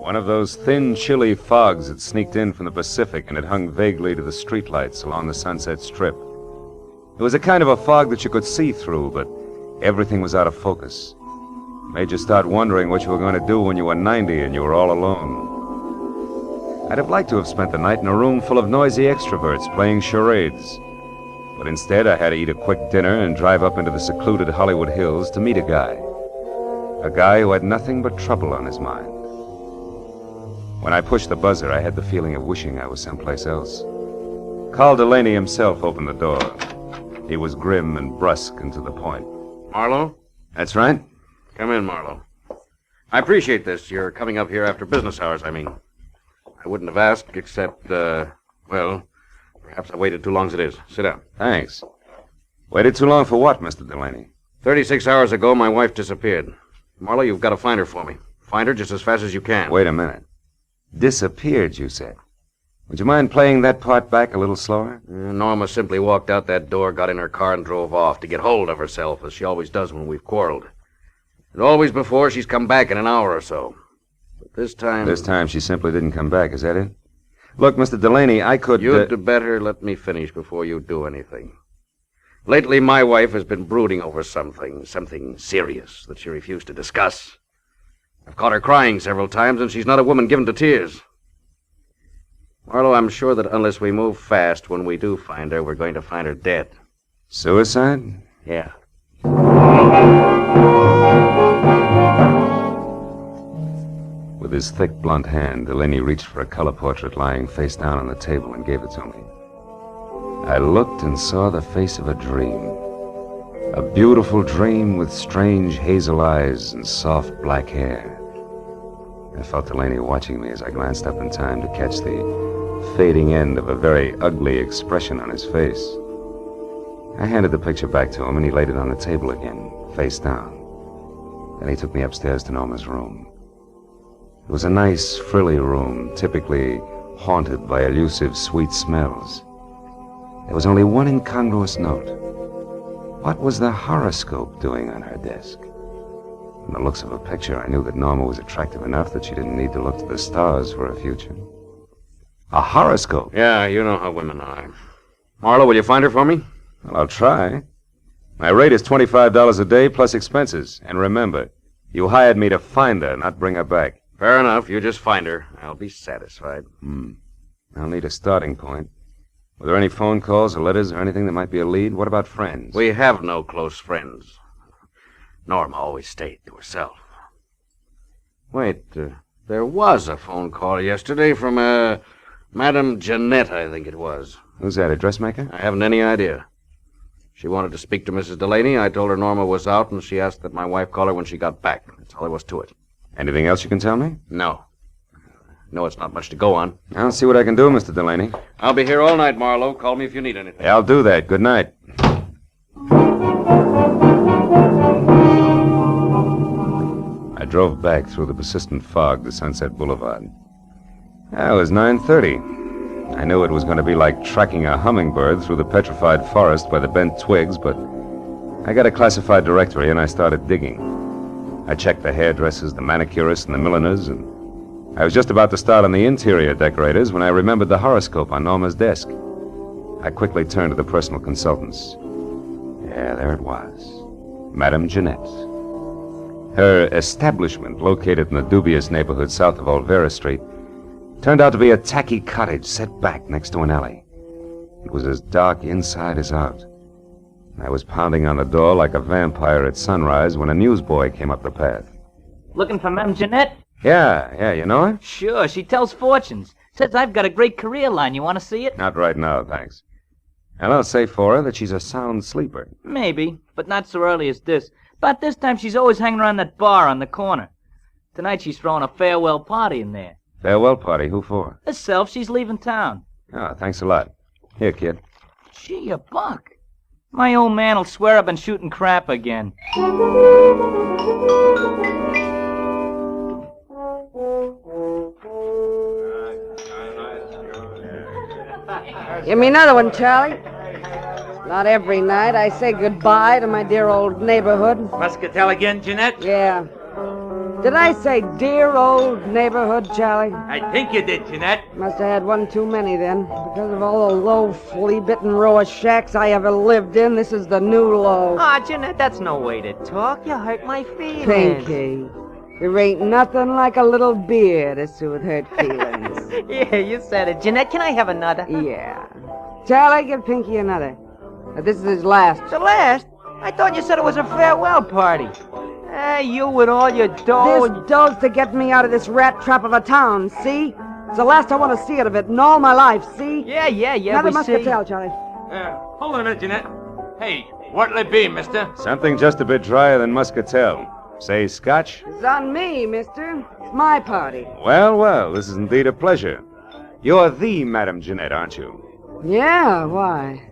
One of those thin, chilly fogs that sneaked in from the Pacific and had hung vaguely to the streetlights along the Sunset Strip. It was a kind of a fog that you could see through, but everything was out of focus. It made you start wondering what you were going to do when you were 90 and you were all alone. I'd have liked to have spent the night in a room full of noisy extroverts playing charades. But instead, I had to eat a quick dinner and drive up into the secluded Hollywood Hills to meet a guy. A guy who had nothing but trouble on his mind. When I pushed the buzzer, I had the feeling of wishing I was someplace else. Carl Delaney himself opened the door. He was grim and brusque and to the point. Marlowe? That's right. Come in, Marlowe. I appreciate this. You're coming up here after business hours, I mean. I wouldn't have asked except, well, perhaps I waited too long as it is. Sit down. Thanks. Waited too long for what, Mr. Delaney? 36 hours ago, my wife disappeared. Marlowe, you've got to find her for me. Find her just as fast as you can. Wait a minute. Disappeared, you said. Would you mind playing that part back a little slower? Norma simply walked out that door, got in her car, and drove off to get hold of herself, as she always does when we've quarreled. And always before, she's come back in an hour or so. But this time... This time she simply didn't come back, is that it? Look, Mr. Delaney, I could... You'd better let me finish before you do anything. Lately, my wife has been brooding over something serious that she refused to discuss. I've caught her crying several times, and she's not a woman given to tears. Marlowe, I'm sure that unless we move fast, when we do find her, we're going to find her dead. Suicide? Yeah. With his thick, blunt hand, Delaney reached for a color portrait lying face down on the table and gave it to me. I looked and saw the face of a dream. A beautiful dream with strange hazel eyes and soft black hair. I felt Delaney watching me as I glanced up in time to catch the fading end of a very ugly expression on his face. I handed the picture back to him, and he laid it on the table again, face down. Then he took me upstairs to Norma's room. It was a nice, frilly room, typically haunted by elusive, sweet smells. There was only one incongruous note. What was the horoscope doing on her desk? From the looks of her picture, I knew that Norma was attractive enough that she didn't need to look to the stars for a future. A horoscope? Yeah, you know how women are. Marlowe, will you find her for me? Well, I'll try. My rate is $25 a day plus expenses. And remember, you hired me to find her, not bring her back. Fair enough. You just find her. I'll be satisfied. I'll need a starting point. Were there any phone calls or letters or anything that might be a lead? What about friends? We have no close friends. Norma always stayed to herself. Wait, there was a phone call yesterday from, Madame Jeanette, I think it was. Who's that, a dressmaker? I haven't any idea. She wanted to speak to Mrs. Delaney. I told her Norma was out, and she asked that my wife call her when she got back. That's all there was to it. Anything else you can tell me? No. No, it's not much to go on. I'll see what I can do, Mr. Delaney. I'll be here all night, Marlowe. Call me if you need anything. Yeah, I'll do that. Good night. I drove back through the persistent fog to Sunset Boulevard. It was 9:30. I knew it was going to be like tracking a hummingbird through the petrified forest by the bent twigs, but I got a classified directory and I started digging. I checked the hairdressers, the manicurists, and the milliners, and I was just about to start on the interior decorators when I remembered the horoscope on Norma's desk. I quickly turned to the personal consultants. Yeah, there it was. Madame Jeanette. Her establishment, located in the dubious neighborhood south of Olvera Street, turned out to be a tacky cottage set back next to an alley. It was as dark inside as out. I was pounding on the door like a vampire at sunrise when a newsboy came up the path. Looking for Mem Jeanette? Yeah, you know her? Sure, she tells fortunes. Says I've got a great career line. You want to see it? Not right now, thanks. And I'll say for her that she's a sound sleeper. Maybe, but not so early as this. About this time, she's always hanging around that bar on the corner. Tonight, she's throwing a farewell party in there. Farewell party? Who for? Herself. She's leaving town. Oh, thanks a lot. Here, kid. Gee, a buck. My old man'll swear I've been shooting crap again. Give me another one, Charlie. Not every night I say goodbye to my dear old neighborhood. Muscatel again, Jeanette? Yeah. Did I say dear old neighborhood, Charlie? I think you did, Jeanette. Must have had one too many then. Because of all the low, flea-bitten row of shacks I ever lived in, this is the new low. Ah, Jeanette, that's no way to talk. You hurt my feelings. Pinky, there ain't nothing like a little beer to soothe hurt feelings. Yeah, you said it. Jeanette, can I have another? Yeah. Charlie, give Pinky another. This is his last. The last? I thought you said it was a farewell party. You with all your dough. This dough's to get me out of this rat trap of a town, see? It's the last I want to see it of it in all my life, see? Yeah, Another we see. muscatel, Charlie. Hold on a minute, Jeanette. Hey, what'll it be, mister? Something just a bit drier than muscatel. Say scotch? It's on me, mister. It's my party. Well, well, this is indeed a pleasure. You're the Madame Jeanette, aren't you? Yeah, why?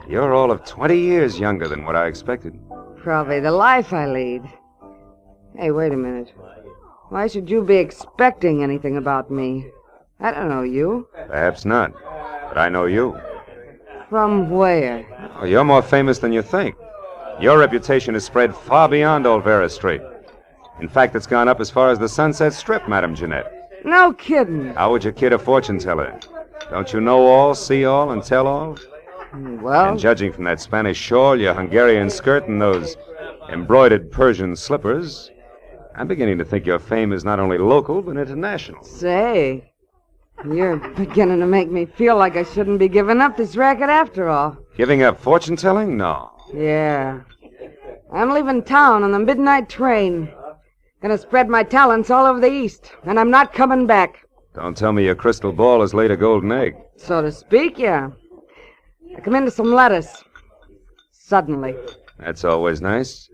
You're all of 20 years younger than what I expected. Probably the life I lead. Hey, wait a minute. Why should you be expecting anything about me? I don't know you. Perhaps not, but I know you. From where? Oh, you're more famous than you think. Your reputation has spread far beyond Old Vera Street. In fact, it's gone up as far as the Sunset Strip, Madame Jeanette. No kidding. How would you kid a fortune teller? Don't you know all, see all, and tell all? Well, And judging from that Spanish shawl, your Hungarian skirt, and those embroidered Persian slippers, I'm beginning to think your fame is not only local, but international. say, you're beginning to make me feel like I shouldn't be giving up this racket after all. Giving up fortune telling? No. Yeah. I'm leaving town on the midnight train. Gonna spread my talents all over the East, and I'm not coming back. Don't tell me your crystal ball has laid a golden egg. So to speak, yeah. I come into some lettuce. Suddenly. That's always nice.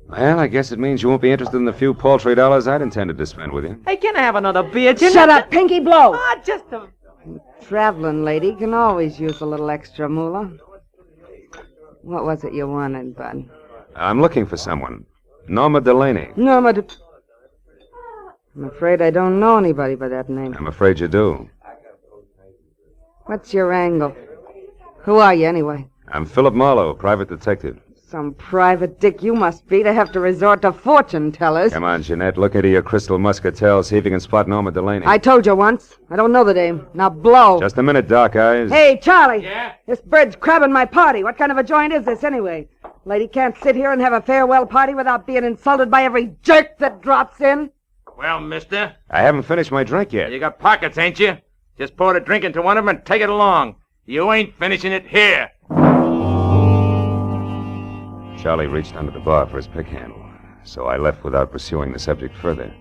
Well, I guess it means you won't be interested in the few paltry dollars I'd intended to spend with you. Hey, can I have another beer, Jeanette? Shut up, Pinky Blow! Ah, just a... Traveling lady can always use a little extra moolah. What was it you wanted, Bud? I'm looking for someone. Norma Delaney. Norma I'm afraid I don't know anybody by that name. I'm afraid you do. What's your angle? Who are you, anyway? I'm Philip Marlowe, private detective. Some private dick you must be to have to resort to fortune tellers. Come on, Jeanette. Look into your crystal muscatel. See if you can spot Norma Delaney. I told you once. I don't know the dame. Now blow. Just a minute, Doc Eyes. Hey, Charlie. Yeah? This bird's crabbing my party. What kind of a joint is this, anyway? Lady can't sit here and have a farewell party without being insulted by every jerk that drops in. Well, mister, I haven't finished my drink yet. you got pockets, ain't you? Just pour the drink into one of them and take it along. You ain't finishing it here. Charlie reached under the bar for his pick handle, so I left without pursuing the subject further.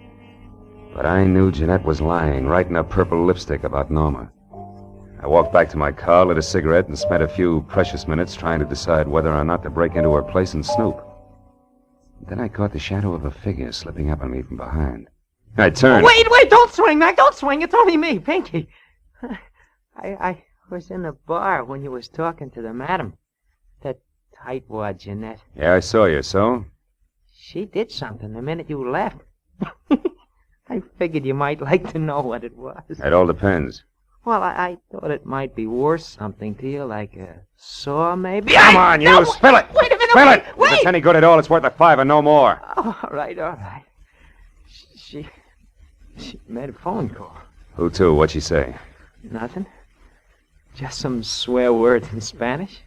But I knew Jeanette was lying, right in her purple lipstick about Norma. I walked back to my car, lit a cigarette, and spent a few precious minutes trying to decide whether or not to break into her place and snoop. Then I caught the shadow of a figure slipping up on me from behind. I turned. Wait, don't swing, Mac, don't swing. It's only me, Pinky. I was in the bar when you was talking to the madam. That tightwad Jeanette. Yeah, I saw you, so? She did something the minute you left. I figured you might like to know what it was. It all depends. Well, I thought it might be worth something to you, like a saw, maybe. Come on, you! No, Spill it! Wait a minute, Spill it! wait! If it's any good at all, it's worth $5 or no more. Oh, all right. She made a phone call. Who to? What'd she say? Nothing. Just some swear words in Spanish.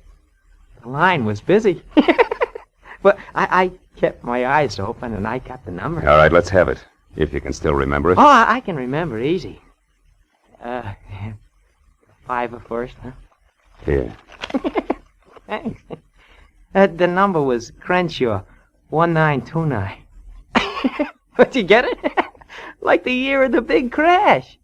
The line was busy. But I kept my eyes open and I got the number. All right, let's have it. If you can still remember it. Oh, I can remember easy. $5 first, huh? Here. Thanks. The number was Crenshaw, 1929. But you get it? Like the year of the big crash.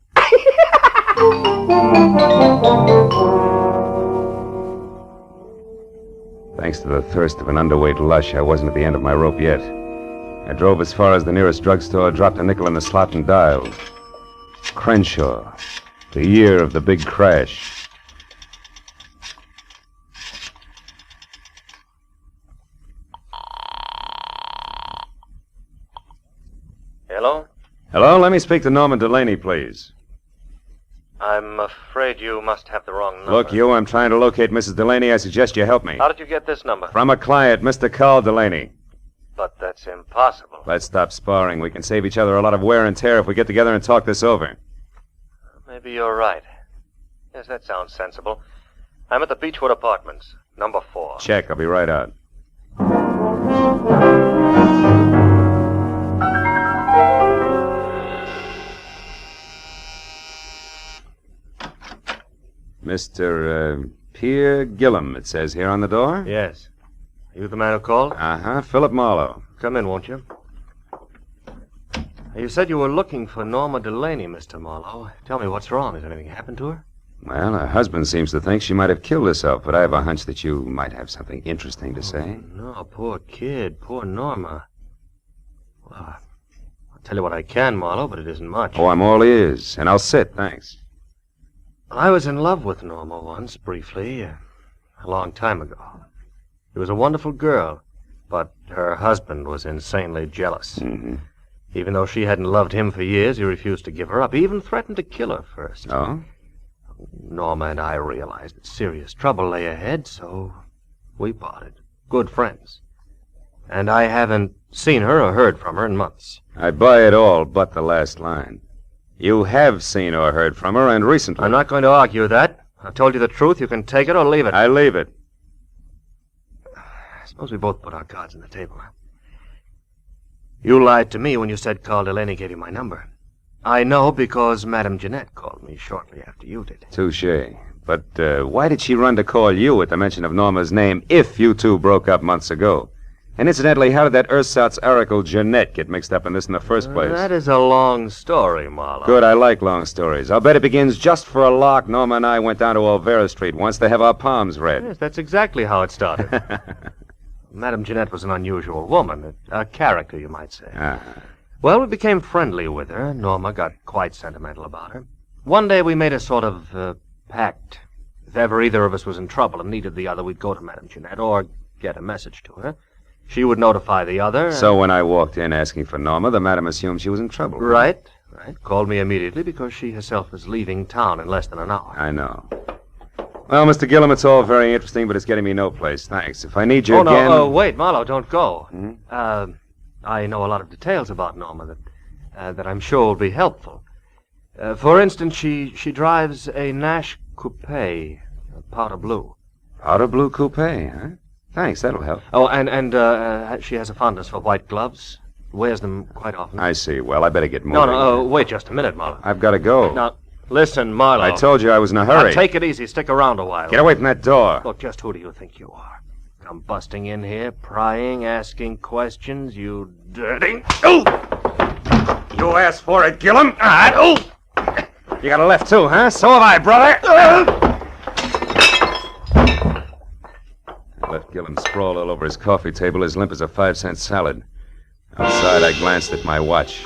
Thanks to the thirst of an underweight lush, I wasn't at the end of my rope yet. I drove as far as the nearest drugstore, dropped a nickel in the slot, and dialed. Crenshaw, the year of the big crash. Hello? Hello, let me speak to Norman Delaney, please. I'm afraid you must have the wrong number. Look, you, I'm trying to locate Mrs. Delaney. I suggest you help me. How did you get this number? From a client, Mr. Carl Delaney. But that's impossible. Let's stop sparring. We can save each other a lot of wear and tear if we get together and talk this over. Maybe you're right. Yes, that sounds sensible. I'm at the Beechwood Apartments, number 4. Check. I'll be right out. Mr. Pierre Gillum, it says here on the door. Yes. Are you the man who called? Uh-huh. Philip Marlowe. Come in, won't you? You said you were looking for Norma Delaney, Mr. Marlowe. Tell me what's wrong. Has anything happened to her? Well, her husband seems to think she might have killed herself, but I have a hunch that you might have something interesting to say. No, poor kid. Poor Norma. Well, I'll tell you what I can, Marlowe, but it isn't much. Oh, I'm all ears, and I'll sit, thanks. I was in love with Norma once, briefly, a long time ago. She was a wonderful girl, but her husband was insanely jealous. Mm-hmm. Even though she hadn't loved him for years, he refused to give her up. He even threatened to kill her first. Oh? Norma and I realized that serious trouble lay ahead, so we parted. Good friends. And I haven't seen her or heard from her in months. I buy it all but the last line. You have seen or heard from her, and recently. I'm not going to argue that. I've told you the truth. You can take it or leave it. I leave it. Suppose we both put our cards on the table. You lied to me when you said Carl Delaney gave you my number. I know because Madame Jeanette called me shortly after you did. Touché. But why did she run to call you at the mention of Norma's name if you two broke up months ago? And incidentally, how did that ersatz oracle Jeanette get mixed up in this in the first place? That is a long story, Marlowe. Good, I like long stories. I'll bet it begins just for a lark. Norma and I went down to Olvera Street once to have our palms read. Yes, that's exactly how it started. Madame Jeanette was an unusual woman, a character, you might say. Uh-huh. Well, we became friendly with her. Norma got quite sentimental about her. One day we made a sort of pact. If ever either of us was in trouble and needed the other, we'd go to Madame Jeanette or get a message to her. She would notify the other. So when I walked in asking for Norma, the madam assumed she was in trouble. Right. Called me immediately because she herself was leaving town in less than an hour. I know. Well, Mr. Gillum, it's all very interesting, but it's getting me no place. Thanks. If I need you again... Oh, no, wait, Marlowe, don't go. Hmm? I know a lot of details about Norma that I'm sure will be helpful. For instance, she drives a Nash coupe, powder blue. Powder blue coupe, huh? Thanks, that'll help. Oh, and she has a fondness for white gloves. Wears them quite often. I see. Well, I better get moving. No, wait just a minute, Marlowe. I've got to go. Now, listen, Marlowe. I told you I was in a hurry. Now, take it easy. Stick around a while. Get away from that door. Look, just who do you think you are? Come busting in here, prying, asking questions, you dirty... Ooh! You asked for it, Gillum. Ooh! You got a left, too, huh? So have I, brother. I left Gillum sprawled all over his coffee table, as limp as a 5-cent salad. Outside, I glanced at my watch.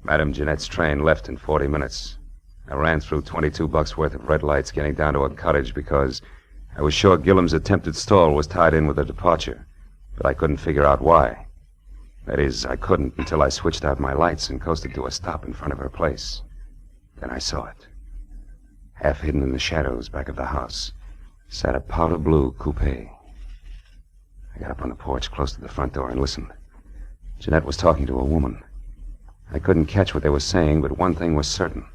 Madame Jeanette's train left in 40 minutes. I ran through $22 worth of red lights, getting down to a cottage because I was sure Gillum's attempted stall was tied in with a departure, but I couldn't figure out why. That is, I couldn't until I switched out my lights and coasted to a stop in front of her place. Then I saw it. Half hidden in the shadows back of the house sat a powder blue coupe. I got up on the porch close to the front door and listened. Jeanette was talking to a woman. I couldn't catch what they were saying, but one thing was certain.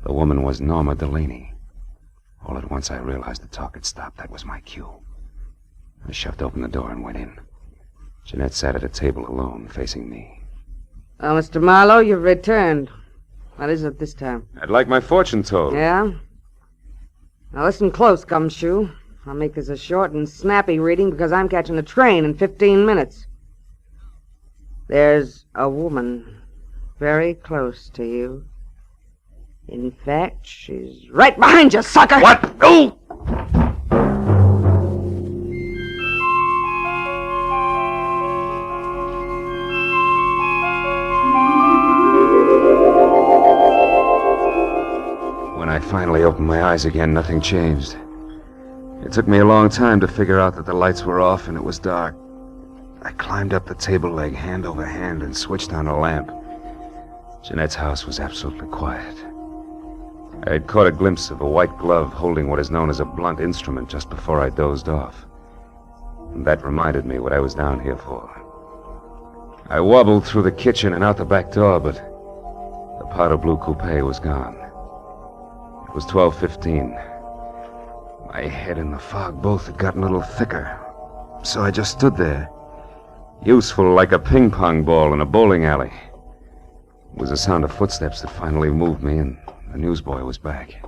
The woman was Norma Delaney. All at once I realized the talk had stopped. That was my cue. I shoved open the door and went in. Jeanette sat at a table alone, facing me. Well, Mr. Marlowe, you've returned. What is it this time? I'd like my fortune told. Yeah? Now listen close, Gumshoe. I'll make this a short and snappy reading because I'm catching a train in 15 minutes. There's a woman very close to you. In fact, she's right behind you, sucker! What? Oh! When I finally opened my eyes again, nothing changed. It took me a long time to figure out that the lights were off and it was dark. I climbed up the table leg hand over hand and switched on a lamp. Jeanette's house was absolutely quiet. I had caught a glimpse of a white glove holding what is known as a blunt instrument just before I dozed off. And that reminded me what I was down here for. I wobbled through the kitchen and out the back door, but the powder blue coupe was gone. It was 12:15. My head and the fog both had gotten a little thicker, so I just stood there, useful like a ping-pong ball in a bowling alley. It was the sound of footsteps that finally moved me, and the newsboy was back.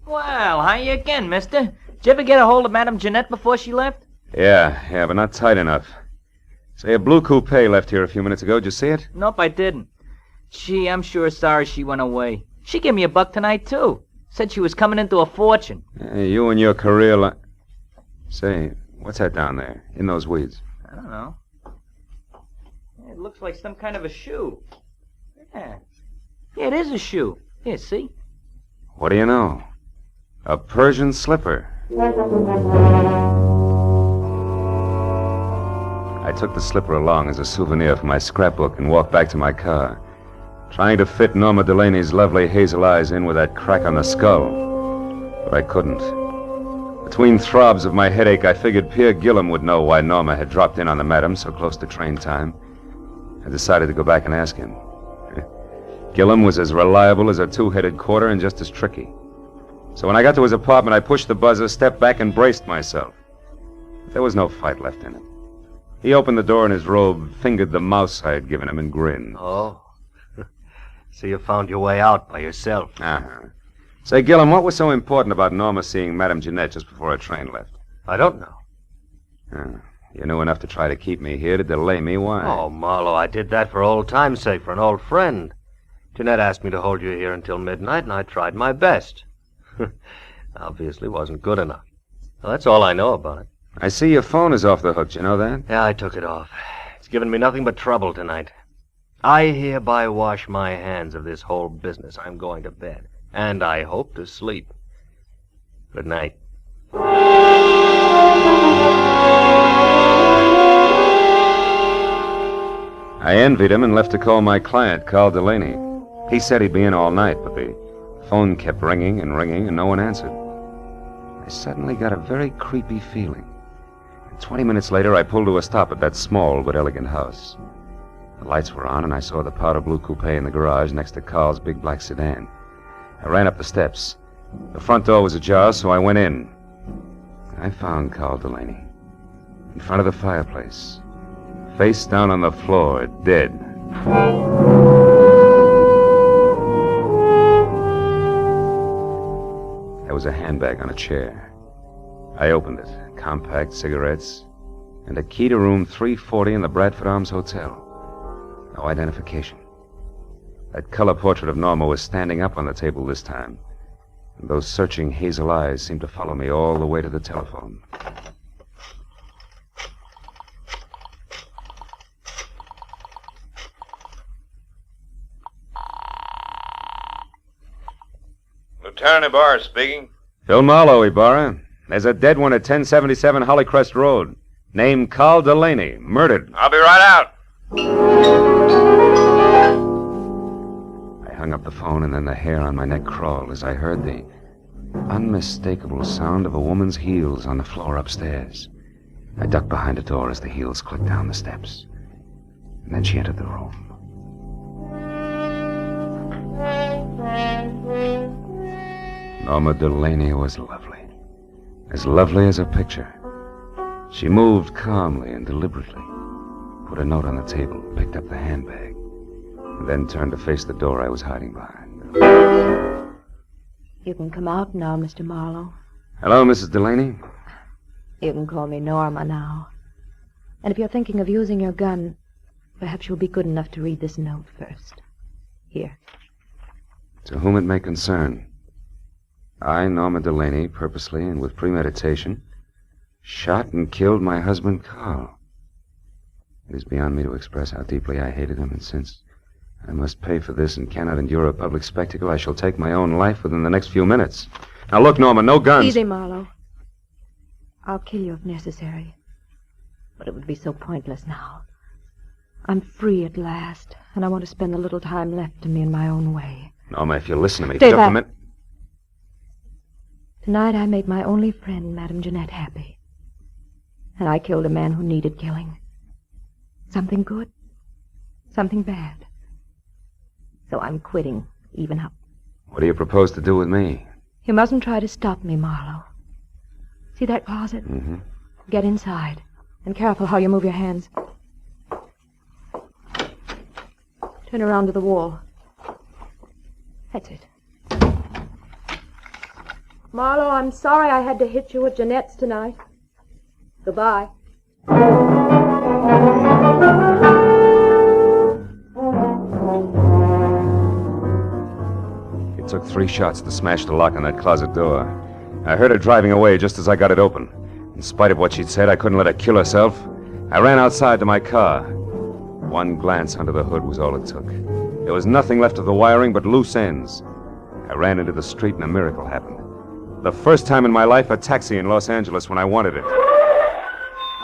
Well, how you again, mister? Did you ever get a hold of Madame Jeanette before she left? Yeah, but not tight enough. Say, a blue coupe left here a few minutes ago. Did you see it? Nope, I didn't. Gee, I'm sure sorry she went away. She gave me a buck tonight, too. Said she was coming into a fortune. You and your career Say, what's that down there, in those weeds? I don't know. It looks like some kind of a shoe. Yeah, it is a shoe. Here, see? What do you know? A Persian slipper. I took the slipper along as a souvenir from my scrapbook and walked back to my car, trying to fit Norma Delaney's lovely hazel eyes in with that crack on the skull. But I couldn't. Between throbs of my headache, I figured Pierre Gillum would know why Norma had dropped in on the madam so close to train time. I decided to go back and ask him. Gillum was as reliable as a two-headed quarter and just as tricky. So when I got to his apartment, I pushed the buzzer, stepped back, and braced myself. There was no fight left in him. He opened the door in his robe, fingered the mouse I had given him, and grinned. Oh. So you found your way out by yourself. Uh-huh. Say, Gillum, what was so important about Norma seeing Madame Jeanette just before her train left? I don't know. You knew enough to try to keep me here, to delay me. Why? Oh, Marlowe, I did that for old time's sake, for an old friend. Jeanette asked me to hold you here until midnight, and I tried my best. Obviously wasn't good enough. Well, that's all I know about it. I see your phone is off the hook. You know that? Yeah, I took it off. It's given me nothing but trouble tonight. I hereby wash my hands of this whole business. I'm going to bed. And I hope to sleep. Good night. I envied him and left to call my client, Carl Delaney. He said he'd be in all night, but the phone kept ringing and ringing, and no one answered. I suddenly got a very creepy feeling. And 20 minutes later, I pulled to a stop at that small but elegant house. The lights were on, and I saw the powder blue coupe in the garage next to Carl's big black sedan. I ran up the steps. The front door was ajar, so I went in. I found Carl Delaney in front of the fireplace, face down on the floor, dead. There was a handbag on a chair. I opened it. Compact, cigarettes, and a key to room 340 in the Bradford Arms Hotel. No identification. That color portrait of Norma was standing up on the table this time, and those searching hazel eyes seemed to follow me all the way to the telephone. Lieutenant Ibarra speaking. Phil Marlowe, Ibarra. There's a dead one at 1077 Hollycrest Road. Named Carl Delaney. Murdered. I'll be right out. I hung up the phone, and then the hair on my neck crawled as I heard the unmistakable sound of a woman's heels on the floor upstairs. I ducked behind a door as the heels clicked down the steps. And then she entered the room. Norma Delaney was lovely. As lovely as a picture. She moved calmly and deliberately, put a note on the table, picked up the handbag, and then turned to face the door I was hiding behind. You can come out now, Mr. Marlowe. Hello, Mrs. Delaney. You can call me Norma now. And if you're thinking of using your gun, perhaps you'll be good enough to read this note first. Here. To whom it may concern. I, Norma Delaney, purposely and with premeditation, shot and killed my husband, Carl. It is beyond me to express how deeply I hated him, and since I must pay for this and cannot endure a public spectacle, I shall take my own life within the next few minutes. Now look, Norma, no guns. Easy, Marlowe. I'll kill you if necessary. But it would be so pointless now. I'm free at last, and I want to spend the little time left to me in my own way. Norma, if you listen to me... Stay just back. a minute. Tonight I made my only friend, Madame Jeanette, happy. And I killed a man who needed killing. Something good. Something bad. So I'm quitting, even up. What do you propose to do with me? You mustn't try to stop me, Marlowe. See that closet? Mm-hmm. Get inside. And careful how you move your hands. Turn around to the wall. That's it. Marlowe, I'm sorry I had to hit you at Jeanette's tonight. Goodbye. It took 3 shots to smash the lock on that closet door. I heard her driving away just as I got it open. In spite of what she'd said, I couldn't let her kill herself. I ran outside to my car. One glance under the hood was all it took. There was nothing left of the wiring but loose ends. I ran into the street and a miracle happened. The first time in my life, a taxi in Los Angeles when I wanted it.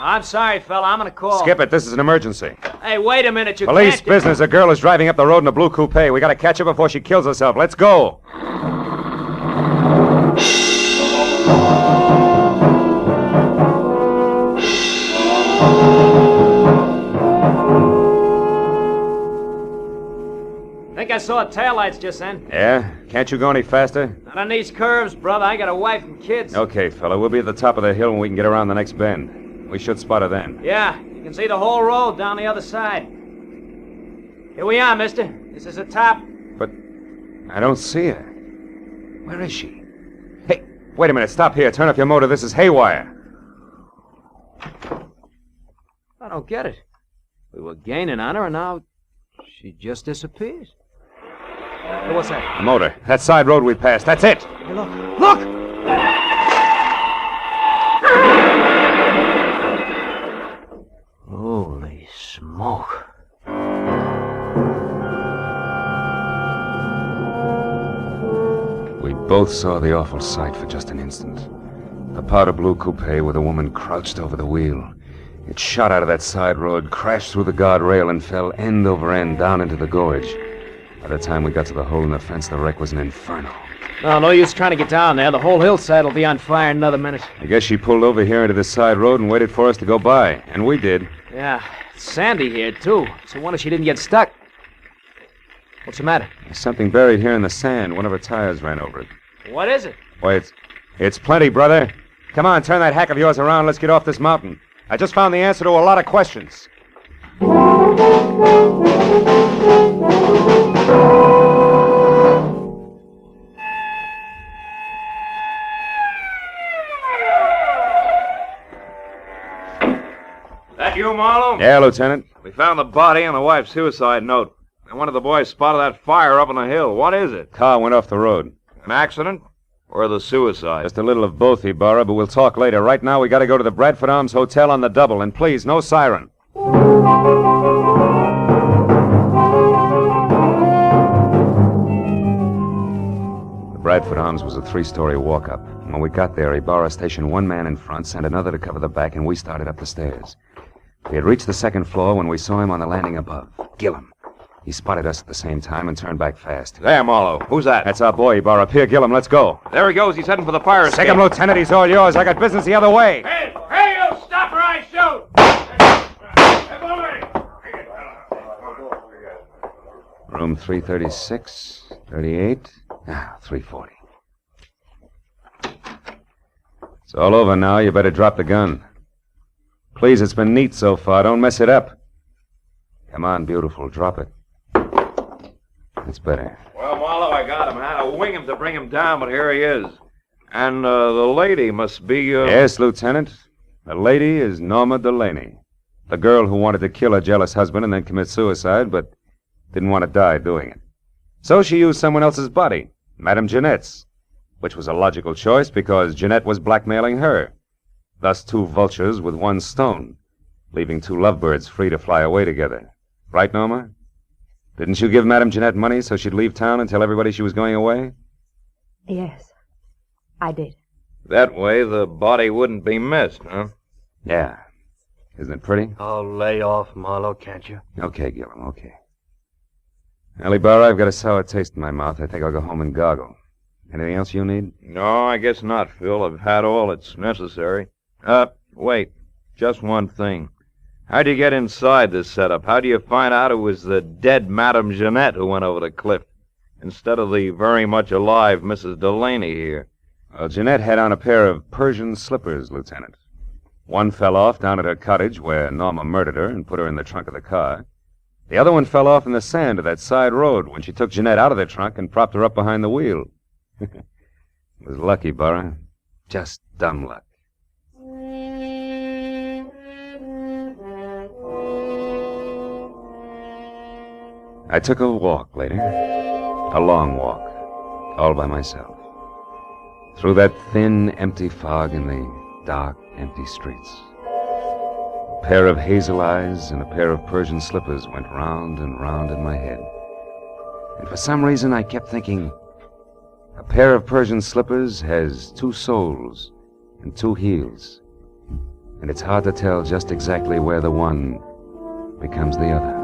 I'm sorry, fella. I'm gonna call. Skip it. This is an emergency. Hey, wait a minute. You Police can't... business. A girl is driving up the road in a blue coupe. We gotta catch her before she kills herself. Let's go. Think I saw taillights just then. Yeah? Can't you go any faster? Not on these curves, brother. I got a wife and kids. Okay, fella. We'll be at the top of the hill when we can get around the next bend. We should spot her then. Yeah, you can see the whole road down the other side. Here we are, mister. This is the top. But I don't see her. Where is she? Hey, wait a minute. Stop here. Turn off your motor. This is haywire. I don't get it. We were gaining on her, and now she just disappears. Hey, what's that? The motor. That side road we passed. That's it. Hey, look. Look! Holy smoke. We both saw the awful sight for just an instant. The powder blue coupe with a woman crouched over the wheel. It shot out of that side road, crashed through the guardrail, and fell end over end down into the gorge. By the time we got to the hole in the fence, the wreck was an inferno. No use trying to get down there. The whole hillside will be on fire in another minute. I guess she pulled over here into this side road and waited for us to go by. And we did. Yeah, it's sandy here, too. So I wonder if she didn't get stuck. What's the matter? There's something buried here in the sand. One of her tires ran over it. What is it? Why, it's plenty, brother. Come on, turn that hack of yours around. Let's get off this mountain. I just found the answer to a lot of questions. That you, Marlowe? Yeah, Lieutenant. We found the body and the wife's suicide note. And one of the boys spotted that fire up on the hill. What is it? Car went off the road. An accident? Or the suicide? Just a little of both, Ibarra, but we'll talk later. Right now, we gotta go to the Bradford Arms Hotel on the double. And please, no siren. The Bradford Arms was a 3-story walk-up. When we got there, Ibarra stationed one man in front, sent another to cover the back, and we started up the stairs. We had reached the 2nd floor when we saw him on the landing above. Gillum. He spotted us at the same time and turned back fast. There, Marlowe. Who's that? That's our boy, Ibarra. Pierre Gillum. Let's go. There he goes. He's heading for the fire escape. Second Lieutenant, he's all yours. I got business the other way. Hey, you stop or I shoot! Room 336, 38, 340. It's all over now. You better drop the gun. Please, it's been neat so far. Don't mess it up. Come on, beautiful. Drop it. That's better. Well, Marlowe, I got him. I had to wing him to bring him down, but here he is. And the lady must be... Yes, Lieutenant. The lady is Norma Delaney. The girl who wanted to kill her jealous husband and then commit suicide, but didn't want to die doing it. So she used someone else's body, Madame Jeanette's, which was a logical choice because Jeanette was blackmailing her. Thus 2 vultures with 1 stone, leaving 2 lovebirds free to fly away together. Right, Norma? Didn't you give Madame Jeanette money so she'd leave town and tell everybody she was going away? Yes, I did. That way the body wouldn't be missed, huh? Yeah. Isn't it pretty? Oh, lay off, Marlowe, can't you? Okay, Gillum, okay. Ibarra, I've got a sour taste in my mouth. I think I'll go home and gargle. Anything else you need? No, I guess not, Phil. I've had all that's necessary. Wait. Just one thing. How'd you get inside this setup? How do you find out it was the dead Madame Jeanette who went over the cliff, instead of the very much alive Mrs. Delaney here? Well, Jeanette had on a pair of Persian slippers, Lieutenant. One fell off down at her cottage where Norma murdered her and put her in the trunk of the car. The other one fell off in the sand of that side road when she took Jeanette out of the trunk and propped her up behind the wheel. It was lucky, Burra. Just dumb luck. I took a walk later. A long walk. All by myself. Through that thin, empty fog in the dark, empty streets. A pair of hazel eyes and a pair of Persian slippers went round and round in my head. And for some reason I kept thinking, a pair of Persian slippers has two soles and two heels. And it's hard to tell just exactly where the one becomes the other.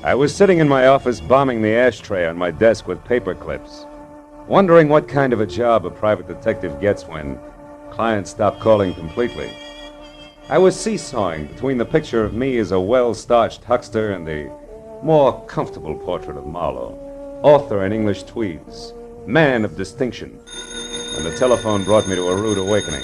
I was sitting in my office bombing the ashtray on my desk with paper clips, wondering what kind of a job a private detective gets when clients stop calling completely. I was seesawing between the picture of me as a well-starched huckster and the more comfortable portrait of Marlowe, author in English tweeds, man of distinction, when the telephone brought me to a rude awakening.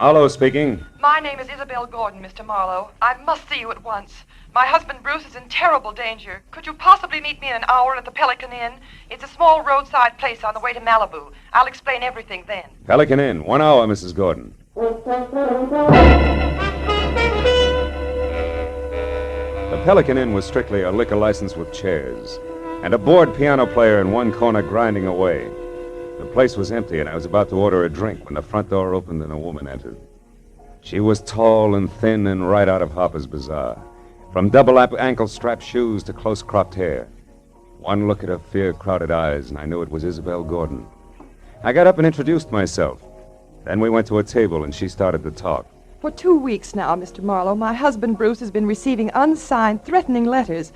Marlowe speaking. My name is Isabel Gordon, Mr. Marlowe. I must see you at once. My husband Bruce is in terrible danger. Could you possibly meet me in an hour at the Pelican Inn? It's a small roadside place on the way to Malibu. I'll explain everything then. Pelican Inn, 1 hour, Mrs. Gordon. The Pelican Inn was strictly a liquor license with chairs, and a bored piano player in one corner grinding away. The place was empty, and I was about to order a drink when the front door opened and a woman entered. She was tall and thin and right out of Harper's Bazaar. From double ankle-strap shoes to close-cropped hair. One look at her fear-crowded eyes, and I knew it was Isabel Gordon. I got up and introduced myself. Then we went to a table, and she started to talk. For 2 weeks now, Mr. Marlowe, my husband Bruce has been receiving unsigned, threatening letters.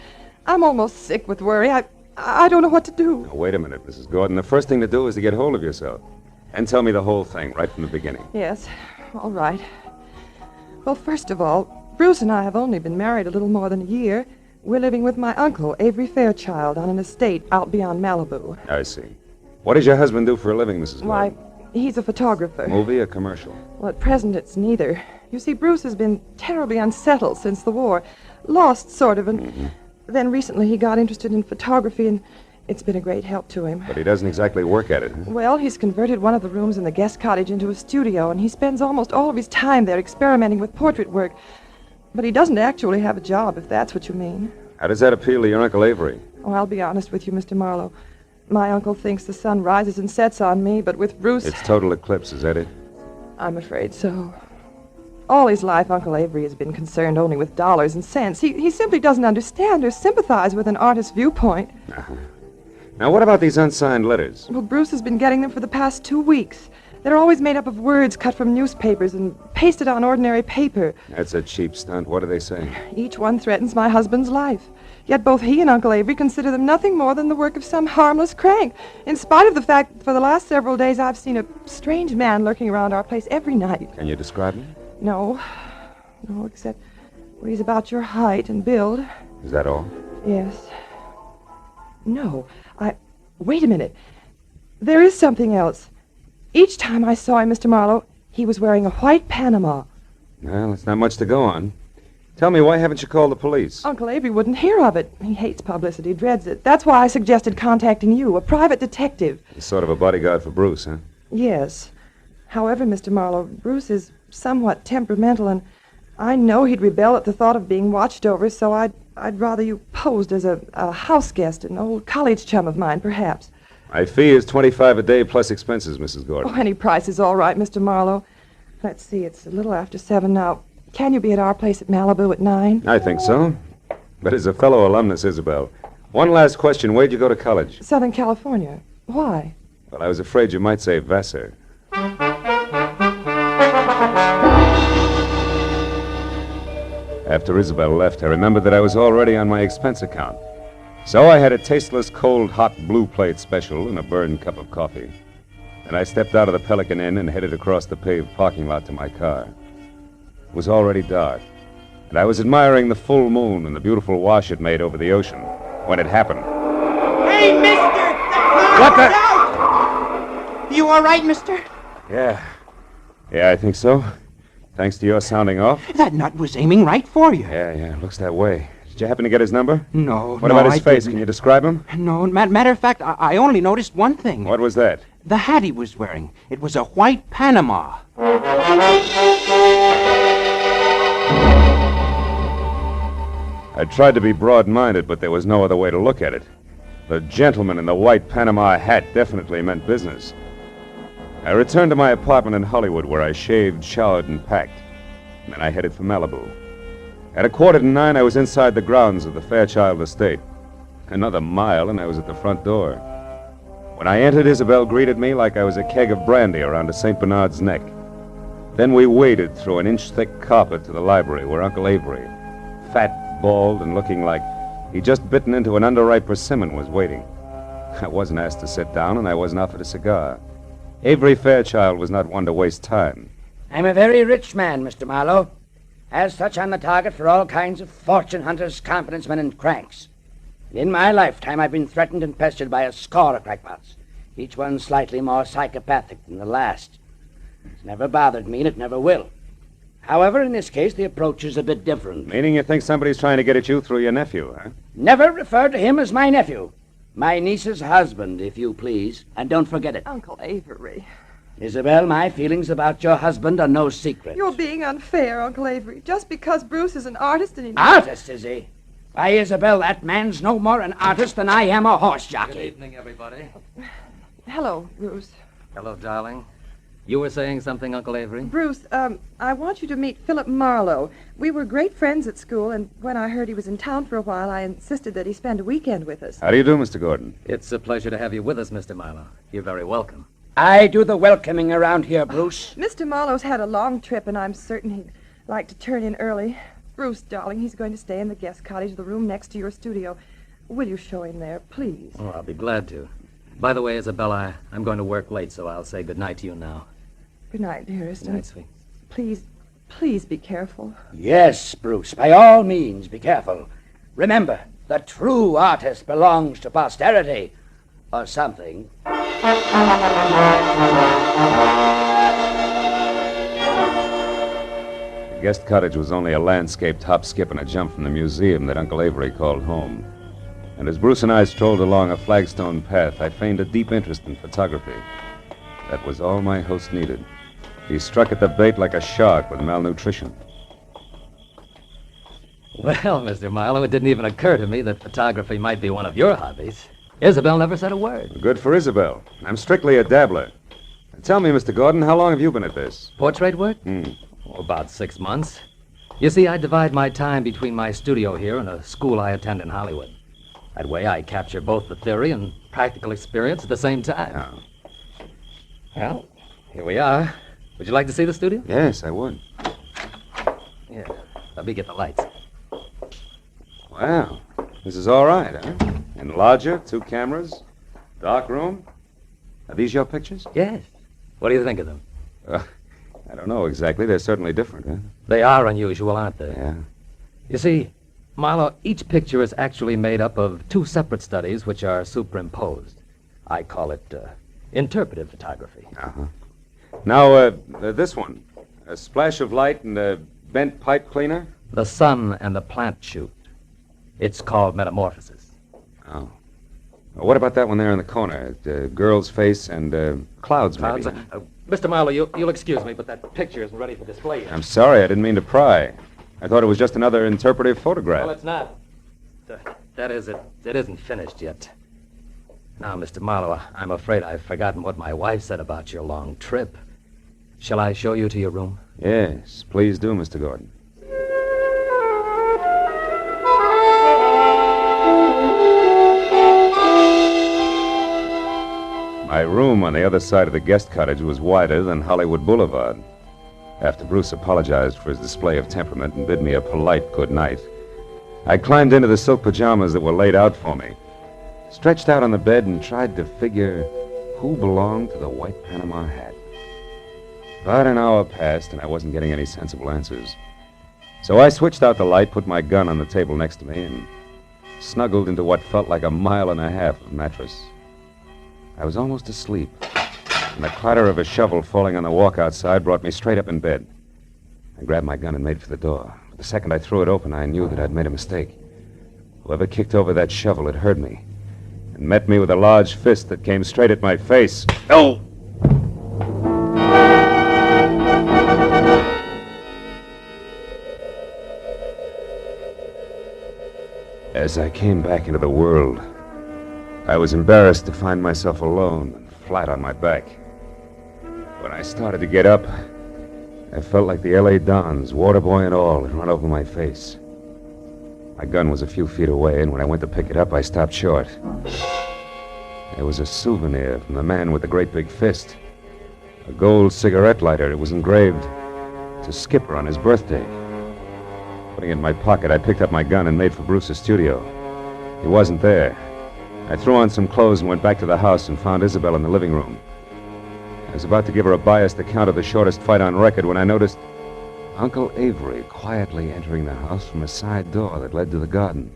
I'm almost sick with worry. I don't know what to do. Now, wait a minute, Mrs. Gordon. The first thing to do is to get hold of yourself. And tell me the whole thing, right from the beginning. Yes, all right. Well, first of all, Bruce and I have only been married a little more than a year. We're living with my uncle, Avery Fairchild, on an estate out beyond Malibu. I see. What does your husband do for a living, Mrs. Gordon? Why, he's a photographer. Movie or commercial? Well, at present, it's neither. You see, Bruce has been terribly unsettled since the war. Lost, sort of, and then recently he got interested in photography, and it's been a great help to him. But he doesn't exactly work at it, huh? Well, he's converted one of the rooms in the guest cottage into a studio, and he spends almost all of his time there experimenting with portrait work. But he doesn't actually have a job, if that's what you mean. How does that appeal to your Uncle Avery? Oh, I'll be honest with you, Mr. Marlowe. My uncle thinks the sun rises and sets on me, but with Bruce... It's total eclipse, is that it? I'm afraid so. All his life, Uncle Avery has been concerned only with dollars and cents. He simply doesn't understand or sympathize with an artist's viewpoint. Now, what about these unsigned letters? Well, Bruce has been getting them for the past 2 weeks. They're always made up of words cut from newspapers and pasted on ordinary paper. That's a cheap stunt. What do they say? Each one threatens my husband's life. Yet both he and Uncle Avery consider them nothing more than the work of some harmless crank, in spite of the fact that for the last several days I've seen a strange man lurking around our place every night. Can you describe him? No, except well, he's about your height and build. Is that all? Yes. No, wait a minute. There is something else. Each time I saw him, Mr. Marlowe, he was wearing a white Panama. Well, it's not much to go on. Tell me, why haven't you called the police? Uncle Avery wouldn't hear of it. He hates publicity, dreads it. That's why I suggested contacting you, a private detective. He's sort of a bodyguard for Bruce, huh? Yes. However, Mr. Marlowe, Bruce is somewhat temperamental, and I know he'd rebel at the thought of being watched over, so I'd rather you posed as a house guest, an old college chum of mine, perhaps. My fee is $25 a day plus expenses, Mrs. Gordon. Oh, any price is all right, Mr. Marlowe. Let's see, it's a little after 7 now. Can you be at our place at Malibu at 9? I think so. But as a fellow alumnus, Isabel, one last question. Where'd you go to college? Southern California. Why? Well, I was afraid you might say Vassar. After Isabel left, I remembered that I was already on my expense account. So I had a tasteless, cold, hot blue plate special and a burned cup of coffee. Then I stepped out of the Pelican Inn and headed across the paved parking lot to my car. It was already dark, and I was admiring the full moon and the beautiful wash it made over the ocean when it happened. Hey, mister! What the? Out! You all right, mister? Yeah, I think so. Thanks to your sounding off. That nut was aiming right for you. Yeah, looks that way. Did you happen to get his number? No. What about his I face? didn't. Can you describe him? No, matter of fact, I only noticed one thing. What was that? The hat he was wearing. It was a white Panama. I tried to be broad-minded, but there was no other way to look at it. The gentleman in the white Panama hat definitely meant business. I returned to my apartment in Hollywood, where I shaved, showered, and packed. And then I headed for Malibu. At 8:45, I was inside the grounds of the Fairchild estate. Another mile, and I was at the front door. When I entered, Isabel greeted me like I was a keg of brandy around a St. Bernard's neck. Then we waded through an inch-thick carpet to the library, where Uncle Avery, fat, bald, and looking like he'd just bitten into an underripe persimmon, was waiting. I wasn't asked to sit down, and I wasn't offered a cigar. Avery Fairchild was not one to waste time. I'm a very rich man, Mr. Marlowe. As such, I'm the target for all kinds of fortune hunters, confidence men, and cranks. In my lifetime, I've been threatened and pestered by a score of crackpots, each one slightly more psychopathic than the last. It's never bothered me, and it never will. However, in this case, the approach is a bit different. Meaning you think somebody's trying to get at you through your nephew, huh? Never refer to him as my nephew. My niece's husband, if you please. And don't forget it. Uncle Avery. Isabel, my feelings about your husband are no secret. You're being unfair, Uncle Avery. Just because Bruce is an artist and he... Artist, is he? Why, Isabel, that man's no more an artist than I am a horse jockey. Good evening, everybody. Hello, Bruce. Hello, darling. You were saying something, Uncle Avery? Bruce, I want you to meet Philip Marlowe. We were great friends at school, and when I heard he was in town for a while, I insisted that he spend a weekend with us. How do you do, Mr. Gordon? It's a pleasure to have you with us, Mr. Marlowe. You're very welcome. I do the welcoming around here, Bruce. Mr. Marlowe's had a long trip, and I'm certain he'd like to turn in early. Bruce, darling, he's going to stay in the guest cottage, the room next to your studio. Will you show him there, please? Oh, I'll be glad to. By the way, Isabella, I'm going to work late, so I'll say good night to you now. Good night, dearest. Good night, sweet. Please be careful. Yes, Bruce, by all means, be careful. Remember, the true artist belongs to posterity, or something. The guest cottage was only a landscaped hop, skip, and a jump from the museum that Uncle Avery called home. And as Bruce and I strolled along a flagstone path, I feigned a deep interest in photography. That was all my host needed. He struck at the bait like a shark with malnutrition. Well, Mr. Marlowe, it didn't even occur to me that photography might be one of your hobbies. Isabel never said a word. Good for Isabel. I'm strictly a dabbler. Tell me, Mr. Gordon, how long have you been at this? Portrait work? Oh, about 6 months. You see, I divide my time between my studio here and a school I attend in Hollywood. That way I capture both the theory and practical experience at the same time. Oh. Well, here we are. Would you like to see the studio? Yes, I would. Yeah. Let me get the lights. Wow. This is all right, huh? Enlarger, 2 cameras, dark room. Are these your pictures? Yes. What do you think of them? I don't know exactly. They're certainly different, huh? They are unusual, aren't they? Yeah. You see, Marlowe, each picture is actually made up of 2 separate studies which are superimposed. I call it interpretive photography. Uh-huh. Now, this one. A splash of light and a bent pipe cleaner? The sun and the plant shoot. It's called metamorphosis. Oh. What about that one there in the corner? The girl's face and clouds, maybe? Mr. Marlowe, you'll excuse me, but that picture isn't ready for display yet. I'm sorry. I didn't mean to pry. I thought it was just another interpretive photograph. Well, it's not. That is, it isn't finished yet. Now, Mr. Marlowe, I'm afraid I've forgotten what my wife said about your long trip. Shall I show you to your room? Yes, please do, Mr. Gordon. My room on the other side of the guest cottage was wider than Hollywood Boulevard. After Bruce apologized for his display of temperament and bid me a polite good night, I climbed into the silk pajamas that were laid out for me, stretched out on the bed, and tried to figure who belonged to the white Panama hat. About an hour passed, and I wasn't getting any sensible answers. So I switched out the light, put my gun on the table next to me, and snuggled into what felt like 1.5 miles of mattress. I was almost asleep, and the clatter of a shovel falling on the walk outside brought me straight up in bed. I grabbed my gun and made for the door. But the second I threw it open, I knew that I'd made a mistake. Whoever kicked over that shovel had heard me and met me with a large fist that came straight at my face. Oh! As I came back into the world, I was embarrassed to find myself alone and flat on my back. When I started to get up, I felt like the L.A. Dons, water boy and all, had run over my face. My gun was a few feet away, and when I went to pick it up, I stopped short. It was a souvenir from the man with the great big fist. A gold cigarette lighter. It was engraved to Skipper on his birthday. Putting it in my pocket, I picked up my gun and made for Bruce's studio. He wasn't there. I threw on some clothes and went back to the house and found Isabel in the living room. I was about to give her a biased account of the shortest fight on record when I noticed Uncle Avery quietly entering the house from a side door that led to the garden.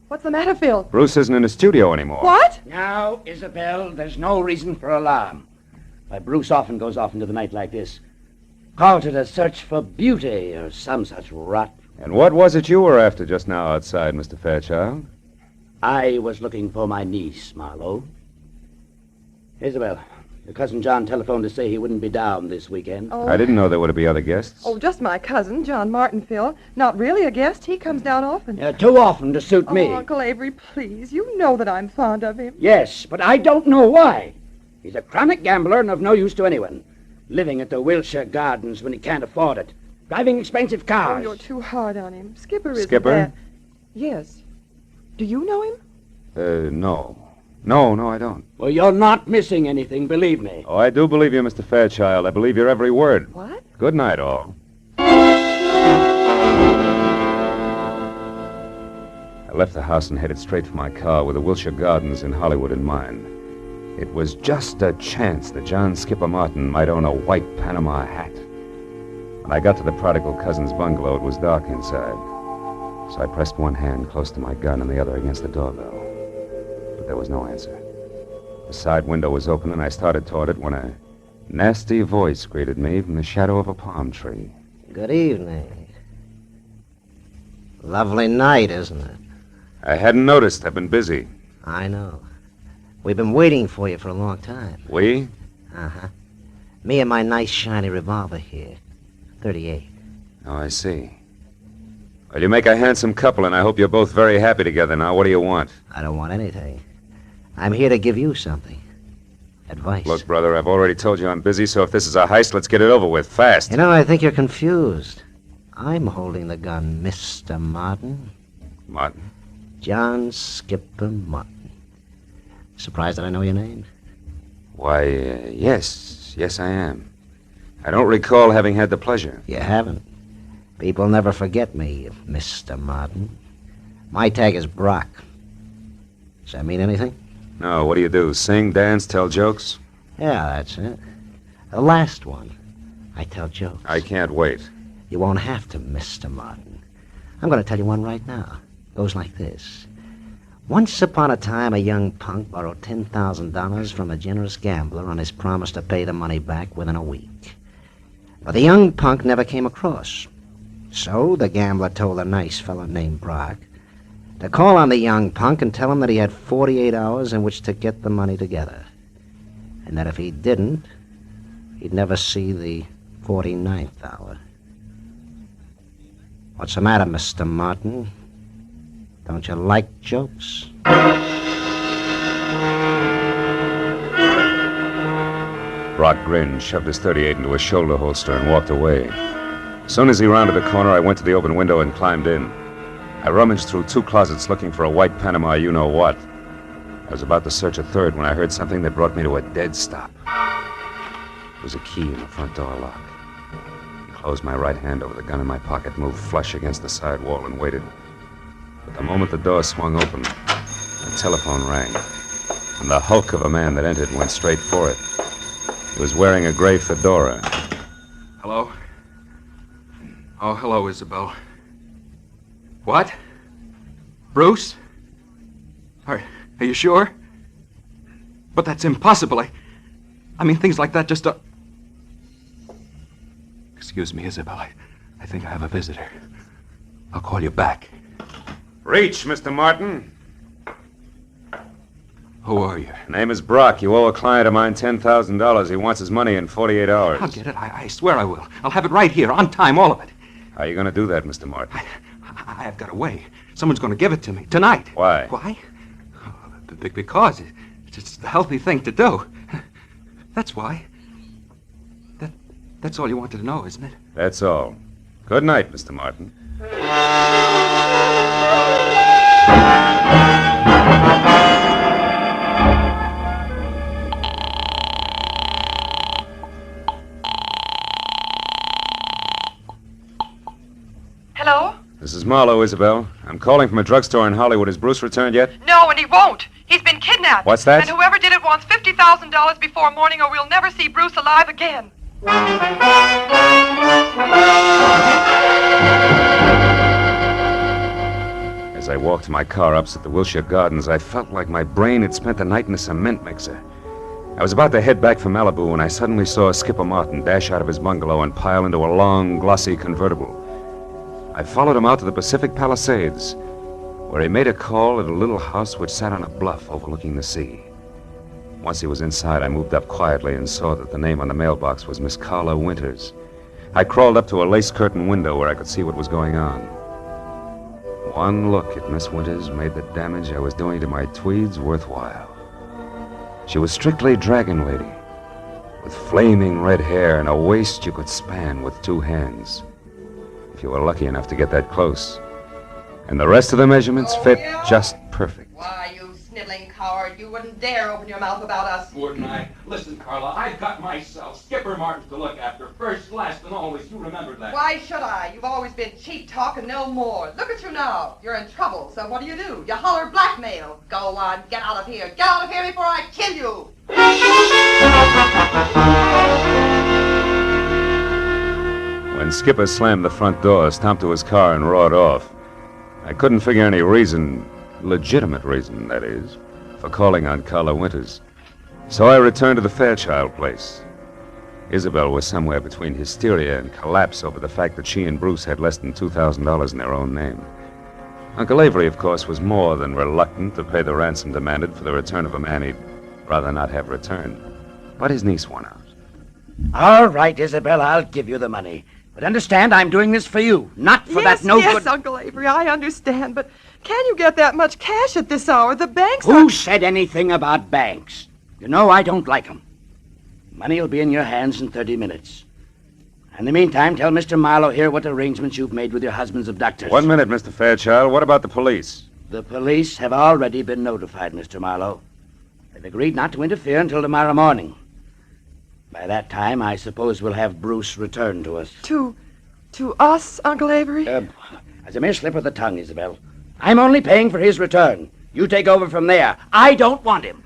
What's the matter, Phil? Bruce isn't in his studio anymore. What? Now, Isabel, there's no reason for alarm. Why, Bruce often goes off into the night like this. Called it a search for beauty or some such rot. And what was it you were after just now outside, Mr. Fairchild? I was looking for my niece, Marlowe. Isabel, your cousin John telephoned to say he wouldn't be down this weekend. Oh. I didn't know there were to be other guests. Oh, just my cousin, John Martin, Phil. Not really a guest. He comes down often. Too often to suit me. Oh, Uncle Avery, please. You know that I'm fond of him. Yes, but I don't know why. He's a chronic gambler and of no use to anyone. Living at the Wilshire Gardens when he can't afford it. Driving expensive cars. Oh, you're too hard on him. Skipper isn't Skipper? that. Yes. Do you know him? No. No, I don't. Well, you're not missing anything, believe me. Oh, I do believe you, Mr. Fairchild. I believe your every word. What? Good night, all. I left the house and headed straight for my car with the Wilshire Gardens in Hollywood in mind. It was just a chance that John Skipper Martin might own a white Panama hat. When I got to the prodigal cousin's bungalow, it was dark inside. So I pressed one hand close to my gun and the other against the doorbell. But there was no answer. The side window was open, and I started toward it when a nasty voice greeted me from the shadow of a palm tree. Good evening. Lovely night, isn't it? I hadn't noticed. I've been busy. I know. We've been waiting for you for a long time. We? Uh-huh. Me and my nice shiny revolver here. 38. Oh, I see. Well, you make a handsome couple, and I hope you're both very happy together now. What do you want? I don't want anything. I'm here to give you something. Advice. Look, brother, I've already told you I'm busy, so if this is a heist, let's get it over with, fast. You know, I think you're confused. I'm holding the gun, Mr. Martin. Martin? John Skipper Martin. Surprised that I know your name? Why, yes, I am. I don't recall having had the pleasure. You haven't. People never forget me, Mr. Martin. My tag is Brock. Does that mean anything? No, what do you do? Sing, dance, tell jokes? Yeah, that's it. The last one. I tell jokes. I can't wait. You won't have to, Mr. Martin. I'm going to tell you one right now. Goes like this. Once upon a time, a young punk borrowed $10,000 from a generous gambler on his promise to pay the money back within a week. But the young punk never came across. So the gambler told a nice fellow named Brock to call on the young punk and tell him that he had 48 hours in which to get the money together. And that if he didn't, he'd never see the 49th hour. What's the matter, Mr. Martin? Don't you like jokes? Brock grinned, shoved his .38 into his shoulder holster, and walked away. As soon as he rounded the corner, I went to the open window and climbed in. I rummaged through 2 closets looking for a white Panama you-know-what. I was about to search a third when I heard something that brought me to a dead stop. It was a key in the front door lock. closed my right hand over the gun in my pocket, moved flush against the side wall, and waited. But the moment the door swung open, the telephone rang, and the hulk of a man that entered went straight for it. He was wearing a gray fedora. Hello? Oh, hello, Isabel. What? Bruce? Are you sure? But that's impossible. I mean, things like that just don't... Excuse me, Isabel. I think I have a visitor. I'll call you back. Reach, Mr. Martin. Who are you? Name is Brock. You owe a client of mine $10,000. He wants his money in 48 hours. I'll get it. I swear I will. I'll have it right here, on time, all of it. How are you going to do that, Mr. Martin? I've got a way. Someone's going to give it to me tonight. Why? Why? Because it's the healthy thing to do. That's why. That's all you wanted to know, isn't it? That's all. Good night, Mr. Martin. Hello? This is Marlowe, Isabel. I'm calling from a drugstore in Hollywood. Has Bruce returned yet? No, and he won't. He's been kidnapped. What's that? And whoever did it wants $50,000 before morning, or we'll never see Bruce alive again. As I walked to my car opposite the Wilshire Gardens, I felt like my brain had spent the night in a cement mixer. I was about to head back for Malibu when I suddenly saw Skipper Martin dash out of his bungalow and pile into a long, glossy convertible. I followed him out to the Pacific Palisades, where he made a call at a little house which sat on a bluff overlooking the sea. Once he was inside, I moved up quietly and saw that the name on the mailbox was Miss Carla Winters. I crawled up to a lace-curtain window where I could see what was going on. One look at Miss Winters made the damage I was doing to my tweeds worthwhile. She was strictly Dragon Lady, with flaming red hair and a waist you could span with two hands, if you were lucky enough to get that close. And the rest of the measurements fit just perfect. Why, you sniveling coward, you wouldn't dare open your mouth about us. Wouldn't I? Listen, Carla, I've got myself Skipper Martin to look after, first, last, and always. You remember that. Why should I? You've always been cheap talk and no more. Look at you now. You're in trouble, so what do? You holler blackmail. Go on, get out of here. Get out of here before I kill you. When Skipper slammed the front door, stomped to his car, and roared off, I couldn't figure any reason, legitimate reason, that is, for calling on Carla Winters. So I returned to the Fairchild place. Isabel was somewhere between hysteria and collapse over the fact that she and Bruce had less than $2,000 in their own name. Uncle Avery, of course, was more than reluctant to pay the ransom demanded for the return of a man he'd rather not have returned. But his niece won out. All right, Isabel, I'll give you the money. But understand, I'm doing this for you, not for that no good... Yes, Uncle Avery, I understand, but can you get that much cash at this hour? The banks Who said anything about banks? You know I don't like them. Money will be in your hands in 30 minutes. In the meantime, tell Mr. Marlowe here what arrangements you've made with your husband's abductors. 1 minute, Mr. Fairchild. What about the police? The police have already been notified, Mr. Marlowe. They've agreed not to interfere until tomorrow morning. By that time, I suppose we'll have Bruce return to us. To us, Uncle Avery? As a mere slip of the tongue, Isabel. I'm only paying for his return. You take over from there. I don't want him.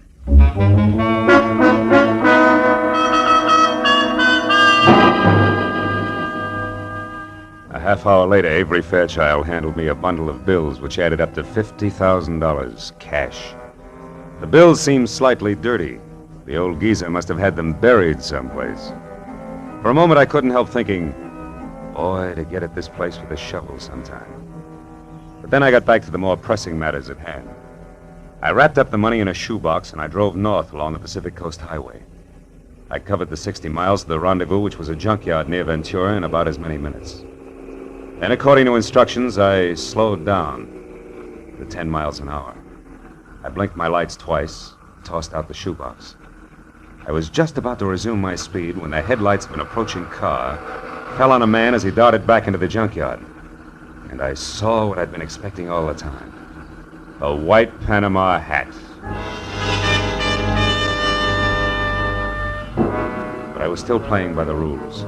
A half hour later, Avery Fairchild handed me a bundle of bills which added up to $50,000, cash. The bills seemed slightly dirty. The old geezer must have had them buried someplace. For a moment, I couldn't help thinking, boy, to get at this place with a shovel sometime. But then I got back to the more pressing matters at hand. I wrapped up the money in a shoebox, and I drove north along the Pacific Coast Highway. I covered the 60 miles to the rendezvous, which was a junkyard near Ventura, in about as many minutes. Then, according to instructions, I slowed down to 10 miles an hour. I blinked my lights twice, tossed out the shoebox. I was just about to resume my speed when the headlights of an approaching car fell on a man as he darted back into the junkyard. And I saw what I'd been expecting all the time. A white Panama hat. But I was still playing by the rules.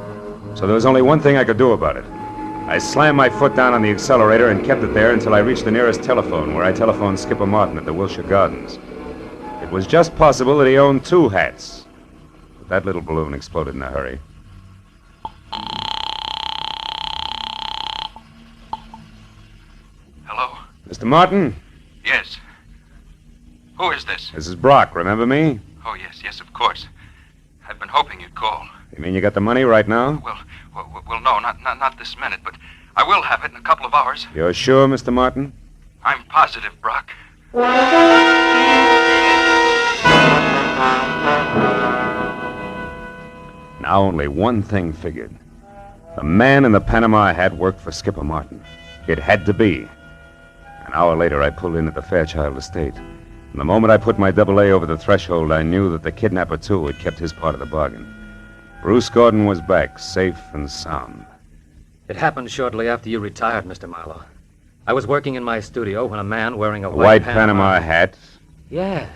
So there was only one thing I could do about it. I slammed my foot down on the accelerator and kept it there until I reached the nearest telephone, where I telephoned Skipper Martin at the Wilshire Gardens. It was just possible that he owned 2 hats. But that little balloon exploded in a hurry. Hello? Mr. Martin? Yes. Who is this? This is Brock, remember me? Oh, yes, of course. I've been hoping you'd call. You mean you got the money right now? Well, no, not this minute, but I will have it in a couple of hours. You're sure, Mr. Martin? I'm positive, Brock. Now only one thing figured. The man in the Panama hat worked for Skipper Martin. It had to be. An hour later, I pulled in at the Fairchild estate. And the moment I put my AA over the threshold, I knew that the kidnapper, too, had kept his part of the bargain. Bruce Gordon was back, safe and sound. It happened shortly after you retired, Mr. Marlowe. I was working in my studio when a man wearing a white Panama hat? Yes.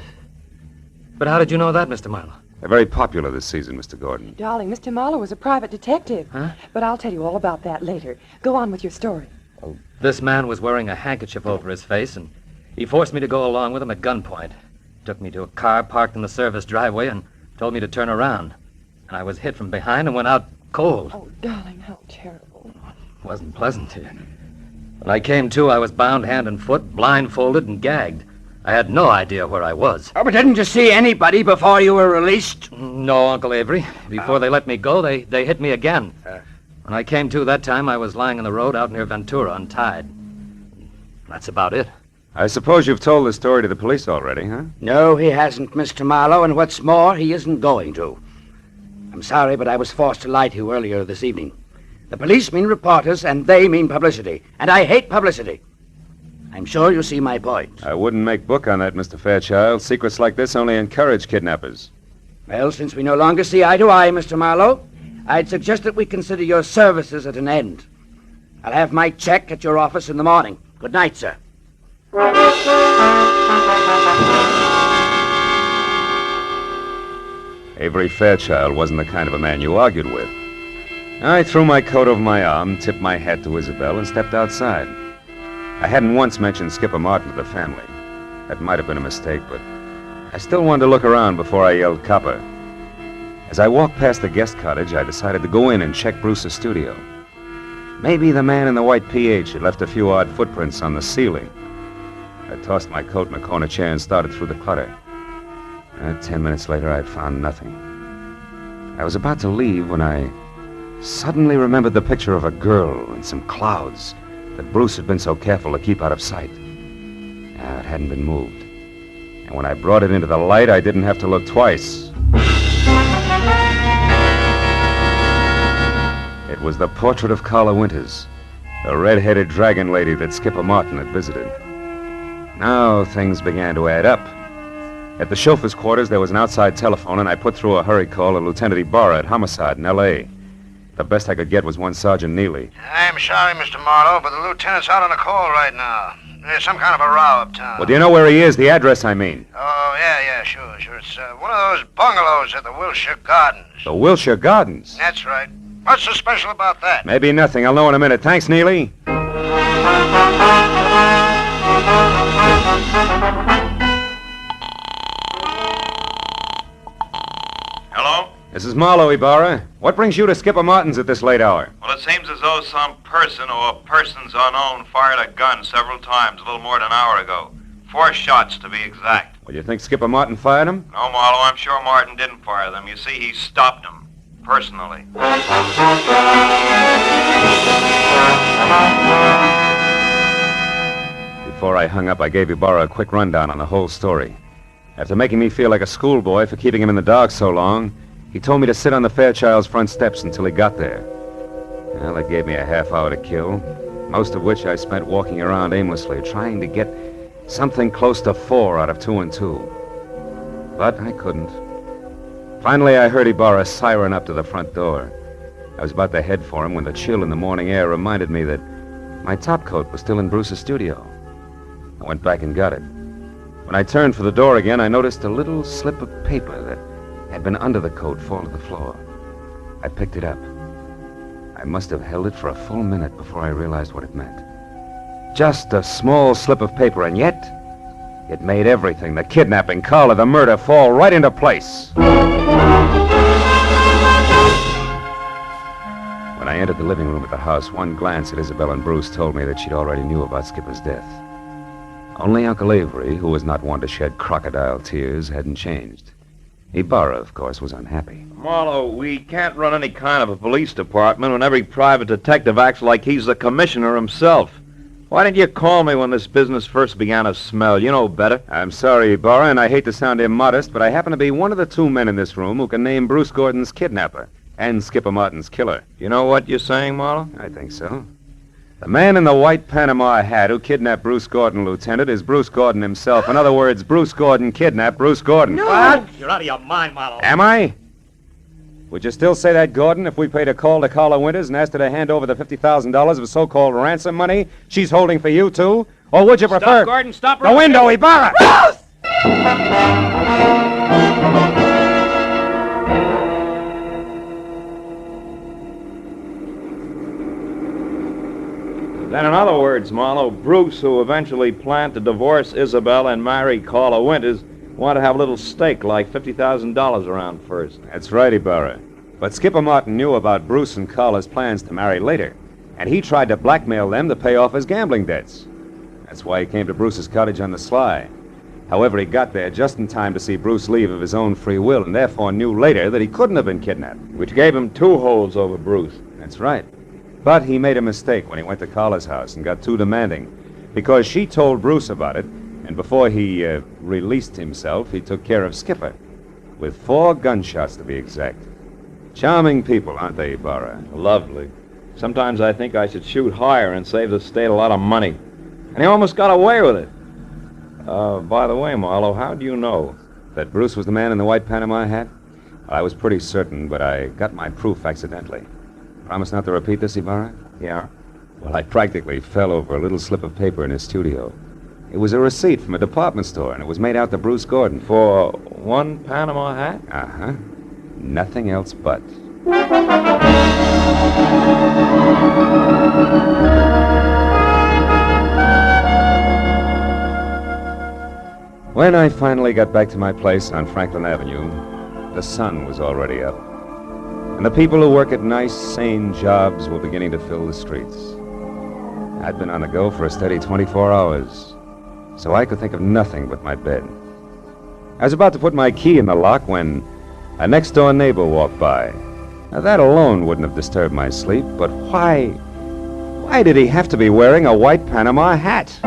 But how did you know that, Mr. Marlowe? They're very popular this season, Mr. Gordon. Darling, Mr. Marlowe was a private detective. Huh? But I'll tell you all about that later. Go on with your story. Well, this man was wearing a handkerchief over his face, and he forced me to go along with him at gunpoint. Took me to a car parked in the service driveway and told me to turn around. And I was hit from behind and went out cold. Oh, darling, how terrible. It wasn't pleasant. When I came to, I was bound hand and foot, blindfolded and gagged. I had no idea where I was. Oh, but didn't you see anybody before you were released? No, Uncle Avery. Before they let me go, they hit me again. When I came to that time, I was lying in the road out near Ventura, untied. That's about it. I suppose you've told the story to the police already, huh? No, he hasn't, Mr. Marlowe, and what's more, he isn't going to. I'm sorry, but I was forced to lie to you earlier this evening. The police mean reporters, and they mean publicity. And I hate publicity. I'm sure you see my point. I wouldn't make book on that, Mr. Fairchild. Secrets like this only encourage kidnappers. Well, since we no longer see eye to eye, Mr. Marlowe, I'd suggest that we consider your services at an end. I'll have my check at your office in the morning. Good night, sir. Avery Fairchild wasn't the kind of a man you argued with. I threw my coat over my arm, tipped my hat to Isabel, and stepped outside. I hadn't once mentioned Skipper Martin to the family. That might have been a mistake, but I still wanted to look around before I yelled copper. As I walked past the guest cottage, I decided to go in and check Bruce's studio. Maybe the man in the white PH had left a few odd footprints on the ceiling. I tossed my coat in a corner chair and started through the clutter. 10 minutes later, I'd found nothing. I was about to leave when I suddenly remembered the picture of a girl in some clouds that Bruce had been so careful to keep out of sight. It hadn't been moved. And when I brought it into the light, I didn't have to look twice. It was the portrait of Carla Winters, the red-headed dragon lady that Skipper Martin had visited. Now things began to add up. At the chauffeur's quarters, there was an outside telephone, and I put through a hurry call to Lieutenant Ibarra at Homicide in L.A. The best I could get was one Sergeant Neely. I'm sorry, Mr. Marlowe, but the lieutenant's out on a call right now. There's some kind of a row uptown. Well, do you know where he is? The address, I mean. Oh, yeah, sure. It's one of those bungalows at the Wilshire Gardens. The Wilshire Gardens? That's right. What's so special about that? Maybe nothing. I'll know in a minute. Thanks, Neely. Hello? This is Marlowe, Ibarra. What brings you to Skipper Martin's at this late hour? Well, it seems as though some person or persons unknown fired a gun several times a little more than an hour ago. 4 shots, to be exact. Well, you think Skipper Martin fired them? No, Marlowe, I'm sure Martin didn't fire them. You see, he stopped them, personally. Before I hung up, I gave Ibarra a quick rundown on the whole story. After making me feel like a schoolboy for keeping him in the dark so long, he told me to sit on the Fairchild's front steps until he got there. Well, that gave me a half hour to kill, most of which I spent walking around aimlessly, trying to get something close to 4 out of 2 and 2. But I couldn't. Finally, I heard Ibarra siren up to the front door. I was about to head for him when the chill in the morning air reminded me that my topcoat was still in Bruce's studio. I went back and got it. When I turned for the door again, I noticed a little slip of paper that had been under the coat fall to the floor. I picked it up. must have held it for a full minute before I realized what it meant. Just a small slip of paper, and yet it made everything, the kidnapping, Carla, the murder, fall right into place. When I entered the living room at the house, one glance at Isabel and Bruce told me that she'd already knew about Skipper's death. Only Uncle Avery, who was not one to shed crocodile tears, hadn't changed. Ibarra, of course, was unhappy. Marlowe, we can't run any kind of a police department when every private detective acts like he's the commissioner himself. Why didn't you call me when this business first began to smell? You know better. I'm sorry, Ibarra, and I hate to sound immodest, but I happen to be one of the two men in this room who can name Bruce Gordon's kidnapper and Skipper Martin's killer. You know what you're saying, Marlowe? I think so. The man in the white Panama hat who kidnapped Bruce Gordon, Lieutenant, is Bruce Gordon himself. In other words, Bruce Gordon kidnapped Bruce Gordon. No! What? You're out of your mind, Marlowe. Am I? Would you still say that, Gordon, if we paid a call to Carla Winters and asked her to hand over the $50,000 of so-called ransom money she's holding for you two? Or would you prefer... Stop, Gordon, stop the window, Ibarra! Bruce! Then, in other words, Marlowe, Bruce, who eventually planned to divorce Isabel and marry Carla Winters, wanted to have a little stake, like $50,000 around first. That's right, Ibarra. But Skipper Martin knew about Bruce and Carla's plans to marry later, and he tried to blackmail them to pay off his gambling debts. That's why he came to Bruce's cottage on the sly. However, he got there just in time to see Bruce leave of his own free will, and therefore knew later that he couldn't have been kidnapped. Which gave him two holds over Bruce. That's right. But he made a mistake when he went to Carla's house and got too demanding, because she told Bruce about it, and before he released himself, he took care of Skipper, with 4 gunshots to be exact. Charming people, aren't they, Ibarra? Lovely. Sometimes I think I should shoot higher and save the state a lot of money. And he almost got away with it. By the way, Marlowe, how do you know? That Bruce was the man in the white Panama hat? I was pretty certain, but I got my proof accidentally. Promise not to repeat this, Ibarra? Yeah. Well, I practically fell over a little slip of paper in his studio. It was a receipt from a department store, and it was made out to Bruce Gordon. For 1 Panama hat? Uh-huh. Nothing else but. When I finally got back to my place on Franklin Avenue, the sun was already up. And the people who work at nice, sane jobs were beginning to fill the streets. I'd been on the go for a steady 24 hours, so I could think of nothing but my bed. I was about to put my key in the lock when a next-door neighbor walked by. Now, that alone wouldn't have disturbed my sleep, but why did he have to be wearing a white Panama hat?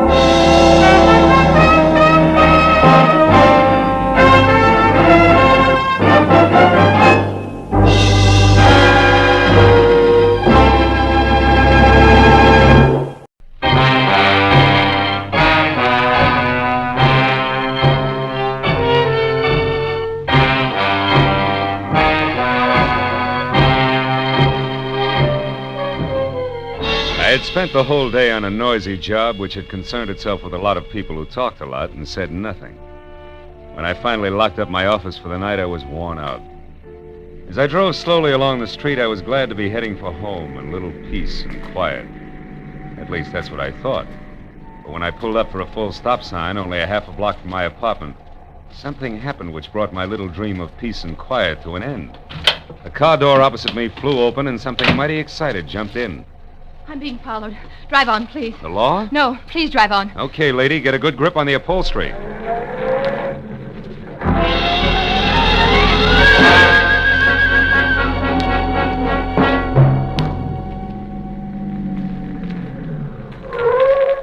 I had spent the whole day on a noisy job which had concerned itself with a lot of people who talked a lot and said nothing. When I finally locked up my office for the night, I was worn out. As I drove slowly along the street, I was glad to be heading for home and a little peace and quiet. At least that's what I thought. But when I pulled up for a full stop sign, only a half a block from my apartment, something happened which brought my little dream of peace and quiet to an end. The car door opposite me flew open and something mighty excited jumped in. I'm being followed. Drive on, please. The law? No, please drive on. Okay, lady, get a good grip on the upholstery.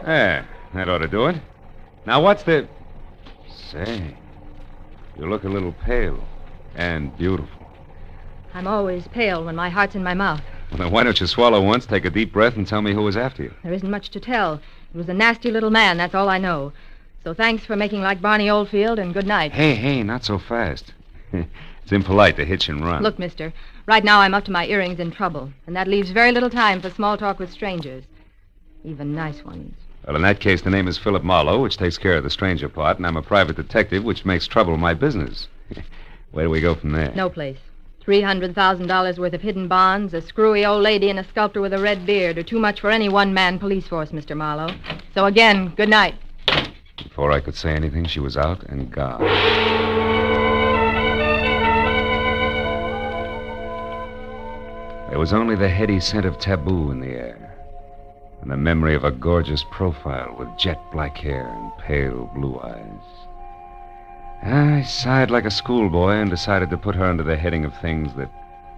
There, that ought to do it. Now, what's the... Say, you look a little pale and beautiful. I'm always pale when my heart's in my mouth. Well, then why don't you swallow once, take a deep breath, and tell me who was after you? There isn't much to tell. It was a nasty little man, that's all I know. So thanks for making like Barney Oldfield, and good night. Hey, not so fast. It's impolite to hitch and run. Look, mister, right now I'm up to my earrings in trouble, and that leaves very little time for small talk with strangers. Even nice ones. Well, in that case, the name is Philip Marlowe, which takes care of the stranger part, and I'm a private detective, which makes trouble my business. Where do we go from there? No place. $300,000 worth of hidden bonds, a screwy old lady, and a sculptor with a red beard are too much for any one-man police force, Mr. Marlowe. So again, good night. Before I could say anything, she was out and gone. There was only the heady scent of taboo in the air, and the memory of a gorgeous profile with jet black hair and pale blue eyes. I sighed like a schoolboy and decided to put her under the heading of things that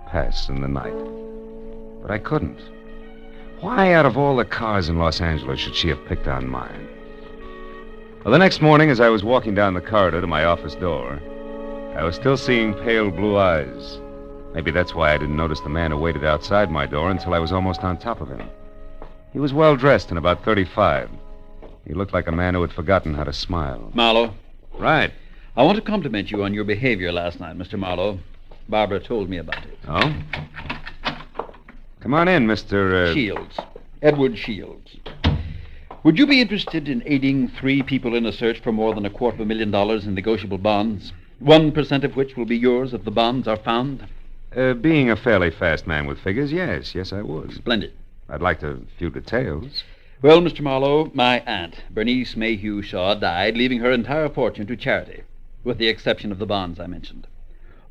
pass in the night. But I couldn't. Why, out of all the cars in Los Angeles, should she have picked on mine? Well, the next morning, as I was walking down the corridor to my office door, I was still seeing pale blue eyes. Maybe that's why I didn't notice the man who waited outside my door until I was almost on top of him. He was well-dressed and about 35. He looked like a man who had forgotten how to smile. Marlowe. Right. I want to compliment you on your behavior last night, Mr. Marlowe. Barbara told me about it. Oh? Come on in, Mr. Shields. Edward Shields. Would you be interested in aiding 3 people in a search for more than $250,000 in negotiable bonds? 1% of which will be yours if the bonds are found? Being a fairly fast man with figures, yes. Yes, I would. Splendid. I'd like a few details. Well, Mr. Marlowe, my aunt, Bernice Mayhew Shaw, died, leaving her entire fortune to charity, with the exception of the bonds I mentioned.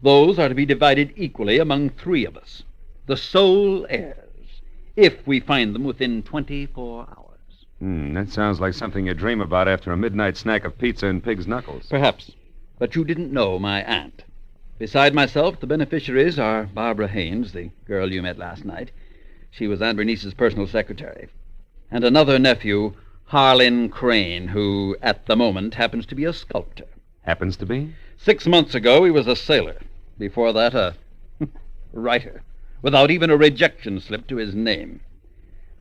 Those are to be divided equally among 3 of us, the sole heirs, if we find them within 24 hours. That sounds like something you dream about after a midnight snack of pizza and pig's knuckles. Perhaps. But you didn't know my aunt. Beside myself, the beneficiaries are Barbara Haynes, the girl you met last night. She was Aunt Bernice's personal secretary. And another nephew, Harlan Crane, who, at the moment, happens to be a sculptor. Happens to be? 6 months ago, he was a sailor. Before that, a writer, without even a rejection slip to his name.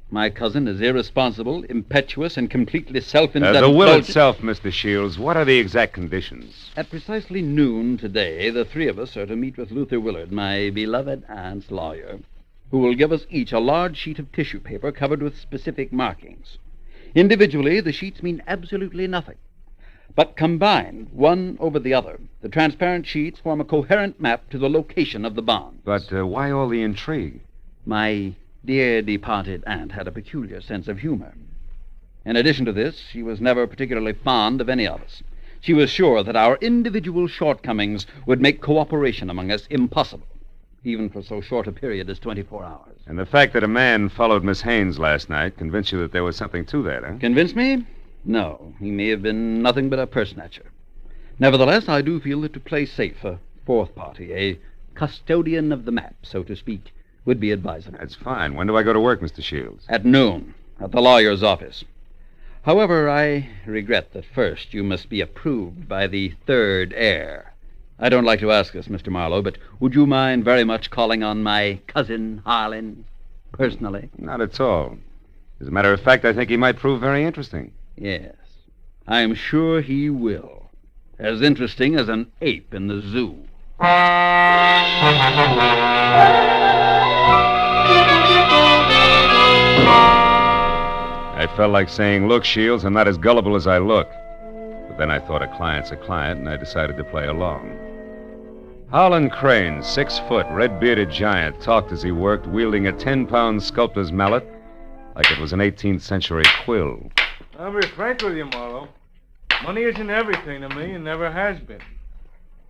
My cousin is irresponsible, impetuous, and completely self-indulgent. The will itself, Mr. Shields. What are the exact conditions? At precisely noon today, the 3 of us are to meet with Luther Willard, my beloved aunt's lawyer, who will give us each a large sheet of tissue paper covered with specific markings. Individually, the sheets mean absolutely nothing. But combined, one over the other, the transparent sheets form a coherent map to the location of the bonds. But why all the intrigue? My dear departed aunt had a peculiar sense of humor. In addition to this, she was never particularly fond of any of us. She was sure that our individual shortcomings would make cooperation among us impossible, even for so short a period as 24 hours. And the fact that a man followed Miss Haynes last night convinced you that there was something to that, huh? Convinced me? No, he may have been nothing but a person-snatcher. Nevertheless, I do feel that to play safe, a 4th party, a custodian of the map, so to speak, would be advisable. That's fine. When do I go to work, Mr. Shields? At noon, at the lawyer's office. However, I regret that first you must be approved by the 3rd heir. I don't like to ask this, Mr. Marlowe, but would you mind very much calling on my cousin Harlan personally? Not at all. As a matter of fact, I think he might prove very interesting. Yes, I'm sure he will. As interesting as an ape in the zoo. I felt like saying, look, Shields, I'm not as gullible as I look. But then I thought a client's a client, and I decided to play along. Harlan Crane, 6 foot, red-bearded giant, talked as he worked, wielding a 10-pound sculptor's mallet like it was an 18th century quill. I'll be frank with you, Marlowe. Money isn't everything to me and never has been.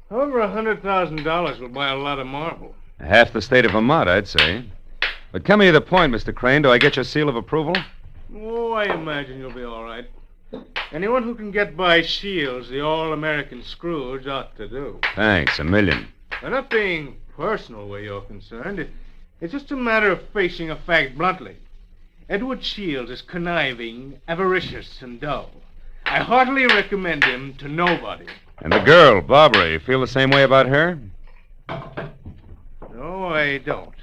However, $100,000 will buy a lot of marble. Half the state of Vermont, I'd say. But coming to the point, Mr. Crane, do I get your seal of approval? Oh, I imagine you'll be all right. Anyone who can get by Shields, the all-American Scrooge, ought to do. Thanks, $1 million. I'm not being personal where you're concerned. It's just a matter of facing a fact bluntly. Edward Shields is conniving, avaricious, and dull. I heartily recommend him to nobody. And the girl, Barbara, you feel the same way about her? No, I don't.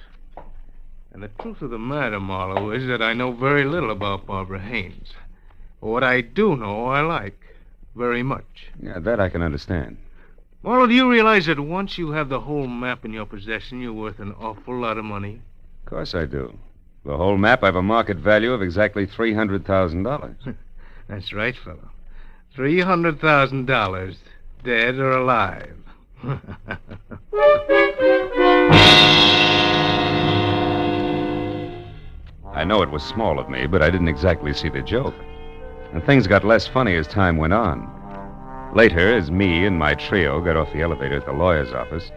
And the truth of the matter, Marlowe, is that I know very little about Barbara Haynes. But what I do know, I like very much. Yeah, that I can understand. Marlowe, do you realize that once you have the whole map in your possession, you're worth an awful lot of money? Of course I do. The whole map, I have a market value of exactly $300,000. That's right, fellow. $300,000, dead or alive. I know it was small of me, but I didn't exactly see the joke. And things got less funny as time went on. Later, as me and my trio got off the elevator at the lawyer's office,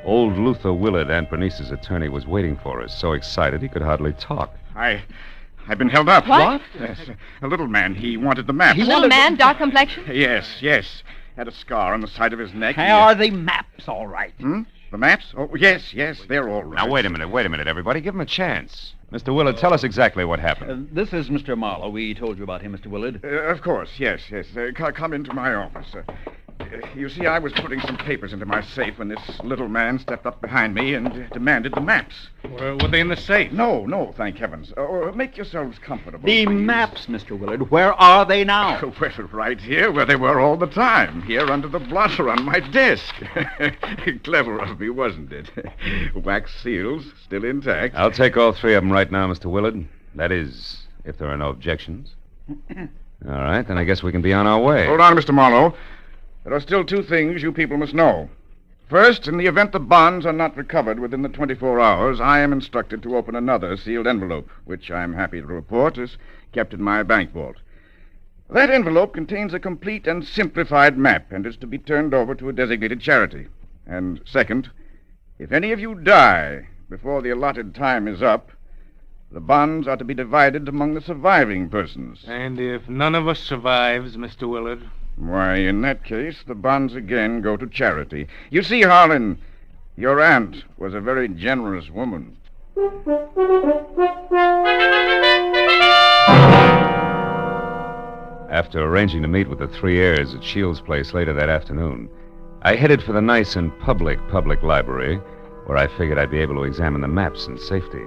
old Luther Willard, Aunt Bernice's attorney, was waiting for us, so excited he could hardly talk. I've been held up. What? Yes, a little man. He wanted the map. A little man, dark complexion? Yes. Had a scar on the side of his neck. Are the maps all right? The maps? Oh, yes, they're all right. Now, wait a minute, everybody. Give him a chance. Mr. Willard, tell us exactly what happened. This is Mr. Marlowe. We told you about him, Mr. Willard. Of course, yes. Come into my office. You see, I was putting some papers into my safe when this little man stepped up behind me and demanded the maps. Were they in the safe? No, thank heavens. Make yourselves comfortable. The maps, Mr. Willard. Where are they now? Well, right here, where they were all the time. Here under the blotter on my desk. Clever of me, wasn't it? Wax seals, still intact. I'll take all three of them right now, Mr. Willard. That is, if there are no objections. All right, then I guess we can be on our way. Hold on, Mr. Marlowe. There are still two things you people must know. First, in the event the bonds are not recovered within the 24 hours, I am instructed to open another sealed envelope, which I'm happy to report is kept in my bank vault. That envelope contains a complete and simplified map and is to be turned over to a designated charity. And second, if any of you die before the allotted time is up, the bonds are to be divided among the surviving persons. And if none of us survives, Mr. Willard? Why, in that case, the bonds again go to charity. You see, Harlan, your aunt was a very generous woman. After arranging to meet with the three heirs at Shields' place later that afternoon, I headed for the nice and public library, where I figured I'd be able to examine the maps in safety.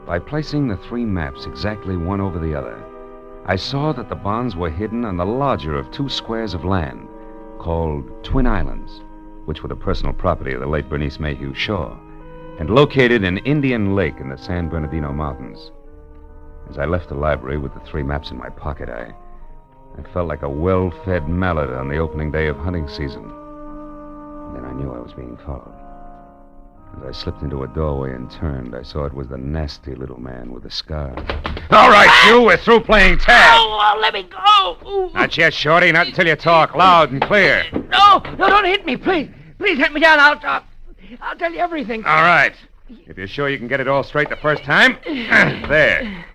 By placing the three maps exactly one over the other, I saw that the bonds were hidden on the larger of two squares of land called Twin Islands, which were the personal property of the late Bernice Mayhew Shaw, and located in Indian Lake in the San Bernardino Mountains. As I left the library with the three maps in my pocket, I felt like a well-fed mallard on the opening day of hunting season. And then I knew I was being followed. As I slipped into a doorway and turned, I saw it was the nasty little man with the scar. All right, you, we're through playing tag. Oh, let me go. Ooh. Not yet, Shorty, not until you talk loud and clear. No, don't hit me, please. Please hit me down. I'll tell you everything. All right. If you're sure you can get it all straight the first time, there.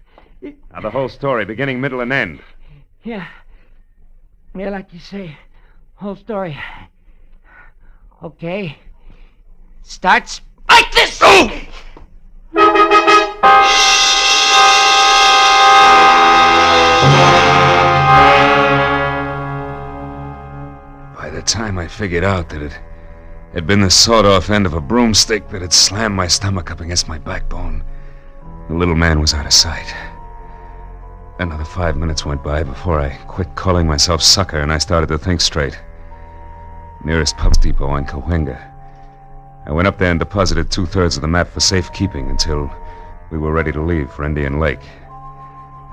Now the whole story, beginning, middle, and end. Yeah, like you say, whole story. Okay. Starts like this. Oh! By the time I figured out that it had been the sawed-off end of a broomstick that had slammed my stomach up against my backbone, the little man was out of sight. Another 5 minutes went by before I quit calling myself sucker and I started to think straight. Nearest pub depot on Cahuenga. I went up there and deposited 2/3 of the map for safekeeping until we were ready to leave for Indian Lake.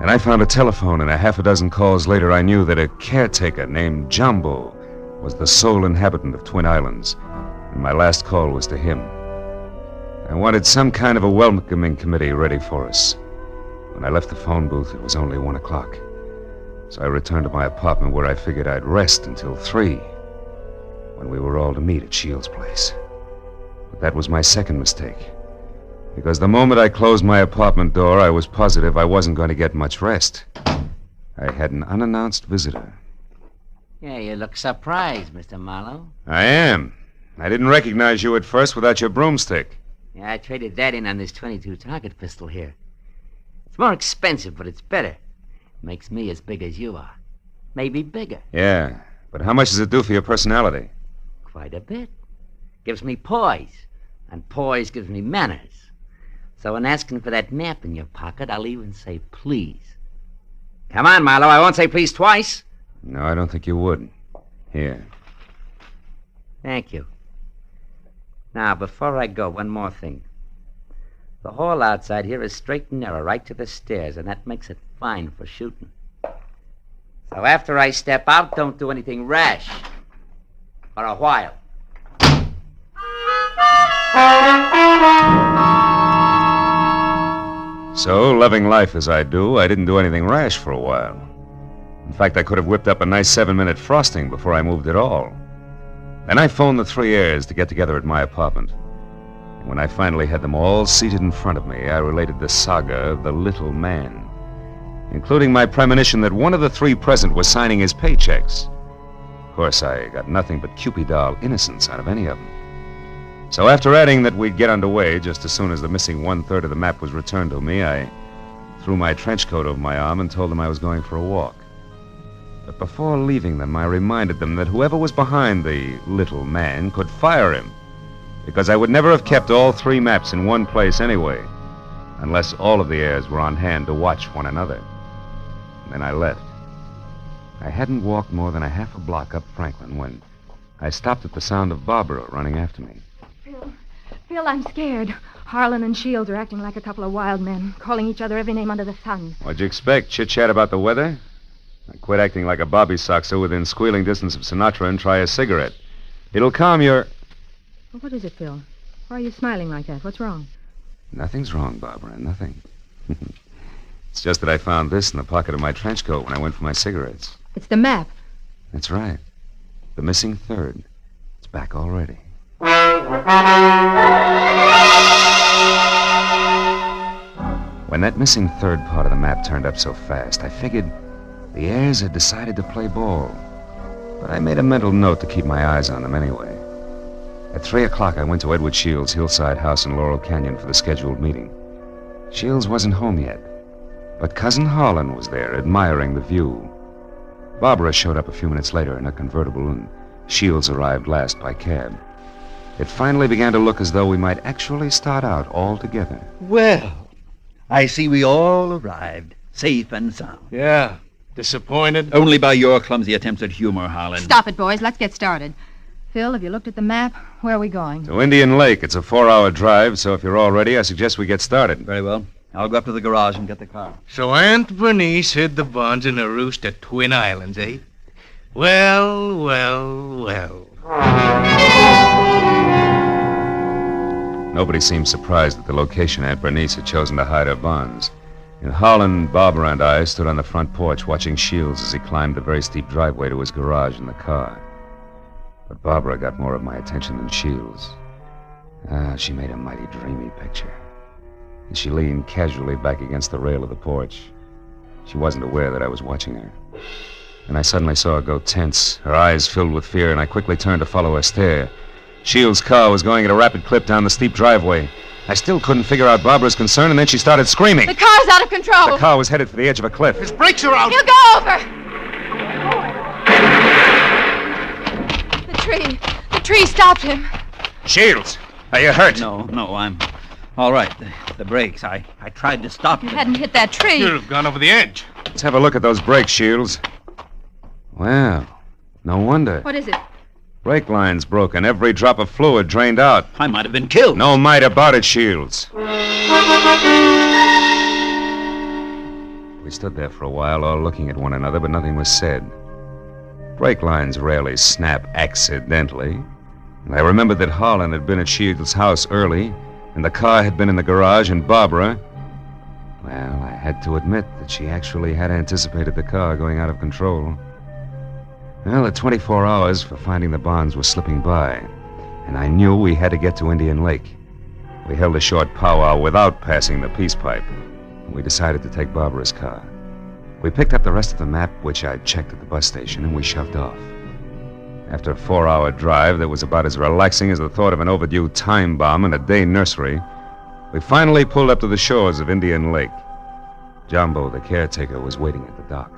And I found a telephone, and a half a dozen calls later I knew that a caretaker named Jumbo was the sole inhabitant of Twin Islands, and my last call was to him. I wanted some kind of a welcoming committee ready for us. When I left the phone booth, it was only 1 o'clock. So I returned to my apartment where I figured I'd rest until 3, when we were all to meet at Shields' place. But that was my second mistake. Because the moment I closed my apartment door, I was positive I wasn't going to get much rest. I had an unannounced visitor. Yeah, you look surprised, Mr. Marlowe. I am. I didn't recognize you at first without your broomstick. Yeah, I traded that in on this .22 target pistol here. It's more expensive, but it's better. Makes me as big as you are. Maybe bigger. Yeah, but how much does it do for your personality? Quite a bit. Gives me poise, and poise gives me manners. So in asking for that map in your pocket, I'll even say please. Come on, Marlowe, I won't say please twice. No, I don't think you would. Here. Thank you. Now, before I go, one more thing. The hall outside here is straight and narrow, right to the stairs, and that makes it fine for shooting. So after I step out, don't do anything rash. For a while. So, loving life as I do, I didn't do anything rash for a while. In fact, I could have whipped up a nice 7-minute frosting before I moved at all. Then I phoned the three heirs to get together at my apartment. And when I finally had them all seated in front of me, I related the saga of the little man, including my premonition that one of the three present was signing his paychecks. Of course, I got nothing but Cupid doll innocence out of any of them. So after adding that we'd get underway just as soon as the missing 1/3 of the map was returned to me, I threw my trench coat over my arm and told them I was going for a walk. But before leaving them, I reminded them that whoever was behind the little man could fire him, because I would never have kept all three maps in one place anyway, unless all of the heirs were on hand to watch one another. And then I left. I hadn't walked more than a half a block up Franklin when I stopped at the sound of Barbara running after me. Phil, I'm scared. Harlan and Shields are acting like a couple of wild men, calling each other every name under the sun. What'd you expect? Chit-chat about the weather? Now quit acting like a bobby soxer within squealing distance of Sinatra and try a cigarette. It'll calm your... Well, what is it, Phil? Why are you smiling like that? What's wrong? Nothing's wrong, Barbara, nothing. It's just that I found this in the pocket of my trench coat when I went for my cigarettes. It's the map. That's right. The missing third. It's back already. When that missing third part of the map turned up so fast, I figured the heirs had decided to play ball. But I made a mental note to keep my eyes on them anyway. At 3 o'clock, I went to Edward Shields' hillside house in Laurel Canyon for the scheduled meeting. Shields wasn't home yet, but Cousin Harlan was there, admiring the view. Barbara showed up a few minutes later in a convertible, and Shields arrived last by cab. It finally began to look as though we might actually start out all together. Well, I see we all arrived, safe and sound. Yeah. Disappointed? Only by your clumsy attempts at humor, Harlan. Stop it, boys. Let's get started. Phil, have you looked at the map? Where are we going? To Indian Lake. It's a 4-hour drive, so if you're all ready, I suggest we get started. Very well. I'll go up to the garage and get the car. So Aunt Bernice hid the bonds in a roost at Twin Islands, eh? Well, well, well. Nobody seemed surprised at the location Aunt Bernice had chosen to hide her bonds. And Harlan, Barbara, and I stood on the front porch watching Shields as he climbed the very steep driveway to his garage in the car. But Barbara got more of my attention than Shields. She made a mighty dreamy picture. And she leaned casually back against the rail of the porch. She wasn't aware that I was watching her. And I suddenly saw her go tense, her eyes filled with fear, and I quickly turned to follow her stare. Shields' car was going at a rapid clip down the steep driveway. I still couldn't figure out Barbara's concern, and then she started screaming. The car's out of control. The car was headed for the edge of a cliff. His brakes are out. He'll go over. The tree stopped him. Shields, are you hurt? No, I'm all right. The brakes, I tried to stop You them. hadn't hit that tree. You'd have gone over the edge. Let's have a look at those brakes, Shields. Well, no wonder. What is it? Brake line's broken. Every drop of fluid drained out. I might have been killed. No might about it, Shields. We stood there for a while, all looking at one another, but nothing was said. Brake lines rarely snap accidentally. And I remembered that Harlan had been at Shields' house early, and the car had been in the garage, and Barbara... Well, I had to admit that she actually had anticipated the car going out of control. Well, the 24 hours for finding the bonds was slipping by, and I knew we had to get to Indian Lake. We held a short powwow without passing the peace pipe, and we decided to take Barbara's car. We picked up the rest of the map, which I'd checked at the bus station, and we shoved off. After a 4-hour drive that was about as relaxing as the thought of an overdue time bomb in a day nursery, we finally pulled up to the shores of Indian Lake. Jumbo, the caretaker, was waiting at the dock.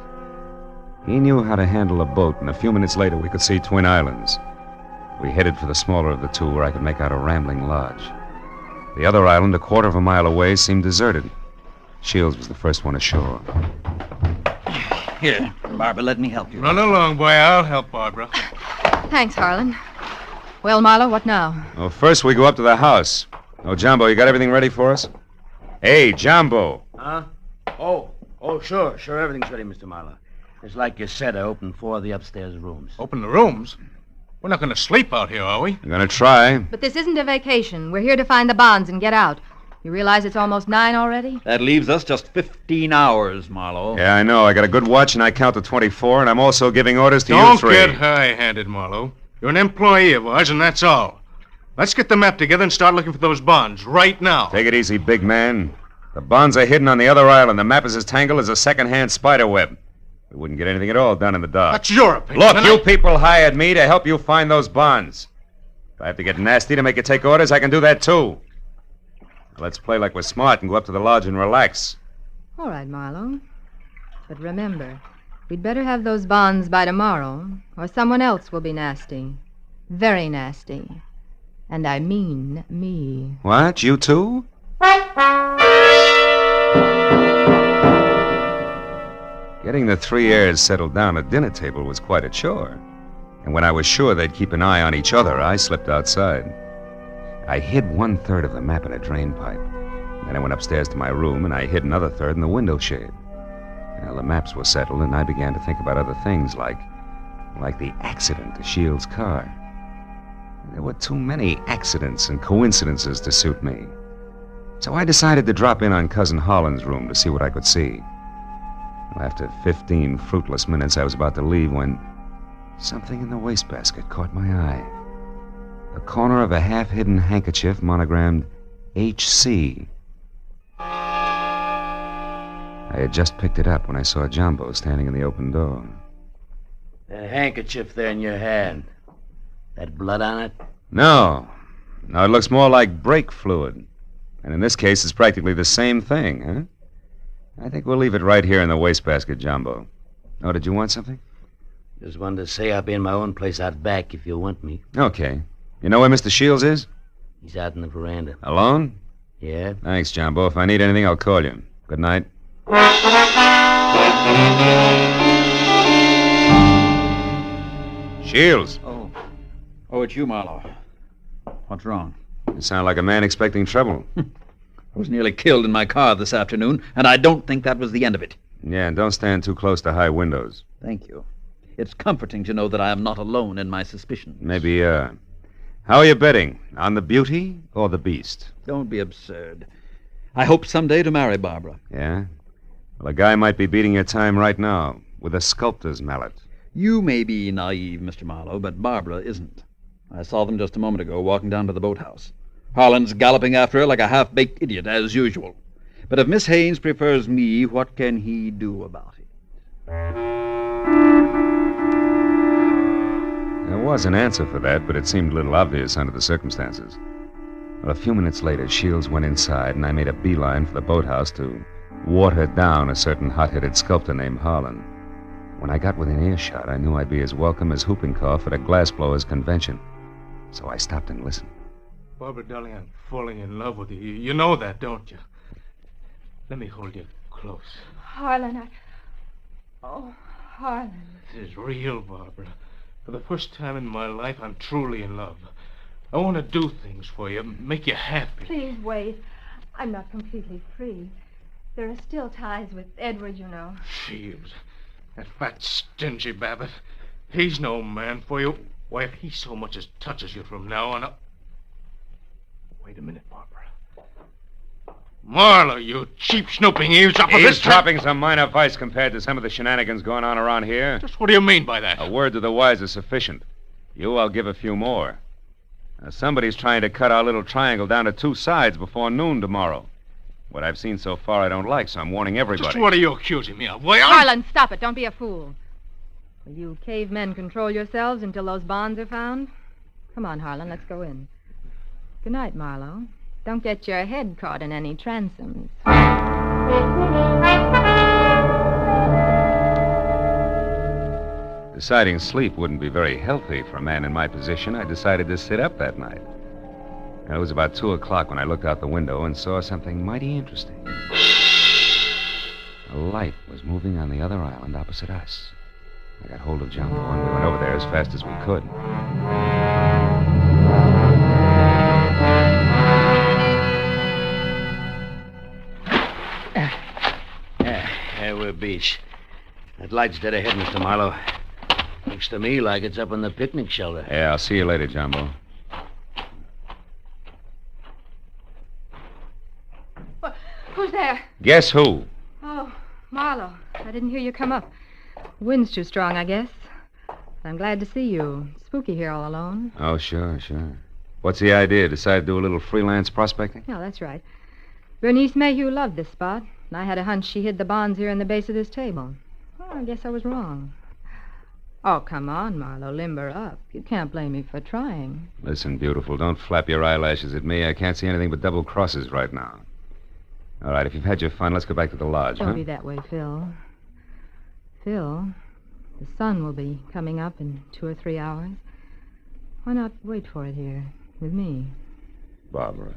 He knew how to handle a boat, and a few minutes later we could see Twin Islands. We headed for the smaller of the two, where I could make out a rambling lodge. The other island, a quarter of a mile away, seemed deserted. Shields was the first one ashore. Here, Barbara, let me help you. Run along, boy. I'll help Barbara. Thanks, Harlan. Well, Marlowe, what now? Well, first we go up to the house. Oh, Jumbo, you got everything ready for us? Hey, Jumbo. Huh? Oh, sure. Everything's ready, Mr. Marlowe. It's like you said, I opened 4 of the upstairs rooms. Open the rooms? We're not going to sleep out here, are we? I'm going to try. But this isn't a vacation. We're here to find the bonds and get out. You realize it's almost 9 already? That leaves us just 15 hours, Marlowe. Yeah, I know. I got a good watch, and I count to 24, and I'm also giving orders to you Don't three. get high-handed, Marlowe. You're an employee of ours, and that's all. Let's get the map together and start looking for those bonds right now. Take it easy, big man. The bonds are hidden on the other island. The map is as tangled as a second-hand spider web. We wouldn't get anything at all done in the dark. That's your opinion. Look, you people hired me to help you find those bonds. If I have to get nasty to make you take orders, I can do that, too. Let's play like we're smart and go up to the lodge and relax. All right, Marlowe. But remember, we'd better have those bonds by tomorrow, or someone else will be nasty. Very nasty. And I mean me. What? You too? Getting the three heirs settled down at dinner table was quite a chore. And when I was sure they'd keep an eye on each other, I slipped outside. I hid 1/3 of the map in a drain pipe. Then I went upstairs to my room, and I hid another third in the window shade. Well, the maps were settled, and I began to think about other things, like the accident to Shield's car. There were too many accidents and coincidences to suit me. So I decided to drop in on Cousin Holland's room to see what I could see. Well, after 15 fruitless minutes, I was about to leave when something in the wastebasket caught my eye. The corner of a half-hidden handkerchief monogrammed H.C. I had just picked it up when I saw Jumbo standing in the open door. The handkerchief there in your hand. That blood on it? No, it looks more like brake fluid. And in this case, it's practically the same thing, huh? I think we'll leave it right here in the wastebasket, Jumbo. Oh, did you want something? Just wanted to say I'll be in my own place out back if you want me. Okay. You know where Mr. Shields is? He's out in the veranda. Alone? Yeah? Thanks, Jumbo. If I need anything, I'll call you. Good night. Shields. Oh, it's you, Marlowe. What's wrong? You sound like a man expecting trouble. I was nearly killed in my car this afternoon, and I don't think that was the end of it. Yeah, and don't stand too close to high windows. Thank you. It's comforting to know that I am not alone in my suspicions. Maybe, how are you betting? On the beauty or the beast? Don't be absurd. I hope someday to marry Barbara. Yeah? Well, a guy might be beating your time right now with a sculptor's mallet. You may be naive, Mr. Marlowe, but Barbara isn't. I saw them just a moment ago walking down to the boathouse. Harlan's galloping after her like a half-baked idiot, as usual. But if Miss Haynes prefers me, what can he do about it? There was an answer for that, but it seemed a little obvious under the circumstances. Well, a few minutes later, Shields went inside, and I made a beeline for the boathouse to water down a certain hot-headed sculptor named Harlan. When I got within earshot, I knew I'd be as welcome as whooping cough at a glassblower's convention. So I stopped and listened. Barbara, darling, I'm falling in love with you. You know that, don't you? Let me hold you close. Harlan, Oh, Harlan. This is real, Barbara. For the first time in my life, I'm truly in love. I want to do things for you, make you happy. Please wait. I'm not completely free. There are still ties with Edward, you know. Shields. That fat, stingy Babbitt. He's no man for you. Why, if he so much as touches you from now on... Wait a minute, Barbara. Marlowe, you cheap snooping eavesdropper. Eavesdropping's a minor vice compared to some of the shenanigans going on around here. Just what do you mean by that? A word to the wise is sufficient. You, I'll give a few more. Now, somebody's trying to cut our little triangle down to 2 sides before noon tomorrow. What I've seen so far I don't like, so I'm warning everybody. Just what are you accusing me of? Why, Harlan, stop it. Don't be a fool. Will you cavemen control yourselves until those bonds are found? Come on, Harlan, let's go in. Good night, Marlowe. Don't get your head caught in any transoms. Deciding sleep wouldn't be very healthy for a man in my position, I decided to sit up that night. It was about 2 o'clock when I looked out the window and saw something mighty interesting. A light was moving on the other island opposite us. I got hold of Jumbo and we went over there as fast as we could. There we're beach. That light's dead ahead, Mr. Marlowe. Looks to me like it's up on the picnic shelter. Yeah, I'll see you later, Jumbo. Who's there? Guess who? Oh, Marlowe. I didn't hear you come up. The wind's too strong, I guess. I'm glad to see you. Spooky here all alone. Oh, sure. What's the idea? Decide to do a little freelance prospecting? Yeah, that's right. Bernice Mayhew loved this spot, and I had a hunch she hid the bonds here in the base of this table. Well, I guess I was wrong. Oh, come on, Marlowe, limber up. You can't blame me for trying. Listen, beautiful, don't flap your eyelashes at me. I can't see anything but double crosses right now. All right, if you've had your fun, let's go back to the lodge, Don't be that way, Phil. Phil, the sun will be coming up in 2 or 3 hours. Why not wait for it here with me? Barbara,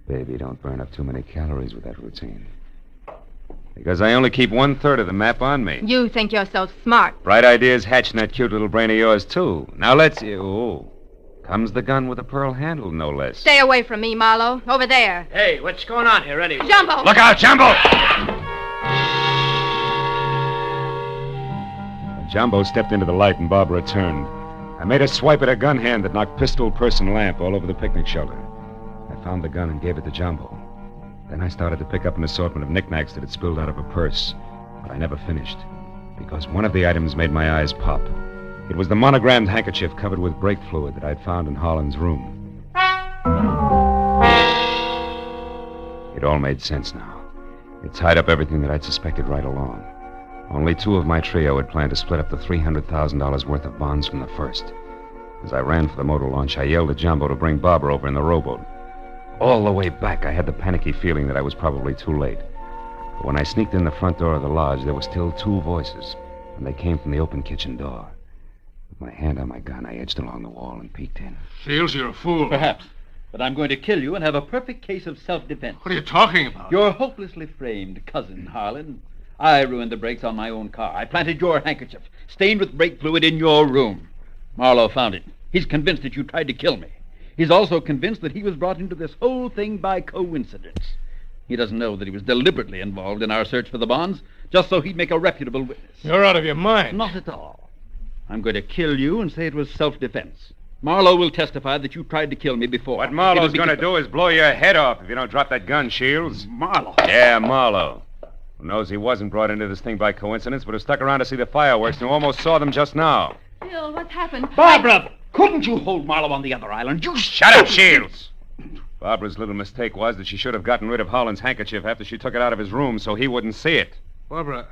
baby, don't burn up too many calories with that routine. Because I only keep 1/3 of the map on me. You think you're so smart. Bright ideas hatch in that cute little brain of yours, too. Now let's... Oh, comes the gun with a pearl handle, no less. Stay away from me, Marlowe. Over there. Hey, what's going on here, anyway? Jumbo! Look out, Jumbo! Jumbo stepped into the light and Barbara turned. I made a swipe at her gun hand that knocked pistol, purse, and lamp all over the picnic shelter. I found the gun and gave it to Jumbo. Then I started to pick up an assortment of knickknacks that had spilled out of her purse. But I never finished, because one of the items made my eyes pop. It was the monogrammed handkerchief covered with brake fluid that I'd found in Holland's room. It all made sense now. It tied up everything that I'd suspected right along. Only 2 of my trio had planned to split up the $300,000 worth of bonds from the first. As I ran for the motor launch, I yelled at Jumbo to bring Barbara over in the rowboat. All the way back, I had the panicky feeling that I was probably too late. But when I sneaked in the front door of the lodge, there were still 2 voices, and they came from the open kitchen door. With my hand on my gun, I edged along the wall and peeked in. Shields, you're a fool. Perhaps. But I'm going to kill you and have a perfect case of self-defense. What are you talking about? Your hopelessly framed cousin, Harlan. I ruined the brakes on my own car. I planted your handkerchief, stained with brake fluid, in your room. Marlowe found it. He's convinced that you tried to kill me. He's also convinced that he was brought into this whole thing by coincidence. He doesn't know that he was deliberately involved in our search for the bonds, just so he'd make a reputable witness. You're out of your mind. Not at all. I'm going to kill you and say it was self-defense. Marlowe will testify that you tried to kill me before. What Marlowe's going to do is blow your head off if you don't drop that gun, Shields. Marlowe? Yeah, Marlowe. Who knows he wasn't brought into this thing by coincidence, but who stuck around to see the fireworks and who almost saw them just now. Phil, what's happened? Barbara! Couldn't you hold Marlowe on the other island? You Shut up, Shields! Barbara's little mistake was that she should have gotten rid of Holland's handkerchief after she took it out of his room so he wouldn't see it. Barbara,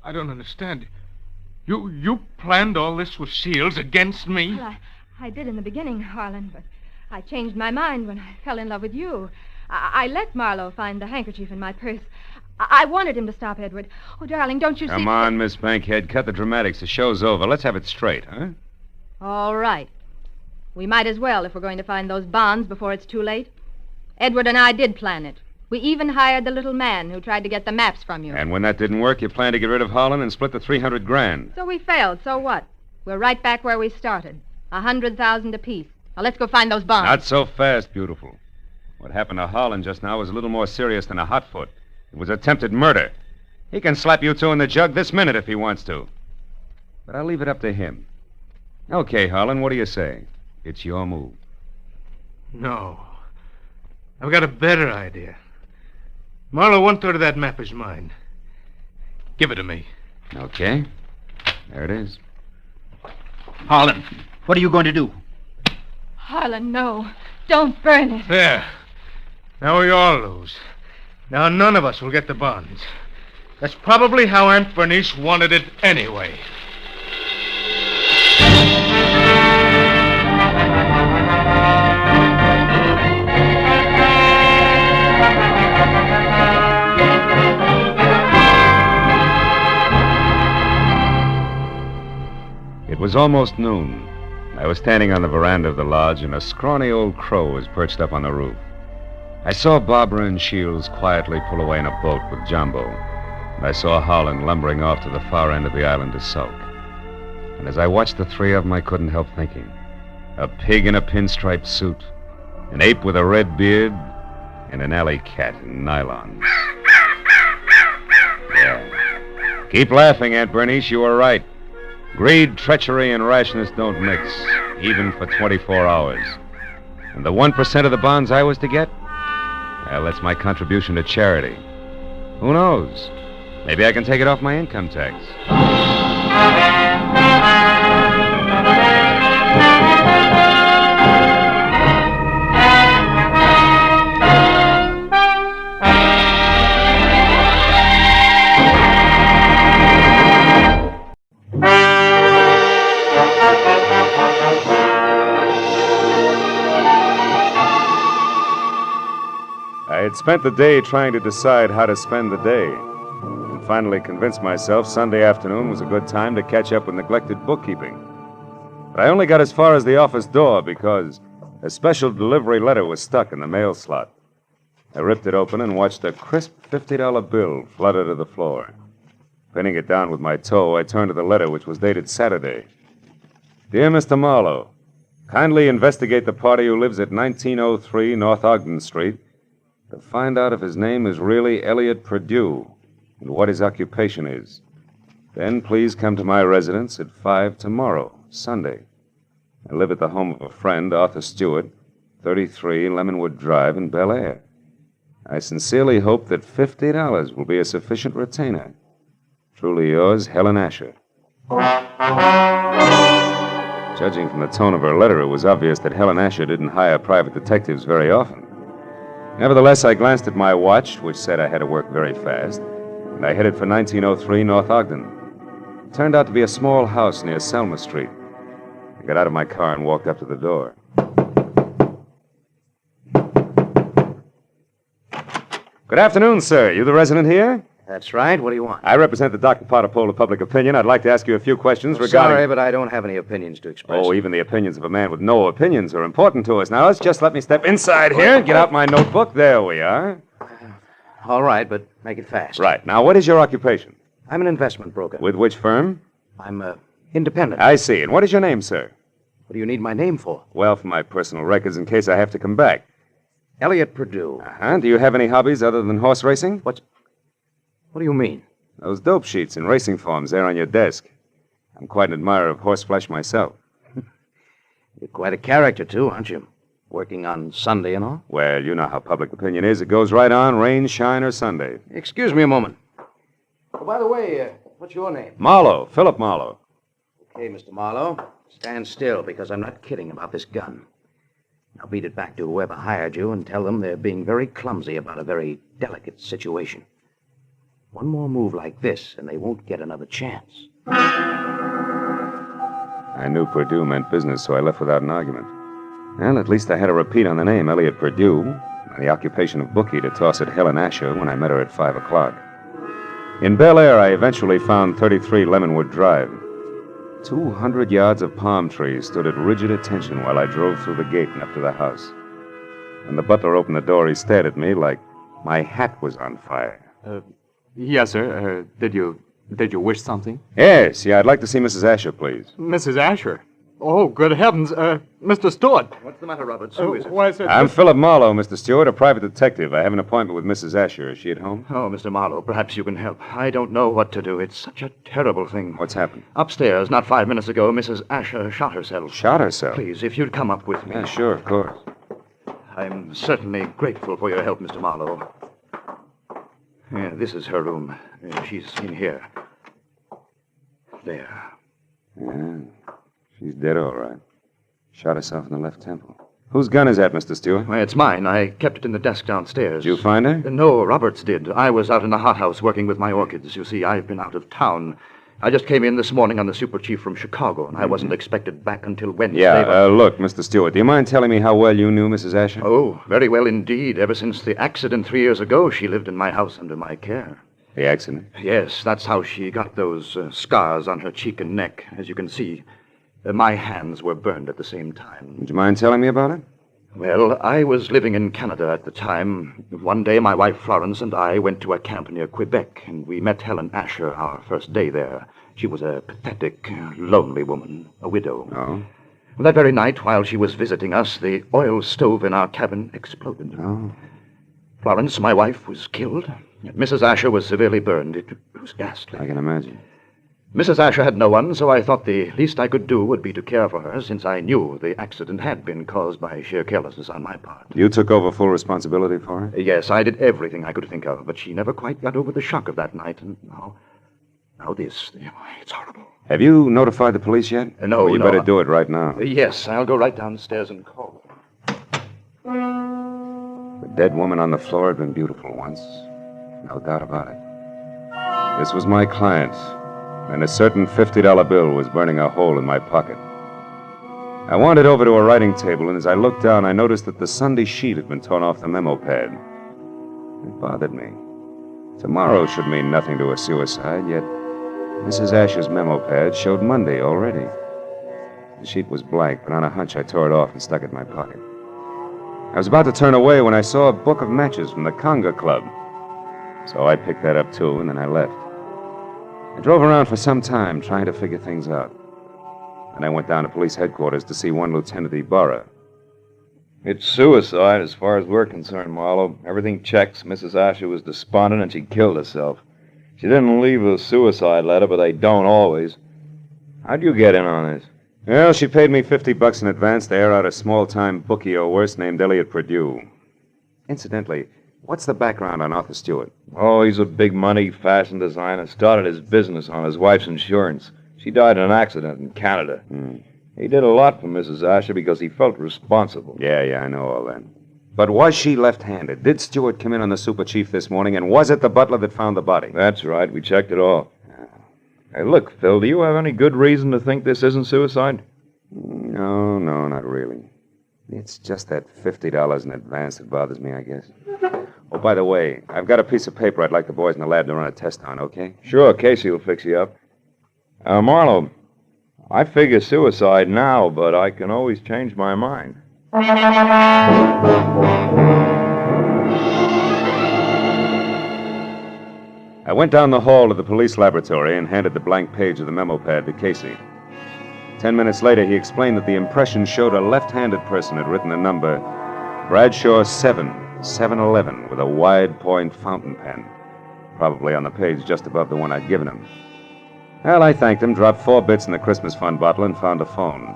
I don't understand. You planned all this with Shields against me? Well, I did in the beginning, Harlan, but I changed my mind when I fell in love with you. I let Marlowe find the handkerchief in my purse. I wanted him to stop Edward. Oh, darling, don't you see... Come on, Miss Bankhead. Cut the dramatics. The show's over. Let's have it straight, huh? All right. We might as well if we're going to find those bonds before it's too late. Edward and I did plan it. We even hired the little man who tried to get the maps from you. And when that didn't work, you planned to get rid of Holland and split the $300,000. So we failed. So what? We're right back where we started. 100,000 apiece. Now let's go find those bonds. Not so fast, beautiful. What happened to Holland just now was a little more serious than a hot foot. It was attempted murder. He can slap you 2 in the jug this minute if he wants to. But I'll leave it up to him. Okay, Harlan, what do you say? It's your move. No. I've got a better idea. Marlowe, 1/3 of that map is mine. Give it to me. Okay. There it is. Harlan, what are you going to do? Harlan, no. Don't burn it. There. Now we all lose. Now none of us will get the bonds. That's probably how Aunt Bernice wanted it anyway. It was almost noon. I was standing on the veranda of the lodge, and a scrawny old crow was perched up on the roof. I saw Barbara and Shields quietly pull away in a boat with Jumbo, and I saw Holland lumbering off to the far end of the island to sulk. And as I watched the 3 of them, I couldn't help thinking. A pig in a pinstriped suit, an ape with a red beard, and an alley cat in nylon. Yeah. Keep laughing, Aunt Bernice. You were right. Greed, treachery, and rashness don't mix, even for 24 hours. And the 1% of the bonds I was to get? Well, that's my contribution to charity. Who knows? Maybe I can take it off my income tax. I had spent the day trying to decide how to spend the day, and finally convinced myself Sunday afternoon was a good time to catch up with neglected bookkeeping. But I only got as far as the office door because a special delivery letter was stuck in the mail slot. I ripped it open and watched a crisp $50 bill flutter to the floor. Pinning it down with my toe, I turned to the letter, which was dated Saturday. Dear Mr. Marlowe, kindly investigate the party who lives at 1903 North Ogden Street to find out if his name is really Elliot Perdue and what his occupation is. Then please come to my residence at 5 tomorrow, Sunday. I live at the home of a friend, Arthur Stewart, 33 Lemonwood Drive in Bel Air. I sincerely hope that $50 will be a sufficient retainer. Truly yours, Helen Asher. Judging from the tone of her letter, it was obvious that Helen Asher didn't hire private detectives very often. Nevertheless, I glanced at my watch, which said I had to work very fast, and I headed for 1903 North Ogden. It turned out to be a small house near Selma Street. I got out of my car and walked up to the door. Good afternoon, sir. You the resident here? That's right. What do you want? I represent the Dr. Potter poll of public opinion. I'd like to ask you a few questions regarding... Sorry, but I don't have any opinions to express. Oh, even the opinions of a man with no opinions are important to us. Now, let's let me step inside here and get out my notebook. There we are. All right, but make it fast. Right. Now, what is your occupation? I'm an investment broker. With which firm? I'm, independent. I see. And what is your name, sir? What do you need my name for? Well, for my personal records in case I have to come back. Elliot Perdue. Uh-huh. Do you have any hobbies other than horse racing? What do you mean? Those dope sheets and racing forms there on your desk. I'm quite an admirer of horseflesh myself. You're quite a character, too, aren't you? Working on Sunday and all? Well, you know how public opinion is. It goes right on, rain, shine, or Sunday. Excuse me a moment. Oh, by the way, what's your name? Marlowe, Philip Marlowe. Okay, Mr. Marlowe. Stand still, because I'm not kidding about this gun. Now beat it back to whoever hired you and tell them they're being very clumsy about a very delicate situation. One more move like this, and they won't get another chance. I knew Perdue meant business, so I left without an argument. Well, at least I had a repeat on the name, Elliot Perdue, and the occupation of bookie to toss at Helen Asher when I met her at 5 o'clock. In Bel Air, I eventually found 33 Lemonwood Drive. 200 yards of palm trees stood at rigid attention while I drove through the gate and up to the house. When the butler opened the door, he stared at me like my hat was on fire. Yes, sir. Did you wish something? Yes, I'd like to see Mrs. Asher, please. Mrs. Asher? Oh, good heavens. Mr. Stewart. What's the matter, Roberts? Who is it? Why, sir, I'm Philip Marlowe, Mr. Stewart, a private detective. I have an appointment with Mrs. Asher. Is she at home? Oh, Mr. Marlowe, perhaps you can help. I don't know what to do. It's such a terrible thing. What's happened? Upstairs, not 5 minutes ago, Mrs. Asher shot herself. Shot herself? Please, if you'd come up with me. Yeah, sure, of course. I'm certainly grateful for your help, Mr. Marlowe. Yeah, this is her room. She's in here. There. Yeah, she's dead all right. Shot herself in the left temple. Whose gun is that, Mr. Stewart? Well, it's mine. I kept it in the desk downstairs. Did you find her? No, Roberts did. I was out in the hothouse working with my orchids. You see, I've been out of town. I just came in this morning on the super chief from Chicago, and I wasn't expected back until Wednesday. Yeah, look, Mr. Stewart, do you mind telling me how well you knew Mrs. Asher? Oh, very well indeed. Ever since the accident 3 years ago, she lived in my house under my care. The accident? Yes, that's how she got those scars on her cheek and neck. As you can see, my hands were burned at the same time. Would you mind telling me about it? Well, I was living in Canada at the time. One day, my wife Florence and I went to a camp near Quebec, and we met Helen Asher our first day there. She was a pathetic, lonely woman, a widow. Oh? That very night, while she was visiting us, the oil stove in our cabin exploded. Oh. Florence, my wife, was killed. Mrs. Asher was severely burned. It was ghastly. I can imagine. Mrs. Asher had no one, so I thought the least I could do would be to care for her, since I knew the accident had been caused by sheer carelessness on my part. You took over full responsibility for her? Yes, I did everything I could think of, but she never quite got over the shock of that night, and now this. It's horrible. Have you notified the police yet? No, Well, you no. better do it right now. Yes, I'll go right downstairs and call her. The dead woman on the floor had been beautiful once. No doubt about it. This was my client, and a certain $50 bill was burning a hole in my pocket. I wandered over to a writing table, and as I looked down, I noticed that the Sunday sheet had been torn off the memo pad. It bothered me. Tomorrow should mean nothing to a suicide, yet Mrs. Asher's memo pad showed Monday already. The sheet was blank, but on a hunch I tore it off and stuck it in my pocket. I was about to turn away when I saw a book of matches from the Conga Club. So I picked that up too, and then I left. I drove around for some time trying to figure things out. And I went down to police headquarters to see one Lieutenant Ibarra. It's suicide as far as we're concerned, Marlowe. Everything checks. Mrs. Asher was despondent and she killed herself. She didn't leave a suicide letter, but they don't always. How'd you get in on this? Well, she paid me $50 in advance to air out a small-time bookie or worse named Elliot Purdue. Incidentally, what's the background on Arthur Stewart? Oh, he's a big-money fashion designer. Started his business on his wife's insurance. She died in an accident in Canada. He did a lot for Mrs. Asher because he felt responsible. Yeah, I know all that. But was she left-handed? Did Stewart come in on the super chief this morning, and was it the butler that found the body? That's right. We checked it all. Hey, look, Phil, do you have any good reason to think this isn't suicide? No, not really. It's just that $50 in advance that bothers me, I guess. Oh, by the way, I've got a piece of paper I'd like the boys in the lab to run a test on, okay? Sure, Casey will fix you up. Marlowe, I figure suicide now, but I can always change my mind. I went down the hall to the police laboratory and handed the blank page of the memo pad to Casey. 10 minutes later, he explained that the impression showed a left-handed person had written the number Bradshaw 711 with a wide-point fountain pen, probably on the page just above the one I'd given him. Well, I thanked him, dropped 4 bits in the Christmas fund bottle, and found a phone.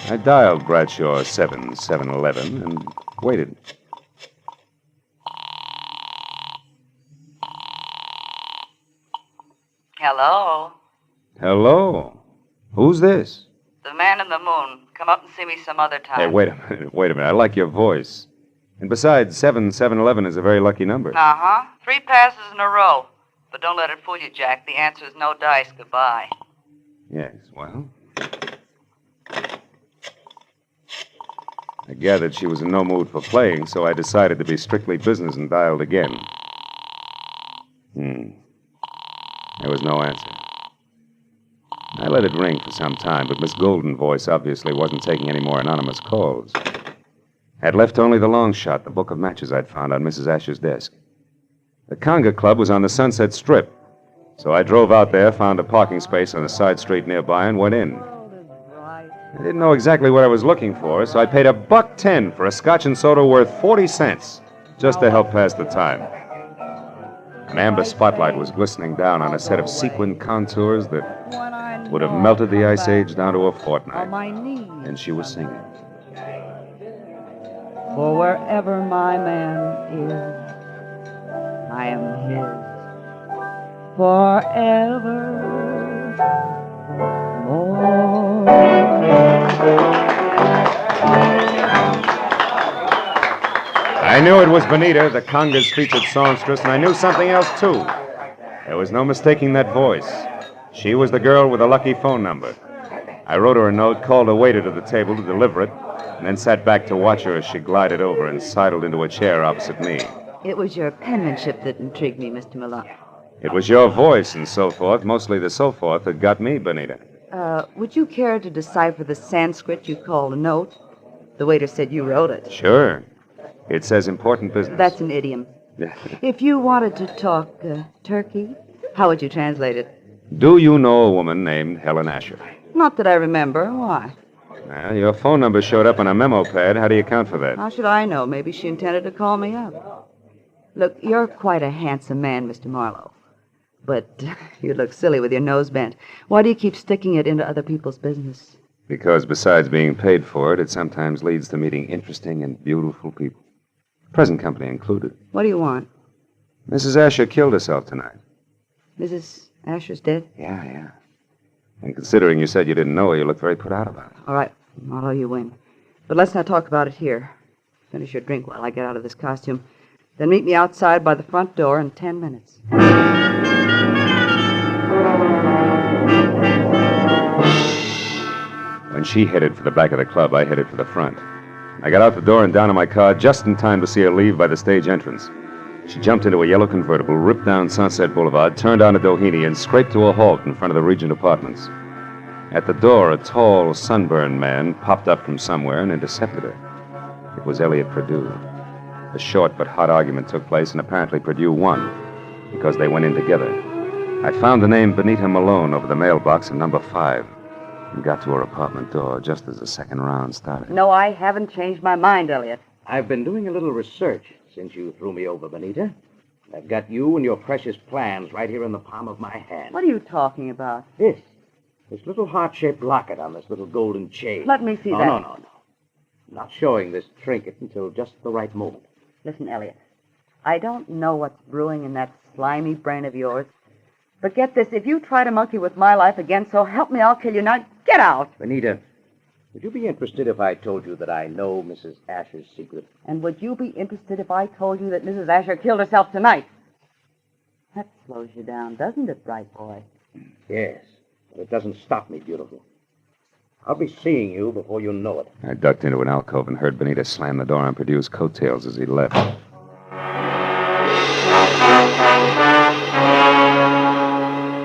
I dialed Bradshaw 711 and waited. Hello? Hello? Who's this? The man in the moon. Come up and see me some other time. Hey, wait a minute. I like your voice. And besides, 711 is a very lucky number. Uh-huh. 3 passes in a row. But don't let it fool you, Jack. The answer is no dice. Goodbye. Yes, well. I gathered she was in no mood for playing, so I decided to be strictly business and dialed again. There was no answer. I let it ring for some time, but Miss Golden's voice obviously wasn't taking any more anonymous calls. Had left only the long shot, the book of matches I'd found on Mrs. Asher's desk. The Conga Club was on the Sunset Strip, so I drove out there, found a parking space on a side street nearby, and went in. I didn't know exactly what I was looking for, so I paid $1.10 for a scotch and soda worth 40 cents, just to help pass the time. An amber spotlight was glistening down on a set of sequined contours that would have melted the Ice Age down to a fortnight. And she was singing. For wherever my man is, I am his forevermore. I knew it was Benita, the Conga's featured songstress, and I knew something else, too. There was no mistaking that voice. She was the girl with the lucky phone number. I wrote her a note, called a waiter to the table to deliver it, and then sat back to watch her as she glided over and sidled into a chair opposite me. It was your penmanship that intrigued me, Mr. Miller. It was your voice and so forth, mostly the so forth, that got me, Benita. Would you care to decipher the Sanskrit you called a note? The waiter said you wrote it. Sure. It says important business. That's an idiom. If you wanted to talk turkey, how would you translate it? Do you know a woman named Helen Asher? Not that I remember. Why? Well, your phone number showed up on a memo pad. How do you account for that? How should I know? Maybe she intended to call me up. Look, you're quite a handsome man, Mr. Marlowe. But you look silly with your nose bent. Why do you keep sticking it into other people's business? Because besides being paid for it, it sometimes leads to meeting interesting and beautiful people. Present company included. What do you want? Mrs. Asher killed herself tonight. Mrs. Asher's dead? Yeah. And considering you said you didn't know her, you look very put out about it. All right, Marlowe, you win. But let's not talk about it here. Finish your drink while I get out of this costume. Then meet me outside by the front door in 10 minutes. When she headed for the back of the club, I headed for the front. I got out the door and down to my car just in time to see her leave by the stage entrance. She jumped into a yellow convertible, ripped down Sunset Boulevard, turned onto Doheny, and scraped to a halt in front of the Regent Apartments. At the door, a tall, sunburned man popped up from somewhere and intercepted her. It was Elliot Perdue. A short but hot argument took place, and apparently Perdue won, because they went in together. I found the name Benita Malone over the mailbox in number 5, and got to her apartment door just as the second round started. No, I haven't changed my mind, Elliot. I've been doing a little research since you threw me over, Benita. I've got you and your precious plans right here in the palm of my hand. What are you talking about? This little heart-shaped locket on this little golden chain. Let me see that. No. I'm not showing this trinket until just the right moment. Listen, Elliot, I don't know what's brewing in that slimy brain of yours, but get this, if you try to monkey with my life again, so help me, I'll kill you. Now, get out! Benita, would you be interested if I told you that I know Mrs. Asher's secret? And would you be interested if I told you that Mrs. Asher killed herself tonight? That slows you down, doesn't it, bright boy? Yes, but it doesn't stop me, beautiful. I'll be seeing you before you know it. I ducked into an alcove and heard Benita slam the door on Perdue's coattails as he left.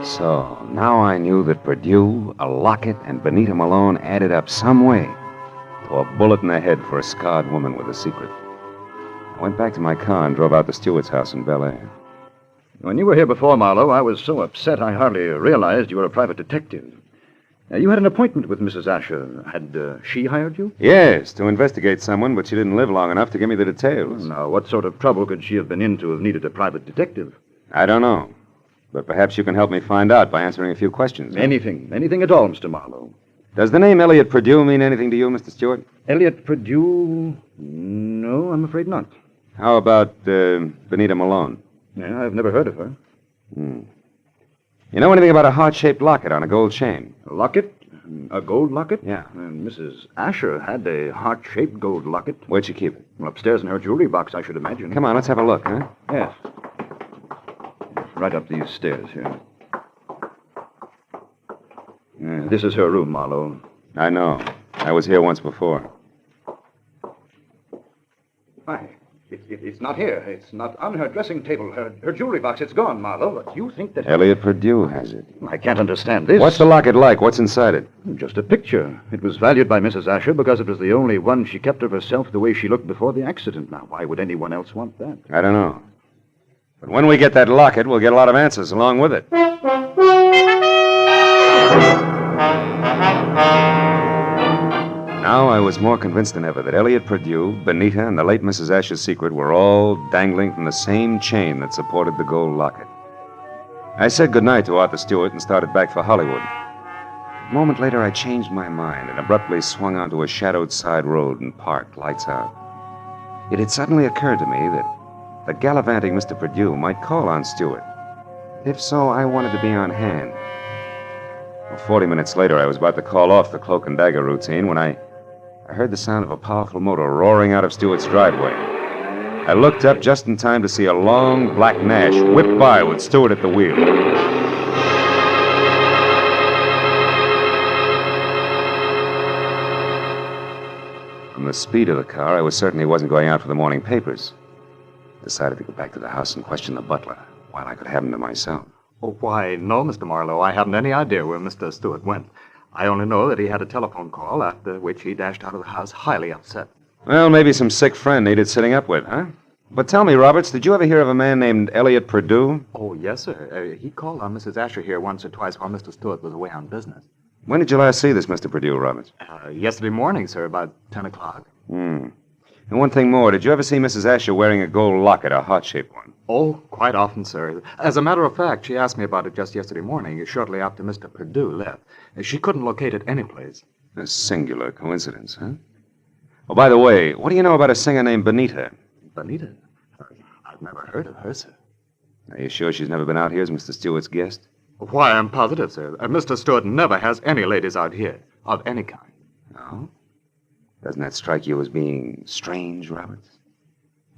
So, now I knew that Perdue, a locket, and Benita Malone added up some way to a bullet in the head for a scarred woman with a secret. I went back to my car and drove out to Stewart's house in Bel Air. When you were here before, Marlowe, I was so upset I hardly realized you were a private detective. You had an appointment with Mrs. Asher. Had she hired you? Yes, to investigate someone, but she didn't live long enough to give me the details. Now, what sort of trouble could she have been in to have needed a private detective? I don't know. But perhaps you can help me find out by answering a few questions. Huh? Anything at all, Mr. Marlowe. Does the name Elliot Perdue mean anything to you, Mr. Stewart? Elliot Perdue? No, I'm afraid not. How about Benita Malone? Yeah, I've never heard of her. You know anything about a heart-shaped locket on a gold chain? A locket? A gold locket? Yeah. Mrs. Asher had a heart-shaped gold locket. Where'd she keep it? Well, upstairs in her jewelry box, I should imagine. Come on, let's have a look, huh? Yes. Right up these stairs here. This is her room, Marlowe. I know. I was here once before. Why, it's not here. It's not on her dressing table. Her jewelry box, it's gone, Marlowe. But you think that... Elliot Perdue has it. I can't understand this. What's the locket like? What's inside it? Just a picture. It was valued by Mrs. Asher because it was the only one she kept of herself the way she looked before the accident. Now, why would anyone else want that? I don't know. But when we get that locket, we'll get a lot of answers along with it. Now I was more convinced than ever that Elliot Perdue, Benita, and the late Mrs. Asher's secret were all dangling from the same chain that supported the gold locket. I said goodnight to Arthur Stewart and started back for Hollywood. A moment later, I changed my mind and abruptly swung onto a shadowed side road and parked, lights out. It had suddenly occurred to me that the gallivanting Mr. Perdue might call on Stewart. If so, I wanted to be on hand. Well, 40 minutes later, I was about to call off the cloak and dagger routine when I heard the sound of a powerful motor roaring out of Stewart's driveway. I looked up just in time to see a long black Nash whip by with Stewart at the wheel. From the speed of the car, I was certain he wasn't going out for the morning papers. Decided to go back to the house and question the butler while I could have him to myself. Oh, why, no, Mr. Marlowe. I haven't any idea where Mr. Stewart went. I only know that he had a telephone call, after which he dashed out of the house highly upset. Well, maybe some sick friend needed sitting up with, huh? But tell me, Roberts, did you ever hear of a man named Elliot Perdue? Oh, yes, sir. He called on Mrs. Asher here once or twice while Mr. Stewart was away on business. When did you last see this Mr. Perdue, Roberts? Yesterday morning, sir, about 10 o'clock. And one thing more, did you ever see Mrs. Asher wearing a gold locket, a heart-shaped one? Oh, quite often, sir. As a matter of fact, she asked me about it just yesterday morning, shortly after Mr. Perdue left. She couldn't locate it anyplace. A singular coincidence, huh? Oh, by the way, what do you know about a singer named Benita? Benita? I've never heard of her, sir. Are you sure she's never been out here as Mr. Stewart's guest? Why, I'm positive, sir. Mr. Stewart never has any ladies out here, of any kind. No? Doesn't that strike you as being strange, Roberts?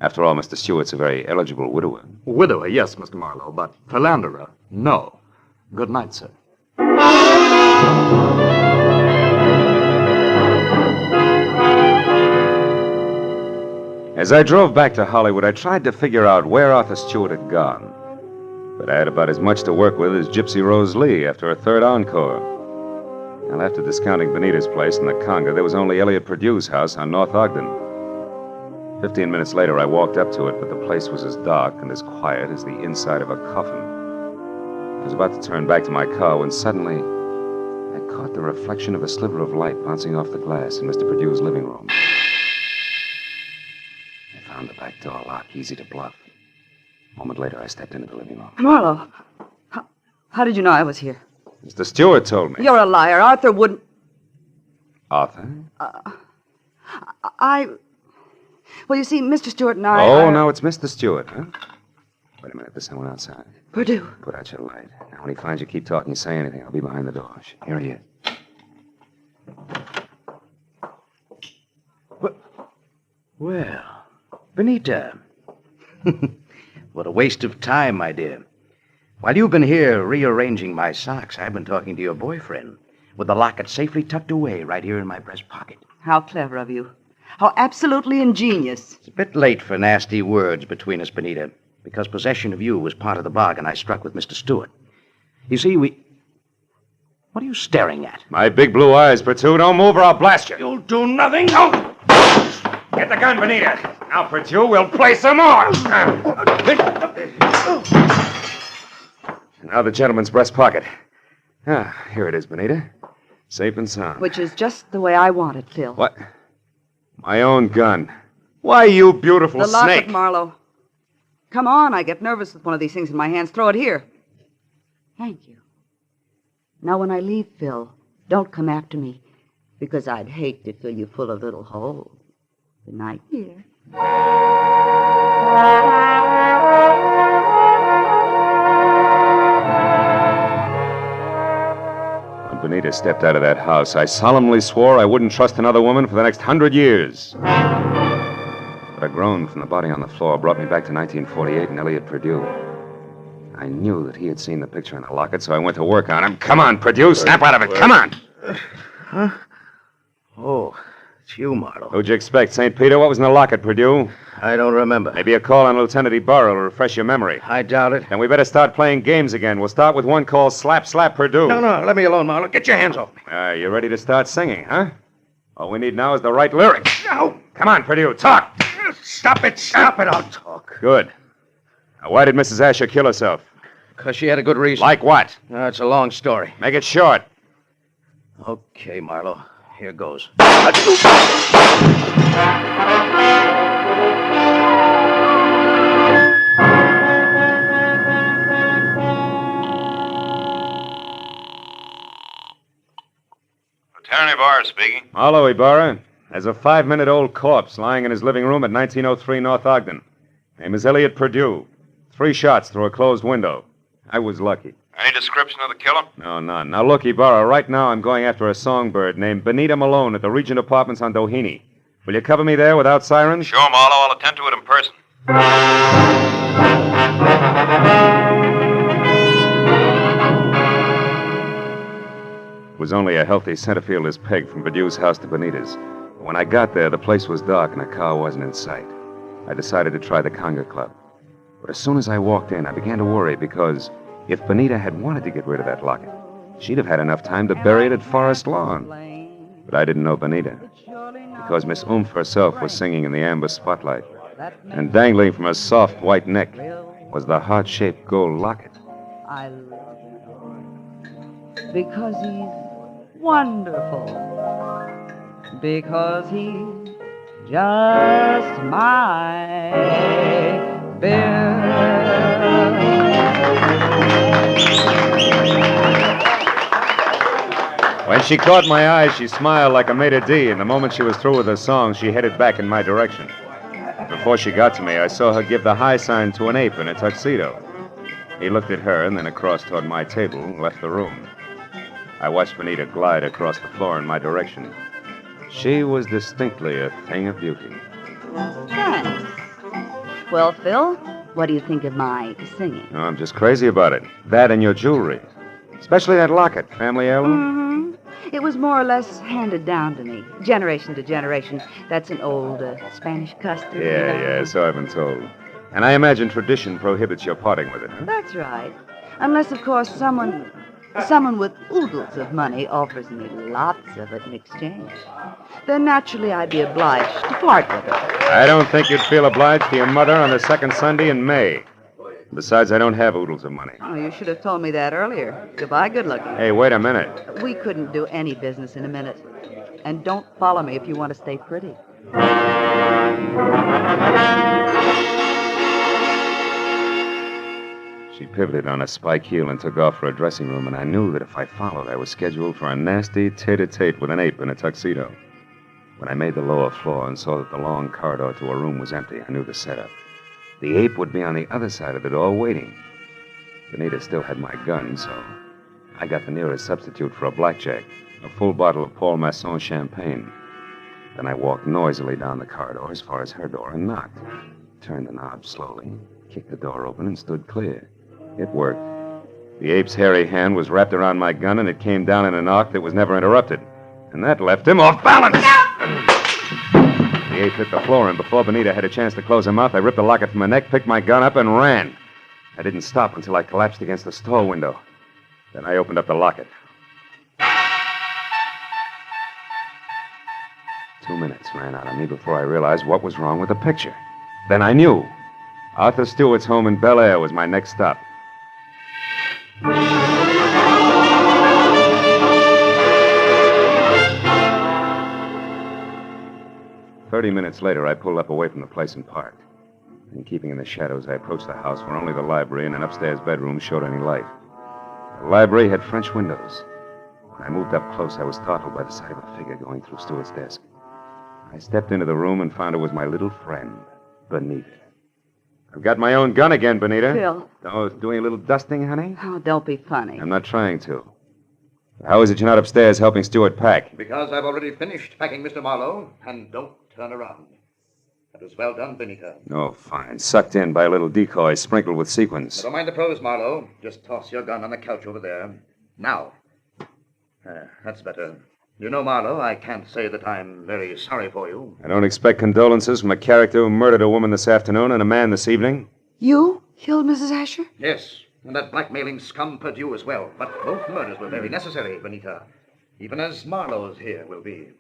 After all, Mr. Stewart's a very eligible widower. Widower, yes, Mr. Marlowe, but philanderer, no. Good night, sir. As I drove back to Hollywood, I tried to figure out where Arthur Stewart had gone. But I had about as much to work with as Gypsy Rose Lee after a third encore. Well, after discounting Benita's place in the Conga, there was only Elliot Perdue's house on North Ogden. 15 minutes later, I walked up to it, but the place was as dark and as quiet as the inside of a coffin. I was about to turn back to my car when suddenly I caught the reflection of a sliver of light bouncing off the glass in Mr. Perdue's living room. I found the back door lock easy to bluff. A moment later, I stepped into the living room. Marlowe, how did you know I was here? Mr. Stewart told me. You're a liar. Arthur wouldn't... Arthur? Well, you see, Mr. Stewart and I... Oh, now it's Mr. Stewart, huh? Wait a minute, there's someone outside. Perdue. Put out your light. Now, when he finds you, keep talking, say anything. I'll be behind the door. Here he is. Well, Benita. What a waste of time, my dear. While you've been here rearranging my socks, I've been talking to your boyfriend with the locket safely tucked away right here in my breast pocket. How clever of you. How absolutely ingenious. It's a bit late for nasty words between us, Benita, because possession of you was part of the bargain I struck with Mr. Stewart. You see, What are you staring at? My big blue eyes, Perdue. Don't move or I'll blast you. You'll do nothing. No! Get the gun, Benita. Now, Perdue, we'll play some more. Now the gentleman's breast pocket. Ah, here it is, Benita. Safe and sound. Which is just the way I want it, Phil. What? My own gun. Why, you beautiful the snake. Locket, Marlowe. Come on, I get nervous with one of these things in my hands. Throw it here. Thank you. Now, when I leave, Phil, don't come after me, because I'd hate to fill you full of little holes. Good night, dear. When Benita stepped out of that house, I solemnly swore I wouldn't trust another woman for the next 100 years. But a groan from the body on the floor brought me back to 1948 and Elliot Perdue. I knew that he had seen the picture in the locket, so I went to work on him. Come on, Perdue, snap out of it. Come on. Huh? Oh, it's you, Marlowe. Who'd you expect, St. Peter? What was in the locket, Perdue? I don't remember. Maybe a call on Lieutenant Ibarra will refresh your memory. I doubt it. Then we better start playing games again. We'll start with one called Slap Slap Perdue. No, let me alone, Marlowe. Get your hands off me. You ready to start singing, huh? All we need now is the right lyrics. No. Come on, Perdue, talk. Stop it. I'll talk. Good. Now, why did Mrs. Asher kill herself? Because she had a good reason. Like what? It's a long story. Make it short. Okay, Marlowe. Here goes. Lieutenant Ibarra speaking. Hello, Ibarra. There's a 5-minute-old corpse lying in his living room at 1903 North Ogden. Name is Elliot Perdue. 3 shots through a closed window. I was lucky. Any description of the killer? No, none. Now, look, Ibarra, right now I'm going after a songbird named Benita Malone at the Regent Apartments on Doheny. Will you cover me there without sirens? Sure, Marlowe. I'll attend to it in person. It was only a healthy center fielder's peg from Perdue's house to Benita's. When I got there, the place was dark and a car wasn't in sight. I decided to try the Conga Club. But as soon as I walked in, I began to worry because if Benita had wanted to get rid of that locket, she'd have had enough time to bury it at Forest Lawn. But I didn't know Benita, because Miss Oomph herself was singing in the amber spotlight, and dangling from her soft white neck was the heart-shaped gold locket. I love him. Because he's wonderful. Because he's just my Bill. When she caught my eye, she smiled like a maitre d', and the moment she was through with her song, she headed back in my direction. Before she got to me, I saw her give the high sign to an ape in a tuxedo. He looked at her and then across toward my table and left the room. I watched Benita glide across the floor in my direction. She was distinctly a thing of beauty. Thanks. Well, Phil, what do you think of my singing? Oh, I'm just crazy about it. That and your jewelry. Especially that locket, family heirloom. It was more or less handed down to me, generation to generation. That's an old Spanish custom. Yeah, so I've been told. And I imagine tradition prohibits your parting with it, huh? That's right. Unless, of course, someone with oodles of money offers me lots of it in exchange. Then naturally I'd be obliged to part with it. I don't think you'd feel obliged to your mother on the second Sunday in May. Besides, I don't have oodles of money. Oh, you should have told me that earlier. Goodbye, good looking. Hey, wait a minute. We couldn't do any business in a minute. And don't follow me if you want to stay pretty. She pivoted on a spike heel and took off for a dressing room, and I knew that if I followed, I was scheduled for a nasty tete-a-tete with an ape in a tuxedo. When I made the lower floor and saw that the long corridor to her room was empty, I knew the setup. The ape would be on the other side of the door waiting. Benita still had my gun, so I got the nearest substitute for a blackjack, a full bottle of Paul Masson champagne. Then I walked noisily down the corridor as far as her door and knocked. Turned the knob slowly, kicked the door open, and stood clear. It worked. The ape's hairy hand was wrapped around my gun, and it came down in an arc that was never interrupted. And that left him off balance! The ape hit the floor, and before Benita had a chance to close her mouth, I ripped the locket from her neck, picked my gun up, and ran. I didn't stop until I collapsed against the store window. Then I opened up the locket. 2 minutes ran out of me before I realized what was wrong with the picture. Then I knew. Arthur Stewart's home in Bel Air was my next stop. 30 minutes later, I pulled up away from the place and parked. And keeping in the shadows, I approached the house where only the library and an upstairs bedroom showed any light. The library had French windows. When I moved up close, I was startled by the sight of a figure going through Stewart's desk. I stepped into the room and found it was my little friend, Benita. I've got my own gun again, Benita. Phil. Oh, doing a little dusting, honey? Oh, don't be funny. I'm not trying to. How is it you're not upstairs helping Stewart pack? Because I've already finished packing Mr. Marlowe, and don't turn around. That was well done, Benita. Oh, fine. Sucked in by a little decoy sprinkled with sequins. Don't mind the pros, Marlowe. Just toss your gun on the couch over there. Now. That's better. You know, Marlowe, I can't say that I'm very sorry for you. I don't expect condolences from a character who murdered a woman this afternoon and a man this evening. You killed Mrs. Asher? Yes, and that blackmailing scum Perdue as well. But both murders were very necessary, Benita. Even as Marlowe's here will be.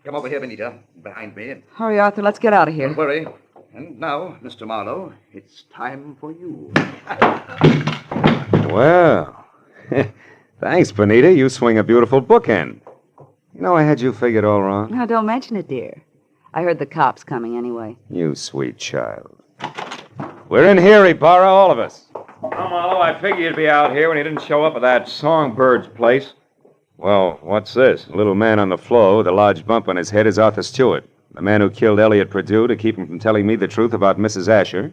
Come over here, Benita, behind me. Hurry, Arthur, let's get out of here. Don't worry. And now, Mr. Marlowe, it's time for you. Well, thanks, Benita. You swing a beautiful bookend. You know, I had you figured all wrong. Now, don't mention it, dear. I heard the cops coming anyway. You sweet child. We're in here, Ibarra, all of us. Oh, Marlowe, I figured you'd be out here when you didn't show up at that Songbird's place. Well, what's this? The little man on the floor with a large bump on his head is Arthur Stewart, the man who killed Elliot Perdue to keep him from telling me the truth about Mrs. Asher,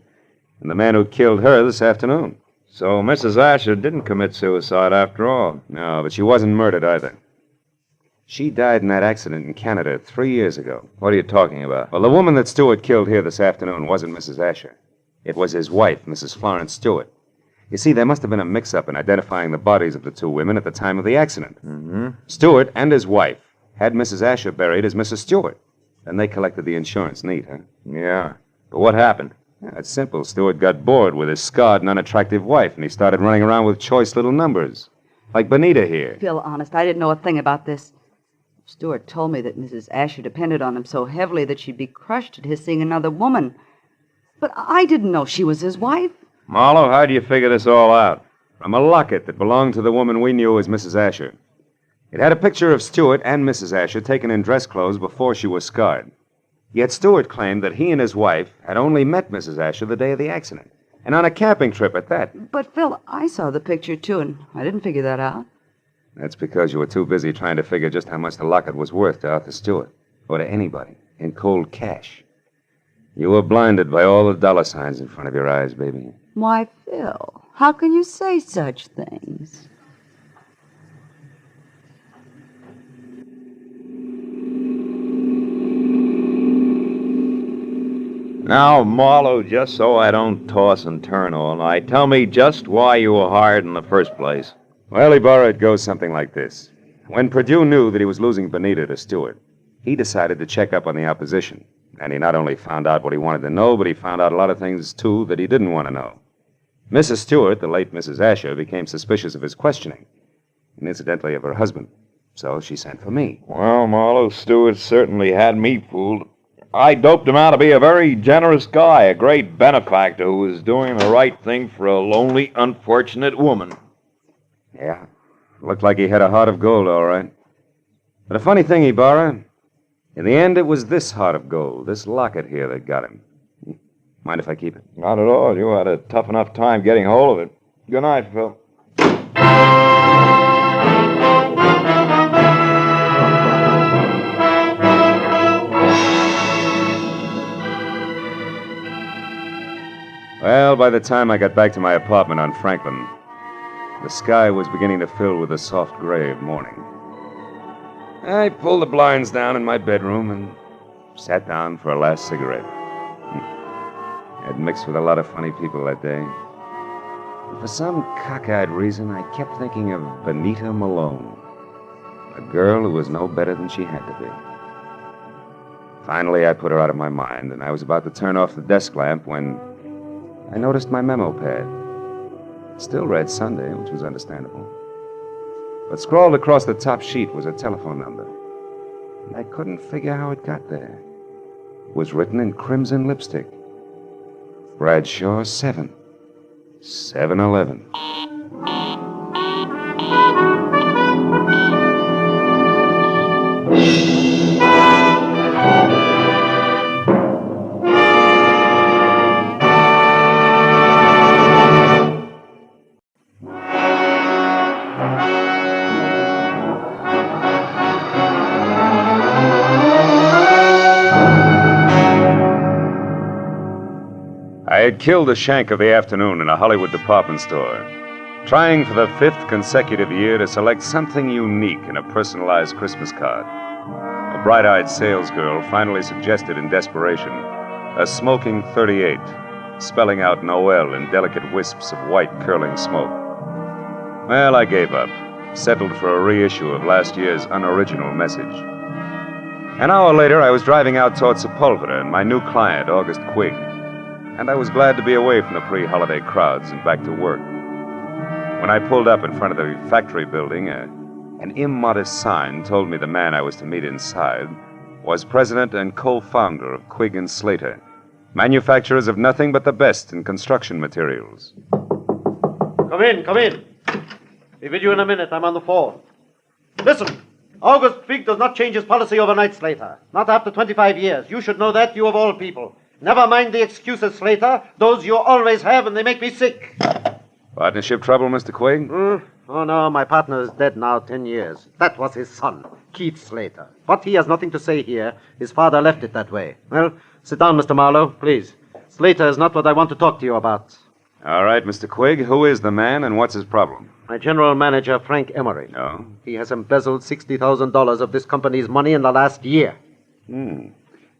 and the man who killed her this afternoon. So Mrs. Asher didn't commit suicide after all. No, but she wasn't murdered either. She died in that accident in Canada 3 years ago. What are you talking about? Well, the woman that Stewart killed here this afternoon wasn't Mrs. Asher. It was his wife, Mrs. Florence Stewart. You see, there must have been a mix-up in identifying the bodies of the two women at the time of the accident. Mm-hmm. Stewart and his wife had Mrs. Asher buried as Mrs. Stewart. Then they collected the insurance. Neat, huh? Yeah. But what happened? Yeah, it's simple. Stewart got bored with his scarred and unattractive wife, and he started running around with choice little numbers. Like Benita here. Phil, honest, I didn't know a thing about this. Stewart told me that Mrs. Asher depended on him so heavily that she'd be crushed at his seeing another woman. But I didn't know she was his wife. Marlowe, how do you figure this all out? From a locket that belonged to the woman we knew as Mrs. Asher. It had a picture of Stewart and Mrs. Asher taken in dress clothes before she was scarred. Yet Stewart claimed that he and his wife had only met Mrs. Asher the day of the accident, and on a camping trip at that. But, Phil, I saw the picture, too, and I didn't figure that out. That's because you were too busy trying to figure just how much the locket was worth to Arthur Stewart, or to anybody, in cold cash. You were blinded by all the dollar signs in front of your eyes, baby. Why, Phil, how can you say such things? Now, Marlowe, just so I don't toss and turn all night, tell me just why you were hired in the first place. Well, Ibarra, it goes something like this. When Perdue knew that he was losing Benita to Stewart, he decided to check up on the opposition. And he not only found out what he wanted to know, but he found out a lot of things, too, that he didn't want to know. Mrs. Stewart, the late Mrs. Asher, became suspicious of his questioning, and incidentally of her husband. So she sent for me. Well, Marlowe, Stewart certainly had me fooled. I doped him out to be a very generous guy, a great benefactor who was doing the right thing for a lonely, unfortunate woman. Yeah, looked like he had a heart of gold, all right. But a funny thing, Ibarra, in the end, it was this heart of gold, this locket here, that got him. Mind if I keep it? Not at all. You had a tough enough time getting hold of it. Good night, Phil. Well, by the time I got back to my apartment on Franklin, the sky was beginning to fill with the soft gray of morning. I pulled the blinds down in my bedroom and sat down for a last cigarette. I'd mixed with a lot of funny people that day. And for some cockeyed reason, I kept thinking of Benita Malone, a girl who was no better than she had to be. Finally, I put her out of my mind, and I was about to turn off the desk lamp when I noticed my memo pad. It still read Sunday, which was understandable. But scrawled across the top sheet was a telephone number. And I couldn't figure how it got there. It was written in crimson lipstick. Bradshaw 7. 7-Eleven. I had killed the shank of the afternoon in a Hollywood department store, trying for the 5th consecutive year to select something unique in a personalized Christmas card. A bright-eyed salesgirl finally suggested in desperation a smoking 38, spelling out Noel in delicate wisps of white curling smoke. Well, I gave up, settled for a reissue of last year's unoriginal message. An hour later, I was driving out toward Sepulveda and my new client, August Quigg. And I was glad to be away from the pre-holiday crowds and back to work. When I pulled up in front of the factory building, an immodest sign told me the man I was to meet inside was president and co-founder of Quigg & Slater, manufacturers of nothing but the best in construction materials. Come in, come in. Be with you in a minute. I'm on the phone. Listen, August Quigg does not change his policy overnight, Slater. Not after 25 years. You should know that, you of all people. Never mind the excuses, Slater. Those you always have, and they make me sick. Partnership trouble, Mr. Quigg? Oh, no, my partner is dead now 10 years. That was his son, Keith Slater. But he has nothing to say here. His father left it that way. Well, sit down, Mr. Marlowe, please. Slater is not what I want to talk to you about. All right, Mr. Quigg, who is the man and what's his problem? My general manager, Frank Emery. No? He has embezzled $60,000 of this company's money in the last year.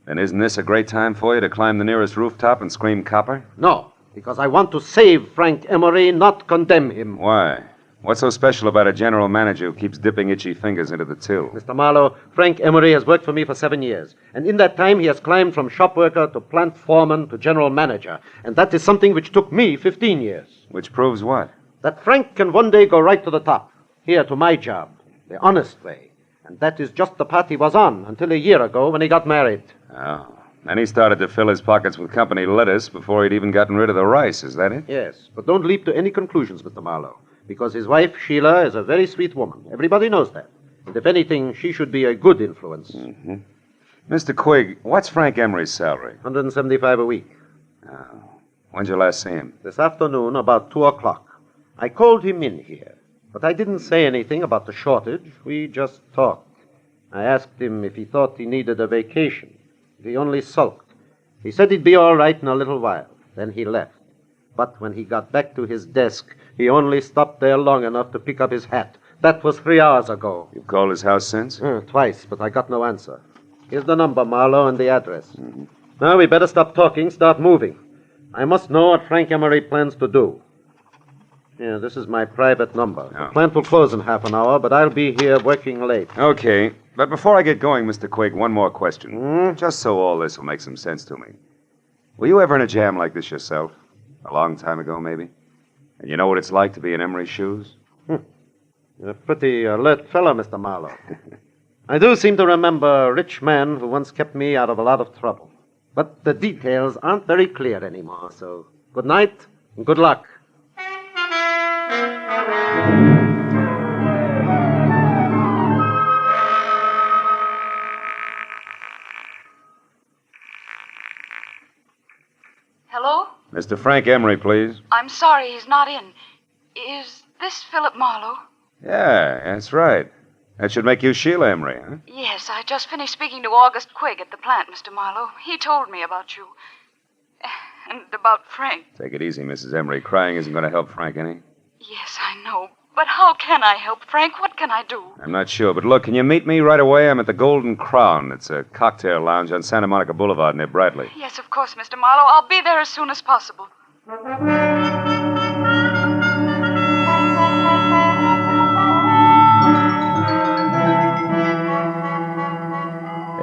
Then isn't this a great time for you to climb the nearest rooftop and scream copper? No, because I want to save Frank Emery, not condemn him. Why? What's so special about a general manager who keeps dipping itchy fingers into the till? Mr. Marlowe, Frank Emery has worked for me for 7 years. And in that time, he has climbed from shop worker to plant foreman to general manager. And that is something which took me 15 years. Which proves what? That Frank can one day go right to the top. Here, to my job. The honest way. And that is just the path he was on until a year ago when he got married. Oh. Then he started to fill his pockets with company lettuce before he'd even gotten rid of the rice, is that it? Yes, but don't leap to any conclusions, Mr. Marlowe. Because his wife, Sheila, is a very sweet woman. Everybody knows that. And if anything, she should be a good influence. Mm-hmm. Mr. Quigg, what's Frank Emery's salary? $175 a week. When'd you last see him? This afternoon, about 2 o'clock. I called him in here. But I didn't say anything about the shortage. We just talked. I asked him if he thought he needed a vacation. He only sulked. He said he'd be all right in a little while. Then he left. But when he got back to his desk, he only stopped there long enough to pick up his hat. That was 3 hours ago. You've called his house since? Twice, but I got no answer. Here's the number, Marlowe, and the address. Now we better stop talking, start moving. I must know what Frank Emery plans to do. Yeah, this is my private number. The plant will close in half an hour, but I'll be here working late. Okay, but before I get going, Mr. Quigg, one more question. Just so all this will make some sense to me. Were you ever in a jam like this yourself? A long time ago, maybe? And you know what it's like to be in Emery's shoes? You're a pretty alert fellow, Mr. Marlowe. I do seem to remember a rich man who once kept me out of a lot of trouble. But the details aren't very clear anymore, so good night and good luck. Hello? Mr. Frank Emery, please. I'm sorry he's not in. Is this Philip Marlowe? Yeah, that's right. That should make you Sheila Emery, huh? Yes, I just finished speaking to August Quigg at the plant, Mr. Marlowe. He told me about you. And about Frank. Take it easy, Mrs. Emery. Crying isn't going to help Frank any. Yes, I know. But how can I help Frank? What can I do? I'm not sure, but look, can you meet me right away? I'm at the Golden Crown. It's a cocktail lounge on Santa Monica Boulevard near Bradley. Yes, of course, Mr. Marlowe. I'll be there as soon as possible.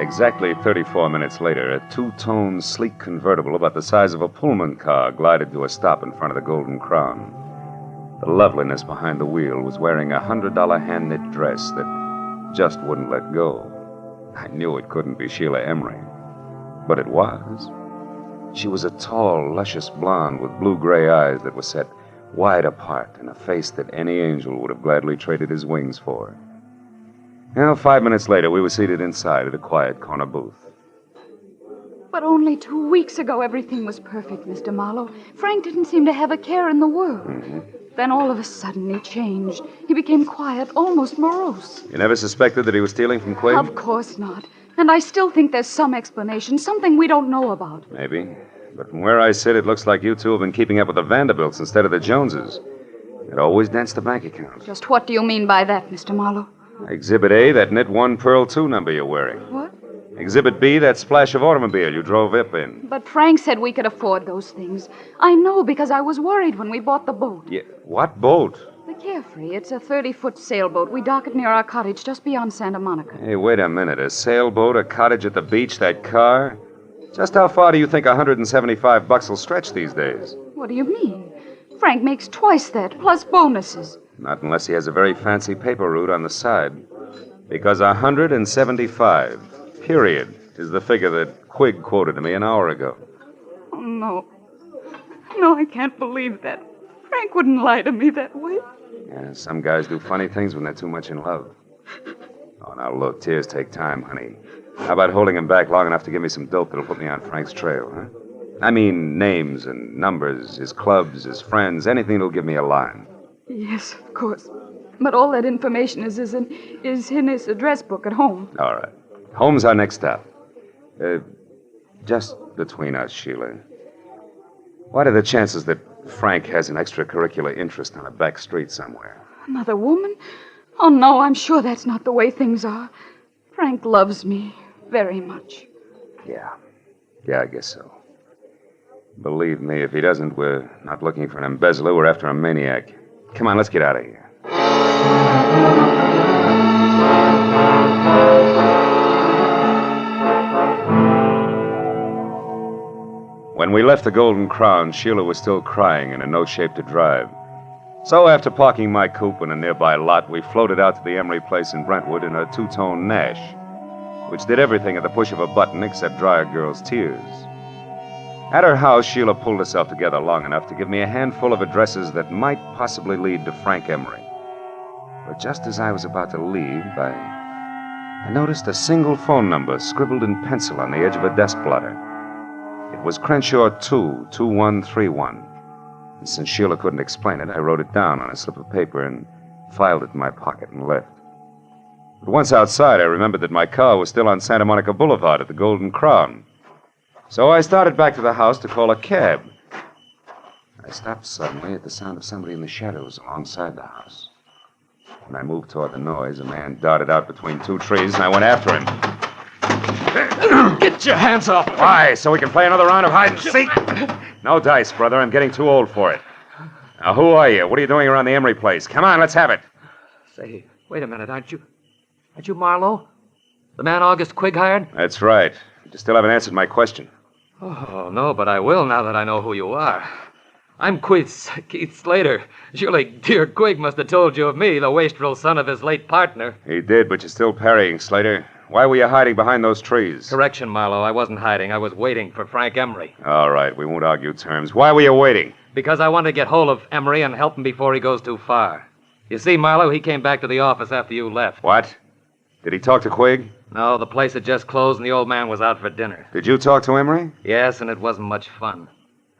Exactly 34 minutes later, a two-tone, sleek convertible about the size of a Pullman car glided to a stop in front of the Golden Crown. The loveliness behind the wheel was wearing a $100 hand-knit dress that just wouldn't let go. I knew it couldn't be Sheila Emery, but it was. She was a tall, luscious blonde with blue-gray eyes that were set wide apart and a face that any angel would have gladly traded his wings for. Now, 5 minutes later, we were seated inside at a quiet corner booth. But only 2 weeks ago, everything was perfect, Mr. Marlowe. Frank didn't seem to have a care in the world. Then all of a sudden, he changed. He became quiet, almost morose. You never suspected that he was stealing from Quigg? Of course not. And I still think there's some explanation, something we don't know about. Maybe. But from where I sit, it looks like you two have been keeping up with the Vanderbilts instead of the Joneses. It always dents the bank account. Just what do you mean by that, Mr. Marlowe? Exhibit A, that knit 1 Pearl 2 number you're wearing. What? Exhibit B, that splash of automobile you drove up in. But Frank said we could afford those things. I know because I was worried when we bought the boat. Yeah, what boat? The Carefree. It's a 30-foot sailboat. We dock it near our cottage just beyond Santa Monica. Hey, wait a minute. A sailboat, a cottage at the beach, that car? Just how far do you think $175 will stretch these days? What do you mean? Frank makes twice that, plus bonuses. Not unless he has a very fancy paper route on the side. Because 175, period, is the figure that Quigg quoted to me an hour ago. Oh, no. No, I can't believe that. Frank wouldn't lie to me that way. Yeah, some guys do funny things when they're too much in love. Oh, now look, tears take time, honey. How about holding him back long enough to give me some dope that'll put me on Frank's trail, huh? I mean, names and numbers, his clubs, his friends, anything that'll give me a line. Yes, of course. But all that information is in his address book at home. All right. Home's our next stop. Just between us, Sheila. What are the chances that Frank has an extracurricular interest on a back street somewhere? Another woman? Oh, no, I'm sure that's not the way things are. Frank loves me very much. Yeah, I guess so. Believe me, if he doesn't, we're not looking for an embezzler. We're after a maniac. Come on, let's get out of here. When we left the Golden Crown, Sheila was still crying and in no shape to drive. So after parking my coupe in a nearby lot, we floated out to the Emery place in Brentwood in a two-tone Nash, which did everything at the push of a button except dry a girl's tears. At her house, Sheila pulled herself together long enough to give me a handful of addresses that might possibly lead to Frank Emery. But just as I was about to leave, I noticed a single phone number scribbled in pencil on the edge of a desk blotter. It was Crenshaw 2, 2131. And since Sheila couldn't explain it, I wrote it down on a slip of paper and filed it in my pocket, and left. But once outside, I remembered that my car was still on Santa Monica Boulevard at the Golden Crown. So I started back to the house to call a cab. I stopped suddenly at the sound of somebody in the shadows alongside the house. When I moved toward the noise, a man darted out between two trees, and I went after him. Get your hands off me. Why? So we can play another round of hide and seek? No dice, brother. I'm getting too old for it. Now, who are you? What are you doing around the Emery place? Come on, let's have it. Say, wait a minute. Aren't you Marlowe? The man August Quigg hired? That's right. You still haven't answered my question. Oh, no, but I will now that I know who you are. I'm Keith Slater. Surely dear Quigg must have told you of me, the wastrel son of his late partner. He did, but you're still parrying, Slater. Why were you hiding behind those trees? Correction, Marlowe. I wasn't hiding. I was waiting for Frank Emery. All right, we won't argue terms. Why were you waiting? Because I wanted to get hold of Emery and help him before he goes too far. You see, Marlowe, he came back to the office after you left. What? Did he talk to Quigg? No, the place had just closed and the old man was out for dinner. Did you talk to Emery? Yes, and it wasn't much fun.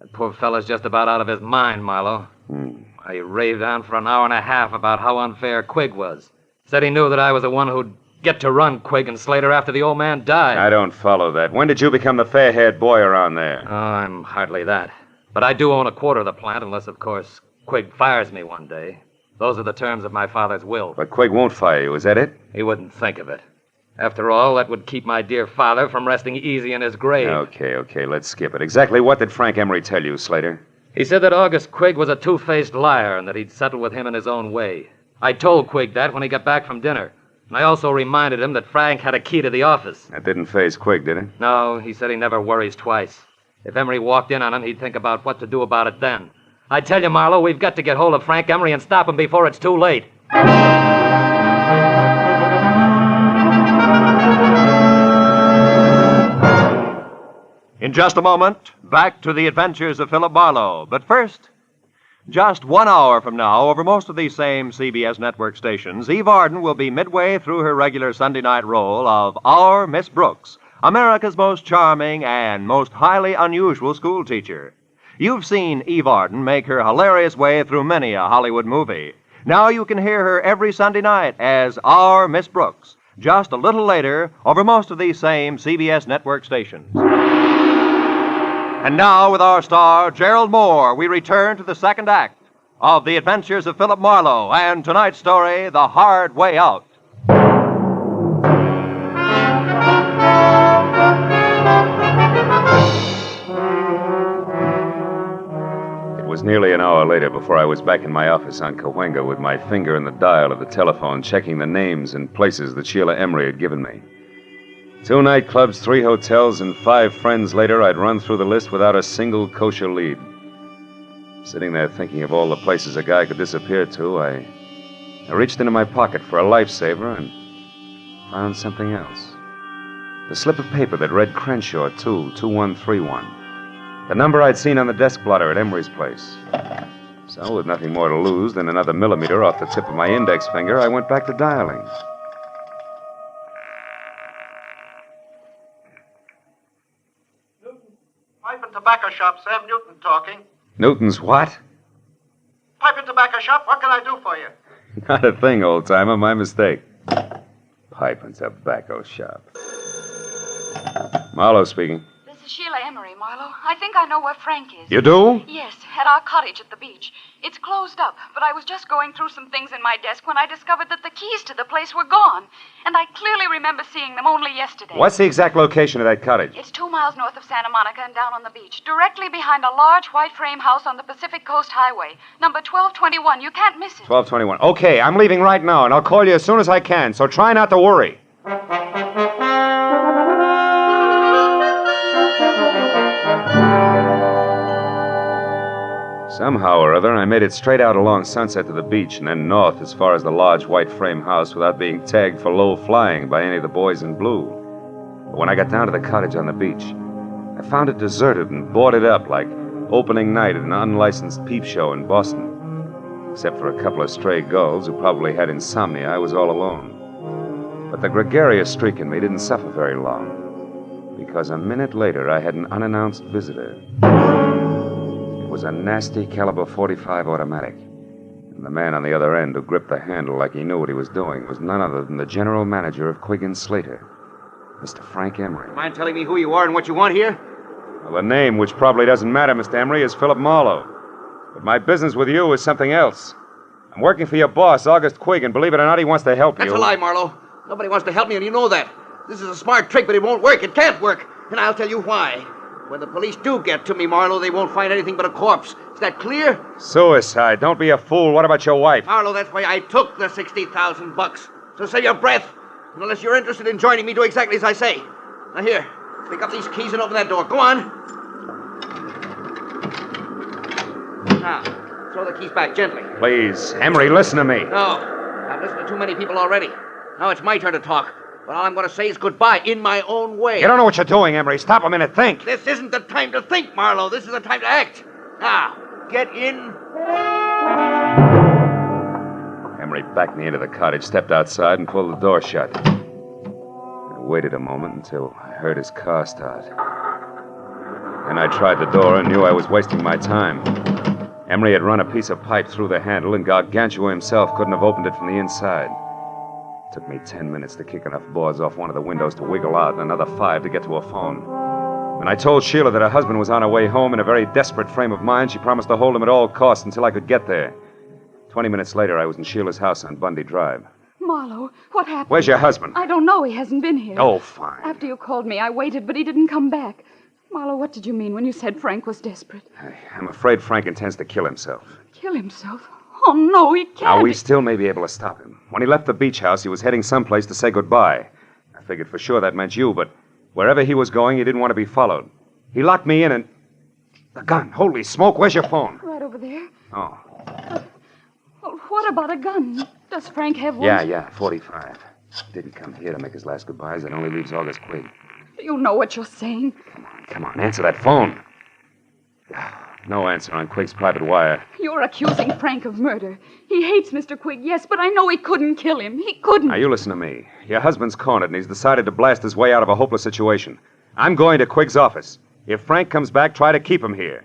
That poor fella's just about out of his mind, Marlowe. He raved on for an hour and a half about how unfair Quigg was. Said he knew that I was the one who'd get to run Quigg and Slater after the old man died. I don't follow that. When did you become the fair-haired boy around there? Oh, I'm hardly that. But I do own a quarter of the plant, unless, of course, Quigg fires me one day. Those are the terms of my father's will. But Quigg won't fire you, is that it? He wouldn't think of it. After all, that would keep my dear father from resting easy in his grave. Okay, let's skip it. Exactly what did Frank Emery tell you, Slater? He said that August Quigg was a two-faced liar and that he'd settle with him in his own way. I told Quigg that when he got back from dinner. And I also reminded him that Frank had a key to the office. That didn't faze Quigg, did it? No, he said he never worries twice. If Emery walked in on him, he'd think about what to do about it then. I tell you, Marlowe, we've got to get hold of Frank Emery and stop him before it's too late. In just a moment, back to the Adventures of Philip Marlowe. But first, just 1 hour from now, over most of these same CBS network stations, Eve Arden will be midway through her regular Sunday night role of Our Miss Brooks, America's most charming and most highly unusual schoolteacher. You've seen Eve Arden make her hilarious way through many a Hollywood movie. Now you can hear her every Sunday night as Our Miss Brooks, just a little later over most of these same CBS network stations. And now, with our star, Gerald Moore, we return to the second act of The Adventures of Philip Marlowe and tonight's story, The Hard Way Out. It was nearly an hour later before I was back in my office on Cahuenga with my finger in the dial of the telephone, checking the names and places that Sheila Emery had given me. 2 nightclubs, 3 hotels, and 5 friends later, I'd run through the list without a single kosher lead. Sitting there thinking of all the places a guy could disappear to, I reached into my pocket for a lifesaver and found something else. The slip of paper that read Crenshaw 22131. The number I'd seen on the desk blotter at Emery's place. So, with nothing more to lose than another millimeter off the tip of my index finger, I went back to dialing. Pipe and tobacco shop, Sam Newton talking. Newton's what? Pipe and tobacco shop, what can I do for you? Not a thing, old-timer. My mistake. Pipe and tobacco shop. Marlowe speaking. This is Sheila Emery, Marlowe. I think I know where Frank is. You do? Yes, at our cottage at the beach. It's closed up, but I was just going through some things in my desk when I discovered that the keys to the place were gone. And I clearly remember seeing them only yesterday. What's the exact location of that cottage? It's 2 miles north of Santa Monica and down on the beach, directly behind a large white frame house on the Pacific Coast Highway. Number 1221. You can't miss it. 1221. Okay, I'm leaving right now, and I'll call you as soon as I can, so try not to worry. Somehow or other, I made it straight out along Sunset to the beach and then north as far as the large white frame house without being tagged for low flying by any of the boys in blue. But when I got down to the cottage on the beach, I found it deserted and boarded up like opening night at an unlicensed peep show in Boston. Except for a couple of stray gulls who probably had insomnia, I was all alone. But the gregarious streak in me didn't suffer very long, because a minute later I had an unannounced visitor. It was a nasty caliber .45 automatic. And the man on the other end who gripped the handle like he knew what he was doing was none other than the general manager of Quigg & Slater, Mr. Frank Emery. Mind telling me who you are and what you want here? Well, the name, which probably doesn't matter, Mr. Emery, is Philip Marlowe. But my business with you is something else. I'm working for your boss, August Quigg, and believe it or not, he wants to help you. That's a lie, Marlowe. Nobody wants to help me, and you know that. This is a smart trick, but it won't work. It can't work. And I'll tell you why. When the police do get to me, Marlowe, they won't find anything but a corpse. Is that clear? Suicide. Don't be a fool. What about your wife? Marlowe, that's why I took the $60,000. So save your breath. And unless you're interested in joining me, do exactly as I say. Now here, pick up these keys and open that door. Go on. Now, throw the keys back gently. Please. Emery, listen to me. No. I've listened to too many people already. Now it's my turn to talk. But all I'm going to say is goodbye in my own way. You don't know what you're doing, Emery. Stop a minute. Think. This isn't the time to think, Marlowe. This is the time to act. Now, get in. Emery backed me into the cottage, stepped outside, and pulled the door shut. I waited a moment until I heard his car start. Then I tried the door and knew I was wasting my time. Emery had run a piece of pipe through the handle, and Gargantua himself couldn't have opened it from the inside. It took me 10 minutes to kick enough boards off one of the windows to wiggle out, and another 5 to get to a phone. When I told Sheila that her husband was on her way home in a very desperate frame of mind, she promised to hold him at all costs until I could get there. 20 minutes later, I was in Sheila's house on Bundy Drive. Marlowe, what happened? Where's your husband? I don't know. He hasn't been here. Oh, fine. After you called me, I waited, but he didn't come back. Marlowe, what did you mean when you said Frank was desperate? I'm afraid Frank intends to kill himself. Kill himself? Oh, no, he can't. Now, we still may be able to stop him. When he left the beach house, he was heading someplace to say goodbye. I figured for sure that meant you, but wherever he was going, he didn't want to be followed. He locked me in and... The gun. Holy smoke, where's your phone? Right over there. Oh. Well, what about a gun? Does Frank have one? Yeah, 45. Didn't come here to make his last goodbyes. That only leaves August Quigg. You know what you're saying. Come on, answer that phone. No answer on Quigg's private wire. You're accusing Frank of murder. He hates Mr. Quigg, yes, but I know he couldn't kill him. He couldn't. Now, you listen to me. Your husband's cornered, and he's decided to blast his way out of a hopeless situation. I'm going to Quigg's office. If Frank comes back, try to keep him here.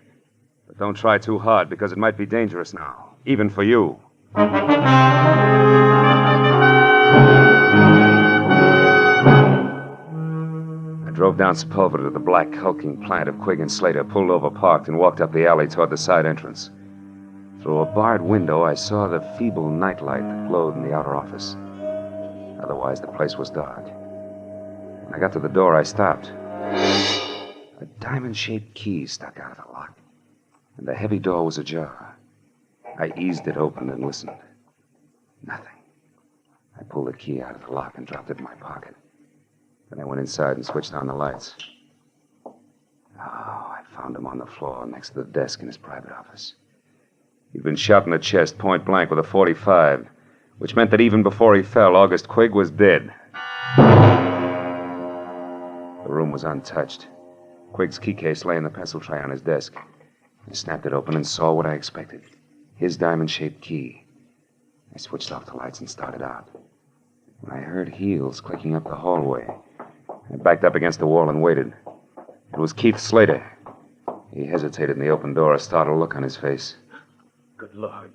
But don't try too hard, because it might be dangerous now, even for you. I drove down Sepulveda to the black, hulking plant of Quigg & Slater, pulled over, parked, and walked up the alley toward the side entrance. Through a barred window, I saw the feeble nightlight that glowed in the outer office. Otherwise, the place was dark. When I got to the door, I stopped. A diamond-shaped key stuck out of the lock, and the heavy door was ajar. I eased it open and listened. Nothing. I pulled the key out of the lock and dropped it in my pocket. Then I went inside and switched on the lights. Oh, I found him on the floor next to the desk in his private office. He'd been shot in the chest, point blank, with a .45, which meant that even before he fell, August Quigg was dead. The room was untouched. Quigg's key case lay in the pencil tray on his desk. I snapped it open and saw what I expected. His diamond-shaped key. I switched off the lights and started out. When I heard heels clicking up the hallway, I backed up against the wall and waited. It was Keith Slater. He hesitated in the open door, a startled look on his face. Good Lord.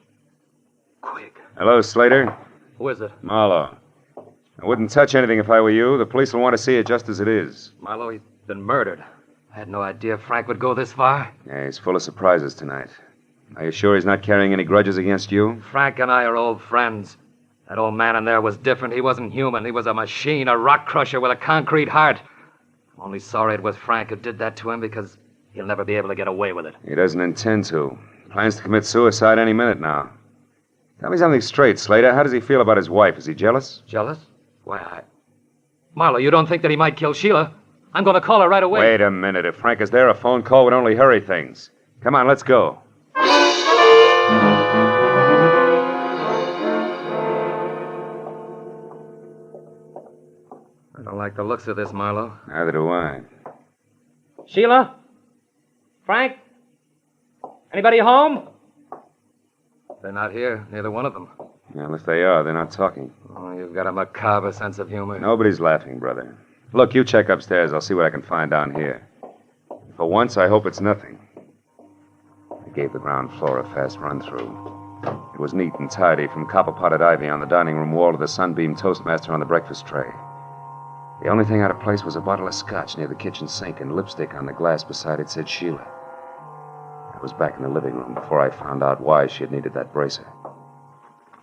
Quigg. Hello, Slater. Who is it? Marlowe. I wouldn't touch anything if I were you. The police will want to see it just as it is. Marlowe, he's been murdered. I had no idea Frank would go this far. Yeah, he's full of surprises tonight. Are you sure he's not carrying any grudges against you? Frank and I are old friends. That old man in there was different. He wasn't human. He was a machine, a rock crusher with a concrete heart. I'm only sorry it was Frank who did that to him because he'll never be able to get away with it. He doesn't intend to. Plans to commit suicide any minute now. Tell me something straight, Slater. How does he feel about his wife? Is he jealous? Jealous? Why, Marlowe, you don't think that he might kill Sheila? I'm going to call her right away. Wait a minute. If Frank is there, a phone call would only hurry things. Come on, let's go. I don't like the looks of this, Marlowe. Neither do I. Sheila? Frank? Anybody home? They're not here, neither one of them. Well, if they are, they're not talking. Oh, you've got a macabre sense of humor. Nobody's laughing, brother. Look, you check upstairs. I'll see what I can find down here. For once, I hope it's nothing. I gave the ground floor a fast run-through. It was neat and tidy, from copper-potted ivy on the dining room wall to the sunbeam toastmaster on the breakfast tray. The only thing out of place was a bottle of scotch near the kitchen sink, and lipstick on the glass beside it said Sheila. I was back in the living room before I found out why she had needed that bracer.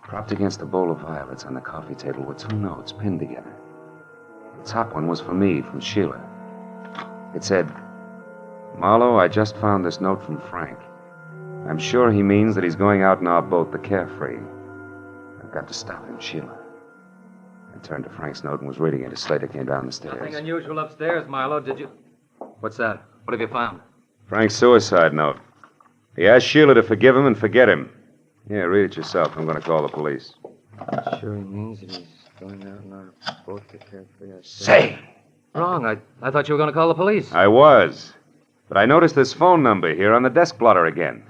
Propped against a bowl of violets on the coffee table were 2 notes pinned together. The top one was for me, from Sheila. It said, "Marlowe, I just found this note from Frank. I'm sure he means that he's going out in our boat, the Carefree. I've got to stop him, Sheila." I turned to Frank's note and was reading it as Slater came down the stairs. Nothing unusual upstairs, Marlowe, did you? What's that? What have you found? Frank's suicide note. He asked Sheila to forgive him and forget him. Yeah, read it yourself. I'm going to call the police. Sure he means that he's going out in our boat, the Carefree. Say! Wrong. I thought you were going to call the police. I was. But I noticed this phone number here on the desk blotter again.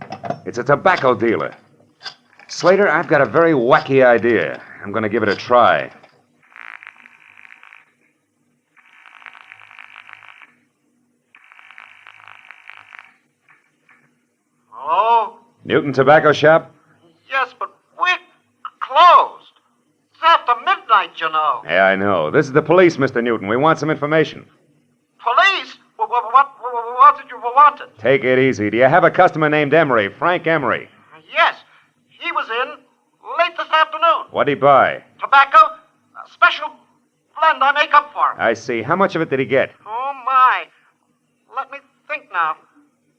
It's a tobacco dealer. Slater, I've got a very wacky idea. I'm going to give it a try. Hello? Newton Tobacco Shop? Yes, but we're closed. It's after midnight, you know. Yeah, I know. This is the police, Mr. Newton. We want some information. Police? What did you want? Take it easy. Do you have a customer named Emery, Frank Emery? Yes, he was in late this afternoon. What'd he buy? Tobacco, a special blend I make up for him. I see. How much of it did he get? Oh, my. Let me think now.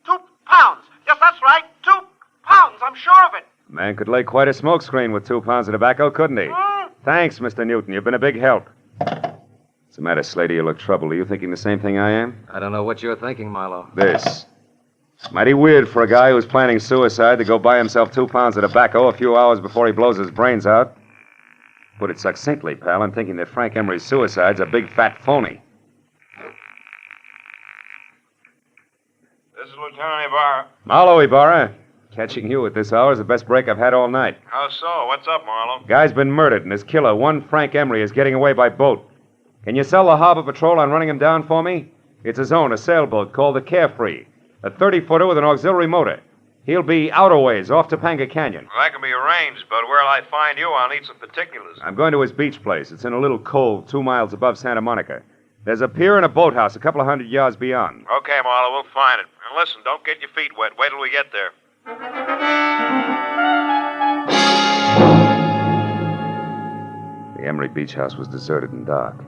2 pounds. Yes, that's right. 2 pounds. I'm sure of it. Man could lay quite a smoke screen with 2 pounds of tobacco, couldn't he? Thanks, Mr. Newton. You've been a big help. What's the matter, Slater? You look troubled. Are you thinking the same thing I am? I don't know what you're thinking, Marlowe. This. Mighty weird for a guy who's planning suicide to go buy himself 2 pounds of tobacco a few hours before he blows his brains out. Put it succinctly, pal, I'm thinking that Frank Emery's suicide's a big fat phony. This is Lieutenant Ibarra. Marlowe, Ibarra. Catching you at this hour is the best break I've had all night. How so? What's up, Marlowe? Guy's been murdered, and his killer, one Frank Emery, is getting away by boat. Can you sell the harbor patrol on running him down for me? It's his own, a sailboat called the Carefree. A 30-footer with an auxiliary motor. He'll be out a ways, off Topanga Canyon. Well, that can be arranged, but where'll I find you? I'll need some particulars. I'm going to his beach place. It's in a little cove 2 miles above Santa Monica. There's a pier and a boathouse a couple of 100 yards beyond. Okay, Marlowe, we'll find it. And listen, don't get your feet wet. Wait till we get there. The Emery beach house was deserted and dark.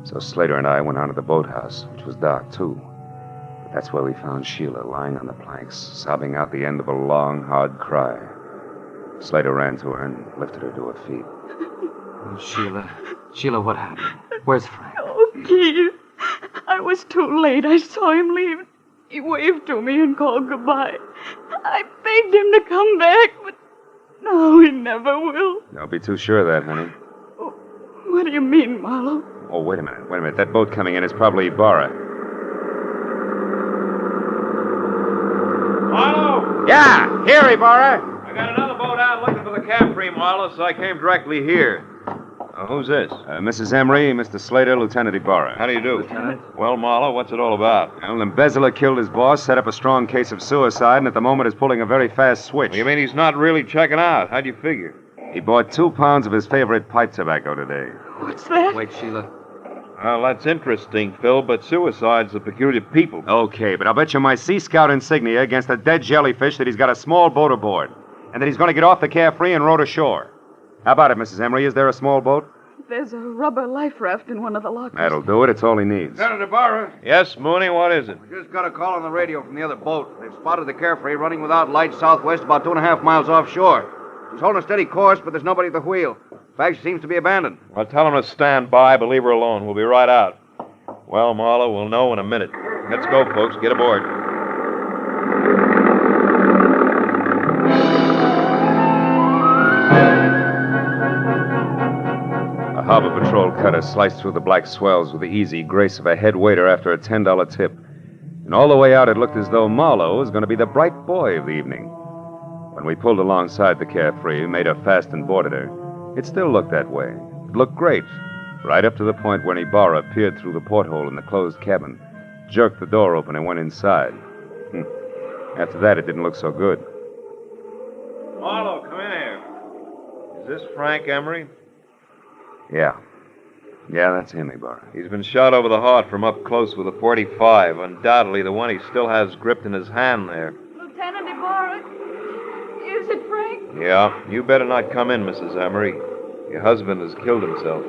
So Slater and I went on to the boathouse, which was dark, too. But that's where we found Sheila lying on the planks, sobbing out the end of a long, hard cry. Slater ran to her and lifted her to her feet. Oh, Sheila. Sheila, what happened? Where's Frank? Oh, Keith. I was too late. I saw him leave. He waved to me and called goodbye. I begged him to come back, but no, he never will. Don't be too sure of that, honey. Oh, what do you mean, Marlowe? Oh, wait a minute. That boat coming in is probably Ibarra. Marlowe! Yeah, here, Ibarra. I got another boat out looking for the Carefree, Marlowe, so I came directly here. Who's this? Mrs. Emery, Mr. Slater, Lieutenant Ibarra. How do you do? Lieutenant? Well, Marlowe, what's it all about? Well, the embezzler killed his boss, set up a strong case of suicide, and at the moment is pulling a very fast switch. Well, you mean he's not really checking out? How'd you figure? He bought 2 pounds of his favorite pipe tobacco today. What's that? Wait, Sheila. Well, that's interesting, Phil, but suicide's a peculiar people. Okay, but I'll bet you my Sea Scout insignia against a dead jellyfish that he's got a small boat aboard, and that he's going to get off the Carefree and row to shore. How about it, Mrs. Emery? Is there a small boat? There's a rubber life raft in one of the lockers. That'll do it. It's all he needs. Senator Barra. Yes, Mooney, what is it? We just got a call on the radio from the other boat. They've spotted the Carefree running without lights southwest about 2.5 miles offshore. She's holding a steady course, but there's nobody at the wheel. In fact, she seems to be abandoned. Well, tell him to stand by, but leave her alone. We'll be right out. Well, Marlowe, we'll know in a minute. Let's go, folks. Get aboard. A harbor patrol cutter sliced through the black swells with the easy grace of a head waiter after a $10 tip. And all the way out, it looked as though Marlowe was going to be the bright boy of the evening. When we pulled alongside the Carefree, made her fast and boarded her, it still looked that way. It looked great, right up to the point when Ibarra peered through the porthole in the closed cabin, jerked the door open, and went inside. After that, it didn't look so good. Marlowe, come in here. Frank Emery? Yeah. Yeah, that's him, Ibarra. He's been shot over the heart from up close with a .45. Undoubtedly the one he still has gripped in his hand there. Lieutenant Ibarra, is it Frank? Yeah, you better not come in, Mrs. Emery. Your husband has killed himself.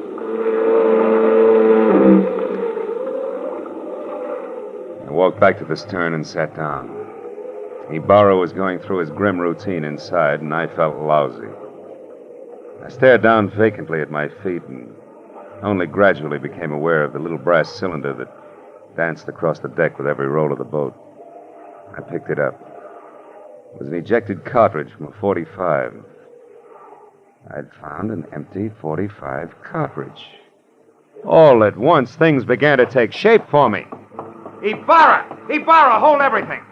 I walked back to the stern and sat down. Ibarra was going through his grim routine inside, and I felt lousy. I stared down vacantly at my feet and only gradually became aware of the little brass cylinder that danced across the deck with every roll of the boat. I picked it up. It was an ejected cartridge from a .45. I'd found an empty .45 cartridge. All at once, things began to take shape for me. Ibarra! Ibarra, hold everything!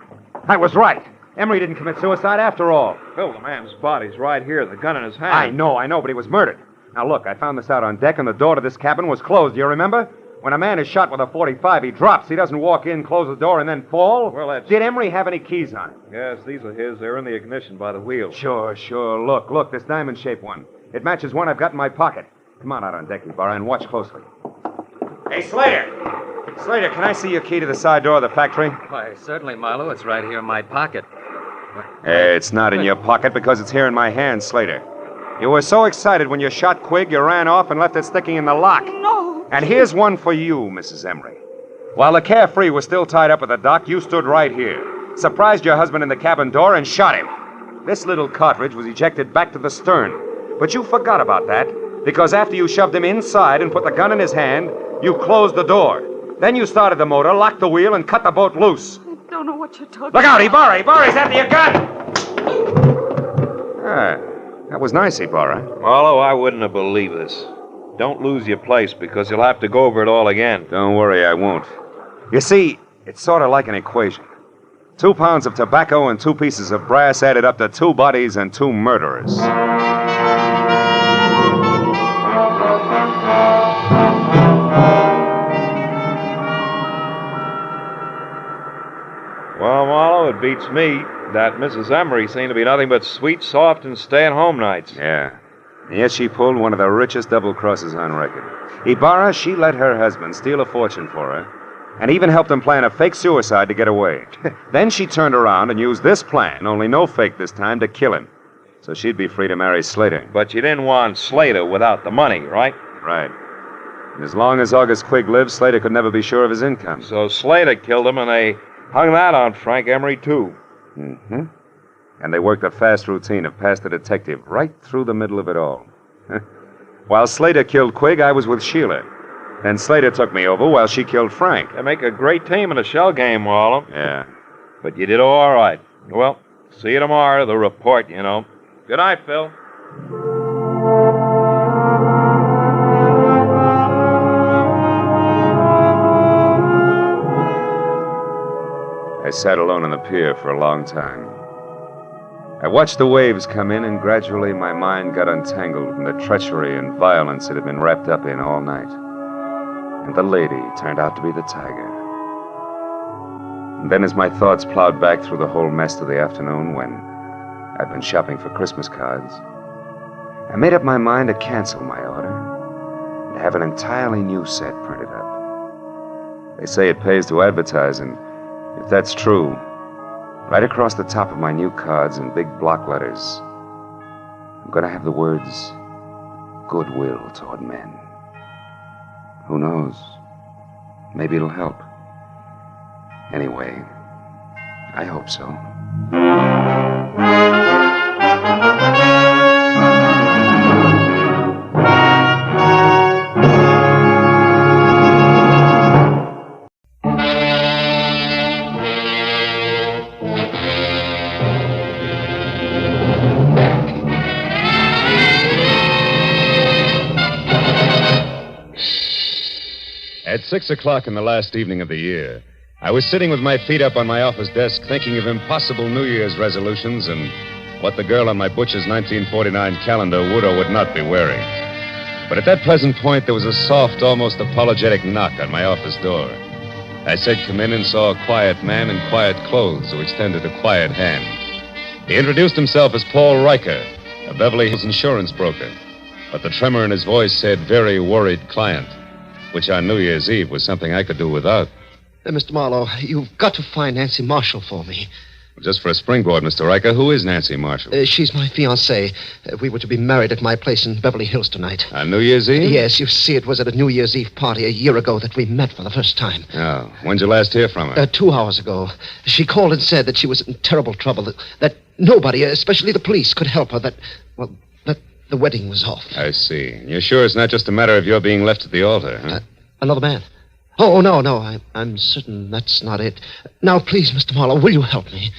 I was right. Emery didn't commit suicide after all. Phil, the man's body's right here, the gun in his hand. I know, but he was murdered. Now, look, I found this out on deck, and the door to this cabin was closed. Do you remember? When a man is shot with a .45, he drops. He doesn't walk in, close the door, and then fall. Well, that's... Did Emery have any keys on him? Yes, these are his. They're in the ignition by the wheel. Sure. Look, this diamond-shaped one. It matches one I've got in my pocket. Come on out on deck, Ibarra, and watch closely. Hey, Slater! Slater, can I see your key to the side door of the factory? Why, certainly, Marlowe. It's right here in my pocket. It's not in your pocket because it's here in my hand, Slater. You were so excited when you shot Quigg, you ran off and left it sticking in the lock. No. And here's one for you, Mrs. Emery. While the Carefree was still tied up at the dock, you stood right here, surprised your husband in the cabin door, and shot him. This little cartridge was ejected back to the stern. But you forgot about that, because after you shoved him inside and put the gun in his hand, you closed the door. Then you started the motor, locked the wheel, and cut the boat loose. I don't know what you're talking Look out, Ibarra! Ibarra's after your gun! That was nice, Ibarra. Marlowe, I wouldn't have believed this. Don't lose your place, because you'll have to go over it all again. Don't worry, I won't. You see, it's sort of like an equation. 2 pounds of tobacco and 2 pieces of brass added up to 2 bodies and 2 murderers. Well, Marlowe, it beats me. That Mrs. Emery seemed to be nothing but sweet, soft, and stay-at-home nights. Yeah. And yet she pulled one of the richest double crosses on record. Ibarra, she let her husband steal a fortune for her, and even helped him plan a fake suicide to get away. Then she turned around and used this plan, only no fake this time, to kill him. So she'd be free to marry Slater. But you didn't want Slater without the money, right? Right. And as long as August Quigg lived, Slater could never be sure of his income. So Slater killed him, and they hung that on Frank Emery, too. Mm-hmm. And they worked a fast routine of pass the detective right through the middle of it all. While Slater killed Quigg, I was with Sheila. Then Slater took me over while she killed Frank. They make a great team in a shell game, Marlowe. Yeah. But you did all right. Well, see you tomorrow, the report, you know. Good night, Phil. I sat alone on the pier for a long time. I watched the waves come in, and gradually my mind got untangled from the treachery and violence it had been wrapped up in all night. And the lady turned out to be the tiger. And then as my thoughts plowed back through the whole mess of the afternoon when I'd been shopping for Christmas cards, I made up my mind to cancel my order and have an entirely new set printed up. They say it pays to advertise, and if that's true, right across the top of my new cards in big block letters, I'm going to have the words, goodwill toward men. Who knows? Maybe it'll help. Anyway, I hope so. At 6 o'clock in the last evening of the year, I was sitting with my feet up on my office desk thinking of impossible New Year's resolutions and what the girl on my butcher's 1949 calendar would or would not be wearing. But at that present point, there was a soft, almost apologetic knock on my office door. I said, "Come in," and saw a quiet man in quiet clothes who extended a quiet hand. He introduced himself as Paul Riker, a Beverly Hills insurance broker. But the tremor in his voice said very worried client, which on New Year's Eve was something I could do without. Mr. Marlowe, you've got to find Nancy Marshall for me. Just for a springboard, Mr. Riker, who is Nancy Marshall? She's my fiancée. We were to be married at my place in Beverly Hills tonight. On New Year's Eve? Yes, you see, it was at a New Year's Eve party a year ago that we met for the first time. Oh, when'd you last hear from her? 2 hours ago. She called and said that she was in terrible trouble, that nobody, especially the police, could help her, that the wedding was off. I see. You're sure it's not just a matter of your being left at the altar, huh? Another man? Oh, no, I'm certain that's not it. Now, please, Mr. Marlowe, will you help me?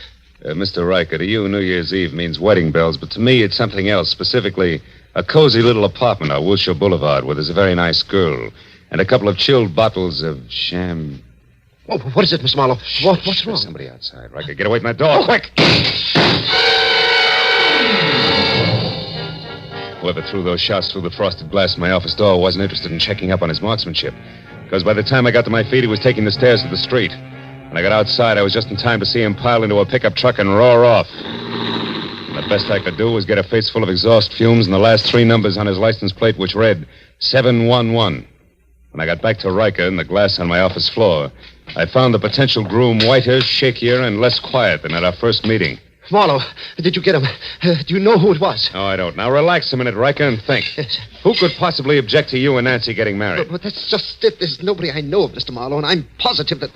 Mr. Riker, to you, New Year's Eve means wedding bells, but to me, it's something else, specifically a cozy little apartment on Wilshire Boulevard where there's a very nice girl and a couple of chilled bottles of sham... Oh, what is it, Mr. Marlowe? What's wrong? There's somebody outside. Riker, get away from that door, quick! Whoever threw those shots through the frosted glass in my office door wasn't interested in checking up on his marksmanship, because by the time I got to my feet, he was taking the stairs to the street. When I got outside, I was just in time to see him pile into a pickup truck and roar off. And the best I could do was get a face full of exhaust fumes and the last 3 numbers on his license plate, which read 711. When I got back to Riker and the glass on my office floor, I found the potential groom whiter, shakier, and less quiet than at our first meeting. Marlowe, did you get him? Do you know who it was? No, I don't. Now relax a minute, Riker, and think. Yes. Who could possibly object to you and Nancy getting married? But that's just it. There's nobody I know of, Mr. Marlowe, and I'm positive that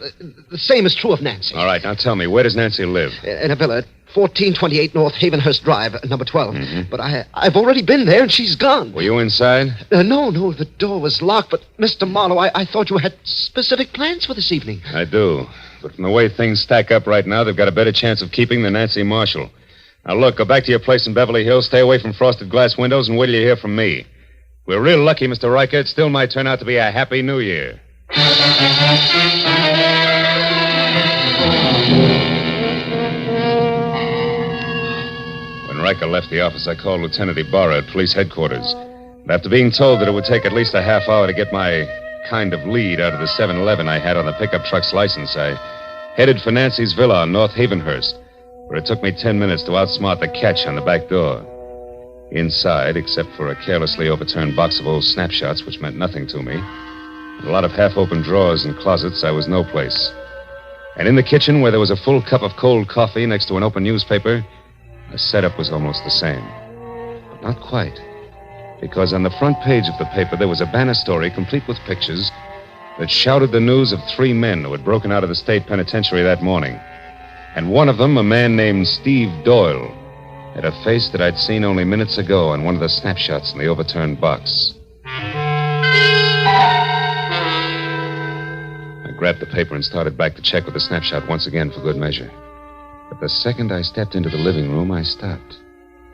the same is true of Nancy. All right, now tell me, where does Nancy live? In a villa at 1428 North Havenhurst Drive, number 12. Mm-hmm. But I've already been there, and she's gone. Were you inside? No, the door was locked. But, Mr. Marlowe, I thought you had specific plans for this evening. I do. But from the way things stack up right now, they've got a better chance of keeping than Nancy Marshall. Now, look, go back to your place in Beverly Hills, stay away from frosted glass windows, and wait till you hear from me. If we're real lucky, Mr. Riker, it still might turn out to be a happy New Year. When Riker left the office, I called Lieutenant Ibarra at police headquarters. And after being told that it would take at least a half hour to get my kind of lead out of the 7-Eleven I had on the pickup truck's license, I headed for Nancy's villa on North Havenhurst, where it took me 10 minutes to outsmart the catch on the back door. Inside, except for a carelessly overturned box of old snapshots, which meant nothing to me, and a lot of half-open drawers and closets, I was no place. And in the kitchen, where there was a full cup of cold coffee next to an open newspaper, the setup was almost the same. But not quite. Because on the front page of the paper, there was a banner story complete with pictures that shouted the news of 3 men who had broken out of the state penitentiary that morning. And one of them, a man named Steve Doyle, had a face that I'd seen only minutes ago on one of the snapshots in the overturned box. I grabbed the paper and started back to check with the snapshot once again for good measure. But the second I stepped into the living room, I stopped.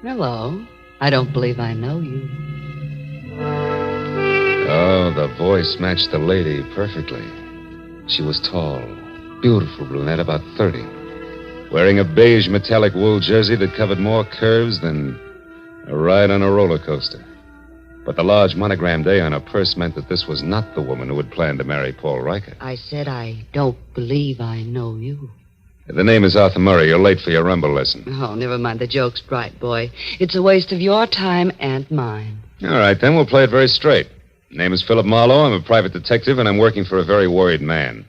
Hello. I don't believe I know you. Oh, the voice matched the lady perfectly. She was tall, beautiful brunette, about 30. Wearing a beige metallic wool jersey that covered more curves than a ride on a roller coaster. But the large monogrammed A on her purse meant that this was not the woman who had planned to marry Paul Riker. I said I don't believe I know you. The name is Arthur Murray. You're late for your rumble lesson. Oh, never mind the jokes, bright boy. It's a waste of your time and mine. All right, then we'll play it very straight. Name is Philip Marlowe. I'm a private detective, and I'm working for a very worried man.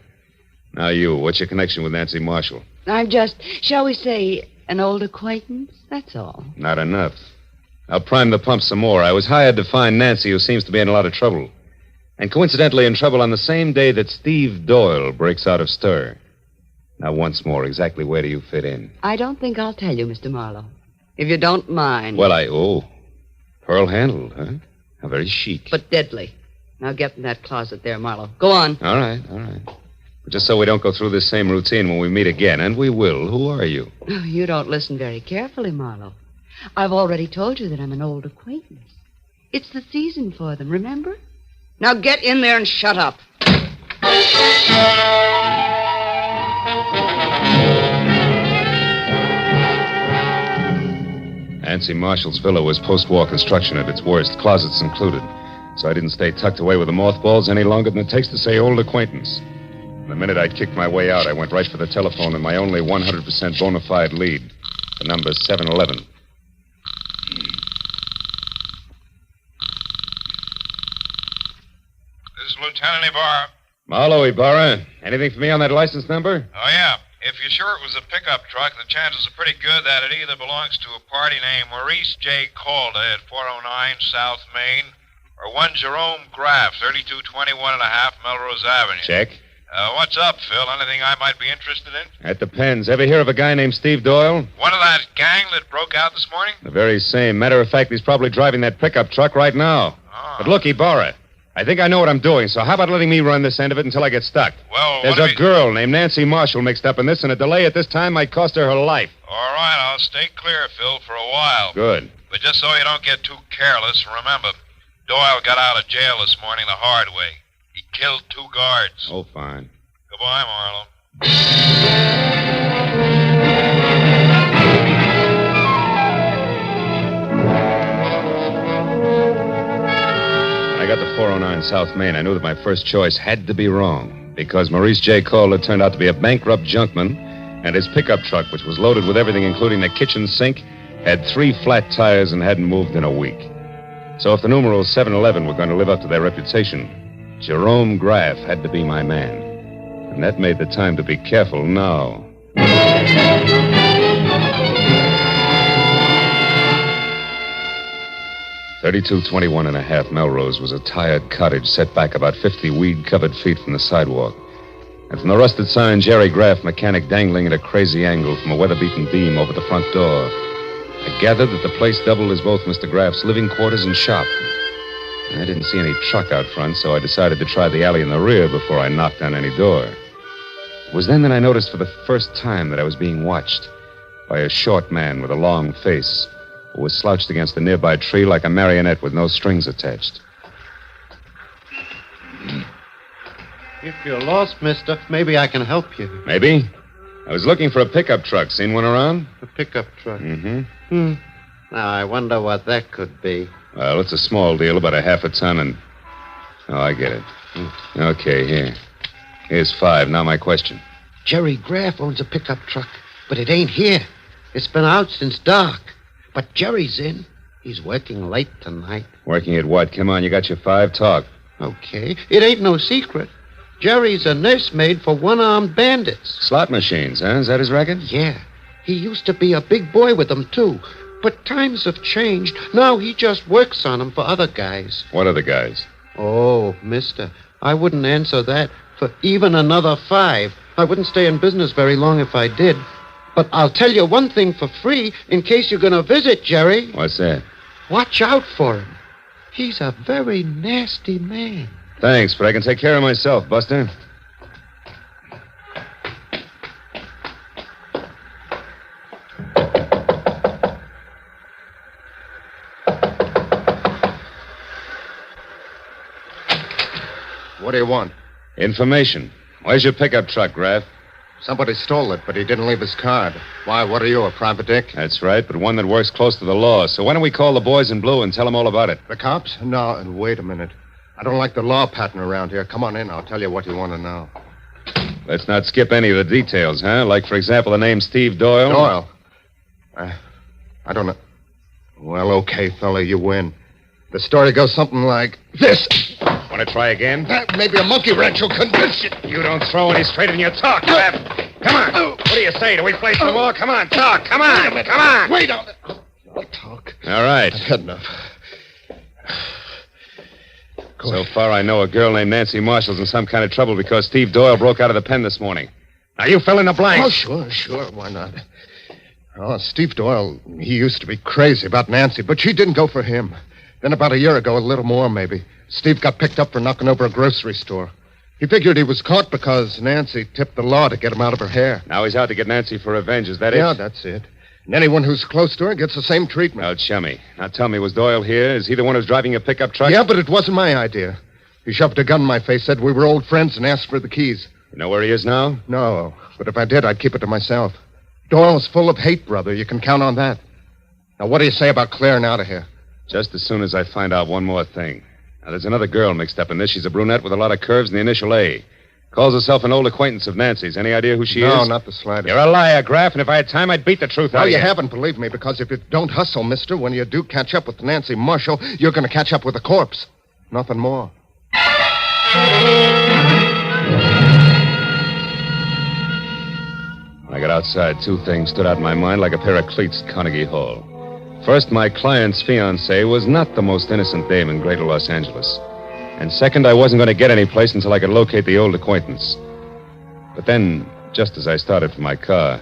Now you, what's your connection with Nancy Marshall? I'm just, shall we say, an old acquaintance? That's all. Not enough. I'll prime the pump some more. I was hired to find Nancy, who seems to be in a lot of trouble. And coincidentally in trouble on the same day that Steve Doyle breaks out of stir. Now, once more, exactly where do you fit in? I don't think I'll tell you, Mr. Marlowe. If you don't mind. Well, pearl-handled, huh? How very chic. But deadly. Now get in that closet there, Marlowe. Go on. All right. But just so we don't go through this same routine when we meet again, and we will, who are you? Oh, you don't listen very carefully, Marlowe. I've already told you that I'm an old acquaintance. It's the season for them, remember? Now get in there and shut up. Nancy Marshall's villa was post-war construction at its worst, closets included. So I didn't stay tucked away with the mothballs any longer than it takes to say old acquaintance. The minute I'd kicked my way out, I went right for the telephone and my only 100% bona fide lead. The number's 711. Lieutenant Ibarra. Marlowe, Ibarra. Anything for me on that license number? Oh, yeah. If you're sure it was a pickup truck, the chances are pretty good that it either belongs to a party named Maurice J. Calder at 409 South Main or one Jerome Graff, 3221 and a half Melrose Avenue. Check. What's up, Phil? Anything I might be interested in? That depends. Ever hear of a guy named Steve Doyle? One of that gang that broke out this morning? The very same. Matter of fact, he's probably driving that pickup truck right now. Oh. But look, Ibarra, I think I know what I'm doing, so how about letting me run this end of it until I get stuck? Well, There's a girl named Nancy Marshall mixed up in this, and a delay at this time might cost her life. All right, I'll stay clear, Phil, for a while. Good. But just so you don't get too careless, remember, Doyle got out of jail this morning the hard way. He killed 2 guards. Oh, fine. Goodbye, Marlowe. When I got to 409 South Main, I knew that my first choice had to be wrong, because Maurice J. Calder turned out to be a bankrupt junkman, and his pickup truck, which was loaded with everything including the kitchen sink, had 3 flat tires and hadn't moved in a week. So if the numerals 711 were going to live up to their reputation, Jerome Graff had to be my man. And that made the time to be careful now. 3221 and a half Melrose was a tired cottage set back about 50 weed-covered feet from the sidewalk. And from the rusted sign, Jerry Graff, mechanic, dangling at a crazy angle from a weather-beaten beam over the front door, I gathered that the place doubled as both Mr. Graff's living quarters and shop. I didn't see any truck out front, so I decided to try the alley in the rear before I knocked on any door. It was then that I noticed for the first time that I was being watched by a short man with a long face who was slouched against a nearby tree like a marionette with no strings attached. If you're lost, mister, maybe I can help you. Maybe? I was looking for a pickup truck. Seen one around? A pickup truck? Mm-hmm. Now, I wonder what that could be. Well, it's a small deal, about a half a ton, and... Oh, I get it. Okay, here. Here's 5. Now my question. Jerry Graff owns a pickup truck, but it ain't here. It's been out since dark. But Jerry's in. He's working late tonight. Working at what? Come on, you got your 5. Talk. Okay. It ain't no secret. Jerry's a nursemaid for one-armed bandits. Slot machines, huh? Is that his racket? Yeah. He used to be a big boy with them, too. But times have changed. Now he just works on them for other guys. What other guys? Oh, mister, I wouldn't answer that for even another 5. I wouldn't stay in business very long if I did. But I'll tell you one thing for free in case you're going to visit Jerry. What's that? Watch out for him. He's a very nasty man. Thanks, but I can take care of myself, Buster. What do you want? Information. Where's your pickup truck, Graff? Somebody stole it, but he didn't leave his card. Why, what are you, a private dick? That's right, but one that works close to the law. So why don't we call the boys in blue and tell them all about it? The cops? No, wait a minute. I don't like the law pattern around here. Come on in. I'll tell you what you want to know. Let's not skip any of the details, huh? Like, for example, the name Steve Doyle. Doyle? I don't know. Well, okay, fella, you win. The story goes something like this. Want to try again? Maybe a monkey wrench will convince you. You don't throw any straight in your talk, Graff. Come on. What do you say? Do we play some more? Come on, talk. Come on. Come on. Wait on it. I'll talk. All right. I've had enough. So far, I know a girl named Nancy Marshall's in some kind of trouble because Steve Doyle broke out of the pen this morning. Now, you fill in the blanks. Oh, sure. Why not? Oh, Steve Doyle, he used to be crazy about Nancy, but she didn't go for him. Then about a year ago, a little more maybe, Steve got picked up for knocking over a grocery store. He figured he was caught because Nancy tipped the law to get him out of her hair. Now he's out to get Nancy for revenge, is that it? Yeah, that's it. And anyone who's close to her gets the same treatment. Oh, chummy. Now tell me, was Doyle here? Is he the one who's driving a pickup truck? Yeah, but it wasn't my idea. He shoved a gun in my face, said we were old friends, and asked for the keys. You know where he is now? No, but if I did, I'd keep it to myself. Doyle's full of hate, brother. You can count on that. Now, what do you say about clearing out of here? Just as soon as I find out one more thing. Now, there's another girl mixed up in this. She's a brunette with a lot of curves and the initial A. Calls herself an old acquaintance of Nancy's. Any idea who she is? No, not the slightest. You're a liar, Graff, and if I had time, I'd beat the truth out of you. No, you haven't, believe me, because if you don't hustle, mister, when you do catch up with Nancy Marshall, you're going to catch up with a corpse. Nothing more. When I got outside, two things stood out in my mind like a pair of cleats at Carnegie Hall. First, my client's fiancée was not the most innocent dame in Greater Los Angeles. And second, I wasn't going to get any place until I could locate the old acquaintance. But then, just as I started for my car,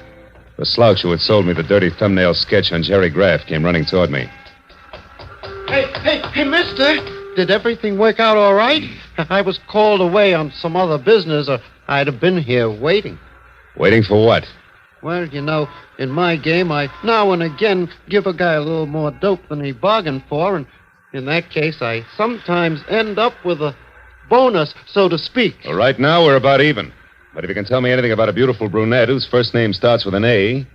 the slouch who had sold me the dirty thumbnail sketch on Jerry Graff came running toward me. Hey, mister! Did everything work out all right? I was called away on some other business, or I'd have been here waiting. Waiting for what? Well, you know, in my game, I now and again give a guy a little more dope than he bargained for, and in that case, I sometimes end up with a bonus, so to speak. Well, right now, we're about even. But if you can tell me anything about a beautiful brunette whose first name starts with an A,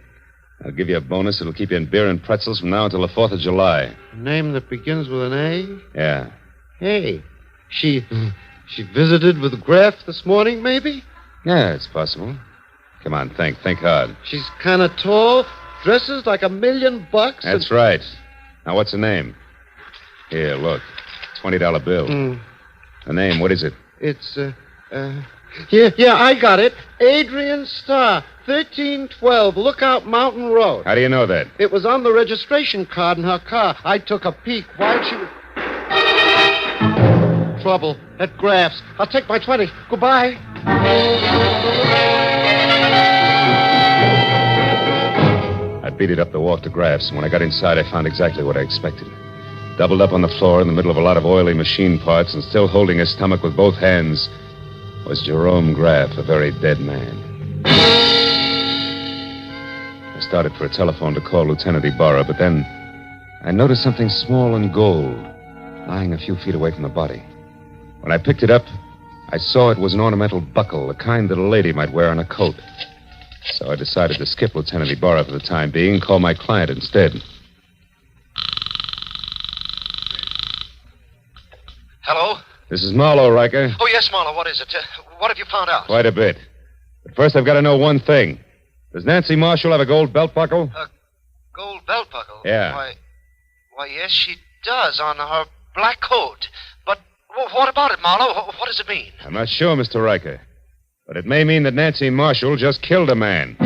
I'll give you a bonus that'll keep you in beer and pretzels from now until the 4th of July. A name that begins with an A? Yeah. Hey, she visited with Graff this morning, maybe? Yeah, it's possible. Come on, think hard. She's kind of tall, dresses like $1 million. That's right. Now, what's her name? Here, look. $20 bill. The name, what is it? It's, Yeah, I got it. Adrian Starr, 1312 Lookout Mountain Road. How do you know that? It was on the registration card in her car. I took a peek while she was... Trouble at Graff's. I'll take my 20. Goodbye. I beat it up the walk to Graff's, and when I got inside, I found exactly what I expected. Doubled up on the floor in the middle of a lot of oily machine parts and still holding his stomach with both hands was Jerome Graff, a very dead man. I started for a telephone to call Lieutenant Ibarra, but then I noticed something small and gold lying a few feet away from the body. When I picked it up, I saw it was an ornamental buckle, the kind that a lady might wear on a coat. So I decided to skip Lieutenant Ibarra for the time being and call my client instead. Hello? This is Marlowe, Riker. Oh, yes, Marlowe. What is it? What have you found out? Quite a bit. But first, I've got to know one thing. Does Nancy Marshall have a gold belt buckle? A gold belt buckle? Yeah. Why, yes, she does on her black coat. But what about it, Marlowe? What does it mean? I'm not sure, Mr. Riker. But it may mean that Nancy Marshall just killed a man.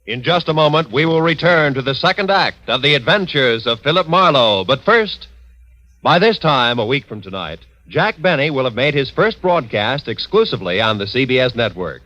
In just a moment, we will return to the second act of The Adventures of Philip Marlowe. But first, by this time, a week from tonight, Jack Benny will have made his first broadcast exclusively on the CBS network.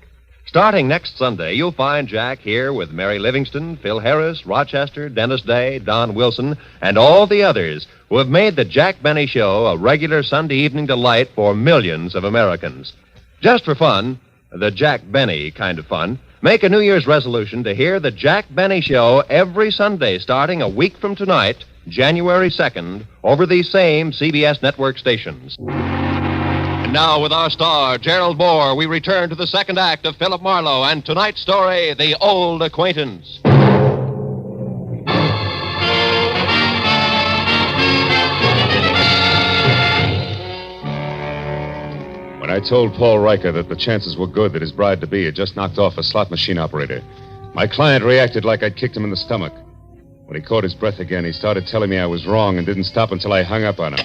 Starting next Sunday, you'll find Jack here with Mary Livingston, Phil Harris, Rochester, Dennis Day, Don Wilson, and all the others who have made the Jack Benny Show a regular Sunday evening delight for millions of Americans. Just for fun, the Jack Benny kind of fun, make a New Year's resolution to hear the Jack Benny Show every Sunday starting a week from tonight, January 2nd, over these same CBS network stations. And now, with our star, Gerald Moore, we return to the second act of Philip Marlowe and tonight's story, The Old Acquaintance. When I told Paul Riker that the chances were good that his bride-to-be had just knocked off a slot machine operator, my client reacted like I'd kicked him in the stomach. When he caught his breath again, he started telling me I was wrong and didn't stop until I hung up on him.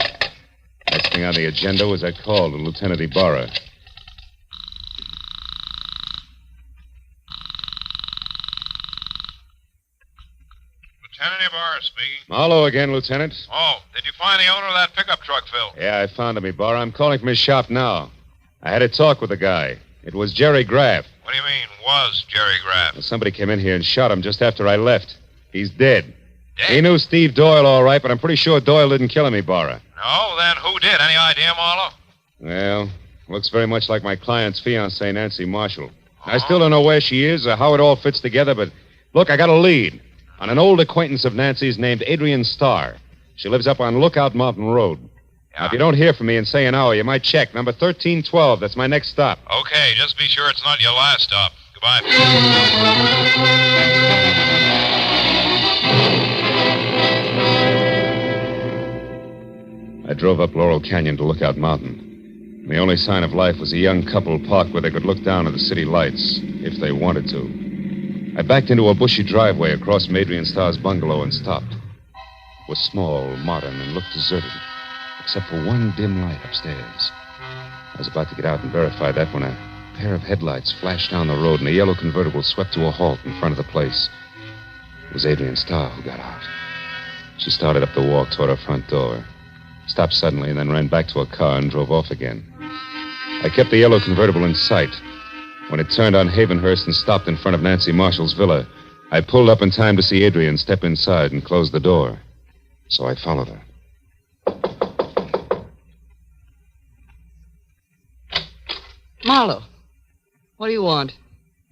Next thing on the agenda was I called to Lieutenant Ibarra. Lieutenant Ibarra speaking. Marlowe again, Lieutenant. Oh, did you find the owner of that pickup truck, Phil? Yeah, I found him, Ibarra. I'm calling from his shop now. I had a talk with the guy. It was Jerry Graff. What do you mean, was Jerry Graff? Well, somebody came in here and shot him just after I left. He's dead. He knew Steve Doyle all right, but I'm pretty sure Doyle didn't kill him, Ibarra. No, then who did? Any idea, Marlowe? Well, looks very much like my client's fiancée, Nancy Marshall. I still don't know where she is or how it all fits together, but look, I got a lead on an old acquaintance of Nancy's named Adrian Starr. She lives up on Lookout Mountain Road. Now, if you don't hear from me in, say, an hour, you might check. Number 1312. That's my next stop. Okay, just be sure it's not your last stop. Goodbye. I drove up Laurel Canyon to Lookout Mountain. The only sign of life was a young couple parked where they could look down at the city lights, if they wanted to. I backed into a bushy driveway across from Adrian Starr's bungalow and stopped. It was small, modern, and looked deserted, except for one dim light upstairs. I was about to get out and verify that when a pair of headlights flashed down the road and a yellow convertible swept to a halt in front of the place. It was Adrian Starr who got out. She started up the walk toward her front door, stopped suddenly, and then ran back to her car and drove off again. I kept the yellow convertible in sight. When it turned on Havenhurst and stopped in front of Nancy Marshall's villa, I pulled up in time to see Adrian step inside and close the door. So I followed her. Marlowe, what do you want?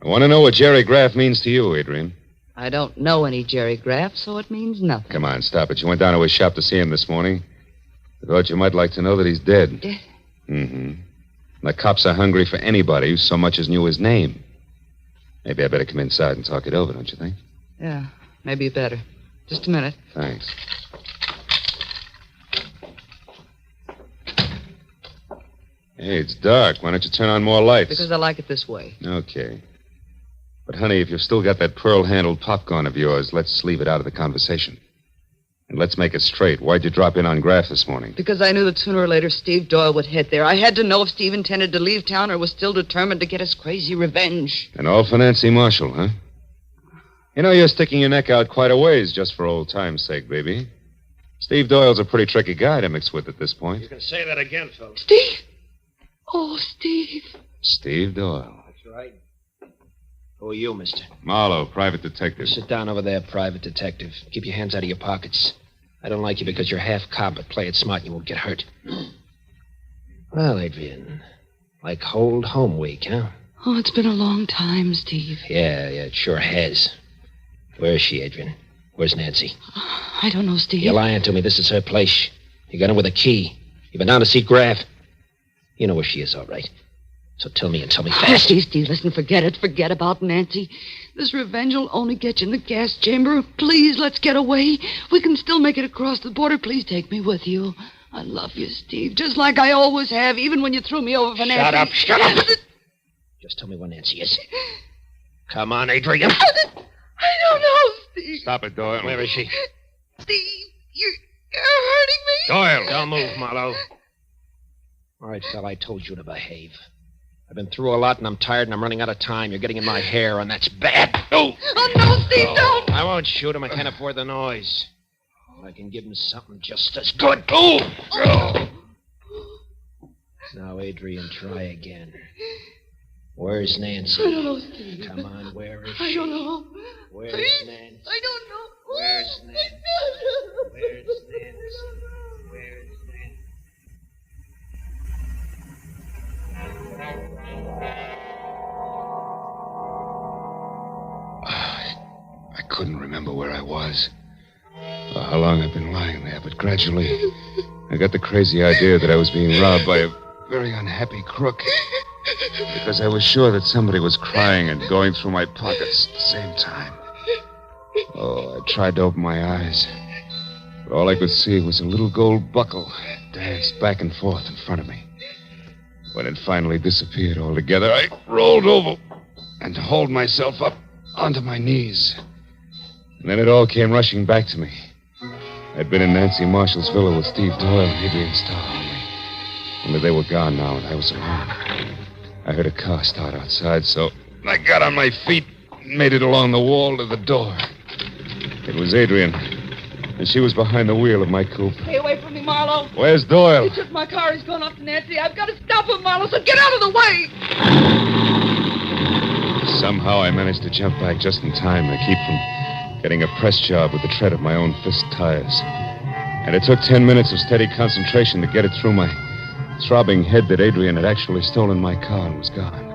I want to know what Jerry Graff means to you, Adrian. I don't know any Jerry Graff, so it means nothing. Come on, stop it. You went down to his shop to see him this morning. I thought you might like to know that he's dead. Dead? Mm-hmm. The cops are hungry for anybody who so much as knew his name. Maybe I better come inside and talk it over, don't you think? Yeah, maybe you better. Just a minute. Thanks. Hey, it's dark. Why don't you turn on more lights? Because I like it this way. Okay. But, honey, if you've still got that pearl-handled popcorn of yours, let's leave it out of the conversation. And let's make it straight. Why'd you drop in on Graff this morning? Because I knew that sooner or later Steve Doyle would head there. I had to know if Steve intended to leave town or was still determined to get his crazy revenge. And all for Nancy Marshall, huh? You know, you're sticking your neck out quite a ways just for old time's sake, baby. Steve Doyle's a pretty tricky guy to mix with at this point. You can say that again, Phil. Steve! Oh, Steve. Steve Doyle. That's right. Who are you, mister? Marlowe, private detective. Sit down over there, private detective. Keep your hands out of your pockets. I don't like you because you're half cop, but play it smart and you won't get hurt. Well, Adrian, like old home week, huh? Oh, it's been a long time, Steve. Yeah, it sure has. Where is she, Adrian? Where's Nancy? I don't know, Steve. You're lying to me. This is her place. You got her with a key. You've been down to see Graff. You know where she is, all right. So tell me and tell me fast. Oh, Steve, listen, forget it. Forget about Nancy. This revenge will only get you in the gas chamber. Please, let's get away. We can still make it across the border. Please take me with you. I love you, Steve, just like I always have, even when you threw me over for Nancy. Shut up. Just tell me where Nancy is. Come on, Adrian. I don't know, Steve. Stop it, Doyle. Where is she? Steve, you're hurting me. Doyle. Don't move, Marlowe. All right, fella, I told you to behave. I've been through a lot, and I'm tired, and I'm running out of time. You're getting in my hair, and that's bad. Oh! Oh, no, Steve, don't! I won't shoot him. I can't afford the noise. I can give him something just as good. Oh! Now, Adrian, try again. Where's Nancy? I don't know, Steve. Come on, where is she? I don't know. Where's Please? Nancy? I don't know. Where's Nancy? Where's Nancy? Where's Nancy? I couldn't remember where I was or how long I'd been lying there, but gradually I got the crazy idea that I was being robbed by a very unhappy crook because I was sure that somebody was crying and going through my pockets at the same time. Oh, I tried to open my eyes, but all I could see was a little gold buckle danced back and forth in front of me. When it finally disappeared altogether, I rolled over and hauled myself up onto my knees. And then it all came rushing back to me. I'd been in Nancy Marshall's villa with Steve Doyle and Adrian Starr. Only they were gone now, and I was alone. I heard a car start outside, so I got on my feet and made it along the wall to the door. It was Adrian, and she was behind the wheel of my coupe. Stay away from me, Marlowe. Where's Doyle? He took my car. He's gone off to Nancy. I've got to stop him, Marlowe, so get out of the way. Somehow I managed to jump back just in time to keep from getting a press job with the tread of my own fist tires. And it took 10 minutes of steady concentration to get it through my throbbing head that Adrian had actually stolen my car and was gone.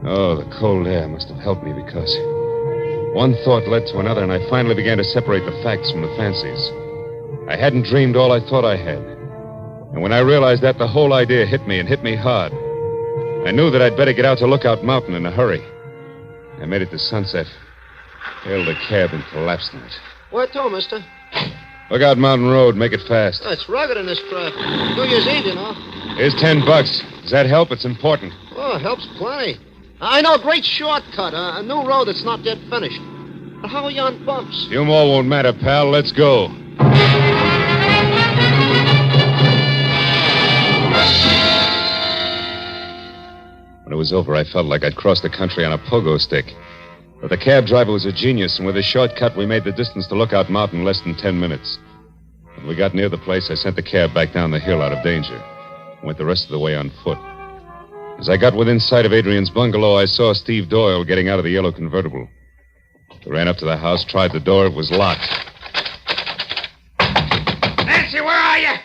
Oh, the cold air must have helped me because one thought led to another, and I finally began to separate the facts from the fancies. I hadn't dreamed all I thought I had. And when I realized that, the whole idea hit me, and hit me hard. I knew that I'd better get out to Lookout Mountain in a hurry. I made it to Sunset, hailed a cab, and collapsed in it. Where to, mister? Lookout Mountain Road. Make it fast. Oh, it's rugged in this craft. 2 years in, you know. Here's $10. Does that help? It's important. Oh, it helps plenty. I know a great shortcut, a new road that's not yet finished. But how are you on bumps? Few more won't matter, pal. Let's go. When it was over, I felt like I'd crossed the country on a pogo stick. But the cab driver was a genius, and with a shortcut, we made the distance to Lookout Mountain in less than 10 minutes. When we got near the place, I sent the cab back down the hill out of danger. Went the rest of the way on foot. As I got within sight of Adrian's bungalow, I saw Steve Doyle getting out of the yellow convertible. We ran up to the house, tried the door. It was locked. Nancy, where are you?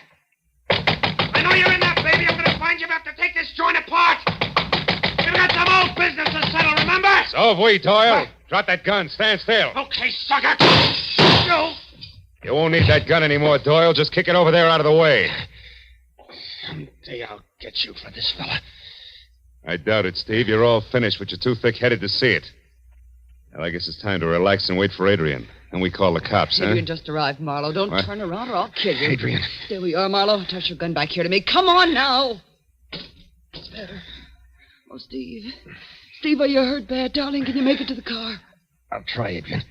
I know you're in there, baby. I'm going to find you. I have to take this joint apart. We've got some old business to settle, remember? So have we, Doyle. Drop that gun. Stand still. Okay, sucker. No. You won't need that gun anymore, Doyle. Just kick it over there out of the way. Someday I'll get you for this fella. I doubt it, Steve. You're all finished, but you're too thick-headed to see it. Well, I guess it's time to relax and wait for Adrian. And we call the cops, Adrian just arrived, Marlowe. Don't turn around or I'll kill you. Adrian. There we are, Marlowe. Toss your gun back here to me. Come on now. It's better. Oh, Steve. Steve, are you hurt bad, darling? Can you make it to the car? I'll try, Adrian.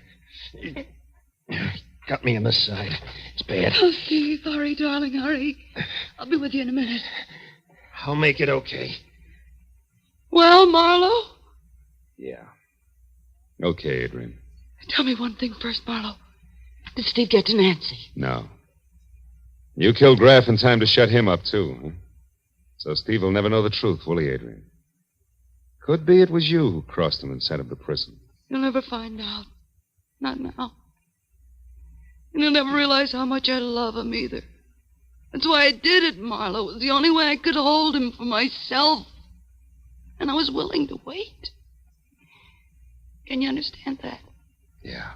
Got me on this side. It's bad. Oh, Steve, hurry, darling, hurry. I'll be with you in a minute. I'll make it okay. Well, Marlowe? Yeah. Okay, Adrian. Tell me one thing first, Marlowe. Did Steve get to Nancy? No. You killed Graff in time to shut him up, too. Huh? So Steve will never know the truth, will he, Adrian? Could be it was you who crossed him and sent him to prison. You'll never find out. Not now. And you'll never realize how much I love him either. That's why I did it, Marlowe. It was the only way I could hold him for myself. And I was willing to wait. Can you understand that? Yeah.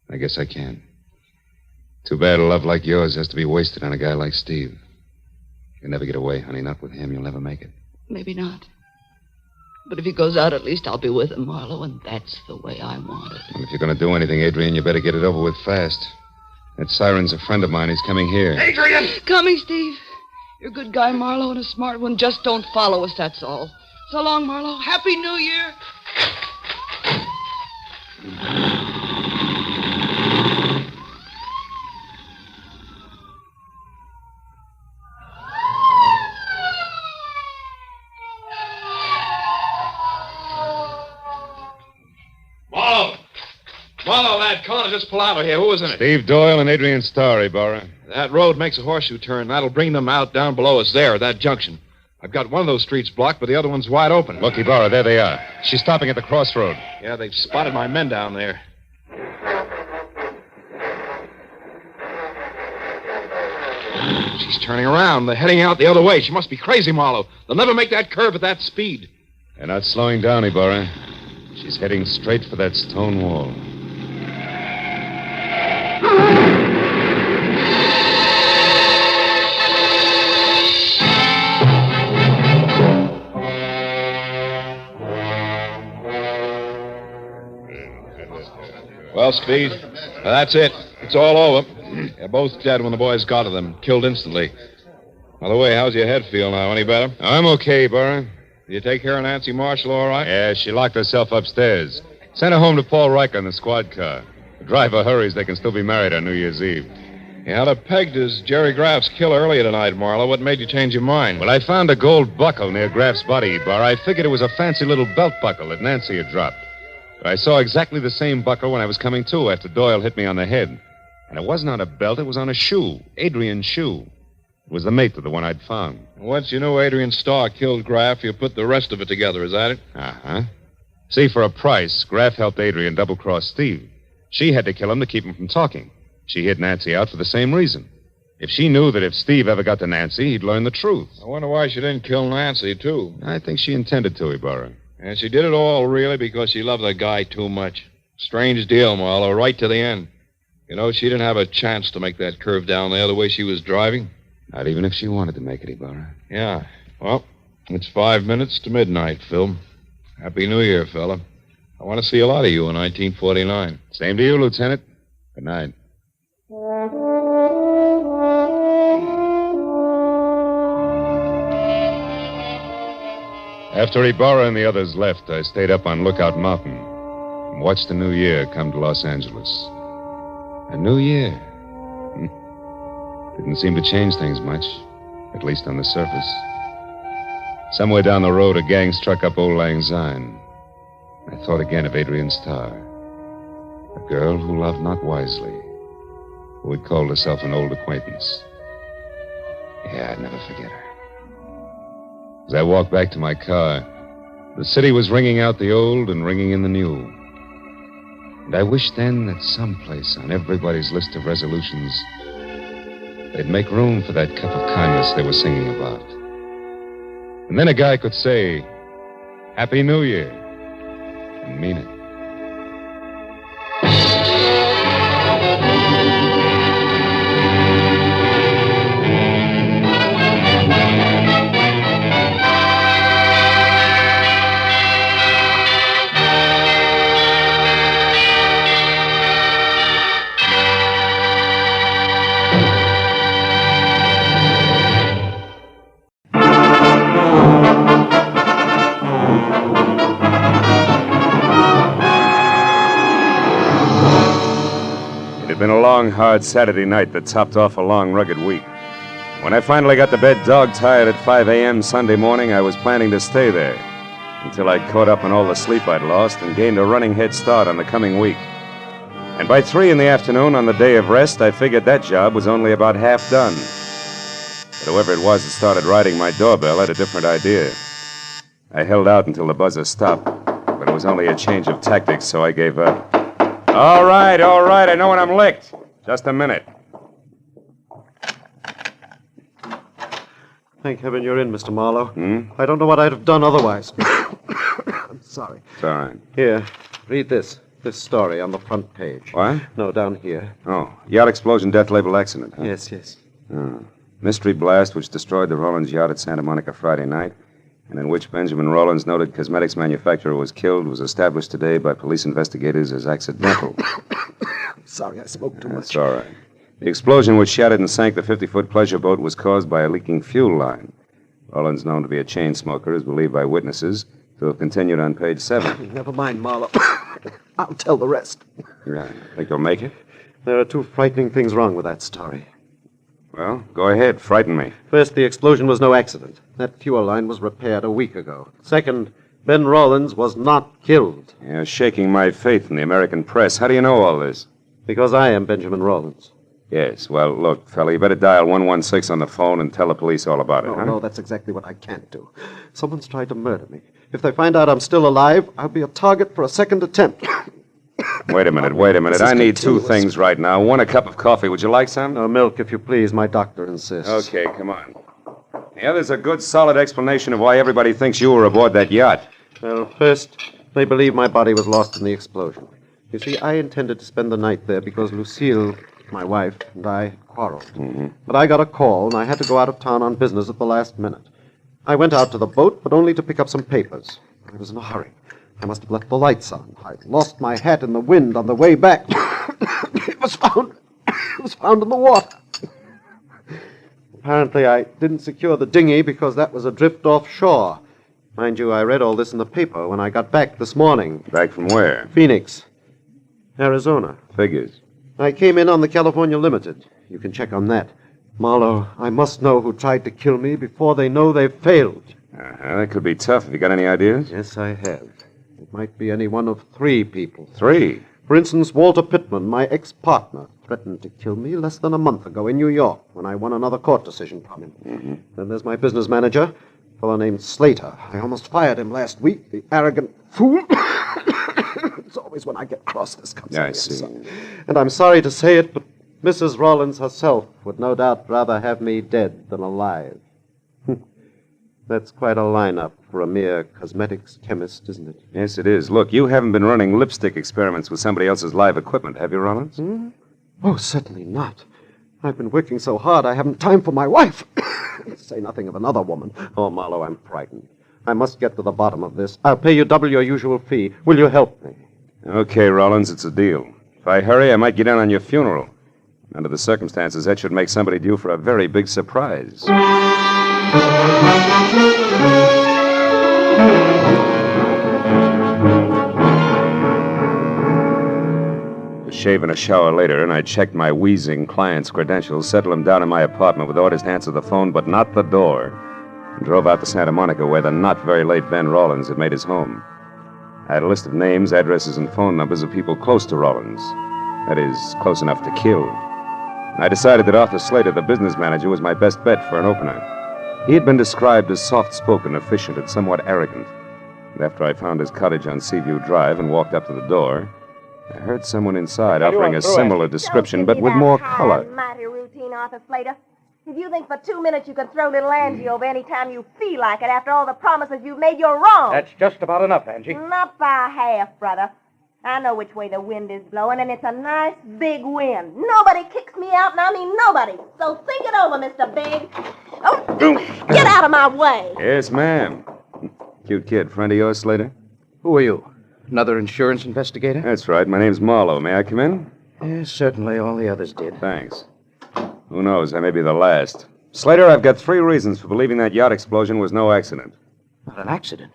I guess I can. Too bad a love like yours has to be wasted on a guy like Steve. You'll never get away, honey. Not with him. You'll never make it. Maybe not. But if he goes out, at least I'll be with him, Marlowe, and that's the way I want it. And if you're going to do anything, Adrian, you better get it over with fast. That siren's a friend of mine. He's coming here. Adrian! Coming, Steve. You're a good guy, Marlowe, and a smart one. Just don't follow us, that's all. So long, Marlowe. Happy New Year. Marlowe, that car just pull out of here. Who was in it? Steve Doyle and Adrian Starr, Ibarra. That road makes a horseshoe turn. That'll bring them out down below us there, that junction. I've got one of those streets blocked, but the other one's wide open. Look, Ibarra, there they are. She's stopping at the crossroad. Yeah, they've spotted my men down there. She's turning around. They're heading out the other way. She must be crazy, Marlowe. They'll never make that curve at that speed. They're not slowing down, Ibarra. She's heading straight for that stone wall. Well, Speed, that's it. It's all over. They're both dead when the boys got to them. Killed instantly. By the way, how's your head feel now? Any better? I'm okay, Ibarra. Did you take care of Nancy Marshall all right? Yeah, she locked herself upstairs. Sent her home to Paul Riker in the squad car. The driver hurries. They can still be married on New Year's Eve. You had her pegged as Jerry Graff's killer earlier tonight, Marlowe. What made you change your mind? Well, I found a gold buckle near Graff's body, Ibarra. I figured it was a fancy little belt buckle that Nancy had dropped. But I saw exactly the same buckle when I was coming to after Doyle hit me on the head. And it wasn't on a belt. It was on a shoe. Adrian's shoe. It was the mate to the one I'd found. Once you knew Adrian Starr killed Graff, you put the rest of it together. Is that it? Uh-huh. See, for a price, Graff helped Adrian double-cross Steve. She had to kill him to keep him from talking. She hid Nancy out for the same reason. If she knew that if Steve ever got to Nancy, he'd learn the truth. I wonder why she didn't kill Nancy, too. I think she intended to, Ibarra. And she did it all, really, because she loved the guy too much. Strange deal, Marlowe, right to the end. You know, she didn't have a chance to make that curve down there the way she was driving. Not even if she wanted to make it, Ibarra. Yeah. Well, it's 5 minutes to midnight, Phil. Happy New Year, fella. I want to see a lot of you in 1949. Same to you, Lieutenant. Good night. After Ibarra and the others left, I stayed up on Lookout Mountain and watched the new year come to Los Angeles. A new year. Didn't seem to change things much, at least on the surface. Somewhere down the road, a gang struck up Old Lang Syne. I thought again of Adrian Starr, a girl who loved not wisely, who had called herself an old acquaintance. Yeah, I'd never forget her. As I walked back to my car, the city was ringing out the old and ringing in the new. And I wished then that someplace on everybody's list of resolutions, they'd make room for that cup of kindness they were singing about. And then a guy could say, Happy New Year, and mean it. It had been a long, hard Saturday night that topped off a long, rugged week. When I finally got to bed dog-tired at 5 a.m. Sunday morning, I was planning to stay there until I'd caught up on all the sleep I'd lost and gained a running head start on the coming week. And by 3 in the afternoon on the day of rest, I figured that job was only about half done. But whoever it was that started riding my doorbell had a different idea. I held out until the buzzer stopped, but it was only a change of tactics, so I gave up. All right, I know when I'm licked. Just a minute. Thank heaven you're in, Mr. Marlowe. I don't know what I'd have done otherwise. I'm sorry. It's all right. Here, read this story on the front page. What? No, down here. Oh, yacht explosion, death label accident, huh? Yes. Oh. Mystery blast which destroyed the Rollins yacht at Santa Monica Friday night, and in which Benjamin Rollins, noted cosmetics manufacturer, was killed, was established today by police investigators as accidental. Sorry, I smoked too much. That's all right. The explosion which shattered and sank the 50-foot pleasure boat was caused by a leaking fuel line. Rollins, known to be a chain smoker, is believed by witnesses to have continued on page 7. Never mind, Marlowe. I'll tell the rest. Right. Think you'll make it? There are 2 frightening things wrong with that story. Well, go ahead. Frighten me. First, the explosion was no accident. That fuel line was repaired a week ago. Second, Ben Rollins was not killed. You're shaking my faith in the American press. How do you know all this? Because I am Benjamin Rollins. Yes. Well, look, fella, you better dial 116 on the phone and tell the police all about it, huh? No, that's exactly what I can't do. Someone's tried to murder me. If they find out I'm still alive, I'll be a target for a second attempt. Wait a minute. I need 2 things right now. One, a cup of coffee. Would you like some? No, milk, if you please. My doctor insists. Okay, come on. The other's a good, solid explanation of why everybody thinks you were aboard that yacht. Well, first, they believe my body was lost in the explosion. You see, I intended to spend the night there because Lucille, my wife, and I had quarreled. Mm-hmm. But I got a call, and I had to go out of town on business at the last minute. I went out to the boat, but only to pick up some papers. I was in a hurry. I must have left the lights on. I lost my hat in the wind on the way back. It was found in the water. Apparently, I didn't secure the dinghy because that was adrift offshore. Mind you, I read all this in the paper when I got back this morning. Back from where? Phoenix, Arizona. Figures. I came in on the California Limited. You can check on that. Marlowe, I must know who tried to kill me before they know they've failed. That could be tough. Have you got any ideas? Yes, I have. It might be any one of 3 people. 3? For instance, Walter Pittman, my ex-partner, threatened to kill me less than a month ago in New York when I won another court decision from him. Mm-hmm. Then there's my business manager, a fellow named Slater. I almost fired him last week, the arrogant fool. It's always when I get cross this comes I see. And I'm sorry to say it, but Mrs. Rollins herself would no doubt rather have me dead than alive. That's quite a lineup for a mere cosmetics chemist, isn't it? Yes, it is. Look, you haven't been running lipstick experiments with somebody else's live equipment, have you, Rollins? Oh, certainly not. I've been working so hard I haven't time for my wife. To say nothing of another woman. Oh, Marlowe, I'm frightened. I must get to the bottom of this. I'll pay you double your usual fee. Will you help me? Okay, Rollins, it's a deal. If I hurry, I might get in on your funeral. Under the circumstances, that should make somebody due for a very big surprise. shave and a shower later, and I checked my wheezing client's credentials, settled him down in my apartment with orders to answer the phone, but not the door, and drove out to Santa Monica, where the not-very-late Ben Rawlins had made his home. I had a list of names, addresses, and phone numbers of people close to Rawlins. That is, close enough to kill. I decided that Arthur Slater, the business manager, was my best bet for an opener. He had been described as soft-spoken, efficient, and somewhat arrogant. And after I found his cottage on Seaview Drive and walked up to the door, I heard someone inside offering a similar description, but with more color. Mighty routine, Arthur Slater. If you think for 2 minutes you can throw little Angie over any time you feel like it after all the promises you've made, you're wrong. That's just about enough, Angie. Not by half, brother. I know which way the wind is blowing, and it's a nice big wind. Nobody kicks me out, and I mean nobody. So think it over, Mr. Big. Oh, get out of my way. Yes, ma'am. Cute kid. Friend of yours, Slater? Who are you? Another insurance investigator? That's right. My name's Marlowe. May I come in? Yes, certainly. All the others did. Thanks. Who knows? I may be the last. Slater, I've got 3 reasons for believing that yacht explosion was no accident. Not an accident?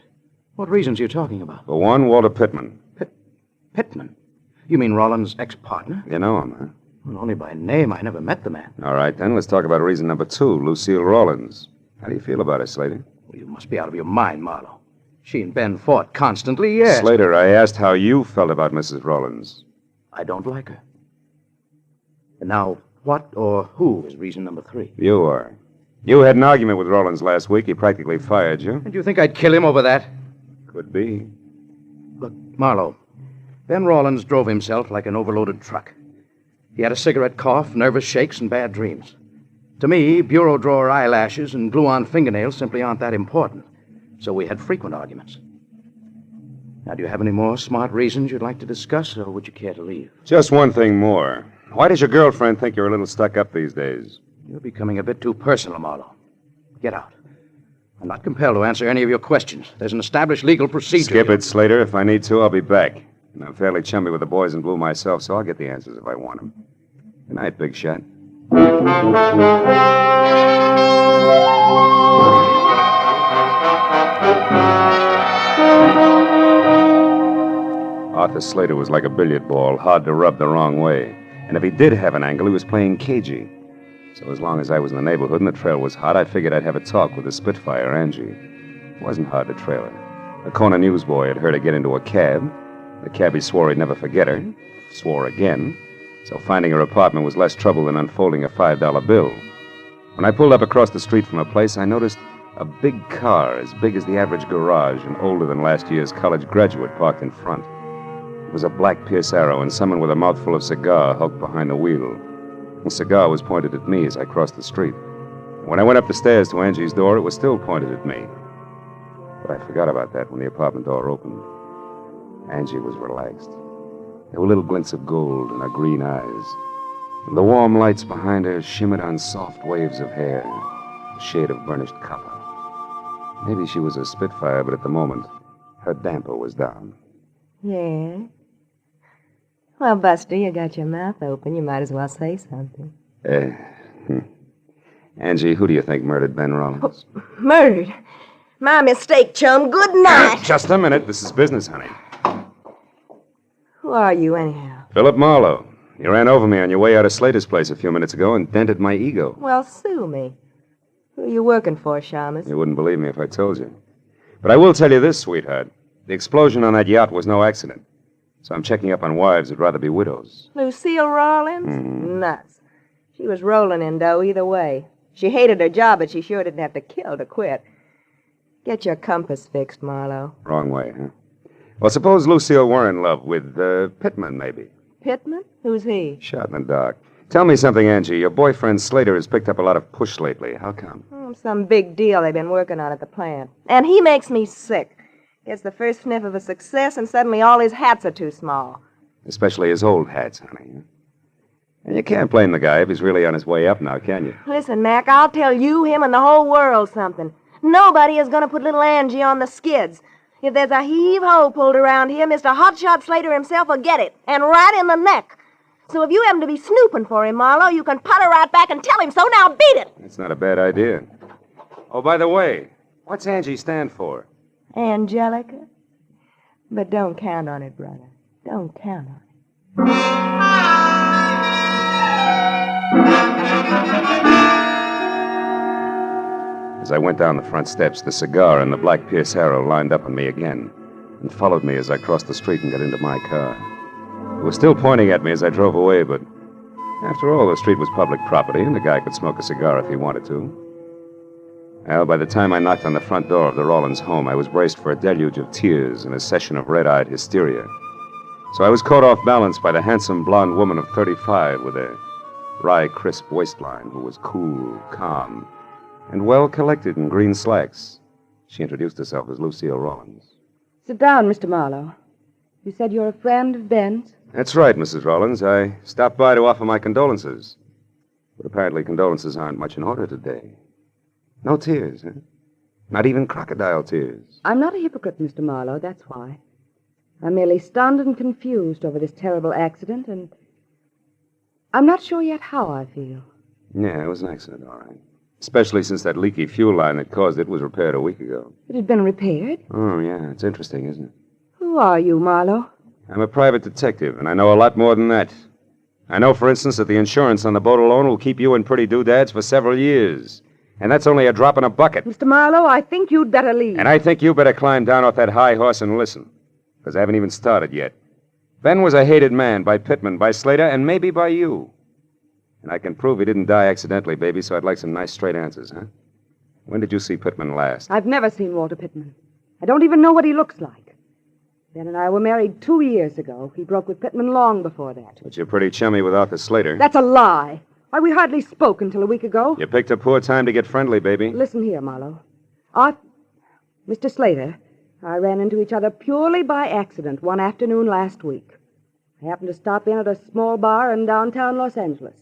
What reasons are you talking about? For one, Walter Pittman. Pittman? You mean Rollins' ex-partner? You know him, huh? Well, only by name. I never met the man. All right, then. Let's talk about reason number 2, Lucille Rawlins. How do you feel about her, Slater? Well, you must be out of your mind, Marlowe. She and Ben fought constantly, yes. Slater, I asked how you felt about Mrs. Rawlins. I don't like her. And now, what or who is reason number 3? You are. You had an argument with Rawlins last week. He practically fired you. And you think I'd kill him over that? Could be. Look, Marlowe, Ben Rawlins drove himself like an overloaded truck. He had a cigarette cough, nervous shakes, and bad dreams. To me, bureau drawer eyelashes and glue-on fingernails simply aren't that important. So we had frequent arguments. Now, do you have any more smart reasons you'd like to discuss, or would you care to leave? Just one thing more. Why does your girlfriend think you're a little stuck up these days? You're becoming a bit too personal, Marlowe. Get out. I'm not compelled to answer any of your questions. There's an established legal procedure. Skip it, Slater. If I need to, I'll be back. And I'm fairly chummy with the boys in blue myself, so I'll get the answers if I want them. Good night, big shot. Arthur Slater was like a billiard ball, hard to rub the wrong way. And if he did have an angle, he was playing cagey. So as long as I was in the neighborhood and the trail was hot, I figured I'd have a talk with the Spitfire, Angie. It wasn't hard to trail her. A corner newsboy had heard her get into a cab. The cabbie swore he'd never forget her. Swore again. So finding her apartment was less trouble than unfolding a $5 bill. When I pulled up across the street from her place, I noticed a big car as big as the average garage and older than last year's college graduate parked in front. It was a black Pierce Arrow and someone with a mouthful of cigar hugged behind the wheel. The cigar was pointed at me as I crossed the street. When I went up the stairs to Angie's door, it was still pointed at me. But I forgot about that when the apartment door opened. Angie was relaxed. There were little glints of gold in her green eyes. And the warm lights behind her shimmered on soft waves of hair, a shade of burnished copper. Maybe she was a Spitfire, but at the moment, her damper was down. Yeah? Well, Buster, you got your mouth open. You might as well say something. Angie, who do you think murdered Ben Rawlins? Murdered? My mistake, chum. Good night. Just a minute. This is business, honey. Who are you, anyhow? Philip Marlowe. You ran over me on your way out of Slater's place a few minutes ago and dented my ego. Well, sue me. Who are you working for, Shamus? You wouldn't believe me if I told you. But I will tell you this, sweetheart. The explosion on that yacht was no accident. So I'm checking up on wives who'd rather be widows. Lucille Rawlins? Nuts. She was rolling in dough either way. She hated her job, but she sure didn't have to kill to quit. Get your compass fixed, Marlowe. Wrong way, huh? Well, suppose Lucille were in love with Pittman, maybe. Pittman? Who's he? Shot in the dark. Tell me something, Angie. Your boyfriend Slater has picked up a lot of push lately. How come? Some big deal they've been working on at the plant. And he makes me sick. Gets the first sniff of a success, and suddenly all his hats are too small. Especially his old hats, honey. And you can't blame the guy if he's really on his way up now, can you? Listen, Mac, I'll tell you, him, and the whole world something. Nobody is going to put little Angie on the skids. If there's a heave-ho pulled around here, Mr. Hotshot Slater himself will get it, and right in the neck. So if you happen to be snooping for him, Marlowe, you can putter right back and tell him so. Now beat it. That's not a bad idea. Oh, by the way, what's Angie stand for? Angelica? But don't count on it, brother. Don't count on it. As I went down the front steps, the cigar and the black Pierce Arrow lined up on me again and followed me as I crossed the street and got into my car. It was still pointing at me as I drove away, but after all, the street was public property and the guy could smoke a cigar if he wanted to. Well, by the time I knocked on the front door of the Rawlins home, I was braced for a deluge of tears and a session of red-eyed hysteria. So I was caught off balance by the handsome blonde woman of 35 with a wry, crisp waistline who was cool, calm, and well-collected in green slacks. She introduced herself as Lucille Rawlins. Sit down, Mr. Marlowe. You said you're a friend of Ben's? That's right, Mrs. Rawlins. I stopped by to offer my condolences. But apparently condolences aren't much in order today. No tears, huh? Not even crocodile tears. I'm not a hypocrite, Mr. Marlowe, that's why. I'm merely stunned and confused over this terrible accident, and I'm not sure yet how I feel. Yeah, it was an accident, all right. Especially since that leaky fuel line that caused it was repaired a week ago. It had been repaired? Oh, yeah, it's interesting, isn't it? Who are you, Marlowe? I'm a private detective, and I know a lot more than that. I know, for instance, that the insurance on the boat alone will keep you in pretty doodads for several years. And that's only a drop in a bucket. Mr. Marlowe, I think you'd better leave. And I think you better climb down off that high horse and listen. Because I haven't even started yet. Ben was a hated man by Pittman, by Slater, and maybe by you. And I can prove he didn't die accidentally, baby, so I'd like some nice straight answers, huh? When did you see Pittman last? I've never seen Walter Pittman. I don't even know what he looks like. Ben and I were married 2 years ago. He broke with Pittman long before that. But you're pretty chummy with Arthur Slater. That's a lie. Why, we hardly spoke until a week ago. You picked a poor time to get friendly, baby. Listen here, Marlowe. Mr. Slater, I ran into each other purely by accident one afternoon last week. I happened to stop in at a small bar in downtown Los Angeles.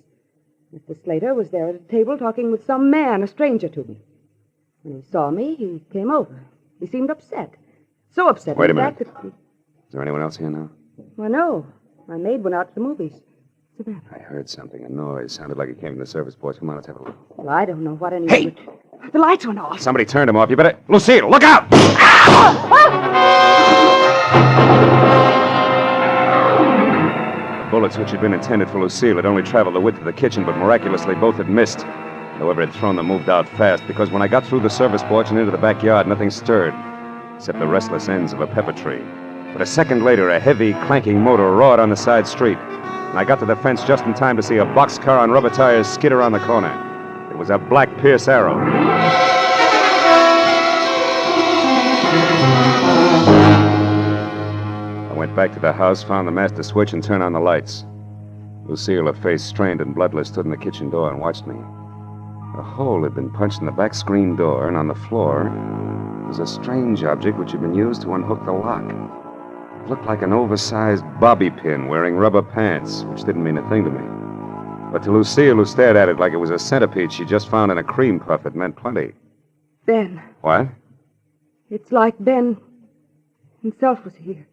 Mr. Slater was there at a table talking with some man, a stranger to me. When he saw me, he came over. He seemed upset. So upset. Wait a minute. Is there anyone else here now? Well, no. My maid went out to the movies. What's the matter? I heard something, a noise. Sounded like it came from the service porch. Come on, let's have a look. Well, I don't know what any... Hey! The lights went off. Somebody turned them off. You better... Lucille, look out! The bullets, which had been intended for Lucille, had only traveled the width of the kitchen, but miraculously both had missed. Whoever had thrown them moved out fast, because when I got through the service porch and into the backyard, nothing stirred, except the restless ends of a pepper tree. But a second later, a heavy, clanking motor roared on the side street, and I got to the fence just in time to see a boxcar on rubber tires skid around the corner. It was a black Pierce Arrow. I went back to the house, found the master switch, and turned on the lights. Lucille, her face strained and bloodless, stood in the kitchen door and watched me. A hole had been punched in the back screen door, and on the floor was a strange object which had been used to unhook the lock. It looked like an oversized bobby pin wearing rubber pants, which didn't mean a thing to me. But to Lucille, who stared at it like it was a centipede she just found in a cream puff, it meant plenty. Ben. What? It's like Ben himself was here.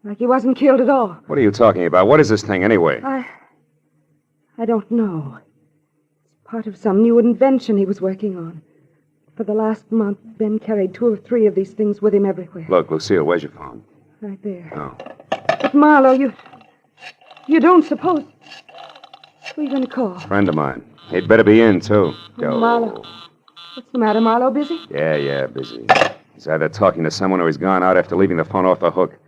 Like he wasn't killed at all. What are you talking about? What is this thing, anyway? I don't know. It's part of some new invention he was working on. For the last month, Ben carried 2 or 3 of these things with him everywhere. Look, Lucille, where's your phone? Right there. Oh. But, Marlowe, you don't suppose... Who are you going to call? Friend of mine. He'd better be in, too. Go. Marlowe. What's the matter, Marlowe? Busy? Yeah, busy. He's either talking to someone or he's gone out after leaving the phone off the hook.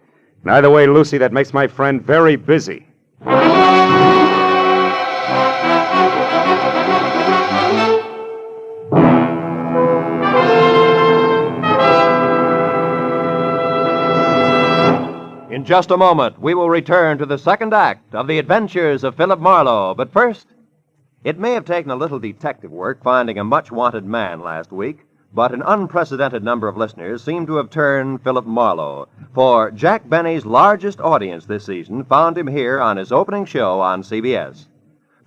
And either way, Lucy, that makes my friend very busy. In just a moment, we will return to the second act of The Adventures of Philip Marlowe. But first, it may have taken a little detective work finding a much-wanted man last week, but an unprecedented number of listeners seem to have turned Philip Marlowe. For Jack Benny's largest audience this season found him here on his opening show on CBS.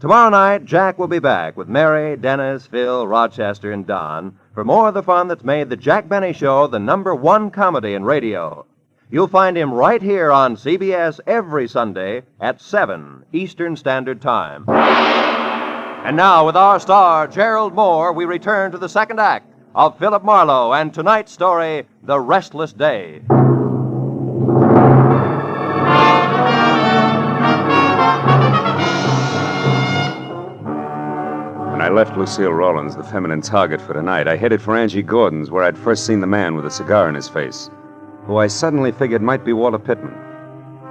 Tomorrow night, Jack will be back with Mary, Dennis, Phil, Rochester, and Don for more of the fun that's made the Jack Benny Show the #1 comedy in radio. You'll find him right here on CBS every Sunday at 7 Eastern Standard Time. And now, with our star, Gerald Moore, we return to the second act of Philip Marlowe and tonight's story, The Restless Day. left Lucille Rawlins, the feminine target, for tonight. I headed for Angie Gordon's, where I'd first seen the man with a cigar in his face, who I suddenly figured might be Walter Pittman.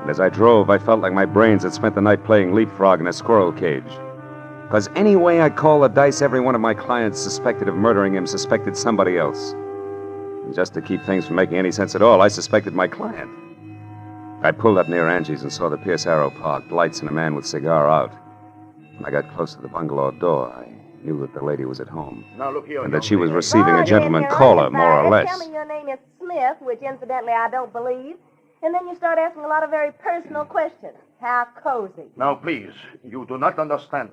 And as I drove, I felt like my brains had spent the night playing leapfrog in a squirrel cage. Because any way I call the dice, every one of my clients suspected of murdering him suspected somebody else. And just to keep things from making any sense at all, I suspected my client. I pulled up near Angie's and saw the Pierce Arrow parked, lights and a man with cigar out. When I got close to the bungalow door, I knew that the lady was at home. Now look here, and that she was receiving Oh, a gentleman you're caller, more or undecided. less. Tell me your name is Smith, which incidentally I don't believe. And then you start asking a lot of very personal questions. How cozy. Now, please, you do not understand.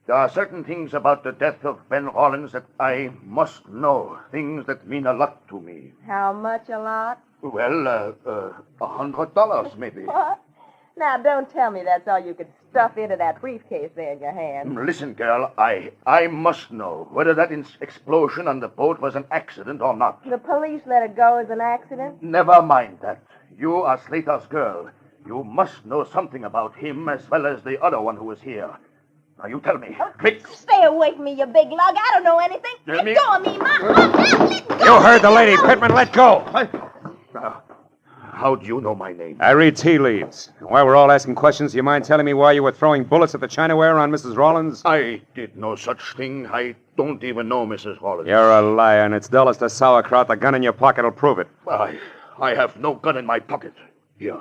There are certain things about the death of Ben Rollins that I must know. Things that mean a lot to me. How much a lot? Well, $100 maybe. What? Now, don't tell me that's all you could stuff into that briefcase there in your hand. Listen, girl, I must know whether that explosion on the boat was an accident or not. The police let it go as an accident? Never mind that. You are Slater's girl. You must know something about him as well as the other one who was here. Now, you tell me. Quick. Stay away from me, you big lug. I don't know anything. Let me- go of me, let go. You heard the lady, Pittman. Let go. How do you know my name? I read tea leaves. And while we're all asking questions, do you mind telling me why you were throwing bullets at the Chinaware on Mrs. Rollins? I did no such thing. I don't even know Mrs. Rollins. You're a liar, and it's dull as the sauerkraut. The gun in your pocket will prove it. I have no gun in my pocket. Here,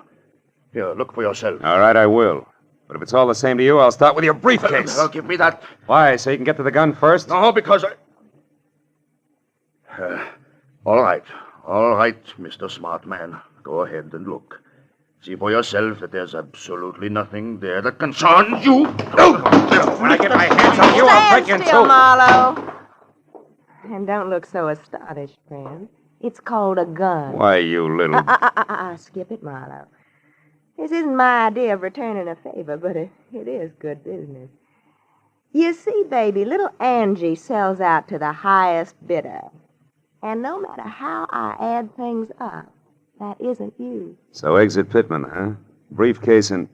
look for yourself. All right, I will. But if it's all the same to you, I'll start with your briefcase. Give me that. Why, so you can get to the gun first? No, because All right, Mr. Smart Man. Go ahead and look. See for yourself that there's absolutely nothing there that concerns you. When I get my hands on you, I'll break you in Still, two. Marlowe. And don't look so astonished, friend. It's called a gun. Why, you little... Skip it, Marlowe. This isn't my idea of returning a favor, but it is good business. You see, baby, little Angie sells out to the highest bidder. And no matter how I add things up, that isn't you. So exit Pittman, huh? Briefcase and...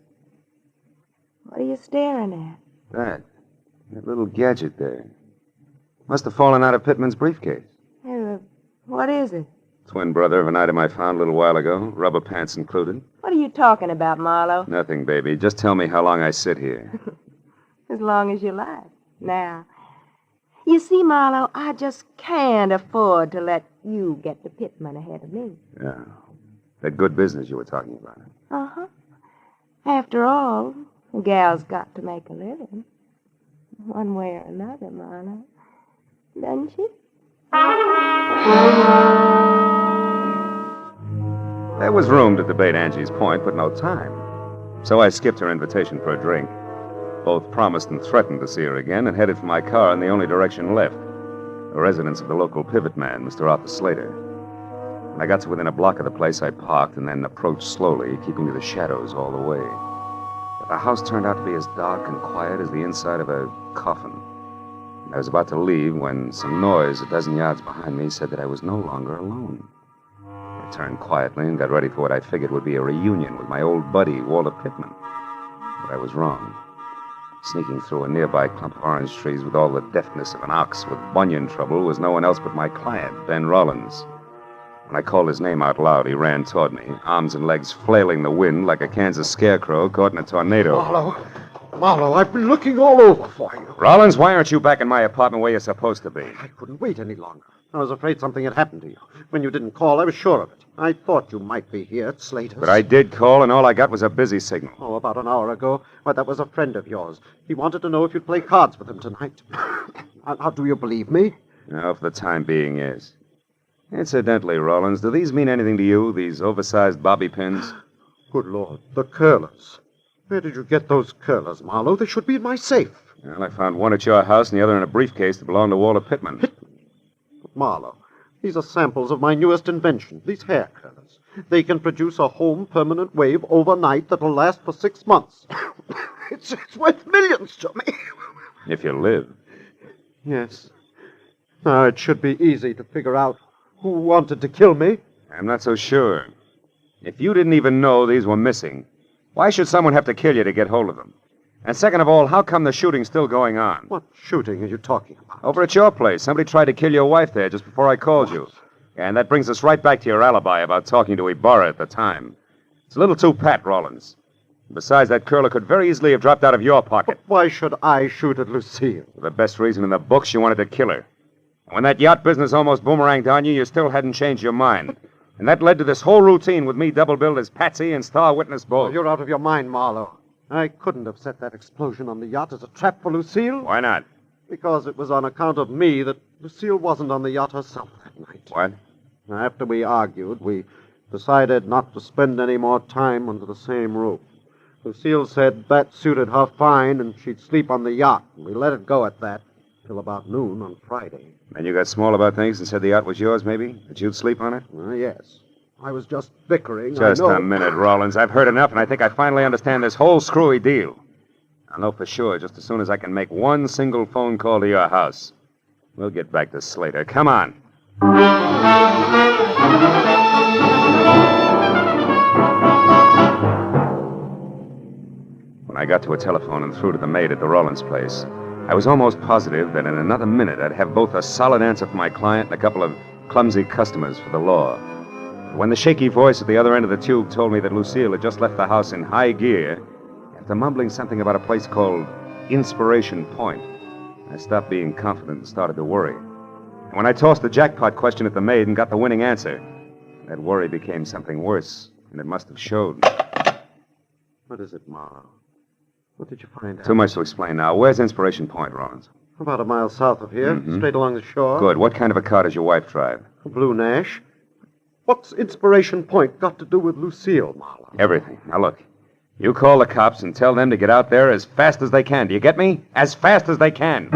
What are you staring at? That little gadget there. Must have fallen out of Pittman's briefcase. What is it? Twin brother of an item I found a little while ago, rubber pants included. What are you talking about, Marlowe? Nothing, baby. Just tell me how long I sit here. As long as you like. Now, you see, Marlowe, I just can't afford to let you get to Pittman ahead of me. Yeah. That good business you were talking about. Uh-huh. After all, a gal's got to make a living. One way or another, Marlowe. Doesn't she? There was room to debate Angie's point, but no time. So I skipped her invitation for a drink. Both promised and threatened to see her again and headed for my car in the only direction left, the residence of the local pivot man, Mr. Arthur Slater. When I got to within a block of the place, I parked and then approached slowly, keeping to the shadows all the way. But the house turned out to be as dark and quiet as the inside of a coffin. I was about to leave when some noise a dozen yards behind me said that I was no longer alone. I turned quietly and got ready for what I figured would be a reunion with my old buddy, Walter Pittman. But I was wrong. Sneaking through a nearby clump of orange trees with all the deftness of an ox with bunion trouble was no one else but my client, Ben Rollins. When I called his name out loud, he ran toward me, arms and legs flailing the wind like a Kansas scarecrow caught in a tornado. Marlowe, I've been looking all over for you. Rollins, why aren't you back in my apartment where you're supposed to be? I couldn't wait any longer. I was afraid something had happened to you. When you didn't call, I was sure of it. I thought you might be here at Slater's. But I did call, and all I got was a busy signal. Oh, about an hour ago. Why, that was a friend of yours. He wanted to know if you'd play cards with him tonight. Now, do you believe me? No, for the time being, yes. Incidentally, Rollins, do these mean anything to you, these oversized bobby pins? Good Lord, the curlers. Where did you get those curlers, Marlowe? They should be in my safe. Well, I found one at your house and the other in a briefcase that belonged to Walter Pittman. But Marlowe, these are samples of my newest invention, these hair curlers. They can produce a home permanent wave overnight that'll last for 6 months. It's worth millions to me. If you live. Yes. Now, it should be easy to figure out who wanted to kill me. I'm not so sure. If you didn't even know these were missing, why should someone have to kill you to get hold of them? And second of all, how come the shooting's still going on? What shooting are you talking about? Over at your place. Somebody tried to kill your wife there just before I called you. And that brings us right back to your alibi about talking to Ibarra at the time. It's a little too pat, Rollins. Besides, that curler could very easily have dropped out of your pocket. But why should I shoot at Lucille? For the best reason in the books, you wanted to kill her. And when that yacht business almost boomeranged on you, you still hadn't changed your mind. And that led to this whole routine with me double-billed as Patsy and star witness both. Oh, you're out of your mind, Marlowe. I couldn't have set that explosion on the yacht as a trap for Lucille. Why not? Because it was on account of me that Lucille wasn't on the yacht herself that night. What? After we argued, we decided not to spend any more time under the same roof. Lucille said that suited her fine and she'd sleep on the yacht. We let it go at that till about noon on Friday. And you got small about things and said the yacht was yours, maybe? That you'd sleep on it? Yes. I was just bickering. Just a minute, Rollins. I've heard enough, and I think I finally understand this whole screwy deal. I'll know for sure just as soon as I can make one single phone call to your house. We'll get back to Slater. Come on. When I got to a telephone and through to the maid at the Rollins place, I was almost positive that in another minute I'd have both a solid answer for my client and a couple of clumsy customers for the law. When the shaky voice at the other end of the tube told me that Lucille had just left the house in high gear, after mumbling something about a place called Inspiration Point, I stopped being confident and started to worry. And when I tossed the jackpot question at the maid and got the winning answer, that worry became something worse, and it must have showed. What is it, Marlowe? What did you find out? Too much to explain now. Where's Inspiration Point, Rollins? About a mile south of here, straight along the shore. Good. What kind of a car does your wife drive? A blue Nash. What's Inspiration Point got to do with Lucille, Marlowe? Everything. Now, look. You call the cops and tell them to get out there as fast as they can. Do you get me? As fast as they can.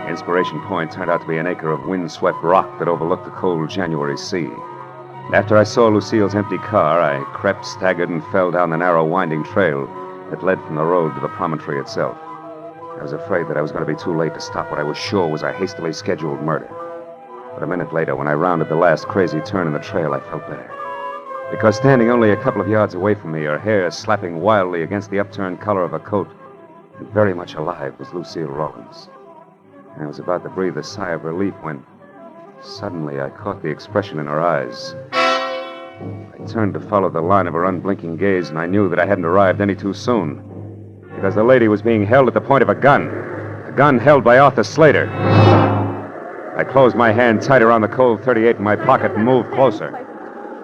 Inspiration Point turned out to be an acre of wind-swept rock that overlooked the cold January sea. After I saw Lucille's empty car, I crept, staggered, and fell down the narrow, winding trail that led from the road to the promontory itself. I was afraid that I was going to be too late to stop what I was sure was a hastily scheduled murder. But a minute later, when I rounded the last crazy turn in the trail, I felt better. Because standing only a couple of yards away from me, her hair slapping wildly against the upturned collar of her coat, and very much alive, was Lucille Rollins. And I was about to breathe a sigh of relief when suddenly I caught the expression in her eyes. I turned to follow the line of her unblinking gaze, and I knew that I hadn't arrived any too soon. Because the lady was being held at the point of a gun held by Arthur Slater. I closed my hand tight around the cold .38 in my pocket and moved closer.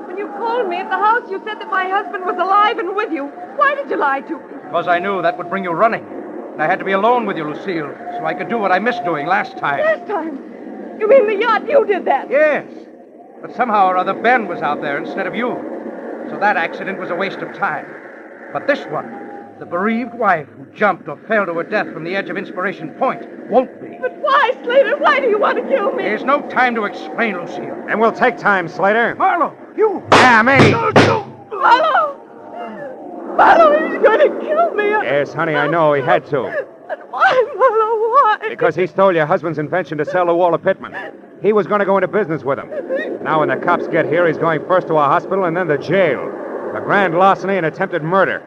When you called me at the house, you said that my husband was alive and with you. Why did you lie to me? Because I knew that would bring you running. And I had to be alone with you, Lucille, so I could do what I missed doing last time. Last time? You mean the yacht? You did that? Yes. But somehow or other, Ben was out there instead of you. So that accident was a waste of time. But this one, the bereaved wife who jumped or fell to her death from the edge of Inspiration Point, won't be. But why, Slater? Why do you want to kill me? There's no time to explain, Lucille. And we'll take time, Slater. Marlowe, you! Yeah, me! Marlowe! Marlowe, he's going to kill me. Yes, honey, I know. He had to. And why, Marlowe? Why? Because he stole your husband's invention to sell to Walter Pittman. He was going to go into business with him. Now, when the cops get here, he's going first to a hospital and then to jail. A grand larceny and attempted murder.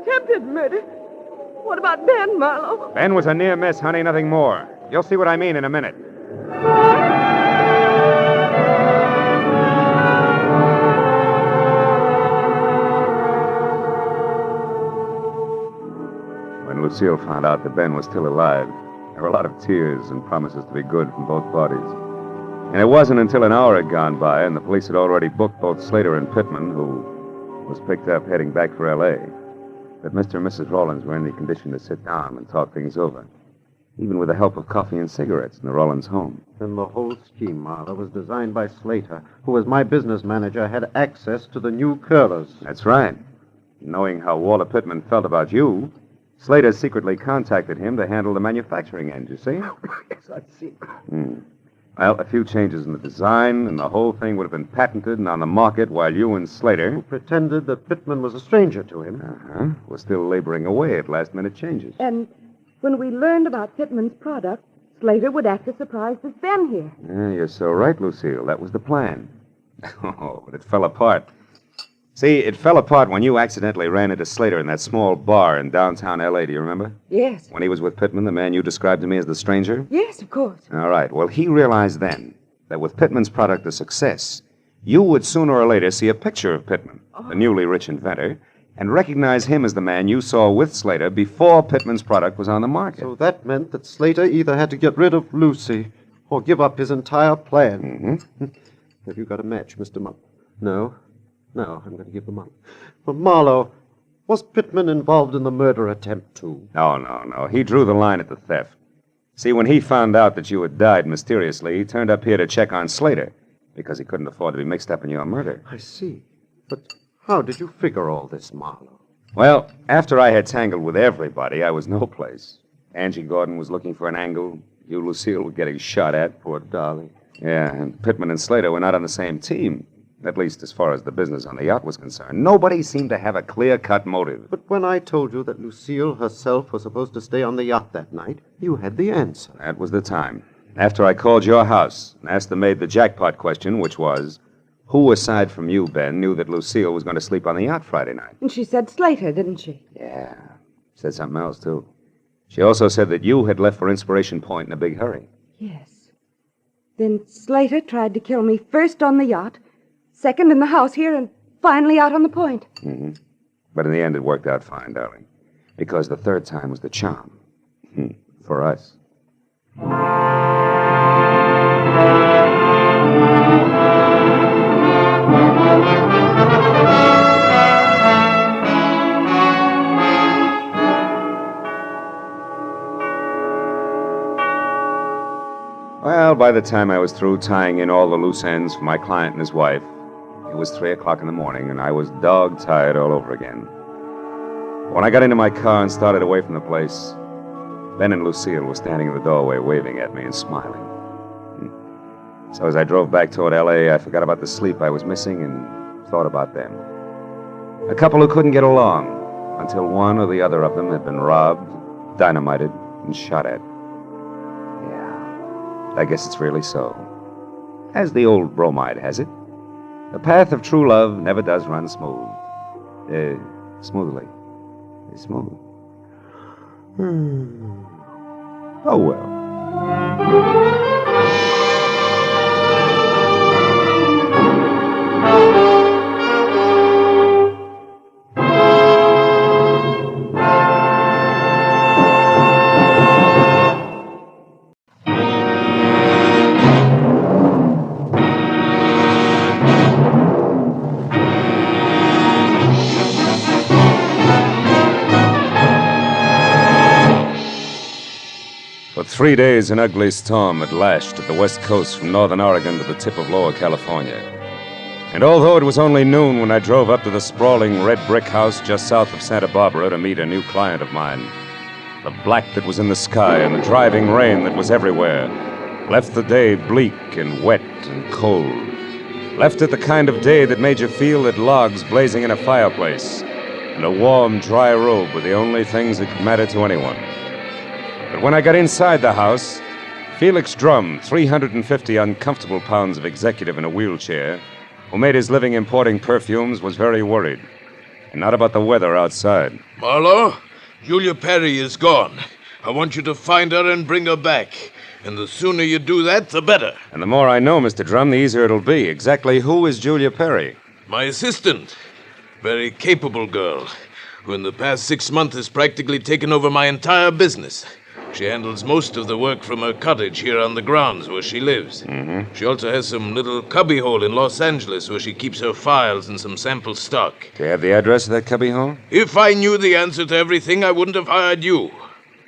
Attempted murder? What about Ben, Marlowe? Ben was a near miss, honey, nothing more. You'll see what I mean in a minute. When Lucille found out that Ben was still alive, there were a lot of tears and promises to be good from both parties. And it wasn't until an hour had gone by and the police had already booked both Slater and Pittman, who was picked up heading back for L.A., that Mr. and Mrs. Rollins were in the condition to sit down and talk things over, even with the help of coffee and cigarettes in the Rollins home. And the whole scheme, Marlowe, was designed by Slater, who, as my business manager, had access to the new curlers. That's right. Knowing how Walter Pittman felt about you, Slater secretly contacted him to handle the manufacturing end, you see? Yes, I see. Well, a few changes in the design, and the whole thing would have been patented and on the market while you and Slater... Who pretended that Pittman was a stranger to him. were still laboring away at last-minute changes. And when we learned about Pittman's product, Slater would act as surprised as Ben here. Yeah, you're so right, Lucille. That was the plan. Oh, but it fell apart. See, it fell apart when you accidentally ran into Slater in that small bar in downtown L.A., do you remember? Yes. When he was with Pittman, the man you described to me as the stranger? Yes, of course. All right. Well, he realized then that with Pittman's product a success, you would sooner or later see a picture of Pittman, the newly rich inventor, and recognize him as the man you saw with Slater before Pittman's product was on the market. So that meant that Slater either had to get rid of Lucy or give up his entire plan. Mm-hmm. Have you got a match, Mr. No, I'm going to give them up. But Marlowe, was Pittman involved in the murder attempt, too? No. He drew the line at the theft. See, when he found out that you had died mysteriously, he turned up here to check on Slater because he couldn't afford to be mixed up in your murder. I see. But how did you figure all this, Marlowe? Well, after I had tangled with everybody, I was no place. Angie Gordon was looking for an angle. You, Lucille, were getting shot at. Poor darling. Yeah, and Pittman and Slater were not on the same team. At least as far as the business on the yacht was concerned. Nobody seemed to have a clear-cut motive. But when I told you that Lucille herself was supposed to stay on the yacht that night, you had the answer. That was the time. After I called your house and asked the maid the jackpot question, which was, who aside from you, Ben, knew that Lucille was going to sleep on the yacht Friday night? And she said Slater, didn't she? Yeah. Said something else, too. She also said that you had left for Inspiration Point in a big hurry. Yes. Then Slater tried to kill me first on the yacht, second in the house here, and finally out on the point. Mm-hmm. But in the end, it worked out fine, darling. Because the third time was the charm. For us. Well, by the time I was through tying in all the loose ends for my client and his wife, it was 3 o'clock in the morning, and I was dog-tired all over again. When I got into my car and started away from the place, Ben and Lucille were standing in the doorway waving at me and smiling. So as I drove back toward L.A., I forgot about the sleep I was missing and thought about them. A couple who couldn't get along until one or the other of them had been robbed, dynamited, and shot at. Yeah, I guess it's really so. As the old bromide has it, the path of true love never does run smooth. Smoothly. Smooth. Oh, well. For 3 days, an ugly storm had lashed at the west coast from northern Oregon to the tip of lower California. And although it was only noon when I drove up to the sprawling red brick house just south of Santa Barbara to meet a new client of mine, the black that was in the sky and the driving rain that was everywhere left the day bleak and wet and cold. Left it the kind of day that made you feel that logs blazing in a fireplace and a warm, dry robe were the only things that could matter to anyone. But when I got inside the house, Felix Drum, 350 uncomfortable pounds of executive in a wheelchair, who made his living importing perfumes, was very worried. And not about the weather outside. Marlowe, Julia Perry is gone. I want you to find her and bring her back. And the sooner you do that, the better. And the more I know, Mr. Drum, the easier it'll be. Exactly who is Julia Perry? My assistant. Very capable girl, who in the past 6 months has practically taken over my entire business. She handles most of the work from her cottage here on the grounds where she lives. Mm-hmm. She also has some little cubbyhole in Los Angeles where she keeps her files and some sample stock. Do you have the address of that cubbyhole? If I knew the answer to everything, I wouldn't have hired you.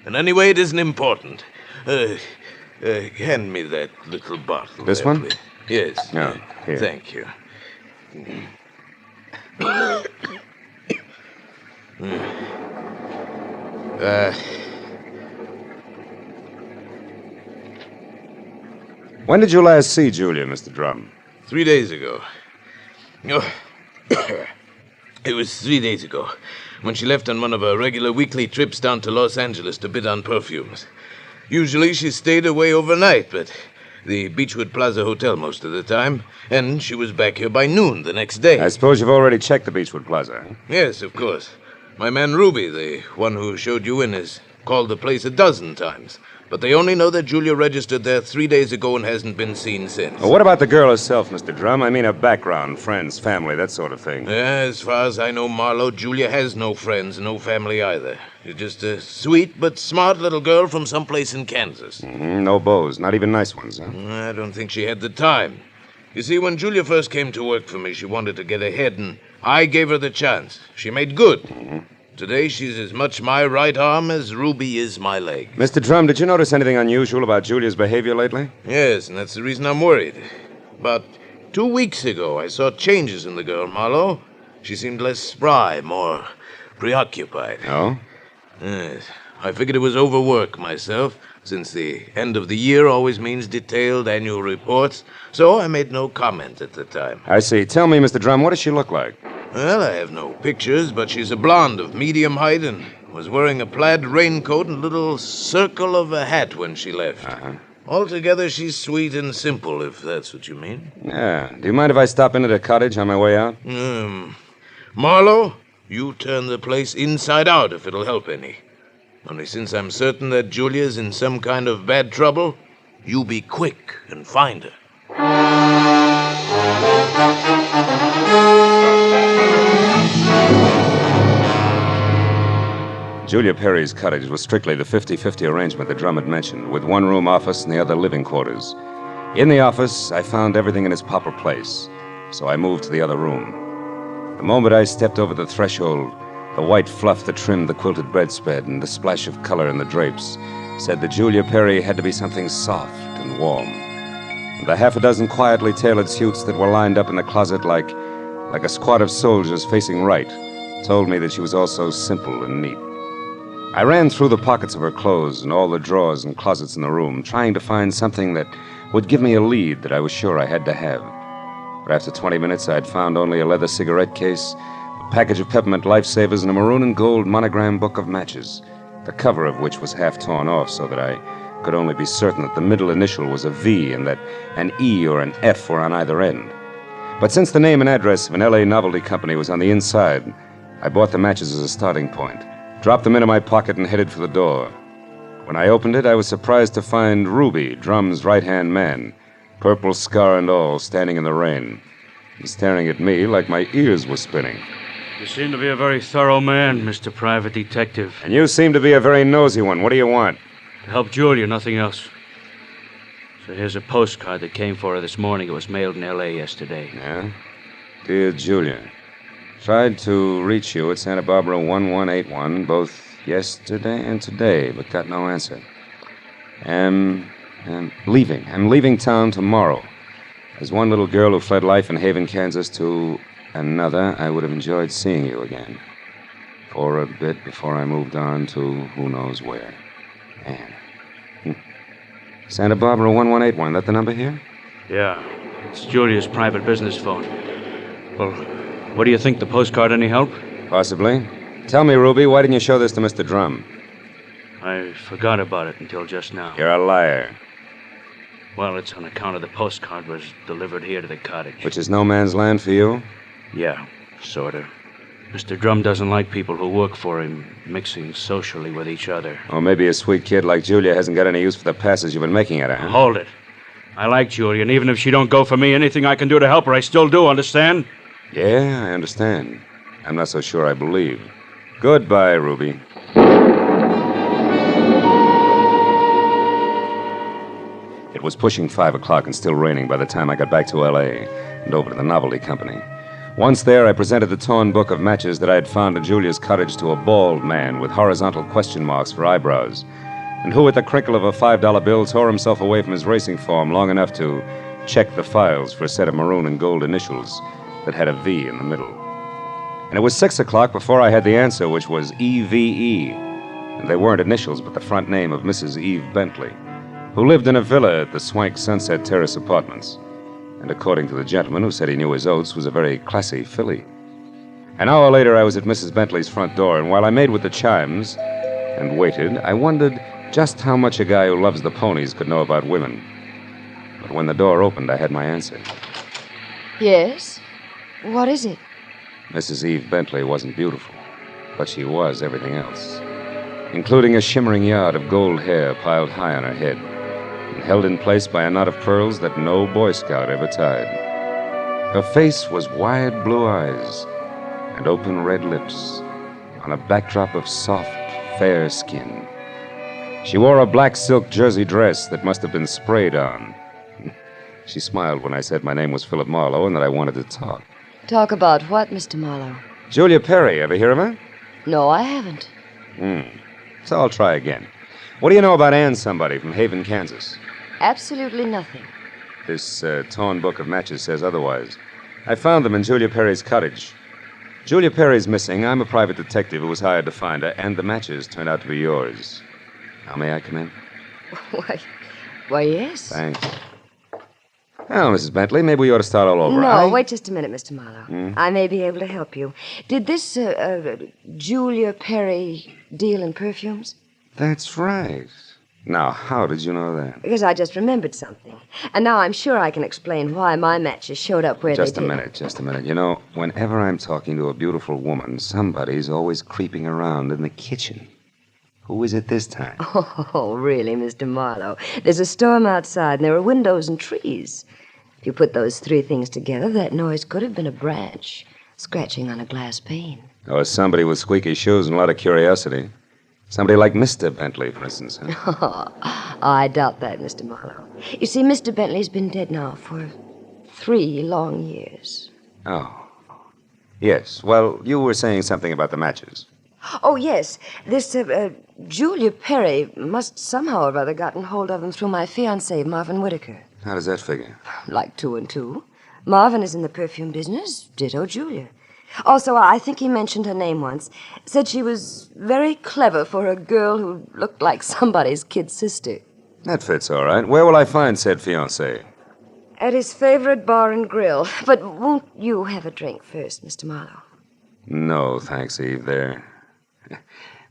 And anyway, it isn't important. Hand me that little bottle. This there, one? please. Yes. No, here. Thank you. When did you last see Julia, Mr. Drum? 3 days ago. Oh, it was 3 days ago, when she left on one of her regular weekly trips down to Los Angeles to bid on perfumes. Usually she stayed away overnight, but the Beechwood Plaza Hotel most of the time, and she was back here by noon the next day. I suppose you've already checked the Beechwood Plaza. Huh? Yes, of course. My man Ruby, the one who showed you in, has called the place a dozen times. But they only know that Julia registered there 3 days ago and hasn't been seen since. Well, what about the girl herself, Mr. Drum? I mean her background, friends, family, that sort of thing. As far as I know, Marlowe, Julia has no friends, no family either. She's just a sweet but smart little girl from someplace in Kansas. Mm-hmm. No beaux, not even nice ones, huh? I don't think she had the time. You see, when Julia first came to work for me, she wanted to get ahead, and I gave her the chance. She made good. Mm-hmm. Today, she's as much my right arm as Ruby is my leg. Mr. Drum, did you notice anything unusual about Julia's behavior lately? Yes, and that's the reason I'm worried. About 2 weeks ago, I saw changes in the girl, Marlowe. She seemed less spry, more preoccupied. Oh? Yes. I figured it was overwork myself, since the end of the year always means detailed annual reports, so I made no comment at the time. I see. Tell me, Mr. Drum, what does she look like? Well, I have no pictures, but she's a blonde of medium height and was wearing a plaid raincoat and a little circle of a hat when she left. Uh-huh. Altogether, she's sweet and simple, if that's what you mean. Yeah. Do you mind if I stop in at a cottage on my way out? Marlowe, you turn the place inside out if it'll help any. Only since I'm certain that Julia's in some kind of bad trouble, you be quick and find her. Julia Perry's cottage was strictly the 50-50 arrangement that Drum had mentioned, with one-room office and the other living quarters. In the office, I found everything in its proper place, so I moved to the other room. The moment I stepped over the threshold, the white fluff that trimmed the quilted bedspread and the splash of color in the drapes said that Julia Perry had to be something soft and warm. And the half a dozen quietly tailored suits that were lined up in the closet like a squad of soldiers facing right told me that she was also simple and neat. I ran through the pockets of her clothes and all the drawers and closets in the room, trying to find something that would give me a lead that I was sure I had to have. But after 20 minutes, I had found only a leather cigarette case, a package of peppermint lifesavers, and a maroon and gold monogram book of matches, the cover of which was half torn off so that I could only be certain that the middle initial was a V and that an E or an F were on either end. But since the name and address of an L.A. novelty company was on the inside, I bought the matches as a starting point, dropped them into my pocket, and headed for the door. When I opened it, I was surprised to find Ruby, Drum's right-hand man, purple scar and all, standing in the rain, and staring at me like my ears were spinning. You seem to be a very thorough man, Mr. Private Detective. And you seem to be a very nosy one. What do you want? To help Julia, nothing else. So here's a postcard that came for her this morning. It was mailed in L.A. yesterday. Yeah? Dear Julia, tried to reach you at Santa Barbara 1181 both yesterday and today, but got no answer. I'm leaving town tomorrow. As one little girl who fled life in Haven, Kansas to another, I would have enjoyed seeing you again. For a bit before I moved on to who knows where. Anne. Santa Barbara 1181, that the number here? Yeah. It's Julia's private business phone. Well, what do you think? The postcard any help? Possibly. Tell me, Ruby, why didn't you show this to Mr. Drum? I forgot about it until just now. You're a liar. Well, it's on account of the postcard was delivered here to the cottage. Which is no man's land for you? Yeah, sort of. Mr. Drum doesn't like people who work for him mixing socially with each other. Or maybe a sweet kid like Julia hasn't got any use for the passes you've been making at her, huh? Hold it. I like Julia, and even if she don't go for me, anything I can do to help her, I still do, understand? Yeah, I understand. I'm not so sure I believe. Goodbye, Ruby. It was pushing 5 o'clock and still raining by the time I got back to L.A. and over to the novelty company. Once there, I presented the torn book of matches that I had found at Julia's cottage to a bald man with horizontal question marks for eyebrows, and who, with the crinkle of a $5 bill, tore himself away from his racing form long enough to check the files for a set of maroon and gold initials that had a V in the middle. And it was 6 o'clock before I had the answer, which was EVE. And they weren't initials, but the front name of Mrs. Eve Bentley, who lived in a villa at the swank Sunset Terrace Apartments. And according to the gentleman who said he knew his oats, was a very classy filly. An hour later, I was at Mrs. Bentley's front door, and while I made with the chimes, and waited, I wondered just how much a guy who loves the ponies could know about women. But when the door opened, I had my answer. Yes? What is it? Mrs. Eve Bentley wasn't beautiful, but she was everything else, including a shimmering yard of gold hair piled high on her head and held in place by a knot of pearls that no Boy Scout ever tied. Her face was wide blue eyes and open red lips on a backdrop of soft, fair skin. She wore a black silk jersey dress that must have been sprayed on. She smiled when I said my name was Philip Marlowe and that I wanted to talk. Talk about what, Mr. Marlowe? Julia Perry, ever hear of her? No, I haven't. So I'll try again. What do you know about Ann somebody from Haven, Kansas? Absolutely nothing. This torn book of matches says otherwise. I found them in Julia Perry's cottage. Julia Perry's missing. I'm a private detective who was hired to find her, and the matches turned out to be yours. Now, may I come in? Why, yes. Thanks. Well, Mrs. Bentley, maybe we ought to start all over. No, wait just a minute, Mr. Marlowe. I may be able to help you. Did this Julia Perry deal in perfumes? That's right. Now, how did you know that? Because I just remembered something. And now I'm sure I can explain why my matches showed up where they did. Just a minute. You know, whenever I'm talking to a beautiful woman, somebody's always creeping around in the kitchen. Who is it this time? Oh, really, Mr. Marlowe? There's a storm outside, and there are windows and trees. If you put those three things together, that noise could have been a branch scratching on a glass pane. Or somebody with squeaky shoes and a lot of curiosity. Somebody like Mr. Bentley, for instance. Huh? I doubt that, Mr. Marlowe. You see, Mr. Bentley's been dead now for 3 long years. Oh. Yes. Well, you were saying something about the matches. Oh, yes. This Julia Perry must somehow or other gotten hold of them through my fiancé, Marvin Whitaker. How does that figure? Like 2 and 2. Marvin is in the perfume business, ditto Julia. Also, I think he mentioned her name once. Said she was very clever for a girl who looked like somebody's kid sister. That fits all right. Where will I find said fiancé? At his favorite bar and grill. But won't you have a drink first, Mr. Marlowe? No, thanks, Eve. There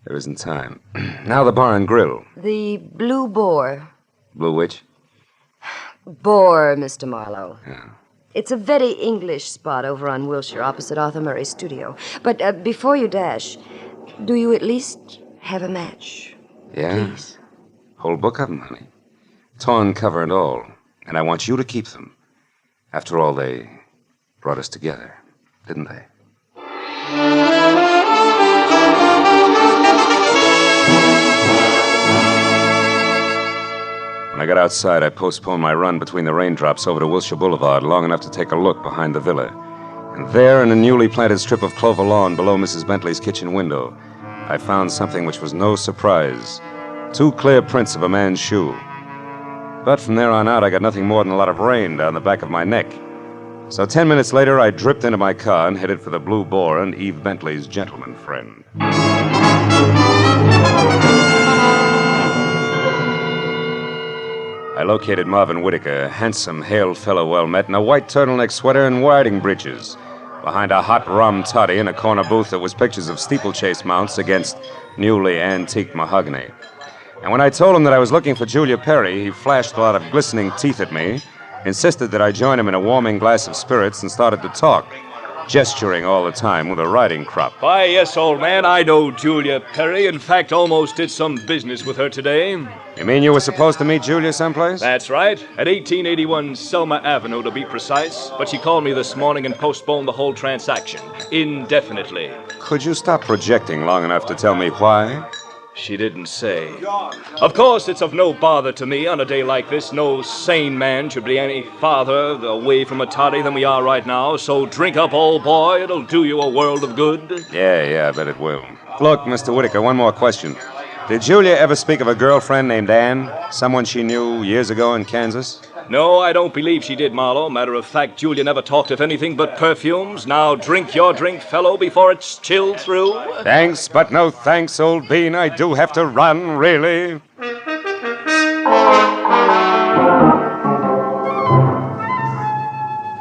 isn't time. Now the bar and grill. The Blue Boar. Blue which? Boar, Mr. Marlowe. Yeah. It's a very English spot over on Wilshire, opposite Arthur Murray's studio. But before you dash, do you at least have a match? Yeah? Please. Whole book of them, honey. Torn cover and all. And I want you to keep them. After all, they brought us together, didn't they? When I got outside, I postponed my run between the raindrops over to Wilshire Boulevard long enough to take a look behind the villa. And there, in a newly planted strip of clover lawn below Mrs. Bentley's kitchen window, I found something which was no surprise. 2 clear prints of a man's shoe. But from there on out, I got nothing more than a lot of rain down the back of my neck. So 10 minutes later, I dripped into my car and headed for the Blue Boar and Eve Bentley's gentleman friend. I located Marvin Whitaker, a handsome, hale fellow well met, in a white turtleneck sweater and riding breeches, behind a hot rum toddy in a corner booth that was pictures of steeplechase mounts against newly antique mahogany. And when I told him that I was looking for Julia Perry, he flashed a lot of glistening teeth at me, insisted that I join him in a warming glass of spirits, and started to talk, gesturing all the time with a riding crop. Why, yes, old man, I know Julia Perry. In fact, almost did some business with her today. You mean you were supposed to meet Julia someplace? That's right. At 1881 Selma Avenue, to be precise. But she called me this morning and postponed the whole transaction indefinitely. Could you stop projecting long enough to tell me why? She didn't say. Of course, it's of no bother to me on a day like this. No sane man should be any farther away from a toddy than we are right now. So drink up, old boy. It'll do you a world of good. Yeah, I bet it will. Look, Mr. Whitaker, one more question. Did Julia ever speak of a girlfriend named Ann? Someone she knew years ago in Kansas? No, I don't believe she did, Marlowe. Matter of fact, Julia never talked of anything but perfumes. Now drink your drink, fellow, before it's chilled through. Thanks, but no thanks, old bean. I do have to run, really. It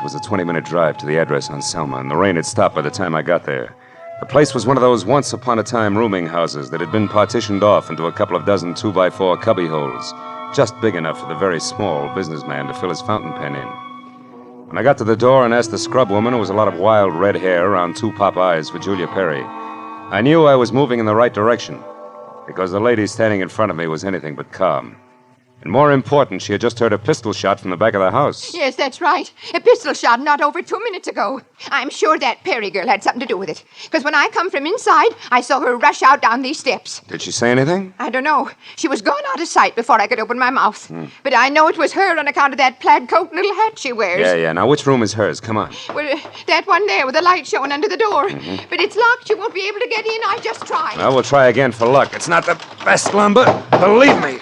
was a 20-minute drive to the address on Selma, and the rain had stopped by the time I got there. The place was one of those once-upon-a-time rooming houses that had been partitioned off into a couple of dozen 2x4 cubbyholes, just big enough for the very small businessman to fill his fountain pen in. When I got to the door and asked the scrub woman, who was a lot of wild red hair around two pop eyes, for Julia Perry, I knew I was moving in the right direction, because the lady standing in front of me was anything but calm. And more important, she had just heard a pistol shot from the back of the house. Yes, that's right. A pistol shot not over 2 minutes ago. I'm sure that Perry girl had something to do with it. Because when I come from inside, I saw her rush out down these steps. Did she say anything? I don't know. She was gone out of sight before I could open my mouth. But I know it was her on account of that plaid coat and little hat she wears. Yeah. Now, which room is hers? Come on. Well, that one there with the light showing under the door. But it's locked. You won't be able to get in. I just tried. Well, we'll try again for luck. It's not the best lumber. Believe me.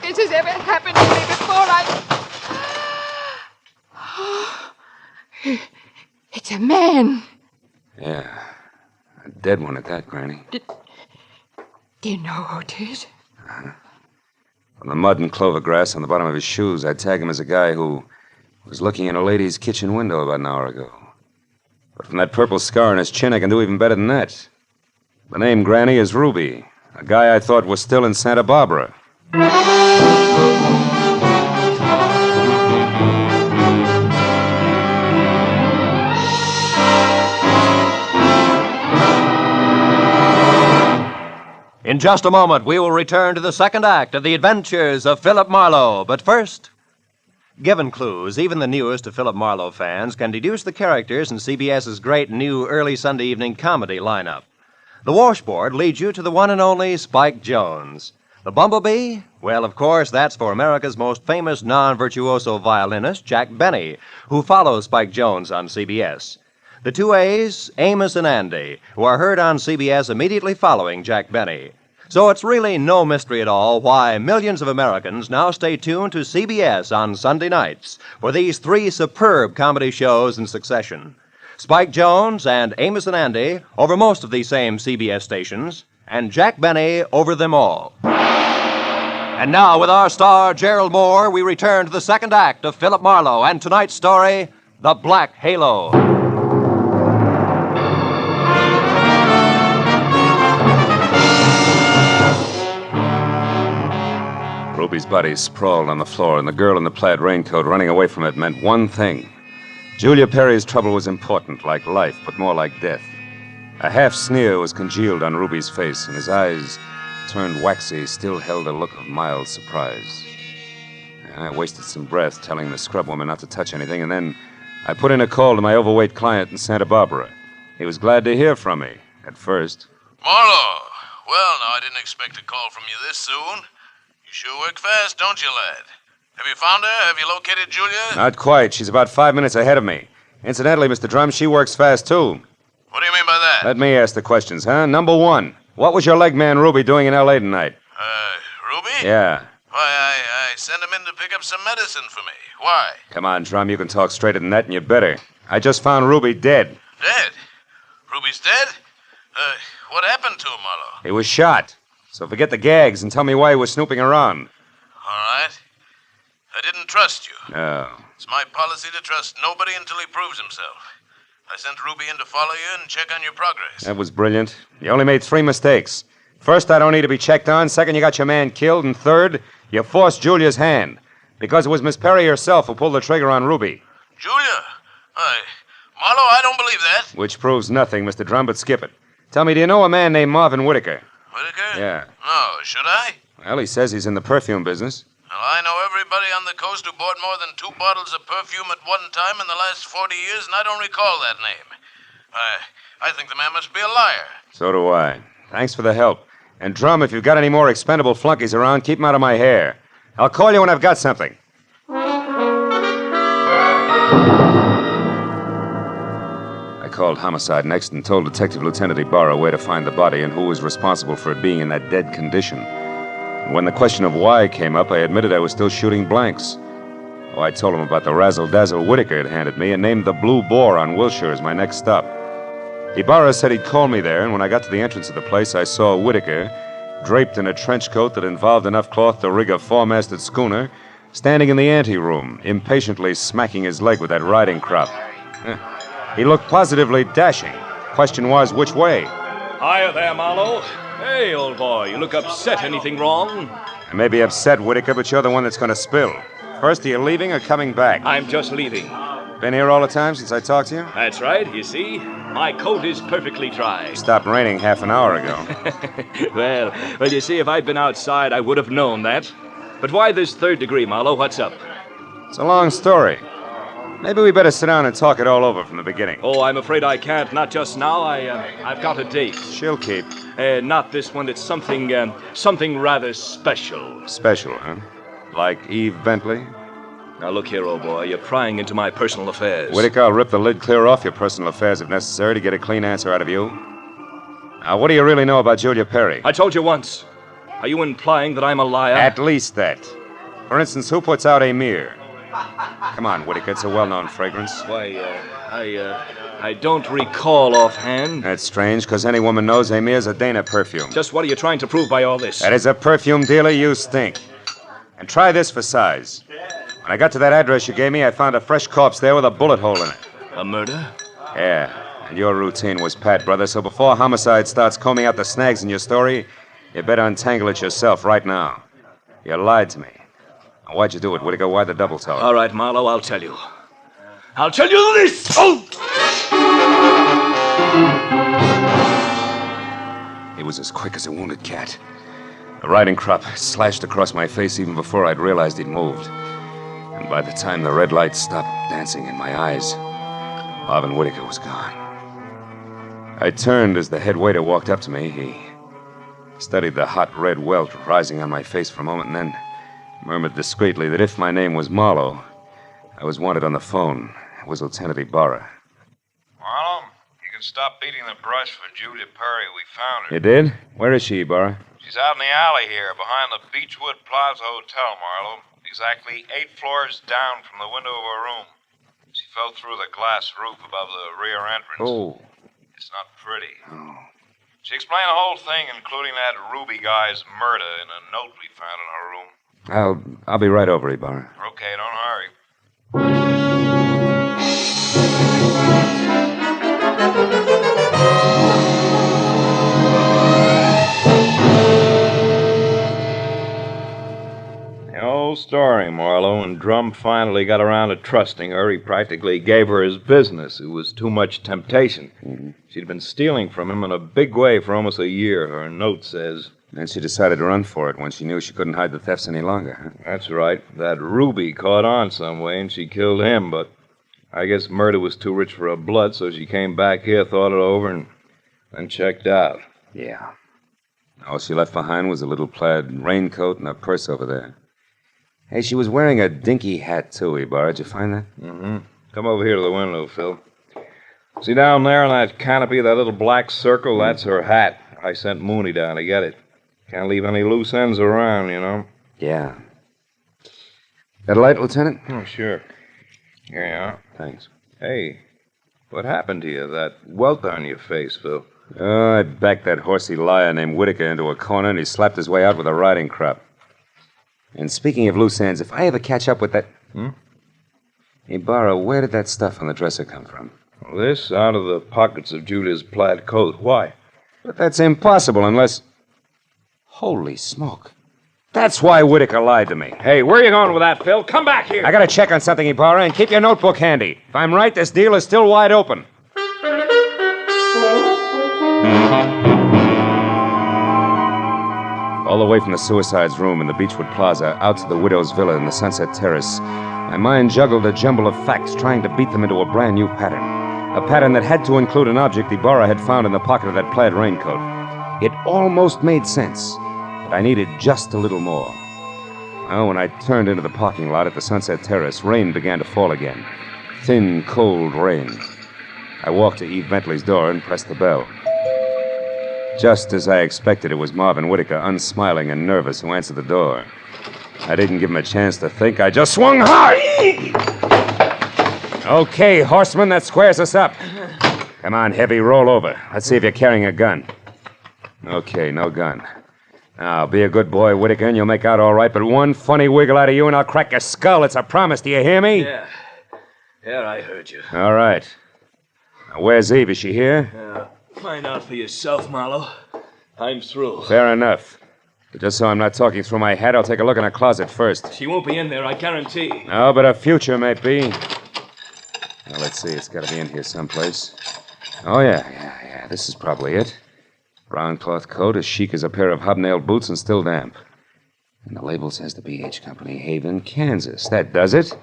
This has ever happened to me before. It's a man. Yeah. A dead one at that, Granny. Do you know who it is? From the mud and clover grass on the bottom of his shoes, I'd tag him as a guy who was looking in a lady's kitchen window about an hour ago. But from that purple scar on his chin, I can do even better than that. The name, Granny, is Ruby, a guy I thought was still in Santa Barbara. In just a moment, we will return to the second act of The Adventures of Philip Marlowe. But first, given clues, even the newest of Philip Marlowe fans can deduce the characters in CBS's great new early Sunday evening comedy lineup. The washboard leads you to the one and only Spike Jones. The bumblebee? Well, of course, that's for America's most famous non-virtuoso violinist, Jack Benny, who follows Spike Jones on CBS. The two A's, Amos and Andy, who are heard on CBS immediately following Jack Benny. So it's really no mystery at all why millions of Americans now stay tuned to CBS on Sunday nights for these three superb comedy shows in succession. Spike Jones and Amos and Andy over most of these same CBS stations, and Jack Benny over them all. And now, with our star, Gerald Moore, we return to the second act of Philip Marlowe and tonight's story, The Black Halo. Ruby's body sprawled on the floor, and the girl in the plaid raincoat running away from it meant one thing. Julia Perry's trouble was important, like life, but more like death. A half sneer was congealed on Ruby's face, and his eyes, turned waxy, still held a look of mild surprise. I wasted some breath telling the scrub woman not to touch anything, and then I put in a call to my overweight client in Santa Barbara. He was glad to hear from me, at first. Marlowe! Well, now, I didn't expect a call from you this soon. You sure work fast, don't you, lad? Have you found her? Have you located Julia? Not quite. She's about 5 minutes ahead of me. Incidentally, Mr. Drum, she works fast, too. What do you mean by that? Let me ask the questions, huh? Number one, what was your leg man Ruby doing in L.A. tonight? Ruby? Yeah. Why, I sent him in to pick up some medicine for me. Why? Come on, Drum, you can talk straighter than that, and you better. I just found Ruby dead. Dead? Ruby's dead? What happened to him, Marlowe? He was shot. So forget the gags and tell me why he was snooping around. All right. I didn't trust you. No. It's my policy to trust nobody until he proves himself. I sent Ruby in to follow you and check on your progress. That was brilliant. You only made 3 mistakes. First, I don't need to be checked on. Second, you got your man killed. And third, you forced Julia's hand. Because it was Miss Perry herself who pulled the trigger on Ruby. Julia? Marlowe, I don't believe that. Which proves nothing, Mr. Drum, but skip it. Tell me, do you know a man named Marvin Whitaker? Whitaker? Yeah. No, should I? Well, he says he's in the perfume business. Well, I know everybody on the coast who bought more than 2 bottles of perfume at one time in the last 40 years, and I don't recall that name. I think the man must be a liar. So do I. Thanks for the help. And Drum, if you've got any more expendable flunkies around, keep them out of my hair. I'll call you when I've got something. I called homicide next and told Detective Lieutenant Ibarra where to find the body and who was responsible for it being in that dead condition. And when the question of why came up, I admitted I was still shooting blanks. Oh, I told him about the razzle-dazzle Whitaker had handed me and named the Blue Boar on Wilshire as my next stop. Ibarra said he'd call me there, and when I got to the entrance of the place, I saw Whitaker, draped in a trench coat that involved enough cloth to rig a 4-masted schooner, standing in the anteroom, impatiently smacking his leg with that riding crop. He looked positively dashing. Question was, which way? Hiya there, Marlowe. Hey, old boy, you look upset. Anything wrong? I may be upset, Whitaker, but you're the one that's going to spill. First, are you leaving or coming back? I'm just leaving. Been here all the time since I talked to you? That's right, you see. My coat is perfectly dry. Stopped raining half an hour ago. Well, you see, if I'd been outside, I would have known that. But why this third degree, Marlowe? What's up? It's a long story. Maybe we better sit down and talk it all over from the beginning. Oh, I'm afraid I can't. Not just now. I've got a date. She'll keep. Not this one. It's something rather special. Special, huh? Like Eve Bentley? Now, look here, old boy. You're prying into my personal affairs. Whitaker, I'll rip the lid clear off your personal affairs if necessary to get a clean answer out of you. Now, what do you really know about Julia Perry? I told you once. Are you implying that I'm a liar? At least that. For instance, who puts out Amir? Come on, Whitaker. It's a well-known fragrance. Why, I don't recall offhand. That's strange, because any woman knows Amir's a Dana perfume. Just what are you trying to prove by all this? That as a perfume dealer, you stink. And try this for size. When I got to that address you gave me, I found a fresh corpse there with a bullet hole in it. A murder? Yeah, and your routine was pat, brother, so before homicide starts combing out the snags in your story, you better untangle it yourself right now. You lied to me. Now, why'd you do it, Whitaker? Why the double talk? All right, Marlowe, I'll tell you. I'll tell you this! Oh! He was as quick as a wounded cat. The riding crop slashed across my face even before I'd realized he'd moved. And by the time the red light stopped dancing in my eyes, Marvin Whitaker was gone. I turned as the head waiter walked up to me. He studied the hot red welt rising on my face for a moment and then murmured discreetly that if my name was Marlowe, I was wanted on the phone. It was Lieutenant Ibarra. Marlowe, you can stop beating the brush for Julia Perry. We found her. You did? Where is she, Ibarra? She's out in the alley here, behind the Beechwood Plaza Hotel, Marlowe. Exactly 8 floors down from the window of her room. She fell through the glass roof above the rear entrance. Oh. It's not pretty. Oh. She explained the whole thing, including that Ruby guy's murder, in a note we found in her room. I'll be right over, Ibarra. Okay, don't hurry. The old story, Marlowe. When Drum finally got around to trusting her, he practically gave her his business. It was too much temptation. Mm-hmm. She'd been stealing from him in a big way for almost a year, her note says. Then she decided to run for it when she knew she couldn't hide the thefts any longer, huh? That's right. That Ruby caught on some way, and she killed him, but I guess murder was too rich for her blood, so she came back here, thought it over, and then checked out. Yeah. All she left behind was a little plaid raincoat and a purse over there. Hey, she was wearing a dinky hat, too, Ibarra. Did you find that? Mm-hmm. Come over here to the window, Phil. See down there in that canopy, that little black circle? That's her hat. I sent Mooney down to get it. Can't leave any loose ends around, you know. Yeah. That light, Lieutenant? Oh, sure. Here you are. Thanks. Hey, what happened to you? That welt on your face, Phil. Oh, I backed that horsey liar named Whitaker into a corner, and he slapped his way out with a riding crop. And speaking of loose ends, if I ever catch up with that... Ibarra, where did that stuff on the dresser come from? Well, this out of the pockets of Julia's plaid coat. Why? But that's impossible unless... Holy smoke. That's why Whitaker lied to me. Hey, where are you going with that, Phil? Come back here. I gotta check on something, Ibarra, and keep your notebook handy. If I'm right, this deal is still wide open. All the way from the suicide's room in the Beechwood Plaza out to the widow's villa in the Sunset Terrace, my mind juggled a jumble of facts, trying to beat them into a brand new pattern. A pattern that had to include an object Ibarra had found in the pocket of that plaid raincoat. It almost made sense, but I needed just a little more. Well, when I turned into the parking lot at the Sunset Terrace, rain began to fall again. Thin, cold rain. I walked to Eve Bentley's door and pressed the bell. Just as I expected, it was Marvin Whitaker, unsmiling and nervous, who answered the door. I didn't give him a chance to think. I just swung hard. Okay, horseman, that squares us up. Come on, Heavy, roll over. Let's see if you're carrying a gun. Okay, no gun. Now, be a good boy, Whitaker, and you'll make out all right, but one funny wiggle out of you and I'll crack your skull. It's a promise. Do you hear me? Yeah, I heard you. All right. Where's Eve? Is she here? Find out for yourself, Marlowe. I'm through. Fair enough. But just so I'm not talking through my hat, I'll take a look in her closet first. She won't be in there, I guarantee. No, but her future may be. Now, let's see. It's got to be in here someplace. Oh, yeah. This is probably it. Brown cloth coat, as chic as a pair of hobnailed boots, and still damp. And the label says the B.H. Company, Haven, Kansas. That does it.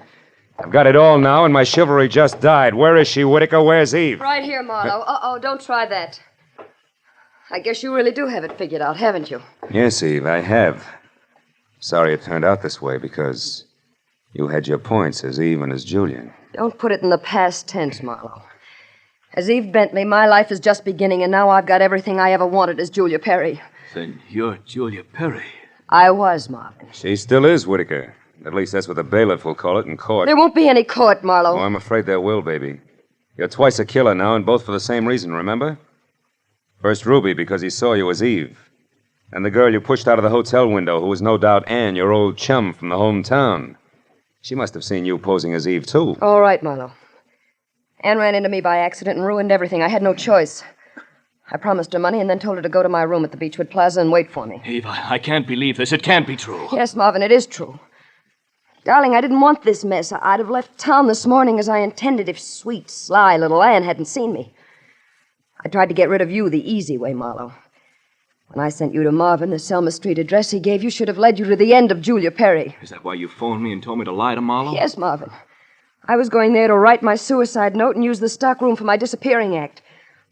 I've got it all now, and my chivalry just died. Where is she, Whitaker? Where's Eve? Right here, Marlowe. Uh-oh, don't try that. I guess you really do have it figured out, haven't you? Yes, Eve, I have. Sorry it turned out this way, because you had your points as Eve and as Julia. Don't put it in the past tense, Marlowe. As Eve Bentley, my life is just beginning, and now I've got everything I ever wanted as Julia Perry. Then you're Julia Perry. I was, Marvin. She still is, Whitaker. At least that's what the bailiff will call it in court. There won't be any court, Marlowe. Oh, I'm afraid there will, baby. You're twice a killer now, and both for the same reason, remember? First Ruby, because he saw you as Eve. And the girl you pushed out of the hotel window, who was no doubt Anne, your old chum from the hometown. She must have seen you posing as Eve, too. All right, Marlowe. Anne ran into me by accident and ruined everything. I had no choice. I promised her money and then told her to go to my room at the Beechwood Plaza and wait for me. Eve, I can't believe this. It can't be true. Yes, Marvin, it is true. Darling, I didn't want this mess. I'd have left town this morning as I intended if sweet, sly little Anne hadn't seen me. I tried to get rid of you the easy way, Marlowe. When I sent you to Marvin, the Selma Street address he gave you should have led you to the end of Julia Perry. Is that why you phoned me and told me to lie to Marlowe? Yes, Marvin. I was going there to write my suicide note and use the stockroom for my disappearing act.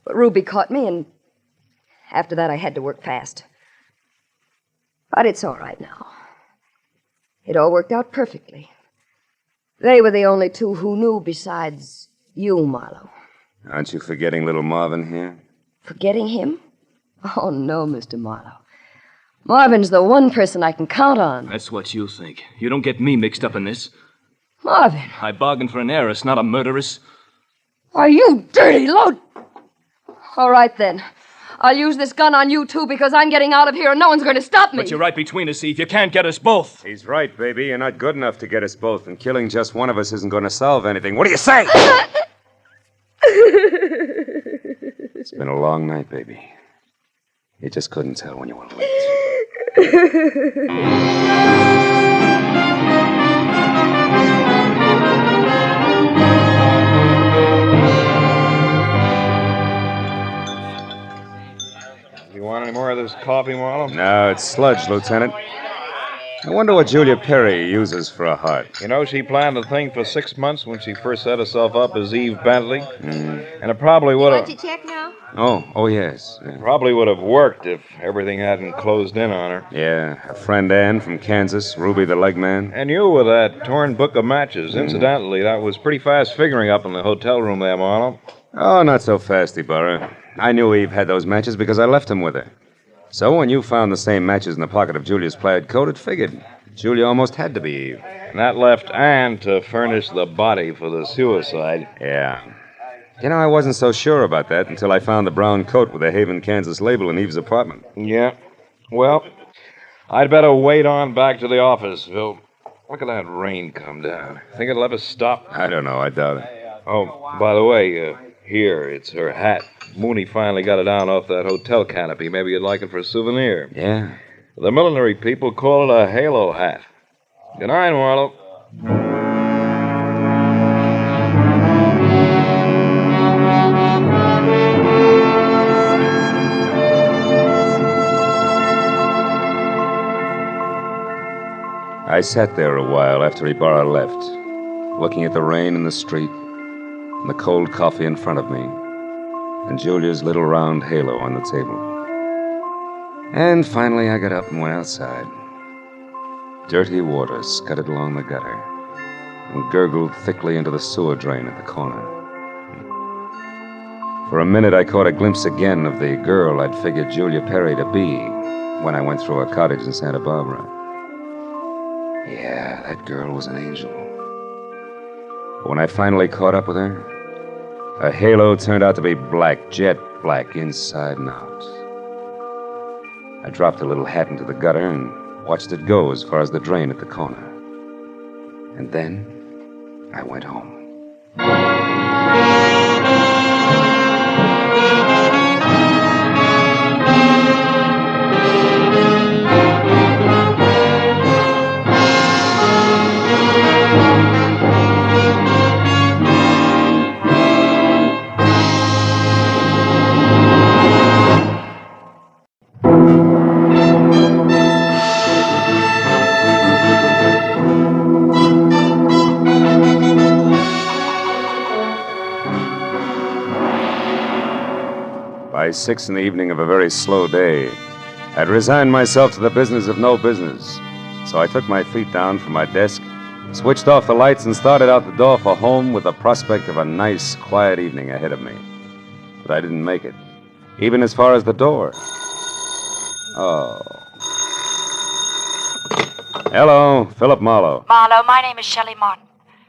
But Ruby caught me, and after that I had to work fast. But it's all right now. It all worked out perfectly. They were the only two who knew besides you, Marlowe. Aren't you forgetting little Marvin here? Forgetting him? Oh, no, Mr. Marlowe. Marvin's the one person I can count on. That's what you think. You don't get me mixed up in this. Marvin. I bargained for an heiress, not a murderess. Are you dirty load? All right, then. I'll use this gun on you, too, because I'm getting out of here and no one's going to stop me. But you're right between us, Eve. You can't get us both. He's right, baby. You're not good enough to get us both, and killing just one of us isn't going to solve anything. What do you say? It's been a long night, baby. You just couldn't tell when you were late. You want any more of this coffee, Marlowe? No, it's sludge, Lieutenant. I wonder what Julia Perry uses for a heart. You know, she planned the thing for 6 months when she first set herself up as Eve Bentley. And it probably would have... Want to check now? Oh, yes. Yeah. Probably would have worked if everything hadn't closed in on her. Yeah, her friend Anne from Kansas, Ruby the leg man. And you with that torn book of matches. Incidentally, that was pretty fast figuring up in the hotel room there, Marlowe. Oh, not so fast, Ibarra. I knew Eve had those matches because I left them with her. So when you found the same matches in the pocket of Julia's plaid coat, it figured. Julia almost had to be Eve. And that left Anne to furnish the body for the suicide. Yeah. You know, I wasn't so sure about that until I found the brown coat with the Haven, Kansas label in Eve's apartment. Yeah. Well, I'd better wait on back to the office, Phil. Look at that rain come down. Think it'll ever stop? I don't know. I doubt it. Oh, by the way, here, it's her hat. Mooney finally got it down off that hotel canopy. Maybe you'd like it for a souvenir. Yeah. The millinery people call it a halo hat. Good night, Marlowe. I sat there a while after Ibarra left, looking at the rain in the street, and the cold coffee in front of me, and Julia's little round halo on the table. And finally I got up and went outside. Dirty water scudded along the gutter and gurgled thickly into the sewer drain at the corner. For a minute I caught a glimpse again of the girl I'd figured Julia Perry to be when I went through her cottage in Santa Barbara. Yeah, that girl was an angel. But when I finally caught up with her halo turned out to be black, jet black, inside and out. I dropped the little hat into the gutter and watched it go as far as the drain at the corner. And then I went home. 6 in the evening of a very slow day. I'd resigned myself to the business of no business. So I took my feet down from my desk, switched off the lights, and started out the door for home with the prospect of a nice, quiet evening ahead of me. But I didn't make it, even as far as the door. Oh. Hello, Philip Marlowe. Marlowe, my name is Shelley Martin.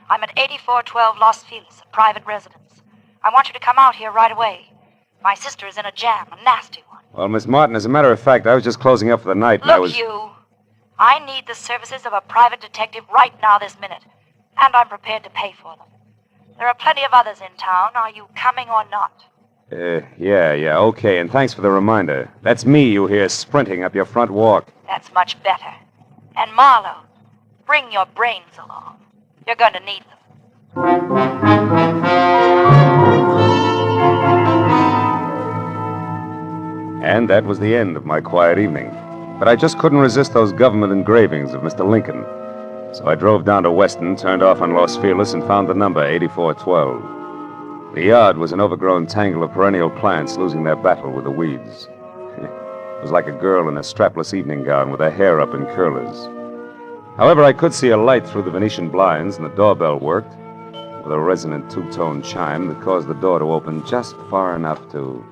I'm at 8412 Los Feliz, a private residence. I want you to come out here right away. My sister is in a jam, a nasty one. Well, Miss Martin, as a matter of fact, I was just closing up for the night, and Look, I need the services of a private detective right now this minute, and I'm prepared to pay for them. There are plenty of others in town. Are you coming or not? Yeah, okay, and thanks for the reminder. That's me you hear sprinting up your front walk. That's much better. And Marlowe, bring your brains along. You're going to need them. And that was the end of my quiet evening. But I just couldn't resist those government engravings of Mr. Lincoln. So I drove down to Weston, turned off on Los Feliz, and found the number 8412. The yard was an overgrown tangle of perennial plants losing their battle with the weeds. It was like a girl in a strapless evening gown with her hair up in curlers. However, I could see a light through the Venetian blinds, and the doorbell worked, with a resonant two-tone chime that caused the door to open just far enough to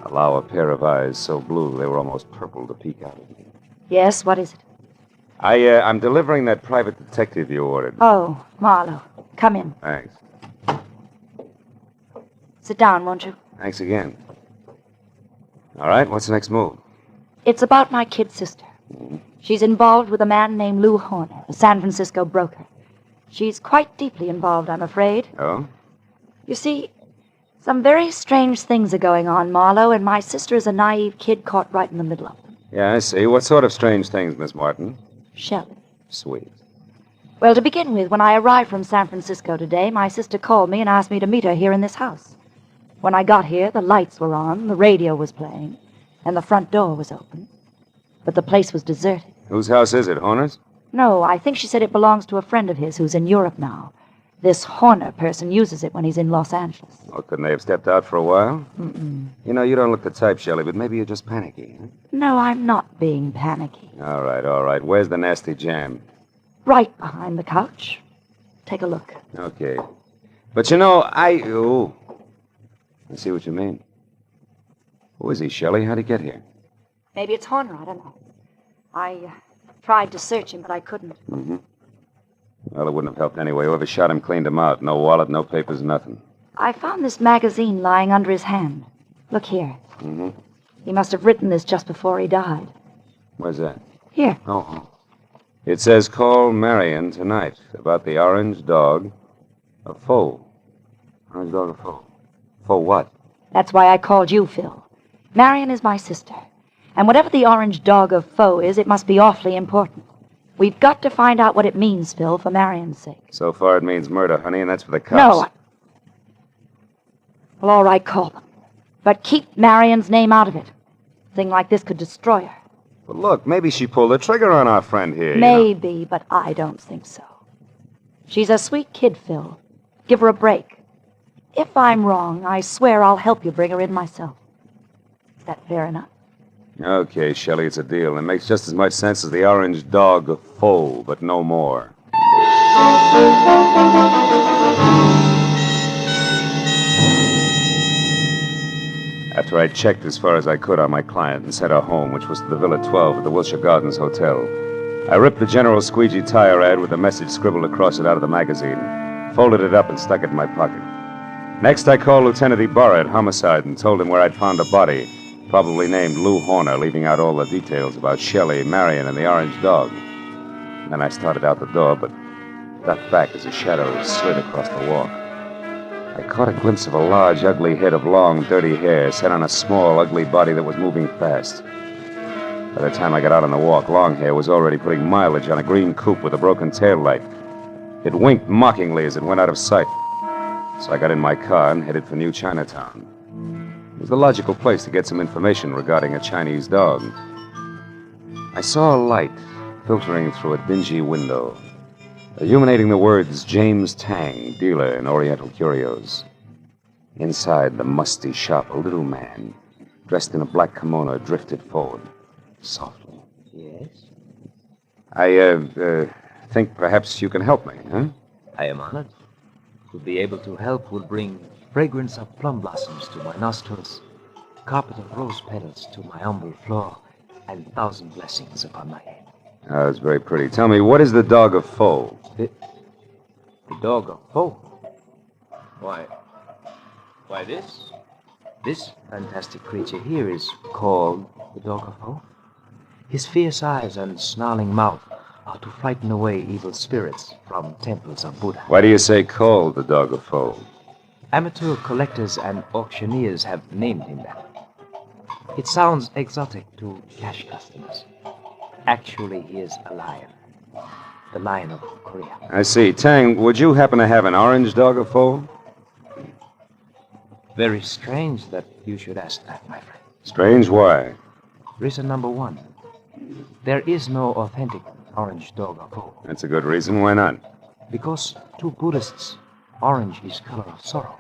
allow a pair of eyes so blue they were almost purple to peek out at me. Yes, what is it? I'm delivering that private detective you ordered. Oh, Marlowe, come in. Thanks. Sit down, won't you? Thanks again. All right, what's the next move? It's about my kid sister. She's involved with a man named Lou Horner, a San Francisco broker. She's quite deeply involved, I'm afraid. Oh? You see, some very strange things are going on, Marlowe, and my sister is a naive kid caught right in the middle of them. Yeah, I see. What sort of strange things, Miss Martin? Shelley. Sweet. Well, to begin with, when I arrived from San Francisco today, my sister called me and asked me to meet her here in this house. When I got here, the lights were on, the radio was playing, and the front door was open. But the place was deserted. Whose house is it, Horner's? No, I think she said it belongs to a friend of his who's in Europe now. This Horner person uses it when he's in Los Angeles. Well, couldn't they have stepped out for a while? Mm-mm. You know, you don't look the type, Shelley, but maybe you're just panicky. Huh? No, I'm not being panicky. All right. Where's the nasty jam? Right behind the couch. Take a look. Okay. But you know, I see what you mean. Who is he, Shelley? How'd he get here? Maybe it's Horner, I don't know. I tried to search him, but I couldn't. Mm-hmm. Well, it wouldn't have helped anyway. Whoever shot him cleaned him out. No wallet, no papers, nothing. I found this magazine lying under his hand. Look here. Mm-hmm. He must have written this just before he died. Where's that? Here. Oh. It says, call Marion tonight about the orange dog of Foe. Orange dog of Foe. Foe what? That's why I called you, Phil. Marion is my sister. And whatever the orange dog of Foe is, it must be awfully important. We've got to find out what it means, Phil, for Marion's sake. So far it means murder, honey, and that's for the cops. No. Well, all right, call them. But keep Marion's name out of it. A thing like this could destroy her. But look, maybe she pulled the trigger on our friend here. Maybe, but I don't think so. She's a sweet kid, Phil. Give her a break. If I'm wrong, I swear I'll help you bring her in myself. Is that fair enough? Okay, Shelley, it's a deal. It makes just as much sense as the orange dog of Foe, but no more. After I'd checked as far as I could on my client and sent her home, which was to the Villa 12 at the Wilshire Gardens Hotel, I ripped the General Squeegee tire ad with a message scribbled across it out of the magazine, folded it up and stuck it in my pocket. Next, I called Lieutenant Ibarra at Homicide and told him where I'd found a body, probably named Lou Horner, leaving out all the details about Shelley, Marion, and the orange dog. And then I started out the door, but ducked back as a shadow slid across the walk. I caught a glimpse of a large, ugly head of long, dirty hair set on a small, ugly body that was moving fast. By the time I got out on the walk, Longhair was already putting mileage on a green coupe with a broken tail light. It winked mockingly as it went out of sight. So I got in my car and headed for New Chinatown. It was the logical place to get some information regarding a Chinese dog. I saw a light filtering through a dingy window, illuminating the words James Tang, dealer in Oriental curios. Inside the musty shop, a little man, dressed in a black kimono, drifted forward, softly. Yes? I think perhaps you can help me, huh? I am honored. To be able to help will bring fragrance of plum blossoms to my nostrils, carpet of rose petals to my humble floor, and 1,000 blessings upon my head. Oh, that's very pretty. Tell me, what is the dog of foe? The dog of foe? Why, this? This fantastic creature here is called the dog of foe. His fierce eyes and snarling mouth are to frighten away evil spirits from temples of Buddha. Why do you say called the dog of foe? Amateur collectors and auctioneers have named him that. It sounds exotic to cash customers. Actually, he is a lion. The lion of Korea. I see. Tang, would you happen to have an orange dog of foe? Very strange that you should ask that, my friend. Strange? Why? Reason number one. There is no authentic orange dog of foe. That's a good reason. Why not? Because to Buddhists, orange is color of sorrow.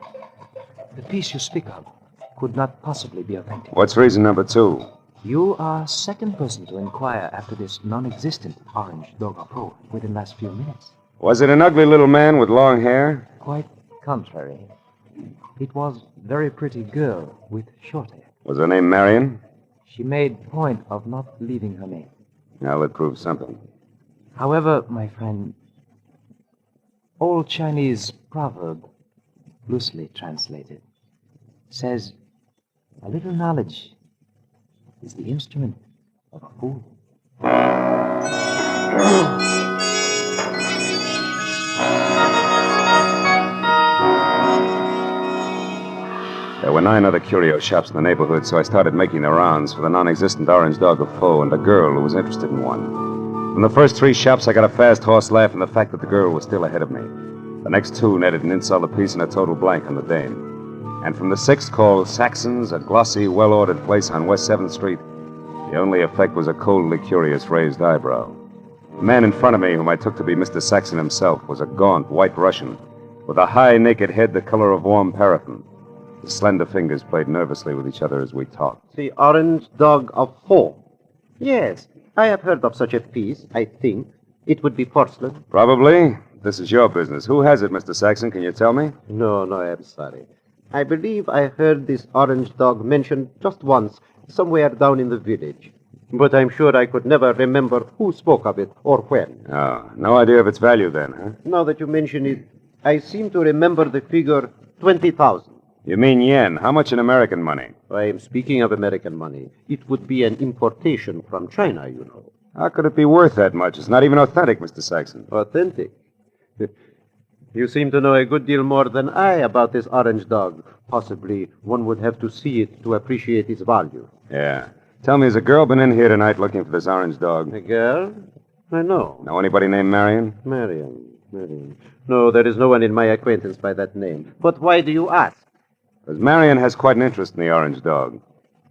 The piece you speak of could not possibly be authentic. What's reason number two? You are second person to inquire after this non-existent orange dog of foe within the last few minutes. Was it an ugly little man with long hair? Quite contrary. It was a very pretty girl with short hair. Was her name Marion? She made point of not leaving her name. Now that proves something. However, my friend, old Chinese proverb, loosely translated, says a little knowledge is the instrument of a fool. There were 9 other curio shops in the neighborhood, so I started making the rounds for the non-existent orange dog of foe and a girl who was interested in one. From the first 3 shops, I got a fast horse laugh and the fact that the girl was still ahead of me. The next 2 netted an insult apiece and a total blank on the dame. And from the 6th, called Saxon's, a glossy, well-ordered place on West 7th Street, the only effect was a coldly curious raised eyebrow. The man in front of me, whom I took to be Mr. Saxon himself, was a gaunt white Russian with a high, naked head the color of warm paraffin. His slender fingers played nervously with each other as we talked. The orange dog of foe. Yes, I have heard of such a piece, I think. It would be porcelain. Probably. This is your business. Who has it, Mr. Saxon? Can you tell me? No, I'm sorry. I believe I heard this orange dog mentioned just once, somewhere down in the village. But I'm sure I could never remember who spoke of it or when. Oh, no idea of its value then, huh? Now that you mention it, I seem to remember the figure 20,000. You mean yen? How much in American money? I am speaking of American money. It would be an importation from China, you know. How could it be worth that much? It's not even authentic, Mr. Saxon. Authentic? You seem to know a good deal more than I about this orange dog. Possibly one would have to see it to appreciate its value. Yeah. Tell me, has a girl been in here tonight looking for this orange dog? A girl? I know. Know anybody named Marion? Marion. No, there is no one in my acquaintance by that name. But why do you ask? Because Marion has quite an interest in the orange dog.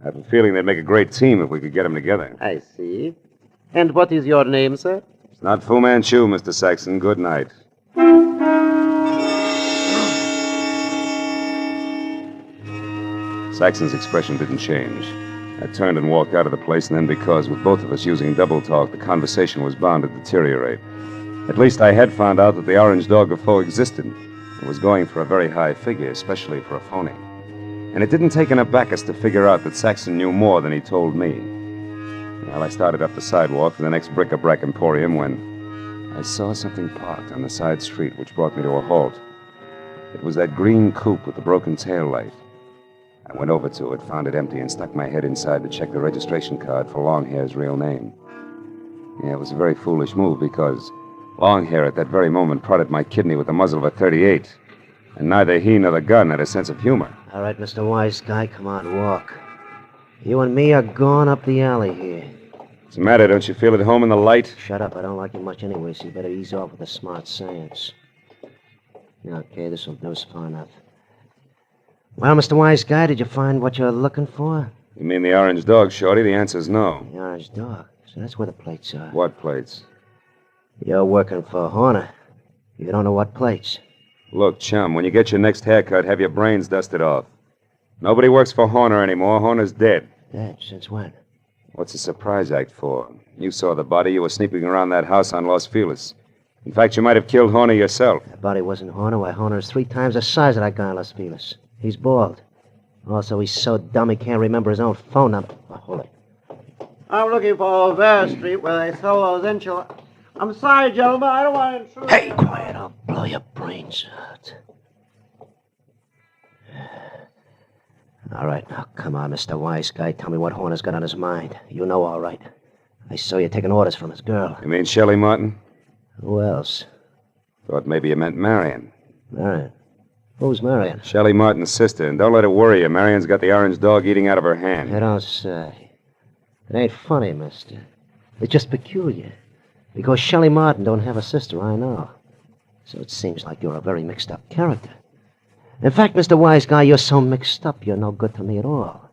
I have a feeling they'd make a great team if we could get them together. I see. And what is your name, sir? It's not Fu Manchu, Mr. Saxon. Good night. Saxon's expression didn't change. I turned and walked out of the place, and then because, with both of us using double talk, the conversation was bound to deteriorate. At least I had found out that the orange dog of foe existed and was going for a very high figure, especially for a phony. And it didn't take an abacus to figure out that Saxon knew more than he told me. Well, I started up the sidewalk for the next bric-a-brac emporium when I saw something parked on the side street, which brought me to a halt. It was that green coupe with the broken tail light. I went over to it, found it empty, and stuck my head inside to check the registration card for Longhair's real name. Yeah, it was a very foolish move because Longhair at that very moment prodded my kidney with the muzzle of a .38, and neither he nor the gun had a sense of humor. All right, Mr. Wise Guy, come on, walk. You and me are going up the alley here. What's the matter? Don't you feel at home in the light? Shut up. I don't like you much anyway, so you better ease off with the smart sayings. Okay, this will do us far enough. Well, Mr. Wise Guy, did you find what you're looking for? You mean the orange dog, Shorty? The answer's no. The orange dog? So that's where the plates are. What plates? You're working for Horner. You don't know what plates. Look, chum, when you get your next haircut, have your brains dusted off. Nobody works for Horner anymore. Horner's dead. Dead? Since when? What's the surprise act for? You saw the body. You were sneaking around that house on Los Feliz. In fact, you might have killed Horner yourself. That body wasn't Horner. Why, Horner's 3 times the size of that guy in Los Feliz. He's bald. Also, he's so dumb he can't remember his own phone number. Oh, hold it. I'm looking for Vera Street where they sell those enchiladas. I'm sorry, gentlemen. I don't want to intrude. Hey, quiet. I'll blow your brains out. All right, now, come on, Mr. Wise Guy. Tell me what Horner's got on his mind. You know all right. I saw you taking orders from his girl. You mean Shelley Martin? Who else? Thought maybe you meant Marion. Marion? Who's Marion? Shelley Martin's sister. And don't let it worry you. Marion's got the orange dog eating out of her hand. I don't say. It ain't funny, mister. It's just peculiar. Because Shelley Martin don't have a sister, I know. So it seems like you're a very mixed-up character. In fact, Mr. Wise Guy, you're so mixed up, you're no good to me at all.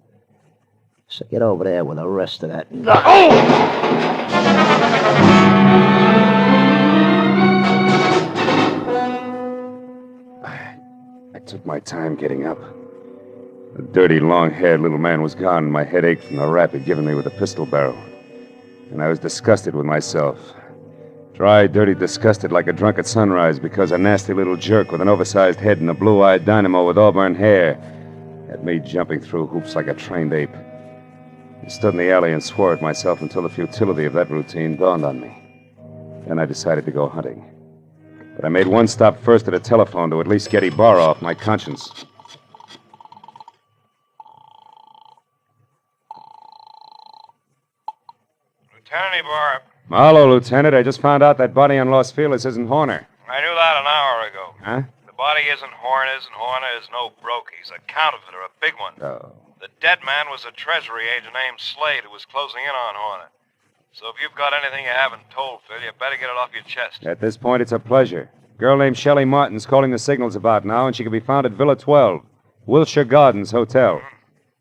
So get over there with the rest of that. I took my time getting up. The dirty, long-haired little man was gone, and my head ached from the rap he'd given me with the pistol barrel. And I was disgusted with myself. Dry, dirty, disgusted like a drunk at sunrise because a nasty little jerk with an oversized head and a blue-eyed dynamo with auburn hair had me jumping through hoops like a trained ape. I stood in the alley and swore at myself until the futility of that routine dawned on me. Then I decided to go hunting. But I made one stop first at a telephone to at least get Ibarra off my conscience. Lieutenant Ibarra. Marlowe, Lieutenant. I just found out that body on Los Feliz isn't Horner. I knew that an hour ago. Huh? The body isn't Horner's, and Horner is no broke. He's a counterfeiter, a big one. Oh. The dead man was a Treasury agent named Slade who was closing in on Horner. So if you've got anything you haven't told, Phil, you better get it off your chest. At this point, it's a pleasure. A girl named Shelley Martin's calling the signals about now, and she can be found at Villa 12, Wilshire Gardens Hotel.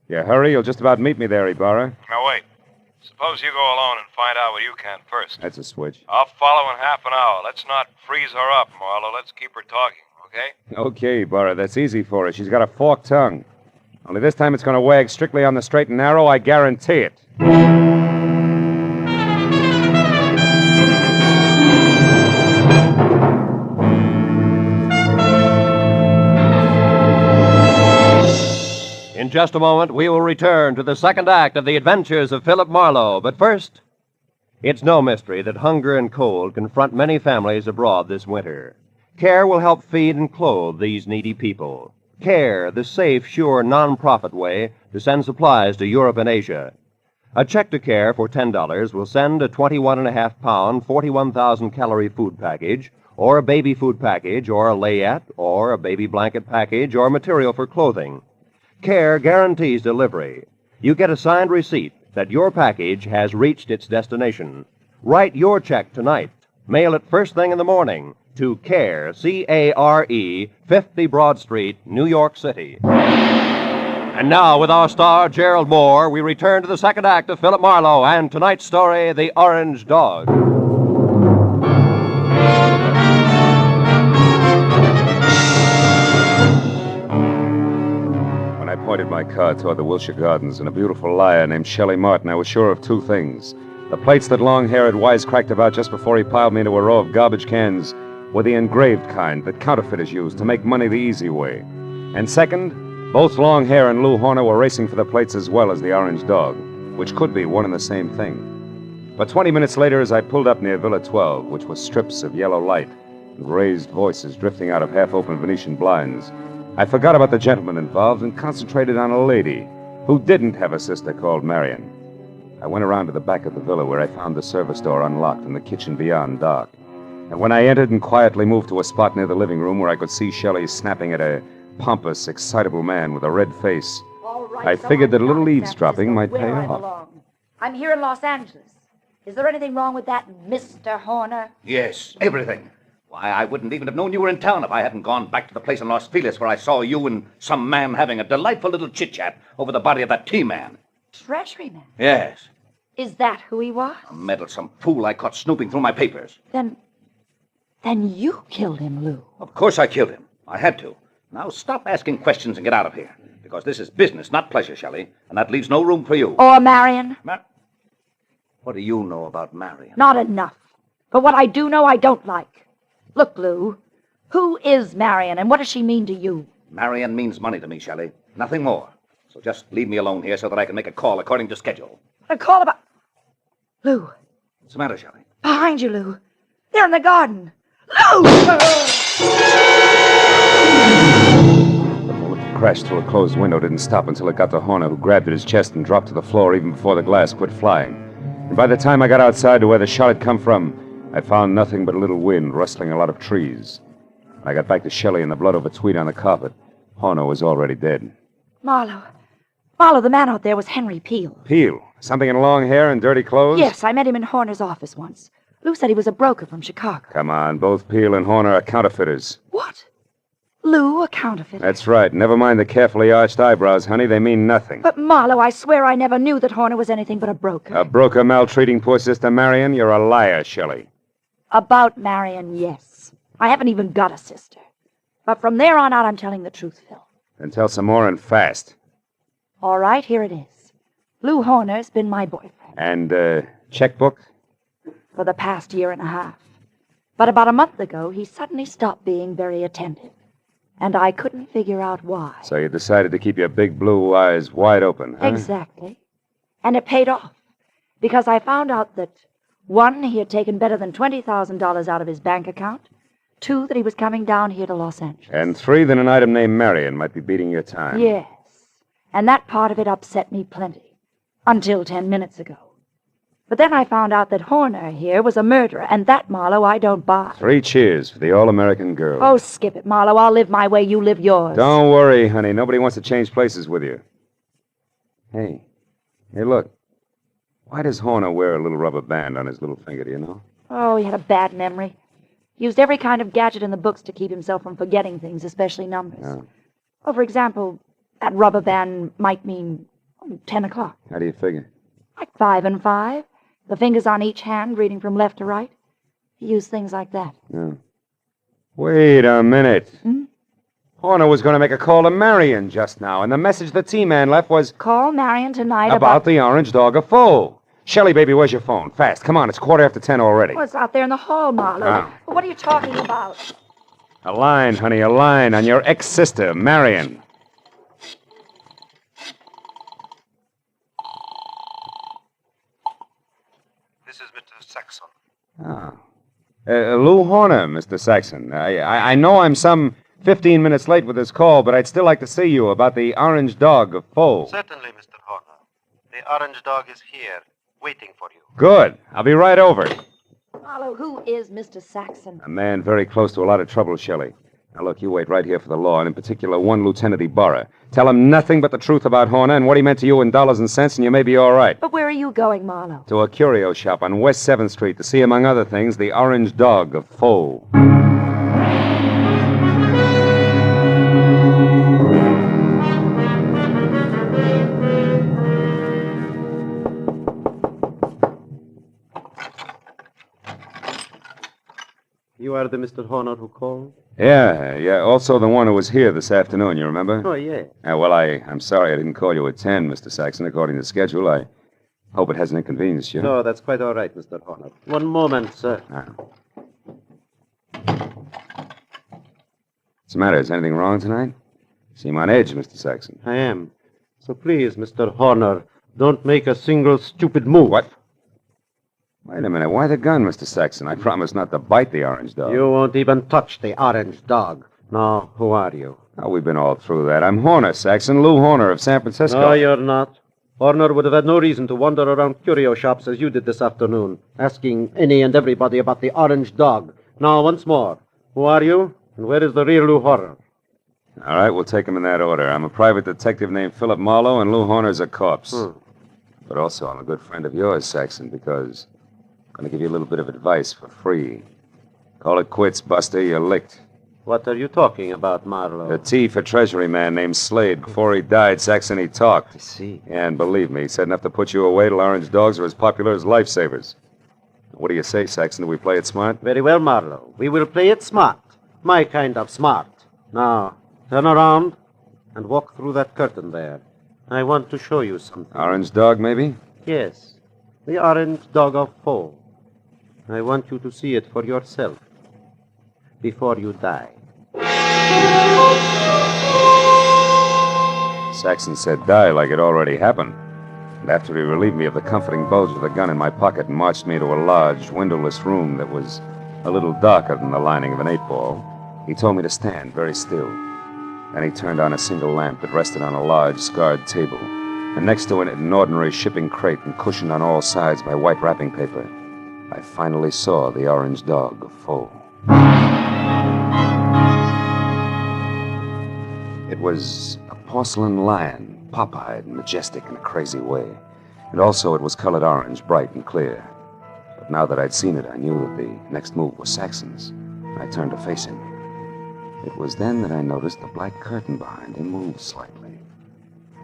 You hurry, you'll just about meet me there, Ibarra. Now, wait. Suppose you go alone and find out what you can first. That's a switch. I'll follow in half an hour. Let's not freeze her up, Marlowe. Let's keep her talking, okay? Okay, Ibarra, that's easy for her. She's got a forked tongue. Only this time it's going to wag strictly on the straight and narrow, I guarantee it. In just a moment, we will return to the second act of the Adventures of Philip Marlowe. But first, it's no mystery that hunger and cold confront many families abroad this winter. CARE will help feed and clothe these needy people. CARE, the safe, sure, non-profit way to send supplies to Europe and Asia. A check to CARE for $10 will send a 21.5-pound, 41,000-calorie food package, or a baby food package, or a layette, or a baby blanket package, or material for clothing. CARE guarantees delivery. You get a signed receipt that your package has reached its destination. Write your check tonight. Mail it first thing in the morning to CARE, C-A-R-E, 50 Broad Street, New York City. And now, with our star, Gerald Moore, we return to the second act of Philip Marlowe and tonight's story, The Orange Dog. I pointed my car toward the Wilshire Gardens, and a beautiful liar named Shelley Martin, I was sure of two things. The plates that Longhair had wisecracked about just before he piled me into a row of garbage cans were the engraved kind that counterfeiters use to make money the easy way. And second, both Longhair and Lou Horner were racing for the plates as well as the Orange Dog, which could be one and the same thing. But 20 minutes later, as I pulled up near Villa 12, which was strips of yellow light and raised voices drifting out of half-open Venetian blinds, I forgot about the gentleman involved and concentrated on a lady who didn't have a sister called Marion. I went around to the back of the villa where I found the service door unlocked and the kitchen beyond dark. And when I entered and quietly moved to a spot near the living room where I could see Shelley snapping at a pompous, excitable man with a red face, I figured that a little eavesdropping might pay off. I'm here in Los Angeles. Is there anything wrong with that, Mr. Horner? Yes, everything. Why, I wouldn't even have known you were in town if I hadn't gone back to the place in Los Feliz where I saw you and some man having a delightful little chit-chat over the body of that T-man. Treasuryman? Yes. Is that who he was? A meddlesome fool I caught snooping through my papers. Then you killed him, Lou. Of course I killed him. I had to. Now stop asking questions and get out of here. Because this is business, not pleasure, Shelley. And that leaves no room for you. Or Marion. What do you know about Marion? Not enough. But what I do know, I don't like. Look, Lou, who is Marion, and what does she mean to you? Marion means money to me, Shelley. Nothing more. So just leave me alone here so that I can make a call according to schedule. A call about... Lou. What's the matter, Shelley? Behind you, Lou. They're in the garden. Lou! The bullet crashed through a closed window didn't stop until it got to Horner, who grabbed at his chest and dropped to the floor even before the glass quit flying. And by the time I got outside to where the shot had come from, I found nothing but a little wind rustling a lot of trees. When I got back to Shelley and the blood over tweed on the carpet, Horner was already dead. Marlowe. Marlowe, the man out there was Henry Peel. Peel? Something in long hair and dirty clothes? Yes, I met him in Horner's office once. Lou said he was a broker from Chicago. Come on, both Peel and Horner are counterfeiters. What? Lou, a counterfeiter? That's right. Never mind the carefully arched eyebrows, honey. They mean nothing. But, Marlowe, I swear I never knew that Horner was anything but a broker. A broker maltreating poor sister Marion? You're a liar, Shelley. About Marion, yes. I haven't even got a sister. But from there on out, I'm telling the truth, Phil. Then tell some more and fast. All right, here it is. Lou Horner's been my boyfriend. And, checkbook? For the past year and a half. But about a month ago, he suddenly stopped being very attentive. And I couldn't figure out why. So you decided to keep your big blue eyes wide open, huh? Exactly. And it paid off. Because I found out that, 1, he had taken better than $20,000 out of his bank account. 2, that he was coming down here to Los Angeles. And 3, that an item named Marion might be beating your time. Yes. And that part of it upset me plenty. Until 10 minutes ago. But then I found out that Horner here was a murderer, and that, Marlowe, I don't buy. 3 cheers for the all-American girl. Oh, skip it, Marlowe. I'll live my way, you live yours. Don't worry, honey. Nobody wants to change places with you. Hey, look. Why does Horner wear a little rubber band on his little finger, do you know? Oh, he had a bad memory. Used every kind of gadget in the books to keep himself from forgetting things, especially numbers. Oh. Oh, for example, that rubber band might mean 10 o'clock. How do you figure? Like 5 and 5. The fingers on each hand, reading from left to right. He used things like that. Oh. Wait a minute. Horner was going to make a call to Marion just now, and the message the T-Man left was... Call Marion tonight about the orange dog of foe. Shelley, baby, where's your phone? Fast. Come on, it's 10:15 already. Well, it's out there in the hall, Marlowe. Oh. What are you talking about? A line, honey, a line on your ex-sister, Marion. This is Mr. Saxon. Ah. Lou Horner, Mr. Saxon. I know I'm some 15 minutes late with this call, but I'd still like to see you about the orange dog of foe. Certainly, Mr. Horner. The orange dog is here, waiting for you. Good. I'll be right over. Marlowe, who is Mr. Saxon? A man very close to a lot of trouble, Shelley. Now, look, you wait right here for the law, and in particular, one Lieutenant Ibarra. Tell him nothing but the truth about Horner and what he meant to you in dollars and cents, and you may be all right. But where are you going, Marlowe? To a curio shop on West 7th Street to see, among other things, the orange dog of foe. You are the Mr. Horner who called? Yeah. Also the one who was here this afternoon, you remember? Oh, yeah. Well, I'm sorry I didn't call you at 10, Mr. Saxon, according to schedule. I hope it hasn't inconvenienced you. No, that's quite all right, Mr. Horner. One moment, sir. What's the matter? Is anything wrong tonight? Seem on edge, Mr. Saxon. I am. So please, Mr. Horner, don't make a single stupid move. What? Wait a minute. Why the gun, Mr. Saxon? I promised not to bite the orange dog. You won't even touch the orange dog. No, who are you? Oh, we've been all through that. I'm Horner, Saxon. Lou Horner of San Francisco. No, you're not. Horner would have had no reason to wander around curio shops as you did this afternoon, asking any and everybody about the orange dog. Now, once more, who are you, and where is the real Lou Horner? All right, we'll take them in that order. I'm a private detective named Philip Marlowe, and Lou Horner's a corpse. But also, I'm a good friend of yours, Saxon, because I'm going to give you a little bit of advice for free. Call it quits, Buster. You're licked. What are you talking about, Marlowe? A T for Treasury man named Slade. Before he died, Saxon, he talked. I see. Yeah, and believe me, he said enough to put you away till orange dogs are as popular as lifesavers. What do you say, Saxon? Do we play it smart? Very well, Marlowe. We will play it smart. My kind of smart. Now, turn around and walk through that curtain there. I want to show you something. Orange dog, maybe? Yes, the orange dog of Foe. I want you to see it for yourself before you die. Saxon said die like it already happened. And after he relieved me of the comforting bulge of the gun in my pocket and marched me to a large, windowless room that was a little darker than the lining of an 8-ball, he told me to stand very still. Then he turned on a single lamp that rested on a large, scarred table, and next to it an ordinary shipping crate and cushioned on all sides by white wrapping paper. I finally saw the orange dog of Foe. It was a porcelain lion, pop-eyed and majestic in a crazy way. And also it was colored orange, bright and clear. But now that I'd seen it, I knew that the next move was Saxon's, and I turned to face him. It was then that I noticed the black curtain behind him moved slightly,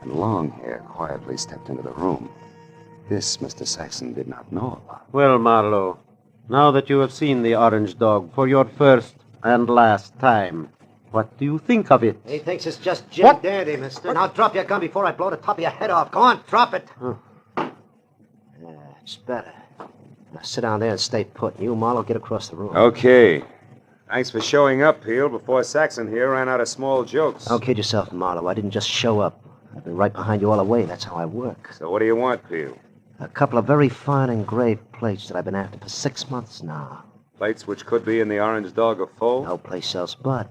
and Longhair quietly stepped into the room. This Mr. Saxon did not know about. Well, Marlowe, now that you have seen the orange dog for your first and last time, what do you think of it? He thinks it's just Jim Dandy, mister. Now drop your gun before I blow the top of your head off. Go on, drop it. Yeah, it's better. Now sit down there and stay put. You, Marlowe, get across the room. Okay. Thanks for showing up, Peel, before Saxon here ran out of small jokes. Don't kid yourself, Marlowe. I didn't just show up. I've been right behind you all the way. That's how I work. So what do you want, Peel? A couple of very fine engraved plates that I've been after for 6 months now. Plates which could be in the orange dog of Foe? No place else but.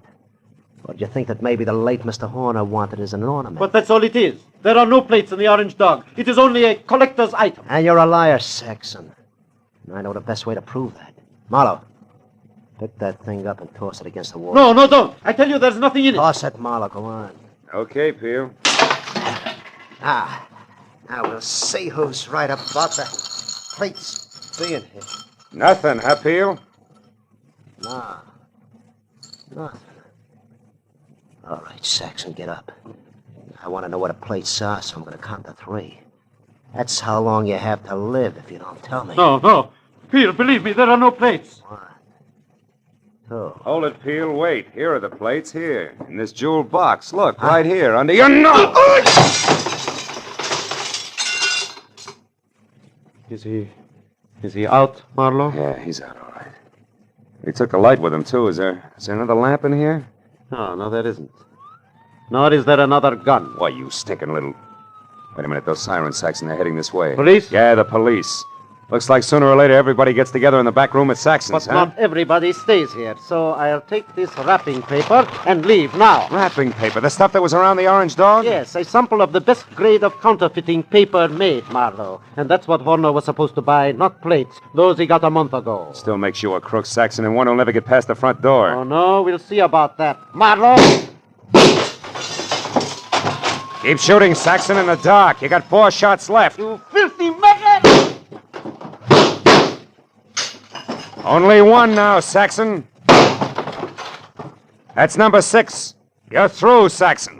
Or do you think that maybe the late Mr. Horner wanted as an ornament? But that's all it is. There are no plates in the orange dog. It is only a collector's item. And you're a liar, Saxon. And I know the best way to prove that. Marlowe, pick that thing up and toss it against the wall. No, don't. I tell you there's nothing in it. Toss it, Marlowe. Go on. Okay, Peel. Now we'll see who's right about the plates being here. Nothing, huh, Peel? No. Nothing. All right, Saxon, get up. I want to know what a plates are, so I'm going to count to 3. That's how long you have to live if you don't tell me. No. Peel, believe me, there are no plates. 1, 2. Hold it, Peel. Wait. Here are the plates. Here. In this jeweled box. Look, right here, under your nose. Is he out, Marlowe? Yeah, he's out, all right. He took a light with him, too. Is there another lamp in here? No, there isn't. Nor is there another gun. Why, you stinking little... Wait a minute, those sirens, Saxon, they're heading this way. Police? Yeah, the police. Looks like sooner or later everybody gets together in the back room at Saxon's, But not everybody stays here, so I'll take this wrapping paper and leave now. Wrapping paper? The stuff that was around the orange dog? Yes, a sample of the best grade of counterfeiting paper made, Marlowe. And that's what Horner was supposed to buy, not plates. Those he got a month ago. Still makes you a crook, Saxon, and one who'll never get past the front door. Oh, no, we'll see about that. Marlowe! Keep shooting, Saxon, in the dark. You got 4 shots left. You filthy maggot! Only 1 now, Saxon. That's number 6. You're through, Saxon.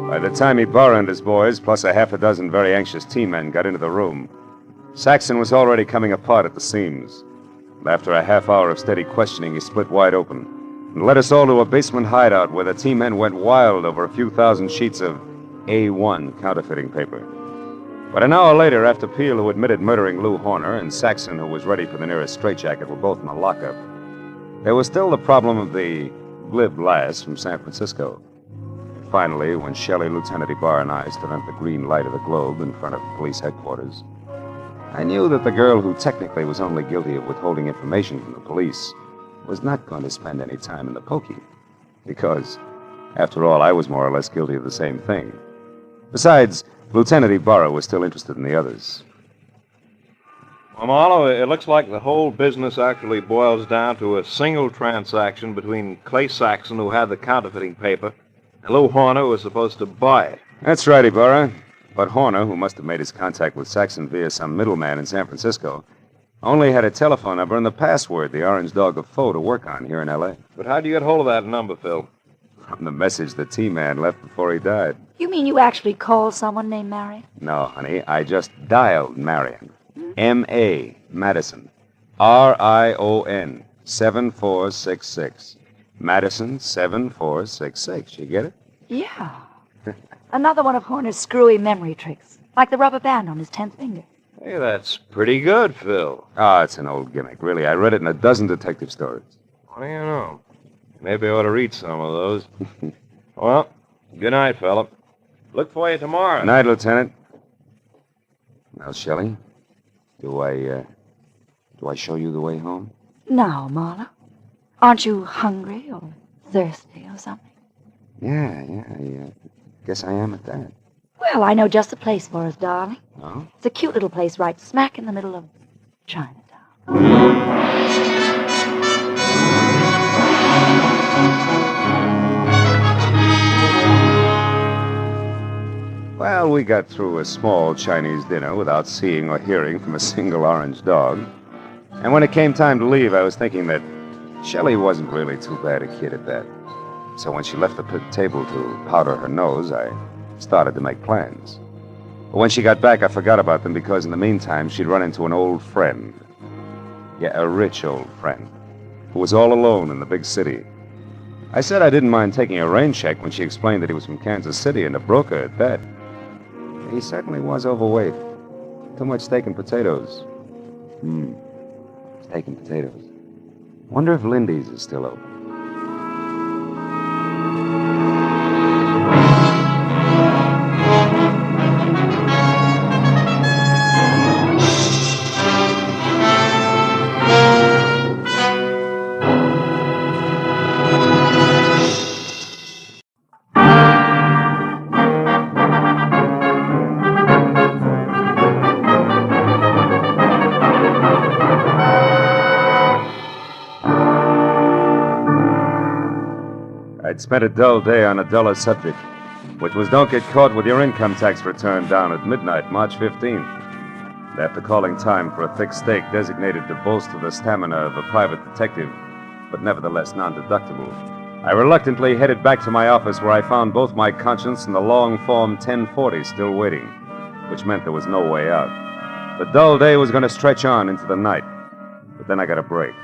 By the time Ibarra and his boys, plus a half a dozen very anxious T-men, got into the room, Saxon was already coming apart at the seams. And after a half hour of steady questioning, he split wide open and led us all to a basement hideout where the T-men went wild over a few thousand sheets of A1 counterfeiting paper. But an hour later, after Peel, who admitted murdering Lou Horner, and Saxon, who was ready for the nearest straitjacket, were both in the lockup, there was still the problem of the glib lass from San Francisco. And finally, when Shelley, Lieutenant Ibarra, and I stood under the green light of the globe in front of police headquarters, I knew that the girl who technically was only guilty of withholding information from the police was not going to spend any time in the pokey. Because, after all, I was more or less guilty of the same thing. Besides, Lieutenant Ibarra was still interested in the others. Well, Marlowe, it looks like the whole business actually boils down to a single transaction between Clay Saxon, who had the counterfeiting paper, and Lou Horner, who was supposed to buy it. That's right, Ibarra. But Horner, who must have made his contact with Saxon via some middleman in San Francisco, only had a telephone number and the password, the Orange Dog of Foe, to work on here in L.A. But how'd you get hold of that number, Phil? From the message the T-Man left before he died. You mean you actually called someone named Marion? No, honey, I just dialed Marion. Madison? M.A. Madison. R-I-O-N 7466. Madison 7466. You get it? Yeah. Another one of Horner's screwy memory tricks, like the rubber band on his 10th finger. Hey, that's pretty good, Phil. Ah, it's an old gimmick, really. I read it in a dozen detective stories. What do you know? Maybe I ought to read some of those. Well, good night, Philip. Look for you tomorrow. Good night, Lieutenant. Now, Shelley, do I show you the way home? Now, Marlowe, aren't you hungry or thirsty or something? Yeah, I guess I am at that. Well, I know just the place for us, darling. Oh? It's a cute little place right smack in the middle of Chinatown. Well, we got through a small Chinese dinner without seeing or hearing from a single orange dog. And when it came time to leave, I was thinking that Shelley wasn't really too bad a kid at that. So when she left the table to powder her nose, I started to make plans. But when she got back, I forgot about them because in the meantime, she'd run into an old friend. Yeah, a rich old friend who was all alone in the big city. I said I didn't mind taking a rain check when she explained that he was from Kansas City and a broker at that. He certainly was overweight. Too much steak and potatoes. Steak and potatoes. Wonder if Lindy's is still open. I'd spent a dull day on a duller subject, which was don't get caught with your income tax return down at midnight, March 15th. And after calling time for a thick steak designated to bolster the stamina of a private detective, but nevertheless non-deductible, I reluctantly headed back to my office where I found both my conscience and the long form 1040 still waiting, which meant there was no way out. The dull day was going to stretch on into the night, but then I got a break,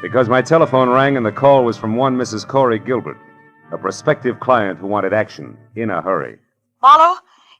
because my telephone rang and the call was from one Mrs. Corey Gilbert, a prospective client who wanted action in a hurry. Marlowe,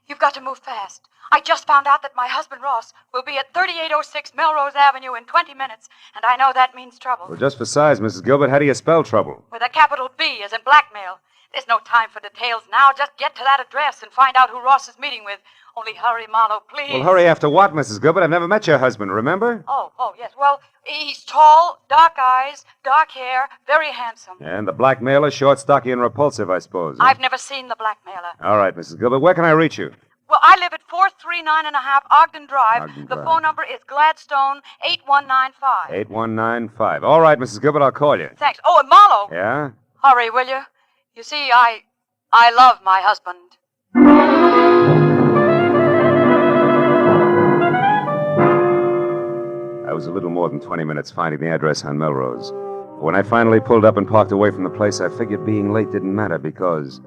you've got to move fast. I just found out that my husband Ross will be at 3806 Melrose Avenue in 20 minutes, and I know that means trouble. Well, just for size, Mrs. Gilbert, how do you spell trouble? With a capital B as in blackmail. There's no time for details now. Just get to that address and find out who Ross is meeting with. Only hurry, Marlowe, please. Well, hurry after what, Mrs. Gilbert? I've never met your husband, remember? Oh, yes. Well, he's tall, dark eyes, dark hair, very handsome. And the blackmailer, short, stocky, and repulsive, I suppose. I've never seen the blackmailer. All right, Mrs. Gilbert, where can I reach you? Well, I live at 439.5 Ogden Drive. The phone number is Gladstone 8195. 8195. All right, Mrs. Gilbert, I'll call you. Thanks. Oh, and Marlowe. Yeah? Hurry, will you? You see, I love my husband. I was a little more than 20 minutes finding the address on Melrose. When I finally pulled up and parked away from the place, I figured being late didn't matter because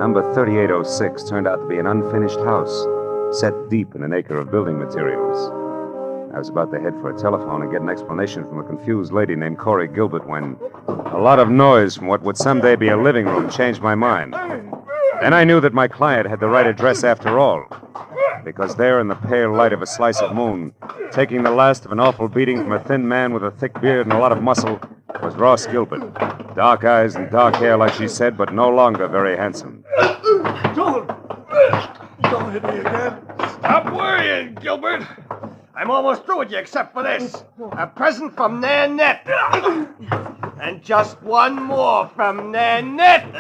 number 3806 turned out to be an unfinished house set deep in an acre of building materials. I was about to head for a telephone and get an explanation from a confused lady named Corey Gilbert when a lot of noise from what would someday be a living room changed my mind. Then I knew that my client had the right address after all, because there in the pale light of a slice of moon, taking the last of an awful beating from a thin man with a thick beard and a lot of muscle, was Ross Gilbert. Dark eyes and dark hair, like she said, but no longer very handsome. Don't hit me again. Stop worrying, Gilbert. I'm almost through with you except for this. A present from Nanette. And just one more from Nanette.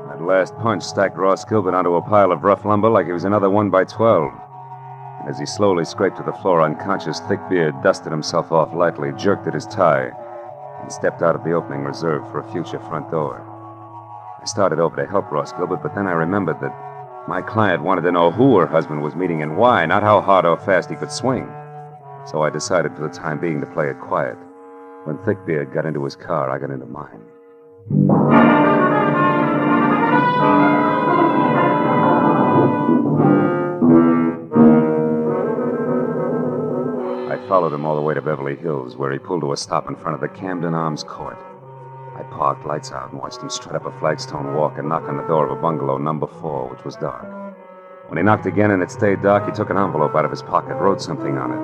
That last punch stacked Ross Gilbert onto a pile of rough lumber like he was another 1x12. And as he slowly scraped to the floor unconscious, thick beard dusted himself off lightly, jerked at his tie, and stepped out of the opening reserved for a future front door. I started over to help Ross Gilbert, but then I remembered that my client wanted to know who her husband was meeting and why, not how hard or fast he could swing. So I decided for the time being to play it quiet. When Thickbeard got into his car, I got into mine. I followed him all the way to Beverly Hills, where he pulled to a stop in front of the Camden Arms Court. I parked, lights out, and watched him strut up a flagstone walk and knock on the door of a bungalow, number 4, which was dark. When he knocked again and it stayed dark, he took an envelope out of his pocket, wrote something on it,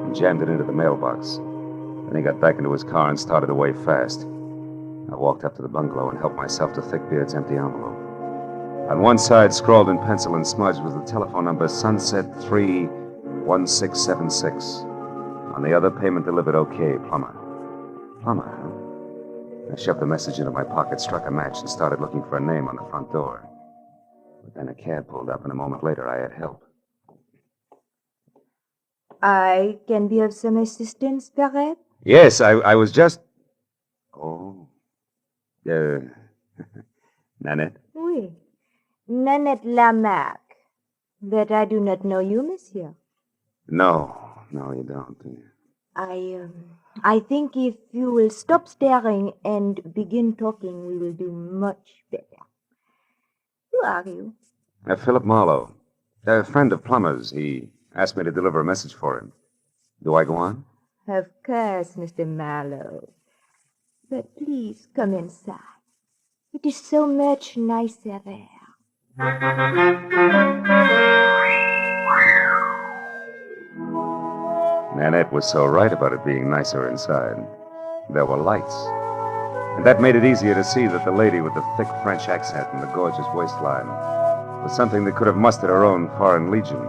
and jammed it into the mailbox. Then he got back into his car and started away fast. I walked up to the bungalow and helped myself to Thickbeard's empty envelope. On one side, scrawled in pencil and smudged, was the telephone number Sunset 31676. On the other, payment delivered okay, Plummer. Plummer, huh? I shoved the message into my pocket, struck a match, and started looking for a name on the front door. But then a cab pulled up, and a moment later I had help. I can be of some assistance, perhaps? Yes, I was just... Oh. Nanette? Oui. Nanette Lamarck. But I do not know you, monsieur. No, you don't. I think if you will stop staring and begin talking, we will do much better. Who are you? Philip Marlowe. A friend of Plummer's. He asked me to deliver a message for him. Do I go on? Of course, Mr. Marlowe. But please come inside. It is so much nicer there. Nanette was so right about it being nicer inside. There were lights. And that made it easier to see that the lady with the thick French accent and the gorgeous waistline was something that could have mustered her own foreign legion.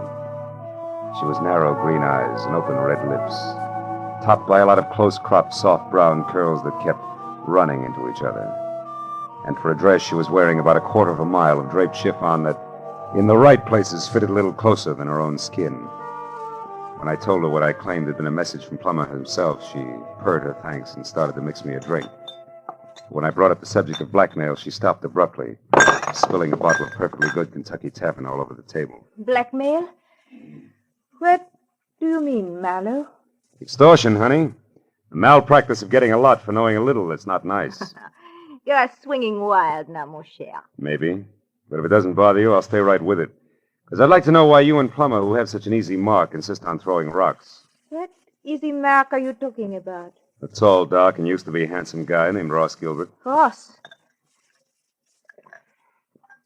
She was narrow green eyes and open red lips, topped by a lot of close-cropped, soft brown curls that kept running into each other. And for a dress, she was wearing about 1/4 mile of draped chiffon that, in the right places, fitted a little closer than her own skin. When I told her what I claimed had been a message from Plummer himself, she purred her thanks and started to mix me a drink. When I brought up the subject of blackmail, she stopped abruptly, spilling a bottle of perfectly good Kentucky Tavern all over the table. Blackmail? What do you mean, Marlowe? Extortion, honey. The malpractice of getting a lot for knowing a little that's not nice. You are swinging wild now, mon cher. Maybe. But if it doesn't bother you, I'll stay right with it. Because I'd like to know why you and Plummer, who have such an easy mark, insist on throwing rocks. What easy mark are you talking about? A tall, dark, and used to be handsome guy named Ross Gilbert. Ross?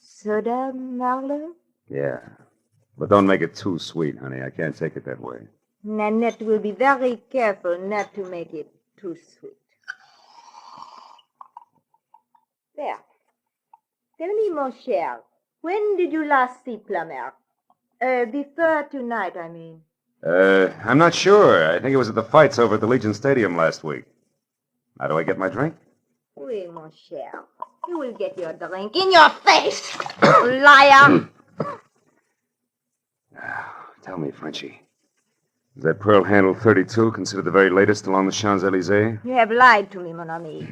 Soda, Marlowe? Yeah. But don't make it too sweet, honey. I can't take it that way. Nanette will be very careful not to make it too sweet. There. Tell me, mon cher, when did you last see Plummer? Before tonight, I mean. I'm not sure. I think it was at the fights over at the Legion Stadium last week. How do I get my drink? Oui, mon cher. You will get your drink in your face, liar. Tell me, Frenchie. Is that pearl handle 32 considered the very latest along the Champs-Élysées? You have lied to me, mon ami.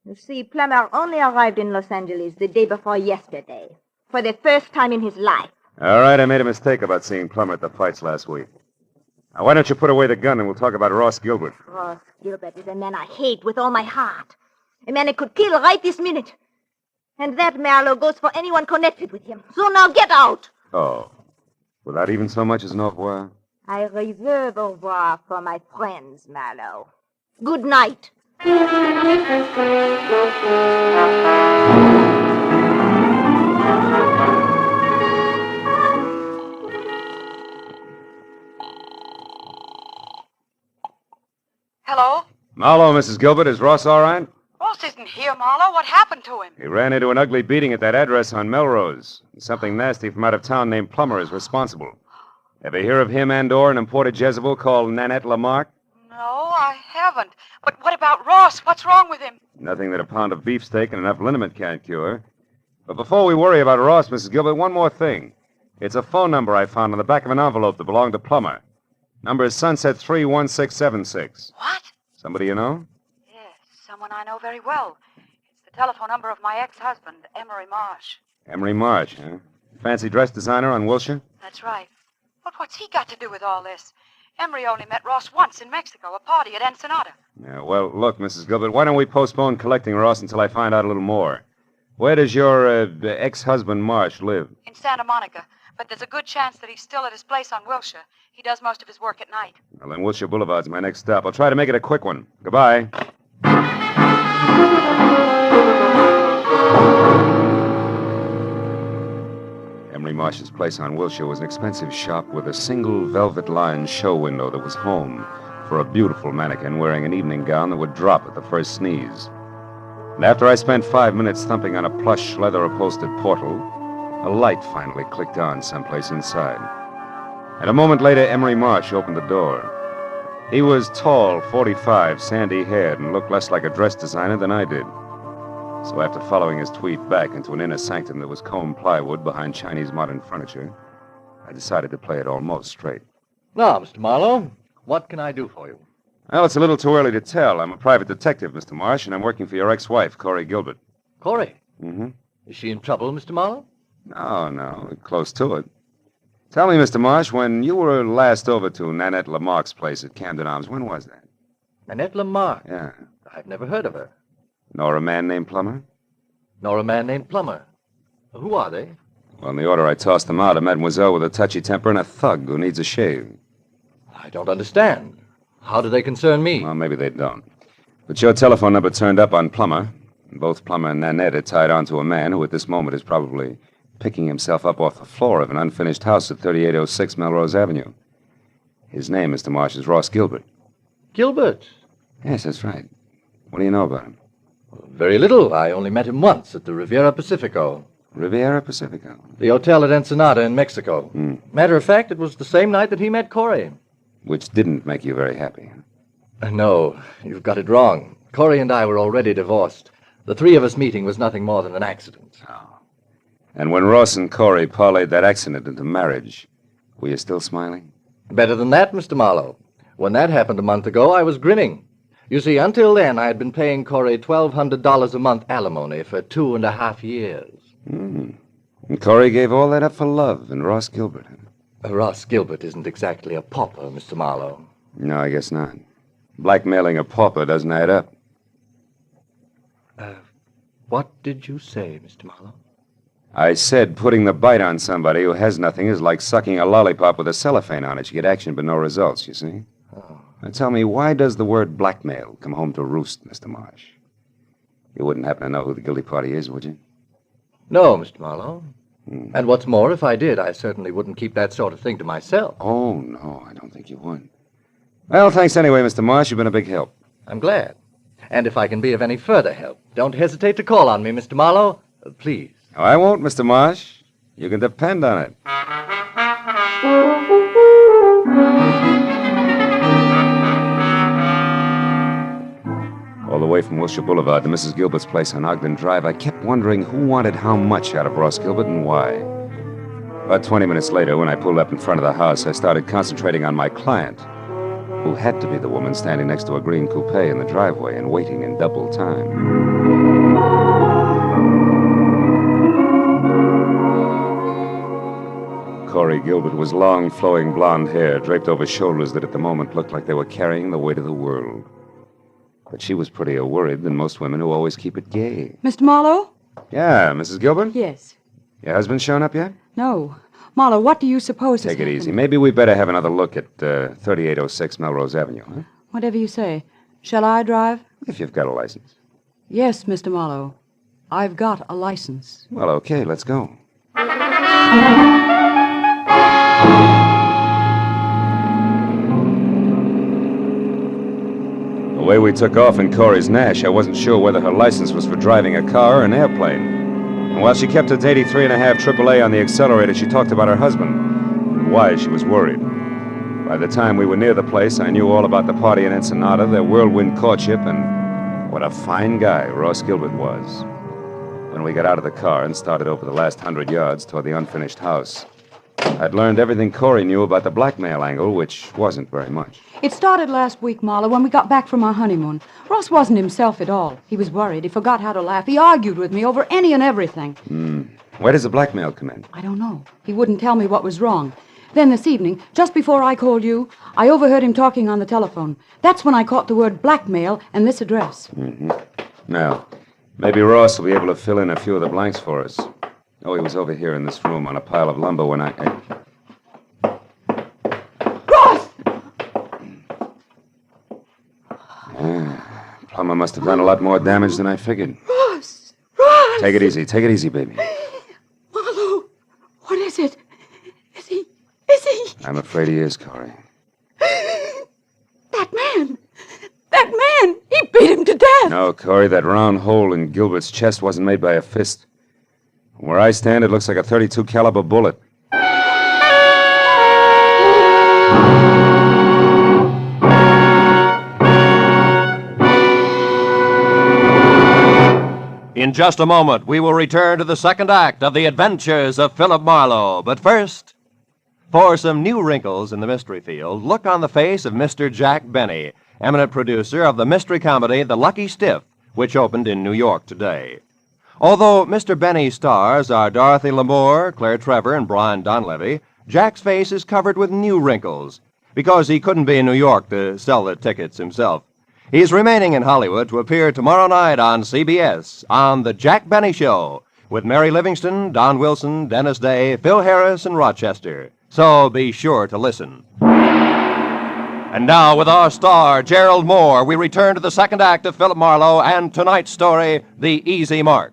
You see, Plummer only arrived in Los Angeles the day before yesterday, for the first time in his life. All right, I made a mistake about seeing Plummer at the fights last week. Now, why don't you put away the gun and we'll talk about Ross Gilbert? Ross Gilbert is a man I hate with all my heart. A man I could kill right this minute. And that, Marlowe, goes for anyone connected with him. So now get out! Oh. Without even so much as an au revoir? I reserve au revoir for my friends, Marlowe. Good night. Hello? Marlowe, Mrs. Gilbert. Is Ross all right? Ross isn't here, Marlowe. What happened to him? He ran into an ugly beating at that address on Melrose. Something nasty from out of town named Plummer is responsible. Ever hear of him and/or an imported Jezebel called Nanette Lamarck? No, I haven't. But what about Ross? What's wrong with him? Nothing that a pound of beefsteak and enough liniment can't cure. But before we worry about Ross, Mrs. Gilbert, one more thing. It's a phone number I found on the back of an envelope that belonged to Plummer. Number is Sunset 31676. What? Somebody you know? Yes, someone I know very well. It's the telephone number of my ex-husband, Emery Marsh. Emery Marsh, huh? Fancy dress designer on Wilshire? That's right. But what's he got to do with all this? Emery only met Ross once in Mexico, a party at Ensenada. Yeah, well, look, Mrs. Gilbert, why don't we postpone collecting Ross until I find out a little more? Where does your ex-husband Marsh live? In Santa Monica. but there's a good chance that he's still at his place on Wilshire. He does most of his work at night. Well, then Wilshire Boulevard's my next stop. I'll try to make it a quick one. Goodbye. Emery Marsh's place on Wilshire was an expensive shop with a single velvet-lined show window that was home for a beautiful mannequin wearing an evening gown that would drop at the first sneeze. And after I spent 5 minutes thumping on a plush, leather-upholstered portal, a light finally clicked on someplace inside. And a moment later, Emery Marsh opened the door. He was tall, 45, sandy-haired, and looked less like a dress designer than I did. So after following his tweet back into an inner sanctum that was combed plywood behind Chinese modern furniture, I decided to play it almost straight. Now, Mr. Marlowe, what can I do for you? Well, it's a little too early to tell. I'm a private detective, Mr. Marsh, and I'm working for your ex-wife, Corey Gilbert. Corey? Mm-hmm. Is she in trouble, Mr. Marlowe? No, close to it. Tell me, Mr. Marsh, when you were last over to Nanette Lamarck's place at Camden Arms, when was that? Nanette Lamarck? Yeah. I've never heard of her. Nor a man named Plummer? Nor a man named Plummer. Who are they? Well, in the order I tossed them out, a mademoiselle with a touchy temper and a thug who needs a shave. I don't understand. How do they concern me? Well, maybe they don't. But your telephone number turned up on Plummer. And both Plummer and Nanette are tied on to a man who at this moment is probably picking himself up off the floor of an unfinished house at 3806 Melrose Avenue. His name, Mr. Marsh, is Ross Gilbert. Gilbert? Yes, that's right. What do you know about him? Very little. I only met him once at the Riviera Pacifico. Riviera Pacifico? The hotel at Ensenada in Mexico. Matter of fact, it was the same night that he met Corey. Which didn't make you very happy. No, you've got it wrong. Corey and I were already divorced. The three of us meeting was nothing more than an accident. Oh. And when Ross and Corey parlayed that accident into marriage, were you still smiling? Better than that, Mr. Marlowe. When that happened a month ago, I was grinning. You see, until then, I had been paying Corey $1,200 a month alimony for 2.5 years. And Corey gave all that up for love and Ross Gilbert. Ross Gilbert isn't exactly a pauper, Mr. Marlowe. No, I guess not. Blackmailing a pauper doesn't add up. What did you say, Mr. Marlowe? I said putting the bite on somebody who has nothing is like sucking a lollipop with a cellophane on it. You get action but no results, you see? Oh. Now tell me, why does the word blackmail come home to roost, Mr. Marsh? You wouldn't happen to know who the guilty party is, would you? No, Mr. Marlowe. And what's more, if I did, I certainly wouldn't keep that sort of thing to myself. Oh, no, I don't think you would. Well, thanks anyway, Mr. Marsh. You've been a big help. I'm glad. And if I can be of any further help, don't hesitate to call on me, Mr. Marlowe. Please. Oh, I won't, Mr. Marsh. You can depend on it. All the way from Wilshire Boulevard to Mrs. Gilbert's place on Ogden Drive, I kept wondering who wanted how much out of Ross Gilbert and why. About 20 minutes later, when I pulled up in front of the house, I started concentrating on my client, who had to be the woman standing next to a green coupe in the driveway and waiting in double time. Corey Gilbert was long, flowing blonde hair draped over shoulders that at the moment looked like they were carrying the weight of the world. But she was prettier worried than most women who always keep it gay. Mr. Marlowe? Yeah, Mrs. Gilbert? Yes. Your husband shown up yet? No. Marlowe, what do you suppose Take it easy. Maybe we better have another look at 3806 Melrose Avenue, huh? Whatever you say. Shall I drive? If you've got a license. Yes, Mr. Marlowe. I've got a license. Well, okay, let's go. The way we took off in Corey's Nash, I wasn't sure whether her license was for driving a car or an airplane. And while she kept it 83.5 AAA on the accelerator, she talked about her husband and why she was worried. By the time we were near the place, I knew all about the party in Ensenada, their whirlwind courtship, and what a fine guy Ross Gilbert was. When we got out of the car and started over the last 100 yards toward the unfinished house, I'd learned everything Corey knew about the blackmail angle, which wasn't very much. It started last week, Marlowe, when we got back from our honeymoon. Ross wasn't himself at all. He was worried. He forgot how to laugh. He argued with me over any and everything. Where does the blackmail come in? I don't know. He wouldn't tell me what was wrong. Then this evening, just before I called you, I overheard him talking on the telephone. That's when I caught the word blackmail and this address. Now, maybe Ross will be able to fill in a few of the blanks for us. Oh, he was over here in this room on a pile of lumber when I... Ross! Plumber must have done a lot more damage than I figured. Ross! Take it easy, baby. Marlowe, what is it? Is he... I'm afraid he is, Corey. That man! He beat him to death! No, Corey, that round hole in Gilbert's chest wasn't made by a fist. From where I stand, it looks like a .32 caliber bullet. In just a moment, we will return to the second act of The Adventures of Philip Marlowe. But first, for some new wrinkles in the mystery field, look on the face of Mr. Jack Benny, eminent producer of the mystery comedy The Lucky Stiff, which opened in New York today. Although Mr. Benny's stars are Dorothy Lamour, Claire Trevor, and Brian Donlevy, Jack's face is covered with new wrinkles because he couldn't be in New York to sell the tickets himself. He's remaining in Hollywood to appear tomorrow night on CBS on The Jack Benny Show with Mary Livingston, Don Wilson, Dennis Day, Phil Harris, and Rochester. So be sure to listen. And now, with our star, Gerald Moore, we return to the second act of Philip Marlowe and tonight's story, The Easy Mark.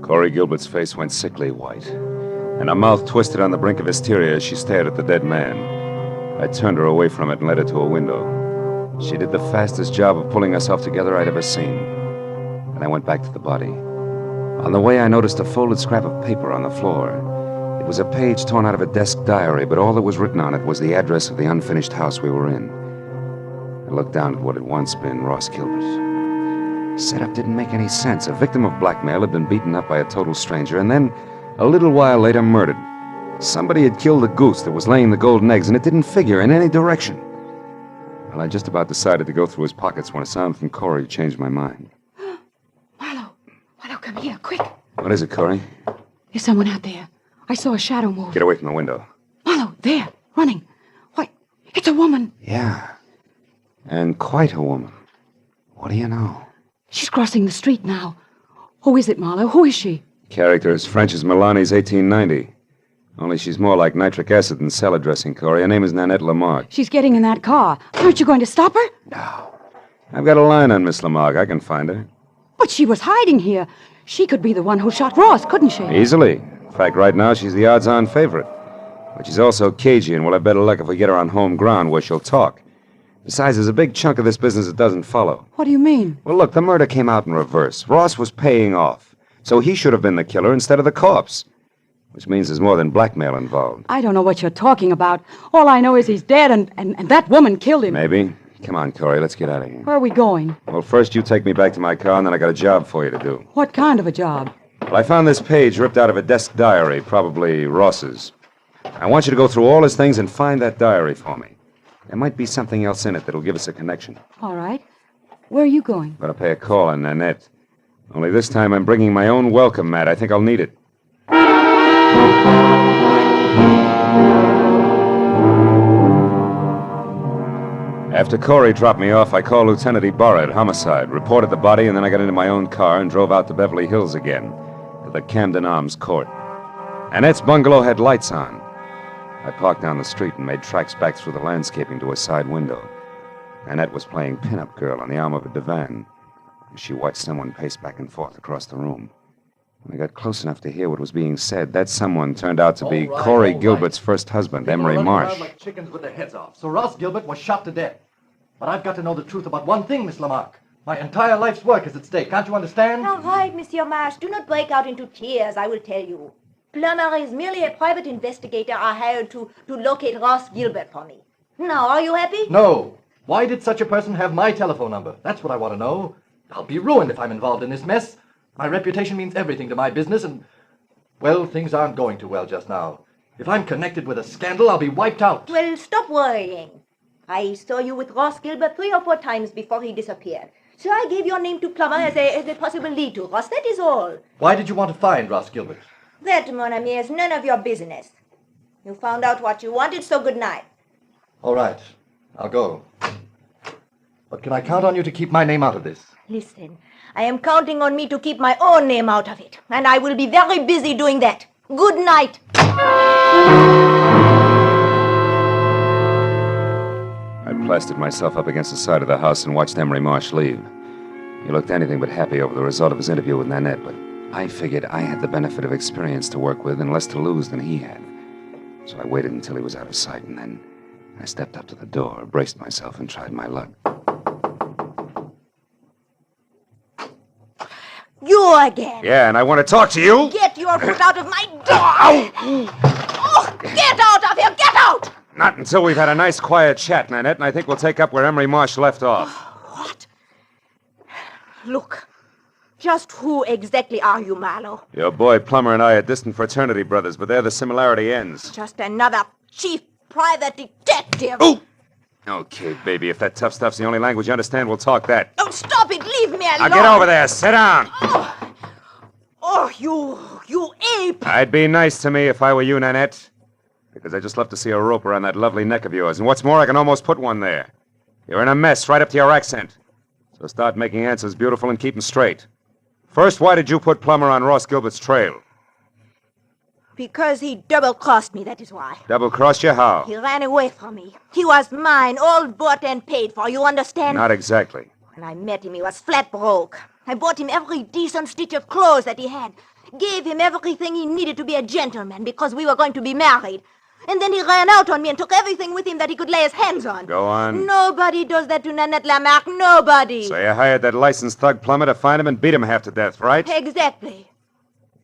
Corey Gilbert's face went sickly white, and her mouth twisted on the brink of hysteria as she stared at the dead man. I turned her away from it and led her to a window. She did the fastest job of pulling herself together I'd ever seen. And I went back to the body. On the way, I noticed a folded scrap of paper on the floor. It was a page torn out of a desk diary, but all that was written on it was the address of the unfinished house we were in. I looked down at what had once been Ross Gilbert. Setup didn't make any sense. A victim of blackmail had been beaten up by a total stranger, and then, a little while later, murdered. Somebody had killed the goose that was laying the golden eggs, and it didn't figure in any direction. Well, I just about decided to go through his pockets when a sound from Corey changed my mind. Marlowe, come here, quick. What is it, Corey? There's someone out there. I saw a shadow move. Get away from the window. Marlowe, there, running. Why, it's a woman. Yeah. And quite a woman. What do you know? She's crossing the street now. Who is it, Marlowe? Who is she? Character as French as Milani's 1890. Only she's more like nitric acid than salad dressing, Corey. Her name is Nanette Lamarck. She's getting in that car. Aren't you going to stop her? I've got a line on Miss Lamarck. I can find her. But she was hiding here. She could be the one who shot Ross, couldn't she? Easily. In fact, right now, she's the odds-on favorite. But she's also cagey, and we'll have better luck if we get her on home ground where she'll talk. Besides, there's a big chunk of this business that doesn't follow. What do you mean? Well, look, the murder came out in reverse. Ross was paying off. So he should have been the killer instead of the corpse. Which means there's more than blackmail involved. I don't know what you're talking about. All I know is he's dead, and that woman killed him. Maybe. Come on, Corey, let's get out of here. Where are we going? Well, first you take me back to my car, and then I got a job for you to do. What kind of a job? Well, I found this page ripped out of a desk diary, probably Ross's. I want you to go through all his things and find that diary for me. There might be something else in it that'll give us a connection. All right. Where are you going? Gotta pay a call on Nanette. Only this time I'm bringing my own welcome mat. I think I'll need it. After Corey dropped me off, I called Lieutenant Ibarra at Homicide, reported the body, and then I got into my own car and drove out to Beverly Hills again, to the Camden Arms Court. Annette's bungalow had lights on. I parked down the street and made tracks back through the landscaping to a side window. Annette was playing pin-up girl on the arm of a divan. She watched someone pace back and forth across the room. When I got close enough to hear what was being said, that someone turned out to be Corey Gilbert's first husband, Emery Marsh. Like chickens with their heads off. So Ross Gilbert was shot to death. But I've got to know the truth about one thing, Miss Lamarck. My entire life's work is at stake. Can't you understand? All right, Monsieur Marsh. Do not break out into tears, I will tell you. Plummer is merely a private investigator I hired to locate Ross Gilbert for me. Now, are you happy? No. Why did such a person have my telephone number? That's what I want to know. I'll be ruined if I'm involved in this mess. My reputation means everything to my business, and, well, things aren't going too well just now. If I'm connected with a scandal, I'll be wiped out. Well, stop worrying. I saw you with Ross Gilbert 3 or 4 times before he disappeared. So I gave your name to Plummer as a possible lead to Ross. That is all. Why did you want to find Ross Gilbert? That, mon ami, is none of your business. You found out what you wanted, so good night. All right. I'll go. But can I count on you to keep my name out of this? Listen, I am counting on me to keep my own name out of it, and I will be very busy doing that. Good night. I plastered myself up against the side of the house and watched Emery Marsh leave. He looked anything but happy over the result of his interview with Nanette, but I figured I had the benefit of experience to work with and less to lose than he had. So I waited until he was out of sight, and then I stepped up to the door, braced myself, and tried my luck. You again. Yeah, and I want to talk to you. Get your foot out of my door. Oh, get out of here. Get out. Not until we've had a nice, quiet chat, Nanette, and I think we'll take up where Emery Marsh left off. What? Look, just who exactly are you, Marlowe? Your boy Plummer and I are distant fraternity brothers, but there the similarity ends. Just another chief private detective. Ooh! Okay, baby, if that tough stuff's the only language you understand, we'll talk that. Oh, stop it. Leave me alone. Now get over there. Sit down. Oh, you ape. I'd be nice to me if I were you, Nanette. Because I just love to see a rope around that lovely neck of yours. And what's more, I can almost put one there. You're in a mess right up to your accent. So start making answers beautiful and keep them straight. First, why did you put Plummer on Ross Gilbert's trail? Because he double-crossed me, that is why. Double-crossed you how? He ran away from me. He was mine, all bought and paid for, you understand? Not exactly. When I met him, he was flat broke. I bought him every decent stitch of clothes that he had. Gave him everything he needed to be a gentleman because we were going to be married. And then he ran out on me and took everything with him that he could lay his hands on. Go on. Nobody does that to Nanette Lamarck. Nobody. So you hired that licensed thug Plummer to find him and beat him half to death, right? Exactly.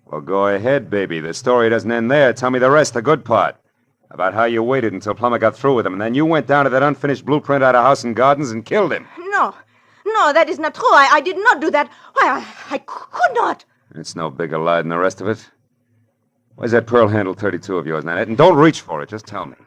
Well, go ahead, baby. The story doesn't end there. Tell me the rest, the good part. About how you waited until Plummer got through with him, and then you went down to that unfinished blueprint out of House and Gardens and killed him. No, that is not true. I did not do that. Why, I could not. It's no bigger lie than the rest of it. Where's that pearl handle 32 of yours, Nanette? And don't reach for it. Just tell me.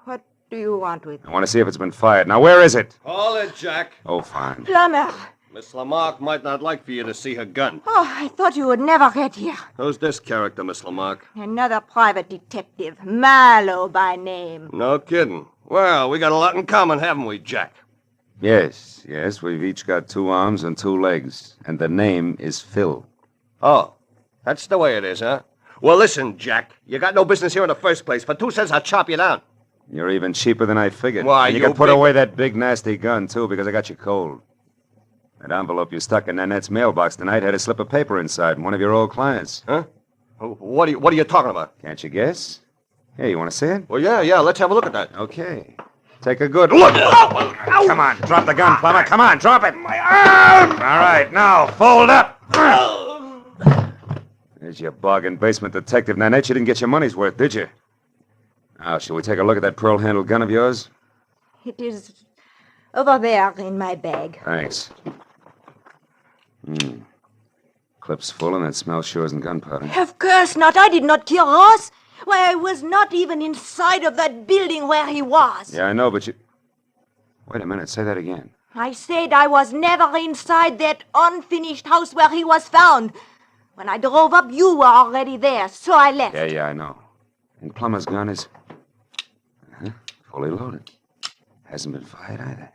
What do you want with I want to see if it's been fired. Now, where is it? Call it, Jack. Oh, fine. Plummer. Miss Lamarck might not like for you to see her gun. Oh, I thought you would never get here. Who's this character, Miss Lamarck? Another private detective, Marlowe by name. No kidding. Well, we got a lot in common, haven't we, Jack? Yes, we've each got 2 arms and 2 legs. And the name is Phil. Oh, that's the way it is, huh? Well, listen, Jack. You got no business here in the first place. For 2 cents, I'll chop you down. You're even cheaper than I figured. Why, and you can put away that big, nasty gun, too, because I got you cold. That envelope you stuck in Nanette's mailbox tonight had a slip of paper inside, one of your old clients. Huh? What are you talking about? Can't you guess? Hey, you want to see it? Well, yeah, let's have a look at that. Okay. Take a good look. Come on, drop the gun, Plummer. Come on, drop it. My arm! All right, now, fold up. There's your bargain basement detective, Nanette. You didn't get your money's worth, did you? Now, shall we take a look at that pearl-handled gun of yours? It is over there in my bag. Thanks. Clip's full, and that smell sure isn't gunpowder. Of course not. I did not kill Ross. Why, I was not even inside of that building where he was. Yeah, I know, but you... Wait a minute, say that again. I said I was never inside that unfinished house where he was found. When I drove up, you were already there, so I left. Yeah, I know. And Plummer's gun is... fully loaded. Hasn't been fired either.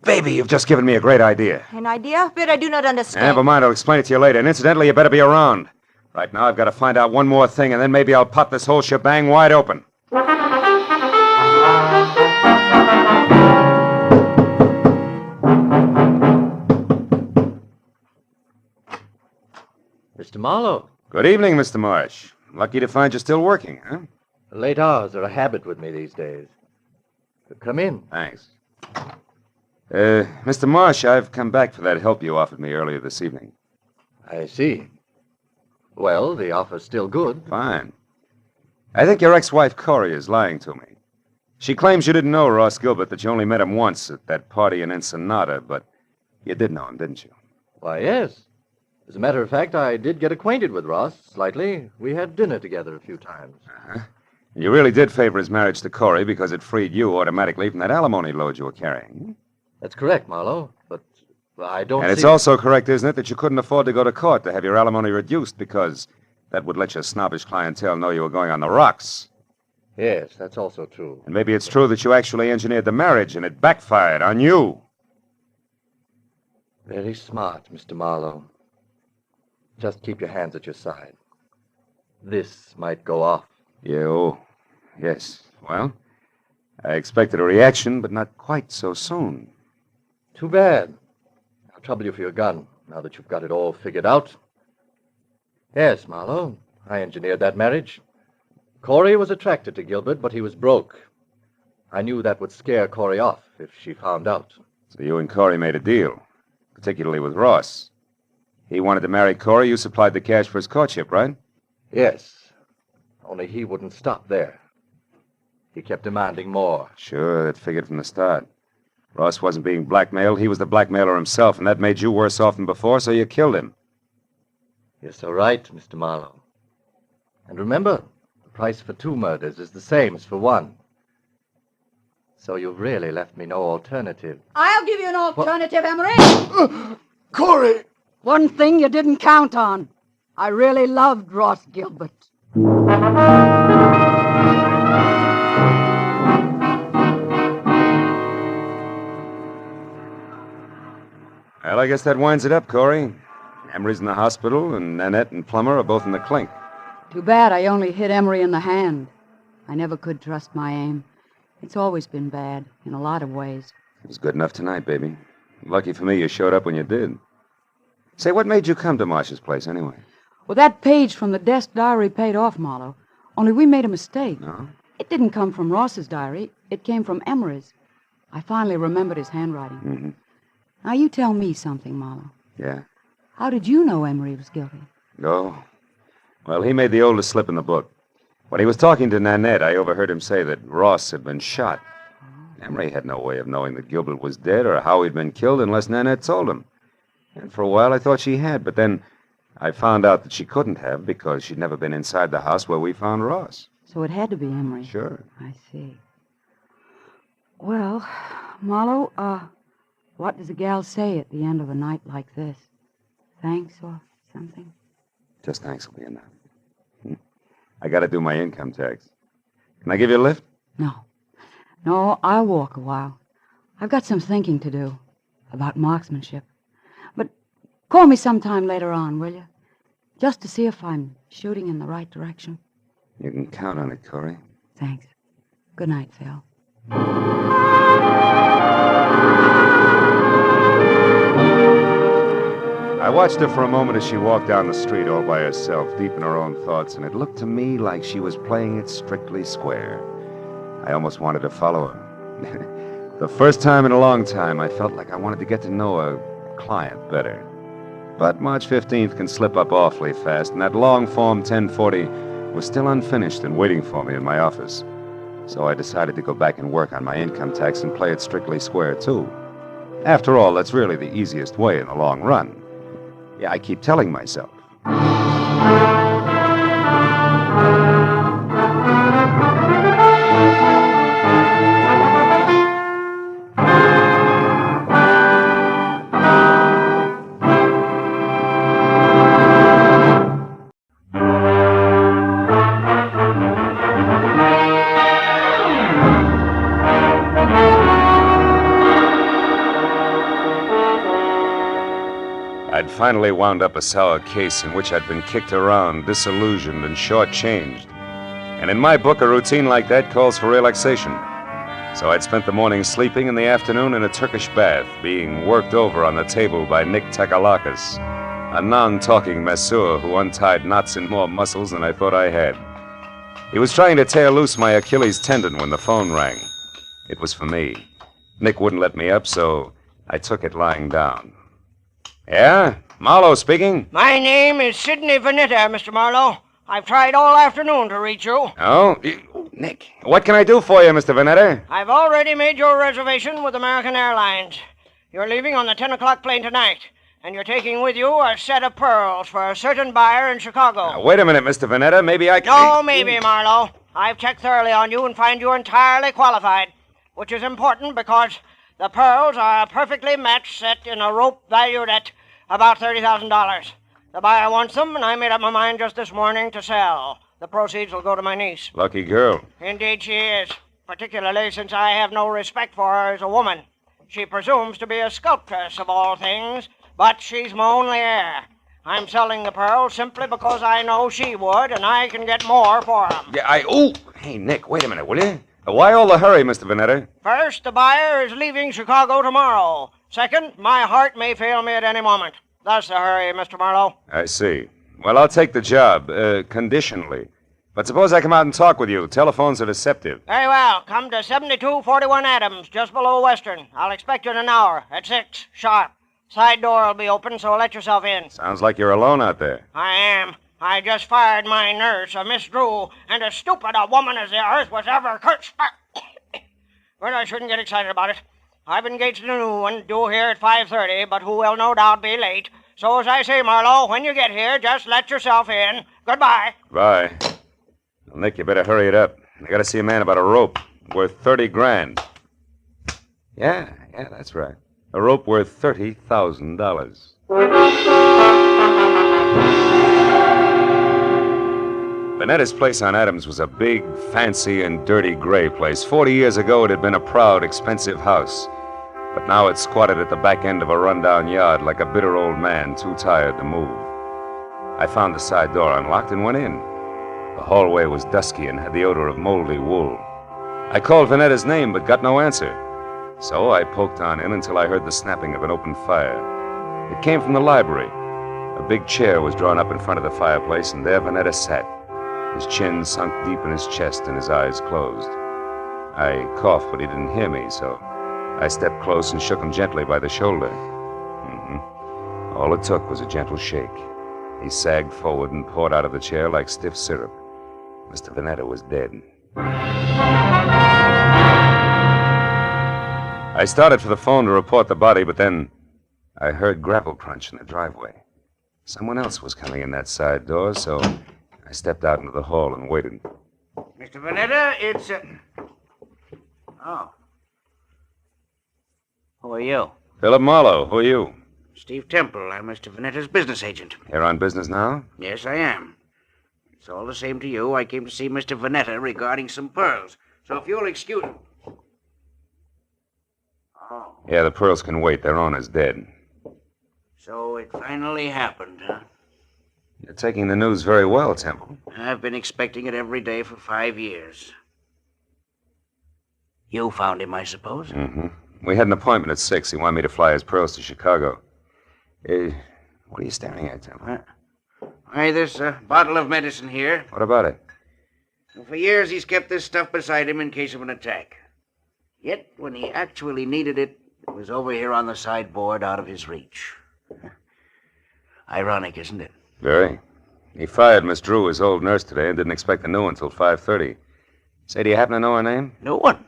Baby, you've just given me a great idea. An idea? But I do not understand. Never mind, I'll explain it to you later. And incidentally, you better be around. Right now, I've got to find out one more thing, and then maybe I'll pop this whole shebang wide open. Mr. Marlowe. Good evening, Mr. Marsh. Lucky to find you still working, huh? Late hours are a habit with me these days. Come in. Thanks. Mr. Marsh, I've come back for that help you offered me earlier this evening. I see. Well, the offer's still good. Fine. I think your ex-wife, Corey, is lying to me. She claims you didn't know Ross Gilbert, that you only met him once at that party in Ensenada, but you did know him, didn't you? Why, yes. As a matter of fact, I did get acquainted with Ross slightly. We had dinner together a few times. Uh-huh. You really did favor his marriage to Corey because it freed you automatically from that alimony load you were carrying. That's correct, Marlowe, but I don't And it's also correct, isn't it, that you couldn't afford to go to court to have your alimony reduced because that would let your snobbish clientele know you were going on the rocks. Yes, that's also true. And maybe it's true that you actually engineered the marriage and it backfired on you. Very smart, Mr. Marlowe. Just keep your hands at your side. This might go off. Yes. Well, I expected a reaction, but not quite so soon. Too bad. I'll trouble you for your gun, now that you've got it all figured out. Yes, Marlowe, I engineered that marriage. Corey was attracted to Gilbert, but he was broke. I knew that would scare Corey off if she found out. So you and Corey made a deal, particularly with Ross. He wanted to marry Corey. You supplied the cash for his courtship, right? Yes. Only he wouldn't stop there. He kept demanding more. Sure, that figured from the start. Ross wasn't being blackmailed. He was the blackmailer himself, and that made you worse off than before, so you killed him. You're so right, Mr. Marlowe. And remember, the price for 2 murders is the same as for 1. So you've really left me no alternative. I'll give you an alternative, Emery. Corey! One thing you didn't count on. I really loved Ross Gilbert. Well, I guess that winds it up, Corey. Emery's in the hospital, and Nanette and Plummer are both in the clink. Too bad I only hit Emery in the hand. I never could trust my aim. It's always been bad, in a lot of ways. It was good enough tonight, baby. Lucky for me you showed up when you did. Say, what made you come to Marsh's place, anyway? Well, that page from the desk diary paid off, Marlowe. Only we made a mistake. No? It didn't come from Ross's diary. It came from Emery's. I finally remembered his handwriting. Mm-hmm. Now, you tell me something, Marlowe. Yeah? How did you know Emery was guilty? Oh. Well, he made the oldest slip in the book. When he was talking to Nanette, I overheard him say that Ross had been shot. Emery had no way of knowing that Gilbert was dead or how he'd been killed unless Nanette told him. And for a while I thought she had, but then I found out that she couldn't have because she'd never been inside the house where we found Ross. So it had to be Emery. Sure. I see. Well, Marlowe, what does a gal say at the end of a night like this? Thanks or something? Just thanks will be enough. I gotta do my income tax. Can I give you a lift? No, I'll walk a while. I've got some thinking to do about marksmanship. But call me sometime later on, will you? Just to see if I'm shooting in the right direction. You can count on it, Corey. Thanks. Good night, Phil. I watched her for a moment as she walked down the street all by herself, deep in her own thoughts, and it looked to me like she was playing it strictly square. I almost wanted to follow her. The first time in a long time, I felt like I wanted to get to know a client better. But March 15th can slip up awfully fast, and that long-form 1040 was still unfinished and waiting for me in my office. So I decided to go back and work on my income tax and play it strictly square, too. After all, that's really the easiest way in the long run. Yeah, I keep telling myself. I'd finally wound up a sour case in which I'd been kicked around, disillusioned, and shortchanged. And in my book, a routine like that calls for relaxation. So I'd spent the morning sleeping and the afternoon in a Turkish bath, being worked over on the table by Nick Takalakis, a non-talking masseur who untied knots in more muscles than I thought I had. He was trying to tear loose my Achilles tendon when the phone rang. It was for me. Nick wouldn't let me up, so I took it lying down. Yeah? Marlowe speaking? My name is Sidney Vanetta, Mr. Marlowe. I've tried all afternoon to reach you. Oh? Nick. What can I do for you, Mr. Vanetta? I've already made your reservation with American Airlines. You're leaving on the 10 o'clock plane tonight, and you're taking with you a set of pearls for a certain buyer in Chicago. Now, wait a minute, Mr. Vanetta. Maybe I can... No, maybe, Marlowe. I've checked thoroughly on you and find you entirely qualified, which is important because the pearls are a perfectly matched set in a rope valued at about $30,000. The buyer wants them, and I made up my mind just this morning to sell The proceeds will go to my niece. Lucky girl. Indeed she is, particularly since I have no respect for her as a woman. She presumes to be a sculptress of all things, but she's my only heir. I'm selling the pearls simply because I know she would, and I can get more for them. Yeah, Hey, Nick, wait a minute, will you? Why all the hurry, Mr. Vanetta? First, the buyer is leaving Chicago tomorrow. Second, my heart may fail me at any moment. That's the hurry, Mr. Marlowe. I see. Well, I'll take the job, conditionally. But suppose I come out and talk with you. Telephones are deceptive. Very well. Come to 7241 Adams, just below Western. I'll expect you in an hour, at 6, sharp. Side door will be open, so let yourself in. Sounds like you're alone out there. I am. I just fired my nurse, a Miss Drew, and as stupid a woman as the earth was ever cursed. But I shouldn't get excited about it. I've engaged a new one, due here at 5:30, but who will no doubt be late. So as I say, Marlowe, when you get here, just let yourself in. Goodbye. Bye. Well, Nick, you better hurry it up. I gotta see a man about a rope worth 30 grand. Yeah, that's right. A rope worth $30,000. Vanetta's place on Adams was a big, fancy, and dirty gray place. 40 years ago, it had been a proud, expensive house. But now it squatted at the back end of a rundown yard like a bitter old man too tired to move. I found the side door unlocked and went in. The hallway was dusky and had the odor of moldy wool. I called Vanetta's name but got no answer. So I poked on in until I heard the snapping of an open fire. It came from the library. A big chair was drawn up in front of the fireplace, and there Vanetta sat, his chin sunk deep in his chest and his eyes closed. I coughed, but he didn't hear me, so I stepped close and shook him gently by the shoulder. All it took was a gentle shake. He sagged forward and poured out of the chair like stiff syrup. Mr. Vanetta was dead. I started for the phone to report the body, but then I heard grapple crunch in the driveway. Someone else was coming in that side door, so I stepped out into the hall and waited. Mr. Vanetta, it's... Oh. Who are you? Philip Marlowe, who are you? Steve Temple. I'm Mr. Vanetta's business agent. Here on business now? Yes, I am. It's all the same to you. I came to see Mr. Vanetta regarding some pearls. So if you'll excuse... Oh. Yeah, the pearls can wait. Their owner's dead. So it finally happened, huh? You're taking the news very well, Temple. I've been expecting it every day for 5 years. You found him, I suppose? We had an appointment at 6. He wanted me to fly his pearls to Chicago. What are you staring at, Temple? Why, there's a bottle of medicine here. What about it? For years, he's kept this stuff beside him in case of an attack. Yet, when he actually needed it, it was over here on the sideboard out of his reach. Ironic, isn't it? Very. He fired Miss Drew, his old nurse, today, and didn't expect the new one until 5:30. Say, do you happen to know her name? No one.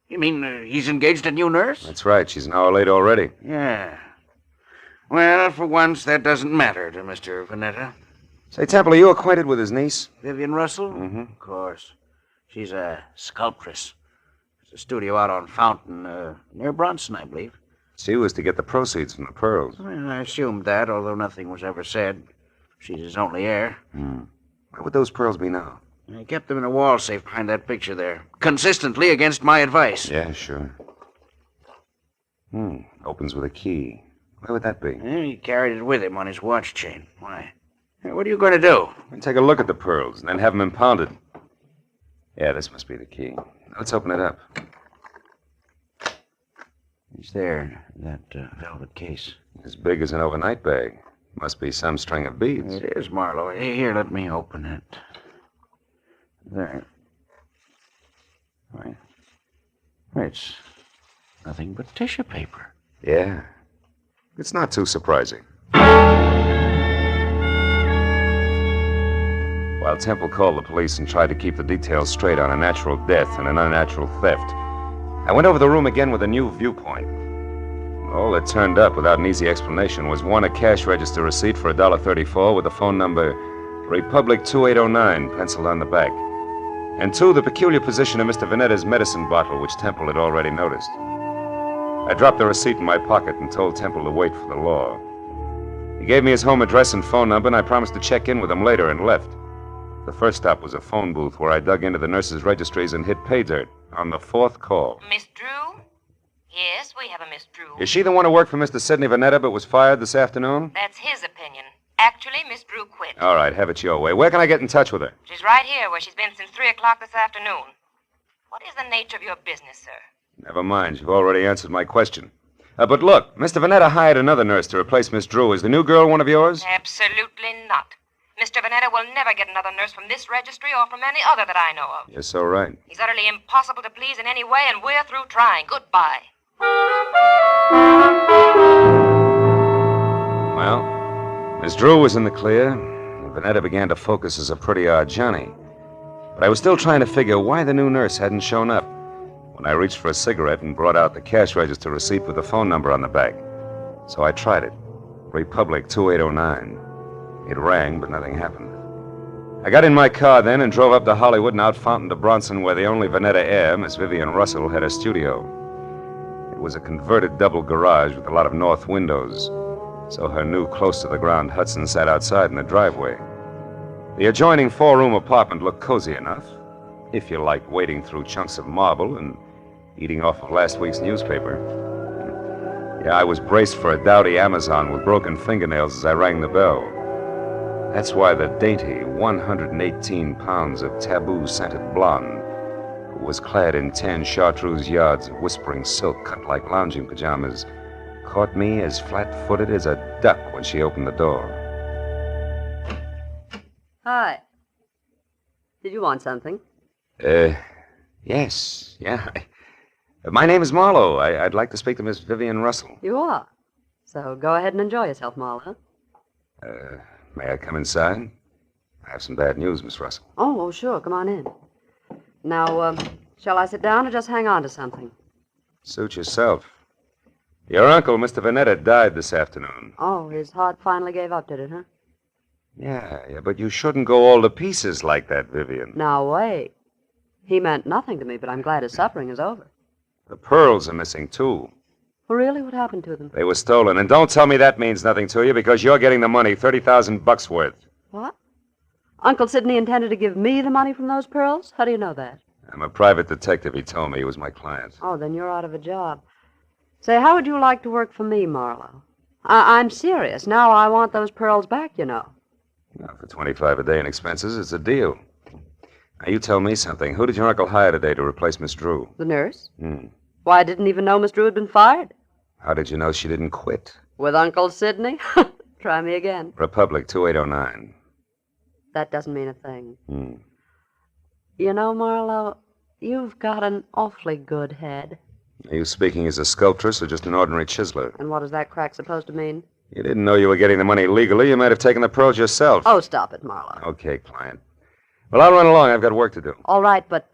You mean he's engaged a new nurse? That's right. She's an hour late already. Yeah. Well, for once, that doesn't matter to Mr. Vanetta. Say, Temple, are you acquainted with his niece? Vivian Russell? Of course. She's a sculptress. There's a studio out on Fountain, near Bronson, I believe. She was to get the proceeds from the pearls. Well, I assumed that, although nothing was ever said. She's his only heir. Where would those pearls be now? I kept them in a wall safe behind that picture there. Consistently against my advice. Yeah, sure. Opens with a key. Where would that be? He carried it with him on his watch chain. Why? What are you going to do? Take a look at the pearls and then have them impounded. Yeah, this must be the key. Let's open it up. It's there, that velvet case. As big as an overnight bag. Must be some string of beads. It is, Marlowe. Here, let me open it. There. Right. It's nothing but tissue paper. Yeah. It's not too surprising. While Temple called the police and tried to keep the details straight on a natural death and an unnatural theft, I went over the room again with a new viewpoint. All that turned up without an easy explanation was 1, a cash register receipt for $1.34 with the phone number Republic 2809 penciled on the back, and 2, the peculiar position of Mr. Vanetta's medicine bottle, which Temple had already noticed. I dropped the receipt in my pocket and told Temple to wait for the law. He gave me his home address and phone number, and I promised to check in with him later and left. The first stop was a phone booth where I dug into the nurses' registries and hit pay dirt on the fourth call. Miss Drew? Yes, we have a Miss Drew. Is she the one who worked for Mr. Sidney Vanetta but was fired this afternoon? That's his opinion. Actually, Miss Drew quit. All right, have it your way. Where can I get in touch with her? She's right here where she's been since 3 o'clock this afternoon. What is the nature of your business, sir? Never mind. You've already answered my question. But look, Mr. Vanetta hired another nurse to replace Miss Drew. Is the new girl one of yours? Absolutely not. Mr. Vanetta will never get another nurse from this registry or from any other that I know of. You're so right. He's utterly impossible to please in any way, and we're through trying. Goodbye. Well, Miss Drew was in the clear, and Vanetta began to focus as a pretty odd Johnny. But I was still trying to figure why the new nurse hadn't shown up when I reached for a cigarette and brought out the cash register receipt with the phone number on the back. So I tried it. Republic 2809. It rang, but nothing happened. I got in my car then and drove up to Hollywood and out Fountain to Bronson, where the only Vanetta heir, Miss Vivian Russell, had a studio. It was a converted double garage with a lot of north windows, so her new close-to-the-ground Hudson sat outside in the driveway. The adjoining four-room apartment looked cozy enough, if you liked wading through chunks of marble and eating off of last week's newspaper. Yeah, I was braced for a dowdy Amazon with broken fingernails as I rang the bell. That's why the dainty 118 pounds of taboo-scented blonde, who was clad in 10 chartreuse yards of whispering silk cut like lounging pajamas, caught me as flat-footed as a duck when she opened the door. Hi. Did you want something? Yes. Yeah. My name is Marlowe. I'd like to speak to Miss Vivian Russell. You are. So go ahead and enjoy yourself, Marlowe. May I come inside? I have some bad news, Miss Russell. Oh, sure. Come on in. Now, shall I sit down or just hang on to something? Suit yourself. Your uncle, Mr. Vanetta, died this afternoon. Oh, his heart finally gave up, did it, huh? Yeah, but you shouldn't go all to pieces like that, Vivian. Now, wait. He meant nothing to me, but I'm glad his suffering is over. The pearls are missing, too. Well, really? What happened to them? They were stolen, and don't tell me that means nothing to you, because you're getting the money, $30,000 worth. What? Uncle Sidney intended to give me the money from those pearls? How do you know that? I'm a private detective, he told me. He was my client. Oh, then you're out of a job. Say, how would you like to work for me, Marlowe? I'm serious. Now I want those pearls back, you know. Now, for $25 a day in expenses, it's a deal. Now, you tell me something. Who did your uncle hire today to replace Miss Drew? The nurse? Why, I didn't even know Miss Drew had been fired. How did you know she didn't quit? With Uncle Sidney? Try me again. Republic 2809. That doesn't mean a thing. You know, Marlowe, you've got an awfully good head. Are you speaking as a sculptress or just an ordinary chiseler? And what is that crack supposed to mean? You didn't know you were getting the money legally. You might have taken the pearls yourself. Oh, stop it, Marlowe. Okay, client. Well, I'll run along. I've got work to do. All right, but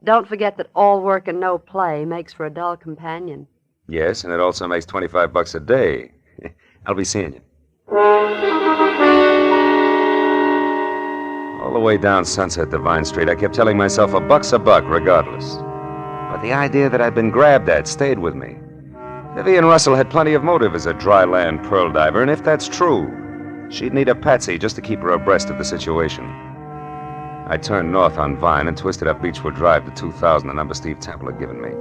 don't forget that all work and no play makes for a dull companion. Yes, and it also makes $25 a day. I'll be seeing you. All the way down Sunset to Vine Street, I kept telling myself a buck's a buck, regardless. But the idea that I'd been grabbed at stayed with me. Vivian Russell had plenty of motive as a dry land pearl diver, and if that's true, she'd need a patsy just to keep her abreast of the situation. I turned north on Vine and twisted up Beechwood Drive to 2000, the number Steve Temple had given me.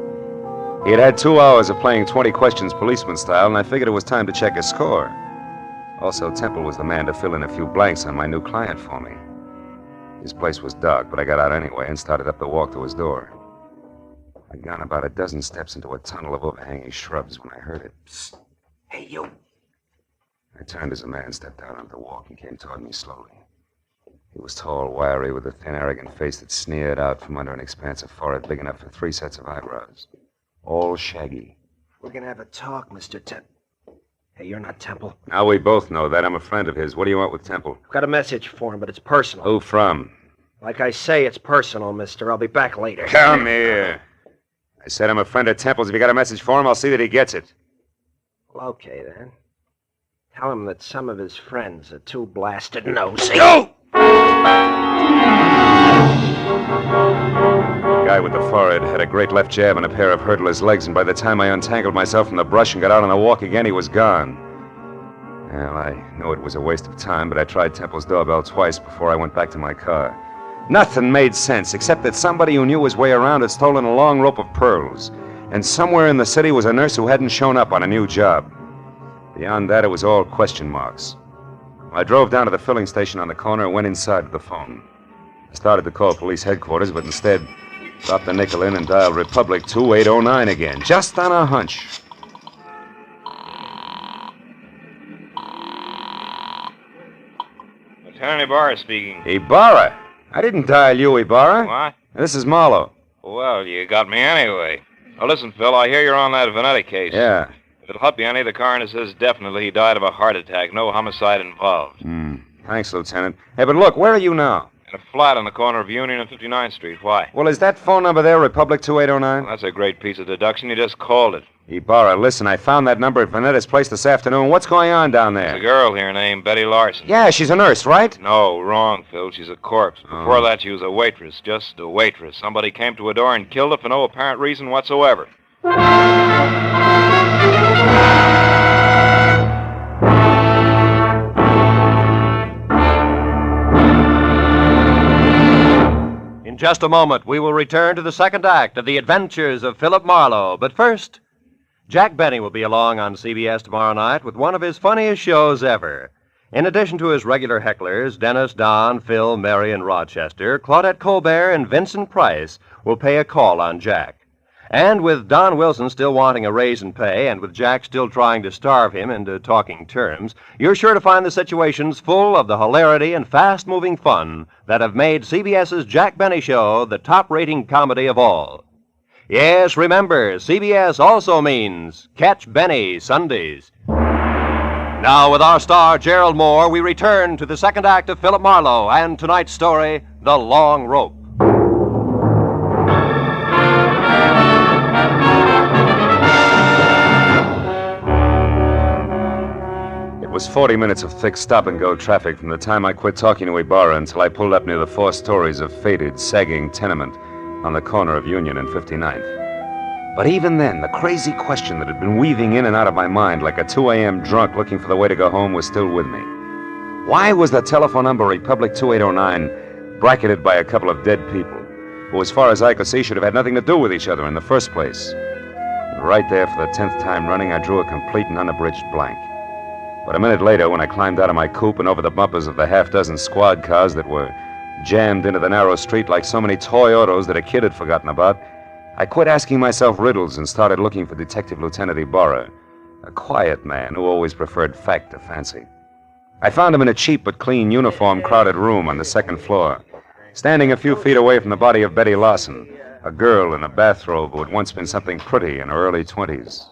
He had had 2 hours of playing 20 questions policeman style, and I figured it was time to check his score. Also, Temple was the man to fill in a few blanks on my new client for me. His place was dark, but I got out anyway and started up the walk to his door. I'd gone about a dozen steps into a tunnel of overhanging shrubs when I heard it. Psst. Hey, you. I turned as a man stepped out onto the walk and came toward me slowly. He was tall, wiry, with a thin, arrogant face that sneered out from under an expansive forehead big enough for 3 sets of eyebrows. All shaggy. We're gonna have a talk, Mr. Temple. Hey, you're not Temple. Now we both know that. I'm a friend of his. What do you want with Temple? I've got a message for him, but it's personal. Who from? Like I say, it's personal, mister. I'll be back later. Come here. I said I'm a friend of Temple's. If you got a message for him, I'll see that he gets it. Well, okay, then. Tell him that some of his friends are too blasted nosy. Go! The guy with the forehead had a great left jab and a pair of hurdler's legs, and by the time I untangled myself from the brush and got out on the walk again, he was gone. Well, I know it was a waste of time, but I tried Temple's doorbell twice before I went back to my car. Nothing made sense, except that somebody who knew his way around had stolen a long rope of pearls. And somewhere in the city was a nurse who hadn't shown up on a new job. Beyond that, it was all question marks. I drove down to the filling station on the corner and went inside to the phone. I started to call police headquarters, but instead dropped the nickel in and dialed Republic 2809 again, just on a hunch. Lieutenant Ibarra speaking. Ibarra? I didn't dial you, Ibarra. What? This is Marlowe. Well, you got me anyway. Now, listen, Phil, I hear you're on that Vanetta case. Yeah. If it'll help you any, the coroner says definitely he died of a heart attack. No homicide involved. Thanks, Lieutenant. Hey, but look, where are you now? In a flat on the corner of Union and 59th Street. Why? Well, is that phone number there, Republic 2809? Well, that's a great piece of deduction. You just called it. Ibarra, listen, I found that number at Vanetta's place this afternoon. What's going on down there? There's a girl here named Betty Larson. Yeah, she's a nurse, right? No, wrong, Phil. She's a corpse. Before that, she was a waitress. Just a waitress. Somebody came to her door and killed her for no apparent reason whatsoever. In just a moment, we will return to the second act of The Adventures of Philip Marlowe. But first, Jack Benny will be along on CBS tomorrow night with one of his funniest shows ever. In addition to his regular hecklers, Dennis, Don, Phil, Mary, and Rochester, Claudette Colbert and Vincent Price will pay a call on Jack. And with Don Wilson still wanting a raise in pay, and with Jack still trying to starve him into talking terms, you're sure to find the situations full of the hilarity and fast-moving fun that have made CBS's Jack Benny Show the top-rating comedy of all. Yes, remember, CBS also means Catch Benny Sundays. Now, with our star, Gerald Moore, we return to the second act of Philip Marlowe and tonight's story, The Long Rope. It was 40 minutes of thick stop-and-go traffic from the time I quit talking to Ibarra until I pulled up near the 4 stories of faded, sagging tenement on the corner of Union and 59th. But even then, the crazy question that had been weaving in and out of my mind like a 2 a.m. drunk looking for the way to go home was still with me. Why was the telephone number Republic 2809 bracketed by a couple of dead people, who, as far as I could see, should have had nothing to do with each other in the first place? And right there, for the 10th time running, I drew a complete and unabridged blank. But a minute later, when I climbed out of my coupe and over the bumpers of the half-dozen squad cars that were jammed into the narrow street like so many toy autos that a kid had forgotten about, I quit asking myself riddles and started looking for Detective Lieutenant Ibarra, a quiet man who always preferred fact to fancy. I found him in a cheap but clean uniform-crowded room on the second floor, standing a few feet away from the body of Betty Larson, a girl in a bathrobe who had once been something pretty in her early 20s.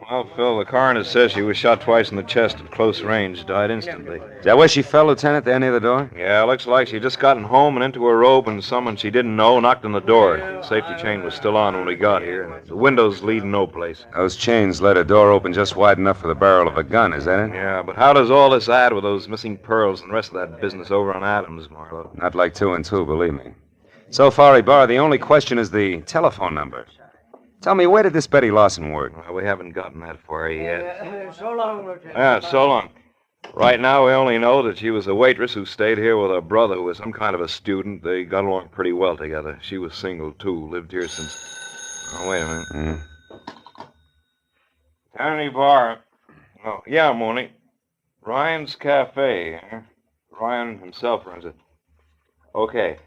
Well, Phil, the coroner says she was shot twice in the chest at close range, died instantly. Is that where she fell, Lieutenant, there near the door? Yeah, looks like she'd just gotten home and into her robe, and someone she didn't know knocked on the door. The safety chain was still on when we got here. The windows lead no place. Those chains let a door open just wide enough for the barrel of a gun, is that it? Yeah, but how does all this add with those missing pearls and the rest of that business over on Adams, Marlowe? Not like 2 and 2, believe me. So far, Ibarra, the only question is the telephone number. Tell me, where did this Betty Larson work? Well, we haven't gotten that far yet. So long, Lieutenant. Yeah, so long. Right now, we only know that she was a waitress who stayed here with her brother, who was some kind of a student. They got along pretty well together. She was single, too. Lived here since... Oh, wait a minute. Tiny Bar. Oh, yeah, Mooney. Ryan's Cafe. Huh? Ryan himself runs it. Okay.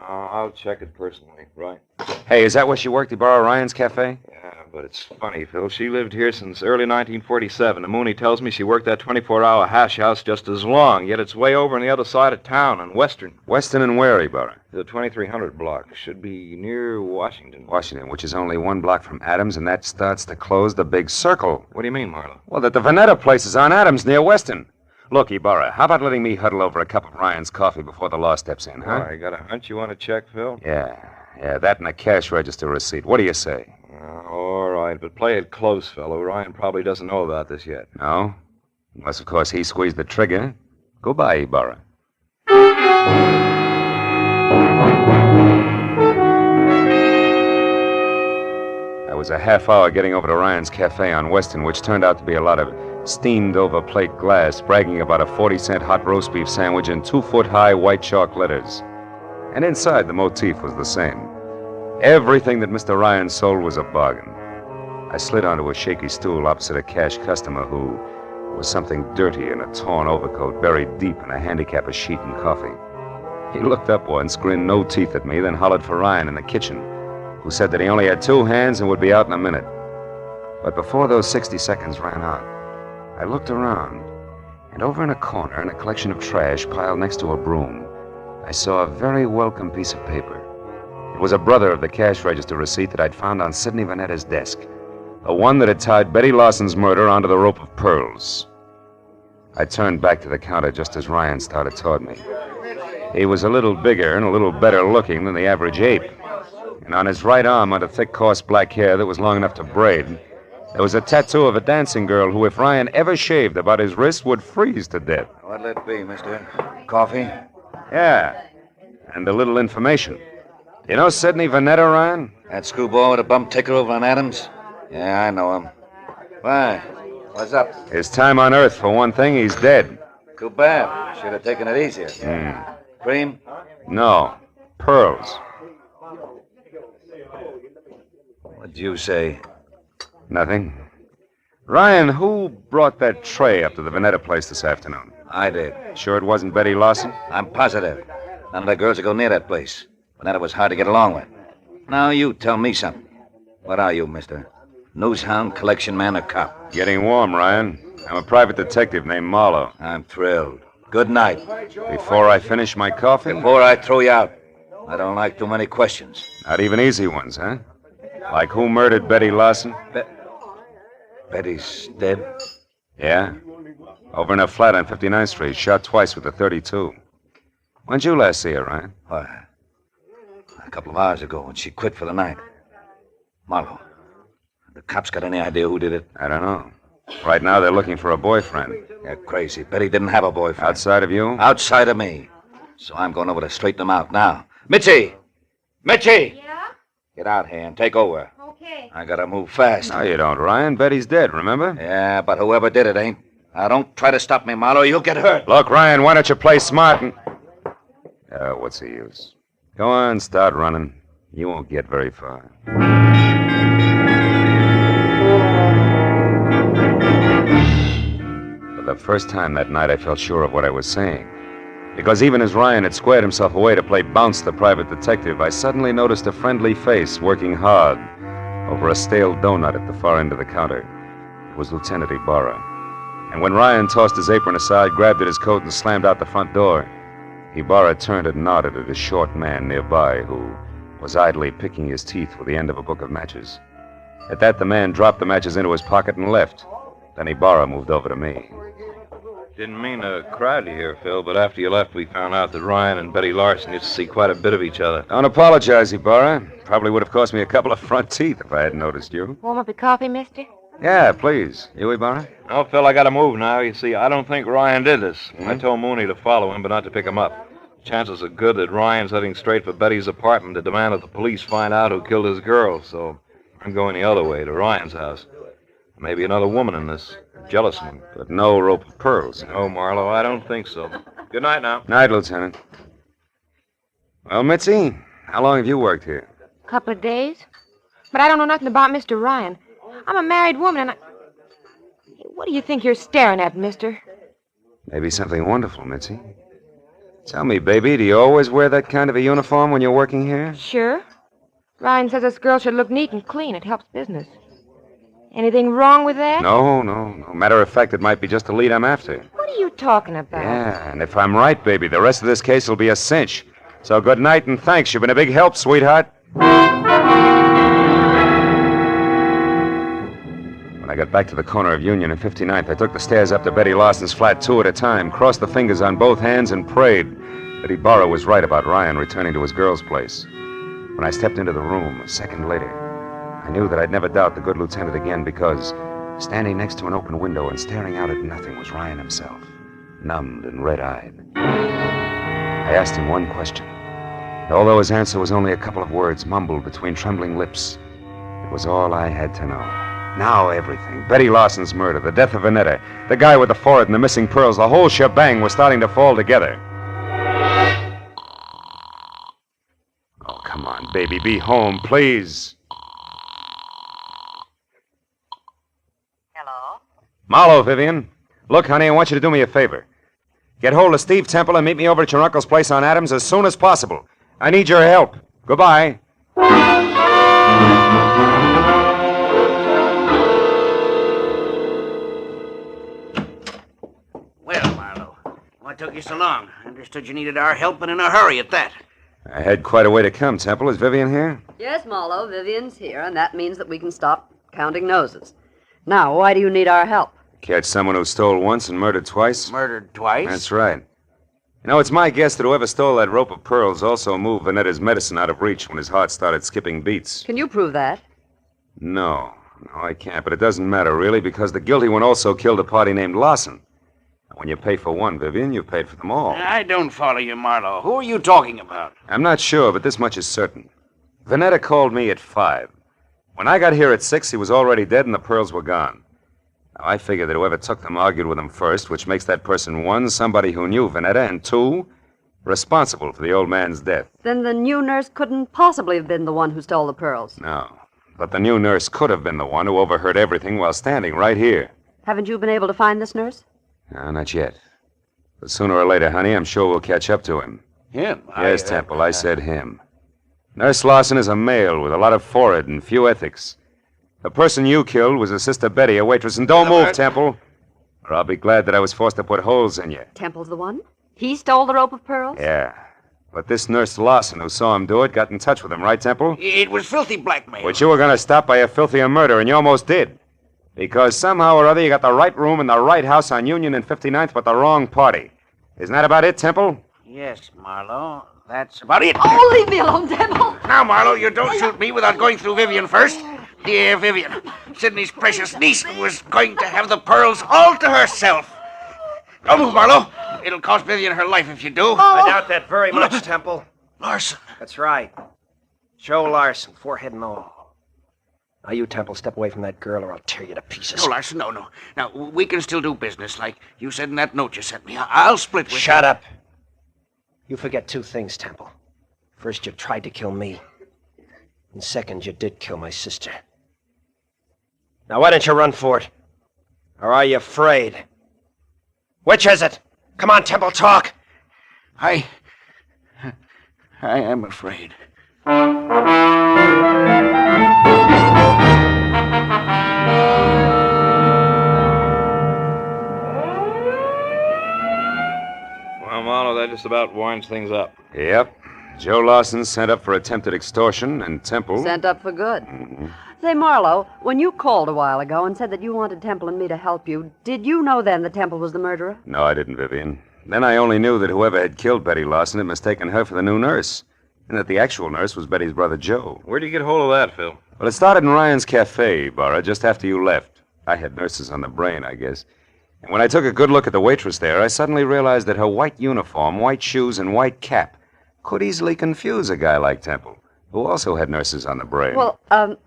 I'll check it personally, right? Hey, is that where she worked, Ibarra, Ryan's Cafe? Yeah, but it's funny, Phil. She lived here since early 1947. And Mooney tells me she worked that 24-hour hash house just as long, yet it's way over on the other side of town in Western. Western and where, Ibarra? The 2300 block. Should be near Washington. Washington, which is only 1 block from Adams, and that starts to close the big circle. What do you mean, Marlowe? Well, that the Vanetta place is on Adams near Western. Look, Ibarra, how about letting me huddle over a cup of Ryan's coffee before the law steps in, huh? Oh, you got a hunch you want to check, Phil? Yeah, that and a cash register receipt. What do you say? All right, but play it close, fellow. Ryan probably doesn't know about this yet. No? Unless, of course, he squeezed the trigger. Goodbye, Ibarra. I was a half hour getting over to Ryan's Cafe on Western, which turned out to be a lot of steamed-over plate glass, bragging about a 40-cent hot roast beef sandwich in 2-foot-high white chalk letters. And inside, the motif was the same. Everything that Mr. Ryan sold was a bargain. I slid onto a shaky stool opposite a cash customer who was something dirty in a torn overcoat buried deep in a handicapper's sheet and coffee. He looked up once, grinned no teeth at me, then hollered for Ryan in the kitchen, who said that he only had 2 hands and would be out in a minute. But before those 60 seconds ran out, I looked around, and over in a corner, in a collection of trash piled next to a broom, I saw a very welcome piece of paper. It was a brother of the cash register receipt that I'd found on Sidney Vanetta's desk, the one that had tied Betty Lawson's murder onto the rope of pearls. I turned back to the counter just as Ryan started toward me. He was a little bigger and a little better looking than the average ape, and on his right arm, under thick, coarse black hair that was long enough to braid, there was a tattoo of a dancing girl who, if Ryan ever shaved about his wrist, would freeze to death. What'll it be, mister? Coffee? Yeah, and a little information. You know Sidney Vanetta, Ryan? That screwball with a bum ticker over on Adams? Yeah, I know him. Why? What's up? His time on Earth, for one thing, he's dead. Too bad. Should have taken it easier. Cream? No. Pearls. What'd you say? Nothing. Ryan, who brought that tray up to the Vanetta place this afternoon? I did. Sure it wasn't Betty Lawson? I'm positive. None of the girls would go near that place. Vanetta was hard to get along with. Now you tell me something. What are you, mister? Newshound, collection man, or cop? Getting warm, Ryan. I'm a private detective named Marlowe. I'm thrilled. Good night. Before I finish my coffee? Before I throw you out. I don't like too many questions. Not even easy ones, huh? Like who murdered Betty Lawson? Betty's dead? Yeah. Over in a flat on 59th Street, shot twice with a .32. When'd you last see her, Ryan? Why, a couple of hours ago when she quit for the night. Marlowe, the cops got any idea who did it? I don't know. Right now they're looking for a boyfriend. You're crazy. Betty didn't have a boyfriend. Outside of you? Outside of me. So I'm going over to straighten them out now. Mitzi! Mitzi! Yeah? Get out here and take over. Okay. I gotta move fast. No, you don't, Ryan. Betty's dead, remember? Yeah, but whoever did it ain't. Now, don't try to stop me, Marlowe. You'll get hurt. Look, Ryan, why don't you play smart and... what's the use? Go on, start running. You won't get very far. For the first time that night, I felt sure of what I was saying. Because even as Ryan had squared himself away to play bounce the private detective, I suddenly noticed a friendly face working hard over a stale donut at the far end of the counter. It was Lieutenant Ibarra. And when Ryan tossed his apron aside, grabbed at his coat, and slammed out the front door, Ibarra turned and nodded at a short man nearby who was idly picking his teeth with the end of a book of matches. At that, the man dropped the matches into his pocket and left. Then Ibarra moved over to me. Didn't mean to crowd you here, Phil, but after you left, we found out that Ryan and Betty Larson used to see quite a bit of each other. Don't apologize, Ibarra. Probably would have cost me a couple of front teeth if I hadn't noticed you. Warm up your coffee, mister? Yeah, please. You, Ibarra? Oh, Phil, I gotta move now. You see, I don't think Ryan did this. I told Mooney to follow him, but not to pick him up. Chances are good that Ryan's heading straight for Betty's apartment to demand that the police find out who killed his girl, so I'm going the other way, to Ryan's house. Maybe another woman in this. A jealous one. But no rope of pearls. No, Marlowe, I don't think so. Good night now. Night, Lieutenant. Well, Mitzi, how long have you worked here? Couple of days. But I don't know nothing about Mr. Ryan. I'm a married woman, and I... What do you think you're staring at, mister? Maybe something wonderful, Mitzi. Tell me, baby, do you always wear that kind of a uniform when you're working here? Sure. Ryan says this girl should look neat and clean. It helps business. Anything wrong with that? No. Matter of fact, it might be just the lead I'm after. What are you talking about? Yeah, and if I'm right, baby, the rest of this case will be a cinch. So good night and thanks. You've been a big help, sweetheart. When I got back to the corner of Union and 59th, I took the stairs up to Betty Lawson's flat 2 at a time, crossed the fingers on both hands, and prayed that Ibarra was right about Ryan returning to his girl's place. When I stepped into the room a second later, I knew that I'd never doubt the good lieutenant again because standing next to an open window and staring out at nothing was Ryan himself, numbed and red-eyed. I asked him one question, and although his answer was only a couple of words mumbled between trembling lips, it was all I had to know. Now everything. Betty Larsen's murder, the death of Vanetta, the guy with the forehead and the missing pearls, the whole shebang was starting to fall together. Oh, come on, baby. Be home, please. Hello? Marlowe, Vivian. Look, honey, I want you to do me a favor. Get hold of Steve Temple and meet me over at your uncle's place on Adams as soon as possible. I need your help. Goodbye. Well, Marlowe, what took you so long? I understood you needed our help and in a hurry at that. I had quite a way to come, Temple. Is Vivian here? Yes, Marlowe, Vivian's here, and that means that we can stop counting noses. Now, why do you need our help? Catch someone who stole once and murdered twice? Murdered twice? That's right. You know, it's my guess that whoever stole that rope of pearls also moved Vanetta's medicine out of reach when his heart started skipping beats. Can you prove that? No, I can't, but it doesn't matter, really, because the guilty one also killed a party named Larsen. When you pay for one, Vivian, you've paid for them all. I don't follow you, Marlowe. Who are you talking about? I'm not sure, but this much is certain. Vanetta called me at 5. When I got here at 6, he was already dead and the pearls were gone. Now, I figure that whoever took them argued with him first, which makes that person, 1, somebody who knew Vanetta, and 2, responsible for the old man's death. Then the new nurse couldn't possibly have been the one who stole the pearls. No, but the new nurse could have been the one who overheard everything while standing right here. Haven't you been able to find this nurse? No, not yet. But sooner or later, honey, I'm sure we'll catch up to him. Him? Yes, Temple, I said him. Nurse Larsen is a male with a lot of forehead and few ethics. The person you killed was a Sister Betty, a waitress. And don't move, Temple, or I'll be glad that I was forced to put holes in you. Temple's the one? He stole the rope of pearls? Yeah. But this Nurse Larsen who saw him do it got in touch with him, right, Temple? It was filthy blackmail. Which you were going to stop by a filthier murder, and you almost did. Because somehow or other you got the right room in the right house on Union and 59th, but the wrong party. Isn't that about it, Temple? Yes, Marlowe. That's about it. Oh, leave me alone, Temple. Now, Marlowe, you don't shoot me without going through Vivian first. Dear Vivian, Sidney's precious niece was going to have the pearls all to herself. Don't move, Marlowe. It'll cost Vivian her life if you do. I doubt that very much, Temple. Larsen. That's right. Joe Larsen, forehead and all. Now, you, Temple, step away from that girl or I'll tear you to pieces. No, Larsen, no. Now, we can still do business like you said in that note you sent me. I'll split with you. Shut up. You forget 2 things, Temple. First, you tried to kill me. And second, you did kill my sister. Now, why don't you run for it? Or are you afraid? Which is it? Come on, Temple, talk. I am afraid. Well, Marlowe, that just about winds things up. Yep. Joe Larsen sent up for attempted extortion, and Temple... Sent up for good. Say, Marlowe, when you called a while ago and said that you wanted Temple and me to help you, did you know then that Temple was the murderer? No, I didn't, Vivian. Then I only knew that whoever had killed Betty Larsen had mistaken her for the new nurse, and that the actual nurse was Betty's brother, Joe. Where'd you get hold of that, Phil? Well, it started in Ryan's Cafe, Barra, just after you left. I had nurses on the brain, I guess. And when I took a good look at the waitress there, I suddenly realized that her white uniform, white shoes, and white cap could easily confuse a guy like Temple, who also had nurses on the brain. Well,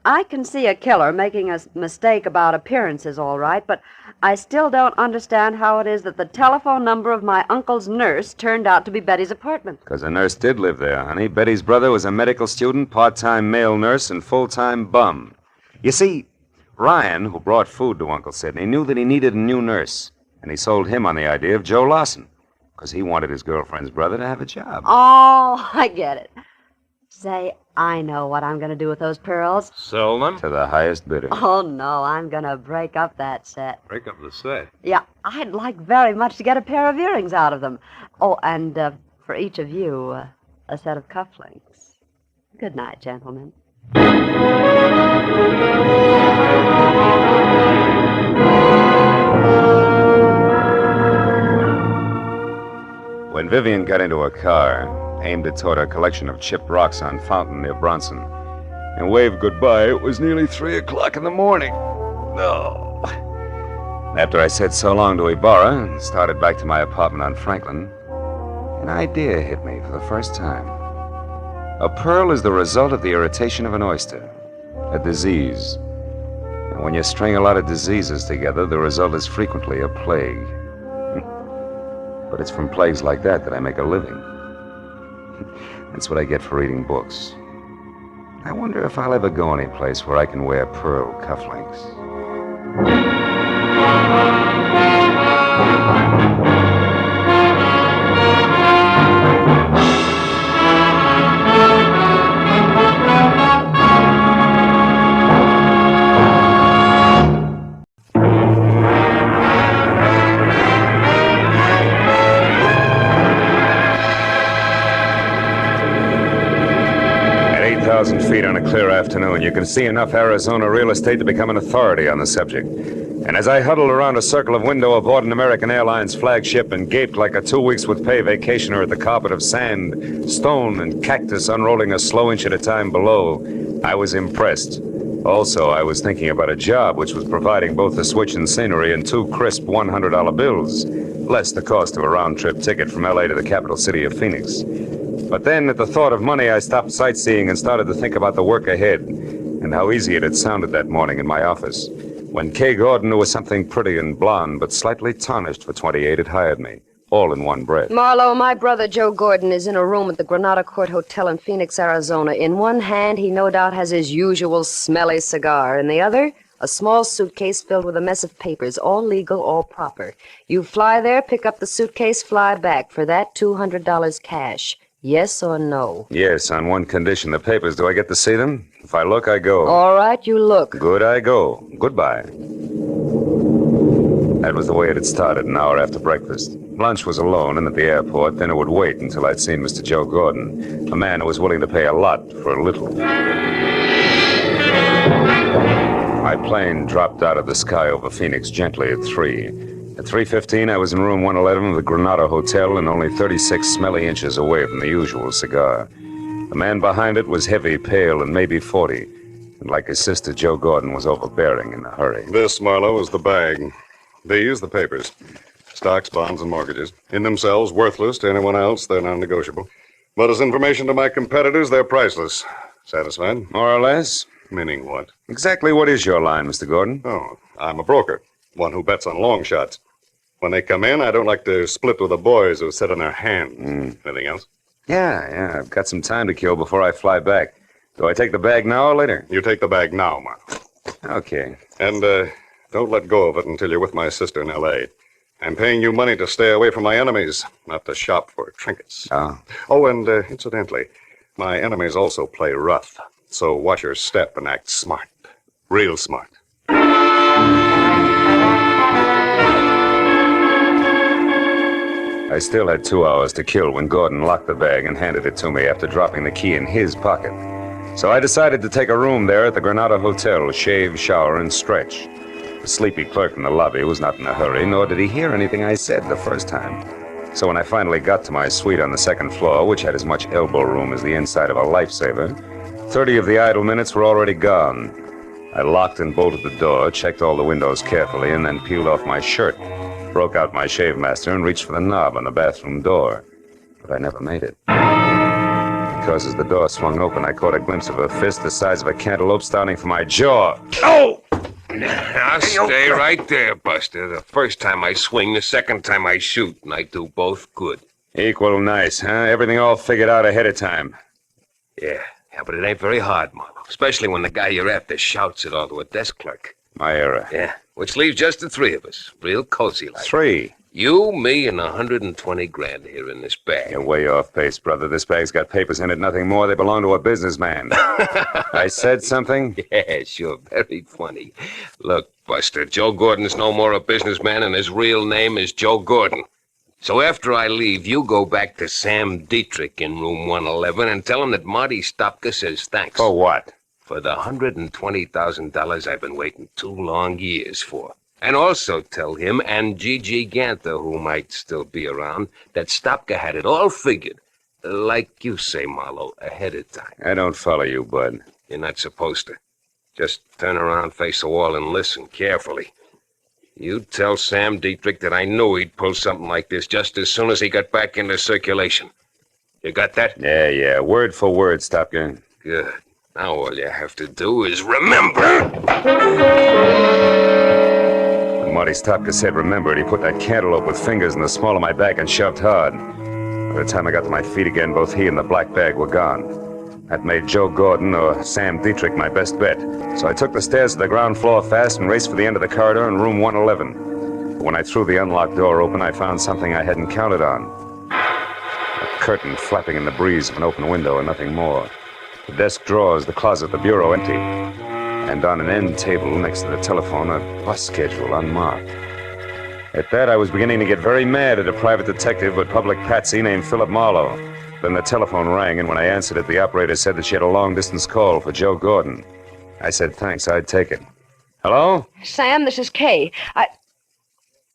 I can see a killer making a mistake about appearances, all right, but I still don't understand how it is that the telephone number of my uncle's nurse turned out to be Betty's apartment. Because a nurse did live there, honey. Betty's brother was a medical student, part-time male nurse, and full-time bum. You see, Ryan, who brought food to Uncle Sidney, knew that he needed a new nurse, and he sold him on the idea of Joe Larsen, because he wanted his girlfriend's brother to have a job. Oh, I get it. Say, I know what I'm going to do with those pearls. Sell them? To the highest bidder. Oh, no, I'm going to break up that set. Break up the set? Yeah, I'd like very much to get a pair of earrings out of them. Oh, and for each of you, a set of cufflinks. Good night, gentlemen. When Vivian got into her car, aimed it toward her collection of chipped rocks on Fountain near Bronson, and waved goodbye, it was nearly 3 o'clock in the morning. No. After I said so long to Ibarra and started back to my apartment on Franklin, an idea hit me for the first time. A pearl is the result of the irritation of an oyster, a disease. And When you string a lot of diseases together, the result is frequently a plague. But it's from plagues like that I make a living. That's what I get for reading books. I wonder if I'll ever go any place where I can wear pearl cufflinks. 8,000 feet on a clear afternoon, you can see enough Arizona real estate to become an authority on the subject. And as I huddled around a circle of window aboard an American Airlines flagship and gaped like a 2 weeks with pay vacationer at the carpet of sand, stone, and cactus unrolling a slow inch at a time below, I was impressed. Also, I was thinking about a job which was providing both the switch in scenery and 2 crisp $100 bills, less the cost of a round-trip ticket from L.A. to the capital city of Phoenix. But then, at the thought of money, I stopped sightseeing and started to think about the work ahead and how easy it had sounded that morning in my office when Kay Gordon, who was something pretty and blonde but slightly tarnished for 28, had hired me, all in one breath. Marlowe, my brother Joe Gordon is in a room at the Granada Court Hotel in Phoenix, Arizona. In one hand, he no doubt has his usual smelly cigar. In the other, a small suitcase filled with a mess of papers, all legal, all proper. You fly there, pick up the suitcase, fly back. For that, $200 cash. Yes or no? Yes, on one condition. The papers, do I get to see them? If I look, I go. All right, you look. Good, I go. Goodbye. That was the way it had started, an hour after breakfast. Lunch was alone and at the airport. Then it would wait until I'd seen Mr. Joe Gordon, a man who was willing to pay a lot for a little. My plane dropped out of the sky over Phoenix gently at 3. At 3:15, I was in room 111 of the Granada Hotel and only 36 smelly inches away from the usual cigar. The man behind it was heavy, pale, and maybe 40. And like his sister, Joe Gordon was overbearing in a hurry. This, Marlowe, is the bag. These, the papers. Stocks, bonds, and mortgages. In themselves, worthless to anyone else. They're non-negotiable. But as information to my competitors, they're priceless. Satisfied? More or less. Meaning what? Exactly what is your line, Mr. Gordon? Oh, I'm a broker. One who bets on long shots. When they come in, I don't like to split with the boys who sit on their hands. Anything else? Yeah, I've got some time to kill before I fly back. Do I take the bag now or later? You take the bag now, Mark. Okay. And, don't let go of it until you're with my sister in L.A. I'm paying you money to stay away from my enemies, not to shop for trinkets. Oh, and, incidentally, my enemies also play rough. So watch your step and act smart. Real smart. I still had 2 hours to kill when Gordon locked the bag and handed it to me after dropping the key in his pocket. So I decided to take a room there at the Granada Hotel, shave, shower, and stretch. The sleepy clerk in the lobby was not in a hurry, nor did he hear anything I said the first time. So when I finally got to my suite on the second floor, which had as much elbow room as the inside of a lifesaver, 30 of the idle minutes were already gone. I locked and bolted the door, checked all the windows carefully, and then peeled off my shirt, broke out my shave master, and reached for the knob on the bathroom door. But I never made it. Because as the door swung open, I caught a glimpse of a fist the size of a cantaloupe starting from my jaw. Oh! Now stay right there, Buster. The first time I swing, the second time I shoot, and I do both good. Equal nice, huh? Everything all figured out ahead of time. Yeah, but it ain't very hard, Marlowe. Especially when the guy you're after shouts it all to a desk clerk. My error. Yeah, which leaves just the 3 of us. Real cozy like. 3? You, me, and 120 grand here in this bag. You're way off base, brother. This bag's got papers in it, nothing more. They belong to a businessman. I said something? Yeah, sure. Very funny. Look, Buster, Joe Gordon's no more a businessman, and his real name is Joe Gordon. So after I leave, you go back to Sam Dietrich in room 111 and tell him that Marty Stopka says thanks. For what? For the $120,000 I've been waiting 2 long years for. And also tell him and Gigi Ganther, who might still be around, that Stopka had it all figured. Like you say, Marlowe, ahead of time. I don't follow you, bud. You're not supposed to. Just turn around, face the wall, and listen carefully. You tell Sam Dietrich that I knew he'd pull something like this just as soon as he got back into circulation. You got that? Yeah. Word for word, Stopka. Good. Now all you have to do is remember. When Marty Stopka said remember it, he put that cantaloupe with fingers in the small of my back and shoved hard. By the time I got to my feet again, both he and the black bag were gone. That made Joe Gordon or Sam Dietrich my best bet. So I took the stairs to the ground floor fast and raced for the end of the corridor in room 111. But when I threw the unlocked door open, I found something I hadn't counted on. A curtain flapping in the breeze of an open window and nothing more. The desk drawers, the closet, the bureau empty. And on an end table next to the telephone, a bus schedule unmarked. At that, I was beginning to get very mad at a private detective with public patsy named Philip Marlowe. Then the telephone rang, and when I answered it, the operator said that she had a long-distance call for Joe Gordon. I said thanks, I'd take it. Hello? Sam, this is Kay.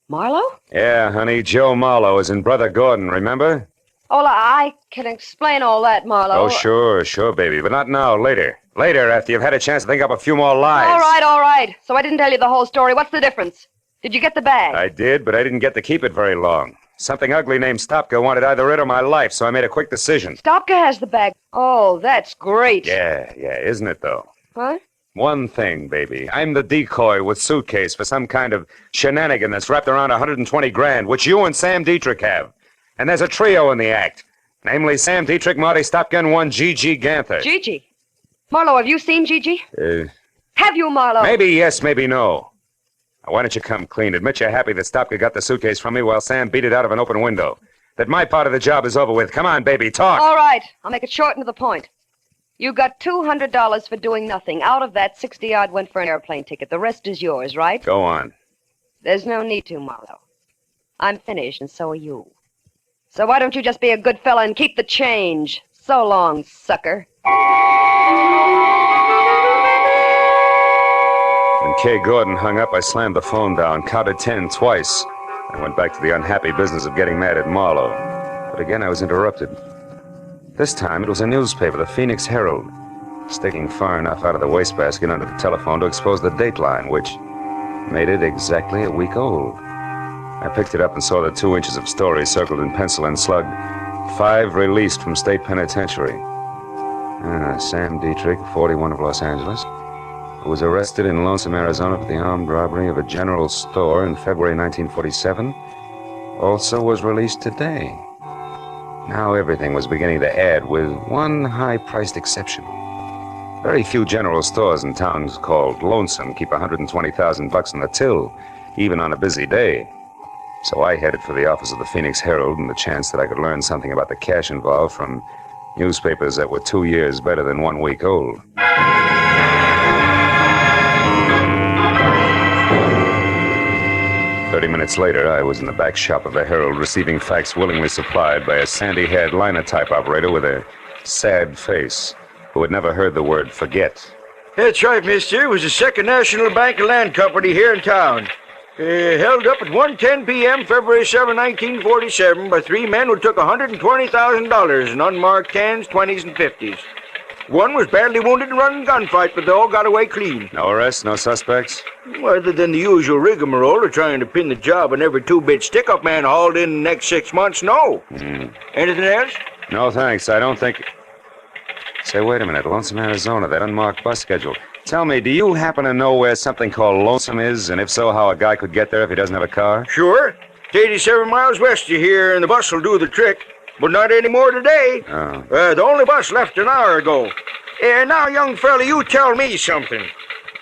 Marlowe? Yeah, honey, Joe Marlowe is in Brother Gordon, remember? Oh, I can explain all that, Marlowe. Oh, sure, baby, but not now, later. Later, after you've had a chance to think up a few more lies. All right. So I didn't tell you the whole story. What's the difference? Did you get the bag? I did, but I didn't get to keep it very long. Something ugly named Stopka wanted either it or my life, so I made a quick decision. Stopka has the bag. Oh, that's great. Yeah, isn't it, though? What? One thing, baby. I'm the decoy with suitcase for some kind of shenanigan that's wrapped around 120 grand, which you and Sam Dietrich have. And there's a trio in the act. Namely, Sam Dietrich, Marty Stopka, and one G.G. Ganther. Gigi? Marlowe, have you seen Gigi? Have you, Marlowe? Maybe yes, maybe no. Now, why don't you come clean? Admit you're happy that Stopka got the suitcase from me while Sam beat it out of an open window. That my part of the job is over with. Come on, baby, talk. All right. I'll make it short and to the point. You got $200 for doing nothing. Out of that, 60-odd went for an airplane ticket. The rest is yours, right? Go on. There's no need to, Marlowe. I'm finished, and so are you. So why don't you just be a good fella and keep the change? So long, sucker. When Kay Gordon hung up, I slammed the phone down, counted 10 twice, and went back to the unhappy business of getting mad at Marlowe. But again, I was interrupted. This time, it was a newspaper, the Phoenix Herald, sticking far enough out of the wastebasket under the telephone to expose the dateline, which made it exactly a week old. I picked it up and saw the 2 inches of story circled in pencil and slugged. 5 released from state penitentiary. Sam Dietrich, 41 of Los Angeles, who was arrested in Lonesome, Arizona for the armed robbery of a general store in February 1947, also was released today. Now everything was beginning to add, with one high-priced exception. Very few general stores in towns called Lonesome keep $120,000 in the till, even on a busy day. So I headed for the office of the Phoenix Herald and the chance that I could learn something about the cash involved from newspapers that were 2 years better than 1 week old. "30 minutes later, I was in the back shop of the Herald receiving facts willingly supplied by a sandy-haired linotype operator with a sad face who had never heard the word forget. That's right, mister. It was the Second National Bank and Land Company here in town. Held up at 1:10 p.m., February 7, 1947, by 3 men who took $120,000 in unmarked 10s, 20s, and 50s. One was badly wounded in a running gunfight, but they all got away clean. No arrests, no suspects? Other than the usual rigmarole of trying to pin the job on every two-bit stick-up man hauled in the next 6 months, no. Anything else? No, thanks. I don't think... Say, wait a minute. Lonesome, Arizona, that unmarked bus schedule. Tell me, do you happen to know where something called Lonesome is? And if so, how a guy could get there if he doesn't have a car? Sure. It's 87 miles west of here, and the bus will do the trick. But not anymore today. Oh. The only bus left an hour ago. Now, young fella, you tell me something.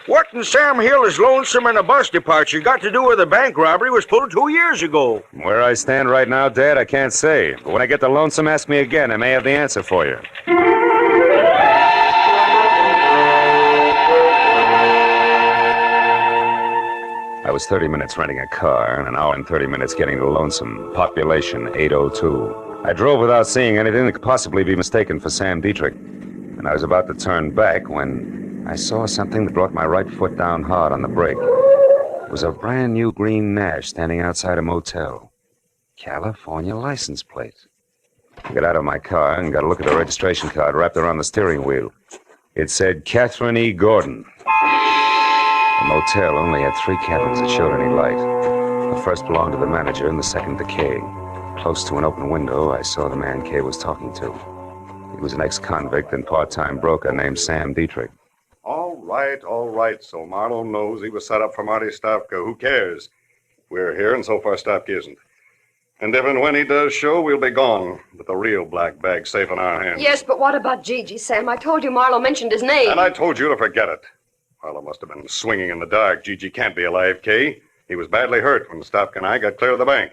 What in Sam Hill is Lonesome and a bus departure got to do with a bank robbery was pulled 2 years ago? Where I stand right now, Dad, I can't say. But when I get to Lonesome, ask me again. I may have the answer for you. I was 30 minutes renting a car and an hour and 30 minutes getting to Lonesome. Population 802. I drove without seeing anything that could possibly be mistaken for Sam Dietrich. And I was about to turn back when I saw something that brought my right foot down hard on the brake. It was a brand new green Nash standing outside a motel. California license plate. I got out of my car and got a look at the registration card wrapped around the steering wheel. It said Catherine E. Gordon. The motel only had 3 cabins that showed any light. The first belonged to the manager and the second to Kay. Close to an open window, I saw the man Kay was talking to. He was an ex-convict and part-time broker named Sam Dietrich. All right. So Marlowe knows he was set up for Marty Stopka. Who cares? We're here, and so far Stopka isn't. And if and when he does show, we'll be gone, with the real black bag safe in our hands. Yes, but what about Gigi, Sam? I told you Marlowe mentioned his name. And I told you to forget it. Marlowe must have been swinging in the dark. Gigi can't be alive, Kay. He was badly hurt when Stopka and I got clear of the bank.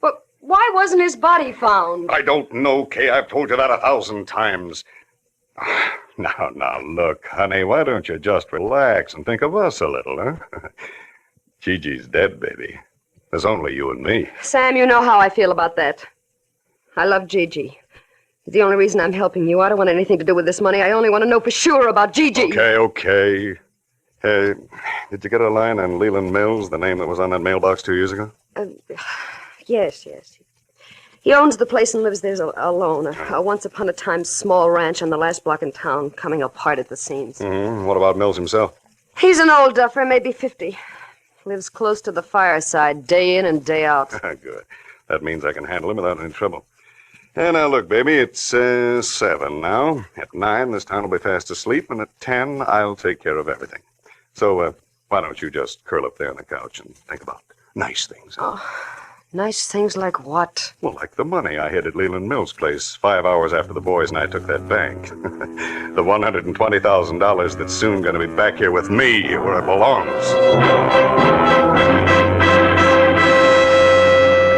But why wasn't his body found? I don't know, Kay. I've told you that 1,000 times. Now, look, honey, why don't you just relax and think of us a little, huh? Gigi's dead, baby. There's only you and me. Sam, you know how I feel about that. I love Gigi. It's the only reason I'm helping you. I don't want anything to do with this money. I only want to know for sure about Gigi. Okay. Hey, did you get a line on Leland Mills, the name that was on that mailbox 2 years ago? Yes. He owns the place and lives there alone. A once-upon-a-time small ranch on the last block in town, coming apart at the seams. Mm-hmm. What about Mills himself? He's an old duffer, maybe 50. Lives close to the fireside, day in and day out. Good. That means I can handle him without any trouble. And now, look, baby, it's 7 now. At 9, this town will be fast asleep, and at 10, I'll take care of everything. So, why don't you just curl up there on the couch and think about nice things? Huh? Oh, nice things like what? Well, like the money I hid at Leland Mills' place 5 hours after the boys and I took that bank. The $120,000 that's soon going to be back here with me where it belongs.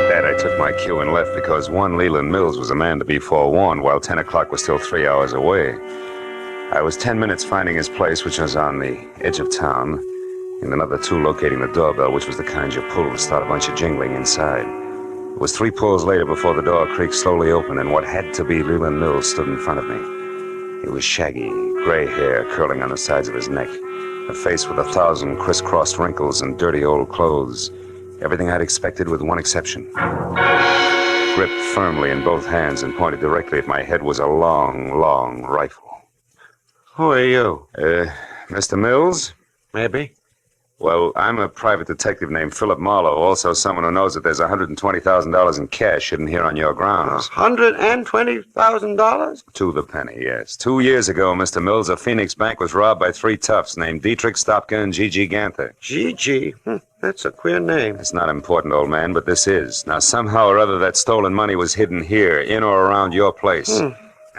Dad, I took my cue and left because one Leland Mills was a man to be forewarned while 10 o'clock was still 3 hours away. I was 10 minutes finding his place, which was on the edge of town, and another 2 locating the doorbell, which was the kind you pull to start a bunch of jingling inside. It was 3 pulls later before the door creaked slowly open, and what had to be Leland Mills stood in front of me. He was shaggy, gray hair curling on the sides of his neck, a face with 1,000 crisscrossed wrinkles and dirty old clothes. Everything I'd expected with one exception. Gripped firmly in both hands and pointed directly at my head was a long rifle. Who are you? Mr. Mills? Maybe. Well, I'm a private detective named Philip Marlowe, also someone who knows that there's $120,000 in cash hidden here on your grounds. $120,000? To the penny, yes. 2 years ago, Mr. Mills, a Phoenix bank was robbed by 3 toughs named Dietrich, Stopka, and Gigi Ganther. Gigi? That's a queer name. It's not important, old man, but this is. Now, somehow or other, that stolen money was hidden here, in or around your place. And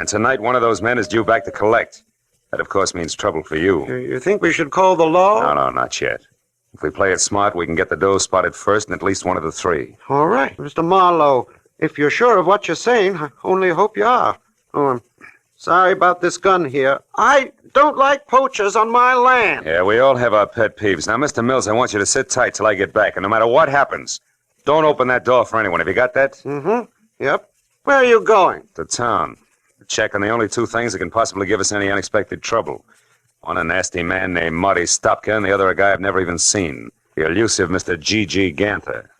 tonight, one of those men is due back to collect. That, of course, means trouble for you. You think we should call the law? No, not yet. If we play it smart, we can get the dough spotted first in at least one of the 3. All right, Mr. Marlowe. If you're sure of what you're saying, I only hope you are. Oh, I'm sorry about this gun here. I don't like poachers on my land. Yeah, we all have our pet peeves. Now, Mr. Mills, I want you to sit tight till I get back, and no matter what happens, don't open that door for anyone. Have you got that? Mm-hmm. Yep. Where are you going? To town. Check on the only 2 things that can possibly give us any unexpected trouble. One a nasty man named Marty Stopka, and the other a guy I've never even seen. The elusive Mr. Gigi Ganther.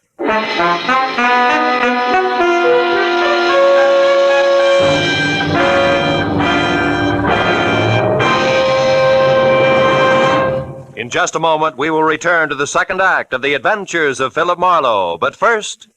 In just a moment, we will return to the second act of the Adventures of Philip Marlowe. But first,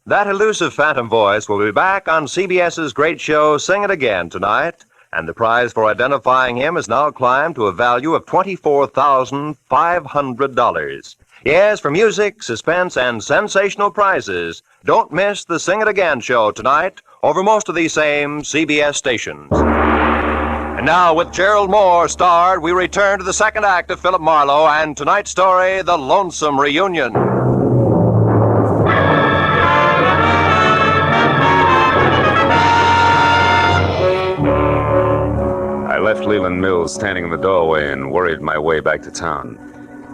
that elusive phantom voice will be back on CBS's great show, Sing It Again, tonight. And the prize for identifying him has now climbed to a value of $24,500. Yes, for music, suspense, and sensational prizes. Don't miss the Sing It Again show tonight over most of these same CBS stations. And now, with Gerald Moore starred, we return to the second act of Philip Marlowe and tonight's story, The Lonesome Reunion. I left Leland Mills standing in the doorway and worried my way back to town.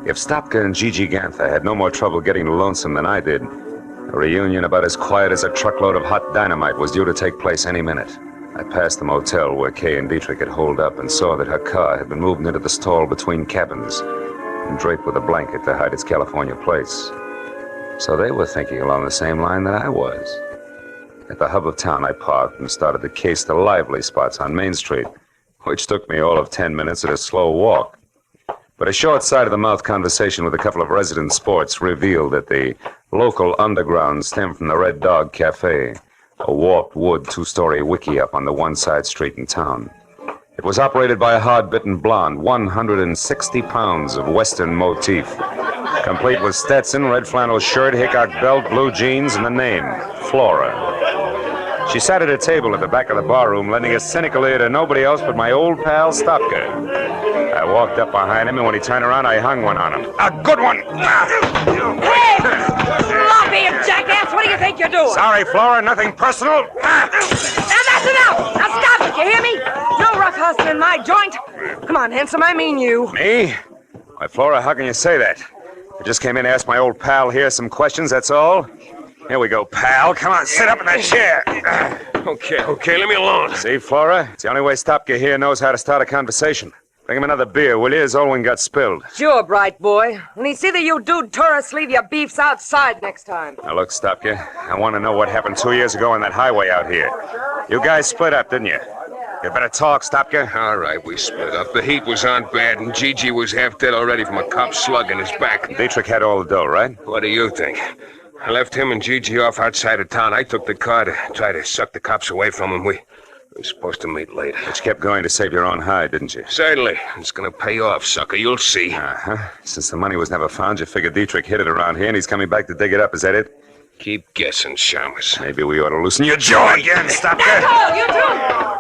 If Stopka and Gigi Ganther had no more trouble getting to Lonesome than I did, a reunion about as quiet as a truckload of hot dynamite was due to take place any minute. I passed the motel where Kay and Dietrich had holed up and saw that her car had been moved into the stall between cabins and draped with a blanket to hide its California plates. So they were thinking along the same line that I was. At the hub of town, I parked and started to case the lively spots on Main Street, which took me all of 10 minutes at a slow walk. But a short side-of-the-mouth conversation with a couple of resident sports revealed that the local underground stemmed from the Red Dog Cafe, A warped wood two-story wickiup on the one side street in town. It was operated by a hard-bitten blonde, 160 pounds of Western motif, complete with Stetson, red flannel shirt, Hickok belt, blue jeans, and the name, Flora. She sat at a table at the back of the barroom, lending a cynical ear to nobody else but my old pal, Stopka. I walked up behind him, and when he turned around, I hung one on him. A good one! Hey! Sloppy, you jackass! What do you think you're doing? Sorry, Flora, nothing personal. Now that's enough! Now stop it, you hear me? No rough hustling my joint. Come on, handsome, I mean you. Me? Why, Flora, how can you say that? I just came in to ask my old pal here some questions, that's all. Here we go, pal. Come on, sit up in that chair. Okay, leave me alone. See, Flora? It's the only way Stopka here knows how to start a conversation. Bring him another beer, will you? His old one got spilled. Sure, bright boy. When you see that you dude tourists leave your beefs outside next time. Now, look, Stopka, I want to know what happened 2 years ago on that highway out here. You guys split up, didn't you? You better talk, Stopka. All right, we split up. The heat was on bad, and Gigi was half dead already from a cop slug in his back. Dietrich had all the dough, right? What do you think? I left him and Gigi off outside of town. I took the car to try to suck the cops away from him. We were supposed to meet later. But you kept going to save your own hide, didn't you? Certainly. It's going to pay off, sucker. You'll see. Uh-huh. Since the money was never found, you figured Dietrich hid it around here, and he's coming back to dig it up. Is that it? Keep guessing, Chalmers. Maybe we ought to loosen your jaw again, Stopka. That's all, you two!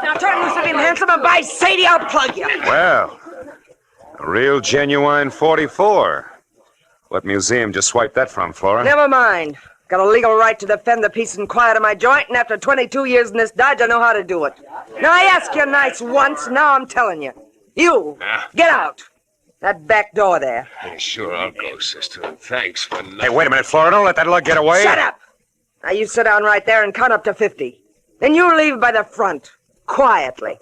Now turn loose of him, handsome, and by Sadie, I'll plug you. Well, a real genuine 44. What museum just swiped that from, Flora? Never mind. Got a legal right to defend the peace and quiet of my joint, and after 22 years in this dodge, I know how to do it. Now, I asked you nice once, now I'm telling you. You, get out. That back door there. Yeah, sure, I'll go, sister. And thanks for nothing. Hey, wait a minute, Flora. Don't let that lug get away. Shut up! Now, you sit down right there and count up to 50. Then you leave by the front, quietly.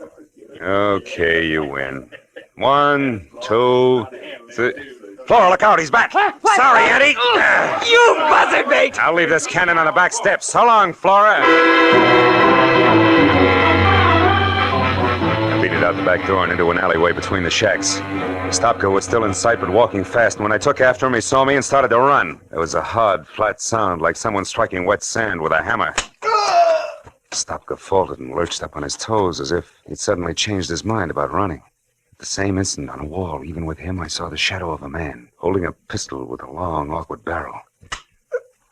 Okay, you win. 1, 2, 3... Flora, look out, he's back. What? Sorry, Eddie. You buzzard bait! I'll leave this cannon on the back steps. So long, Flora. I beat it out the back door and into an alleyway between the shacks. Stopka was still in sight, but walking fast, and when I took after him, he saw me and started to run. There was a hard, flat sound, like someone striking wet sand with a hammer. Stopka faltered and lurched up on his toes as if he'd suddenly changed his mind about running. At the same instant, on a wall, even with him, I saw the shadow of a man, holding a pistol with a long, awkward barrel.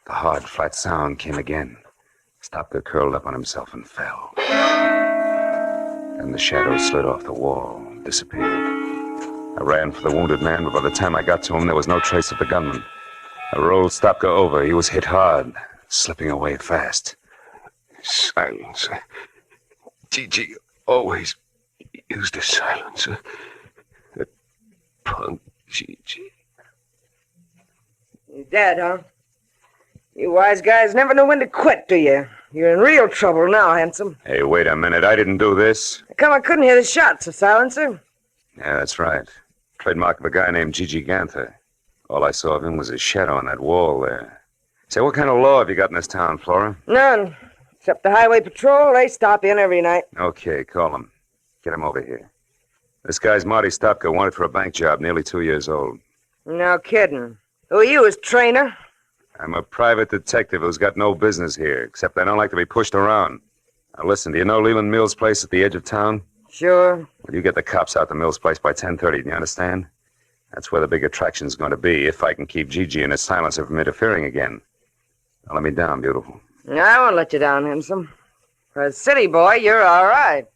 The hard, flat sound came again. Stopka curled up on himself and fell. Then the shadow slid off the wall, disappeared. I ran for the wounded man, but by the time I got to him, there was no trace of the gunman. I rolled Stopka over. He was hit hard, slipping away fast. Silencer. Gigi always used a silencer. That punk Gigi. You dead, huh? You wise guys never know when to quit, do you? You're in real trouble now, handsome. Hey, wait a minute. I didn't do this. How come I couldn't hear the shots, a silencer? Yeah, that's right. Trademark of a guy named Gigi Ganther. All I saw of him was his shadow on that wall there. Say, what kind of law have you got in this town, Flora? None. Except the highway patrol, they stop in every night. Okay, call him. Get him over here. This guy's Marty Stopka, wanted for a bank job, nearly 2 years old. No kidding. Who are you, his trainer? I'm a private detective who's got no business here, except I don't like to be pushed around. Now listen, do you know Leland Mill's place at the edge of town? Sure. Well, you get the cops out to Mill's place by 10:30, do you understand? That's where the big attraction's going to be, if I can keep Gigi and his silencer from interfering again. Now let me down, beautiful. I won't let you down, handsome. For a city boy, you're all right.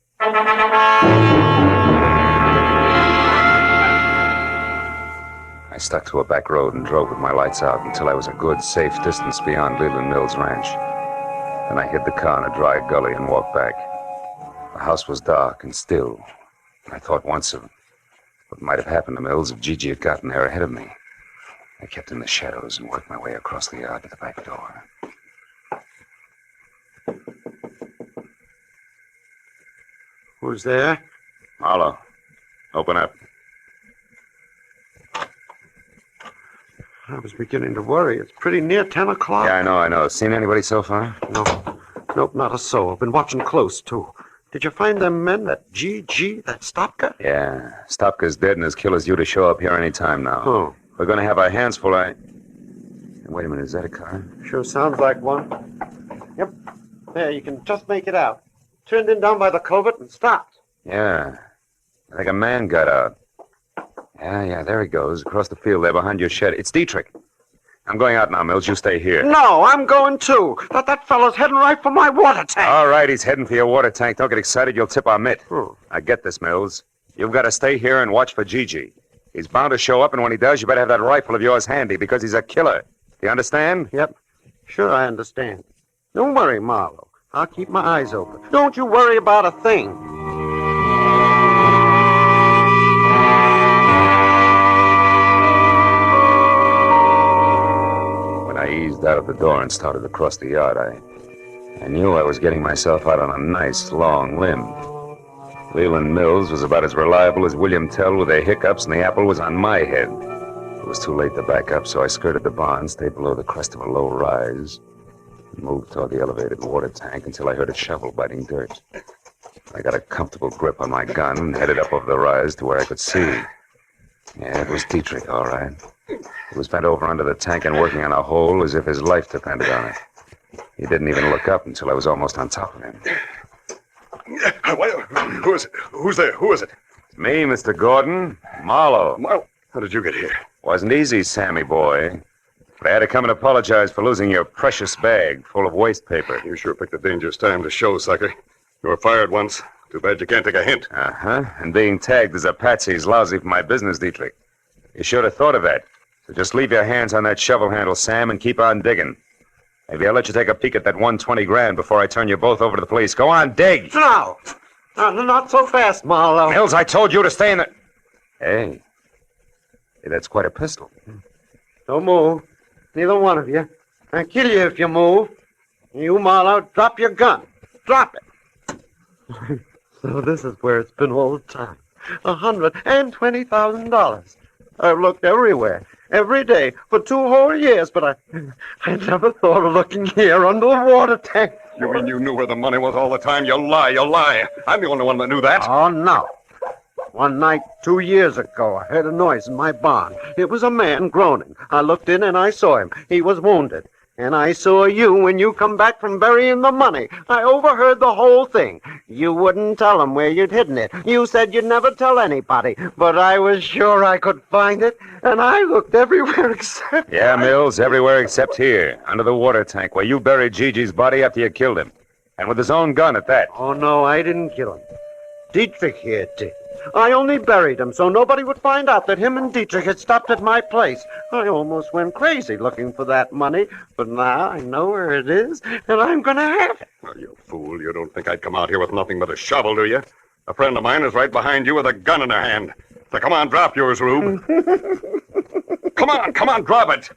I stuck to a back road and drove with my lights out until I was a good, safe distance beyond Leland Mill's ranch. Then I hid the car in a dry gully and walked back. The house was dark and still. I thought once of what might have happened to Mills if Gigi had gotten there ahead of me. I kept in the shadows and worked my way across the yard to the back door. Who's there? Marlowe, open up. I was beginning to worry. It's pretty near 10 o'clock. Yeah, I know. Seen anybody so far? No. Nope, not a soul. Been watching close, too. Did you find them men, that G, that Stopka? Yeah. Stopka's dead and his killer's due to show up here any time now. Oh. We're going to have our hands full. Wait a minute, is that a car? Sure sounds like one. Yep. There, you can just make it out. Turned in down by the culvert and stopped. Yeah. I think a man got out. Yeah, there he goes, across the field there behind your shed. It's Dietrich. I'm going out now, Mills. You stay here. No, I'm going too. That fellow's heading right for my water tank. All right, he's heading for your water tank. Don't get excited. You'll tip our mitt. I get this, Mills. You've got to stay here and watch for Gigi. He's bound to show up, and when he does, you better have that rifle of yours handy because he's a killer. Do you understand? Yep. Sure, I understand. Don't worry, Marlowe. I'll keep my eyes open. Don't you worry about a thing. When I eased out of the door and started across the yard, I knew I was getting myself out on a nice, long limb. Leland Mills was about as reliable as William Tell with their hiccups, and the apple was on my head. It was too late to back up, so I skirted the barn, stayed below the crest of a low rise, and moved toward the elevated water tank until I heard a shovel biting dirt. I got a comfortable grip on my gun and headed up over the rise to where I could see. Yeah, it was Dietrich, all right. He was bent over under the tank and working on a hole as if his life depended on it. He didn't even look up until I was almost on top of him. Who is it? Who's there? Who is it? It's me, Mr. Gordon. Marlowe. Marlowe? How did you get here? Wasn't easy, Sammy boy. But I had to come and apologize for losing your precious bag full of waste paper. You sure picked a dangerous time to show, sucker. You were fired once. Too bad you can't take a hint. Uh-huh. And being tagged as a patsy is lousy for my business, Dietrich. You should have thought of that. So just leave your hands on that shovel handle, Sam, and keep on digging. Maybe I'll let you take a peek at that 120 grand before I turn you both over to the police. Go on, dig! No! Not so fast, Marlowe. Mills, I told you to stay in the... Hey, that's quite a pistol. Don't move. Neither one of you. I'll kill you if you move. You, Marlowe, drop your gun. Drop it. So this is where it's been all the time. $120,000. I've looked everywhere, every day, for 2 whole years, but I never thought of looking here under the water tank. You mean you knew where the money was all the time? You lie. I'm the only one that knew that. Oh, no. One night 2 years ago, I heard a noise in my barn. It was a man groaning. I looked in and I saw him. He was wounded. And I saw you when you come back from burying the money. I overheard the whole thing. You wouldn't tell them where you'd hidden it. You said you'd never tell anybody. But I was sure I could find it. And I looked everywhere except... Yeah, Mills, everywhere except here, under the water tank, where you buried Gigi's body after you killed him. And with his own gun at that. Oh, no, I didn't kill him. Dietrich here did. I only buried him so nobody would find out that him and Dietrich had stopped at my place. I almost went crazy looking for that money, but now I know where it is, and I'm going to have it. Well, you fool. You don't think I'd come out here with nothing but a shovel, do you? A friend of mine is right behind you with a gun in her hand. So come on, drop yours, Rube. Come on, drop it.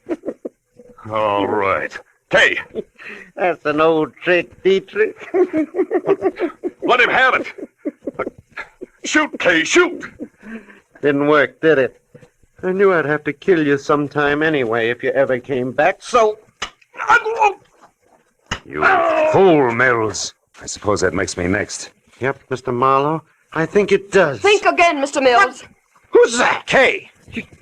All right. Kay. That's an old trick, Dietrich. Let him have it. Shoot, Kay, shoot! Didn't work, did it? I knew I'd have to kill you sometime anyway if you ever came back, so... You fool, Mills. I suppose that makes me next. Yep, Mr. Marlowe. I think it does. Think again, Mr. Mills. What? Who's that? Kay.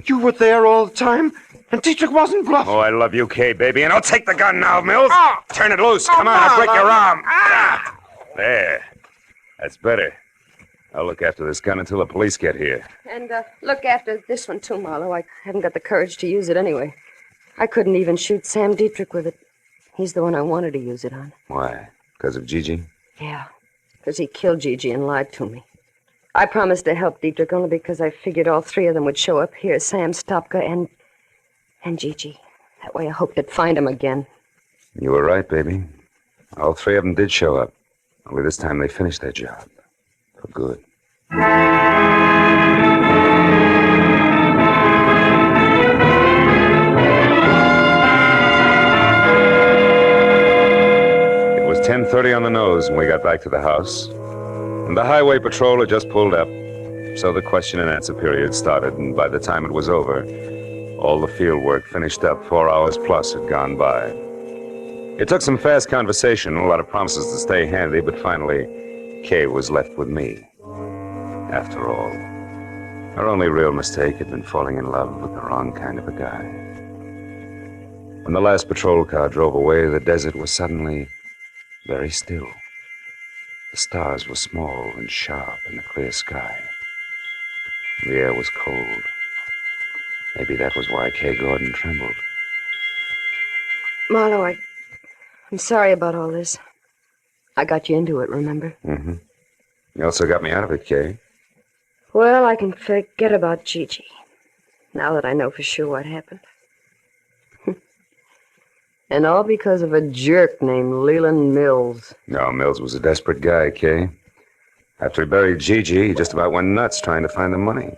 You were there all the time, and Dietrich wasn't bluffing. Oh, I love you, Kay, baby, and I'll take the gun now, Mills. Oh. Turn it loose. Come on, I'll break your arm. There. That's better. I'll look after this gun until the police get here. And look after this one, too, Marlowe. I haven't got the courage to use it anyway. I couldn't even shoot Sam Dietrich with it. He's the one I wanted to use it on. Why? Because of Gigi? Yeah, because he killed Gigi and lied to me. I promised to help Dietrich only because I figured all 3 of them would show up here, Sam, Stopka, and Gigi. That way I hoped I'd find him again. You were right, baby. All 3 of them did show up. Only this time they finished their job. For good. It was 10:30 on the nose when we got back to the house. And the highway patrol had just pulled up. So the question and answer period started, and by the time it was over, all the field work finished up. 4 hours plus had gone by. It took some fast conversation, a lot of promises to stay handy, but finally, Kay was left with me. After all, her only real mistake had been falling in love with the wrong kind of a guy. When the last patrol car drove away, the desert was suddenly very still. The stars were small and sharp in the clear sky. The air was cold. Maybe that was why Kay Gordon trembled. Marlowe, I'm sorry about all this. I got you into it, remember? Mm-hmm. You also got me out of it, Kay. Well, I can forget about Gigi, now that I know for sure what happened. And all because of a jerk named Leland Mills. No, Mills was a desperate guy, Kay. After he buried Gigi, he just about went nuts trying to find the money.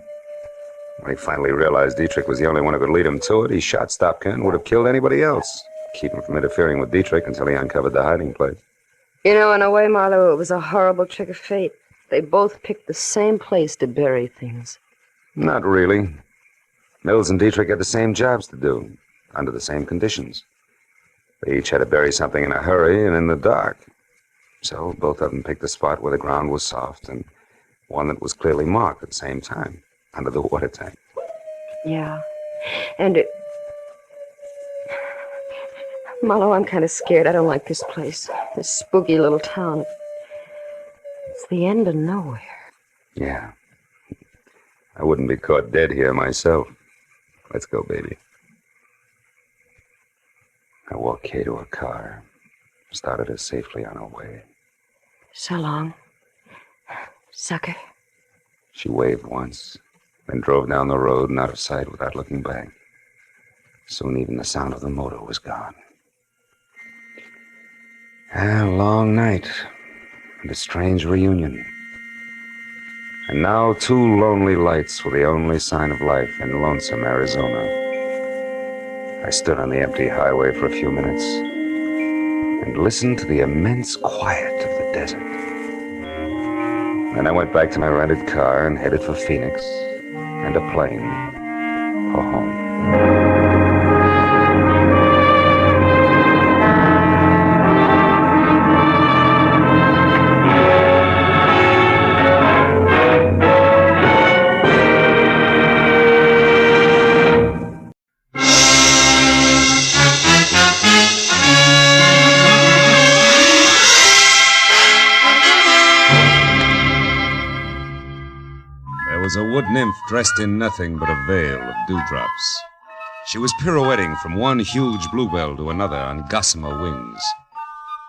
When he finally realized Dietrich was the only one who could lead him to it, he shot Stopka and would have killed anybody else, keep him from interfering with Dietrich until he uncovered the hiding place. You know, in a way, Marlowe, it was a horrible trick of fate. They both picked the same place to bury things. Not really. Mills and Dietrich had the same jobs to do, under the same conditions. They each had to bury something in a hurry and in the dark. So both of them picked a spot where the ground was soft and one that was clearly marked at the same time, under the water tank. Yeah. And it... Marlowe, I'm kind of scared. I don't like this place. This spooky little town. It's the end of nowhere. Yeah. I wouldn't be caught dead here myself. Let's go, baby. I walked Kay to her car, started her safely on her way. So long, sucker. She waved once, then drove down the road and out of sight without looking back. Soon even the sound of the motor was gone. A long night, and a strange reunion. And now 2 lonely lights were the only sign of life in lonesome Arizona. I stood on the empty highway for a few minutes and listened to the immense quiet of the desert. Then I went back to my rented car and headed for Phoenix and a plane for home. Was a wood nymph dressed in nothing but a veil of dewdrops. She was pirouetting from one huge bluebell to another on gossamer wings.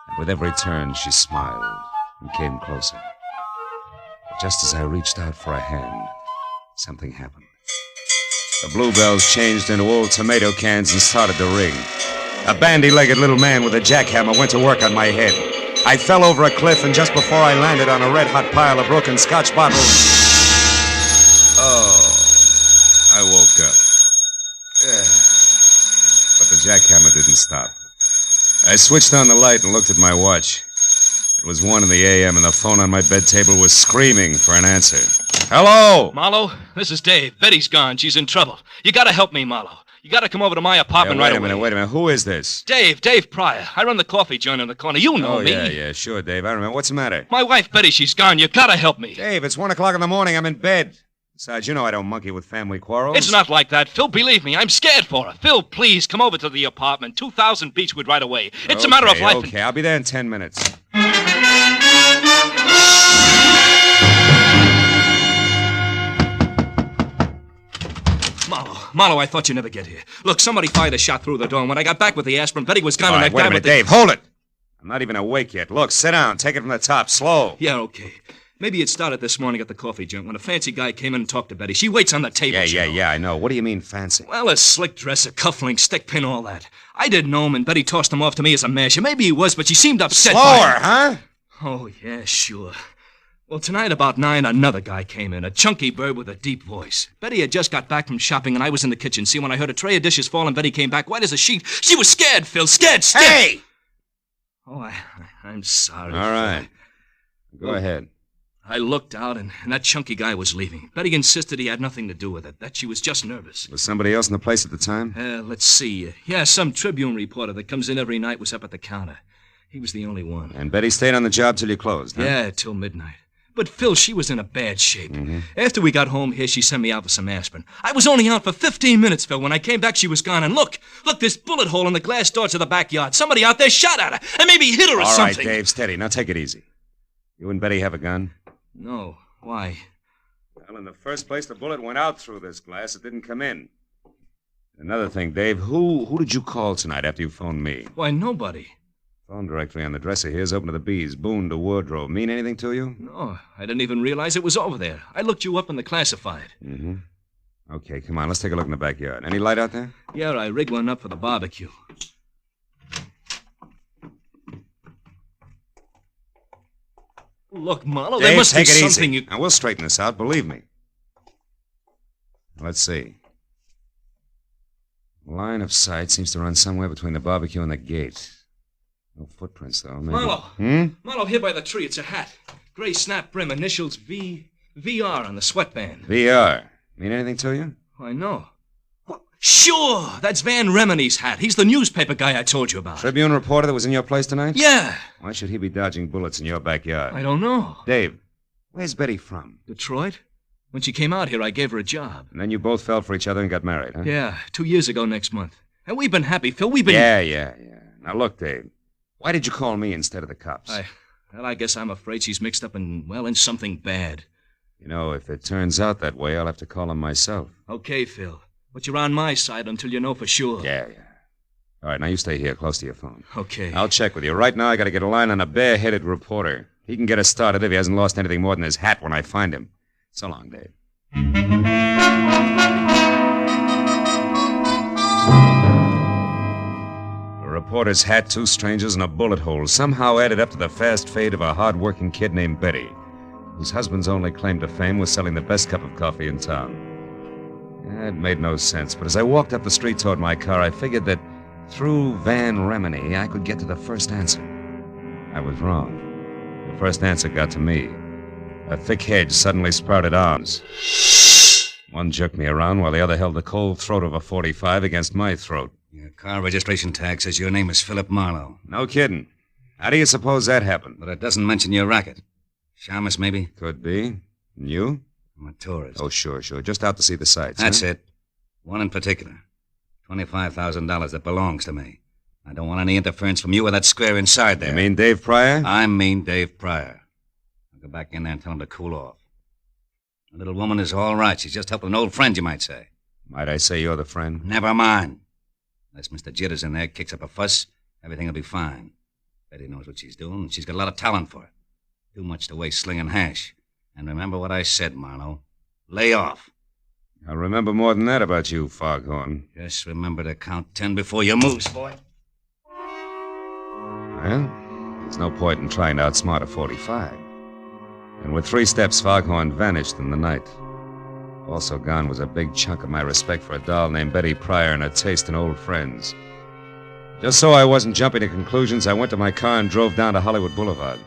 And with every turn, she smiled and came closer. But just as I reached out for a hand, something happened. The bluebells changed into old tomato cans and started to ring. A bandy-legged little man with a jackhammer went to work on my head. I fell over a cliff, and just before I landed on a red-hot pile of broken Scotch bottles... I woke up. But the jackhammer didn't stop. I switched on the light and looked at my watch. It was 1 in the a.m. and the phone on my bed table was screaming for an answer. Hello? Marlowe, this is Dave. Betty's gone. She's in trouble. You gotta help me, Marlowe. You gotta come over to my apartment right away. Wait a minute. Who is this? Dave Pryor. I run the coffee joint on the corner. You know me. Yeah, sure, Dave. I remember. What's the matter? My wife, Betty, she's gone. You gotta help me. Dave, it's 1 o'clock in the morning. I'm in bed. Besides, you know I don't monkey with family quarrels. It's not like that, Phil. Believe me, I'm scared for her. Phil, please, come over to the apartment. 2000 Beechwood right away. It's a matter of life. Okay, I'll be there in 10 minutes. Marlowe, I thought you'd never get here. Look, somebody fired a shot through the door, and when I got back with the aspirin, Betty was gone, and that wait guy a minute, with Dave, hold it! I'm not even awake yet. Look, sit down. Take it from the top, slow. Yeah, okay. Maybe it started this morning at the coffee joint when a fancy guy came in and talked to Betty. She waits on the table. Yeah, I know. What do you mean fancy? Well, a slick dress, a cufflink, stick pin, all that. I didn't know him, and Betty tossed him off to me as a masher. Maybe he was, but she seemed upset. Slower, huh? Oh, yeah, sure. Well, tonight about 9, another guy came in, a chunky bird with a deep voice. Betty had just got back from shopping, and I was in the kitchen. See, when I heard a tray of dishes fall and Betty came back white as a sheet, she was scared, Phil, scared! Hey! Oh, I'm sorry. All right. Go ahead. I looked out, and that chunky guy was leaving. Betty insisted he had nothing to do with it, that she was just nervous. Was somebody else in the place at the time? Let's see. Yeah, some Tribune reporter that comes in every night was up at the counter. He was the only one. And Betty stayed on the job till you closed, huh? Yeah, till midnight. But, Phil, she was in a bad shape. After we got home here, she sent me out for some aspirin. I was only out for 15 minutes, Phil. When I came back, she was gone. And look, this bullet hole in the glass door to the backyard. Somebody out there shot at her and maybe hit her or something. All right, Dave, steady. Now take it easy. You and Betty have a gun? No. Why? Well, in the first place, the bullet went out through this glass. It didn't come in. Another thing, Dave, who did you call tonight after you phoned me? Why, nobody. Phone directory on the dresser here is open to the B's. Boone to wardrobe. Mean anything to you? No, I didn't even realize it was over there. I looked you up in the classified. Okay, come on. Let's take a look in the backyard. Any light out there? Yeah, I rigged one up for the barbecue. Look, Marlowe, there must be something easy. Now, we'll straighten this out, believe me. Let's see. Line of sight seems to run somewhere between the barbecue and the gate. No footprints, though. Maybe. Marlowe. Marlowe, here by the tree. It's a hat. Gray snap brim, initials VR on the sweatband. VR. Mean anything to you? Why, no. Well, sure! That's Van Remini's hat. He's the newspaper guy I told you about. Tribune reporter that was in your place tonight? Yeah. Why should he be dodging bullets in your backyard? I don't know. Dave, where's Betty from? Detroit. When she came out here, I gave her a job. And then you both fell for each other and got married, huh? Yeah, 2 years ago next month. And we've been happy, Phil. We've been... Yeah. Now, look, Dave. Why did you call me instead of the cops? I guess I'm afraid she's mixed up in something bad. You know, if it turns out that way, I'll have to call him myself. Okay, Phil. But you're on my side until you know for sure. Yeah. All right, now you stay here, close to your phone. Okay. I'll check with you. Right now, I gotta get a line on a bare-headed reporter. He can get us started if he hasn't lost anything more than his hat when I find him. So long, Dave. A reporter's hat, 2 strangers, and a bullet hole somehow added up to the fast fate of a hard-working kid named Betty, whose husband's only claim to fame was selling the best cup of coffee in town. It made no sense, but as I walked up the street toward my car, I figured that through Van Remini, I could get to the first answer. I was wrong. The first answer got to me. A thick hedge suddenly sprouted arms. One jerked me around while the other held the cold throat of a .45 against my throat. Your car registration tag says your name is Philip Marlowe. No kidding. How do you suppose that happened? But it doesn't mention your racket. Shamus, maybe? Could be. And you? I'm a tourist. Oh, sure. Just out to see the sights. That's it. One in particular. $25,000 that belongs to me. I don't want any interference from you or that square inside there. You mean Dave Pryor? I mean Dave Pryor. I'll go back in there and tell him to cool off. The little woman is all right. She's just helping an old friend, you might say. Might I say you're the friend? Never mind. Unless Mr. Jitters in there kicks up a fuss, everything will be fine. Betty knows what she's doing, and she's got a lot of talent for it. Too much to waste slinging hash. And remember what I said, Marlowe. Lay off. I'll remember more than that about you, Foghorn. Just remember to count 10 before you move, boy. Well, there's no point in trying to outsmart a .45. And with 3 steps, Foghorn vanished in the night. Also gone was a big chunk of my respect for a doll named Betty Pryor and her taste in old friends. Just so I wasn't jumping to conclusions, I went to my car and drove down to Hollywood Boulevard.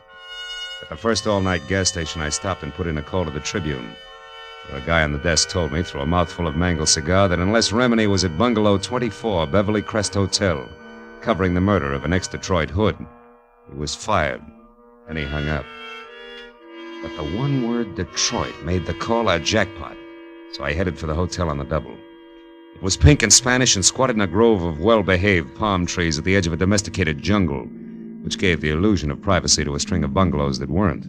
At the first all-night gas station, I stopped and put in a call to the Tribune, where a guy on the desk told me, through a mouthful of mangled cigar, that unless Remini was at Bungalow 24, Beverly Crest Hotel, covering the murder of an ex-Detroit hood, he was fired. And he hung up. But the one word Detroit made the call a jackpot, so I headed for the hotel on the double. It was pink and Spanish and squatted in a grove of well-behaved palm trees at the edge of a domesticated jungle, which gave the illusion of privacy to a string of bungalows that weren't.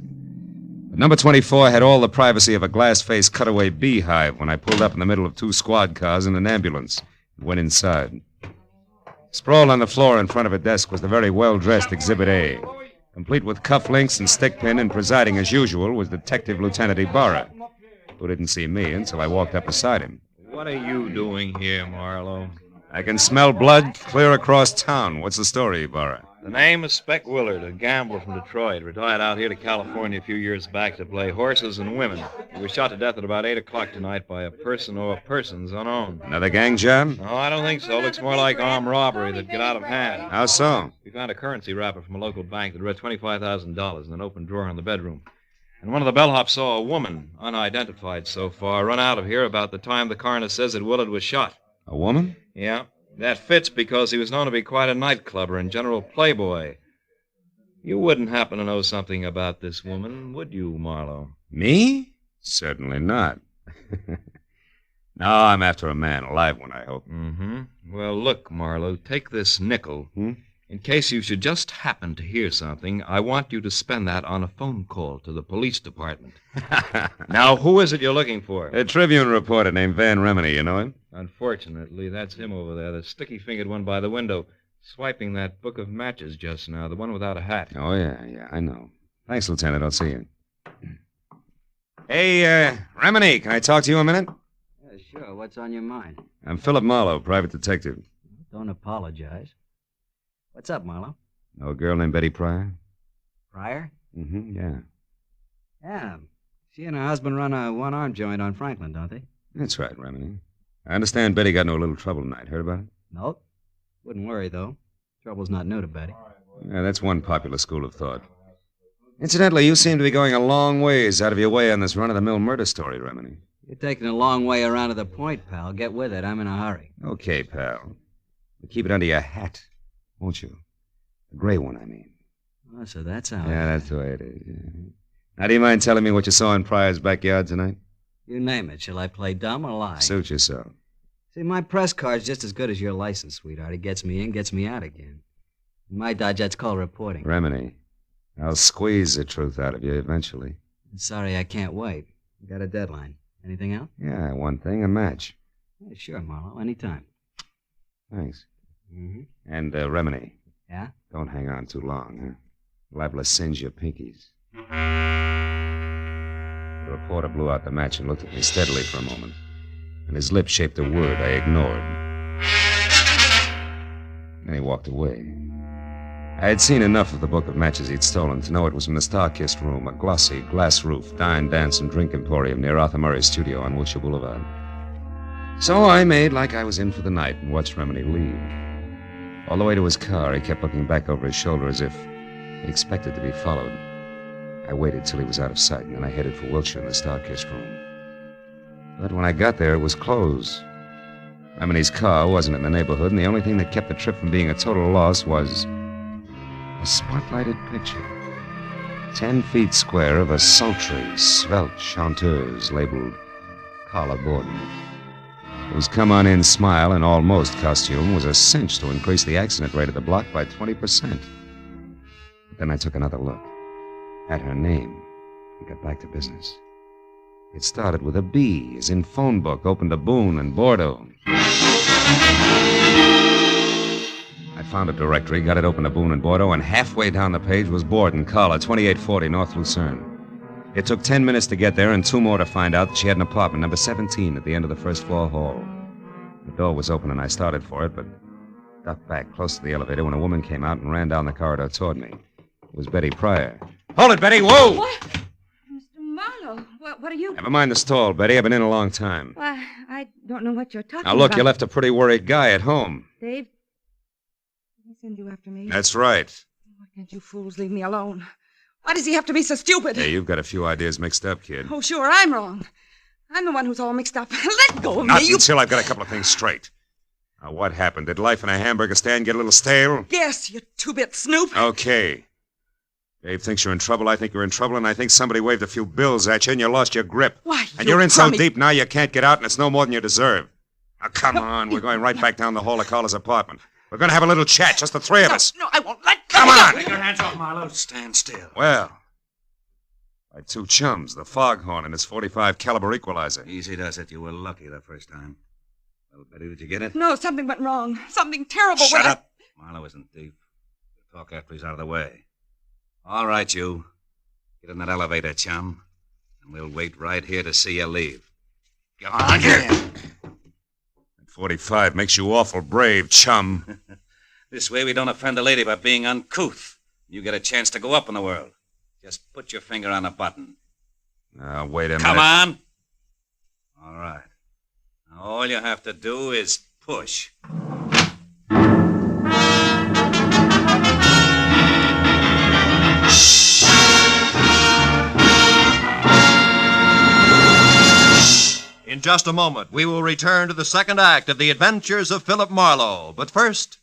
But number 24 had all the privacy of a glass-faced cutaway beehive when I pulled up in the middle of 2 squad cars and an ambulance and went inside. Sprawled on the floor in front of a desk was the very well-dressed Exhibit A, complete with cufflinks and stickpin, and presiding as usual was Detective Lieutenant Ibarra, who didn't see me until I walked up beside him. What are you doing here, Marlowe? I can smell blood clear across town. What's the story, Ibarra? The name is Spec Willard, a gambler from Detroit. Retired out here to California a few years back to play horses and women. He was shot to death at about 8 o'clock tonight by a person or persons unknown. Another gang job? No, I don't think so. Looks more like armed robbery that'd get out of hand. How so? We found a currency wrapper from a local bank that read $25,000 in an open drawer in the bedroom. And one of the bellhops saw a woman, unidentified so far, run out of here about the time the coroner says that Willard was shot. A woman? Yeah. That fits because he was known to be quite a nightclubber and general playboy. You wouldn't happen to know something about this woman, would you, Marlowe? Me? Certainly not. No, I'm after a man, a live one, I hope. Mm-hmm. Well, look, Marlowe, take this nickel. In case you should just happen to hear something, I want you to spend that on a phone call to the police department. Now, who is it you're looking for? A Tribune reporter named Van Remini, you know him? Unfortunately, that's him over there, the sticky-fingered one by the window, swiping that book of matches just now, the one without a hat. Oh, yeah, I know. Thanks, Lieutenant. I'll see you. Hey, Remini, can I talk to you a minute? Yeah, sure. What's on your mind? I'm Philip Marlowe, private detective. Don't apologize. What's up, Marlowe? Know a girl named Betty Pryor? Pryor? Mm-hmm, yeah. Yeah. She and her husband run a one-arm joint on Franklin, don't they? That's right, Remini. I understand Betty got into a little trouble tonight. Heard about it? Nope. Wouldn't worry, though. Trouble's not new to Betty. Yeah, that's one popular school of thought. Incidentally, you seem to be going a long ways out of your way on this run-of-the-mill murder story, Remini. You're taking a long way around to the point, pal. Get with it. I'm in a hurry. Okay, pal. But keep it under your hat, won't you? A gray one, I mean. Oh, so that's how Yeah, that's the way it is. Yeah. Now, do you mind telling me what you saw in Pryor's backyard tonight? You name it. Shall I play dumb or lie? Suit yourself. See, my press card's just as good as your license, sweetheart. It gets me in, gets me out again. In my dodge, that's called reporting. Remini, I'll squeeze the truth out of you eventually. Sorry, I can't wait. Got a deadline. Anything else? Yeah, one thing, a match. Yeah, sure, Marlowe. Anytime. Thanks. Mm-hmm. And, Remini. Yeah? Don't hang on too long, huh? Liable to singe your pinkies. The reporter blew out the match and looked at me steadily for a moment. And his lips shaped a word I ignored. Then he walked away. I had seen enough of the book of matches he'd stolen to know it was from the star-kissed room, a glossy, glass-roofed dine, dance, and drink emporium near Arthur Murray's studio on Wilshire Boulevard. So I made like I was in for the night and watched Remini leave. All the way to his car, he kept looking back over his shoulder as if he expected to be followed. I waited till he was out of sight, and then I headed for Wilshire in the star-kissed room. But when I got there, it was closed. Remini's car wasn't in the neighborhood, and the only thing that kept the trip from being a total loss was a spotlighted picture. 10 feet square of a sultry, svelte chanteuse labeled Carla Borden, whose come-on-in smile and almost costume was a cinch to increase the accident rate of the block by 20%. But then I took another look at her name and got back to business. It started with a B, as in phone book, opened to Boone and Bordeaux. I found a directory, got it open to Boone and Bordeaux, and halfway down the page was Borden, Carla, 2840 North Lucerne. It took 10 minutes to get there and 2 more to find out that she had an apartment, number 17, at the end of the first floor hall. The door was open and I started for it, but ducked back close to the elevator when a woman came out and ran down the corridor toward me. It was Betty Pryor. Hold it, Betty! Whoa! What? Mr. Marlowe, what are you... Never mind the stall, Betty. I've been in a long time. Why, I don't know what you're talking Now, look, about. you left a pretty worried guy at home. Dave, did he send you after me? That's right. Why can't you fools leave me alone? Why does he have to be so stupid? Hey, you've got a few ideas mixed up, kid. Oh, sure, I'm wrong. I'm the one who's all mixed up. Let go of Not me, you... until I've got a couple of things straight. Now, what happened? Did life in a hamburger stand get a little stale? Yes, you two-bit snoop. Okay. Dave thinks you're in trouble, I think you're in trouble, and I think somebody waved a few bills at you and you lost your grip. Why, and you're in so crummy... deep now you can't get out, and it's no more than you deserve. Now, come on. We're going right back down the hall of Carla's apartment. We're going to have a little chat, just the three of us. No, I won't. Let Come on! Take your hands off, Marlowe. Stand still. Well, my 2 chums, the Foghorn and his .45 caliber equalizer. Easy does it. You were lucky the first time. Well, Betty, did you get it? No, something went wrong. Something terrible Shut went... up. Marlowe isn't deep. We'll talk after he's out of the way. All right, you. Get in that elevator, chum. And we'll wait right here to see you leave. Go on, get in. That .45 makes you awful brave, chum. This way we don't offend a lady by being uncouth. You get a chance to go up in the world. Just put your finger on a button. Now, wait a minute. Come on. All right. Now, all you have to do is push. In just a moment, we will return to the second act of The Adventures of Philip Marlowe. But first,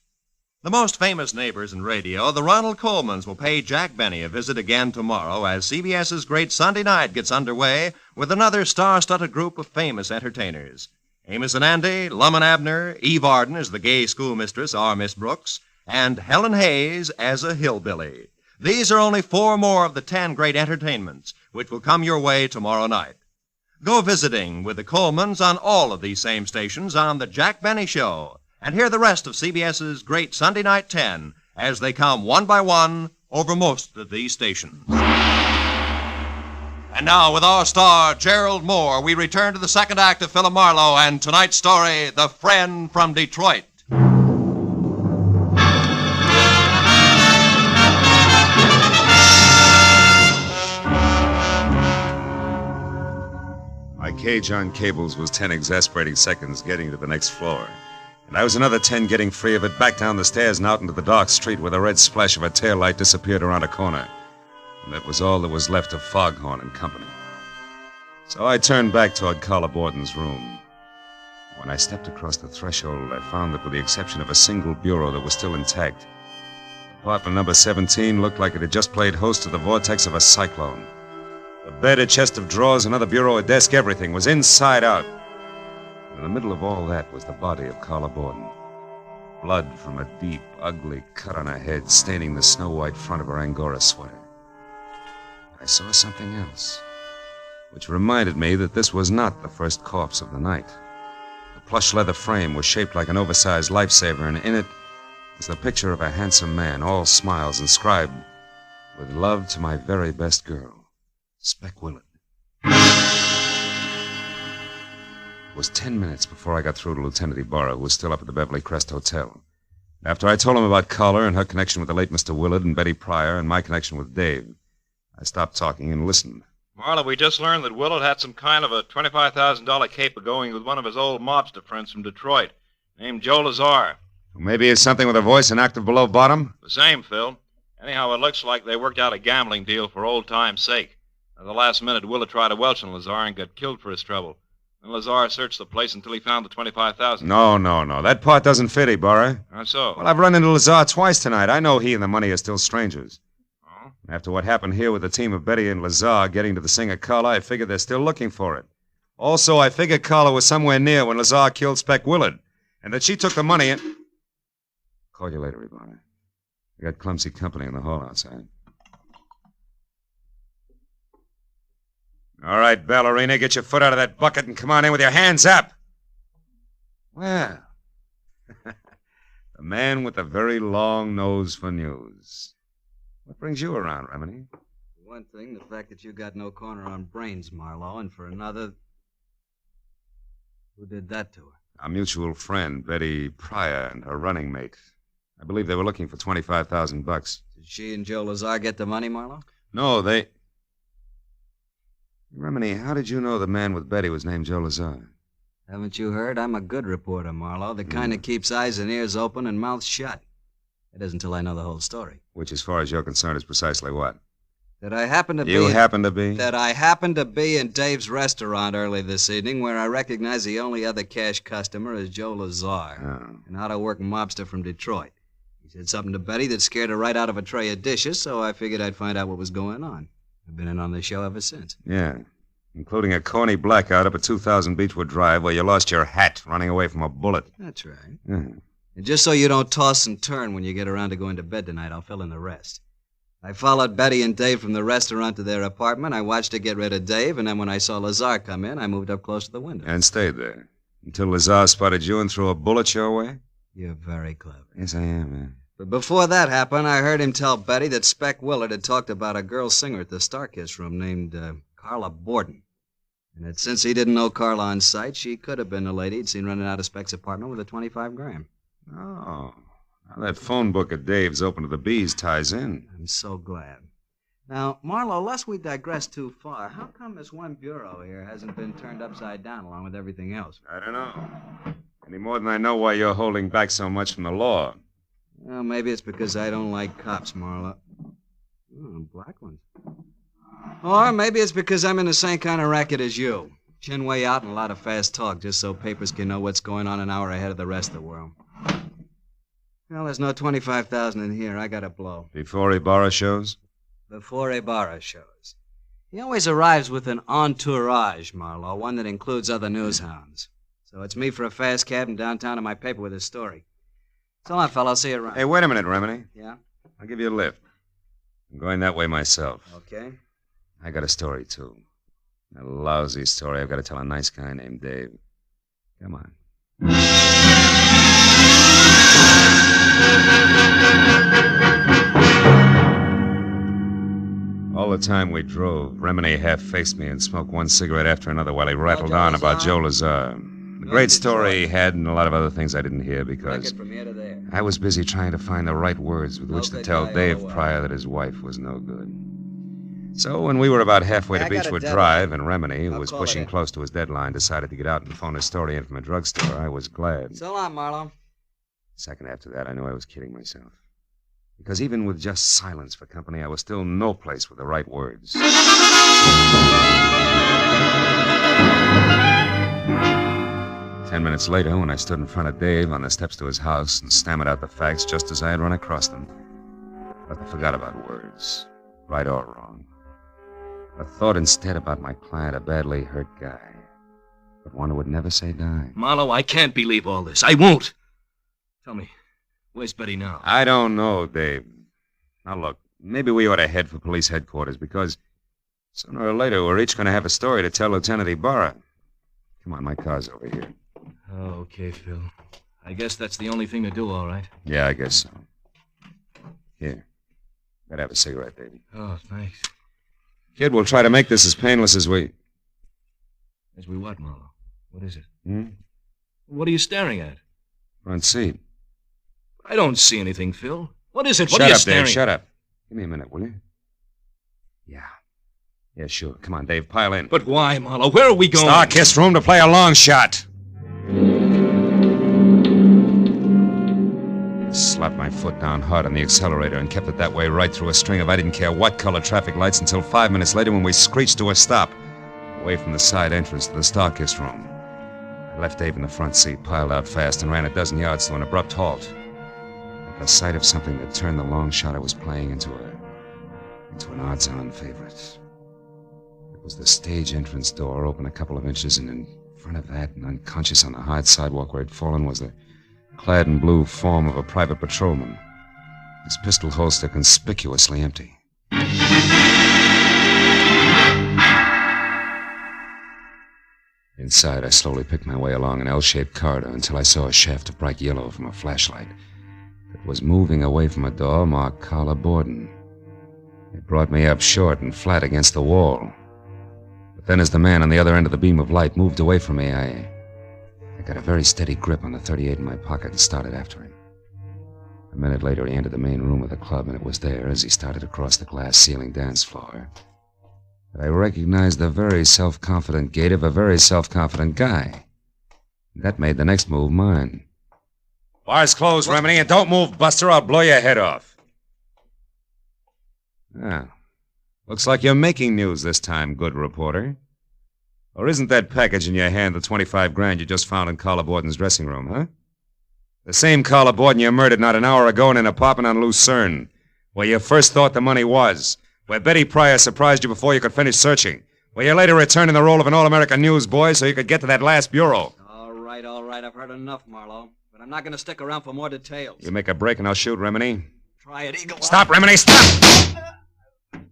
The most famous neighbors in radio, the Ronald Colmans, will pay Jack Benny a visit again tomorrow as CBS's Great Sunday Night gets underway with another star-studded group of famous entertainers. Amos and Andy, Lum and Abner, Eve Arden as the gay schoolmistress, our Miss Brooks, and Helen Hayes as a hillbilly. These are only 4 more of the 10 great entertainments which will come your way tomorrow night. Go visiting with the Colmans on all of these same stations on The Jack Benny Show, and hear the rest of CBS's Great Sunday Night 10 as they come one by one over most of these stations. And now, with our star, Gerald Moore, we return to the second act of Philip Marlowe and tonight's story, The Friend from Detroit. My cage on cables was 10 exasperating seconds getting to the next floor. And I was another 10 getting free of it, back down the stairs and out into the dark street where the red splash of a taillight disappeared around a corner. And that was all that was left of Foghorn and company. So I turned back toward Carla Borden's room. When I stepped across the threshold, I found that with the exception of a single bureau that was still intact, apartment number 17 looked like it had just played host to the vortex of a cyclone. The bed, a chest of drawers, another bureau, a desk, everything was inside out. In the middle of all that was the body of Carla Borden. Blood from a deep, ugly cut on her head, staining the snow-white front of her Angora sweater. I saw something else, which reminded me that this was not the first corpse of the night. The plush leather frame was shaped like an oversized lifesaver, and in it was the picture of a handsome man, all smiles, inscribed, "With love to my very best girl, Speck Willard." It was 10 minutes before I got through to Lieutenant Ibarra, who was still up at the Beverly Crest Hotel. After I told him about Carla and her connection with the late Mr. Willard and Betty Pryor and my connection with Dave, I stopped talking and listened. Marlowe, we just learned that Willard had some kind of a $25,000 caper going with one of his old mobster friends from Detroit, named Joe Lazar. Maybe it's something with a voice an octave below bottom? The same, Phil. Anyhow, it looks like they worked out a gambling deal for old time's sake. At the last minute, Willard tried to welch on Lazar and got killed for his trouble. And Lazar searched the place until he found the $25,000. No. That part doesn't fit, Ibarra. How so? Well, I've run into Lazar twice tonight. I know he and the money are still strangers. Oh? After what happened here with the team of Betty and Lazar getting to the singer Carla, I figured they're still looking for it. Also, I figured Carla was somewhere near when Lazar killed Speck Willard, and that she took the money and... Call you later, Ibarra. I got clumsy company in the hall outside. All right, ballerina, get your foot out of that bucket and come on in with your hands up. Well, the man with the very long nose for news. What brings you around, Remini? For one thing, the fact that you got no corner on brains, Marlowe, and for another... Who did that to her? Our mutual friend, Betty Pryor, and her running mate. I believe they were looking for $25,000. Did she and Joe Lazar get the money, Marlowe? No, they... Remini, how did you know the man with Betty was named Joe Lazar? Haven't you heard? I'm a good reporter, Marlowe. The kind that keeps eyes and ears open and mouth shut. It isn't until I know the whole story. Which, as far as you're concerned, is precisely what? That I happen to be... You happen to be? That I happened to be in Dave's restaurant early this evening, where I recognized the only other cash customer as Joe Lazar. Oh. An out-of-work mobster from Detroit. He said something to Betty that scared her right out of a tray of dishes, so I figured I'd find out what was going on. I've been in on the show ever since. Yeah. Including a corny blackout up at 2000 Beechwood Drive where you lost your hat running away from a bullet. That's right. Yeah. And just so you don't toss and turn when you get around to going to bed tonight, I'll fill in the rest. I followed Betty and Dave from the restaurant to their apartment. I watched her get rid of Dave, and then when I saw Lazar come in, I moved up close to the window. And stayed there. Until Lazar spotted you and threw a bullet your way? You're very clever. Yes, I am, man. But before that happened, I heard him tell Betty that Speck Willard had talked about a girl singer at the Starkiss room named Carla Borden. And that since he didn't know Carla on sight, she could have been the lady he'd seen running out of Speck's apartment with a 25 grand. Oh. Now that phone book of Dave's open to the bees ties in. I'm so glad. Now, Marlowe, lest we digress too far, how come this one bureau here hasn't been turned upside down along with everything else? I don't know. Any more than I know why you're holding back so much from the law. Well, maybe it's because I don't like cops, Marlowe. Oh, black ones. Or maybe it's because I'm in the same kind of racket as you. Chin way out and a lot of fast talk just so papers can know what's going on an hour ahead of the rest of the world. Well, there's no 25,000 in here. I got to blow. Before Ibarra shows? Before Ibarra shows. He always arrives with an entourage, Marlowe, one that includes other news hounds. So it's me for a fast cab and downtown to my paper with his story. So long, fella. I'll see you around. Hey, wait a minute, Remini. Yeah? I'll give you a lift. I'm going that way myself. Okay. I got a story, too. A lousy story I've got to tell a nice guy named Dave. Come on. All the time we drove, Remini half-faced me and smoked one cigarette after another while he rattled on about Joe Lazar. The great story he had and a lot of other things I didn't hear because I was busy trying to find the right words with which to tell Dave Pryor that his wife was no good. So when we were about halfway to Beechwood Drive and Remini, who was pushing close to his deadline, decided to get out and phone his story in from a drugstore, I was glad. So long, Marlowe. A second after that, I knew I was kidding myself. Because even with just silence for company, I was still no place with the right words. 10 minutes later, when I stood in front of Dave on the steps to his house and stammered out the facts just as I had run across them, but I forgot about words, right or wrong. I thought instead about my client, a badly hurt guy, but one who would never say die. Marlowe, I can't believe all this. I won't. Tell me, where's Betty now? I don't know, Dave. Now, look, maybe we ought to head for police headquarters because sooner or later we're each going to have a story to tell Lieutenant Ibarra. Come on, my car's over here. Oh, okay, Phil. I guess that's the only thing to do, all right. Yeah, I guess so. Here. Gotta have a cigarette, Davey. Oh, thanks. Kid, we'll try to make this as painless as we... As we what, Marlowe? What is it? Hmm? What are you staring at? Front seat. I don't see anything, Phil. What is it? Shut What are you up, staring Dave, shut up. Give me a minute, will you? Yeah. Yeah, sure. Come on, Dave, pile in. But why, Marlowe? Where are we going? Starkist room to play a long shot. Slapped my foot down hard on the accelerator and kept it that way right through a string of I didn't care what color traffic lights until 5 minutes later when we screeched to a stop, away from the side entrance to the Starkist room. I left Dave in the front seat, piled out fast, and ran a dozen yards to an abrupt halt. At the sight of something that turned the long shot I was playing into an odds-on favorite. It was the stage entrance door, open a couple of inches, and in front of that, and unconscious on the hard sidewalk where he'd fallen, was the clad in blue form of a private patrolman, his pistol holster conspicuously empty. Inside, I slowly picked my way along an L-shaped corridor until I saw a shaft of bright yellow from a flashlight that was moving away from a door marked Carla Borden. It brought me up short and flat against the wall. But then as the man on the other end of the beam of light moved away from me, I got a very steady grip on the .38 in my pocket and started after him. A minute later, he entered the main room of the club, and it was there, as he started across the glass-ceiling dance floor, that I recognized the very self-confident gait of a very self-confident guy. That made the next move mine. Bar's closed, Remini, and don't move, Buster. I'll blow your head off. Ah, looks like you're making news this time, good reporter. Or isn't that package in your hand the 25 grand you just found in Carla Borden's dressing room, huh? The same Carla Borden you murdered not an hour ago in an apartment on Lucerne, where you first thought the money was, where Betty Pryor surprised you before you could finish searching, where you later returned in the role of an all-American newsboy so you could get to that last bureau. All right, I've heard enough, Marlowe. But I'm not going to stick around for more details. You make a break and I'll shoot, Remini. Try it, Eagle. Stop, Remini, stop!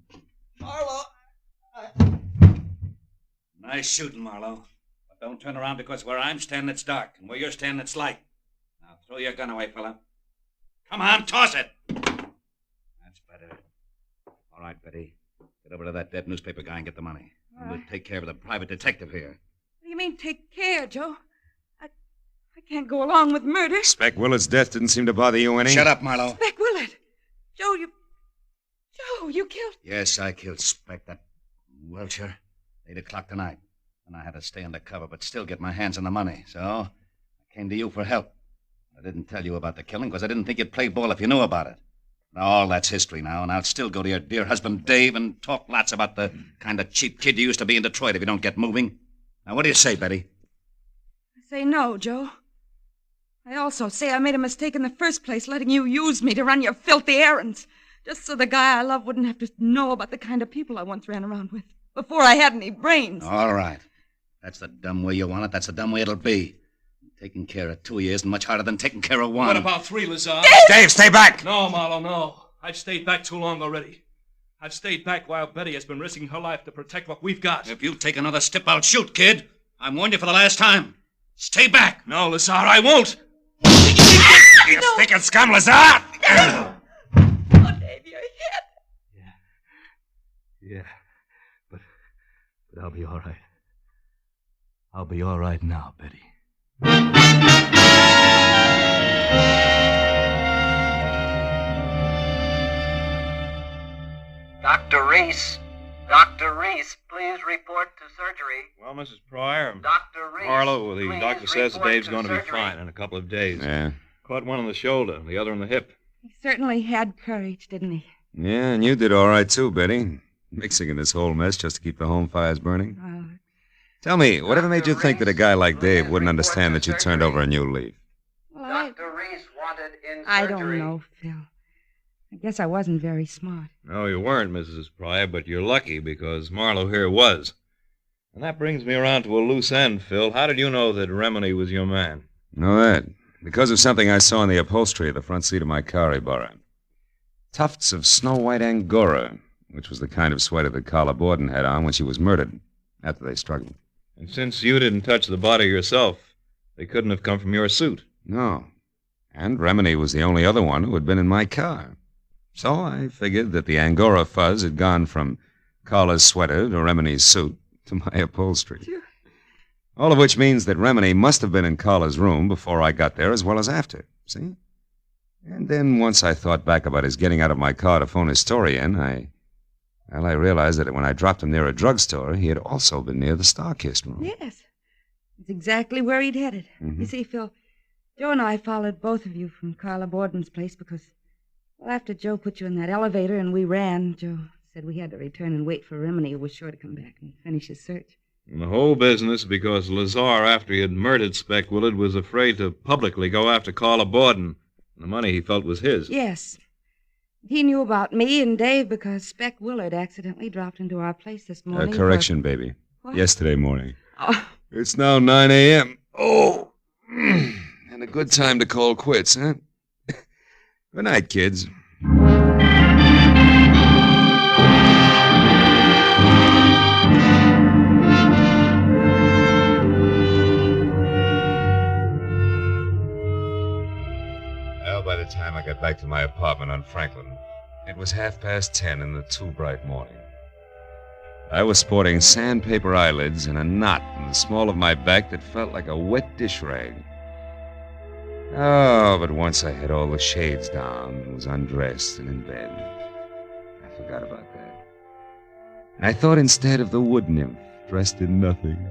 Marlowe! Nice shooting, Marlowe. But don't turn around because where I'm standing it's dark, and where you're standing it's light. Now throw your gun away, fella. Come on, toss it! That's better. All right, Betty. Get over to that dead newspaper guy and get the money. And we'll take care of the private detective here. What do you mean, take care, Joe? I can't go along with murder. Spec Willard's death didn't seem to bother you any. Shut up, Marlowe. Spec Willard. Joe, you killed... Yes, I killed Spec, that Welcher. 8 o'clock tonight. And I had to stay undercover, but still get my hands on the money. So I came to you for help. I didn't tell you about the killing because I didn't think you'd play ball if you knew about it. Now, all that's history now, and I'll still go to your dear husband, Dave, and talk lots about the kind of cheap kid you used to be in Detroit if you don't get moving. Now, what do you say, Betty? I say no, Joe. I also say I made a mistake in the first place, letting you use me to run your filthy errands, just so the guy I love wouldn't have to know about the kind of people I once ran around with, before I had any brains. All right. That's the dumb way you want it. That's the dumb way it'll be. Taking care of 2 years much harder than taking care of one. What about 3, Lazar? Dave, stay back! No, Marlowe, no. I've stayed back too long already. I've stayed back while Betty has been risking her life to protect what we've got. If you take another step, I'll shoot, kid. I warned you for the last time. Stay back! No, Lazar, I won't! You stinking scum, Lazar! Oh, Dave, your head. Yeah, but I'll be all right. I'll be all right now, Betty. Dr. Reese. Dr. Reese, please report to surgery. Well, Mrs. Pryor, Dr. Reese, Marlowe, the please doctor says that report Dave's to going to be surgery. fine in a couple of days. Yeah. Caught one on the shoulder, the other on the hip. He certainly had courage, didn't he? Yeah, and you did all right, too, Betty. Mixing in this whole mess just to keep the home fires burning. Tell me, whatever made you think that a guy like Dave wouldn't understand that you turned over a new leaf? Well, Dr. Reese wanted in I surgery. don't know, Phil. I guess I wasn't very smart. No, you weren't, Mrs. Pryor, but you're lucky because Marlowe here was. And that brings me around to a loose end, Phil. How did you know that Remini was your man? Know that? Because of something I saw in the upholstery of the front seat of my car he borrowed. Tufts of snow-white angora, which was the kind of sweater that Carla Borden had on when she was murdered, after they struggled. And since you didn't touch the body yourself, they couldn't have come from your suit. No. And Remini was the only other one who had been in my car. So I figured that the angora fuzz had gone from Carla's sweater to Remini's suit to my upholstery. All of which means that Remini must have been in Carla's room before I got there as well as after, see? And then once I thought back about his getting out of my car to phone his story in, I realized that when I dropped him near a drugstore, he had also been near the Star-Kissed room. Yes. It's exactly where he'd headed. Mhm. You see, Phil, Joe and I followed both of you from Carla Borden's place because, well, after Joe put you in that elevator and we ran, Joe said we had to return and wait for Remini, who was sure to come back and finish his search. And the whole business because Lazar, after he had murdered Speck Willard, was afraid to publicly go after Carla Borden. The money he felt was his. Yes. He knew about me and Dave because Speck Willard accidentally dropped into our place this morning. Correction, baby. What? Yesterday morning. Oh. It's now 9 a.m. Oh, and a good time to call quits, huh? Good night, kids. Well, by the time I got back to my apartment on Franklin, it was 10:30 in the too bright morning. I was sporting sandpaper eyelids and a knot in the small of my back that felt like a wet dish rag. Oh, but once I had all the shades down and was undressed and in bed, I forgot about that. And I thought instead of the wood nymph dressed in nothing,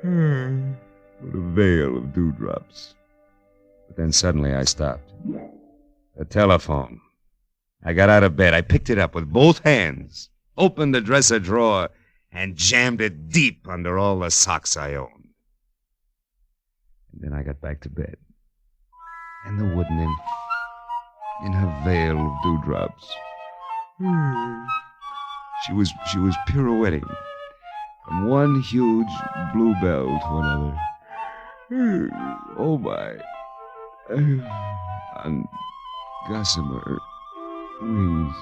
with a veil of dewdrops. But then suddenly I stopped. The telephone. I got out of bed. I picked it up with both hands, opened the dresser drawer, and jammed it deep under all the socks I owned. And then I got back to bed. And the wood nymph, in her veil of dewdrops, she was pirouetting from one huge bluebell to another. Oh, my. On gossamer wings.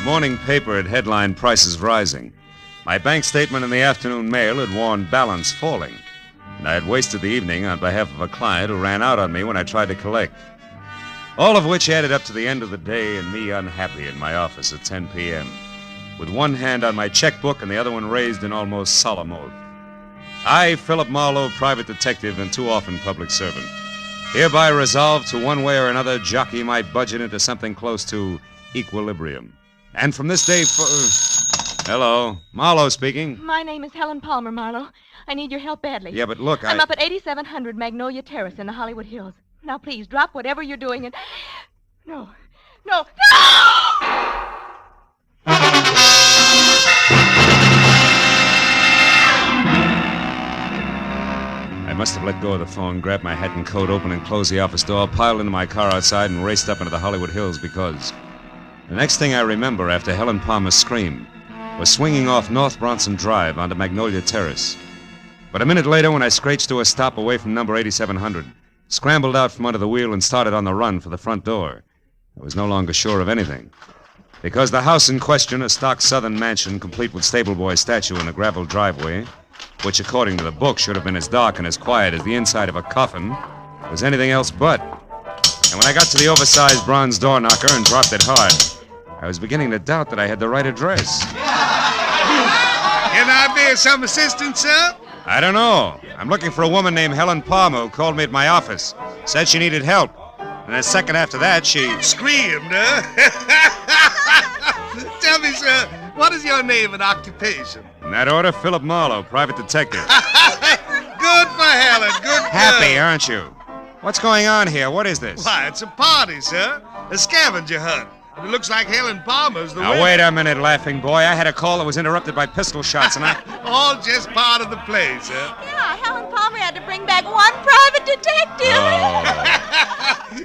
Morning paper had headlined prices rising. My bank statement in the afternoon mail had warned balance falling. And I had wasted the evening on behalf of a client who ran out on me when I tried to collect. All of which added up to the end of the day and me unhappy in my office at 10 p.m. with one hand on my checkbook and the other one raised in almost solemn oath. I, Philip Marlowe, private detective and too often public servant, hereby resolve to one way or another jockey my budget into something close to equilibrium. And from this day Hello, Marlowe speaking. My name is Helen Palmer, Marlowe. I need your help badly. Yeah, but look, I'm up at 8700 Magnolia Terrace in the Hollywood Hills. Now, please, drop whatever you're doing and... No! I must have let go of the phone, grabbed my hat and coat, opened and closed the office door, piled into my car outside, and raced up into the Hollywood Hills because the next thing I remember after Helen Palmer's scream was swinging off North Bronson Drive onto Magnolia Terrace. But a minute later, when I screeched to a stop away from number 8700, scrambled out from under the wheel and started on the run for the front door, I was no longer sure of anything. Because the house in question, a stock southern mansion complete with stable boy statue and a gravel driveway, which according to the book should have been as dark and as quiet as the inside of a coffin, was anything else but. And when I got to the oversized bronze door knocker and dropped it hard, I was beginning to doubt that I had the right address. Can I be of some assistance, sir? I don't know. I'm looking for a woman named Helen Palmer who called me at my office. Said she needed help. And a second after that, she... Screamed, huh? Tell me, sir, what is your name and occupation? In that order, Philip Marlowe, private detective. Good for Helen, good Happy, girl. aren't you? What's going on here? What is this? Why, it's a party, sir. A scavenger hunt. It looks like Helen Palmer's the Now, winner. wait a minute, laughing boy. I had a call that was interrupted by pistol shots, and I... All just part of the play, sir. Yeah, Helen Palmer had to bring back one private detective.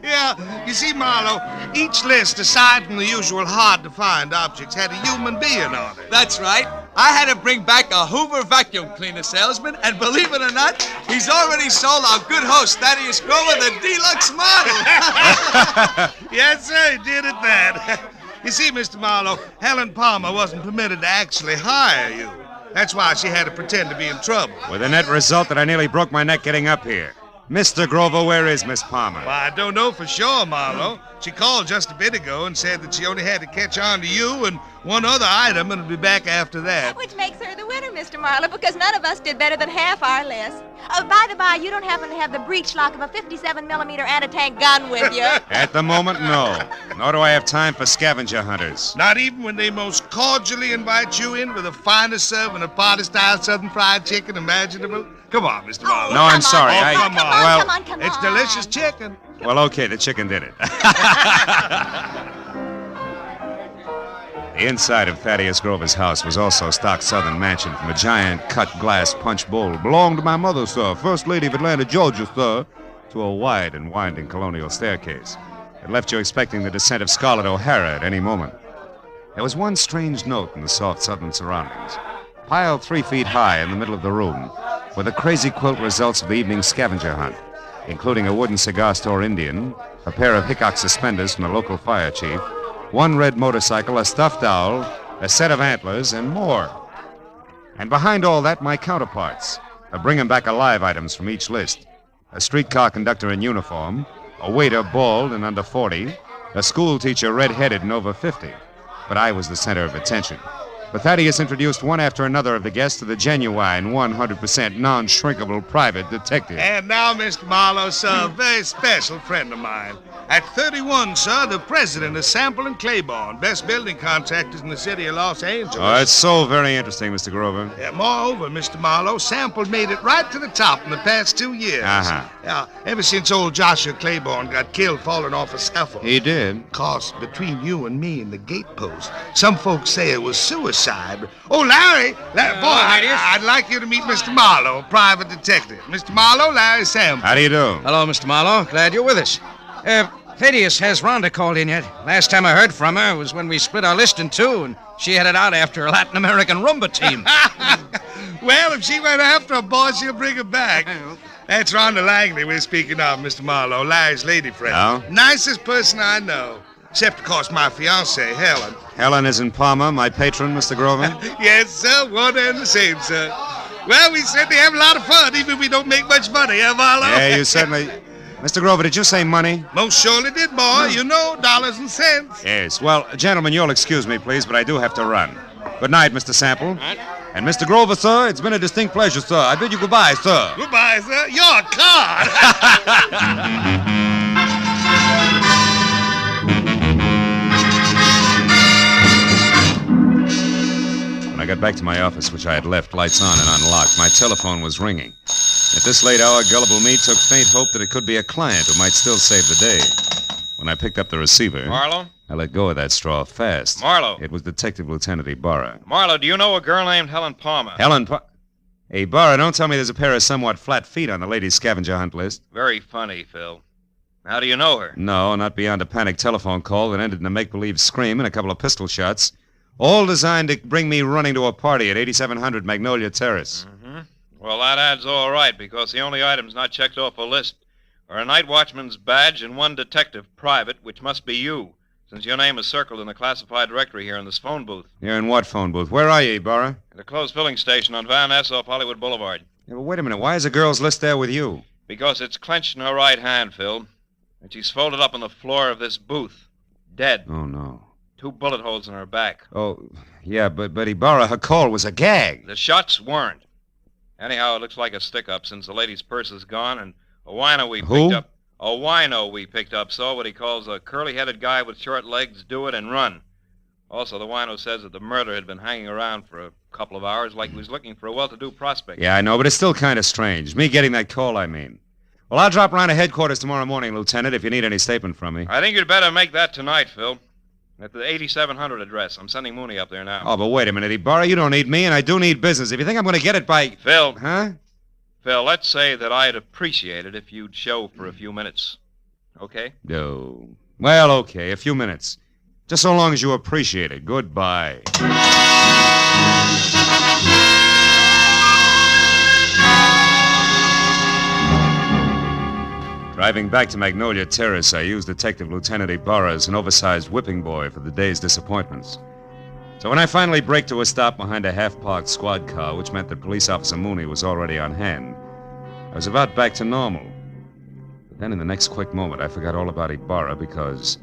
Yeah, you see, Marlowe, each list, aside from the usual hard-to-find objects, had a human being on it. That's right. I had to bring back a Hoover vacuum cleaner salesman, and believe it or not, he's already sold our good host, Thaddeus Grover, the deluxe model. Yes, sir, he did at that. You see, Mr. Marlowe, Helen Palmer wasn't permitted to actually hire you. That's why she had to pretend to be in trouble. With the net result that I nearly broke my neck getting up here. Mr. Grover, where is Miss Palmer? Well, I don't know for sure, Marlowe. She called just a bit ago and said that she only had to catch on to you and one other item and would be back after that. Which makes her the winner, Mr. Marlowe, because none of us did better than half our list. Oh, by the by, you don't happen to have the breech lock of a 57mm anti-tank gun with you. At the moment, no. Nor do I have time for scavenger hunters. Not even when they most cordially invite you in with the finest serving of party-style Southern fried chicken imaginable? Come on, Mr. Marlowe. No, I'm sorry. Oh, come on. Well, come on. It's delicious chicken. Well, okay, the chicken did it. The inside of Thaddeus Grover's house was also stock southern mansion from a giant cut glass punch bowl. Belonged to my mother, sir, First Lady of Atlanta, Georgia, sir, to a wide and winding colonial staircase. It left you expecting the descent of Scarlett O'Hara at any moment. There was one strange note in the soft southern surroundings. Piled 3 feet high in the middle of the room were the crazy quilt results of the evening scavenger hunt, including a wooden cigar store Indian, a pair of Hickok suspenders from the local fire chief, one red motorcycle, a stuffed owl, a set of antlers, and more. And behind all that, my counterparts, bringing back alive items from each list. A streetcar conductor in uniform, a waiter bald and under 40, a school teacher red-headed and over 50. But I was the center of attention. But Thaddeus introduced one after another of the guests to the genuine, 100% non-shrinkable private detective. And now, Mr. Marlowe, sir, a very special friend of mine. At 31, sir, the president of Sample and Claiborne, best building contractors in the city of Los Angeles. Oh, it's so very interesting, Mr. Grover. Yeah, moreover, Mr. Marlowe, Sample made it right to the top in the past 2 years. Uh-huh. Yeah, ever since old Joshua Claiborne got killed falling off a scaffold. He did? 'Cause between you and me and the gatepost, some folks say it was suicide. Oh, Larry, boy, I'd like you to meet Mr. Marlowe, private detective. Mr. Marlowe, Larry Sample. How do you do? Hello, Mr. Marlowe. Glad you're with us. Thaddeus, has Rhonda called in yet? Last time I heard from her was when we split our list in two, and she headed out after a Latin American rumba team. Well, if she went after a boy, she'll bring her back. That's Rhonda Langley we're speaking of, Mr. Marlowe, Larry's lady friend. Oh? Nicest person I know. Except, of course, my fiancée, Helen. Helen is in Palmer, my patron, Mr. Grover? Yes, sir, one and the same, sir. Well, we certainly have a lot of fun, even if we don't make much money, eh, Marlowe? Yeah, you certainly... Mr. Grover, did you say money? Most surely did, boy. You know, dollars and cents. Yes. Well, gentlemen, you'll excuse me, please, but I do have to run. Good night, Mr. Sample. And Mr. Grover, sir, it's been a distinct pleasure, sir. I bid you goodbye, sir. Goodbye, sir. You're a card. When I got back to my office, which I had left lights on and unlocked, my telephone was ringing. At this late hour, gullible me took faint hope that it could be a client who might still save the day. When I picked up the receiver... Marlowe? I let go of that straw fast. Marlowe. It was Detective Lieutenant Ibarra. Marlowe, do you know a girl named Helen Palmer? Hey, Ibarra, don't tell me there's a pair of somewhat flat feet on the ladies' scavenger hunt list. Very funny, Phil. How do you know her? No, not beyond a panic telephone call that ended in a make-believe scream and a couple of pistol shots. All designed to bring me running to a party at 8700 Magnolia Terrace. Mm-hmm. Well, that adds all right, because the only items not checked off a list are a night watchman's badge and one detective private, which must be you, since your name is circled in the classified directory here in this phone booth. Here in what phone booth? Where are you, Ibarra? At a closed filling station on Van Ness off Hollywood Boulevard. Yeah, but wait a minute. Why is the girl's list there with you? Because it's clenched in her right hand, Phil. And she's folded up on the floor of this booth. Dead. Oh, no. 2 bullet holes in her back. Oh, yeah, but Ibarra, her call was a gag. The shots weren't. Anyhow, it looks like a stick-up since the lady's purse is gone and a wino we picked up. A wino we picked up saw what he calls a curly-headed guy with short legs do it and run. Also, the wino says that the murderer had been hanging around for a couple of hours like he was looking for a well-to-do prospect. Yeah, I know, but it's still kind of strange. Me getting that call, I mean. Well, I'll drop around to headquarters tomorrow morning, Lieutenant, if you need any statement from me. I think you'd better make that tonight, Phil. At the 8700 address. I'm sending Mooney up there now. Oh, but wait a minute, Ibarra. You don't need me, and I do need business. If you think I'm going to get it by... Phil. Huh? Phil, let's say that I'd appreciate it if you'd show for a few minutes. Okay? No. Well, okay, a few minutes. Just so long as you appreciate it. Goodbye. Driving back to Magnolia Terrace, I used Detective Lieutenant Ibarra as an oversized whipping boy for the day's disappointments. So when I finally braked to a stop behind a half-parked squad car, which meant that Police Officer Mooney was already on hand, I was about back to normal. But then in the next quick moment, I forgot all about Ibarra because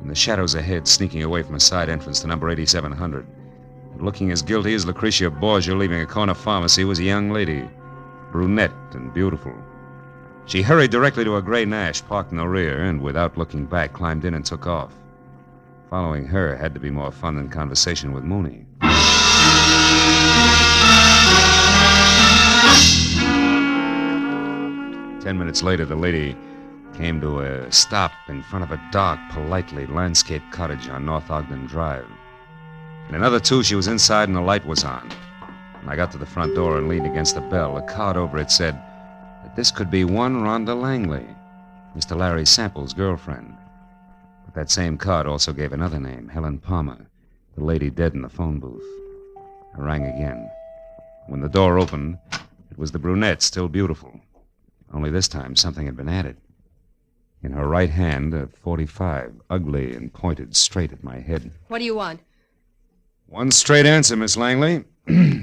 in the shadows ahead, sneaking away from a side entrance to number 8700, and looking as guilty as Lucretia Borgia leaving a corner pharmacy, was a young lady, brunette and beautiful. She hurried directly to a gray Nash parked in the rear and, without looking back, climbed in and took off. Following her had to be more fun than conversation with Mooney. 10 minutes later, the lady came to a stop in front of a dark, politely landscaped cottage on North Ogden Drive. In another 2, she was inside and the light was on. When I got to the front door and leaned against the bell, a card over it said that this could be one Rhonda Langley, Mr. Larry Sample's girlfriend. But that same card also gave another name, Helen Palmer, the lady dead in the phone booth. I rang again. When the door opened, it was the brunette, still beautiful. Only this time, something had been added. In her right hand, a .45, ugly and pointed straight at my head. What do you want? One straight answer, Miss Langley.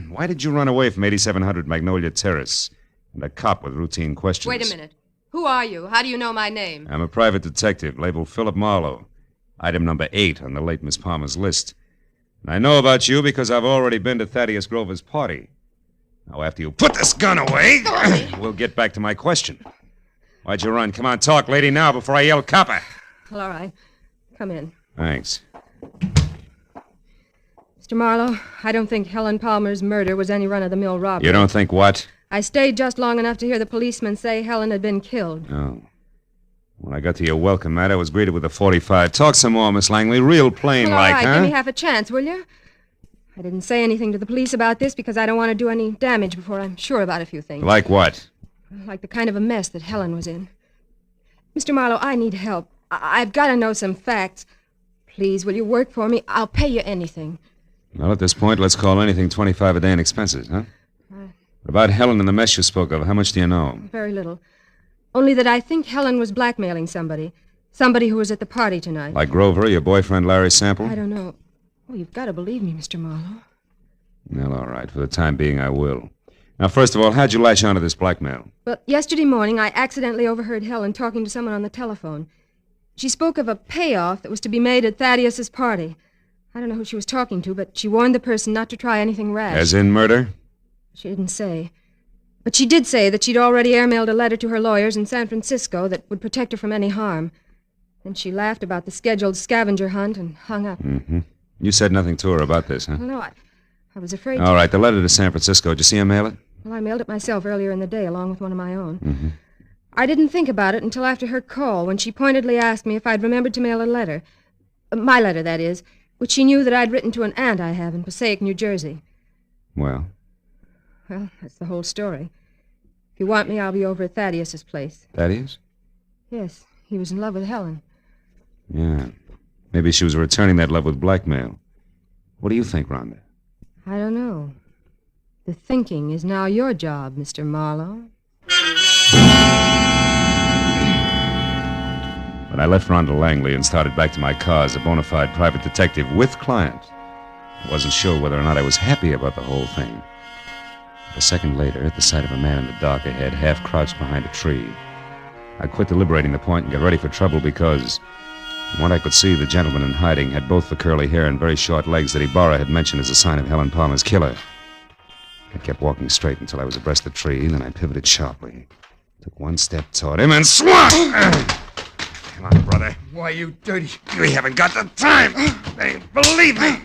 Why did you run away from 8700 Magnolia Terrace and a cop with routine questions? Wait a minute. Who are you? How do you know my name? I'm a private detective, labeled Philip Marlowe. Item number 8 on the late Miss Palmer's list. And I know about you because I've already been to Thaddeus Grover's party. Now, after you put this gun away, we'll get back to my question. Why'd you run? Come on, talk, lady, now before I yell copper. Well, all right. Come in. Thanks. Mr. Marlowe, I don't think Helen Palmer's murder was any run-of-the-mill robbery. You don't think what? I stayed just long enough to hear the policeman say Helen had been killed. Oh. When I got to your welcome mat, I was greeted with a .45. Talk some more, Miss Langley. Real plain Well, like, all right, huh? give me half a chance, will you? I didn't say anything to the police about this because I don't want to do any damage before I'm sure about a few things. Like what? Like the kind of a mess that Helen was in. Mr. Marlowe, I need help. I've got to know some facts. Please, will you work for me? I'll pay you anything. Well, at this point, let's call anything 25 a day in expenses, huh? What about Helen and the mess you spoke of? How much do you know? Very little. Only that I think Helen was blackmailing somebody. Somebody who was at the party tonight. Like Grover, your boyfriend, Larry Sample? I don't know. Oh, you've got to believe me, Mr. Marlowe. Well, all right. For the time being, I will. Now, first of all, how'd you latch onto this blackmail? Well, yesterday morning, I accidentally overheard Helen talking to someone on the telephone. She spoke of a payoff that was to be made at Thaddeus's party. I don't know who she was talking to, but she warned the person not to try anything rash. As in murder? She didn't say. But she did say that she'd already airmailed a letter to her lawyers in San Francisco that would protect her from any harm. Then she laughed about the scheduled scavenger hunt and hung up. Mm-hmm. You said nothing to her about this, huh? Well, no, I was afraid All right, the letter to San Francisco. Did you see her mail it? Well, I mailed it myself earlier in the day, along with one of my own. Mm-hmm. I didn't think about it until after her call, when she pointedly asked me if I'd remembered to mail a letter. My letter, that is, which she knew that I'd written to an aunt I have in Passaic, New Jersey. Well? Well, that's the whole story. If you want me, I'll be over at Thaddeus's place. Thaddeus? Yes, he was in love with Helen. Yeah. Maybe she was returning that love with blackmail. What do you think, Rhonda? I don't know. The thinking is now your job, Mr. Marlowe. When I left Rhonda Langley and started back to my car as a bona fide private detective with client, I wasn't sure whether or not I was happy about the whole thing. A second later, at the sight of a man in the dark ahead, half crouched behind a tree, I quit deliberating the point and got ready for trouble because, from what I could see, the gentleman in hiding had both the curly hair and very short legs that Ibarra had mentioned as a sign of Helen Palmer's killer. I kept walking straight until I was abreast the tree, then I pivoted sharply. Took one step toward him and swung! Come on, brother. Why, you dirty... We haven't got the time. They believe me.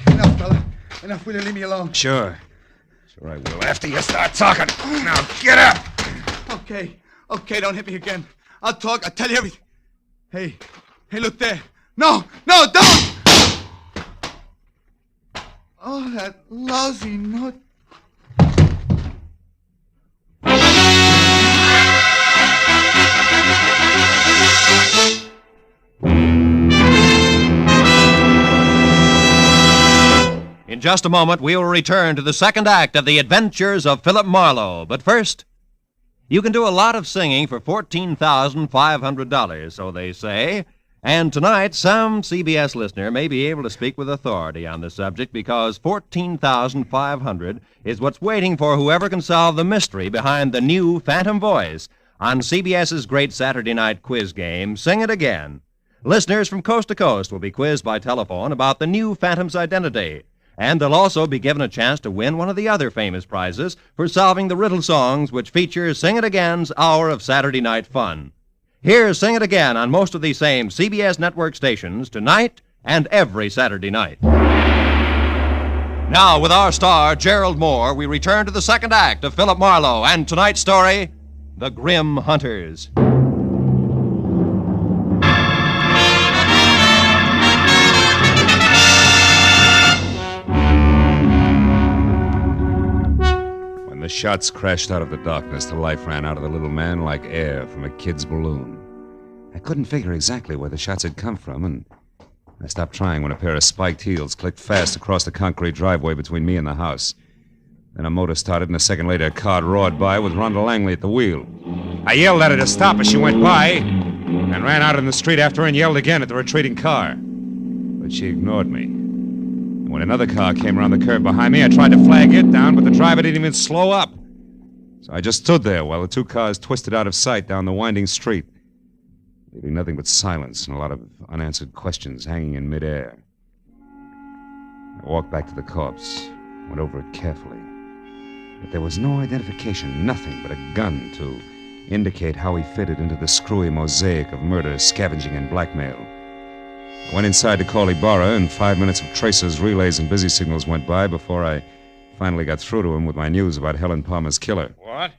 Enough, fella. Enough. Will you leave me alone? Sure. Sure I will, after you start talking. Now, get up! Okay. Okay, don't hit me again. I'll talk. I'll tell you everything. Hey, look there. No, don't! Oh, that lousy note. In just a moment, we will return to the second act of the Adventures of Philip Marlowe. But first, you can do a lot of singing for $14,500, so they say. And tonight, some CBS listener may be able to speak with authority on the subject because $14,500 is what's waiting for whoever can solve the mystery behind the new Phantom Voice on CBS's great Saturday night quiz game, Sing It Again. Listeners from coast to coast will be quizzed by telephone about the new Phantom's identity. And they'll also be given a chance to win one of the other famous prizes for solving the riddle songs which feature Sing It Again's hour of Saturday night fun. Here's Sing It Again on most of these same CBS network stations tonight and every Saturday night. Now, with our star, Gerald Moore, we return to the second act of Philip Marlowe and tonight's story, The Grim Hunters. The shots crashed out of the darkness. The life ran out of the little man like air from a kid's balloon. I couldn't figure exactly where the shots had come from, and I stopped trying when a pair of spiked heels clicked fast across the concrete driveway between me and the house. Then a motor started, and a second later a car roared by with Rhonda Langley at the wheel. I yelled at her to stop as she went by, and ran out in the street after her and yelled again at the retreating car. But she ignored me. When another car came around the curve behind me, I tried to flag it down, but the driver didn't even slow up. So I just stood there while the two cars twisted out of sight down the winding street, leaving nothing but silence and a lot of unanswered questions hanging in midair. I walked back to the corpse, went over it carefully. But there was no identification, nothing but a gun to indicate how he fitted into the screwy mosaic of murder, scavenging, and blackmail. I went inside to call Ibarra, and 5 minutes of tracers, relays, and busy signals went by before I finally got through to him with my news about Helen Palmer's killer. What?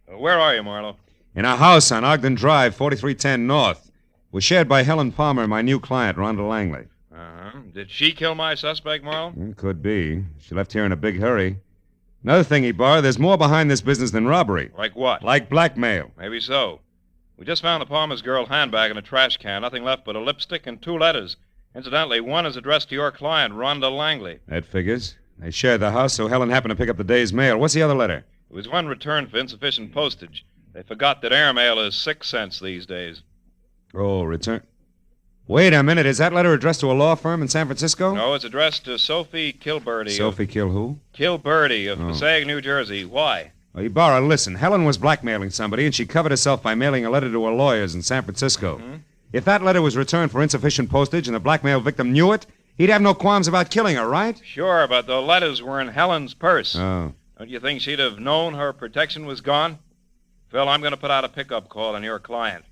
Where are you, Marlowe? In a house on Ogden Drive, 4310 North. Was shared by Helen Palmer and my new client, Rhonda Langley. Uh-huh. Did she kill my suspect, Marlowe? Could be. She left here in a big hurry. Another thing, Ibarra, there's more behind this business than robbery. Like what? Like blackmail. Maybe so. We just found the Palmer's girl handbag in a trash can. Nothing left but a lipstick and 2 letters. Incidentally, one is addressed to your client, Rhonda Langley. That figures. They shared the house, so Helen happened to pick up the day's mail. What's the other letter? It was one returned for insufficient postage. They forgot that airmail is 6 cents these days. Oh, return. Wait a minute. Is that letter addressed to a law firm in San Francisco? No, it's addressed to Sophie Kilberty. Sophie Kill who? Kilberty of Passaic, New Jersey. Why? Well, Ibarra, listen. Helen was blackmailing somebody, and she covered herself by mailing a letter to her lawyers in San Francisco. Mm-hmm. If that letter was returned for insufficient postage and the blackmail victim knew it, He'd have no qualms about killing her, right? Sure, but the letters were in Helen's purse. Oh. Don't you think she'd have known her protection was gone? Phil, I'm going to put out a pickup call on your client.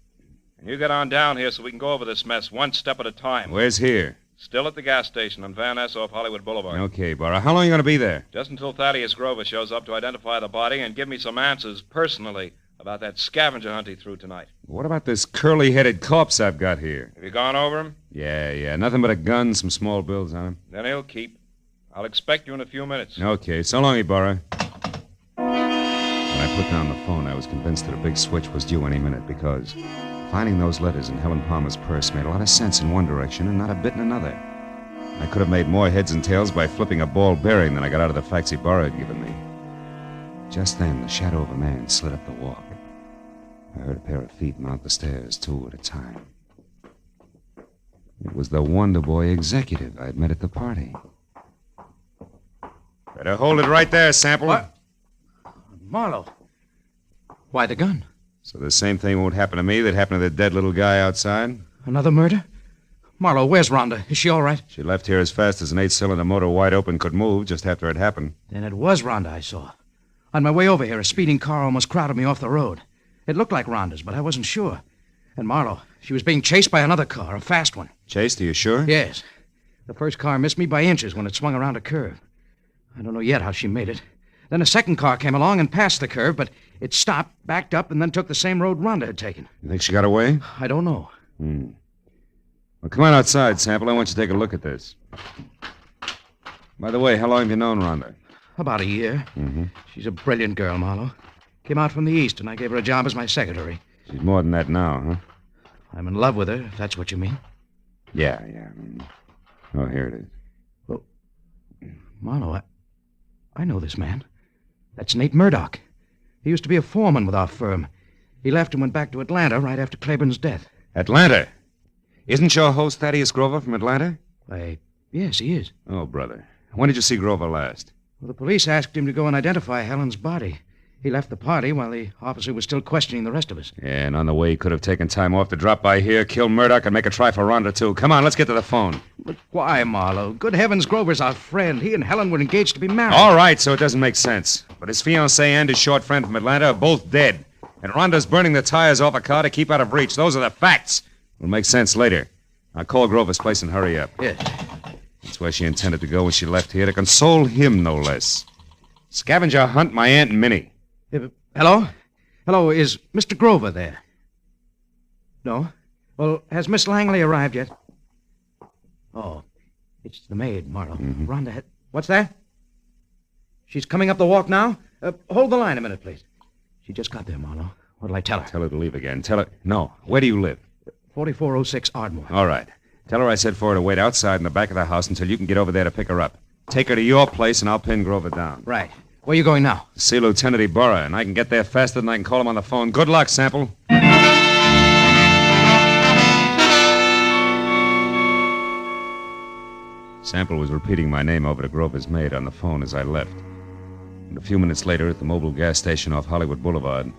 And you get on down here so we can go over this mess one step at a time. Where's here? Still at the gas station on Van Ness off Hollywood Boulevard. Okay, Barra. How long are you going to be there? Just until Thaddeus Grover shows up to identify the body and give me some answers personally about that scavenger hunt he threw tonight. What about this curly-headed corpse I've got here? Have you gone over him? Yeah. Nothing but a gun, some small bills on him. Then he'll keep. I'll expect you in a few minutes. Okay, so long, Ibarra. When I put down the phone, I was convinced that a big switch was due any minute because finding those letters in Helen Palmer's purse made a lot of sense in one direction and not a bit in another. I could have made more heads and tails by flipping a ball bearing than I got out of the facts Ibarra had given me. Just then, the shadow of a man slid up the walk. I heard a pair of feet mount the stairs, two at a time. It was the Wonder Boy executive I'd met at the party. Better hold it right there, Sample. What? Marlowe. Why the gun? So the same thing won't happen to me that happened to the dead little guy outside? Another murder? Marlowe, where's Rhonda? Is she all right? She left here as fast as an 8-cylinder motor wide open could move just after it happened. Then it was Rhonda I saw. On my way over here, a speeding car almost crowded me off the road. It looked like Rhonda's, but I wasn't sure. And Marlowe, she was being chased by another car, a fast one. Chased, are you sure? Yes. The first car missed me by inches when it swung around a curve. I don't know yet how she made it. Then a second car came along and passed the curve, but it stopped, backed up, and then took the same road Rhonda had taken. You think she got away? I don't know. Well, come on outside, Sample. I want you to take a look at this. By the way, how long have you known Rhonda? About a year. Mm-hmm. She's a brilliant girl, Marlowe. Came out from the East, and I gave her a job as my secretary. She's more than that now, huh? I'm in love with her, if that's what you mean. Yeah. Oh, here it is. Well, Marlowe, I know this man. That's Nate Murdoch. He used to be a foreman with our firm. He left and went back to Atlanta right after Claiborne's death. Atlanta? Isn't your host Thaddeus Grover from Atlanta? Yes, he is. Oh, brother. When did you see Grover last? Well, the police asked him to go and identify Helen's body. He left the party while the officer was still questioning the rest of us. Yeah, and on the way he could have taken time off to drop by here, kill Murdoch, and make a try for Rhonda, too. Come on, let's get to the phone. But why, Marlowe? Good heavens, Grover's our friend. He and Helen were engaged to be married. All right, so it doesn't make sense. But his fiancée and his short friend from Atlanta are both dead. And Rhonda's burning the tires off a car to keep out of reach. Those are the facts. It'll make sense later. I'll call Grover's place and hurry up. Yes. That's where she intended to go when she left here, to console him, no less. Scavenger hunt my Aunt Minnie. Hello? Hello, is Mr. Grover there? No? Well, has Miss Langley arrived yet? Oh, it's the maid, Marlowe. Mm-hmm. Rhonda, what's that? She's coming up the walk now? Hold the line a minute, please. She just got there, Marlowe. What'll I tell her? Tell her to leave again. Tell her... No. Where do you live? 4406 Ardmore. All right. Tell her I said for her to wait outside in the back of the house until you can get over there to pick her up. Take her to your place, and I'll pin Grover down. Right. Where are you going now? See Lieutenant Ibarra, and I can get there faster than I can call him on the phone. Good luck, Sample. Sample was repeating my name over to Grover's maid on the phone as I left. And a few minutes later, at the Mobile gas station off Hollywood Boulevard,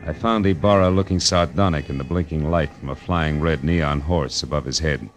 I found Ibarra looking sardonic in the blinking light from a flying red neon horse above his head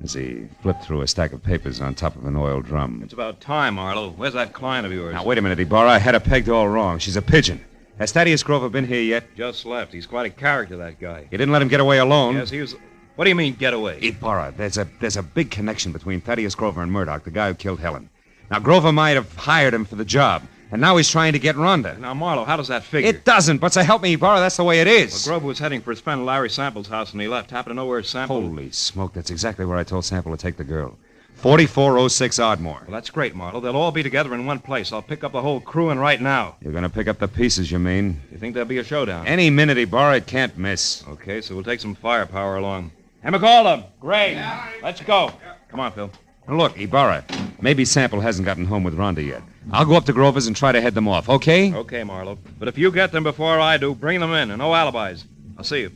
as he flipped through a stack of papers on top of an oil drum. It's about time, Marlowe. Where's that client of yours? Now, wait a minute, Ibarra. I had her pegged all wrong. She's a pigeon. Has Thaddeus Grover been here yet? Just left. He's quite a character, that guy. You didn't let him get away alone? Yes, he was... What do you mean, get away? Ibarra, there's a big connection between Thaddeus Grover and Murdoch, the guy who killed Helen. Now, Grover might have hired him for the job, and now he's trying to get Rhonda. Now, Marlowe, how does that figure? It doesn't, but so help me, Ibarra, that's the way it is. Well, Grover was heading for his friend Larry Sample's house when he left. Happened to know where Sample... Holy smoke, that's exactly where I told Sample to take the girl. 4406 Ardmore. Well, that's great, Marlowe. They'll all be together in one place. I'll pick up the whole crew and right now. You're going to pick up the pieces, you mean? You think there'll be a showdown? Any minute, Ibarra, it can't miss. Okay, so we'll take some firepower along. Hey, McCall, Gray, let's go. Come on, Phil. Now, look, Ibarra, maybe Sample hasn't gotten home with Rhonda yet. I'll go up to Grover's and try to head them off, okay? Okay, Marlowe. But if you get them before I do, bring them in, and no alibis. I'll see you.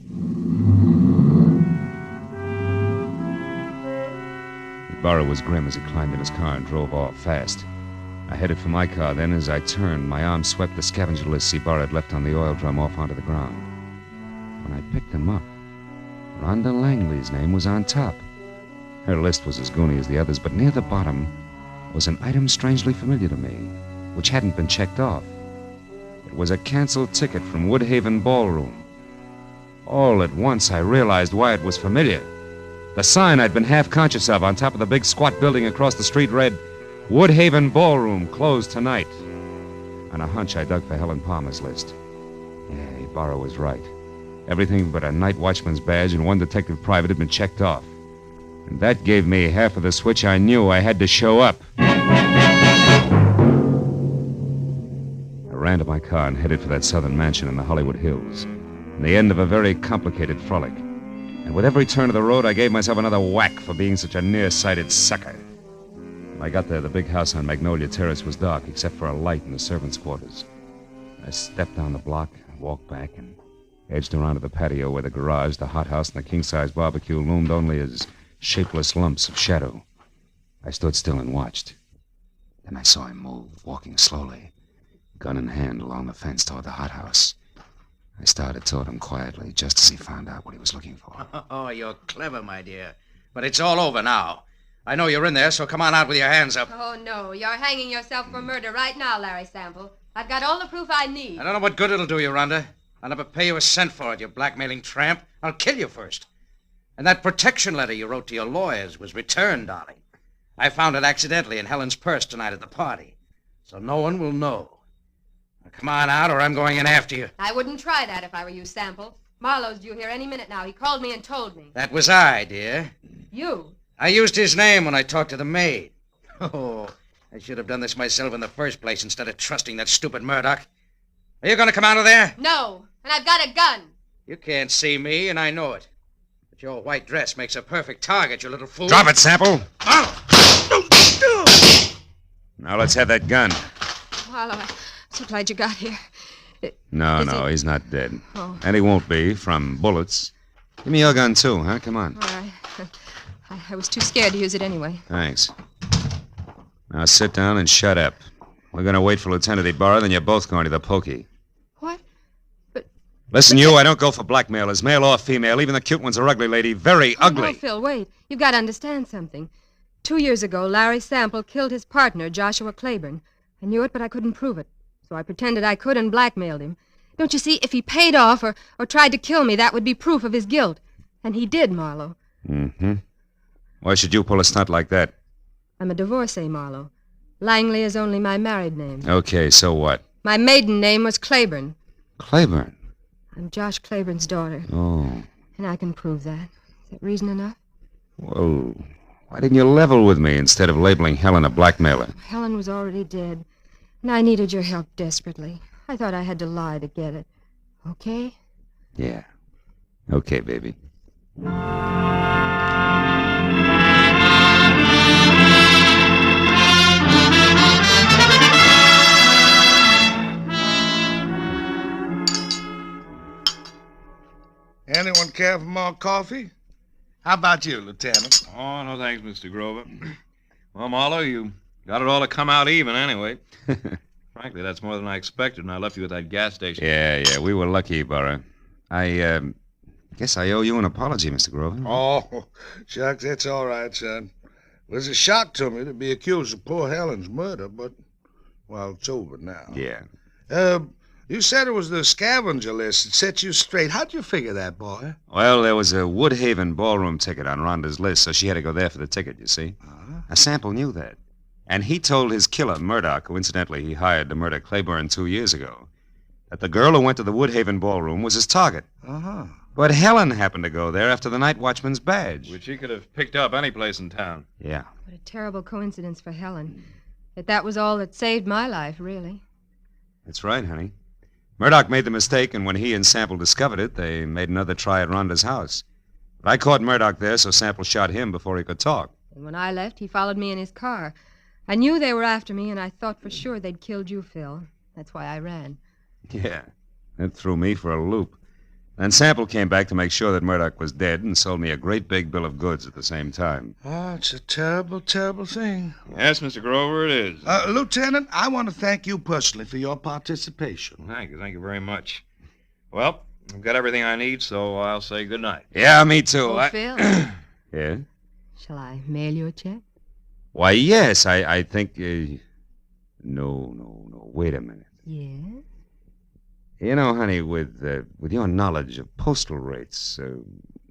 Ibarra was grim as he climbed in his car and drove off fast. I headed for my car. Then, as I turned, my arm swept the scavenger list Ibarra had left on the oil drum off onto the ground. When I picked them up, Rhonda Langley's name was on top. Her list was as goony as the others, but near the bottom was an item strangely familiar to me, which hadn't been checked off. It was a canceled ticket from Woodhaven Ballroom. All at once, I realized why it was familiar. The sign I'd been half conscious of on top of the big squat building across the street read, Woodhaven Ballroom, closed tonight. On a hunch, I dug for Helen Palmer's list. Yeah, Ibarra was right. Everything but a night watchman's badge and one detective private had been checked off. And that gave me half of the switch I knew I had to show up. I ran to my car and headed for that southern mansion in the Hollywood Hills, the end of a very complicated frolic. And with every turn of the road, I gave myself another whack for being such a nearsighted sucker. When I got there, the big house on Magnolia Terrace was dark, except for a light in the servants' quarters. I stepped down the block, walked back, and edged around to the patio where the garage, the hothouse, and the king-size barbecue loomed only as shapeless lumps of shadow. I stood still and watched. Then I saw him move, walking slowly, gun in hand along the fence toward the hothouse. I started toward him quietly, just as he found out what he was looking for. Oh, you're clever, my dear. But it's all over now. I know you're in there, so come on out with your hands up. Oh, no. You're hanging yourself for murder right now, Larry Sample. I've got all the proof I need. I don't know what good it'll do you, Rhonda. I'll never pay you a cent for it, you blackmailing tramp. I'll kill you first. And that protection letter you wrote to your lawyers was returned, darling. I found it accidentally in Helen's purse tonight at the party. So no one will know. Now, come on out, or I'm going in after you. I wouldn't try that if I were you, Sample. Marlowe's due here any minute now. He called me and told me. That was I, dear. You? I used his name when I talked to the maid. Oh, I should have done this myself in the first place instead of trusting that stupid Murdoch. Are you going to come out of there? No, and I've got a gun. You can't see me, and I know it. But your white dress makes a perfect target, you little fool. Drop it, Sample! Now let's have that gun. Marlowe, I'm so glad you got here. No, he's not dead. Oh. And he won't be from bullets. Give me your gun, too, huh? Come on. All right. I was too scared to use it anyway. Thanks. Now sit down and shut up. We're going to wait for Lieutenant Ibarra, then you're both going to the pokey. What? Listen, you, I don't go for blackmailers, male or female. Even the cute one's a ugly lady. Very ugly. No, Phil, wait. You've got to understand something. 2 years ago, Larry Sample killed his partner, Joshua Claiborne. I knew it, but I couldn't prove it. So I pretended I could and blackmailed him. Don't you see, if he paid off or tried to kill me, that would be proof of his guilt. And he did, Marlowe. Mm-hmm. Why should you pull a stunt like that? I'm a divorcee, Marlowe. Langley is only my married name. Okay, so what? My maiden name was Claiborne. Claiborne? I'm Josh Claiborne's daughter. Oh. And I can prove that. Is that reason enough? Well, why didn't you level with me instead of labeling Helen a blackmailer? Helen was already dead, and I needed your help desperately. I thought I had to lie to get it. Okay? Yeah. Okay, baby. Anyone care for more coffee? How about you, Lieutenant? Oh, no thanks, Mr. Grover. Well, Marlowe, you got it all to come out even anyway. Frankly, that's more than I expected, and I left you at that gas station. Yeah, we were lucky, Ibarra. I guess I owe you an apology, Mr. Grover. Oh, shucks, that's all right, son. It was a shock to me to be accused of poor Helen's murder, but, well, it's over now. Yeah. You said it was the scavenger list that set you straight. How'd you figure that, boy? Well, there was a Woodhaven ballroom ticket on Rhonda's list, so she had to go there for the ticket, you see. A Sample knew that. And he told his killer, Murdoch, who incidentally he hired to murder Claiborne 2 years ago, that the girl who went to the Woodhaven ballroom was his target. Uh-huh. But Helen happened to go there after the night watchman's badge. Which he could have picked up any place in town. Yeah. What a terrible coincidence for Helen. Yet that was all that saved my life, really. That's right, honey. Murdoch made the mistake, and when he and Sample discovered it, they made another try at Rhonda's house. But I caught Murdoch there, so Sample shot him before he could talk. And when I left, he followed me in his car. I knew they were after me, and I thought for sure they'd killed you, Phil. That's why I ran. Yeah, that threw me for a loop. Then Sample came back to make sure that Murdoch was dead and sold me a great big bill of goods at the same time. Oh, it's a terrible, terrible thing. Yes, Mr. Grover, it is. Lieutenant, I want to thank you personally for your participation. Thank you very much. Well, I've got everything I need, so I'll say good night. Yeah, me too. Oh, Phil. Yeah? Shall I mail you a check? Why, yes, I think... No. Wait a minute. Yes? You know, honey, with your knowledge of postal rates,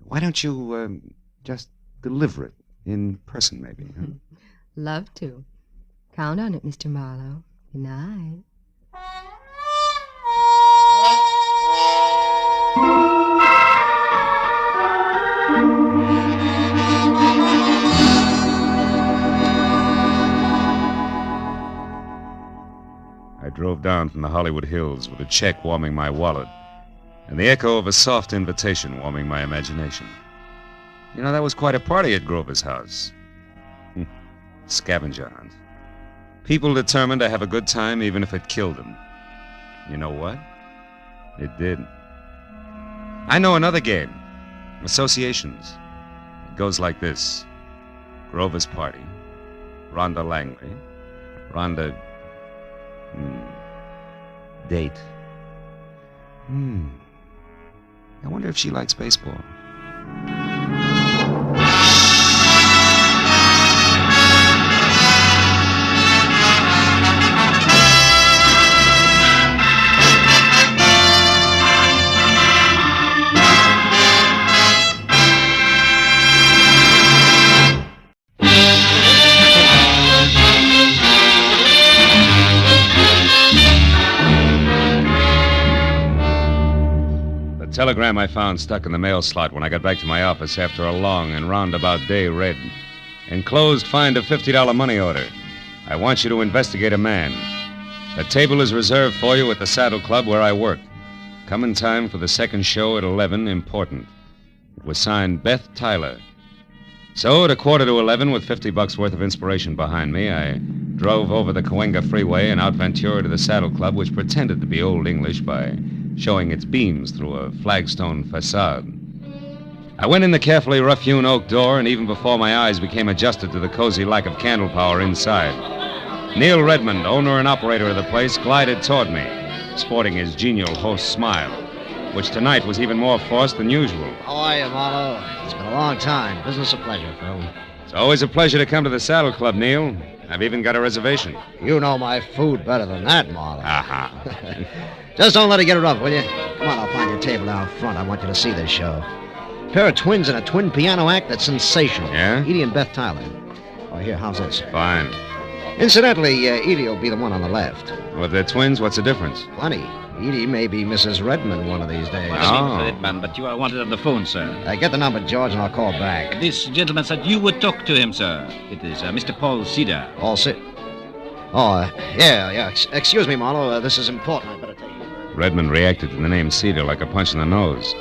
why don't you just deliver it in person, maybe? Huh? Love to. Count on it, Mr. Marlowe. Good night. I drove down from the Hollywood Hills with a check warming my wallet and the echo of a soft invitation warming my imagination. You know, that was quite a party at Grover's house. Scavenger hunt. People determined to have a good time even if it killed them. You know what? It did. I know another game. Associations. It goes like this. Grover's party. Rhonda Langley. Rhonda... Date. I wonder if she likes baseball. The telegram I found stuck in the mail slot when I got back to my office after a long and roundabout day read. Enclosed, find a $50 money order. I want you to investigate a man. The table is reserved for you at the Saddle Club where I work. Come in time for the second show at 11, important. It was signed Beth Tyler. So at 11:15 with $50 worth of inspiration behind me, I drove over the Cahuenga Freeway and out Ventura to the Saddle Club, which pretended to be Old English by showing its beams through a flagstone facade. I went in the carefully rough-hewn oak door, and even before my eyes became adjusted to the cozy lack of candle power inside, Neil Redmond, owner and operator of the place, glided toward me, sporting his genial host smile, which tonight was even more forced than usual. How are you, Marlowe? It's been a long time. Business a pleasure, Phil. It's always a pleasure to come to the Saddle Club, Neil. I've even got a reservation. You know my food better than that, Marlowe. Aha. Just don't let it get rough, will you? Come on, I'll find your table down front. I want you to see this show. A pair of twins in a twin piano act that's sensational. Yeah? Edie and Beth Tyler. Oh, here, how's this? Fine. Incidentally, Edie will be the one on the left. Well, if they're twins, what's the difference? Plenty. Edie may be Mrs. Redmond one of these days. Oh. Redmond, but you are wanted on the phone, sir. Get the number, George, and I'll call back. This gentleman said you would talk to him, sir. It is Mr. Paul Cedar. Paul Cedar? Oh, yeah. Excuse me, Marlowe. This is important. I better take it. Redmond reacted to the name Cedar like a punch in the nose.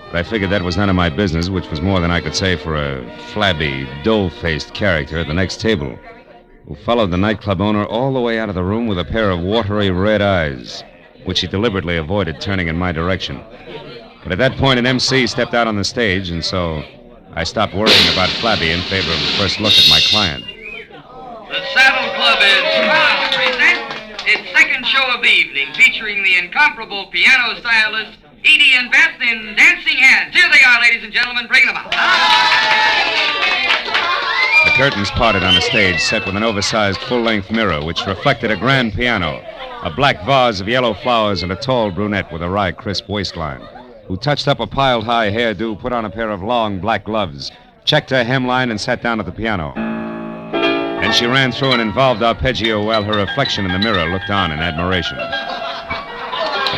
But I figured that was none of my business, which was more than I could say for a flabby, dough-faced character at the next table, who followed the nightclub owner all the way out of the room with a pair of watery red eyes, which he deliberately avoided turning in my direction. But at that point, an MC stepped out on the stage, and so I stopped worrying about Flabby in favor of a first look at my client. The Saddle Club is proud to present its second show of the evening, featuring the incomparable piano stylist Edie and Beth in Dancing Hands. Here they are, ladies and gentlemen. Bring them out. The curtains parted on a stage set with an oversized full-length mirror, which reflected a grand piano, a black vase of yellow flowers, and a tall brunette with a wry, crisp waistline, who touched up a piled-high hairdo, put on a pair of long black gloves, checked her hemline, and sat down at the piano. Then she ran through an involved arpeggio while her reflection in the mirror looked on in admiration.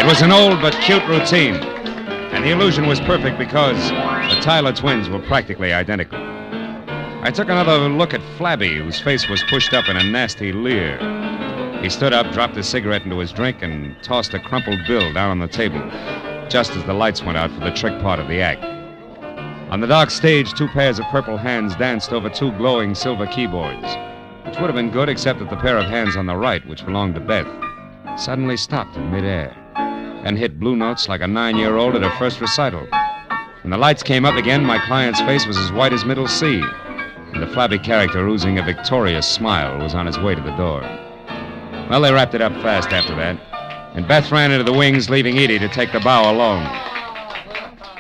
It was an old but cute routine, and the illusion was perfect because the Tyler twins were practically identical. I took another look at Flabby, whose face was pushed up in a nasty leer. He stood up, dropped his cigarette into his drink, and tossed a crumpled bill down on the table, just as the lights went out for the trick part of the act. On the dark stage, two pairs of purple hands danced over two glowing silver keyboards, which would have been good except that the pair of hands on the right, which belonged to Beth, suddenly stopped in midair and hit blue notes like a 9-year-old at her first recital. When the lights came up again, my client's face was as white as Middle C, and the Flabby character, oozing a victorious smile, was on his way to the door. Well, they wrapped it up fast after that, and Beth ran into the wings, leaving Edie to take the bow alone.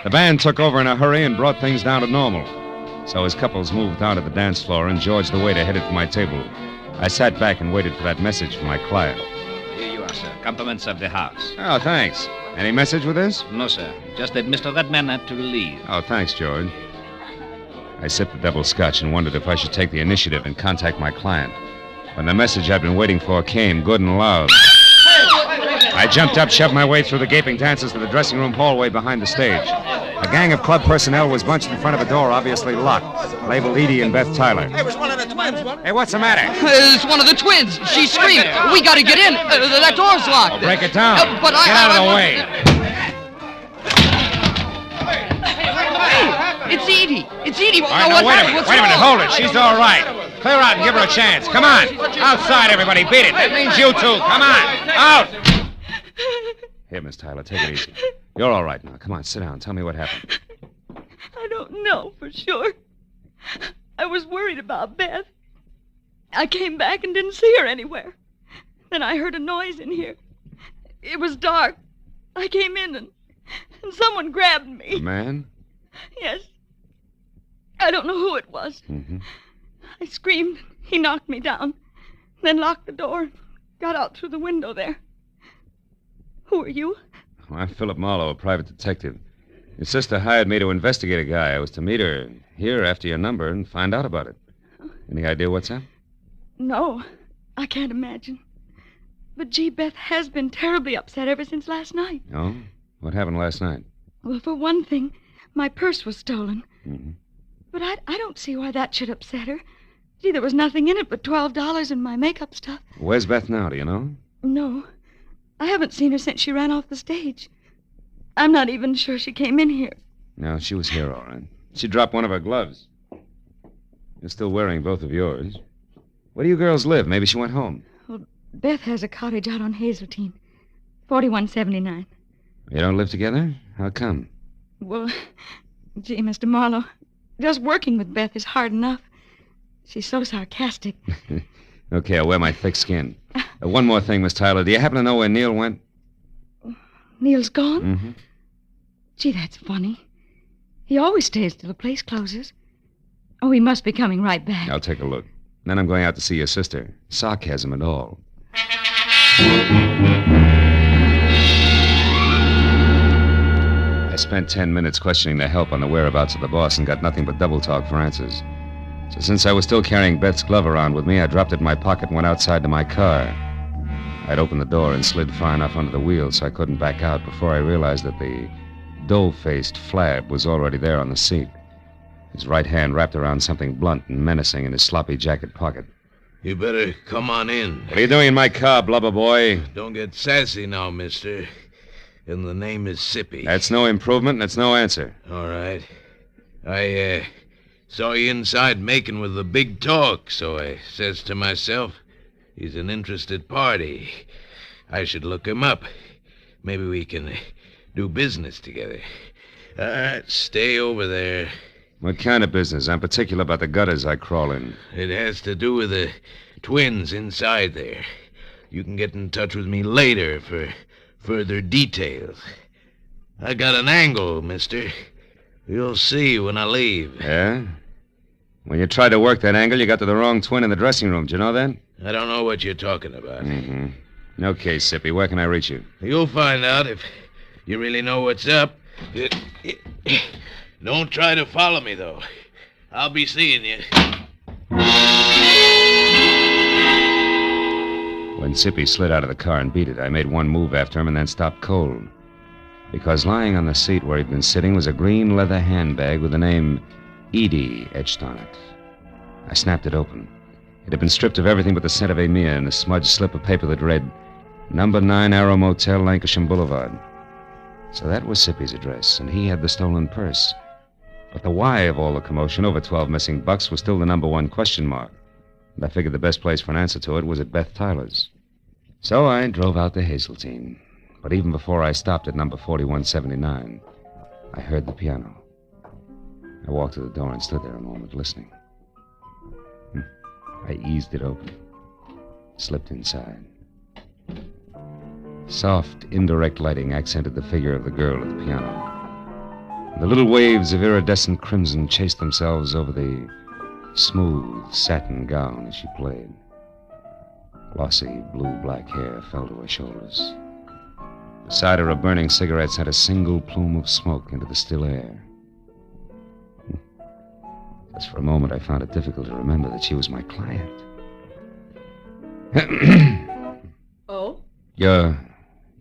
The band took over in a hurry and brought things down to normal. So as couples moved out of the dance floor and George the waiter headed for my table, I sat back and waited for that message from my client. Here you are, sir. Compliments of the house. Oh, thanks. Any message with this? No, sir. Just that Mr. Redman had to leave. Oh, thanks, George. I sipped the double scotch and wondered if I should take the initiative and contact my client. When the message I'd been waiting for came, good and loud, I jumped up, shoved my way through the gaping dancers to the dressing room hallway behind the stage. A gang of club personnel was bunched in front of a door, obviously locked, labeled Edie and Beth Tyler. Hey, it was one of the twins, wasn't it? Hey, what's the matter? It's one of the twins. She screamed. We gotta get in. That door's locked. Well, break it down. But Get out of the way. It's Edie. It's Edie. All right, now, wait a minute. Hold it. She's all right. Clear out and give her a chance. Come on. Outside, everybody. Beat it. That means you two. Come on. Out. Here, Miss Tyler, take it easy. You're all right now. Come on, sit down. Tell me what happened. I don't know for sure. I was worried about Beth. I came back and didn't see her anywhere. Then I heard a noise in here. It was dark. I came in and someone grabbed me. A man? Yes. I don't know who it was. Mm-hmm. I screamed. He knocked me down, then locked the door and got out through the window there. Who are you? Well, I'm Philip Marlowe, a private detective. Your sister hired me to investigate a guy. I was to meet her here after your number and find out about it. Any idea what's up? No, I can't imagine. But gee, Beth has been terribly upset ever since last night. Oh? What happened last night? Well, for one thing, my purse was stolen. Mm-hmm. But I don't see why that should upset her. Gee, there was nothing in it but $12 and my makeup stuff. Where's Beth now, do you know? No. I haven't seen her since she ran off the stage. I'm not even sure she came in here. No, she was here, all right. She dropped one of her gloves. You're still wearing both of yours. Where do you girls live? Maybe she went home. Well, Beth has a cottage out on Hazeltine, 4179. You don't live together? How come? Well, gee, Mr. Marlowe, just working with Beth is hard enough. She's so sarcastic. Okay, I'll wear my thick skin. One more thing, Miss Tyler. Do you happen to know where Neil went? Neil's gone? Mm-hmm. Gee, that's funny. He always stays till the place closes. Oh, he must be coming right back. I'll take a look. Then I'm going out to see your sister. Sarcasm and all. I spent 10 minutes questioning the help on the whereabouts of the boss and got nothing but double talk for answers. So since I was still carrying Beth's glove around with me, I dropped it in my pocket and went outside to my car. I'd opened the door and slid far enough under the wheel so I couldn't back out before I realized that the dough-faced Flab was already there on the seat. His right hand wrapped around something blunt and menacing in his sloppy jacket pocket. You better come on in. What are you doing in my car, blubber boy? Don't get sassy now, mister. And the name is Sippy. That's no improvement, and it's no answer. All right. I saw you inside making with the big talk, so I says to myself, he's an interested party. I should look him up. Maybe we can do business together. All right, stay over there. What kind of business? I'm particular about the gutters I crawl in. It has to do with the twins inside there. You can get in touch with me later for further details. I got an angle, mister. You'll see when I leave. Yeah? When you tried to work that angle, you got to the wrong twin in the dressing room. Did you know that? I don't know what you're talking about. Mm-hmm. Okay, Sippy, where can I reach you? You'll find out if you really know what's up. Don't try to follow me, though. I'll be seeing you. When Sippy slid out of the car and beat it, I made one move after him and then stopped cold. Because lying on the seat where he'd been sitting was a green leather handbag with the name Edie etched on it. I snapped it open. It had been stripped of everything but the scent of Amia and a smudged slip of paper that read, Number 9 Arrow Motel, Lancashire Boulevard. So that was Sippy's address, and he had the stolen purse. But the why of all the commotion over 12 missing bucks was still the number one question mark. And I figured the best place for an answer to it was at Beth Tyler's. So I drove out to Hazeltine. But even before I stopped at number 4179, I heard the piano. I walked to the door and stood there a moment, listening. I eased it open, slipped inside. Soft, indirect lighting accented the figure of the girl at the piano. The little waves of iridescent crimson chased themselves over the smooth satin gown as she played. Glossy blue-black hair fell to her shoulders. Beside her, a burning cigarette sent a single plume of smoke into the still air. Just for a moment, I found it difficult to remember that she was my client. Oh? You're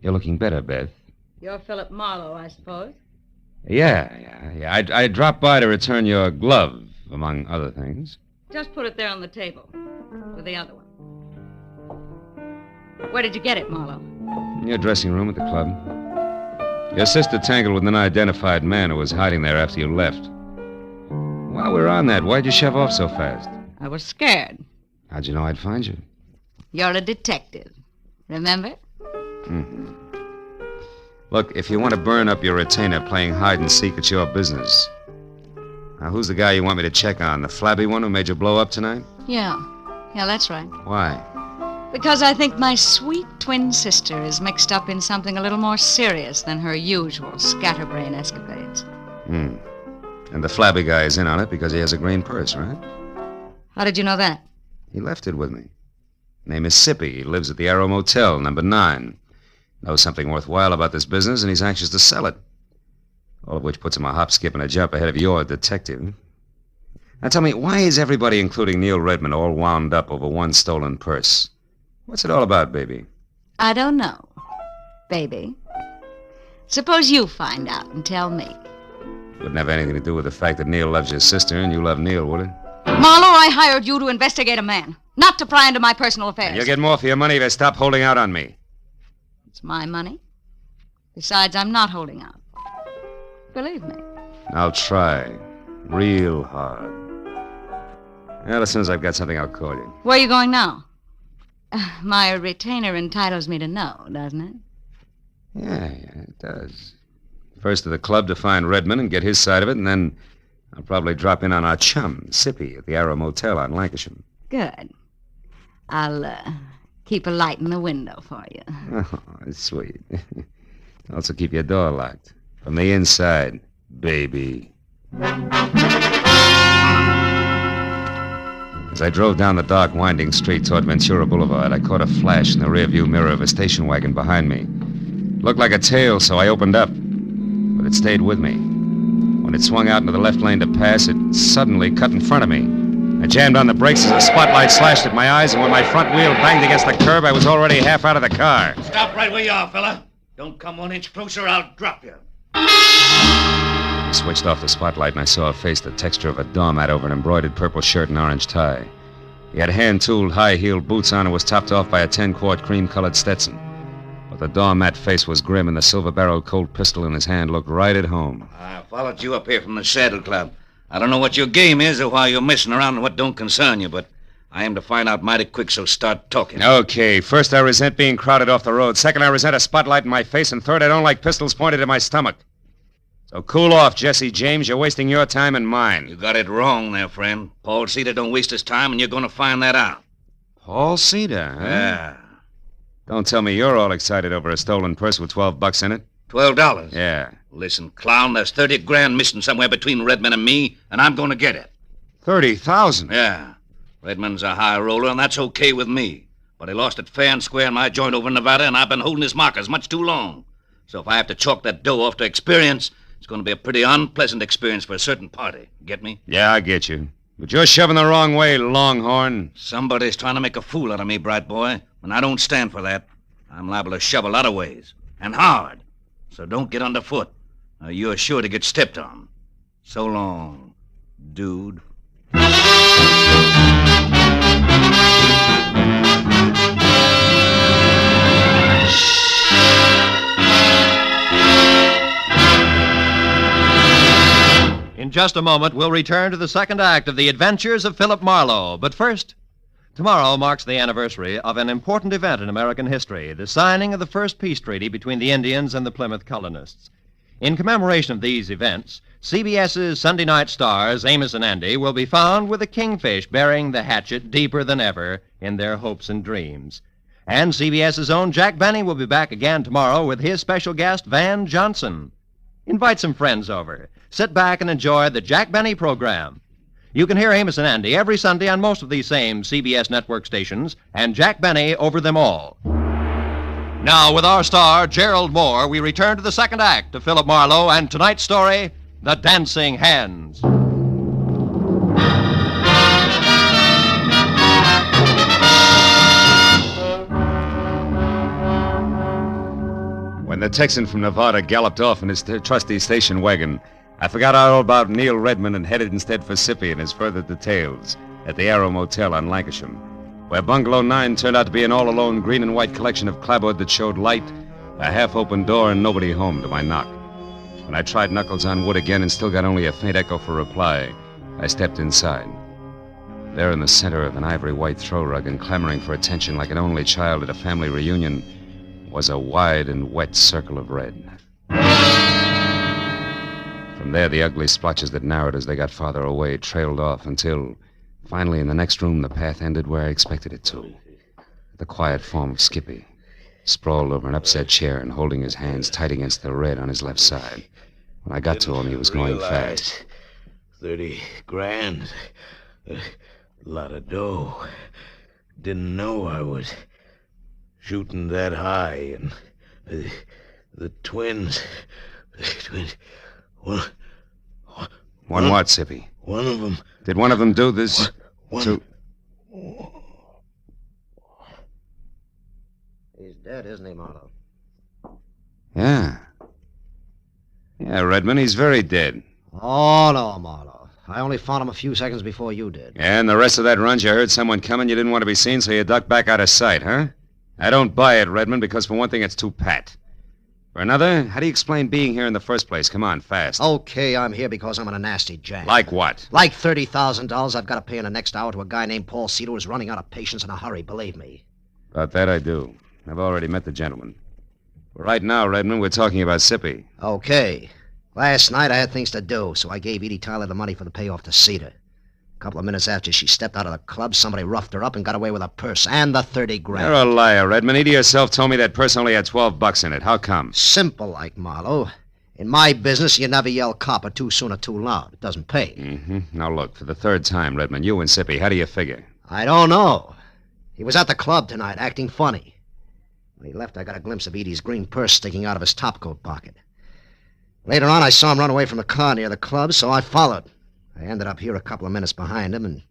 looking better, Beth. You're Philip Marlowe, I suppose. Yeah. I dropped by to return your glove, among other things. Just put it there on the table. With the other one. Where did you get it, Marlowe? In your dressing room at the club. Your sister tangled with an unidentified man who was hiding there after you left. While we're on that, why'd you shove off so fast? I was scared. How'd you know I'd find you? You're a detective. Remember? Mm-hmm. Look, if you want to burn up your retainer playing hide and seek, it's your business. Now, who's the guy you want me to check on? The flabby one who made you blow up tonight? Yeah, that's right. Why? Because I think my sweet twin sister is mixed up in something a little more serious than her usual scatterbrain escapades. And the flabby guy is in on it because he has a green purse, right? How did you know that? He left it with me. Name is Sippy. He lives at the Arrow Motel, number 9. Knows something worthwhile about this business, and he's anxious to sell it. All of which puts him a hop, skip, and a jump ahead of your detective. Now tell me, why is everybody, including Neil Redmond, all wound up over one stolen purse? What's it all about, baby? I don't know, baby. Suppose you find out and tell me. Wouldn't have anything to do with the fact that Neil loves your sister and you love Neil, would it? Marlowe, I hired you to investigate a man, not to pry into my personal affairs. You'll get more for your money if you stop holding out on me. It's my money. Besides, I'm not holding out. Believe me. I'll try. Real hard. Well, as soon as I've got something, I'll call you. Where are you going now? My retainer entitles me to know, doesn't it? Yeah, it does. First to the club to find Redmond and get his side of it, and then I'll probably drop in on our chum, Sippy, at the Arrow Motel on Lancashire. Good. I'll keep a light in the window for you. Oh, sweet. Also keep your door locked. From the inside, baby. As I drove down the dark, winding street toward Ventura Boulevard, I caught a flash in the rearview mirror of a station wagon behind me. It looked like a tail, so I opened up. But it stayed with me. When it swung out into the left lane to pass, it suddenly cut in front of me. I jammed on the brakes as a spotlight slashed at my eyes, and when my front wheel banged against the curb, I was already half out of the car. Stop right where you are, fella. Don't come 1 inch closer, I'll drop you. I switched off the spotlight, and I saw a face the texture of a doormat over an embroidered purple shirt and orange tie. He had hand-tooled, high-heeled boots on and was topped off by a 10-quart cream-colored Stetson. But the doormat face was grim, and the silver-barreled Colt pistol in his hand looked right at home. I followed you up here from the Saddle Club. I don't know what your game is or why you're messing around in what don't concern you, but I aim to find out mighty quick, so start talking. Okay, first I resent being crowded off the road. Second, I resent a spotlight in my face. And third, I don't like pistols pointed at my stomach. So cool off, Jesse James. You're wasting your time and mine. You got it wrong there, friend. Paul Cedar don't waste his time, and you're going to find that out. Paul Cedar, huh? Yeah. Don't tell me you're all excited over a stolen purse with $12 in it. $12? Yeah. Listen, clown, there's 30 grand missing somewhere between Redmond and me, and I'm going to get it. 30,000? Yeah. Redmond's a high roller, and that's okay with me. But he lost it fair and square in my joint over in Nevada, and I've been holding his markers much too long. So if I have to chalk that dough off to experience, it's going to be a pretty unpleasant experience for a certain party. Get me? Yeah, I get you. But you're shoving the wrong way, Longhorn. Somebody's trying to make a fool out of me, bright boy, and I don't stand for that. I'm liable to shove a lot of ways, and hard. So don't get underfoot. You're sure to get stepped on. So long, dude. In just a moment, we'll return to the second act of The Adventures of Philip Marlowe. But first, tomorrow marks the anniversary of an important event in American history, the signing of the first peace treaty between the Indians and the Plymouth colonists. In commemoration of these events, CBS's Sunday night stars, Amos and Andy, will be found with a kingfish burying the hatchet deeper than ever in their hopes and dreams. And CBS's own Jack Benny will be back again tomorrow with his special guest, Van Johnson. Invite some friends over. sit back and enjoy the Jack Benny program. You can hear Amos and Andy every Sunday on most of these same CBS network stations, and Jack Benny over them all. Now, with our star, Gerald Moore, we return to the second act of Philip Marlowe and tonight's story, The Dancing Hands. When the Texan from Nevada galloped off in his trusty station wagon, I forgot all about Neil Redmond and headed instead for Sippy and his further details at the Arrow Motel on Lancashire, where Bungalow 9 turned out to be an all-alone green and white collection of clapboard that showed light, a half-open door, and nobody home to my knock. When I tried knuckles on wood again and still got only a faint echo for reply, I stepped inside. There in the center of an ivory white throw rug and clamoring for attention like an only child at a family reunion was a wide and wet circle of red. From there, the ugly splotches that narrowed as they got farther away trailed off until, finally, in the next room, the path ended where I expected it to. The quiet form of Skippy, sprawled over an upset chair and holding his hands tight against the red on his left side. When I got to him, he was going fast. 30 grand. A lot of dough. Didn't know I was shooting that high. And the twins... One what, Sippy? One of them... Did one of them do this to... He's dead, isn't he, Marlowe? Yeah. Yeah, Redmond, he's very dead. Oh, no, Marlowe. I only found him a few seconds before you did. And the rest of that run, you heard someone coming, you didn't want to be seen, so you ducked back out of sight, huh? I don't buy it, Redmond, because for one thing, it's too pat. For another, how do you explain being here in the first place? Come on, fast. Okay, I'm here because I'm in a nasty jam. Like what? Like $30,000 I've got to pay in the next hour to a guy named Paul Cedar who's running out of patience in a hurry, believe me. About that I do. I've already met the gentleman. But right now, Redmond, we're talking about Sippy. Okay. Last night I had things to do, so I gave Edie Tyler the money for the payoff to Cedar. A couple of minutes after she stepped out of the club, somebody roughed her up and got away with her purse and the 30 grand. You're a liar, Redmond. Edie herself told me that purse only had $12 in it. How come? Simple like, Marlowe. In my business, you never yell copper too soon or too loud. It doesn't pay. Mm-hmm. Now look, for the third time, Redmond, you and Sippy, how do you figure? I don't know. He was at the club tonight, acting funny. When he left, I got a glimpse of Edie's green purse sticking out of his topcoat pocket. Later on, I saw him run away from a car near the club, so I followed. I ended up here a couple of minutes behind him, and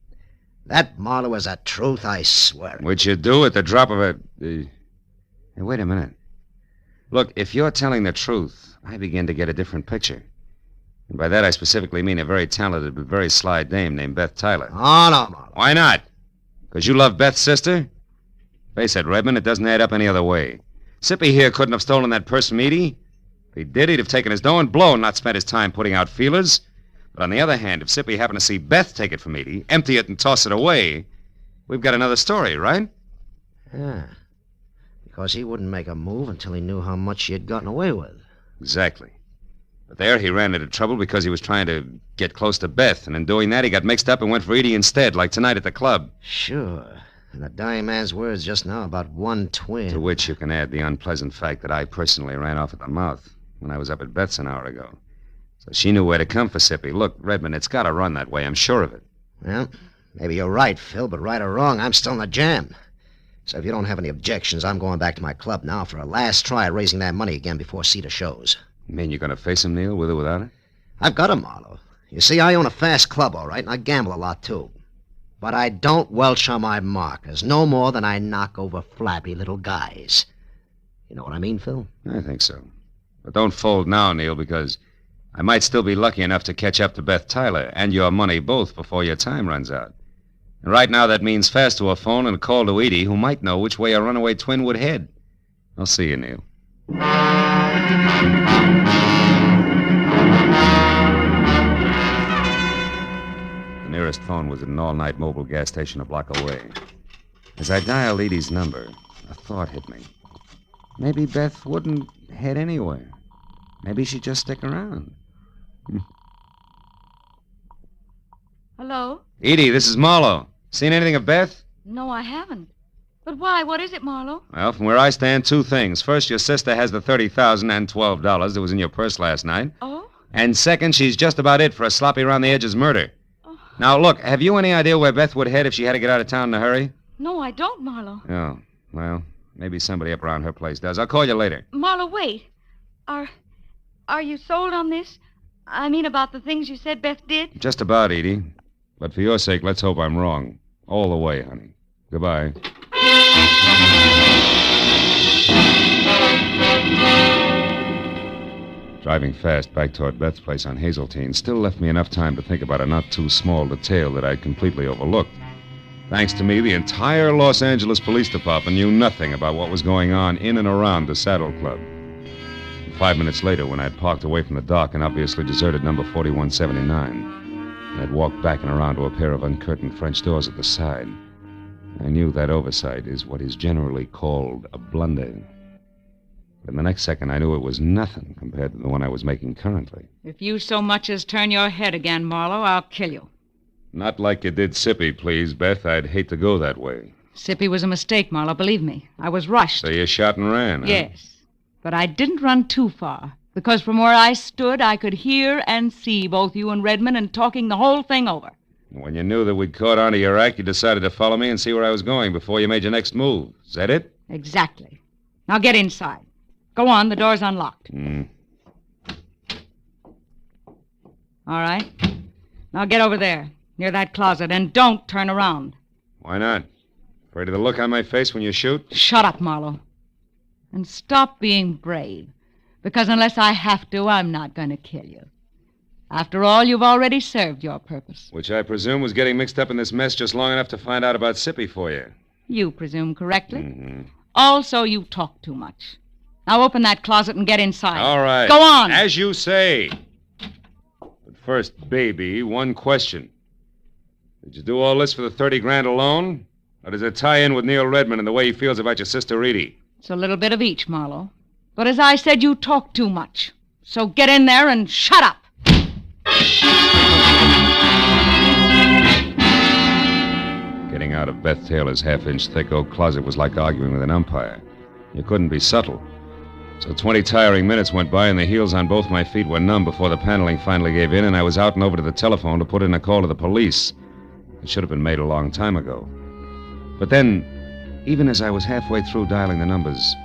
that, Marlowe, is the truth, I swear. Which you do at the drop of a... Hey, wait a minute. Look, if you're telling the truth, I begin to get a different picture. And by that, I specifically mean a very talented but very sly dame named Beth Tyler. Oh, no, Marlowe. Why not? Because you love Beth's sister? Face it, Redmond, it doesn't add up any other way. Sippy here couldn't have stolen that purse from Edie. If he did, he'd have taken his dough and blown, not spent his time putting out feelers. But on the other hand, if Sippy happened to see Beth take it from Edie, empty it and toss it away, we've got another story, right? Yeah. Because he wouldn't make a move until he knew how much she had gotten away with. Exactly. But there he ran into trouble because he was trying to get close to Beth, and in doing that, he got mixed up and went for Edie instead, like tonight at the club. Sure. And the dying man's words just now about one twin. To which you can add the unpleasant fact that I personally ran off at the mouth when I was up at Beth's an hour ago. So she knew where to come for Sippy. Look, Redmond, it's got to run that way. I'm sure of it. Well, maybe you're right, Phil, but right or wrong, I'm still in the jam. So if you don't have any objections, I'm going back to my club now for a last try at raising that money again before Cedar shows. You mean you're going to face him, Neil, with or without it? I've got him, Marlowe. You see, I own a fast club, all right, and I gamble a lot, too. But I don't welch on my markers, no more than I knock over flabby little guys. You know what I mean, Phil? I think so. But don't fold now, Neil, because I might still be lucky enough to catch up to Beth Tyler and your money both before your time runs out. And right now that means fast to a phone and a call to Edie, who might know which way a runaway twin would head. I'll see you, Neil. The nearest phone was at an all-night mobile gas station a block away. As I dialed Edie's number, a thought hit me. Maybe Beth wouldn't head anywhere. Maybe she'd just stick around. Hello? Edie, this is Marlowe. Seen anything of Beth? No, I haven't. But why? What is it, Marlowe? Well, from where I stand, two things. First, your sister has the $30,000 and $12 that was in your purse last night. Oh? And second, she's just about it for a sloppy around the edges murder. Now, look, have you any idea where Beth would head if she had to get out of town in a hurry? No, I don't, Marlowe. Oh, well, maybe somebody up around her place does. I'll call you later. Marlowe, wait. Are you sold on this? I mean, about the things you said Beth did? Just about, Edie. But for your sake, let's hope I'm wrong. All the way, honey. Goodbye. Driving fast back toward Beth's place on Hazeltine still left me enough time to think about a not-too-small detail that I'd completely overlooked. Thanks to me, the entire Los Angeles Police Department knew nothing about what was going on in and around the Saddle Club. 5 minutes later, when I'd parked away from the dock and obviously deserted number 4179, and I'd walked back and around to a pair of uncurtained French doors at the side, I knew that oversight is what is generally called a blunder. But in the next second, I knew it was nothing compared to the one I was making currently. If you so much as turn your head again, Marlowe, I'll kill you. Not like you did Sippy, please, Beth. I'd hate to go that way. Sippy was a mistake, Marlowe, believe me. I was rushed. So you shot and ran, huh? Yes. But I didn't run too far, because from where I stood, I could hear and see both you and Redmond and talking the whole thing over. When you knew that we'd caught on to your act, you decided to follow me and see where I was going before you made your next move. Is that it? Exactly. Now get inside. Go on, the door's unlocked. All right. Now get over there, near that closet, and don't turn around. Why not? Afraid of the look on my face when you shoot? Shut up, Marlowe. And stop being brave, because unless I have to, I'm not going to kill you. After all, you've already served your purpose. Which I presume was getting mixed up in this mess just long enough to find out about Sippy for you. You presume correctly. Also, you talk too much. Now open that closet and get inside. All right. Go on. As you say. But first, baby, one question. Did you do all this for the 30 grand alone? Or does it tie in with Neil Redmond and the way he feels about your sister Edie? It's a little bit of each, Marlowe. But as I said, you talk too much. So get in there and shut up. Getting out of Beth Taylor's half-inch thick oak closet was like arguing with an umpire. You couldn't be subtle. So 20 tiring minutes went by and the heels on both my feet were numb before the paneling finally gave in and I was out and over to the telephone to put in a call to the police. It should have been made a long time ago. But then, even as I was halfway through dialing the numbers,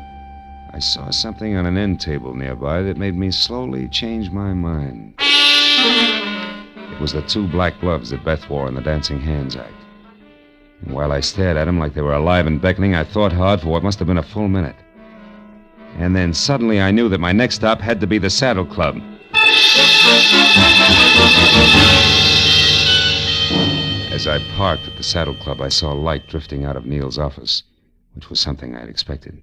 I saw something on an end table nearby that made me slowly change my mind. It was the 2 black gloves that Beth wore in the Dancing Hands act. And while I stared at them like they were alive and beckoning, I thought hard for what must have been a full minute. And then suddenly I knew that my next stop had to be the Saddle Club. As I parked at the Saddle Club, I saw light drifting out of Neil's office, which was something I'd expected.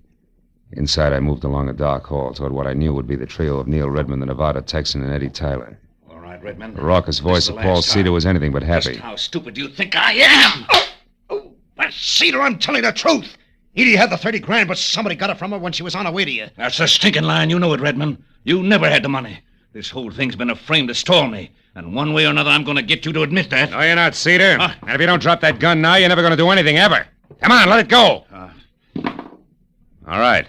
Inside, I moved along a dark hall toward what I knew would be the trio of Neil Redmond, the Nevada Texan, and Eddie Tyler. All right, Redmond. The raucous voice of Paul Cedar was anything but happy. Just how stupid do you think I am? But Cedar, I'm telling the truth. Edie had the 30 grand, but somebody got it from her when she was on her way to you. That's a stinking line. You know it, Redmond. You never had the money. This whole thing's been a frame to stall me. And one way or another, I'm going to get you to admit that. No, you're not, Cedar. And if you don't drop that gun now, you're never going to do anything ever. Come on, let it go. All right.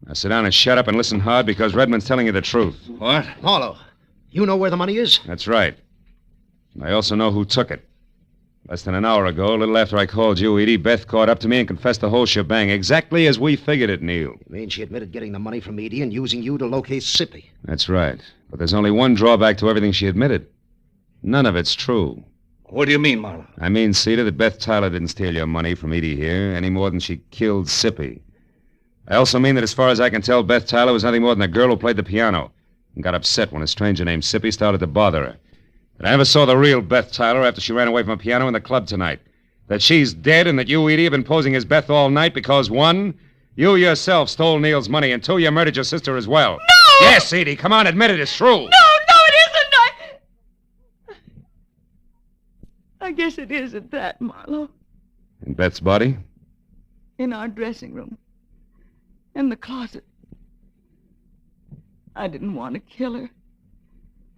Now sit down and shut up and listen hard because Redmond's telling you the truth. What? Marlowe, you know where the money is? That's right. And I also know who took it. Less than an hour ago, a little after I called you, Edie, Beth caught up to me and confessed the whole shebang, exactly as we figured it, Neil. You mean she admitted getting the money from Edie and using you to locate Sippy? That's right. But there's only one drawback to everything she admitted. None of it's true. What do you mean, Marlowe? I mean, Cedar, that Beth Tyler didn't steal your money from Edie here any more than she killed Sippy. I also mean that as far as I can tell, Beth Tyler was nothing more than a girl who played the piano and got upset when a stranger named Sippy started to bother her. That I never saw the real Beth Tyler after she ran away from a piano in the club tonight. That she's dead and that you, Edie, have been posing as Beth all night because, 1, you yourself stole Neil's money, and 2, you murdered your sister as well. No! Yes, Edie, come on, admit it, it's true. No, it isn't. I guess it is at that, Marlowe. And Beth's body? In our dressing room. In the closet. I didn't want to kill her.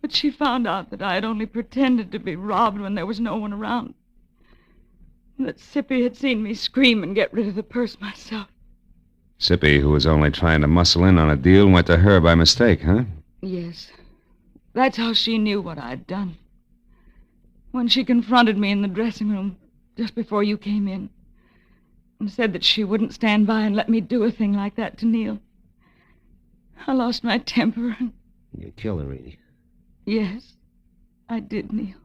But she found out that I had only pretended to be robbed when there was no one around. And that Sippy had seen me scream and get rid of the purse myself. Sippy, who was only trying to muscle in on a deal, went to her by mistake, huh? Yes. That's how she knew what I'd done. When she confronted me in the dressing room just before you came in and said that she wouldn't stand by and let me do a thing like that to Neil, I lost my temper. You killed her, Edie. Yes, I did, Neil.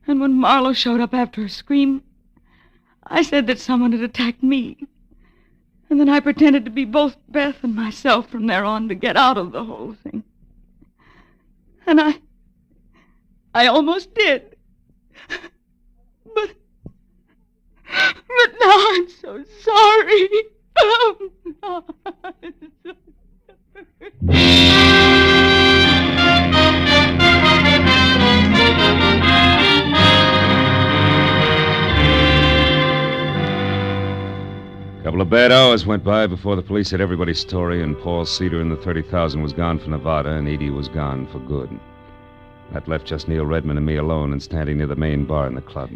And when Marlowe showed up after her scream, I said that someone had attacked me. And then I pretended to be both Beth and myself from there on to get out of the whole thing. And I almost did. But now I'm so sorry. A couple of bad hours went by before the police had everybody's story, and Paul Cedar and the 30,000 was gone for Nevada, and Edie was gone for good. That left just Neil Redmond and me alone and standing near the main bar in the club.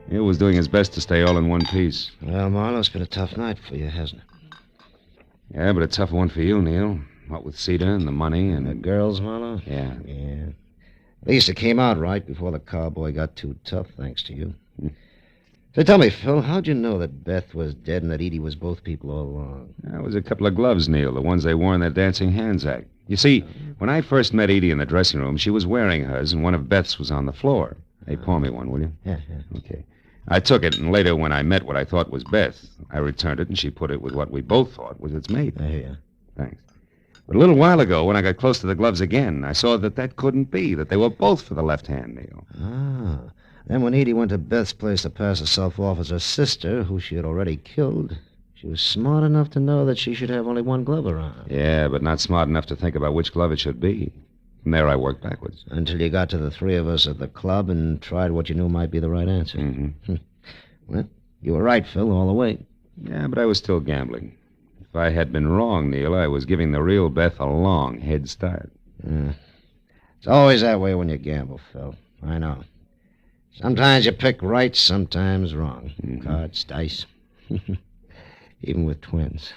Neil was doing his best to stay all in one piece. Well, Marlowe, it's been a tough night for you, hasn't it? Yeah, but a tougher one for you, Neil. What with Cedar and the money and... The girls, Marlowe? Yeah. Yeah. At least it came out right before the cowboy got too tough, thanks to you. So tell me, Phil, how'd you know that Beth was dead and that Edie was both people all along? That was a couple of gloves, Neil, the ones they wore in their Dancing Hands act. You see, when I first met Edie in the dressing room, she was wearing hers, and one of Beth's was on the floor. Hey, pour me one, will you? Yeah. Okay. I took it, and later when I met what I thought was Beth, I returned it, and she put it with what we both thought was its mate. I hear you. Thanks. But a little while ago, when I got close to the gloves again, I saw that couldn't be, that they were both for the left hand, Neil. Ah. Then when Edie went to Beth's place to pass herself off as her sister, who she had already killed, she was smart enough to know that she should have only one glove around. Yeah, but not smart enough to think about which glove it should be. From there, I worked backwards. Until you got to the three of us at the club and tried what you knew might be the right answer. Mm-hmm. Well, you were right, Phil, all the way. Yeah, but I was still gambling. If I had been wrong, Neil, I was giving the real Beth a long head start. It's always that way when you gamble, Phil. I know. Sometimes you pick right, sometimes wrong. Cards, dice. Even with twins.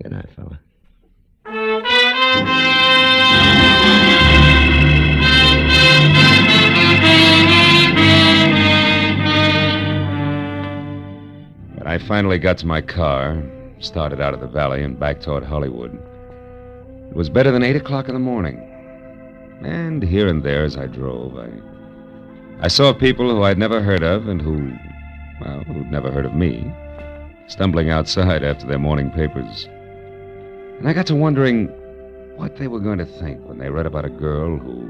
Good night, fella. When I finally got to my car, started out of the valley and back toward Hollywood, it was better than 8 o'clock in the morning. And here and there as I drove, I saw people who I'd never heard of and who'd never heard of me, stumbling outside after their morning papers. And I got to wondering what they were going to think when they read about a girl who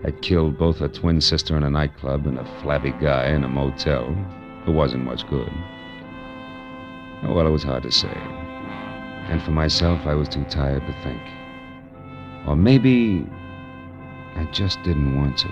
had killed both her twin sister in a nightclub and a flabby guy in a motel who wasn't much good. Oh, well, it was hard to say. And for myself, I was too tired to think. Or maybe I just didn't want to.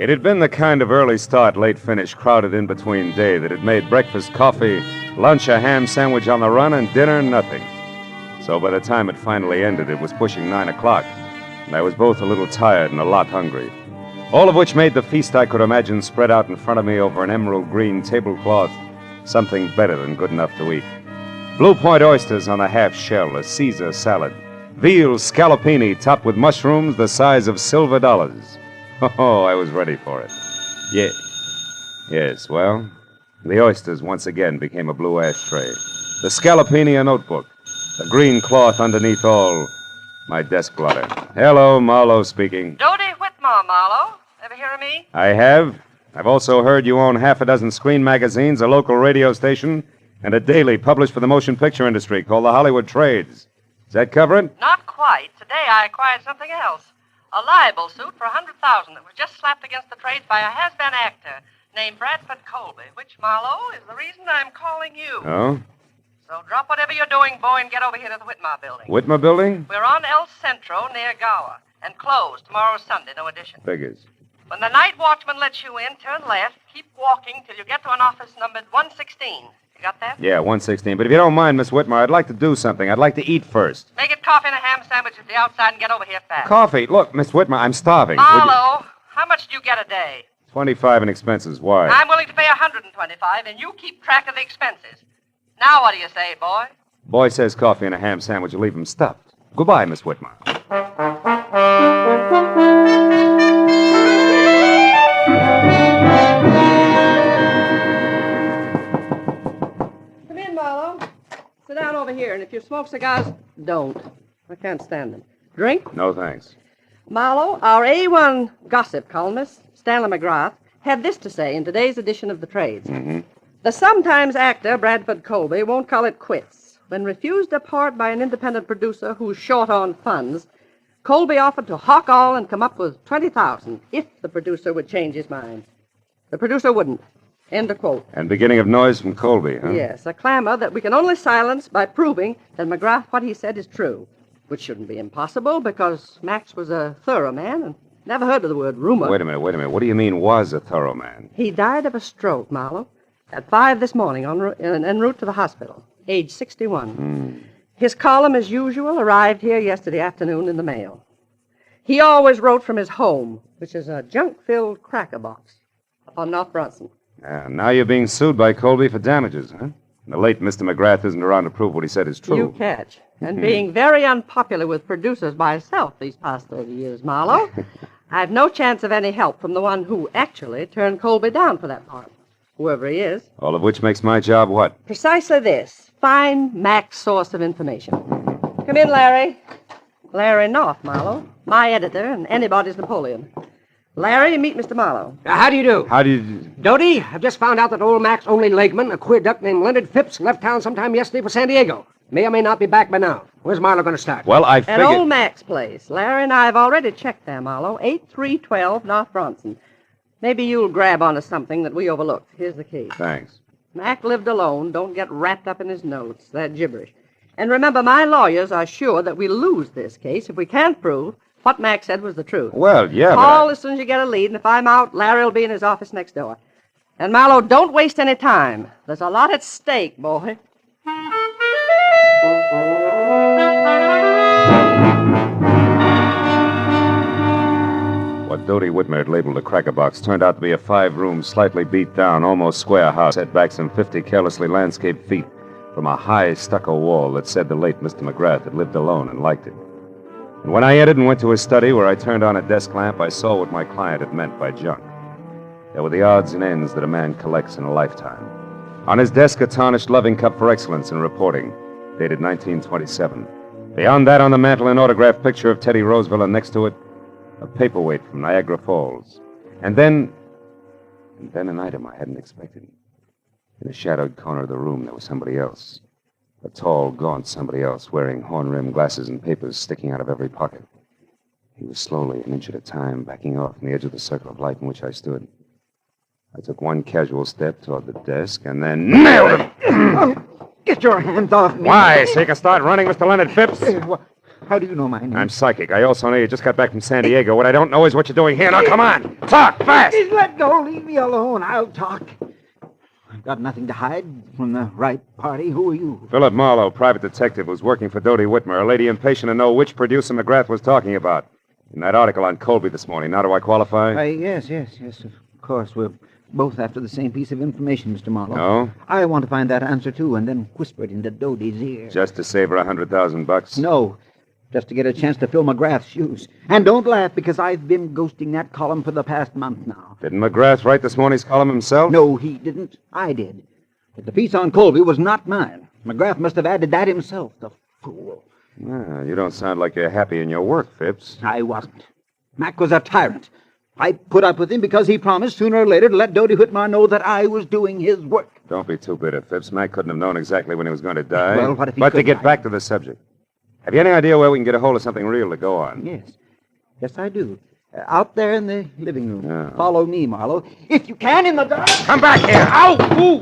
It had been the kind of early start, late finish crowded in between day that had made breakfast coffee, lunch a ham sandwich on the run, and dinner nothing. So by the time it finally ended, it was pushing 9 o'clock, and I was both a little tired and a lot hungry. All of which made the feast I could imagine spread out in front of me over an emerald green tablecloth something better than good enough to eat. Blue Point oysters on a half shell, a Caesar salad, veal scallopini topped with mushrooms the size of silver dollars. Oh, I was ready for it. Yeah. Yes, well, the oysters once again became a blue ashtray. The scallopini a notebook. The green cloth underneath all, my desk blotter. Hello, Marlowe speaking. Dodie Whitmore, Marlowe. Ever hear of me? I have. I've also heard you own half a dozen screen magazines, a local radio station, and a daily published for the motion picture industry called the Hollywood Trades. Does that cover it? Not quite. Today I acquired something else. A libel suit for $100,000 that was just slapped against the trades by a has-been actor named Bradford Colby, which, Marlowe, is the reason I'm calling you. Oh? So drop whatever you're doing, boy, and get over here to the Whitmore building. Whitmer building? We're on El Centro near Gower, and closed tomorrow Sunday, no addition. Figures. When the night watchman lets you in, turn left, keep walking till you get to an office numbered 116. You got that? Yeah, 116. But if you don't mind, Miss Whitmer, I'd like to do something. I'd like to eat first. Make it coffee and a ham sandwich at the outside and get over here fast. Coffee. Look, Miss Whitmer, I'm starving. Marlowe, how much do you get a day? 25 in expenses. Why? I'm willing to pay 125, and you keep track of the expenses. Now what do you say, boy? Boy says coffee and a ham sandwich will leave him stuffed. Goodbye, Miss Whitmer. Come in, Marlowe. Sit down over here, and if you smoke cigars, don't. I can't stand them. Drink? No, thanks. Marlowe, our A1 gossip columnist, Stanley McGrath, had this to say in today's edition of the Trades. Mm-hmm. The sometimes actor Bradford Colby won't call it quits. When refused a part by an independent producer who's short on funds, Colby offered to hawk all and come up with $20,000 if the producer would change his mind. The producer wouldn't. End of quote. And beginning of noise from Colby, huh? Yes, a clamor that we can only silence by proving that McGrath, what he said, is true. Which shouldn't be impossible because Max was a thorough man and never heard of the word rumor. Wait a minute. What do you mean was a thorough man? He died of a stroke, Marlowe, at 5 this morning en route to the hospital, age 61. His column, as usual, arrived here yesterday afternoon in the mail. He always wrote from his home, which is a junk-filled cracker box up on North Bronson. Now you're being sued by Colby for damages, huh? And the late Mr. McGrath isn't around to prove what he said is true. You catch. And being very unpopular with producers myself these past 30 years, Marlowe, I've no chance of any help from the one who actually turned Colby down for that part, whoever he is. All of which makes my job what? Precisely this. Find Mac's source of information. Come in, Larry. Larry North, Marlowe. My editor and anybody's Napoleon. Larry, meet Mr. Marlowe. How do you do? How do you... Doty, I've just found out that old Mac's only legman, a queer duck named Leonard Phipps, left town sometime yesterday for San Diego. May or may not be back by now. Where's Marlowe going to start? Well, I figured... At old Mac's place. Larry and I have already checked there, Marlowe. 8312 North Bronson. Maybe you'll grab onto something that we overlooked. Here's the key. Thanks. Mac lived alone. Don't get wrapped up in his notes. That gibberish. And remember, my lawyers are sure that we lose this case if we can't prove what Mac said was the truth. Well, yeah, Call as soon as you get a lead, and if I'm out, Larry will be in his office next door. And, Marlowe, don't waste any time. There's a lot at stake, boy. What Doty Whitmer had labeled a cracker box turned out to be a 5-room, slightly beat down, almost square house set back some 50 carelessly landscaped feet from a high stucco wall that said the late Mr. McGrath had lived alone and liked it. And when I entered and went to his study where I turned on a desk lamp, I saw what my client had meant by junk. There were the odds and ends that a man collects in a lifetime. On his desk, a tarnished loving cup for excellence in reporting, dated 1927. Beyond that, on the mantel, an autographed picture of Teddy Roosevelt, and next to it, a paperweight from Niagara Falls. And then an item I hadn't expected. In a shadowed corner of the room, there was somebody else. A tall, gaunt somebody else, wearing horn-rimmed glasses and papers sticking out of every pocket. He was slowly, an inch at a time, backing off from the edge of the circle of light in which I stood. I took one casual step toward the desk and then nailed him. Oh, get your hands off me. Why? So you can start running, Mr. Leonard Phipps? How do you know my name? I'm psychic. I also know you just got back from San Diego. What I don't know is what you're doing here. Now, come on. Talk fast. Let go. Leave me alone. I'll talk. I've got nothing to hide from the right party. Who are you? Philip Marlowe, private detective, was working for Doty Whitmer, a lady impatient to know which producer McGrath was talking about. In that article on Colby this morning. Now do I qualify? Yes, of course. We're both after the same piece of information, Mr. Marlowe. No? I want to find that answer, too, and then whisper it into Doty's ear. Just to save her $100,000? No. Just to get a chance to fill McGrath's shoes. And don't laugh, because I've been ghosting that column for the past month now. Didn't McGrath write this morning's column himself? No, he didn't. I did. But the piece on Colby was not mine. McGrath must have added that himself, the fool. Well, you don't sound like you're happy in your work, Phipps. I wasn't. Mac was a tyrant. I put up with him because he promised sooner or later to let Doty Whitmer know that I was doing his work. Don't be too bitter, Phipps. Mac couldn't have known exactly when he was going to die. Well, what if he But to could? get back to the subject. Have you any idea where we can get a hold of something real to go on? Yes. Yes, I do. Out there in the living room. Oh. Follow me, Marlowe. If you can, in the dark. Come back here. Ow! Ooh!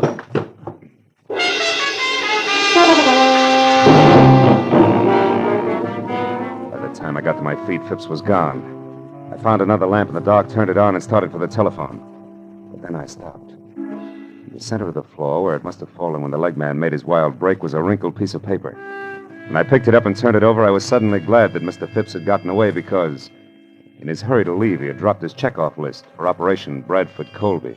By the time I got to my feet, Phipps was gone. I found another lamp in the dark, turned it on, and started for the telephone. But then I stopped. In the center of the floor, where it must have fallen when the leg man made his wild break, was a wrinkled piece of paper. When I picked it up and turned it over, I was suddenly glad that Mr. Phipps had gotten away because, in his hurry to leave, he had dropped his checkoff list for Operation Bradford Colby.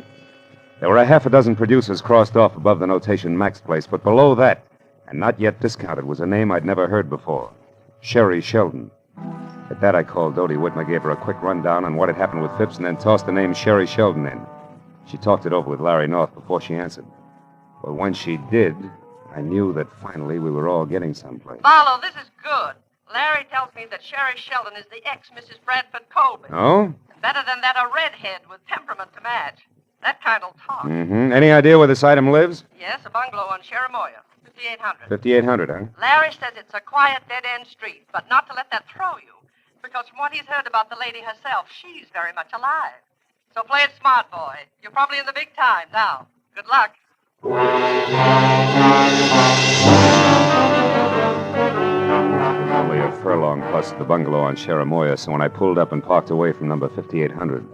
There were a half a dozen producers crossed off above the notation Max Place, but below that, and not yet discounted, was a name I'd never heard before, Sherry Sheldon. At that, I called Dodie Whitmer, gave her a quick rundown on what had happened with Phipps, and then tossed the name Sherry Sheldon in. She talked it over with Larry North before she answered. But when she did, I knew that finally we were all getting someplace. Marlowe, this is good. Larry tells me that Sherry Sheldon is the ex-Mrs. Bradford Colby. Oh? Better than that, a redhead with temperament to match. That kind'll talk. Mm-hmm. Any idea where this item lives? Yes, a bungalow on Cherimoya, 5800. 5800, huh? Larry says it's a quiet, dead-end street, but not to let that throw you. Because from what he's heard about the lady herself, she's very much alive. So play it smart, boy. You're probably in the big time now. Good luck. Only a furlong plus the bungalow on Cherimoya, so when I pulled up and parked away from number 5800,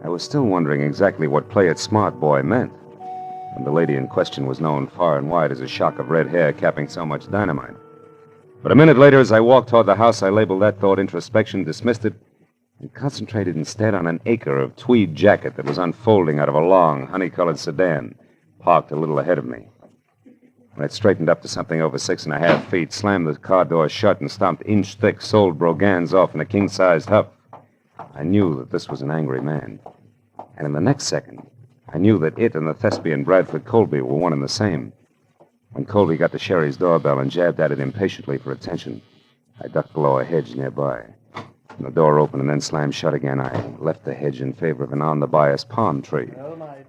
I was still wondering exactly what play it smart boy meant. And the lady in question was known far and wide as a shock of red hair capping so much dynamite. But a minute later, as I walked toward the house, I labeled that thought introspection, dismissed it, and concentrated instead on an acre of tweed jacket that was unfolding out of a long, honey-colored sedan, parked a little ahead of me. When it straightened up to something over 6.5 feet, slammed the car door shut, and stomped inch-thick soled brogans off in a king-sized huff, I knew that this was an angry man. And in the next second, I knew that it and the thespian Bradford Colby were one and the same. When Colby got to Sherry's doorbell and jabbed at it impatiently for attention, I ducked below a hedge nearby. When the door opened and then slammed shut again, I left the hedge in favor of an on-the-bias palm tree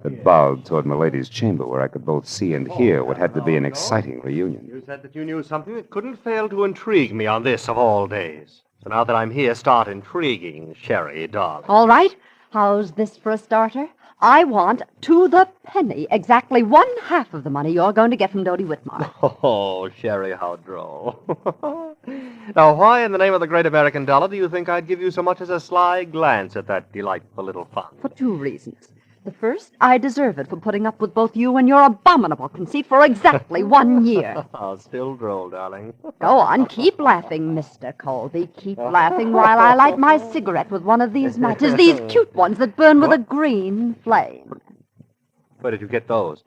that bowed toward Milady's chamber, where I could both see and hear what had to be an exciting reunion. You said that you knew something that couldn't fail to intrigue me on this of all days. So now that I'm here, start intriguing, Sherry, darling. All right. How's this for a starter? I want, to the penny, exactly 1/2 of the money you're going to get from Dodie Whitmer. Oh, Sherry, how droll. Now, why in the name of the great American dollar do you think I'd give you so much as a sly glance at that delightful little fund? For 2 reasons. The first, I deserve it for putting up with both you and your abominable conceit for exactly 1 year. Oh, still droll, darling. Go on, keep laughing, Mr. Colby. Keep laughing while I light my cigarette with one of these matches, these cute ones that burn with a green flame. Where did you get those?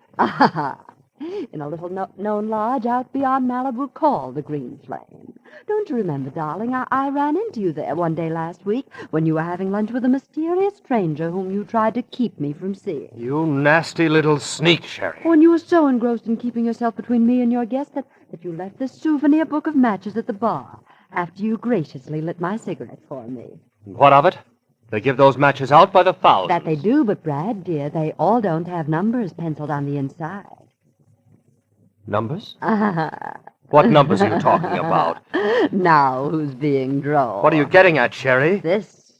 In a little known lodge out beyond Malibu called the Green Flame. Don't you remember, darling, I ran into you there one day last week when you were having lunch with a mysterious stranger whom you tried to keep me from seeing. You nasty little sneak, Sherry. When you were so engrossed in keeping yourself between me and your guest that you left this souvenir book of matches at the bar after you graciously lit my cigarette for me. What of it? They give those matches out by the thousands. That they do, but, Brad, dear, they all don't have numbers penciled on the inside. Numbers? What numbers are you talking about? Now, who's being droll? What are you getting at, Sherry? This.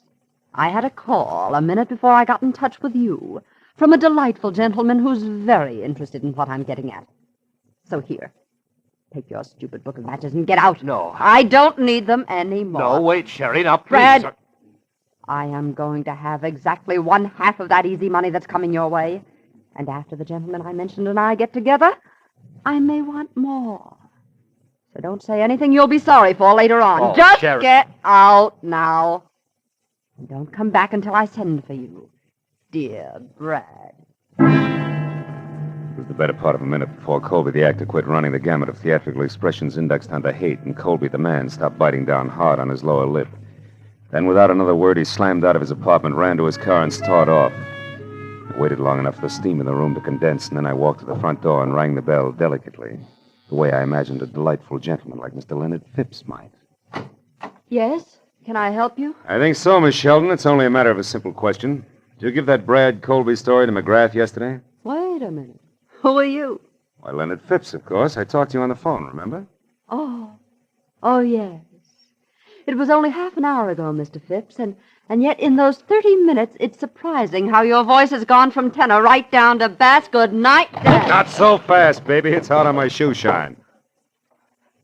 I had a call a minute before I got in touch with you from a delightful gentleman who's very interested in what I'm getting at. So here, take your stupid book of matches and get out. No. I don't need them anymore. No, wait, Sherry, now please. Brad, I am going to have exactly 1/2 of that easy money that's coming your way. And after the gentleman I mentioned and I get together, I may want more. So don't say anything you'll be sorry for later on. Oh, Just Sherry. get out now. And don't come back until I send for you. Dear Brad. It was the better part of a minute before Colby, the actor, quit running the gamut of theatrical expressions indexed onto hate, and Colby, the man, stopped biting down hard on his lower lip. Then, without another word, he slammed out of his apartment, ran to his car, and started off. I waited long enough for the steam in the room to condense, and then I walked to the front door and rang the bell delicately, the way I imagined a delightful gentleman like Mr. Leonard Phipps might. Yes? Can I help you? I think so, Miss Sheldon. It's only a matter of a simple question. Did you give that Brad Colby story to McGrath yesterday? Wait a minute. Who are you? Why, Leonard Phipps, of course. I talked to you on the phone, remember? Oh, yes. It was only half an hour ago, Mr. Phipps, and yet in those 30 minutes, it's surprising how your voice has gone from tenor right down to bass. Good night, Dad. Not so fast, baby. It's hot on my shoe shine.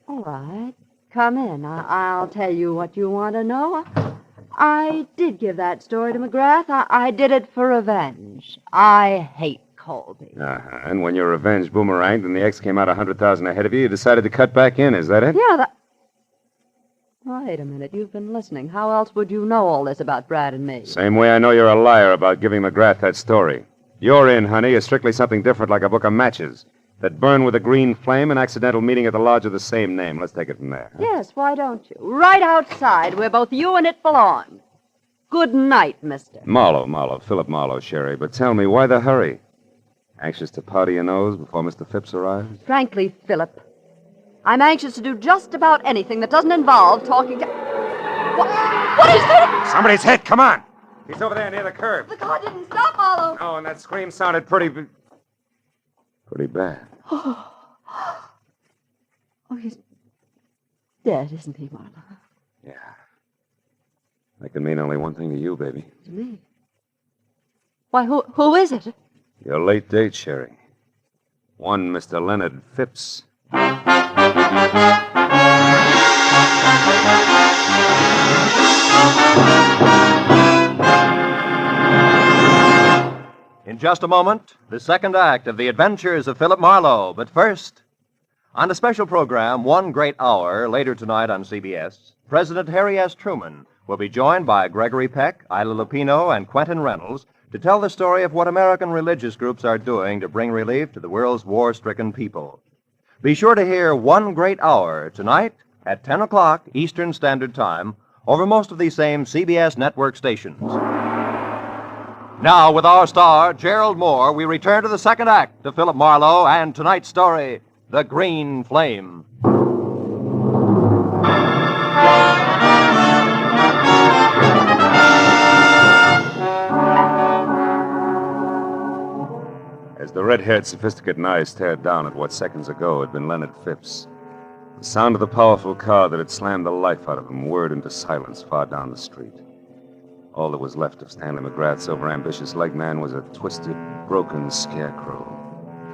All right. Come in. I'll tell you what you want to know. I did give that story to McGrath. I did it for revenge. I hate Colby. Uh-huh. And when your revenge boomeranged and the X came out 100,000 ahead of you, you decided to cut back in. Is that it? Yeah, that... Wait a minute. You've been listening. How else would you know all this about Brad and me? Same way I know you're a liar about giving McGrath that story. Your in, honey, is strictly something different, like a book of matches that burn with a green flame, an accidental meeting at the lodge of the same name. Let's take it from there. Yes, why don't you? Right outside, where both you and it belong. Good night, mister. Marlowe, Philip Marlowe, Sherry. But tell me, why the hurry? Anxious to powder your nose before Mr. Phipps arrives? Frankly, Philip, I'm anxious to do just about anything that doesn't involve talking to... What is that? Somebody's hit. Come on. He's over there near the curb. The car didn't stop, Marlowe. Oh, and that scream sounded pretty bad. Oh, he's dead, isn't he, Marlowe? Yeah. That can mean only one thing to you, baby. To me. Why, who is it? Your late date, Sherry. One Mr. Leonard Phipps. In just a moment, the second act of The Adventures of Philip Marlowe. But first, on a special program, One Great Hour, later tonight on CBS, President Harry S. Truman will be joined by Gregory Peck, Ila Lupino, and Quentin Reynolds to tell the story of what American religious groups are doing to bring relief to the world's war-stricken people. Be sure to hear One Great Hour tonight at 10 o'clock Eastern Standard Time over most of these same CBS network stations. Now, with our star, Gerald Moore, we return to the second act of Philip Marlowe and tonight's story, The Green Flame. As the red-haired, sophisticated eyes stared down at what seconds ago had been Leonard Phipps, the sound of the powerful car that had slammed the life out of him whirred into silence far down the street. All that was left of Stanley McGrath's overambitious leg man was a twisted, broken scarecrow,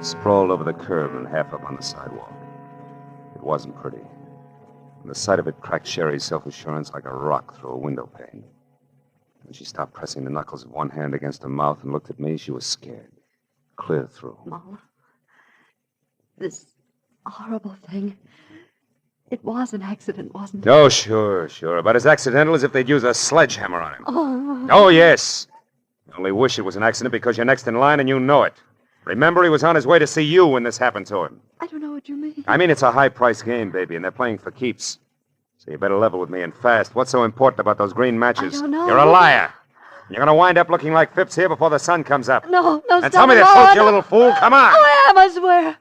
sprawled over the curb and half up on the sidewalk. It wasn't pretty, and the sight of it cracked Sherry's self-assurance like a rock through a window pane. When she stopped pressing the knuckles of one hand against her mouth and looked at me, she was scared. Clear through. Mama, this horrible thing, it was an accident, wasn't it? Oh, sure. About as accidental as if they'd use a sledgehammer on him. Oh. Oh, yes. I only wish it was an accident because you're next in line and you know it. Remember, he was on his way to see you when this happened to him. I don't know what you mean. I mean, it's a high-priced game, baby, and they're playing for keeps. So you better level with me and fast. What's so important about those green matches? I don't know. You're a liar. You're going to wind up looking like Phipps here before the sun comes up. No, And stop tell me it, the Mama. truth, you little fool. Come on. I am, I swear.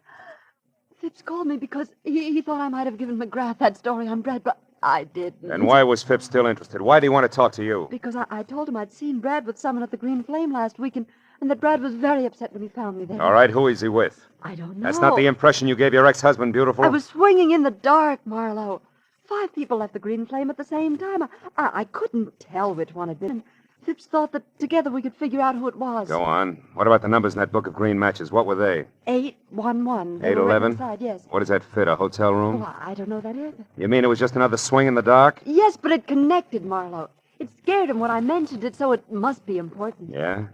Phipps called me because he thought I might have given McGrath that story on Brad, but I didn't. And why was Phipps still interested? Why did he want to talk to you? Because I told him I'd seen Brad with someone at the Green Flame last week, and that Brad was very upset when he found me there. All right, who is he with? I don't know. That's not the impression you gave your ex-husband, beautiful. I was swinging in the dark, Marlowe. 5 people left the Green Flame at the same time. I couldn't tell which one had been. Phipps thought that together we could figure out who it was. Go on. What about the numbers in that book of green matches? What were they? 811. They were 811? right inside, yes. What does that fit, a hotel room? Oh, I don't know that either. You mean it was just another swing in the dark? Yes, but it connected, Marlowe. It scared him when I mentioned it, so it must be important. Yeah?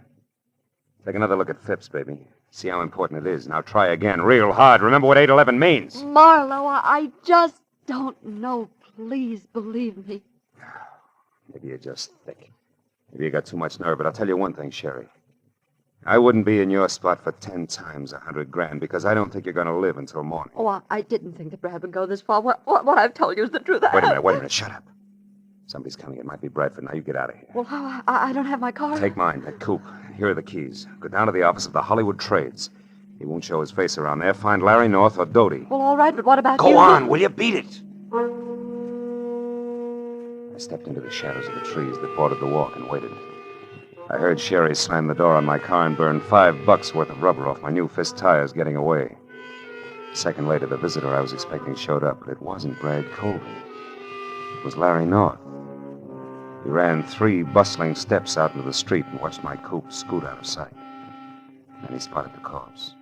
Take another look at Phipps, baby. See how important it is. Now try again, real hard. Remember what 811 means. Marlowe, I just don't know. Please believe me. Maybe you're just thick. Maybe you got too much nerve, but I'll tell you one thing, Sherry. I wouldn't be in your spot for 10 times $100,000 because I don't think you're going to live until morning. Oh, I didn't think that Brad would go this far. What I've told you is the truth. Wait a minute. Shut up. Somebody's coming. It might be Bradford. Now you get out of here. Well, I don't have my car. Take mine, that coupe. Here are the keys. Go down to the office of the Hollywood Trades. He won't show his face around there. Find Larry North or Doty. Well, all right, but what about you? Go on, will you? Beat it. I stepped into the shadows of the trees that bordered the walk and waited. I heard Sherry slam the door on my car and burn $5 worth of rubber off my new fist tires getting away. A second later, the visitor I was expecting showed up, but it wasn't Brad Colby. It was Larry North. He ran 3 bustling steps out into the street and watched my coupe scoot out of sight. Then he spotted the corpse.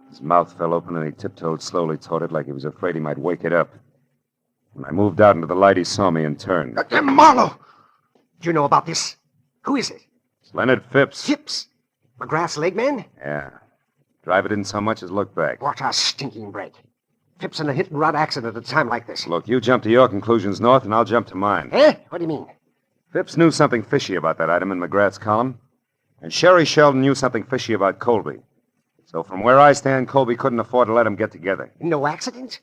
His mouth fell open and he tiptoed slowly toward it like he was afraid he might wake it up. When I moved out into the light, he saw me and turned. Marlowe! Do you know about this? Who is it? It's Leonard Phipps. Phipps? McGrath's leg man? Yeah. Driver didn't so much as look back. What a stinking break. Phipps in a hit-and-run accident at a time like this. Look, you jump to your conclusions, North, and I'll jump to mine. Eh? What do you mean? Phipps knew something fishy about that item in McGrath's column, and Sherry Sheldon knew something fishy about Colby. So from where I stand, Colby couldn't afford to let them get together. No accident?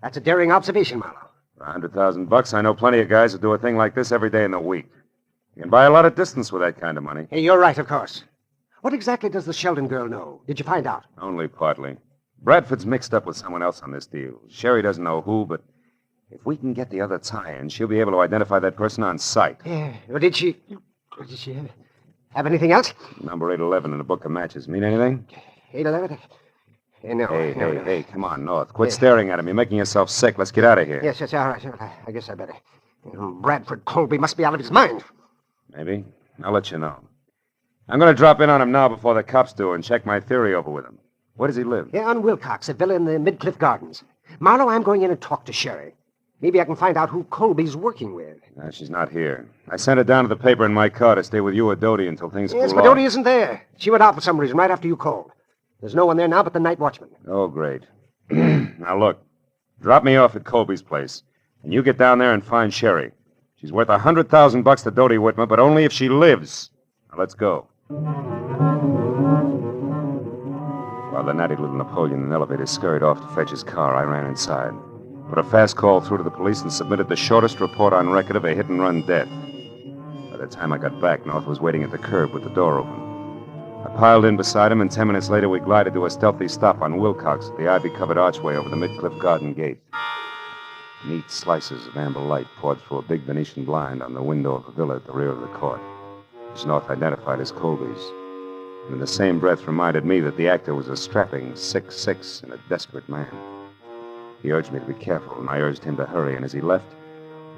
That's a daring observation, Marlowe. For $100,000, I know plenty of guys who do a thing like this every day in the week. You can buy a lot of distance with that kind of money. Hey, you're right, of course. What exactly does the Sheldon girl know? Did you find out? Only partly. Bradford's mixed up with someone else on this deal. Sherry doesn't know who, but if we can get the other tie-in, she'll be able to identify that person on sight. Yeah. Well, did she have anything else? Number 811 in the book of matches. Mean anything? 811? No. Hey, come on, North. Quit staring at him. You're making yourself sick. Let's get out of here. Yes, all right. I guess I better. Bradford Colby must be out of his mind. Maybe. I'll let you know. I'm going to drop in on him now before the cops do and check my theory over with him. Where does he live? Yeah, on Wilcox, a villa in the Midcliff Gardens. Marlowe, I'm going in and talk to Sherry. Maybe I can find out who Colby's working with. No, she's not here. I sent her down to the paper in my car to stay with you or Doty until things cool off. Yes, but Doty isn't there. She went out for some reason right after you called. There's no one there now but the night watchman. Oh, great. Now, look. Drop me off at Colby's place, and you get down there and find Sherry. She's worth $100,000 to Doty Whitmer, but only if she lives. Now, let's go. While the natty little Napoleon in the elevator scurried off to fetch his car, I ran inside. Put a fast call through to the police and submitted the shortest report on record of a hit-and-run death. By the time I got back, North was waiting at the curb with the door open. I piled in beside him, and 10 minutes later we glided to a stealthy stop on Wilcox at the ivy-covered archway over the Midcliff Garden gate. Neat slices of amber light poured through a big Venetian blind on the window of the villa at the rear of the court, which North identified as Colby's. And in the same breath reminded me that the actor was a strapping 6'6" and a desperate man. He urged me to be careful, and I urged him to hurry, and as he left,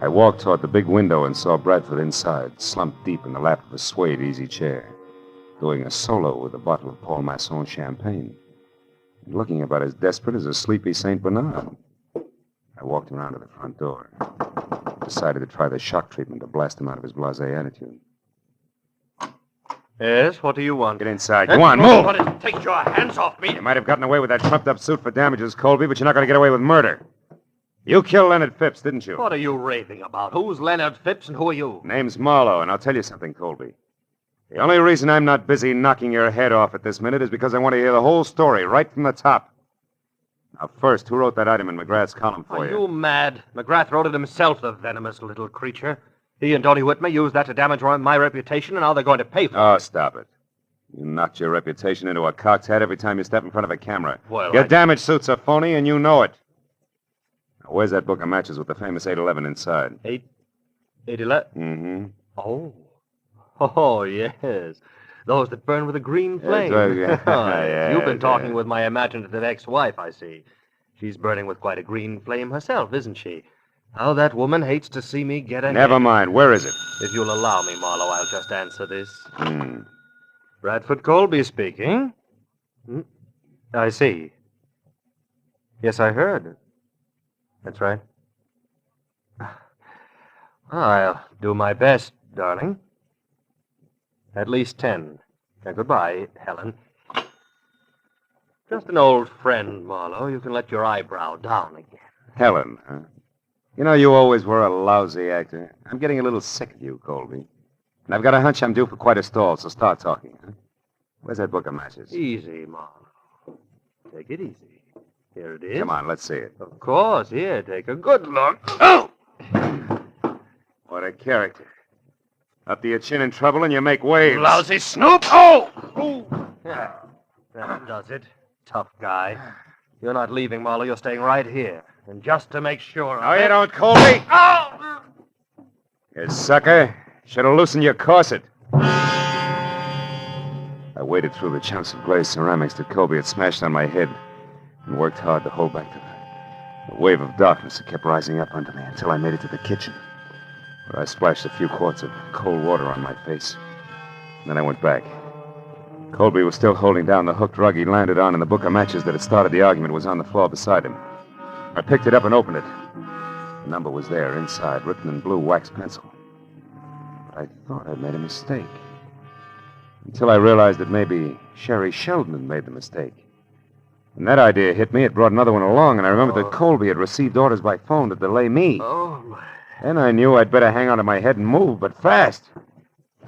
I walked toward the big window and saw Bradford inside, slumped deep in the lap of a suede easy chair, doing a solo with a bottle of Paul Masson champagne, and looking about as desperate as a sleepy St. Bernard. I walked around to the front door, decided to try the shock treatment to blast him out of his blasé attitude. Yes, what do you want? Get inside. Go on, move! Take your hands off me! You might have gotten away with that trumped-up suit for damages, Colby, but you're not going to get away with murder. You killed Leonard Phipps, didn't you? What are you raving about? Who's Leonard Phipps and who are you? Name's Marlowe, and I'll tell you something, Colby. The only reason I'm not busy knocking your head off at this minute is because I want to hear the whole story right from the top. Now, first, who wrote that item in McGrath's column for Are you mad? McGrath wrote it himself, the venomous little creature. He and Doty Whitmer used that to damage my reputation, and now they're going to pay for it. Oh, stop it. You knocked your reputation into a cock's head every time you step in front of a camera. Well, your damage suits are phony, and you know it. Now, where's that book of matches with the famous 811 inside? 811? Mm-hmm. Oh, yes. Those that burn with a green flame. Yeah, yes. You've been talking with my imaginative ex-wife, I see. She's burning with quite a green flame herself, isn't she? How that woman hates to see me get ahead. Never mind. Where is it? If you'll allow me, Marlowe, I'll just answer this. Bradford Colby speaking. I see. Yes, I heard. That's right. I'll do my best, darling. At least 10. Now, goodbye, Helen. Just an old friend, Marlowe. You can let your eyebrow down again. Helen, huh? You know, you always were a lousy actor. I'm getting a little sick of you, Colby. And I've got a hunch I'm due for quite a stall, so start talking, huh? Where's that book of matches? Easy, Marlowe. Take it easy. Here it is. Come on, let's see it. Of course. Here, take a good look. Oh! What a character. Up to your chin in trouble and you make waves. Lousy snoop! Oh! Yeah, that does it. Tough guy. You're not leaving, Marlowe. You're staying right here. And just to make sure... No, you don't, Colby. Oh! You sucker. Should have loosened your corset. I waded through the chunks of glazed ceramics that Colby had smashed on my head and worked hard to hold back the wave of darkness that kept rising up under me until I made it to the kitchen, where I splashed a few quarts of cold water on my face. And then I went back. Colby was still holding down the hooked rug he landed on, and the book of matches that had started the argument was on the floor beside him. I picked it up and opened it. The number was there, inside, written in blue wax pencil. I thought I'd made a mistake. Until I realized that maybe Sherry Sheldon had made the mistake. When that idea hit me, it brought another one along, and I remembered that Colby had received orders by phone to delay me. Oh, my. Then I knew I'd better hang on to my head and move, but fast.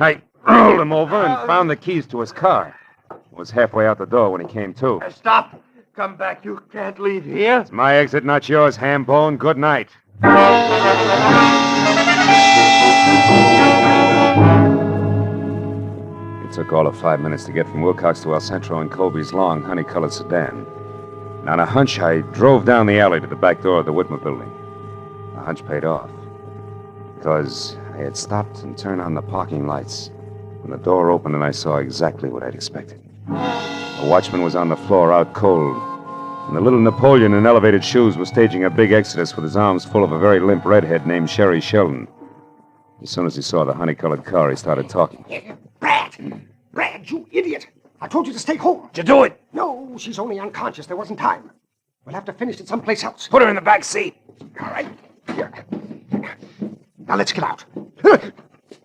I rolled him over and found the keys to his car. I was halfway out the door when he came to. Stop! Come back. You can't leave here. It's my exit, not yours, ham-bone. Good night. It took all of 5 minutes to get from Wilcox to El Centro in Colby's long, honey-colored sedan. And on a hunch, I drove down the alley to the back door of the Whitmer building. The hunch paid off. Because I had stopped and turned on the parking lights when the door opened and I saw exactly what I'd expected. The watchman was on the floor out cold, and the little Napoleon in elevated shoes was staging a big exodus with his arms full of a very limp redhead named Sherry Sheldon. As soon as he saw the honey-colored car, he started talking. Brad, you idiot. I told you to stay home. Did you do it? No, she's only unconscious. There wasn't time. We'll have to finish it someplace else. Put her in the back seat. All right. Here. Now let's get out.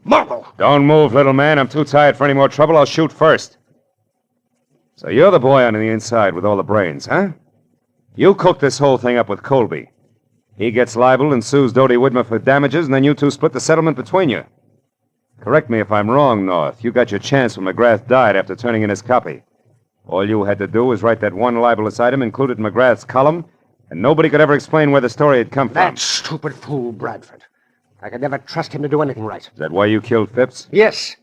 Margot! Don't move, little man. I'm too tired for any more trouble. I'll shoot first. So you're the boy on the inside with all the brains, huh? You cooked this whole thing up with Colby. He gets libeled and sues Dodie Whitmer for damages, and then you two split the settlement between you. Correct me if I'm wrong, North. You got your chance when McGrath died after turning in his copy. All you had to do was write that one libelous item included in McGrath's column, and nobody could ever explain where the story had come from. That stupid fool, Bradford. I could never trust him to do anything right. Is that why you killed Phipps? Yes.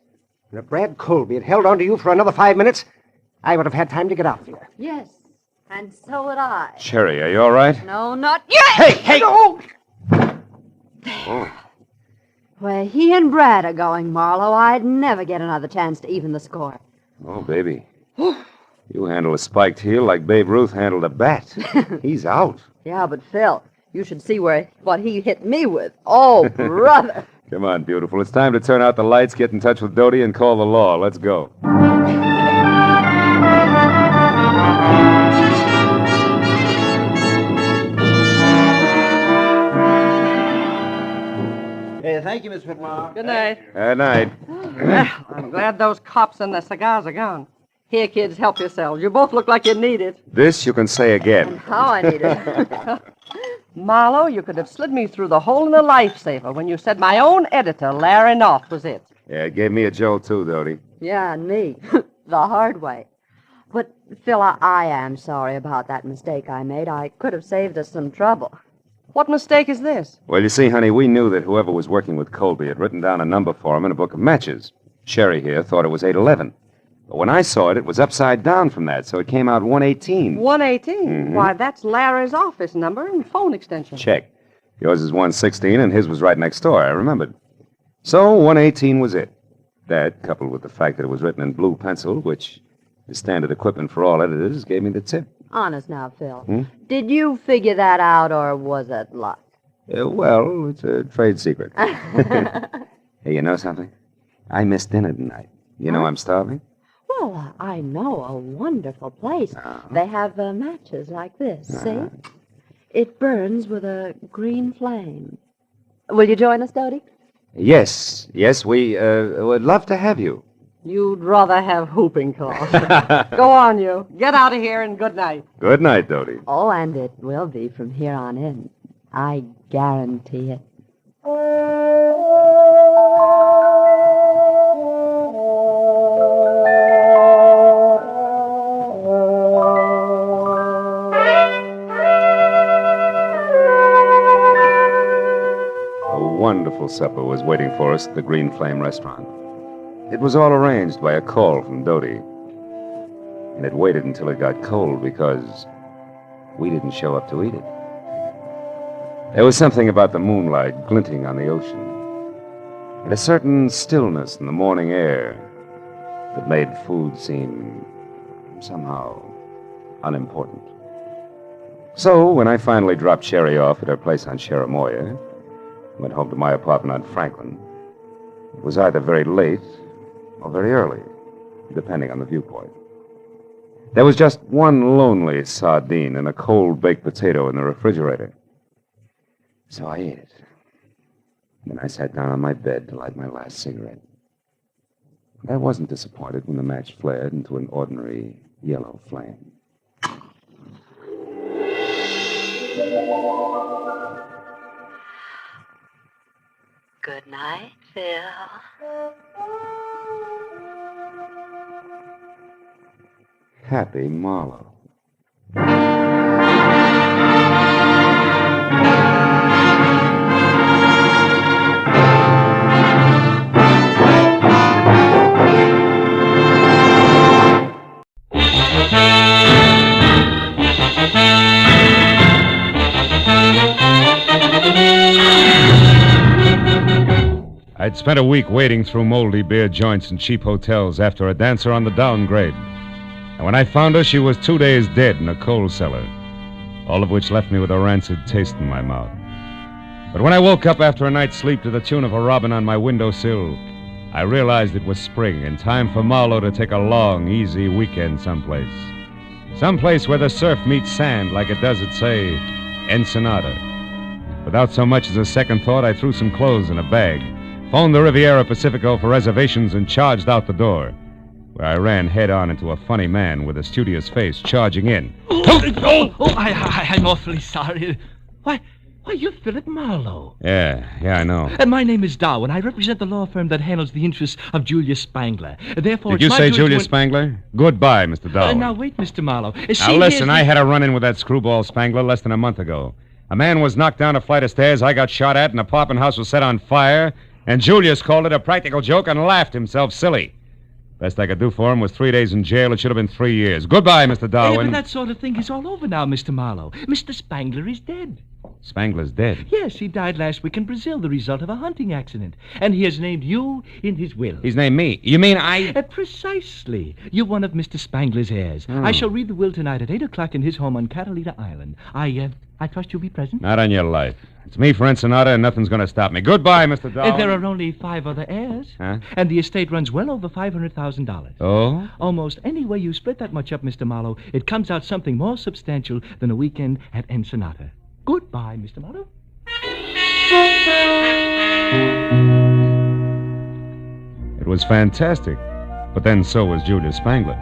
And if Brad Colby had held on to you for another 5 minutes, I would have had time to get out of here. Yes, and so would I. Sherry, are you all right? No, not yet. Hey! No. Oh. Where he and Brad are going, Marlowe, I'd never get another chance to even the score. Oh, baby. You handle a spiked heel like Babe Ruth handled a bat. He's out. Yeah, but Phil, you should see what he hit me with. Oh, brother. Come on, beautiful. It's time to turn out the lights, get in touch with Dodie, and call the law. Let's go. Thank you, Miss Whitmore. Good night. Good night. Well, I'm glad those cops and the cigars are gone. Here, kids, help yourselves. You both look like you need it. This you can say again. How I need it. Marlowe, you could have slid me through the hole in the lifesaver when you said my own editor, Larry Knopf, was it. Yeah, it gave me a jolt, too, Dodie. Yeah, and me. The hard way. But, Phil, I am sorry about that mistake I made. I could have saved us some trouble. What mistake is this? Well, you see, honey, we knew that whoever was working with Colby had written down a number for him in a book of matches. Sherry here thought it was 811. But when I saw it, it was upside down from that, so it came out 118. 118? Mm-hmm. Why, that's Larry's office number and phone extension. Check. Yours is 116, and his was right next door, I remembered. So 118 was it. That, coupled with the fact that it was written in blue pencil, which is standard equipment for all editors, gave me the tip. Honest now, Phil. Did you figure that out, or was it luck? Well, it's a trade secret. Hey, you know something? I missed dinner tonight. You know I'm starving? Well, I know a wonderful place. They have matches like this, see? It burns with a green flame. Will you join us, Dodie? Yes, we would love to have you. You'd rather have whooping cough. Go on, you. Get out of here and good night. Good night, Dodie. Oh, and it will be from here on in. I guarantee it. A wonderful supper was waiting for us at the Green Flame restaurant. It was all arranged by a call from Dodie. And it waited until it got cold because we didn't show up to eat it. There was something about the moonlight glinting on the ocean, and a certain stillness in the morning air that made food seem somehow unimportant. So, when I finally dropped Sherry off at her place on Cherimoya, went home to my apartment on Franklin, it was either very late or very early, depending on the viewpoint. There was just one lonely sardine and a cold baked potato in the refrigerator. So I ate it. Then I sat down on my bed to light my last cigarette. I wasn't disappointed when the match flared into an ordinary yellow flame. Good night, Phil. Happy Marlowe. I'd spent a week wading through moldy beer joints and cheap hotels after a dancer on the downgrade. And when I found her, she was 2 days dead in a coal cellar, all of which left me with a rancid taste in my mouth. But when I woke up after a night's sleep to the tune of a robin on my windowsill, I realized it was spring and time for Marlowe to take a long, easy weekend someplace. Someplace where the surf meets sand like it does at, say, Ensenada. Without so much as a second thought, I threw some clothes in a bag, phoned the Riviera Pacifico for reservations, and charged out the door, where I ran head-on into a funny man with a studious face charging in. I'm awfully sorry. Why, you're Philip Marlowe. Yeah, I know. My name is Darwin. I represent the law firm that handles the interests of Julius Spangler. Therefore, Did you say Julius Spangler? Goodbye, Mr. Darwin. Now, wait, Mr. Marlowe. Now, listen, I had a run-in with that screwball Spangler less than a month ago. A man was knocked down a flight of stairs, I got shot at, and an apartment house was set on fire, and Julius called it a practical joke and laughed himself silly. Best I could do for him was 3 days in jail. It should have been 3 years. Goodbye, Mr. Darwin. But that sort of thing is all over now, Mr. Marlowe. Mr. Spangler is dead. Spangler's dead? Yes, he died last week in Brazil, the result of a hunting accident. And he has named you in his will. He's named me? You mean I... Precisely. You're one of Mr. Spangler's heirs. I shall read the will tonight at 8 o'clock in his home on Catalina Island. I trust you'll be present? Not on your life. It's me for Ensenada, and nothing's going to stop me. Goodbye, Mr. Darwin. There are only 5 other heirs. Huh? And the estate runs well over $500,000. Oh? Almost any way you split that much up, Mr. Marlowe, it comes out something more substantial than a weekend at Ensenada. Goodbye, Mr. Marlowe. It was fantastic. But then so was Julius Spangler.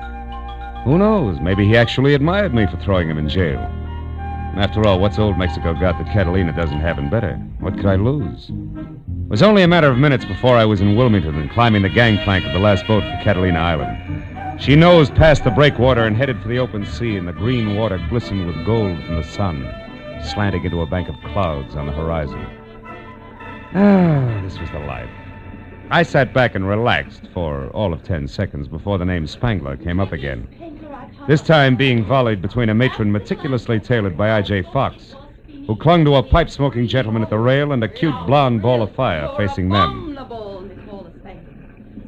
Who knows? Maybe he actually admired me for throwing him in jail. After all, what's old Mexico got that Catalina doesn't have in better? What could I lose? It was only a matter of minutes before I was in Wilmington and climbing the gangplank of the last boat for Catalina Island. She nosed past the breakwater and headed for the open sea, and the green water glistened with gold from the sun, slanting into a bank of clouds on the horizon. This was the life. I sat back and relaxed for all of 10 seconds before the name Spangler came up again. This time being volleyed between a matron meticulously tailored by I.J. Fox, who clung to a pipe-smoking gentleman at the rail, and a cute blonde ball of fire facing them.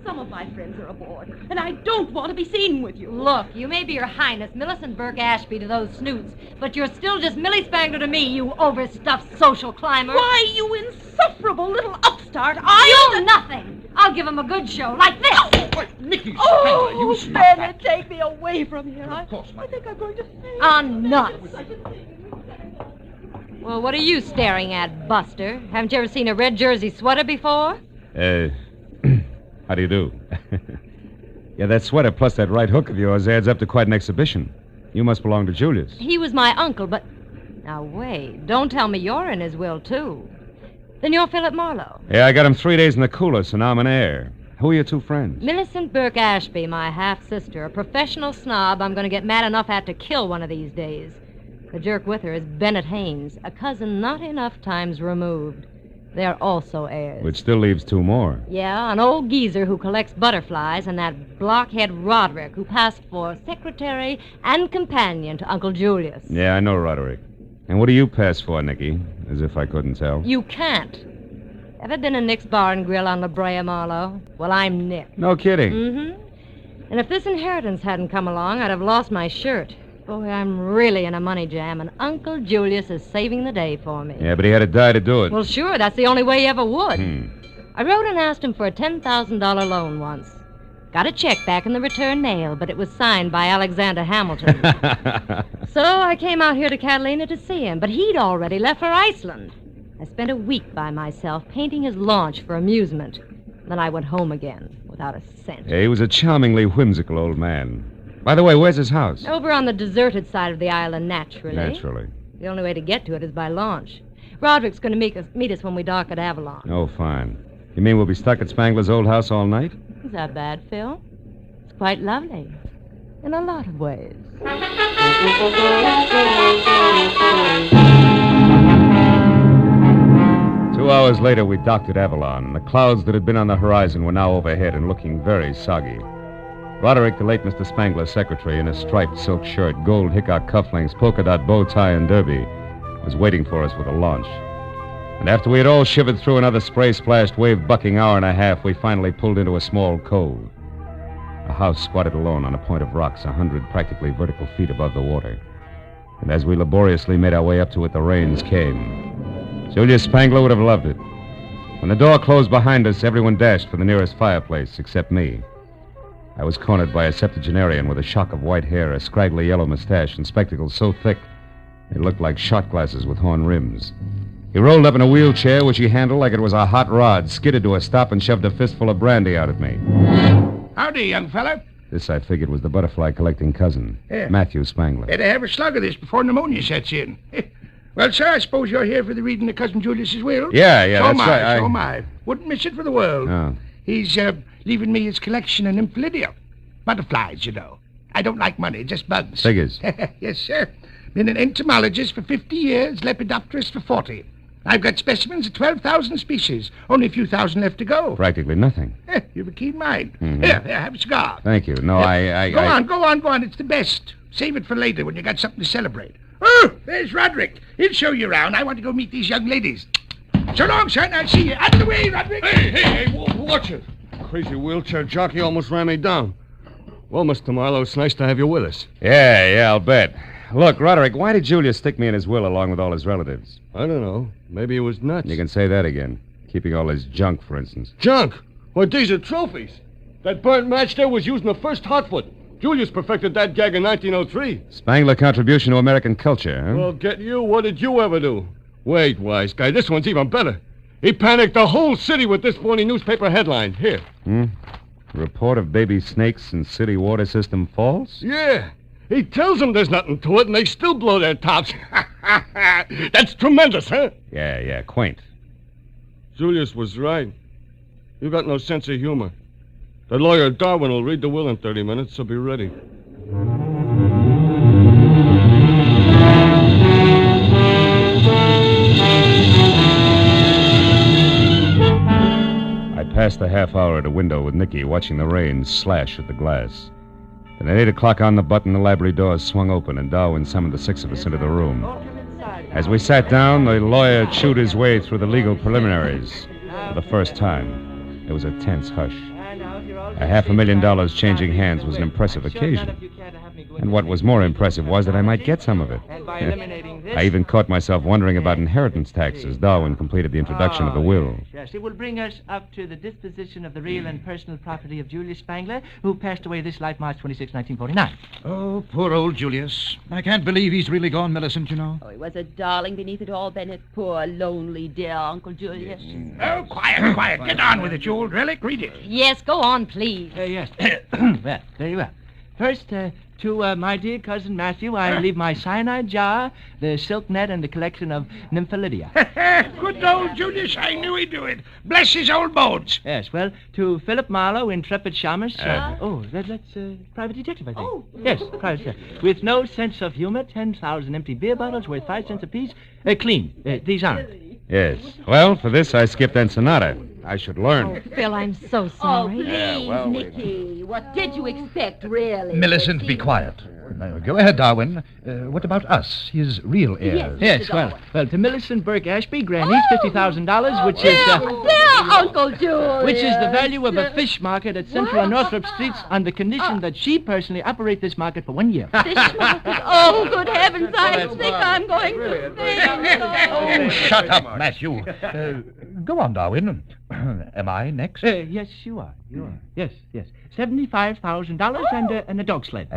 Some of my friends are aboard, and I don't want to be seen with you. Look, you may be Your Highness Millicent Burke Ashby to those snoots, but you're still just Millie Spangler to me, you overstuffed social climber. Why, you insufferable little upstart, You're nothing. I'll give him a good show, like this. Nicky Spangler, you Spangler, take me away from here. I think I'm going to faint. On nuts. Well, what are you staring at, Buster? Haven't you ever seen a red jersey sweater before? How do you do? Yeah, that sweater plus that right hook of yours adds up to quite an exhibition. You must belong to Julius. He was my uncle, but... Now, wait. Don't tell me you're in his will, too. Then you're Philip Marlowe. Yeah, I got him 3 days in the cooler, so now I'm an heir. Who are your two friends? Millicent Burke Ashby, my half-sister, a professional snob I'm going to get mad enough at to kill one of these days. The jerk with her is Bennett Haynes, a cousin not enough times removed. They're also heirs. Which still leaves 2 more. Yeah, an old geezer who collects butterflies and that blockhead Roderick who passed for secretary and companion to Uncle Julius. Yeah, I know Roderick. And what do you pass for, Nicky? As if I couldn't tell. You can't. Ever been to Nick's Bar and Grill on La Brea, Marlowe? Well, I'm Nick. No kidding. Mm-hmm. And if this inheritance hadn't come along, I'd have lost my shirt. Boy, I'm really in a money jam, and Uncle Julius is saving the day for me. Yeah, but he had to die to do it. Well, sure, that's the only way he ever would. I wrote and asked him for a $10,000 loan once. Got a check back in the return mail, but it was signed by Alexander Hamilton. So I came out here to Catalina to see him, but he'd already left for Iceland. I spent a week by myself painting his launch for amusement. Then I went home again without a cent. Yeah, he was a charmingly whimsical old man. By the way, where's his house? Over on the deserted side of the island, naturally. Naturally. The only way to get to it is by launch. Roderick's going to meet us when we dock at Avalon. Oh, fine. You mean we'll be stuck at Spangler's old house all night? Is that bad, Phil? It's quite lovely. In a lot of ways. 2 hours later, we docked at Avalon. The clouds that had been on the horizon were now overhead and looking very soggy. Roderick, the late Mr. Spangler's secretary, in a striped silk shirt, gold hickok cufflinks, polka dot bow tie, and derby, was waiting for us with a launch. And after we had all shivered through another spray-splashed, wave-bucking hour and a half, we finally pulled into a small cove. A house squatted alone on a point of rocks 100 practically vertical feet above the water. And as we laboriously made our way up to it, the rains came. Julius Spangler would have loved it. When the door closed behind us, everyone dashed for the nearest fireplace, except me. I was cornered by a septuagenarian with a shock of white hair, a scraggly yellow mustache, and spectacles so thick they looked like shot glasses with horn rims. He rolled up in a wheelchair, which he handled like it was a hot rod, skidded to a stop, and shoved a fistful of brandy out at me. Howdy, young fella. This, I figured, was the butterfly-collecting cousin, Yeah. Matthew Spangler. Better have a slug of this before pneumonia sets in. Well, sir, I suppose you're here for the reading of Cousin Julius's will? Yeah, so that's am right. So am I. Wouldn't miss it for the world. Oh. He's leaving me his collection of nymphidium. Butterflies, you know. I don't like money, just bugs. Figures. Yes, sir. Been an entomologist for 50 years, lepidopterist for 40. I've got specimens of 12,000 species. Only a few thousand left to go. Practically nothing. You've a keen mind. Mhm. Here, have a cigar. Thank you. No, Go on. It's the best. Save it for later when you got something to celebrate. Oh, there's Roderick. He'll show you around. I want to go meet these young ladies. So long, son. I'll see you. Out of the way, Roderick. Hey, watch it. Crazy wheelchair jockey almost ran me down. Well, Mr. Marlowe, it's nice to have you with us. Yeah, I'll bet. Look, Roderick, why did Julius stick me in his will along with all his relatives? I don't know. Maybe he was nuts. You can say that again. Keeping all his junk, for instance. Junk? Well, these are trophies. That burnt match there was used in the first Hotfoot. Julius perfected that gag in 1903. Spangler contribution to American culture, huh? Well, get you. What did you ever do? Wait, wise guy. This one's even better. He panicked the whole city with this phony newspaper headline. Here. Report of baby snakes in city water system false? Yeah. He tells them there's nothing to it, and they still blow their tops. That's tremendous, huh? Yeah, quaint. Julius was right. You got no sense of humor. The lawyer Darwin will read the will in 30 minutes, so be ready. I passed a half hour at a window with Nicky, watching the rain slash at the glass. Then at 8 o'clock on the button, the library doors swung open, and Darwin summoned the six of us into the room. As we sat down, the lawyer chewed his way through the legal preliminaries. For the first time, there was a tense hush. $500,000 changing hands was an impressive occasion. And what was more impressive was that I might get some of it. I even caught myself wondering about inheritance tax as Darwin completed the introduction of the will. Yes, it will bring us up to the disposition of the real and personal property of Julius Spangler, who passed away this life March 26, 1949. Oh, poor old Julius. I can't believe he's really gone, Millicent, you know. Oh, he was a darling beneath it all, Bennett. Poor, lonely, dear Uncle Julius. Oh, quiet. Get on with it, you old relic. Read it. Yes, go on, please. Yes. Well, very well. First, to my dear cousin Matthew, I leave my cyanide jar, the silk net, and the collection of nymphalidia. Good old Julius. I knew he'd do it. Bless his old bones. Yes, well, to Philip Marlowe, intrepid shamus. That's private detective, I think. Oh. Yes, private detective. With no sense of humor, 10,000 empty beer bottles worth 5 cents apiece. Clean. These aren't. Yes. Well, for this, I skipped Ensenada. I should learn. Oh, Phil, I'm so Oh, sorry. please, Nicky. What did you expect, really? Millicent, be quiet. Go ahead, Darwin. What about us, his real heirs? Yes, well, to Millicent Burke Ashby, Granny, $50,000, which is... There, Uncle Julius. Which is the value of a fish market at Central and Northrop Streets on the condition that she personally operate this market for 1 year. Fish market? Oh, good heavens, I think I'm going to faint. Oh, shut up, Matthew. Go on, Darwin. Am I next? Yes, you are. Yes. $75,000 and a dog sled.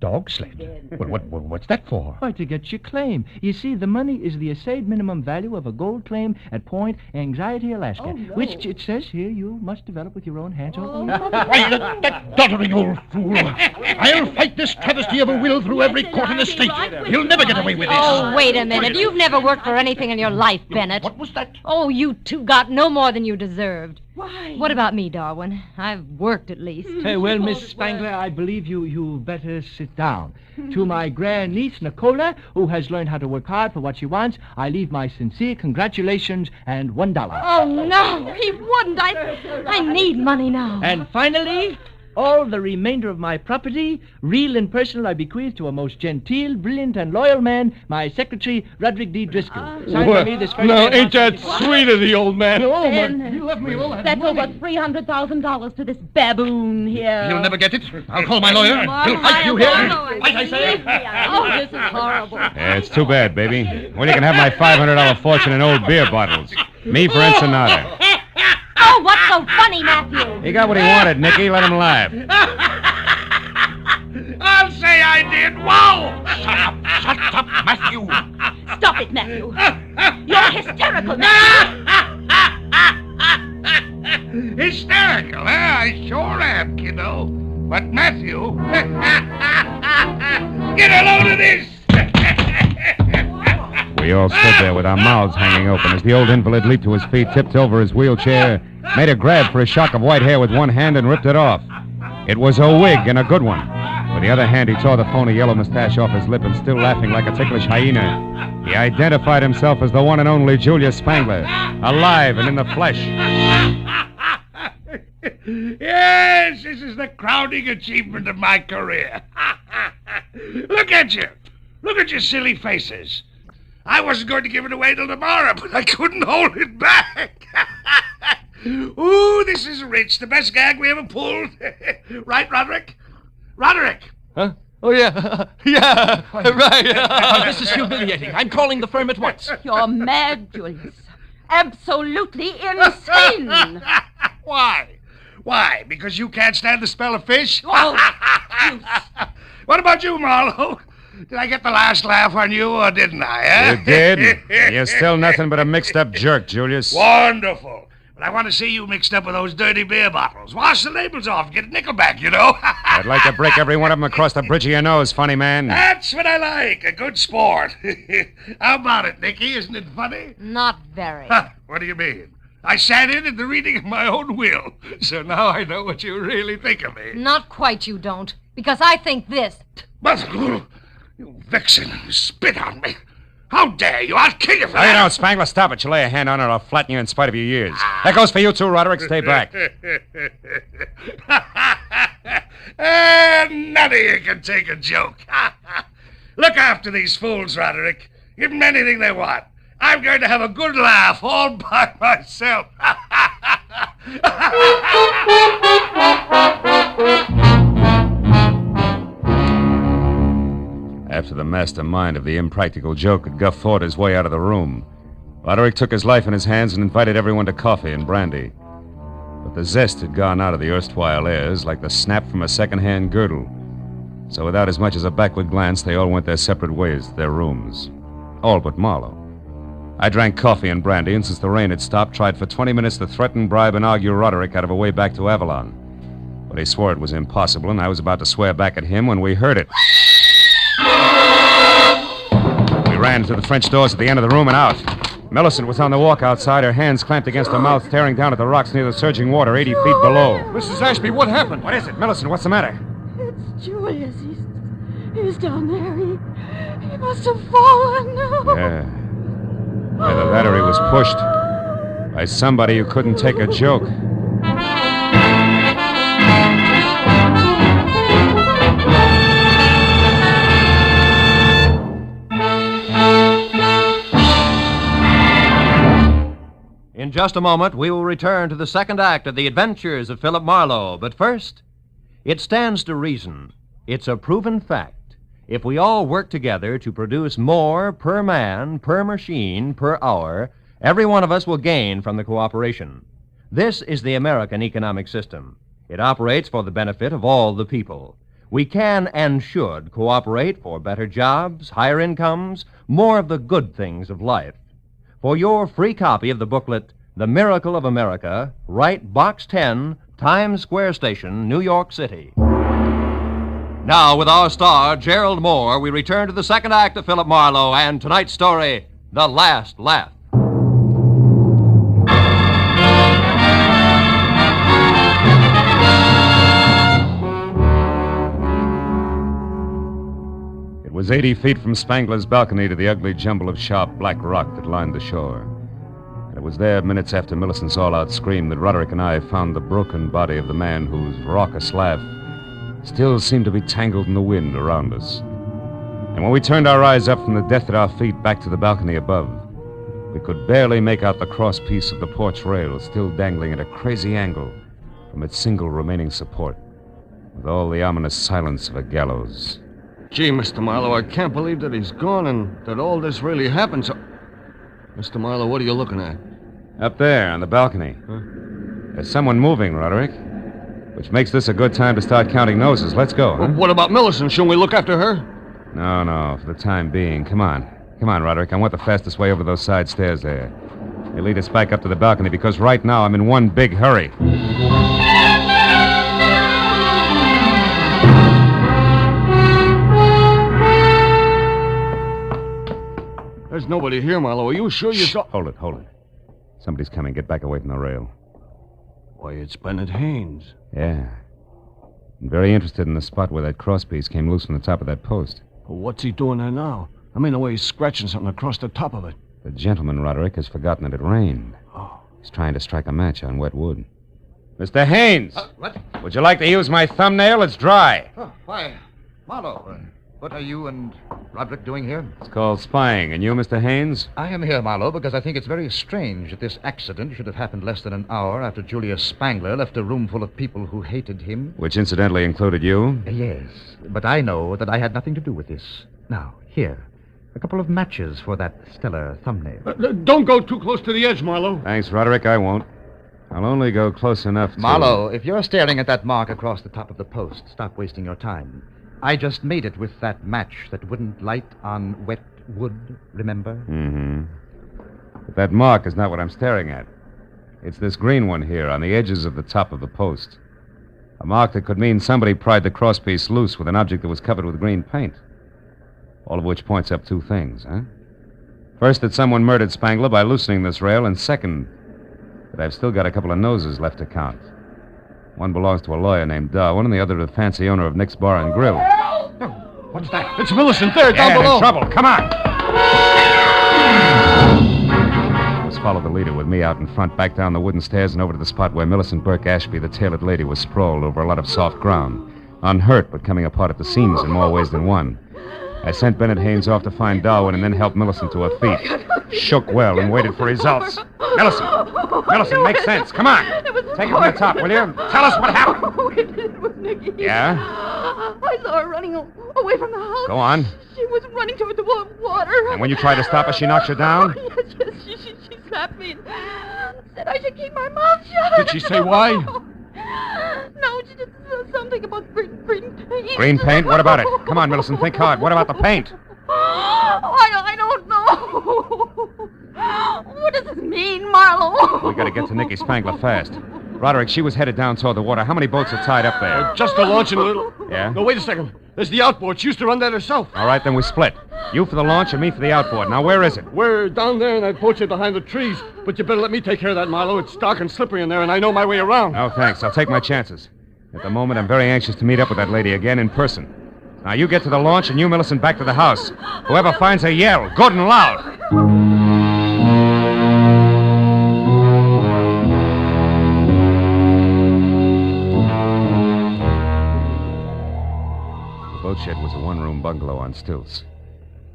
dog sled? Well, what's that for? Why, to get your claim. You see, the money is the assayed minimum value of a gold claim at Point Anxiety, Alaska, which it says here you must develop with your own hands. Why, that doddering old fool. I'll fight this travesty of a will through every court in the state. You'll never get away with this. Oh, wait a minute. You've never worked for anything in your life, Bennett. What was that? Oh, you two got no more than you deserved. Why? What about me, Darwin? I've worked at least. Hey, well, Miss Spangler, I believe you better sit down. To my grandniece, Nicola, who has learned how to work hard for what she wants, I leave my sincere congratulations and $1. Oh, no, he wouldn't. I need money now. And finally, all the remainder of my property, real and personal, I bequeath to a most genteel, brilliant, and loyal man, my secretary, Roderick D. Driscoll. Signed by me this first No, day ain't that sweet of the old man? Oh, my. You left me all that That's over $300,000 to this baboon here. You'll never get it. I'll call my lawyer. He'll fight you here. Fight, I say. Oh, this is horrible. Yeah, it's too bad, baby. Well, you can have my $500 fortune in old beer bottles. Me for Ensenada. Oh, what's so funny, Matthew? He got what he wanted, Nicky. Let him laugh. I'll say I did. Wow! Shut up, Matthew. Stop it, Matthew. You're hysterical, Matthew. Hysterical, huh? I sure am, kiddo. But Matthew, get a load of this. We all stood there with our mouths hanging open as the old invalid leaped to his feet, tipped over his wheelchair, made a grab for a shock of white hair with one hand, and ripped it off. It was a wig, and a good one. With the other hand, he tore the phony yellow mustache off his lip and, still laughing like a ticklish hyena, he identified himself as the one and only Julius Spangler, alive and in the flesh. Yes, this is the crowning achievement of my career. Look at you. Look at your silly faces. I wasn't going to give it away till tomorrow, but I couldn't hold it back. Ooh, this is rich. The best gag we ever pulled. Right, Roderick? Roderick! Huh? Oh, yeah. Yeah, right. This is humiliating. I'm calling the firm at once. You're mad, Julius. Absolutely insane. Why? Why? Because you can't stand the smell of fish? Oh, What about you, Marlowe? Did I get the last laugh on you, or didn't I, eh? You did. You're still nothing but a mixed-up jerk, Julius. Wonderful. But I want to see you mixed up with those dirty beer bottles. Wash the labels off. Get a nickel back, you know. I'd like to break every one of them across the bridge of your nose, funny man. That's what I like. A good sport. How about it, Nicky? Isn't it funny? Not very. What do you mean? I sat in at the reading of my own will, so now I know what you really think of me. Not quite, you don't. Because I think this. But, you vixen, you spit on me. How dare you? I'll kill you for No, you that. don't, Spangler. Stop it. You lay a hand on it, or I'll flatten you in spite of your years. That goes for you, too, Roderick. Stay back. None of you can take a joke. Look after these fools, Roderick. Give them anything they want. I'm going to have a good laugh all by myself. After the mastermind of the impractical joke had guffawed his way out of the room, Roderick took his life in his hands and invited everyone to coffee and brandy. But the zest had gone out of the erstwhile airs like the snap from a second-hand girdle. So without as much as a backward glance, they all went their separate ways to their rooms. All but Marlowe. I drank coffee and brandy, and since the rain had stopped, tried for 20 minutes to threaten, bribe, and argue Roderick out of a way back to Avalon. But he swore it was impossible, and I was about to swear back at him when we heard it. We ran to the French doors at the end of the room and out. Millicent was on the walk outside, her hands clamped against her mouth, staring down at the rocks near the surging water 80 feet below. Mrs. Ashby, what happened? What is it? Millicent, what's the matter? it's Julius. He's down there. He must have fallen. Yeah. Either that or he was pushed by somebody who couldn't take a joke. In just a moment, we will return to the second act of The Adventures of Philip Marlowe. But first, it stands to reason. It's a proven fact. If we all work together to produce more per man, per machine, per hour, every one of us will gain from the cooperation. This is the American economic system. It operates for the benefit of all the people. We can and should cooperate for better jobs, higher incomes, more of the good things of life. For your free copy of the booklet, The Miracle of America, write Box 10, Times Square Station, New York City. Now, with our star, Gerald Moore, we return to the second act of Philip Marlowe and tonight's story, The Last Laugh. It was 80 feet from Spangler's balcony to the ugly jumble of sharp black rock that lined the shore. And it was there, minutes after Millicent's all-out scream, that Roderick and I found the broken body of the man whose raucous laugh still seemed to be tangled in the wind around us. And when we turned our eyes up from the death at our feet back to the balcony above, we could barely make out the crosspiece of the porch rail still dangling at a crazy angle from its single remaining support, with all the ominous silence of a gallows. Gee, Mr. Marlowe, I can't believe that he's gone and that all this really happened. So, Mr. Marlowe, what are you looking at? Up there on the balcony. Huh? There's someone moving, Roderick. Which makes this a good time to start counting noses. Let's go, huh? Well, what about Millicent? Shouldn't we look after her? No, for the time being. Come on, Roderick. I want the fastest way over those side stairs there. They lead us back up to the balcony because right now I'm in one big hurry. There's nobody here, Marlowe. Are you sure you saw... Hold it. Somebody's coming. Get back away from the rail. Why, it's Bennett Haynes. Yeah. I'm very interested in the spot where that crosspiece came loose from the top of that post. Well, what's he doing there now? I mean, the way he's scratching something across the top of it. The gentleman, Roderick, has forgotten that it rained. Oh. He's trying to strike a match on wet wood. Mr. Haynes! What? Would you like to use my thumbnail? It's dry. Oh, why, Marlowe, what are you and Roderick doing here? It's called spying. And you, Mr. Haynes? I am here, Marlowe, because I think it's very strange that this accident should have happened less than an hour after Julius Spangler left a room full of people who hated him. Which incidentally included you? Yes, but I know that I had nothing to do with this. Now, here, a couple of matches for that stellar thumbnail. Don't go too close to the edge, Marlowe. Thanks, Roderick, I won't. I'll only go close enough to... Marlowe, if you're staring at that mark across the top of the post, stop wasting your time. I just made it with that match that wouldn't light on wet wood, remember? Mm-hmm. But that mark is not what I'm staring at. It's this green one here on the edges of the top of the post. A mark that could mean somebody pried the crosspiece loose with an object that was covered with green paint. All of which points up two things, huh? First, that someone murdered Spangler by loosening this rail, and second, that I've still got a couple of noses left to count. One belongs to a lawyer named Darwin, and the other to the fancy owner of Nick's Bar and Grill. What's that? It's Millicent there, down below. In trouble. Come on. Let's follow the leader with me out in front, back down the wooden stairs and over to the spot where Millicent Burke Ashby, the tailored lady, was sprawled over a lot of soft ground. Unhurt, but coming apart at the seams in more ways than one. I sent Bennett Haynes off to find Darwin and then helped Millicent to her feet. Shook well and waited for results. Millicent, make sense. Come on. Take it from the top, will you? Tell us what happened. Oh, it was Nicky. Yeah? I saw her running away from the house. Go on. She was running toward the water. And when you tried to stop her, she knocked you down? Oh, yes, she slapped me and said I should keep my mouth shut. Did she say why? No, she just said something about green paint. Green paint? What about it? Come on, Millicent, think hard. What about the paint? Oh, I don't know. What does this mean, Marlowe? We gotta get to Nicky Spangler fast. Roderick, she was headed down toward the water. How many boats are tied up there? Just a launch and a little... Yeah? No, wait a second. There's the outboard. She used to run that herself. All right, then we split. You for the launch and me for the outboard. Now, where is it? We're down there in that boat shed behind the trees. But you better let me take care of that, Marlowe. It's dark and slippery in there, and I know my way around. Oh, thanks. I'll take my chances. At the moment, I'm very anxious to meet up with that lady again in person. Now, you get to the launch and you, Millicent, back to the house. Whoever finds her, yell. Good and loud. The boat shed was a one-room bungalow on stilts.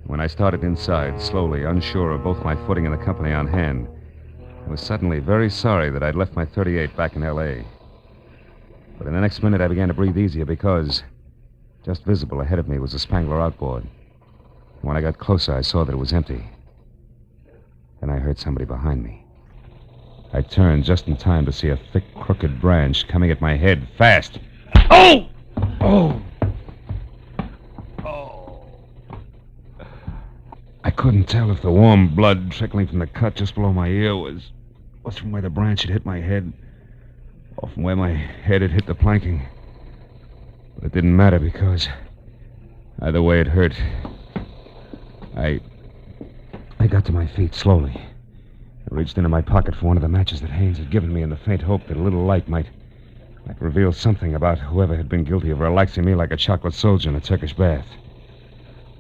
When I started inside, slowly, unsure of both my footing and the company on hand, I was suddenly very sorry that I'd left my .38 back in L.A. But in the next minute, I began to breathe easier because just visible ahead of me was the Spangler outboard. When I got closer, I saw that it was empty. Then I heard somebody behind me. I turned just in time to see a thick, crooked branch coming at my head fast. Oh! Oh! couldn't tell if the warm blood trickling from the cut just below my ear was from where the branch had hit my head or from where my head had hit the planking. But it didn't matter because either way it hurt. I got to my feet slowly. I reached into my pocket for one of the matches that Haynes had given me in the faint hope that a little light might reveal something about whoever had been guilty of relaxing me like a chocolate soldier in a Turkish bath.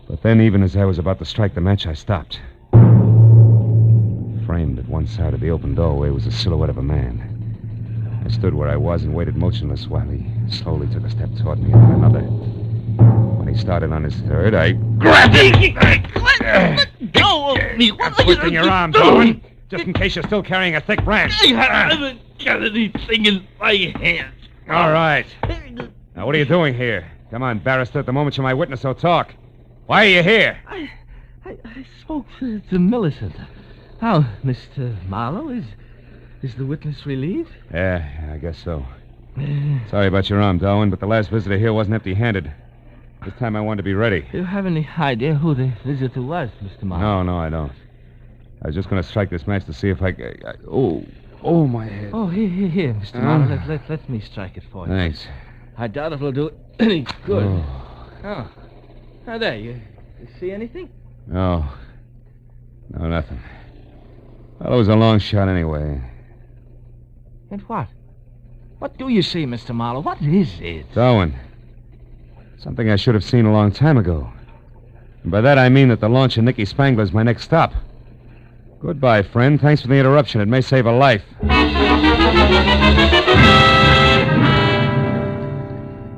But then, even as I was about to strike the match, I stopped. Framed at one side of the open doorway was the silhouette of a man. I stood where I was and waited motionless while he slowly took a step toward me and then another. When he started on his third, I grabbed him. Let go of me. What are Twisting your arm, Darwin, just in case you're still carrying a thick branch. I haven't got anything in my hand. All right. Now, what are you doing here? Come on, barrister. At the moment you're my witness, so talk. Why are you here? I spoke to Millicent. How, Mr. Marlowe? Is the witness relieved? Yeah, I guess so. Sorry about your arm, Darwin, but the last visitor here wasn't empty-handed. This time I wanted to be ready. Do you have any idea who the visitor was, Mr. Marlowe? No, I don't. I was just going to strike this match to see if Oh, my head. Oh, here, Mr. Marlowe. Let me strike it for you. Thanks. I doubt it'll do any good. Oh. Now, there, you see anything? No, nothing. Well, it was a long shot anyway. And what? What do you see, Mr. Marlowe? What is it? Darwin. Something I should have seen a long time ago. And by that I mean that the launch of Nicky Spangler is my next stop. Goodbye, friend. Thanks for the interruption. It may save a life.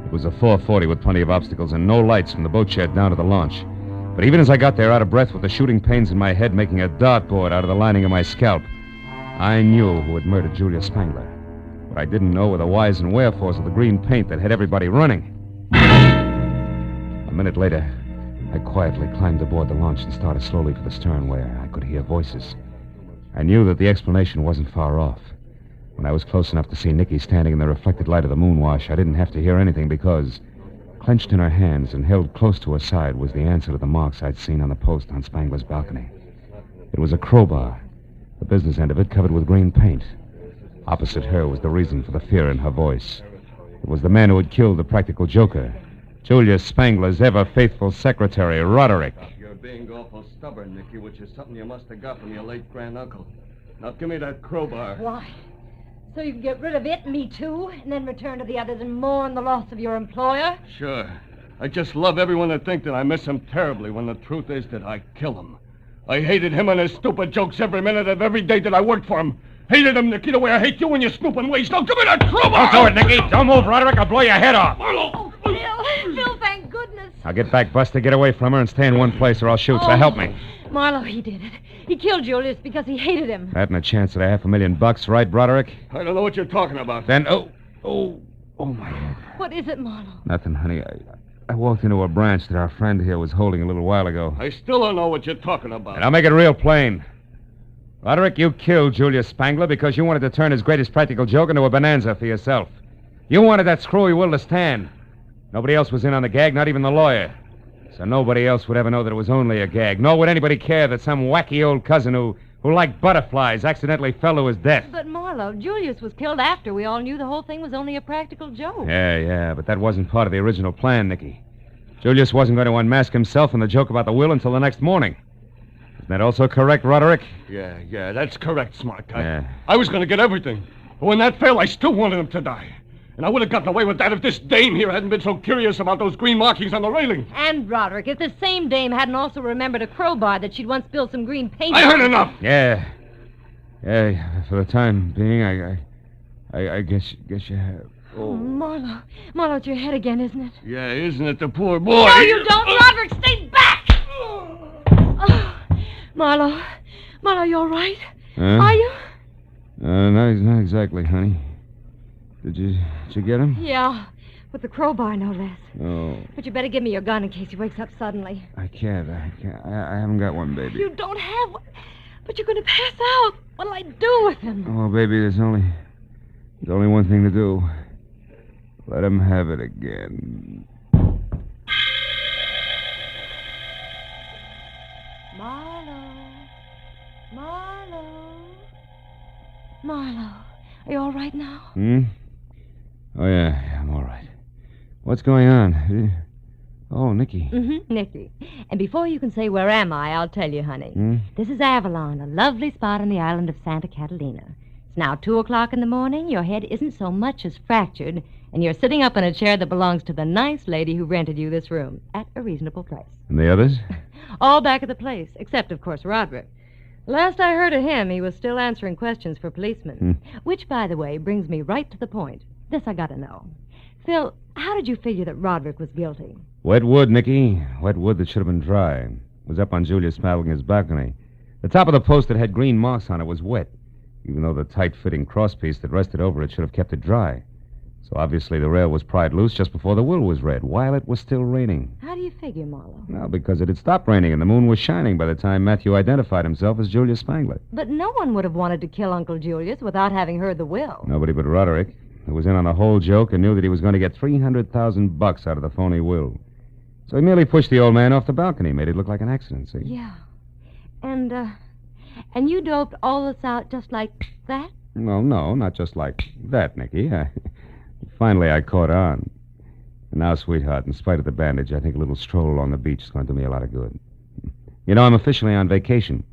It was a 440 with plenty of obstacles and no lights from the boat shed down to the launch. But even as I got there out of breath with the shooting pains in my head making a dartboard out of the lining of my scalp, I knew who had murdered Julia Spangler. What I didn't know were the whys and wherefores of the green paint that had everybody running. A minute later, I quietly climbed aboard the launch and started slowly for the stern where I could hear voices. I knew that the explanation wasn't far off. When I was close enough to see Nicky standing in the reflected light of the moonwash, I didn't have to hear anything because, clenched in her hands and held close to her side, was the answer to the marks I'd seen on the post on Spangler's balcony. It was a crowbar, the business end of it covered with green paint. Opposite her was the reason for the fear in her voice. It was the man who had killed the practical joker, Julia Spangler's ever-faithful secretary, Roderick. You're being awful stubborn, Nicky, which is something you must have got from your late granduncle. Now give me that crowbar. Why? So you can get rid of it, me too, and then return to the others and mourn the loss of your employer? Sure. I just love everyone to think that I miss him terribly when the truth is that I kill him. I hated him and his stupid jokes every minute of every day that I worked for him. Hated him, Nicky, the way I hate you and your snooping ways. Now give me that crowbar! Don't do it, Nicky. Don't move, Roderick. I'll blow your head off. Oh, Phil, thank goodness. Now get back, Buster. Get away from her and stay in one place or I'll shoot. So help me. Marlowe, he did it. He killed Julius because he hated him. That and a chance at $500,000, right, Broderick? I don't know what you're talking about. Then, oh, my head. What is it, Marlowe? Nothing, honey. I walked into a branch that our friend here was holding a little while ago. I still don't know what you're talking about. And I'll make it real plain. Roderick, you killed Julius Spangler because you wanted to turn his greatest practical joke into a bonanza for yourself. You wanted that screwy will to stand. Nobody else was in on the gag, not even the lawyer. So nobody else would ever know that it was only a gag. Nor would anybody care that some wacky old cousin who liked butterflies accidentally fell to his death. But, Marlowe, Julius was killed after we all knew the whole thing was only a practical joke. Yeah, but that wasn't part of the original plan, Nicky. Julius wasn't going to unmask himself in the joke about the will until the next morning. Isn't that also correct, Roderick? Yeah, that's correct, smart guy. Yeah. I was going to get everything. But when that failed, I still wanted him to die. And I would have gotten away with that if this dame here hadn't been so curious about those green markings on the railing. And, Roderick, if the same dame hadn't also remembered a crowbar that she'd once spilled some green paint I on. heard enough! Yeah, for the time being, I guess you have... Oh, Marlowe, it's your head again, isn't it? Yeah, isn't it the poor boy? No, you don't, Roderick! Stay back! Oh, Marlowe, you all right? Huh? Are you? Not exactly, honey. Did you get him? Yeah, with the crowbar, no less. Oh. But you better give me your gun in case he wakes up suddenly. I can't. I haven't got one, baby. You don't have one? But you're going to pass out. What'll I do with him? Oh, baby, there's only one thing to do. Let him have it again. Marlowe. Marlowe, are you all right now? Hmm? Oh, yeah, I'm all right. What's going on? Oh, Nicky. Mm-hmm, Nicky. And before you can say, where am I, I'll tell you, honey. Hmm? This is Avalon, a lovely spot on the island of Santa Catalina. It's now 2 o'clock in the morning. Your head isn't so much as fractured, and you're sitting up in a chair that belongs to the nice lady who rented you this room at a reasonable price. And the others? All back at the place, except, of course, Roderick. Last I heard of him, he was still answering questions for policemen. Which, by the way, brings me right to the point. This I gotta know. Phil, how did you figure that Roderick was guilty? Wet wood, Nicky. Wet wood that should have been dry. It was up on Julius Spangel's balcony. The top of the post that had green marks on it was wet, even though the tight-fitting crosspiece that rested over it should have kept it dry. So obviously the rail was pried loose just before the will was read, while it was still raining. How do you figure, Marlowe? Well, because it had stopped raining and the moon was shining by the time Matthew identified himself as Julius Spangler. But no one would have wanted to kill Uncle Julius without having heard the will. Nobody but Roderick, who was in on the whole joke and knew that he was going to get $300,000 out of the phony will. So he merely pushed the old man off the balcony, made it look like an accident, see? Yeah. And you doped all this out just like that? Well, no, not just like that, Nicky. Finally, I caught on. And now, sweetheart, in spite of the bandage, I think a little stroll along the beach is going to do me a lot of good. You know, I'm officially on vacation.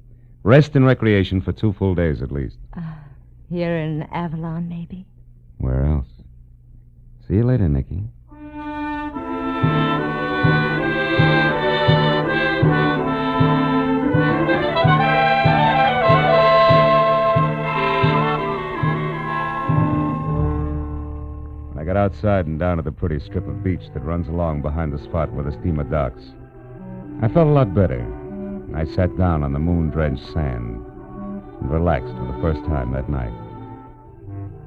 Rest and recreation for 2 full days at least. Here in Avalon, maybe? Where else? See you later, Nicky. I got outside and down to the pretty strip of beach that runs along behind the spot where the steamer docks. I felt a lot better. I sat down on the moon-drenched sand and relaxed for the first time that night.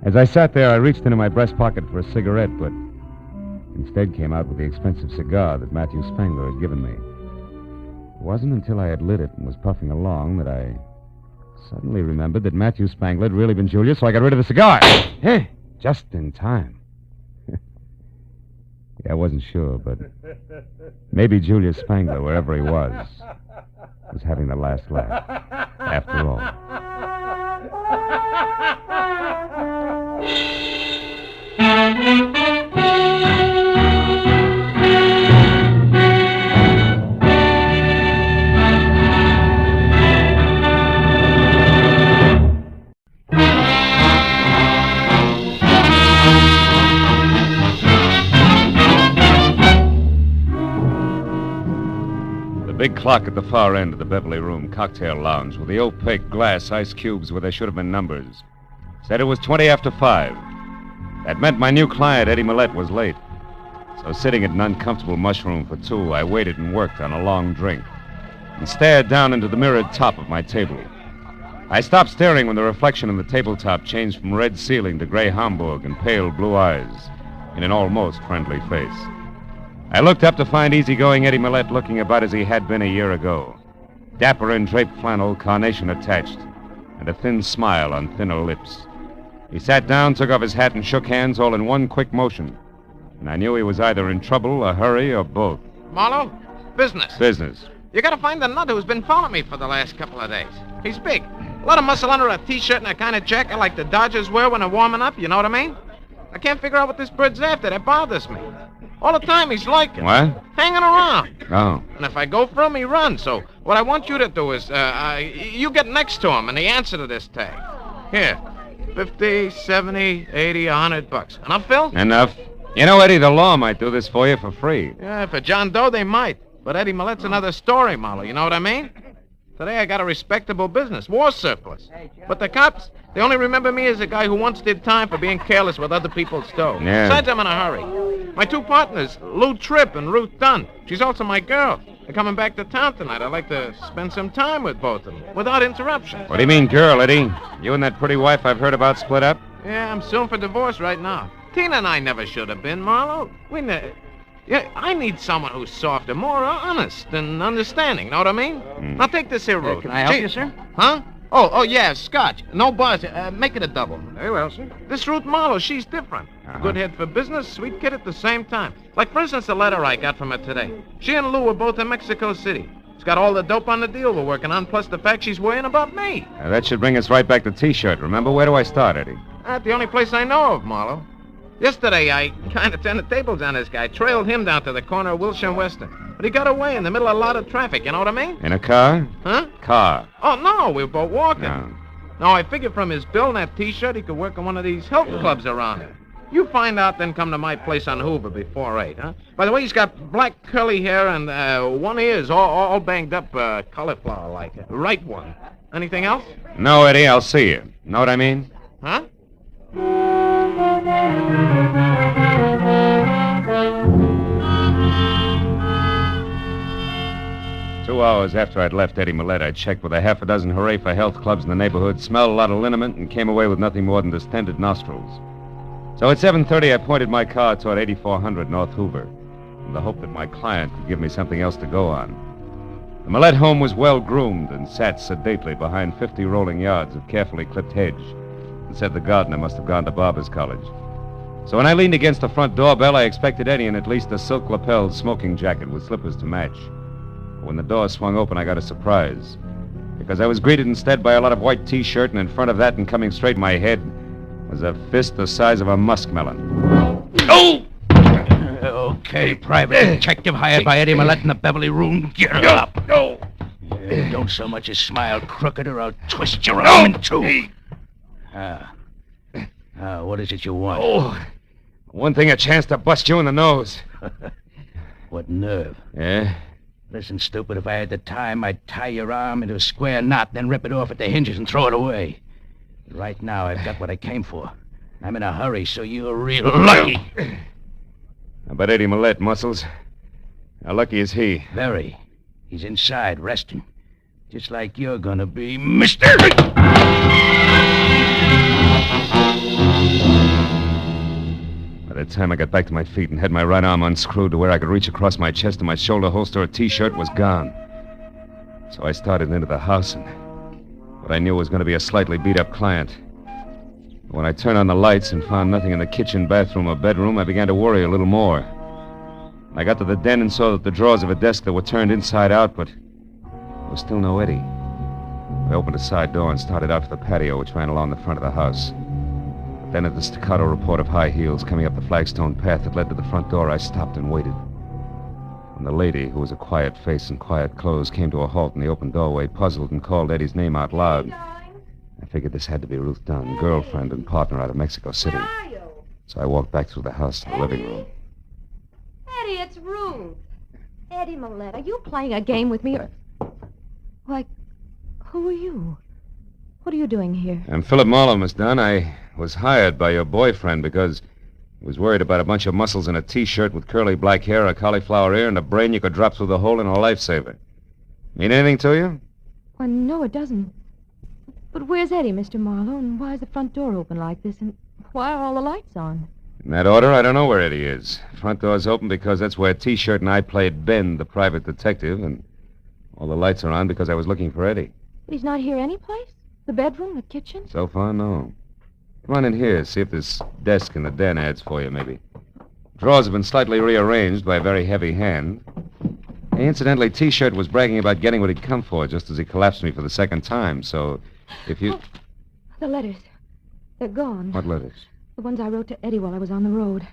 As I sat there, I reached into my breast pocket for a cigarette, but instead came out with the expensive cigar that Matthew Spangler had given me. It wasn't until I had lit it and was puffing along that I suddenly remembered that Matthew Spangler had really been Julius, so I got rid of the cigar. Hey, just in time. Yeah, I wasn't sure, but maybe Julius Spangler, wherever he was having the last laugh, after all. The big clock at the far end of the Beverly Room cocktail lounge with the opaque glass ice cubes where there should have been numbers said it was 20 after 5. That meant my new client, Eddie Millette, was late. So sitting at an uncomfortable mushroom for 2, I waited and worked on a long drink and stared down into the mirrored top of my table. I stopped staring when the reflection in the tabletop changed from red ceiling to gray Hamburg and pale blue eyes in an almost friendly face. I looked up to find easygoing Eddie Millette looking about as he had been a year ago. Dapper in draped flannel, carnation attached, and a thin smile on thinner lips. He sat down, took off his hat, and shook hands all in one quick motion. And I knew he was either in trouble, a hurry, or both. Marlowe, business. Business. You gotta find the nut who's been following me for the last couple of days. He's big. A lot of muscle under a T-shirt and a kind of jacket like the Dodgers wear when they're warming up, you know what I mean? I can't figure out what this bird's after. That bothers me. All the time he's lurking. What? Hanging around. Oh. And if I go for him, he runs. So what I want you to do is, you get next to him and the answer to this tag. Here. 50, 70, 80, $100. Enough, Phil? Enough. You know, Eddie, the law might do this for you for free. Yeah, for John Doe, they might. But Eddie Millette's another story, Marlowe. You know what I mean? Today I got a respectable business. War surplus. But the cops, they only remember me as a guy who once did time for being careless with other people's dough. Yeah. Besides, I'm in a hurry. My 2 partners, Lou Tripp and Ruth Dunn. She's also my girl. They're coming back to town tonight. I'd like to spend some time with both of them, without interruption. What do you mean, girl, Eddie? You and that pretty wife I've heard about split up? Yeah, I'm suing for divorce right now. Tina and I never should have been, Marlowe. Yeah, I need someone who's softer, more honest and understanding, know what I mean? Now take this here, Ruth. Can I help you, sir? Huh? Oh, yeah, scotch. No buzz. Make it a double. Very well, sir. This Ruth Marlowe, she's different. Good head for business, sweet kid at the same time. Like, for instance, the letter I got from her today. She and Lou were both in Mexico City. She's got all the dope on the deal we're working on, plus the fact she's worrying about me. Now, that should bring us right back to T-shirt. Remember, where do I start, Eddie? That's the only place I know of, Marlowe. Yesterday, I kind of turned the tables on this guy, trailed him down to the corner of Wilshire and Western. But he got away in the middle of a lot of traffic, you know what I mean? In a car? Huh? Car. Oh, no, we were both walking. No. No, I figured from his bill and that T-shirt, he could work in one of these health clubs around here. You find out, then come to my place on Hoover before 8, huh? By the way, he's got black curly hair and one ear's all banged up, cauliflower-like. Right one. Anything else? No, Eddie, I'll see you. Know what I mean? Huh? 2 hours after I'd left Eddie Millette, I checked with a half a dozen hooray for health clubs in the neighborhood, smelled a lot of liniment, and came away with nothing more than distended nostrils. So at 7:30, I pointed my car toward 8400 North Hoover, in the hope that my client could give me something else to go on. The Millette home was well-groomed and sat sedately behind 50 rolling yards of carefully clipped hedge, and said the gardener must have gone to Barber's College. So when I leaned against the front doorbell, I expected Eddie in at least a silk-lapelled smoking jacket with slippers to match. But when the door swung open, I got a surprise, because I was greeted instead by a lot of white T-shirt, and in front of that and coming straight at my head was a fist the size of a muskmelon. Oh! Okay, private detective hired by Eddie Millette in the Beverly room. Get her up. No. Don't so much as smile crooked or I'll twist your arm in two. What is it you want? Oh, one thing, a chance to bust you in the nose. What nerve. Yeah? Listen, stupid, if I had the time, I'd tie your arm into a square knot, then rip it off at the hinges and throw it away. Right now, I've got what I came for. I'm in a hurry, so you're real lucky. How about Eddie Millette, Muscles? How lucky is he? Very. He's inside, resting. Just like you're gonna be, Mister... By the time I got back to my feet and had my right arm unscrewed to where I could reach across my chest to my shoulder holster, a T-shirt was gone. So I started into the house, and what I knew was going to be a slightly beat-up client. But when I turned on the lights and found nothing in the kitchen, bathroom, or bedroom, I began to worry a little more. I got to the den and saw that the drawers of a desk that were turned inside out, but there was still no Eddie. I opened a side door and started out for the patio, which ran along the front of the house. But then at the staccato report of high heels coming up the flagstone path that led to the front door, I stopped and waited. When the lady, who was a quiet face and quiet clothes, came to a halt in the open doorway, puzzled, and called Eddie's name out loud, I figured this had to be Ruth Dunn, girlfriend and partner out of Mexico City. So I walked back through the house to the living room. Eddie, it's Ruth. Eddie Millette, are you playing a game with me or... Why, who are you? What are you doing here? I'm Philip Marlowe, Miss Dunn. I was hired by your boyfriend because he was worried about a bunch of muscles in a T-shirt with curly black hair, a cauliflower ear, and a brain you could drop through the hole in a lifesaver. Mean anything to you? Why, no, it doesn't. But where's Eddie, Mr. Marlowe, and why is the front door open like this, and why are all the lights on? In that order, I don't know where Eddie is. Front door's open because that's where T-shirt and I played Ben, the private detective, and all the lights are on because I was looking for Eddie. But he's not here anyplace? The bedroom, the kitchen? So far, no. Come on in here, see if this desk in the den adds for you, maybe. Drawers have been slightly rearranged by a very heavy hand. Hey, incidentally, T-shirt was bragging about getting what he'd come for just as he collapsed me for the second time, so if you... Oh, the letters. They're gone. What letters? The ones I wrote to Eddie while I was on the road.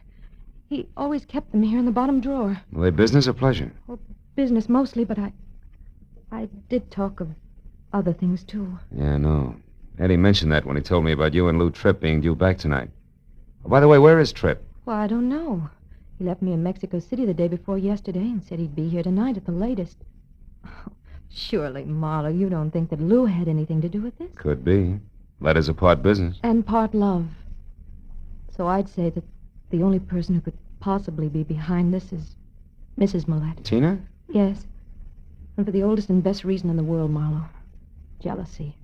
He always kept them here in the bottom drawer. Were they business or pleasure? Well, business mostly, but I did talk of other things, too. Yeah, I know. Eddie mentioned that when he told me about you and Lou Tripp being due back tonight. Oh, by the way, where is Tripp? Well, I don't know. He left me in Mexico City the day before yesterday and said he'd be here tonight at the latest. Oh, surely, Marlowe, you don't think that Lou had anything to do with this? Could be. Letters are part business. And part love. So I'd say that the only person who could possibly be behind this is Mrs. Millette. Tina? Yes. And for the oldest and best reason in the world, Marlowe. Jealousy.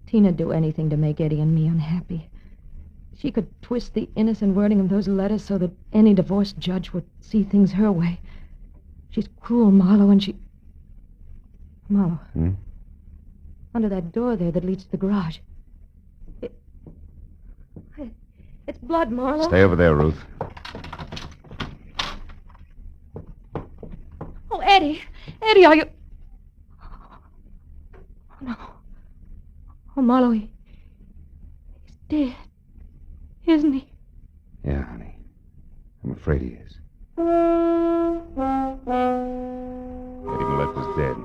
Tina'd do anything to make Eddie and me unhappy. She could twist the innocent wording of those letters so that any divorced judge would see things her way. She's cruel, Marlowe, and she... Marlowe. Under that door there that leads to the garage. It's blood, Marlowe. Stay over there, Ruth. Oh, Eddie. Eddie, are you... Oh, Marlowe, he's dead. Isn't he? Yeah, honey. I'm afraid he is. Eddie Millett was dead.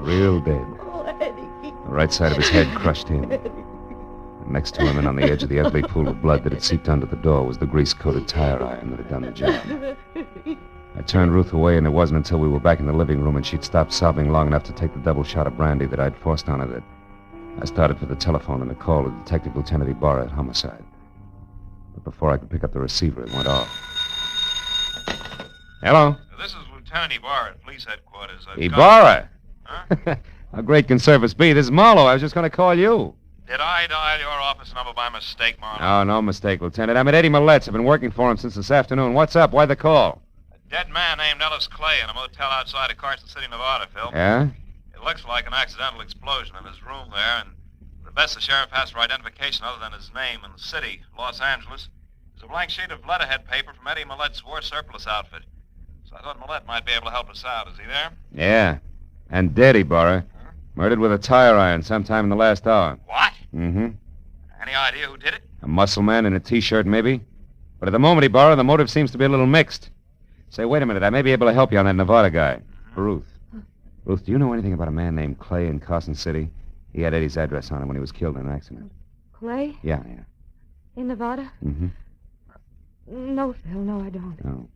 Real dead. Oh, Eddie. The right side of his head crushed in. And next to him and on the edge of the ugly pool of blood that had seeped under the door was the grease-coated tire iron that had done the job. I turned Ruth away, and it wasn't until we were back in the living room and she'd stopped sobbing long enough to take the double shot of brandy that I'd forced on her that I started for the telephone and the call to Detective Lieutenant Ibarra at Homicide. But before I could pick up the receiver, it went off. Hello? This is Lieutenant Ibarra at police headquarters. Ibarra? How great can service be? This is Marlowe. I was just going to call you. Did I dial your office number by mistake, Marlowe? Oh, no mistake, Lieutenant. I'm at Eddie Millett's. I've been working for him since this afternoon. What's up? Why the call? A dead man named Ellis Clay in a motel outside of Carson City, Nevada, Phil. Yeah? It looks like an accidental explosion in his room there, and the best the sheriff has for identification other than his name and the city, Los Angeles, is a blank sheet of letterhead paper from Eddie Millett's war surplus outfit. So I thought Millett might be able to help us out. Is he there? Yeah. And dead, Ibarra. Murdered with a tire iron sometime in the last hour. What? Mm-hmm. Any idea who did it? A muscle man in a T-shirt, maybe. But at the moment, Ibarra, the motive seems to be a little mixed. Say, wait a minute. I may be able to help you on that Nevada guy. Ruth. Ruth, do you know anything about a man named Clay in Carson City? He had Eddie's address on him when he was killed in an accident. Clay? Yeah. In Nevada? Mm-hmm. No, Phil, no, I don't. Oh.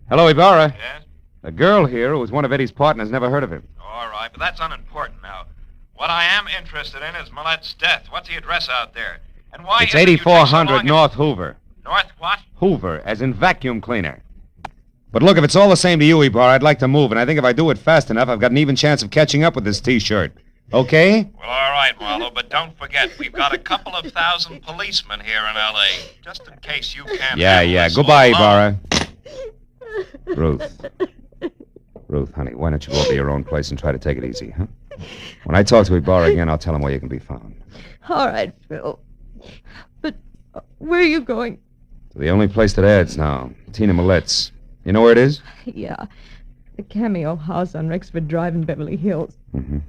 Hello, Ibarra. Yes? A girl here who was one of Eddie's partners, never heard of him. All right, but that's unimportant now. What I am interested in is Millett's death. What's the address out there? And why It's is it you take so 8400 long North Hoover. North what? Hoover, as in vacuum cleaner. But look, if it's all the same to you, Ibarra, I'd like to move, and I think if I do it fast enough, I've got an even chance of catching up with this T-shirt. Okay? Well, all right, Marlowe, but don't forget, we've got a couple of thousand policemen here in L.A., just in case you can't... Yeah. Goodbye, Ibarra. Ruth, honey, why don't you go over to your own place and try to take it easy, huh? When I talk to Ibarra again, I'll tell him where you can be found. All right, Phil. But where are you going? To the only place that adds now, Tina Millett's. You know where it is? Yeah, the Cameo house on Rexford Drive in Beverly Hills. Mm-hmm.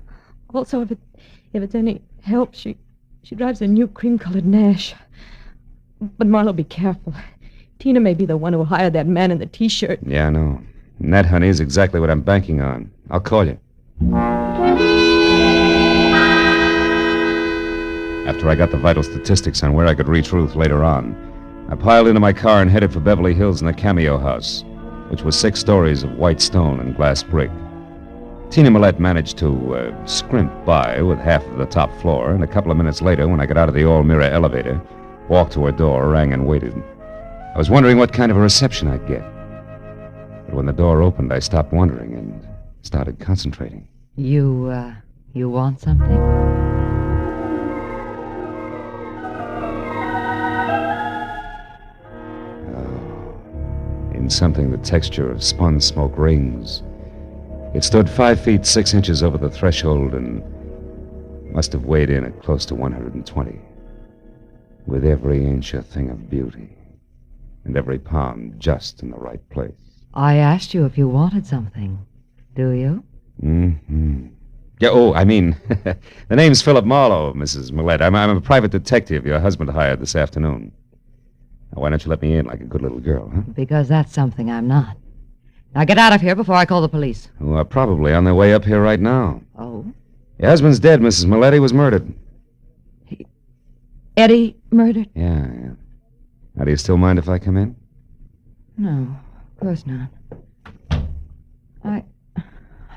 Also, if it's any help, she drives a new cream-colored Nash. But Marlowe, be careful. Tina may be the one who hired that man in the T-shirt. Yeah, I know. And that, honey, is exactly what I'm banking on. I'll call you. After I got the vital statistics on where I could reach Ruth later on, I piled into my car and headed for Beverly Hills and the Cameo house, which was 6 stories of white stone and glass brick. Tina Millett managed to scrimp by with half of the top floor, and a couple of minutes later, when I got out of the all-mirror elevator, walked to her door, rang, and waited. I was wondering what kind of a reception I'd get. But when the door opened, I stopped wondering and started concentrating. You want something? In something the texture of spun smoke rings. It stood 5 feet 6 inches over the threshold and must have weighed in at close to 120. With every inch a thing of beauty, and every pound just in the right place. I asked you if you wanted something. Do you? Mm-hmm. Yeah, the name's Philip Marlowe, Mrs. Millett. I'm a private detective your husband hired this afternoon. Now, why don't you let me in like a good little girl, huh? Because that's something I'm not. Now get out of here before I call the police. Who are probably on their way up here right now. Oh? Your husband's dead, Mrs. Millett. He was murdered. Eddie murdered? Yeah. Now, do you still mind if I come in? No, of course not. I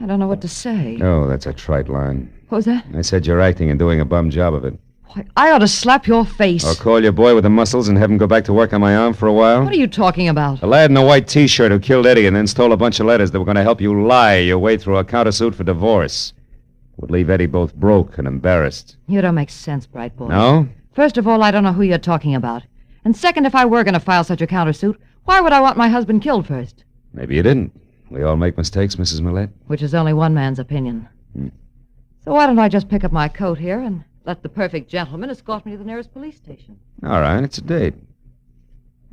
don't know what to say. Oh, that's a trite line. What was that? I said you're acting and doing a bum job of it. Why, I ought to slap your face. Or call your boy with the muscles and have him go back to work on my arm for a while? What are you talking about? The lad in the white T-shirt who killed Eddie and then stole a bunch of letters that were going to help you lie your way through a countersuit for divorce. Would leave Eddie both broke and embarrassed. You don't make sense, bright boy. No? First of all, I don't know who you're talking about. And second, if I were going to file such a countersuit, why would I want my husband killed first? Maybe you didn't. We all make mistakes, Mrs. Millett. Which is only one man's opinion. So why don't I just pick up my coat here and let the perfect gentleman escort me to the nearest police station? All right, it's a date.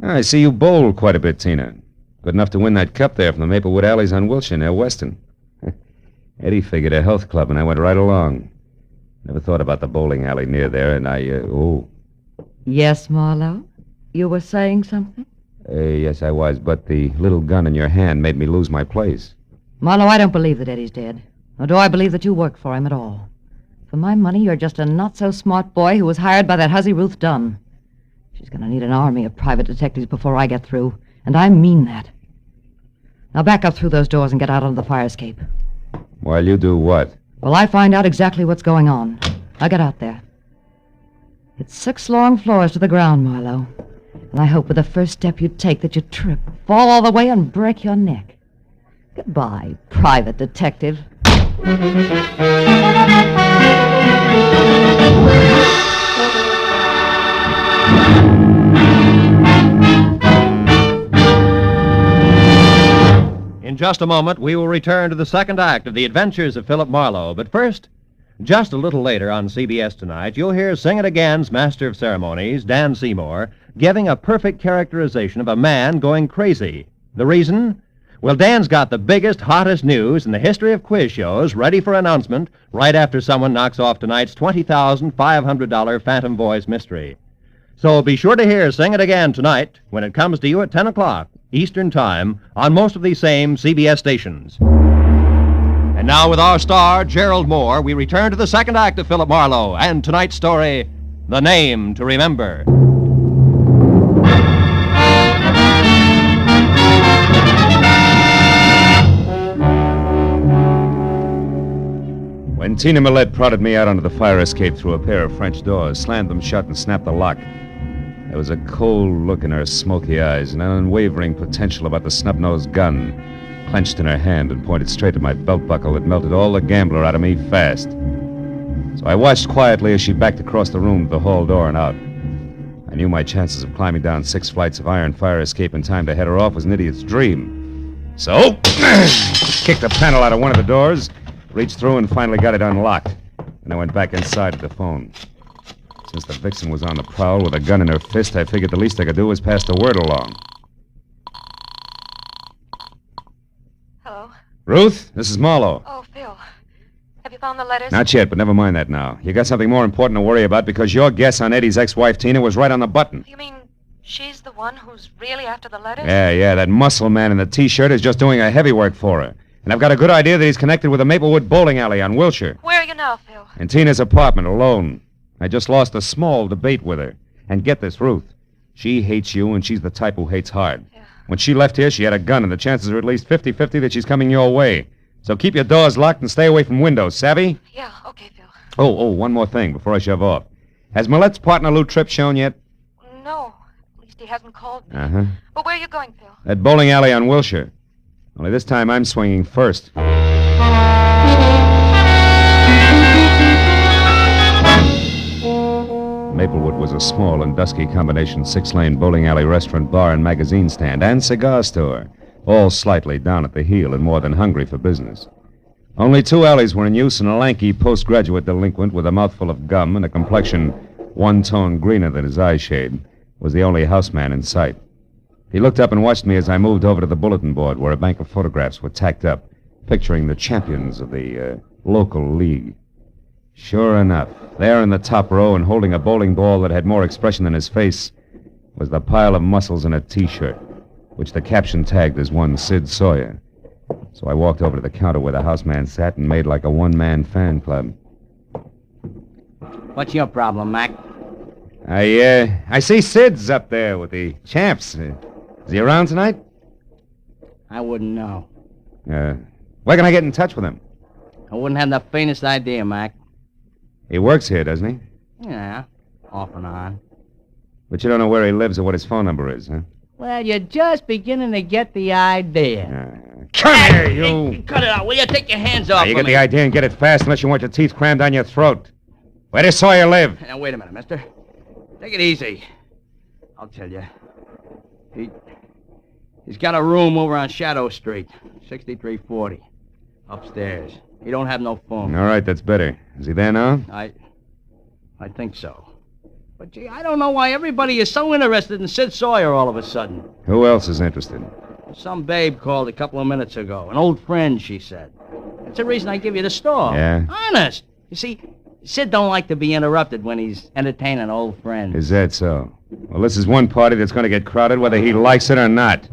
I see you bowled quite a bit, Tina. Good enough to win that cup there from the Maplewood Alleys on Wilshire near Weston. Eddie figured a health club, and I went right along. Never thought about the bowling alley near there, and Yes, Marlowe? You were saying something? Yes, I was, but the little gun in your hand made me lose my place. Marlowe, I don't believe that Eddie's dead. Nor do I believe that you work for him at all. For my money, you're just a not-so-smart boy who was hired by that hussy Ruth Dunn. She's going to need an army of private detectives before I get through, and I mean that. Now back up through those doors and get out onto the fire escape. While you do what? Well, I find out exactly what's going on. I'll get out there. It's 6 long floors to the ground, Marlowe. And I hope with the first step you take that you trip, fall all the way, and break your neck. Goodbye, private detective. In just a moment, we will return to the second act of The Adventures of Philip Marlowe. But first, just a little later on CBS tonight, you'll hear Sing It Again's Master of Ceremonies, Dan Seymour, giving a perfect characterization of a man going crazy. The reason? Well, Dan's got the biggest, hottest news in the history of quiz shows ready for announcement right after someone knocks off tonight's $20,500 Phantom Voice mystery. So be sure to hear Sing It Again tonight when it comes to you at 10 o'clock Eastern Time on most of these same CBS stations. And now with our star, Gerald Moore, we return to the second act of Philip Marlowe and tonight's story, The Name to Remember. When Tina Millette prodded me out onto the fire escape through a pair of French doors, slammed them shut, and snapped the lock, there was a cold look in her smoky eyes and an unwavering potential about the snub-nosed gun clenched in her hand and pointed straight at my belt buckle that melted all the gambler out of me fast. So I watched quietly as she backed across the room to the hall door and out. I knew my chances of climbing down 6 flights of iron fire escape in time to head her off was an idiot's dream. So, kicked the panel out of one of the doors, reached through and finally got it unlocked. And I went back inside to the phone. Since the vixen was on the prowl with a gun in her fist, I figured the least I could do was pass the word along. Hello? Ruth, this is Marlowe. Oh, Phil. Have you found the letters? Not yet, but never mind that now. You got something more important to worry about because your guess on Eddie's ex-wife, Tina, was right on the button. You mean she's the one who's really after the letters? Yeah, that muscle man in the T-shirt is just doing a heavy work for her. And I've got a good idea that he's connected with the Maplewood Bowling Alley on Wilshire. Where are you now, Phil? In Tina's apartment, alone. I just lost a small debate with her. And get this, Ruth. She hates you, and she's the type who hates hard. Yeah. When she left here, she had a gun, and the chances are at least 50-50 that she's coming your way. So keep your doors locked and stay away from windows, savvy? Yeah, okay, Phil. Oh, one more thing before I shove off. Has Millette's partner, Lou Tripp, shown yet? No. At least he hasn't called me. Uh-huh. But where are you going, Phil? That bowling alley on Wilshire. Only this time I'm swinging first. Maplewood was a small and dusky combination 6-lane bowling alley restaurant, bar, and magazine stand, and cigar store, all slightly down at the heel and more than hungry for business. Only 2 alleys were in use, and a lanky postgraduate delinquent with a mouthful of gum and a complexion 1 tone greener than his eye shade was the only houseman in sight. He looked up and watched me as I moved over to the bulletin board where a bank of photographs were tacked up, picturing the champions of the local league. Sure enough, there in the top row and holding a bowling ball that had more expression than his face was the pile of muscles in a T-shirt, which the caption tagged as one Sid Sawyer. So I walked over to the counter where the houseman sat and made like a one-man fan club. What's your problem, Mac? I see Sid's up there with the champs. Is he around tonight? I wouldn't know. Where can I get in touch with him? I wouldn't have the faintest idea, Mac. He works here, doesn't he? Yeah, off and on. But you don't know where he lives or what his phone number is, huh? Well, you're just beginning to get the idea. Come here, you! Hey, cut it out, will you? Take your hands off You of get me. the idea and get it fast unless you want your teeth crammed down your throat. Where does Sawyer live? Now, wait a minute, mister. Take it easy. I'll tell you. He's got a room over on Shadow Street, 6340. Upstairs. He don't have no phone. All right, that's better. Is he there now? I think so. But, gee, I don't know why everybody is so interested in Sid Sawyer all of a sudden. Who else is interested? Some babe called a couple of minutes ago. An old friend, she said. That's the reason I give you the store. Yeah? Honest. You see, Sid don't like to be interrupted when he's entertaining old friends. Is that so? Well, this is one party that's going to get crowded whether he likes it or not.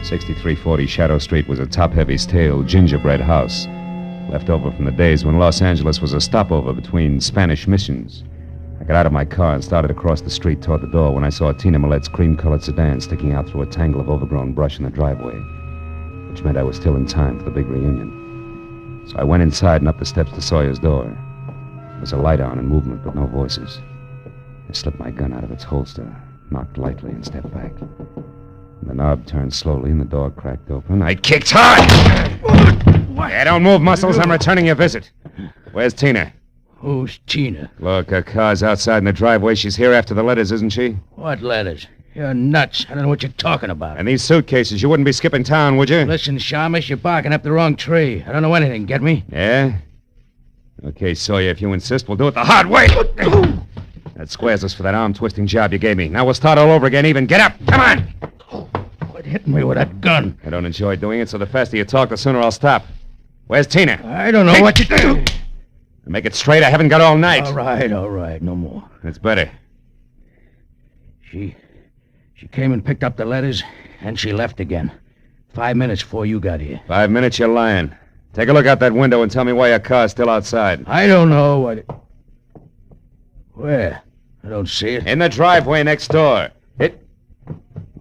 6340 Shadow Street was a top-heavy stale gingerbread house, left over from the days when Los Angeles was a stopover between Spanish missions. I got out of my car and started across the street toward the door when I saw Tina Millette's cream-colored sedan sticking out through a tangle of overgrown brush in the driveway, which meant I was still in time for the big reunion. So I went inside and up the steps to Sawyer's door. There was a light on and movement, but no voices. I slipped my gun out of its holster, knocked lightly, and stepped back. The knob turned slowly and the door cracked open. I kicked hard! Yeah, don't move, Muscles. I'm returning your visit. Where's Tina? Who's Tina? Look, her car's outside in the driveway. She's here after the letters, isn't she? What letters? You're nuts. I don't know what you're talking about. And these suitcases. You wouldn't be skipping town, would you? Listen, Shamus, you're barking up the wrong tree. I don't know anything, get me? Yeah? Okay, Sawyer, if you insist, we'll do it the hard way. That squares us for that arm-twisting job you gave me. Now we'll start all over again even. Get up! Come on! Quit hitting me with that gun. I don't enjoy doing it, so the faster you talk, the sooner I'll stop. Where's Tina? I don't know what you do. Make it straight. I haven't got all night. All right. No more. It's better. She came and picked up the letters, and she left again. 5 minutes before you got here. 5 minutes, you're lying. Take a look out that window and tell me why your car's still outside. I don't know what... Where? I don't see it. In the driveway next door.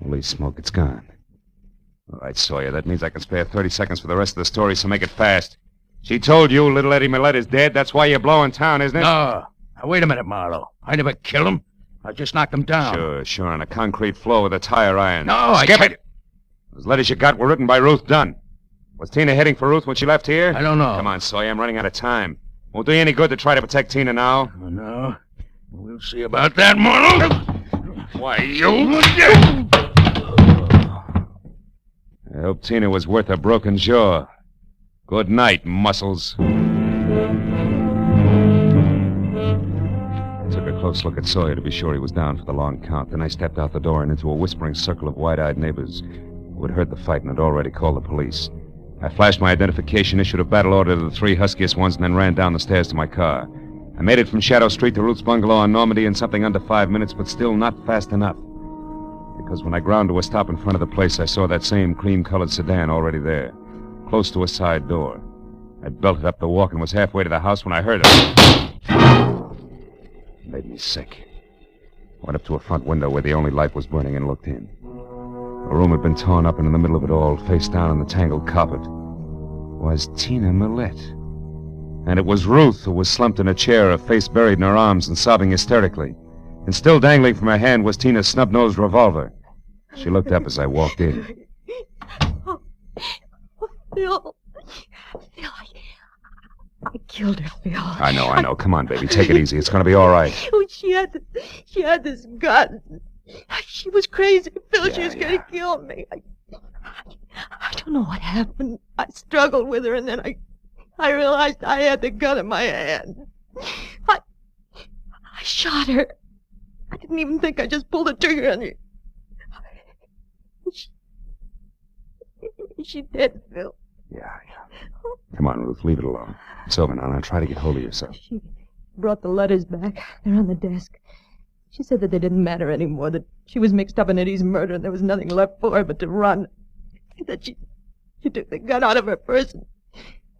Holy smoke, it's gone. All right, Sawyer, that means I can spare 30 seconds for the rest of the story, so make it fast. She told you little Eddie Millette is dead. That's why you're blowing town, isn't it? No. Now, wait a minute, Marlowe. I never killed him. I just knocked him down. Sure, on a concrete floor with a tire iron. No, Skip it! Those letters you got were written by Ruth Dunn. Was Tina heading for Ruth when she left here? I don't know. Come on, Sawyer, I'm running out of time. Won't do you any good to try to protect Tina now. Oh, no. We'll see about that, Marlowe. Why, you... I hope Tina was worth a broken jaw. Good night, Muscles. I took a close look at Sawyer to be sure he was down for the long count. Then I stepped out the door and into a whispering circle of wide-eyed neighbors who had heard the fight and had already called the police. I flashed my identification, issued a battle order to the three huskiest ones, and then ran down the stairs to my car. I made it from Shadow Street to Ruth's bungalow on Normandy in something under 5 minutes, but still not fast enough. Because when I ground to a stop in front of the place, I saw that same cream-colored sedan already there, close to a side door. I belted up the walk and was halfway to the house when I heard it. It made me sick. I went up to a front window where the only light was burning and looked in. The room had been torn up, and in the middle of it all, face down on the tangled carpet, was Tina Millette. And it was Ruth who was slumped in a chair, her face buried in her arms and sobbing hysterically. And still dangling from her hand was Tina's snub-nosed revolver. She looked up as I walked in. Phil, I killed her, Phil. I know. Come on, baby. Take it easy. It's going to be all right. She had this gun. She was crazy, Phil. She was going to kill me. I don't know what happened. I struggled with her, and then I realized I had the gun in my hand. I shot her. I didn't even think. I just pulled the trigger on her. She's dead, Phil. Yeah. Come on, Ruth. Leave it alone. It's over now. Now try to get hold of yourself. She brought the letters back. They're on the desk. She said that they didn't matter anymore, that she was mixed up in Eddie's murder and there was nothing left for her but to run. That she took the gun out of her purse and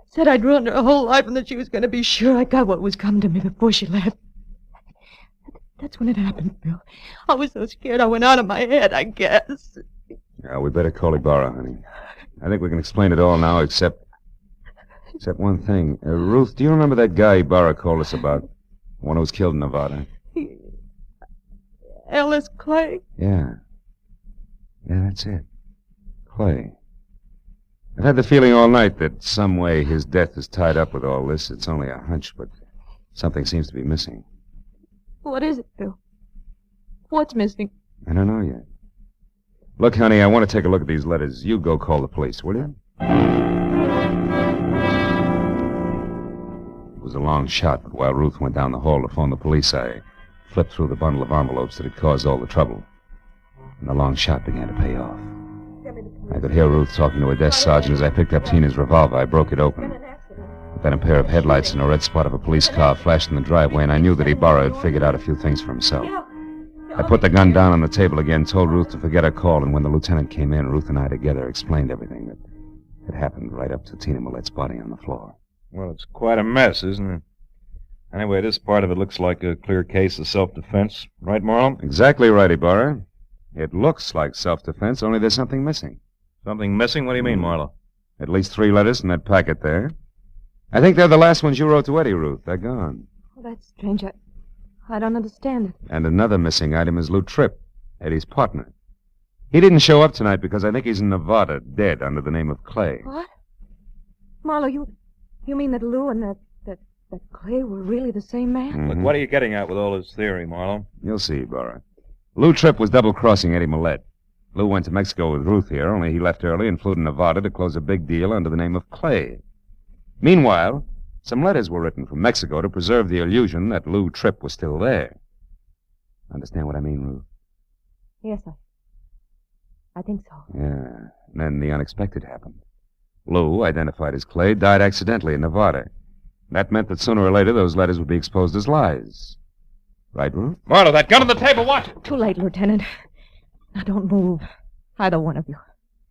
said I'd ruined her whole life and that she was going to be sure I got what was coming to me before she left. That's when it happened, Phil. I was so scared I went out of my head, I guess. Yeah, we better call Ibarra, honey. I think we can explain it all now, except one thing. Ruth, do you remember that guy Ibarra called us about? The one who was killed in Nevada? Ellis Clay? Yeah, that's it. Clay. I've had the feeling all night that some way his death is tied up with all this. It's only a hunch, but something seems to be missing. What is it, Phil? What's missing? I don't know yet. Look, honey, I want to take a look at these letters. You go call the police, will you? It was a long shot, but while Ruth went down the hall to phone the police, I flipped through the bundle of envelopes that had caused all the trouble. And the long shot began to pay off. I could hear Ruth talking to a desk sergeant as I picked up Tina's revolver. I broke it open. Then a pair of headlights and a red spot of a police car flashed in the driveway, and I knew that Ibarra had figured out a few things for himself. I put the gun down on the table again, told Ruth to forget her call, and when the lieutenant came in, Ruth and I together explained everything that had happened right up to Tina Millett's body on the floor. Well, it's quite a mess, isn't it? Anyway, this part of it looks like a clear case of self-defense. Right, Marlowe? Exactly right, Ibarra. It looks like self-defense, only there's something missing. Something missing? What do you mean, Marlowe? At least 3 letters in that packet there. I think they're the last ones you wrote to Eddie, Ruth. They're gone. Oh, that's strange. I don't understand it. And another missing item is Lou Tripp, Eddie's partner. He didn't show up tonight because I think he's in Nevada, dead under the name of Clay. What? Marlowe, you mean that Lou and that Clay were really the same man? Mm-hmm. Look, what are you getting at with all this theory, Marlowe? You'll see, Ibarra. Lou Tripp was double-crossing Eddie Millette. Lou went to Mexico with Ruth here, only he left early and flew to Nevada to close a big deal under the name of Clay. Meanwhile, some letters were written from Mexico to preserve the illusion that Lou Tripp was still there. Understand what I mean, Ruth? Yes, I think so. Yeah. And then the unexpected happened. Lou, identified as Clay, died accidentally in Nevada. That meant that sooner or later those letters would be exposed as lies. Right, Ruth? Marlowe, that gun on the table, watch it! Too late, Lieutenant. Now don't move. Either one of you.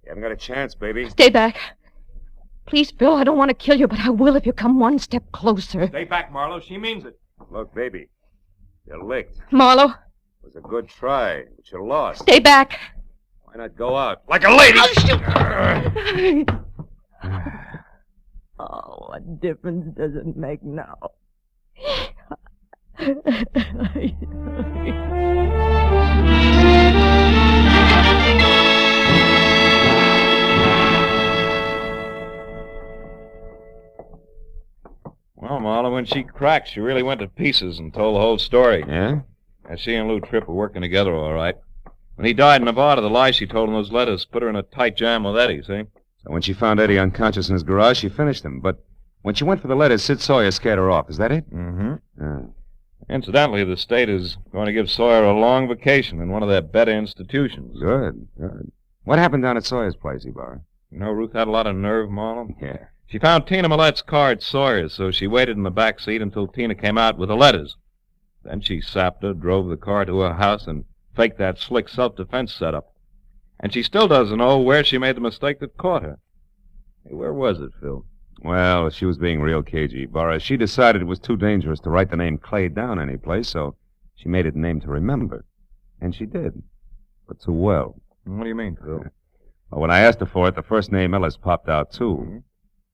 You haven't got a chance, baby. Stay back. Please, Phil, I don't want to kill you, but I will if you come one step closer. Stay back, Marlowe. She means it. Look, baby, you're licked. Marlowe. It was a good try, but you lost. Stay back. Why not go out? Like a lady! I'll shoot. Oh, what difference does it make now? Well, Marlowe, when she cracked, she really went to pieces and told the whole story. Yeah? And she and Lou Tripp were working together all right. When he died in Nevada, the lies she told in those letters put her in a tight jam with Eddie, see? So when she found Eddie unconscious in his garage, she finished him. But when she went for the letters, Sid Sawyer scared her off. Is that it? Mm-hmm. Incidentally, the state is going to give Sawyer a long vacation in one of their better institutions. Good, good. What happened down at Sawyer's place, Ibarra? You know, Ruth had a lot of nerve, Marlowe. Yeah. She found Tina Millette's car at Sawyer's, so she waited in the back seat until Tina came out with the letters. Then she sapped her, drove the car to her house, and faked that slick self-defense setup. And she still doesn't know where she made the mistake that caught her. Hey, where was it, Phil? Well, she was being real cagey, Ibarra. She decided it was too dangerous to write the name Clay down anyplace, so she made it a name to remember. And she did. But too well. What do you mean, Phil? Well, when I asked her for it, the first name Ellis popped out, too. Mm-hmm.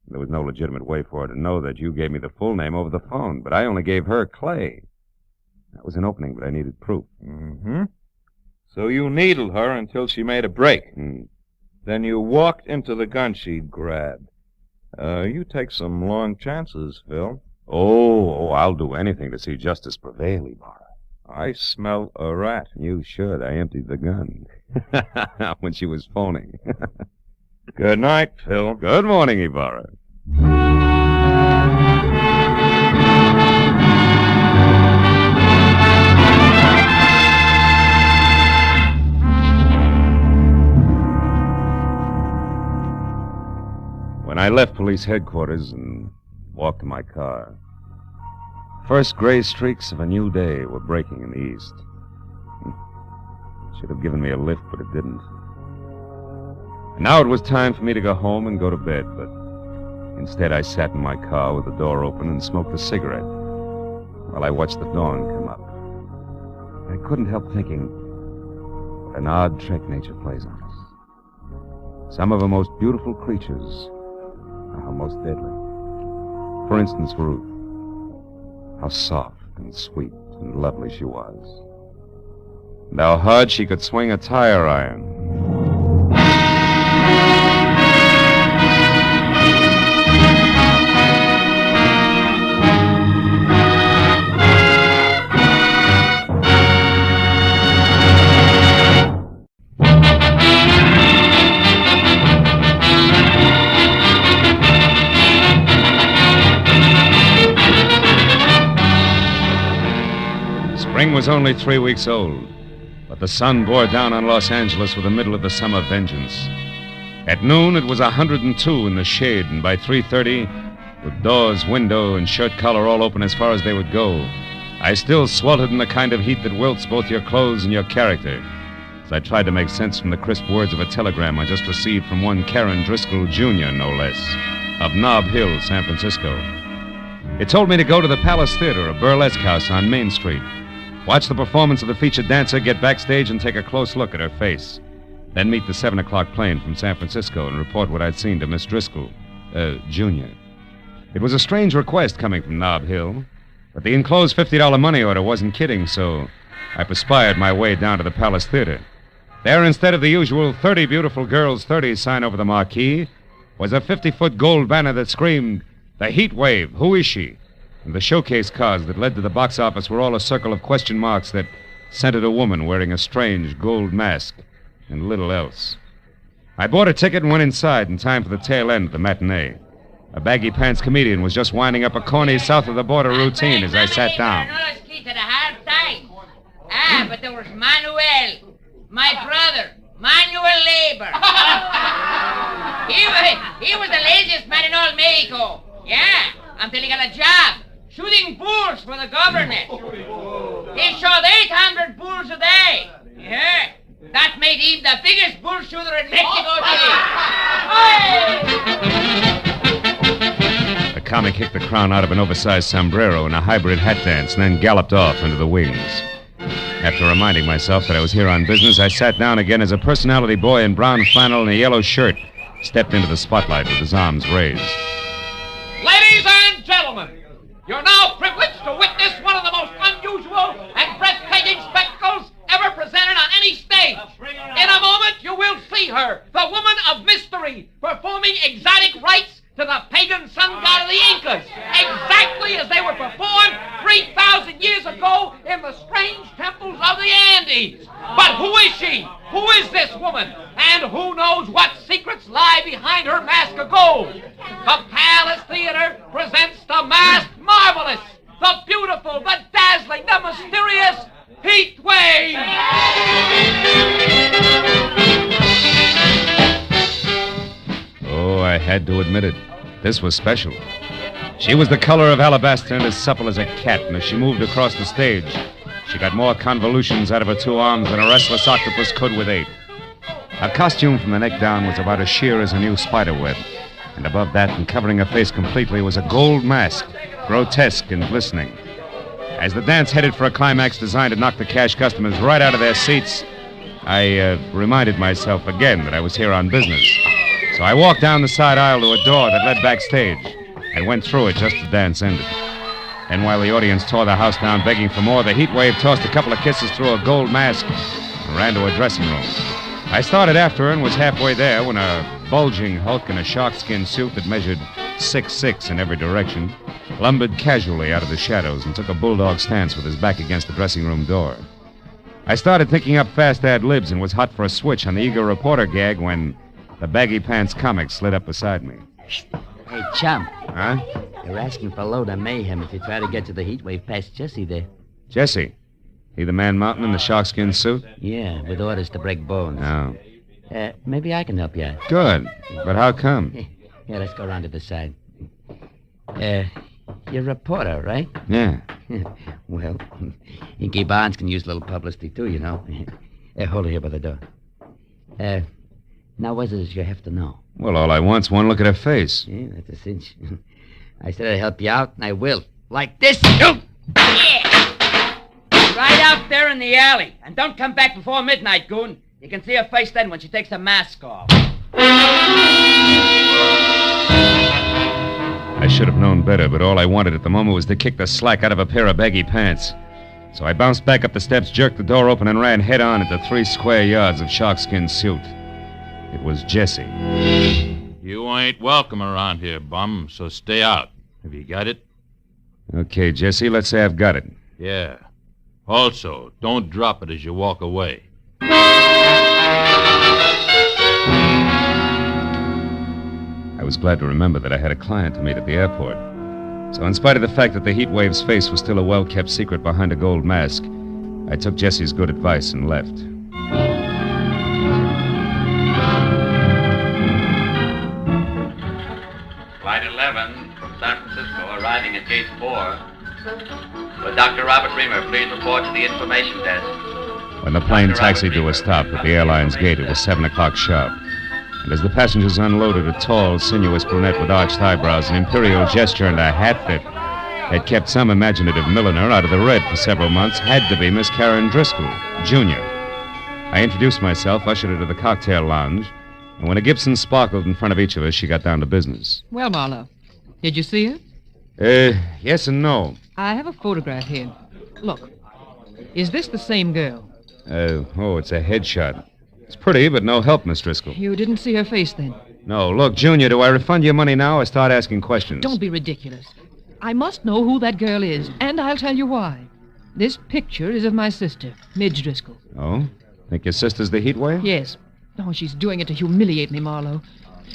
There was no legitimate way for her to know that you gave me the full name over the phone, but I only gave her Clay. That was an opening, but I needed proof. Mm-hmm. So you needled her until she made a break. Mm. Then you walked into the gun she'd grabbed. You take some long chances, Phil. Oh, I'll do anything to see justice prevail, Ibarra. I smell a rat. You should. I emptied the gun. When she was phoning. Good night, Phil. Good morning, Ibarra. When I left police headquarters and walked to my car, first gray streaks of a new day were breaking in the east. Should have given me a lift, but it didn't. And now it was time for me to go home and go to bed, but instead I sat in my car with the door open and smoked a cigarette while I watched the dawn come up. I couldn't help thinking what an odd trick nature plays on us. Some of her most beautiful creatures are her most deadly. For instance, Ruth. How soft and sweet and lovely she was. And how hard she could swing a tire iron. Spring was only 3 weeks old, but the sun bore down on Los Angeles with the middle of the summer vengeance. At noon, it was 102 in the shade, and by 3:30, with doors, window, and shirt collar all open as far as they would go, I still sweltered in the kind of heat that wilts both your clothes and your character, as I tried to make sense from the crisp words of a telegram I just received from one Karen Driscoll Jr., no less, of Nob Hill, San Francisco. It told me to go to the Palace Theater, a burlesque house on Main Street, watch the performance of the featured dancer, get backstage, and take a close look at her face. Then meet the 7 o'clock plane from San Francisco and report what I'd seen to Miss Driscoll, Jr. It was a strange request coming from Nob Hill, but the enclosed $50 money order wasn't kidding, so I perspired my way down to the Palace Theater. There, instead of the usual 30 beautiful girls, 30 sign over the marquee, was a 50-foot gold banner that screamed, "The Heat Wave, who is she?" And the showcase cars that led to the box office were all a circle of question marks that centered a woman wearing a strange gold mask and little else. I bought a ticket and went inside in time for the tail end of the matinee. A baggy pants comedian was just winding up a corny south of the border routine as I sat down. But there was Manuel, my brother, Manuel Labor. he was the laziest man in all Mexico. Yeah, until he got a job shooting bulls for the government. He shot 800 bulls a day. Yeah, that made him the biggest bull shooter in Mexico City. The comic kicked the crown out of an oversized sombrero in a hybrid hat dance and then galloped off into the wings. After reminding myself that I was here on business, I sat down again as a personality boy in brown flannel and a yellow shirt stepped into the spotlight with his arms raised. Ladies and gentlemen, you're now privileged to witness one of the most unusual and breathtaking spectacles ever presented on any stage. In a moment, you will see her, the woman of mystery, performing exotic rites to the pagan sun god of the Incas, exactly as they were performed 3,000 years ago in the strange temples of the Andes. But who is she? Who is this woman? And who knows what secrets lie behind her mask of gold? The Palace Theater presents the masked marvelous, the beautiful, the dazzling, the mysterious Heat Wave! Oh, I had to admit it. This was special. She was the color of alabaster and as supple as a cat, and as she moved across the stage, she got more convolutions out of her 2 arms than a restless octopus could with 8. Her costume from the neck down was about as sheer as a new spider web, and above that, and covering her face completely, was a gold mask, grotesque and glistening. As the dance headed for a climax designed to knock the cash customers right out of their seats, I reminded myself again that I was here on business. So I walked down the side aisle to a door that led backstage and went through it just as the dance ended. And while the audience tore the house down begging for more, the Heat Wave tossed a couple of kisses through a gold mask and ran to a dressing room. I started after her and was halfway there when a bulging hulk in a sharkskin suit that measured 6'6" in every direction lumbered casually out of the shadows and took a bulldog stance with his back against the dressing room door. I started thinking up fast ad-libs and was hot for a switch on the eager reporter gag when the baggy pants comic slid up beside me. Hey, chum. Huh? They're asking for a load of mayhem if you try to get to the heat wave past Jesse there. Jesse? He the man mountain in the sharkskin suit? Yeah, with orders to break bones. Oh. Maybe I can help you out. Good. But how come? Yeah, let's go around to the side. You're a reporter, right? Yeah. Well, Inky Barnes can use a little publicity, too, you know. Hold it here by the door. Now, what does you have to know? Well, all I want's one look at her face. Yeah, that's a cinch. I said I'd help you out, and I will. Like this. Oh! Yeah. Right out there in the alley. And don't come back before midnight, goon. You can see her face then when she takes the mask off. I should have known better, but all I wanted at the moment was to kick the slack out of a pair of baggy pants. So I bounced back up the steps, jerked the door open, and ran head-on into 3 square yards of sharkskin suit. It was Jesse. You ain't welcome around here, bum, so stay out. Have you got it? Okay, Jesse, let's say I've got it. Yeah. Also, don't drop it as you walk away. I was glad to remember that I had a client to meet at the airport. So in spite of the fact that the Heat Wave's face was still a well-kept secret behind a gold mask, I took Jesse's good advice and left. Flight 11 from San Gate 4. With Dr. Robert Reamer, please report to the information desk. When the plane taxied to a stop at the airline's gate, it was 7 o'clock sharp. And as the passengers unloaded, a tall, sinuous brunette with arched eyebrows, an imperial gesture, and a hat that kept some imaginative milliner out of the red for several months had to be Miss Karen Driscoll, Jr. I introduced myself, ushered her to the cocktail lounge, and when a Gibson sparkled in front of each of us, she got down to business. Well, Marlowe, did you see her? Yes and no. I have a photograph here. Look, is this the same girl? It's a headshot. It's pretty, but no help, Miss Driscoll. You didn't see her face then? No. Look, Junior, do I refund your money now or start asking questions? Don't be ridiculous. I must know who that girl is, and I'll tell you why. This picture is of my sister, Midge Driscoll. Oh? Think your sister's the heat wave? Yes. Oh, she's doing it to humiliate me, Marlowe.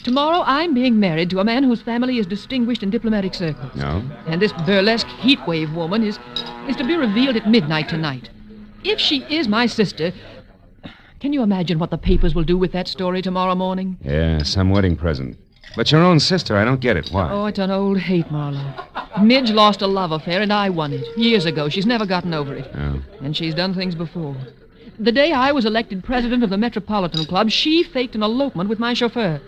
Tomorrow, I'm being married to a man whose family is distinguished in diplomatic circles. No? And this burlesque heatwave woman is to be revealed at midnight tonight. If she is my sister, can you imagine what the papers will do with that story tomorrow morning? Yeah, some wedding present. But your own sister, I don't get it. Why? Oh, it's an old hate, Marlowe. Midge lost a love affair, and I won it. Years ago. She's never gotten over it. Oh. And she's done things before. The day I was elected president of the Metropolitan Club, she faked an elopement with my chauffeur.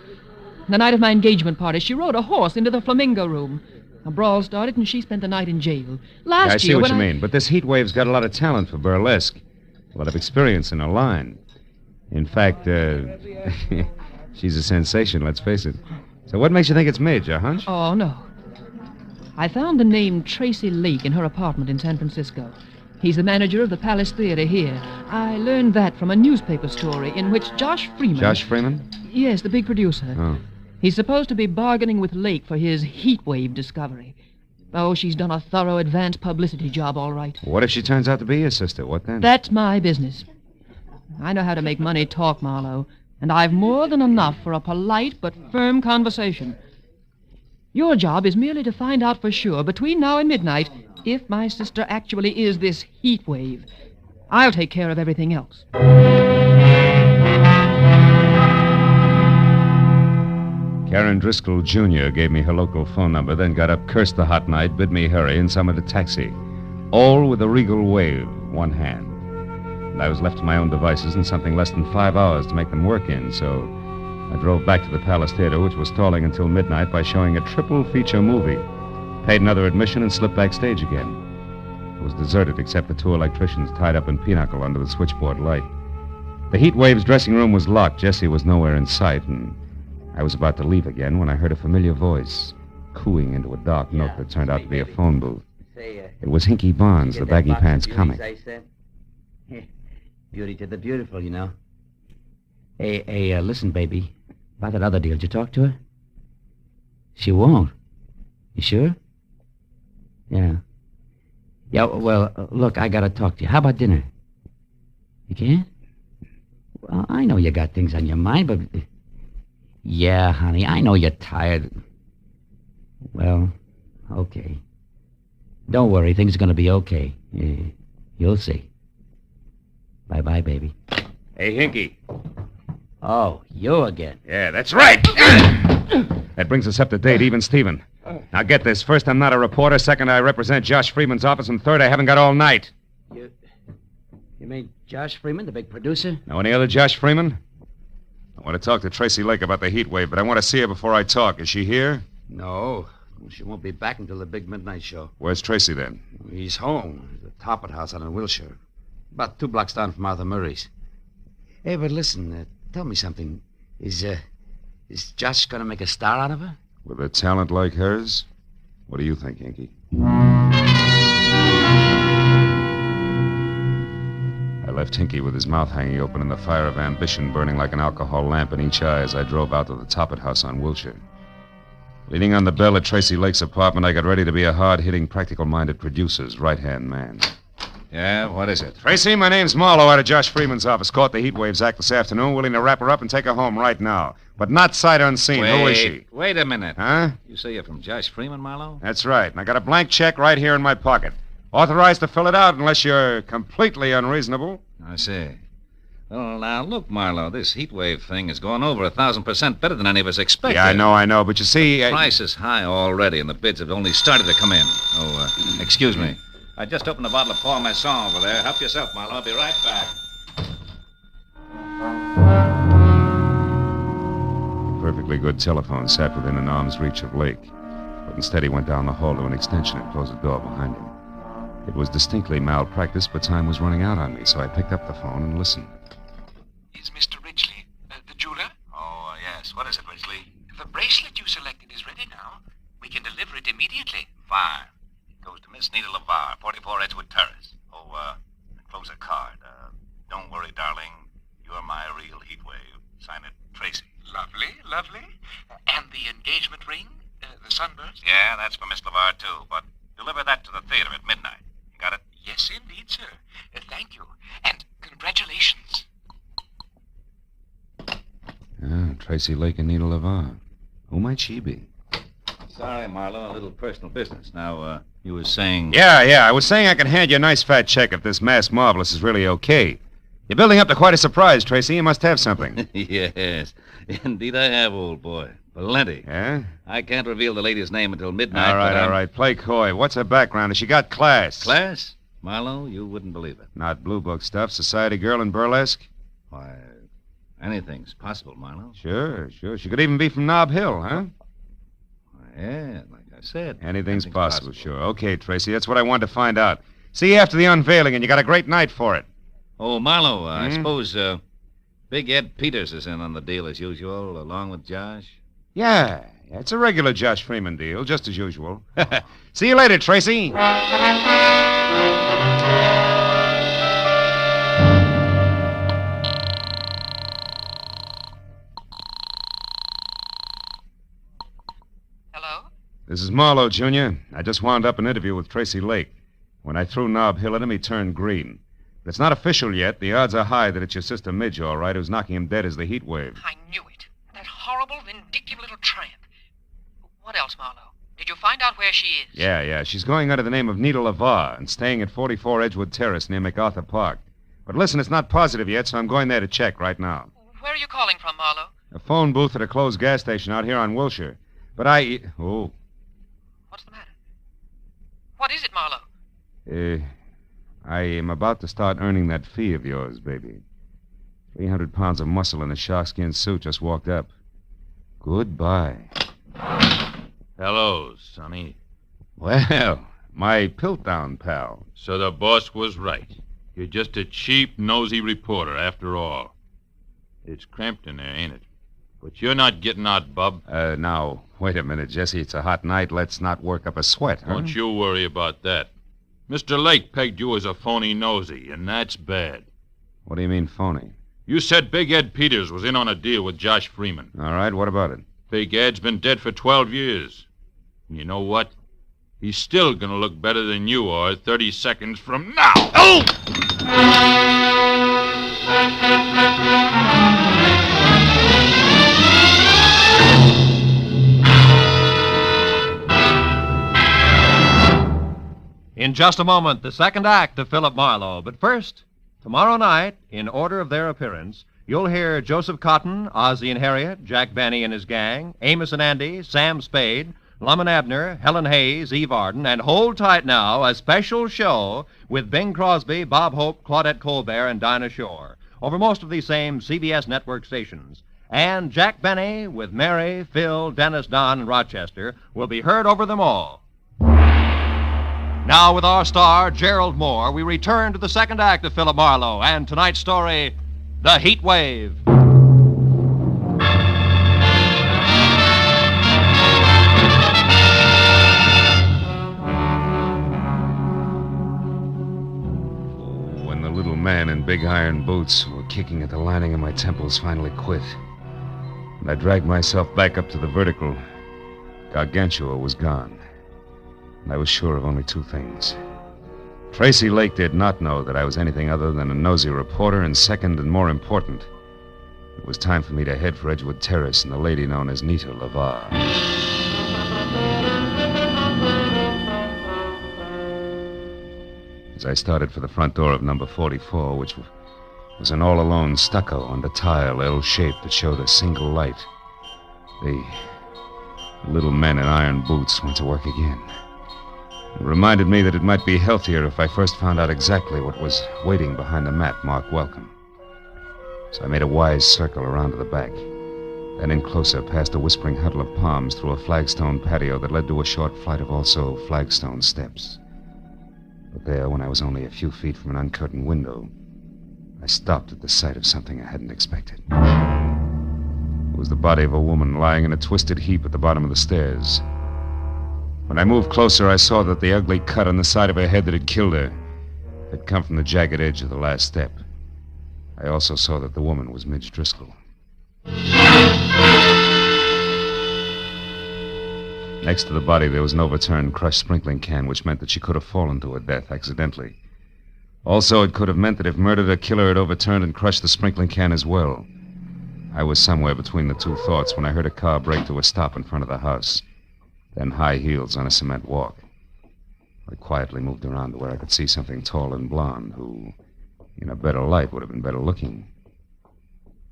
The night of my engagement party, she rode a horse into the Flamingo Room. A brawl started, and she spent the night in jail. I see what you mean, but this heat wave's got a lot of talent for burlesque. A lot of experience in her line. In fact, she's a sensation, let's face it. So what makes you think it's Midge, a hunch? Oh, no. I found the name Tracy Lake in her apartment in San Francisco. He's the manager of the Palace Theater here. I learned that from a newspaper story in which Josh Freeman... Josh Freeman? Yes, the big producer. Oh. He's supposed to be bargaining with Lake for his heat wave discovery. Oh, she's done a thorough advance publicity job, all right. What if she turns out to be your sister? What then? That's my business. I know how to make money talk, Marlowe, and I've more than enough for a polite but firm conversation. Your job is merely to find out for sure, between now and midnight, if my sister actually is this heat wave. I'll take care of everything else. Karen Driscoll, Jr. gave me her local phone number, then got up, cursed the hot night, bid me hurry, and summoned a taxi. All with a regal wave, one hand. And I was left to my own devices in something less than 5 hours to make them work in, so I drove back to the Palace Theater, which was stalling until midnight by showing a triple feature movie. Paid another admission and slipped backstage again. It was deserted except for 2 electricians tied up in pinochle under the switchboard light. The heat wave's dressing room was locked. Jessie was nowhere in sight, and I was about to leave again when I heard a familiar voice cooing into a dark note that turned out to be a phone booth. It was Hinky Barnes, the baggy pants comic. Beauty to the beautiful, you know. Hey, listen, baby. About that other deal, did you talk to her? She won't. You sure? Yeah. Yeah, well, look, I gotta talk to you. How about dinner? You can't? Well, I know you got things on your mind, but... Yeah, honey, I know you're tired. Well, okay. Don't worry, things are gonna be okay. You'll see. Bye-bye, baby. Hey, Hinky. Oh, you again. Yeah, that's right. That brings us up to date, even Steven. Now get this. First, I'm not a reporter. Second, I represent Josh Freeman's office. And third, I haven't got all night. You mean Josh Freeman, the big producer? Know any other Josh Freeman? I want to talk to Tracy Lake about the heat wave, but I want to see her before I talk. Is she here? No. She won't be back until the big midnight show. Where's Tracy, then? He's home. The Toppert house out in Wilshire. About 2 blocks down from Arthur Murray's. Hey, but listen, tell me something. Is Josh going to make a star out of her? With a talent like hers? What do you think, Hinky? I left Hinky with his mouth hanging open and the fire of ambition burning like an alcohol lamp in each eye as I drove out to the Toppert house on Wilshire. Leaning on the bell at Tracy Lake's apartment, I got ready to be a hard-hitting, practical-minded producer's right-hand man. Yeah, what is it? Tracy, my name's Marlowe out of Josh Freeman's office. Caught the Heat Waves Act this afternoon. Willing to wrap her up and take her home right now. But not sight unseen. Who is she? Wait a minute. Huh? You say you're from Josh Freeman, Marlowe? That's right. And I got a blank check right here in my pocket. Authorized to fill it out unless you're completely unreasonable. I see. Well, now, look, Marlowe, this heat wave thing is going over 1,000% better than any of us expected. Yeah, I know, but you see... The price is high already, and the bids have only started to come in. Oh, excuse me. I just opened a bottle of Parmesan over there. Help yourself, Marlowe. I'll be right back. A perfectly good telephone sat within an arm's reach of Lake, but instead he went down the hall to an extension and closed the door behind him. It was distinctly malpractice, but time was running out on me, so I picked up the phone and listened. Is Mr. Ridgely the jeweler? Oh, yes. What is it, Ridgely? The bracelet you selected is ready now. We can deliver it immediately. Fine. It goes to Miss Nita LeVar, 44 Edgewood Terrace. Oh, close a card. Don't worry, darling. You're my real heat wave. Sign it, Tracy. Lovely, lovely. And the engagement ring? The sunburst? Yeah, that's for Miss LeVar, too, but deliver that to the theater at midnight. You got it? Yes, indeed, sir. Thank you. And congratulations. Tracy Lake and Nita LeVar. Who might she be? Sorry, Marlowe, a little personal business. Now, you were saying... Yeah, I was saying I can hand you a nice fat check if this mass marvelous is really okay. You're building up to quite a surprise, Tracy. You must have something. Yes, indeed I have, old boy. Plenty. Yeah? I can't reveal the lady's name until midnight. All right. Play coy. What's her background? Has she got class? Class? Marlowe, you wouldn't believe it. Not blue book stuff. Society girl in burlesque? Why, anything's possible, Marlowe. Sure. She could even be from Nob Hill, huh? Yeah, like I said. Anything's possible, sure. Okay, Tracy, that's what I wanted to find out. See you after the unveiling, and you got a great night for it. Oh, Marlowe, I suppose Big Ed Peters is in on the deal as usual, along with Josh? Yeah, it's a regular Josh Freeman deal, just as usual. See you later, Tracy. Hello? This is Marlowe, Jr. I just wound up an interview with Tracy Lake. When I threw Nob Hill at him, he turned green. But it's not official yet. The odds are high that it's your sister Midge, all right, who's knocking him dead as the heat wave. I knew it. That horrible, vindictive little tramp. What else, Marlowe? Did you find out where she is? Yeah. She's going under the name of Nita LeVar and staying at 44 Edgewood Terrace near MacArthur Park. But listen, it's not positive yet, so I'm going there to check right now. Where are you calling from, Marlowe? A phone booth at a closed gas station out here on Wilshire. But Oh. What's the matter? What is it, Marlowe? I am about to start earning that fee of yours, baby. 300 pounds of muscle in a sharkskin suit just walked up. Goodbye. Hello, Sonny. Well, my Piltdown pal. So the boss was right. You're just a cheap, nosy reporter, after all. It's cramped in there, ain't it? But you're not getting out, bub. Now, wait a minute, Jesse. It's a hot night. Let's not work up a sweat, huh? Don't you worry about that. Mr. Lake pegged you as a phony nosy, and that's bad. What do you mean, phony? You said Big Ed Peters was in on a deal with Josh Freeman. All right, what about it? Big Ed's been dead for 12 years. And you know what? He's still gonna look better than you are 30 seconds from now. Oh! In just a moment, the second act of Philip Marlowe. But first, tomorrow night, in order of their appearance, you'll hear Joseph Cotton, Ozzie and Harriet, Jack Benny and his gang, Amos and Andy, Sam Spade, Lum and Abner, Helen Hayes, Eve Arden, and hold tight now, a special show with Bing Crosby, Bob Hope, Claudette Colbert, and Dinah Shore, over most of these same CBS network stations. And Jack Benny with Mary, Phil, Dennis, Don, and Rochester will be heard over them all. Now, with our star, Gerald Moore, we return to the second act of Philip Marlowe and tonight's story, The Heat Wave. When the little man in big iron boots who were kicking at the lining of my temples finally quit, and I dragged myself back up to the vertical, Gargantua was gone. And I was sure of only two things. Tracy Lake did not know that I was anything other than a nosy reporter, and second and more important, it was time for me to head for Edgewood Terrace and the lady known as Nita LeVar. As I started for the front door of number 44, which was an all-alone stucco under tile, L-shaped, that showed a single light. The little men in iron boots went to work again. It reminded me that it might be healthier if I first found out exactly what was waiting behind the mat marked welcome. So I made a wise circle around to the back, then in closer past a whispering huddle of palms through a flagstone patio that led to a short flight of also flagstone steps. But there, when I was only a few feet from an uncurtained window, I stopped at the sight of something I hadn't expected. It was the body of a woman lying in a twisted heap at the bottom of the stairs. When I moved closer, I saw that the ugly cut on the side of her head that had killed her had come from the jagged edge of the last step. I also saw that the woman was Midge Driscoll. Next to the body, there was an overturned, crushed sprinkling can, which meant that she could have fallen to her death accidentally. Also, it could have meant that if murdered, a killer had overturned and crushed the sprinkling can as well. I was somewhere between the two thoughts when I heard a car brake to a stop in front of the house, then high heels on a cement walk. I quietly moved around to where I could see something tall and blonde who, in a better light, would have been better looking.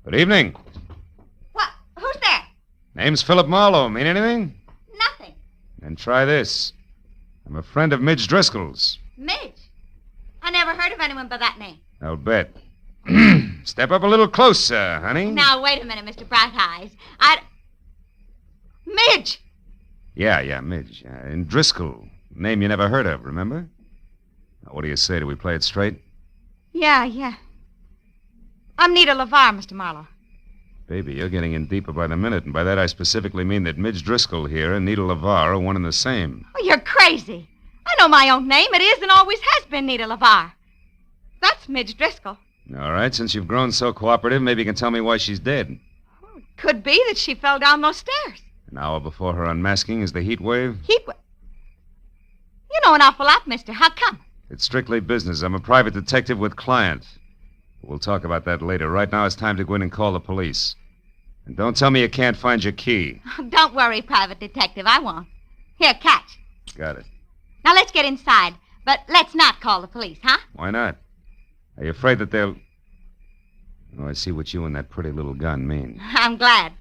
Good evening. What? Who's there? Name's Philip Marlowe. Mean anything? Nothing. Then try this. I'm a friend of Midge Driscoll's. Midge? I never heard of anyone by that name. I'll bet. Step up a little closer, honey. Now, wait a minute, Mr. Bright Eyes. Midge! Yeah, Midge. And Driscoll. Name you never heard of, remember? Now, what do you say? Do we play it straight? Yeah. I'm Nita LeVar, Mr. Marlowe. Baby, you're getting in deeper by the minute, and by that I specifically mean that Midge Driscoll here and Nita LeVar are one and the same. Oh, you're crazy. I know my own name. It is and always has been Nita LeVar. That's Midge Driscoll. All right, since you've grown so cooperative, maybe you can tell me why she's dead. Could be that she fell down those stairs. An hour before her unmasking is the heat wave? You know an awful lot, mister. How come? It's strictly business. I'm a private detective with client. We'll talk about that later. Right now it's time to go in and call the police. And don't tell me you can't find your key. Don't worry, private detective. I won't. Here, catch. Got it. Now let's get inside. But let's not call the police, huh? Why not? Are you afraid that they'll... Oh, I see what you and that pretty little gun mean. I'm glad.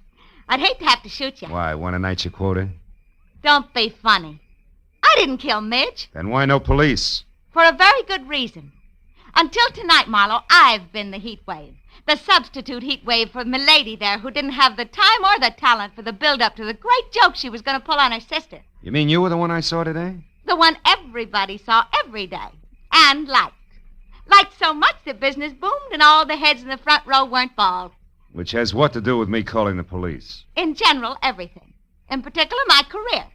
I'd hate to have to shoot you. Why, want to night your quota? Don't be funny. I didn't kill Midge. Then why no police? For a very good reason. Until tonight, Marlowe, I've been the heat wave. The substitute heat wave for Milady there, who didn't have the time or the talent for the build-up to the great joke she was going to pull on her sister. You mean you were the one I saw today? The one everybody saw every day. And liked. Liked so much that business boomed and all the heads in the front row weren't bald. Which has what to do with me calling the police? In general, everything. In particular, my career.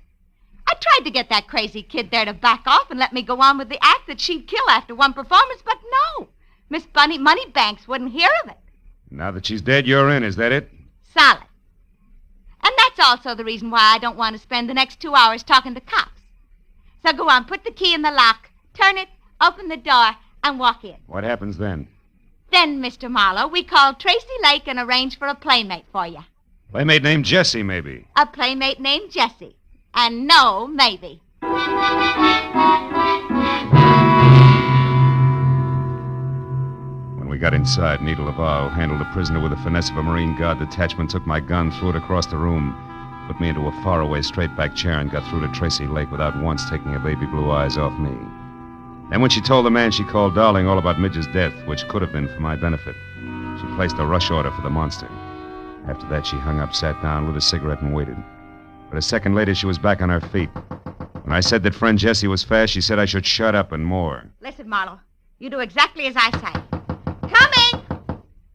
I tried to get that crazy kid there to back off and let me go on with the act that she'd kill after one performance, but no. Miss Bunny Moneybanks wouldn't hear of it. Now that she's dead, you're in, is that it? Solid. And that's also the reason why I don't want to spend the next 2 hours talking to cops. So go on, put the key in the lock, turn it, open the door, and walk in. What happens then? Then, Mr. Marlowe, we call Tracy Lake and arrange for a playmate for you. Playmate named Jessie, maybe. A playmate named Jessie. And no, maybe. When we got inside, Nita LeVar, who handled a prisoner with the finesse of a Marine Guard detachment, took my gun, threw it across the room, put me into a faraway straight-back chair, and got through to Tracy Lake without once taking her baby blue eyes off me. Then when she told the man she called Darling all about Midge's death, which could have been for my benefit, she placed a rush order for the monster. After that, she hung up, sat down, lit a cigarette, and waited. But a second later, she was back on her feet. When I said that friend Jessie was fast, she said I should shut up and more. Listen, Marlowe, you do exactly as I say. Coming!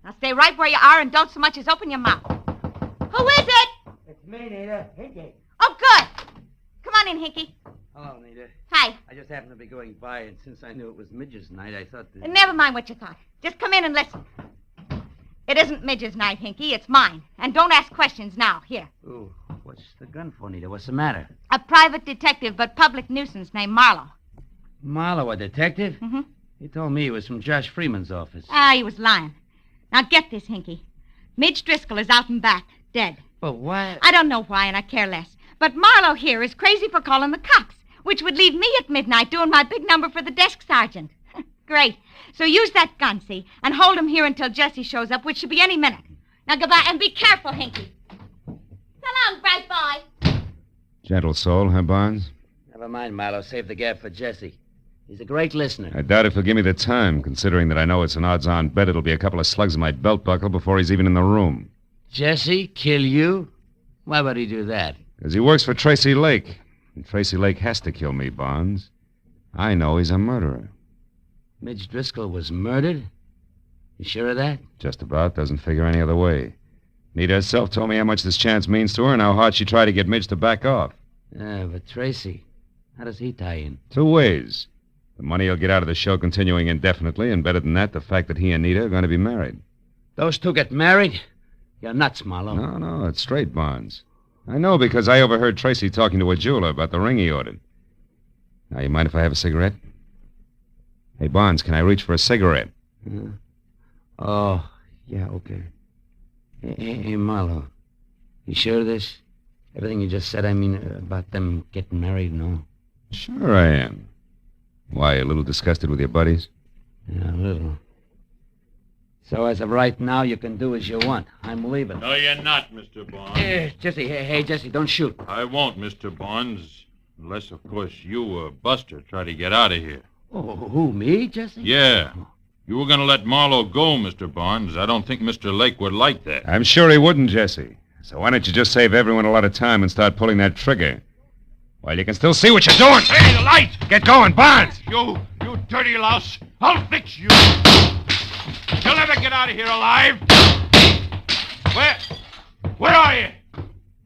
Now stay right where you are and don't so much as open your mouth. Who is it? It's me, Nita. Hinky. Oh, good. Come on in, Hinky. Hello, Nita. Hi. I just happened to be going by, and since I knew it was Midge's night, I thought that... Never mind what you thought. Just come in and listen. It isn't Midge's night, Hinky. It's mine. And don't ask questions now. Here. Ooh, what's the gun for, Nita? What's the matter? A private detective, but public nuisance named Marlowe. Marlowe, a detective? Mm-hmm. He told me he was from Josh Freeman's office. He was lying. Now get this, Hinky. Midge Driscoll is out and back, dead. But why? I don't know why, and I care less. But Marlowe here is crazy for calling the cops, which would leave me at midnight doing my big number for the desk sergeant. Great. So use that gun, see, and hold him here until Jesse shows up, which should be any minute. Now goodbye, and be careful, Hinky. So long, bright boy. Gentle soul, huh, Barnes? Never mind, Marlowe. Save the gab for Jesse. He's a great listener. I doubt if he'll give me the time, considering that I know it's an odds-on bet it'll be a couple of slugs in my belt buckle before he's even in the room. Jesse, kill you? Why would he do that? Because he works for Tracy Lake. And Tracy Lake has to kill me, Barnes. I know he's a murderer. Midge Driscoll was murdered? You sure of that? Just about. Doesn't figure any other way. Nita herself told me how much this chance means to her and how hard she tried to get Midge to back off. Yeah, but Tracy, how does he tie in? 2 ways. The money he'll get out of the show continuing indefinitely, and better than that, the fact that he and Nita are going to be married. Those two get married? You're nuts, Marlowe. No, it's straight, Barnes. I know because I overheard Tracy talking to a jeweler about the ring he ordered. Now, you mind if I have a cigarette? Hey, Barnes, can I reach for a cigarette? Oh, yeah, okay. Hey, Marlowe, you sure of this? Everything you just said, I mean, about them getting married and all? Sure I am. Why, a little disgusted with your buddies? Yeah, a little. So as of right now, you can do as you want. I'm leaving. No, you're not, Mr. Barnes. Jesse, hey, Jesse, don't shoot. I won't, Mr. Barnes. Unless, of course, you or Buster try to get out of here. Oh, who, me, Jesse? Yeah. You were going to let Marlowe go, Mr. Barnes. I don't think Mr. Lake would like that. I'm sure he wouldn't, Jesse. So why don't you just save everyone a lot of time and start pulling that trigger? While you can still see what you're doing. Hey, the light! Get going, Barnes! You dirty louse. I'll fix you. You'll never get out of here alive. Where are you?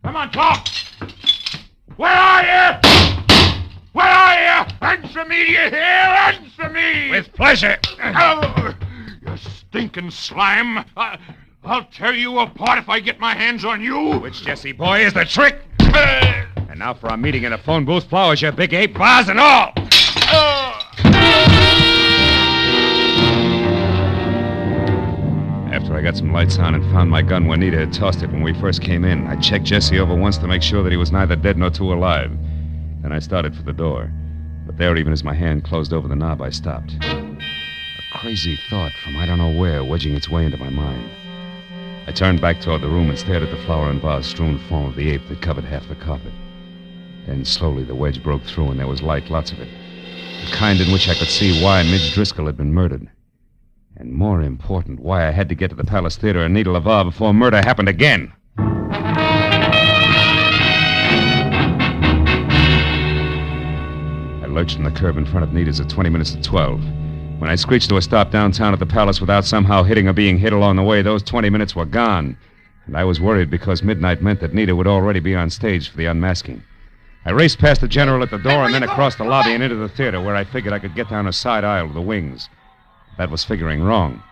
Come on, talk. Where are you? Where are you? Answer me, do you hear? Answer me! With pleasure. Oh, you stinking slime. I'll tear you apart if I get my hands on you. Which, Jesse boy, is the trick? And now for our meeting in a phone booth, flowers, you big ape, bars and all. After I got some lights on and found my gun where Nita had tossed it when we first came in, I checked Jesse over once to make sure that he was neither dead nor too alive. Then I started for the door. But there, even as my hand closed over the knob, I stopped. A crazy thought from I don't know where wedging its way into my mind. I turned back toward the room and stared at the flower and vase-strewn form of the ape that covered half the carpet. Then slowly the wedge broke through and there was light, lots of it. The kind in which I could see why Midge Driscoll had been murdered. And more important, why I had to get to the Palace Theater and Nita LaVar before murder happened again. I lurched from the curb in front of Nita's at 20 minutes to 12. When I screeched to a stop downtown at the Palace without somehow hitting or being hit along the way, those 20 minutes were gone. And I was worried because midnight meant that Nita would already be on stage for the unmasking. I raced past the general at the door and then across the lobby and into the theater where I figured I could get down a side aisle to the wings. That was figuring wrong.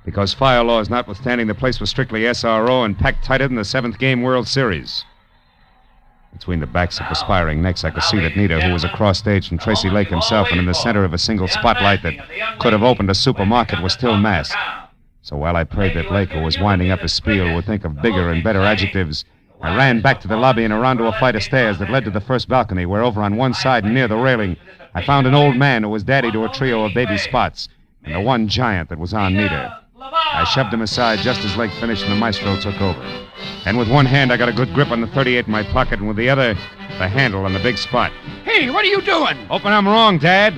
Because fire laws notwithstanding, the place was strictly SRO and packed tighter than the 7th Game World Series. Between the backs of perspiring necks, I could see that Nita, who was across stage from Tracy Lake himself and in the center of a single spotlight that could have opened a supermarket, was still masked. So while I prayed that Lake, who was winding up his spiel, would think of bigger and better adjectives, I ran back to the lobby and around to a flight of stairs that led to the first balcony, where over on one side and near the railing, I found an old man who was daddy to a trio of baby Spots, and the one giant that was on Nita. I shoved him aside just as Lake finished and the maestro took over. And with one hand, I got a good grip on the .38 in my pocket, and with the other, the handle on the big Spot. Hey, what are you doing? Hoping I'm wrong, Dad.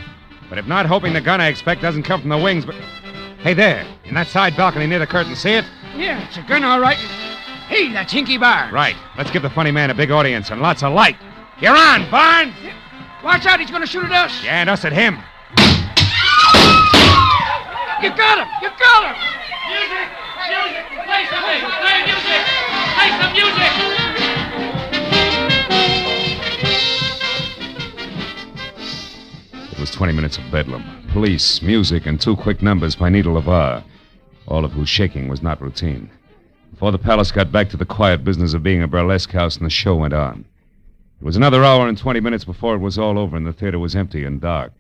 But if not, hoping the gun I expect doesn't come from the wings, but... Hey, there, in that side balcony near the curtain, see it? Yeah, it's a gun, all right. Hey, that's Hinky Barnes. Right. Let's give the funny man a big audience and lots of light. You're on, Barnes! Watch out, he's gonna shoot at us. Yeah, and us at him. You got him! You got him! Music! Music! Play something! Play music! Play some music! It was 20 minutes of bedlam. Police, music, and 2 quick numbers by Nita LaVar, all of whose shaking was not routine. Before the Palace got back to the quiet business of being a burlesque house, and the show went on. It was another hour and 20 minutes before it was all over and the theater was empty and dark,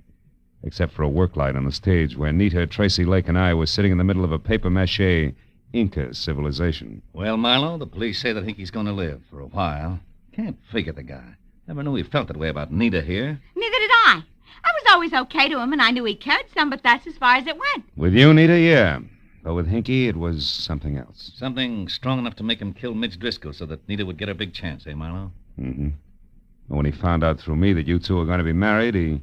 except for a work light on the stage where Nita, Tracy Lake, and I were sitting in the middle of a papier-mâché Inca civilization. Well, Marlowe, the police say that Hinky's going to live for a while. Can't figure the guy. Never knew he felt that way about Nita here. Neither did I. I was always okay to him, and I knew he cared some, but that's as far as it went. With you, Nita, yeah. But with Hinky, it was something else. Something strong enough to make him kill Midge Driscoll so that Nita would get her big chance, eh, Marlowe? Mm-hmm. But when he found out through me that you two were going to be married, he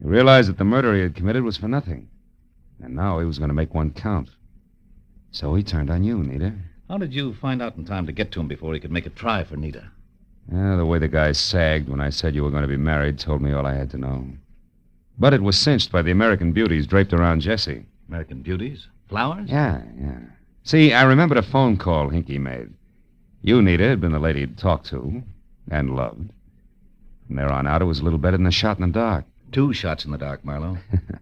realized that the murder he had committed was for nothing. And now he was going to make one count. So he turned on you, Nita. How did you find out in time to get to him before he could make a try for Nita? The way the guy sagged when I said you were going to be married told me all I had to know. But it was cinched by the American beauties draped around Jessie. American beauties? Flowers? Yeah. See, I remembered a phone call Hinky made. You, Nita, had been the lady he'd talked to and loved. From there on out, it was a little better than a shot in the dark. 2 shots in the dark, Marlowe.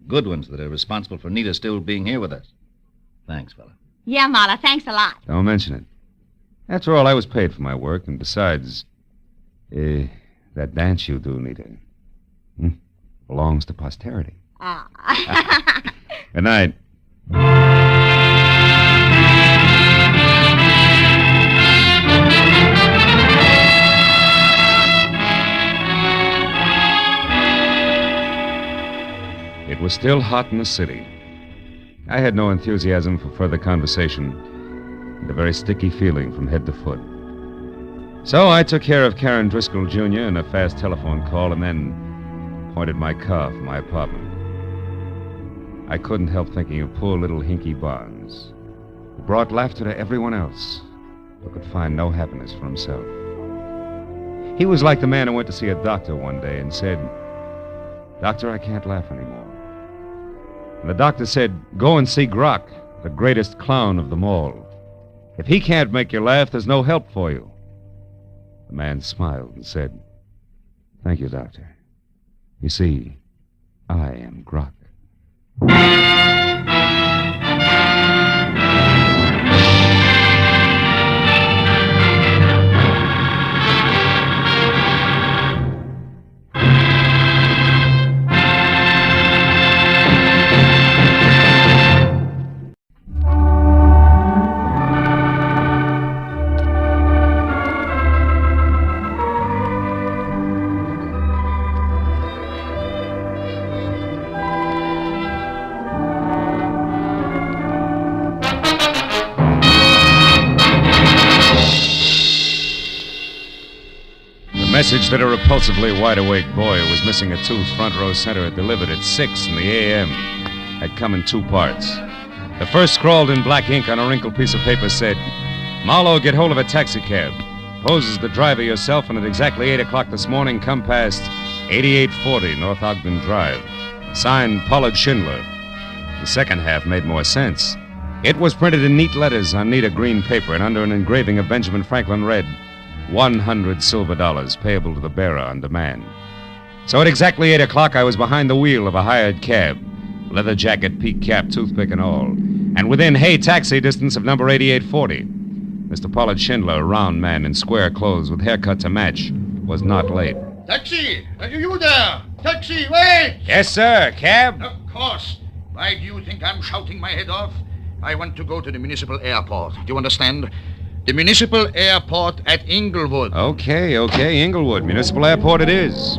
Good ones that are responsible for Nita still being here with us. Thanks, fella. Yeah, Marla, thanks a lot. Don't mention it. After all, I was paid for my work, and besides, that dance you do, Nita, belongs to posterity. Ah. Good night. It was still hot in the city. I had no enthusiasm for further conversation, and a very sticky feeling from head to foot. So I took care of Karen Driscoll Jr. in a fast telephone call and then pointed my car for my apartment. I couldn't help thinking of poor little Hinky Barnes, who brought laughter to everyone else, but could find no happiness for himself. He was like the man who went to see a doctor one day and said, "Doctor, I can't laugh anymore." And the doctor said, "Go and see Grok, the greatest clown of them all. If he can't make you laugh, there's no help for you." The man smiled and said, "Thank you, doctor. You see, I am Grok." The message that a repulsively wide-awake boy who was missing a tooth front row center had delivered at 6 in the a.m. had come in 2 parts. The first, scrawled in black ink on a wrinkled piece of paper, said, "Marlowe, get hold of a taxicab. Pose as the driver yourself, and at exactly 8 o'clock this morning, come past 8840 North Ogden Drive. Signed, Pollard Schindler." The second half made more sense. It was printed in neat letters on neat green paper, and under an engraving of Benjamin Franklin read, $100 silver payable to the bearer on demand. So at exactly 8 o'clock, I was behind the wheel of a hired cab, leather jacket, peak cap, toothpick, and all, and within taxi distance of number 8840. Mr. Pollard Schindler, a round man in square clothes with haircut to match, was not late. Taxi! Are you there? Taxi, wait! Yes, sir. Cab? Of course. Why do you think I'm shouting my head off? I want to go to the municipal airport. Do you understand? The municipal airport at Inglewood. Okay, Inglewood. Municipal airport it is.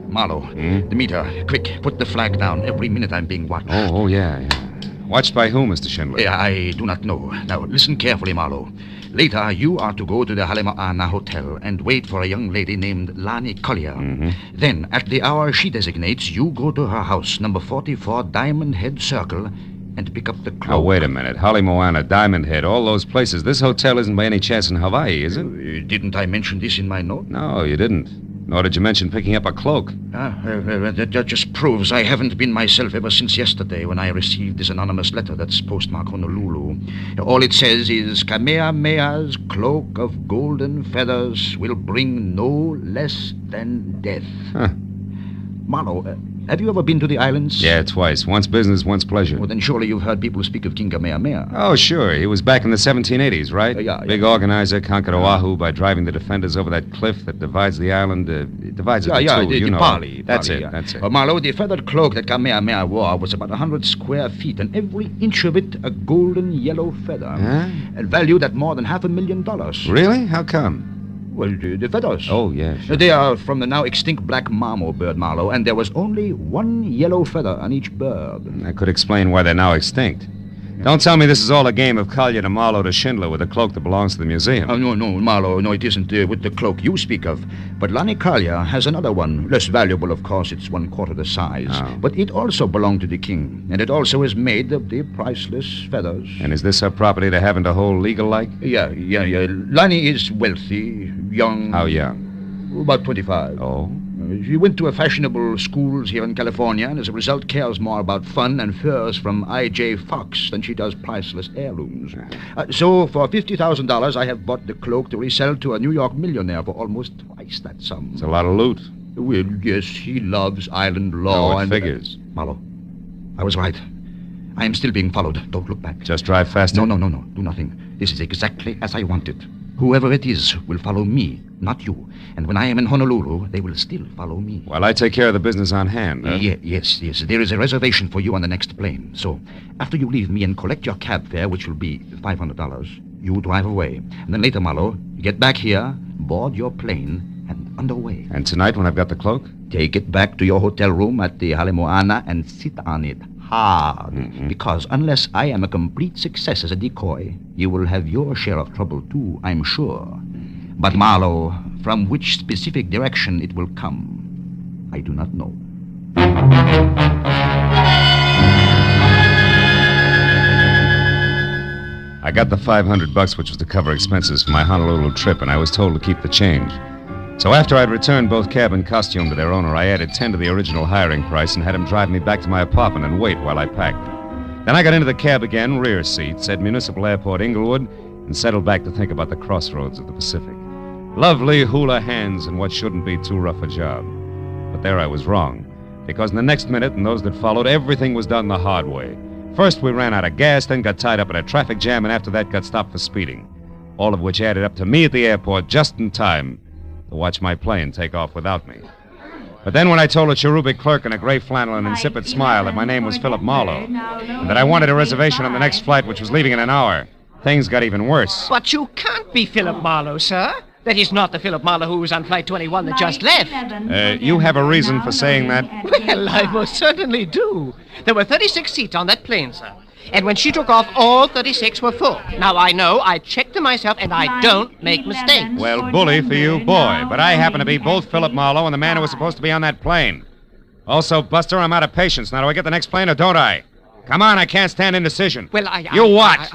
Marlowe, the meter. Quick, put the flag down. Every minute I'm being watched. Oh, yeah. Watched by whom, Mr. Schindler? I do not know. Now, listen carefully, Marlowe. Later, you are to go to the Halimoana Hotel and wait for a young lady named Lani Collier. Then, at the hour she designates, you go to her house, number 44 Diamond Head Circle, and pick up the cloak. Oh, wait a minute. Holly Moana, Diamond Head, all those places. This hotel isn't by any chance in Hawaii, is it? Didn't I mention this in my note? No, you didn't. Nor did you mention picking up a cloak. That just proves I haven't been myself ever since yesterday when I received this anonymous letter that's postmarked Honolulu. All it says is, Kamehameha's cloak of golden feathers will bring no less than death. Huh. Marlowe, have you ever been to the islands? Yeah, twice. Once business, once pleasure. Well, then surely you've heard people speak of King Kamehameha. Oh, sure. He was back in the 1780s, right? Yeah. Big organizer, conquered Oahu by driving the defenders over that cliff that divides the island. It divides it in two, the Pali. That's it. Marlowe, the feathered cloak that Kamehameha wore was about 100 square feet, and every inch of it a golden yellow feather. Huh? And valued at more than $500,000. Really? How come? Well, the feathers. Oh, yes. They are from the now extinct black marmot bird, Marlowe, and there was only one yellow feather on each bird. That could explain why they're now extinct. Don't tell me this is all a game of Collier to Marlowe to Schindler with a cloak that belongs to the museum. Oh, no, Marlowe. No, it isn't with the cloak you speak of. But Lonnie Collier has another one. Less valuable, of course. It's 1/4 the size. Oh. But it also belonged to the king. And it also is made of the priceless feathers. And is this her property to have and to hold legal-like? Yeah. Lonnie is wealthy, young. How young? About 25. Oh? She went to a fashionable schools here in California, and as a result cares more about fun and furs from I.J. Fox than she does priceless heirlooms. So for $50,000, I have bought the cloak to resell to a New York millionaire for almost twice that sum. It's a lot of loot. Well, yes, he loves island law. It figures. Marlowe, I was right. I am still being followed. Don't look back. Just drive faster? No. Do nothing. This is exactly as I want it. Whoever it is will follow me, not you. And when I am in Honolulu, they will still follow me. While I take care of the business on hand, huh? Yes. There is a reservation for you on the next plane. So, after you leave me and collect your cab fare, which will be $500, you drive away. And then later, Marlowe, get back here, board your plane, and underway. And tonight, when I've got the cloak? Take it back to your hotel room at the Hale Moana and sit on it hard. Mm-hmm. Because unless I am a complete success as a decoy, you will have your share of trouble too, I'm sure. But Marlowe, from which specific direction it will come, I do not know. I got the $500 which was to cover expenses for my Honolulu trip, and I was told to keep the change. So after I'd returned both cab and costume to their owner, I added 10 to the original hiring price and had him drive me back to my apartment and wait while I packed. Then I got into the cab again, rear seat, said Municipal Airport, Inglewood, and settled back to think about the crossroads of the Pacific. Lovely hula hands and what shouldn't be too rough a job. But there I was wrong, because in the next minute and those that followed, everything was done the hard way. First we ran out of gas, then got tied up in a traffic jam, and after that got stopped for speeding. All of which added up to me at the airport just in time to watch my plane take off without me. But then when I told a cherubic clerk in a gray flannel and insipid smile that my name was Philip Marlowe, and that I wanted a reservation on the next flight, which was leaving in an hour, things got even worse. But you can't be Philip Marlowe, sir. That is not the Philip Marlowe who was on Flight 21 that just left. You have a reason for saying that? Well, I most certainly do. There were 36 seats on that plane, sir. And when she took off, all 36 were full. Now, I know, I checked them myself, and I don't make mistakes. Well, bully for you, boy. But I happen to be both Philip Marlowe and the man who was supposed to be on that plane. Also, Buster, I'm out of patience. Now, do I get the next plane or don't I? Come on, I can't stand indecision. Well, You what?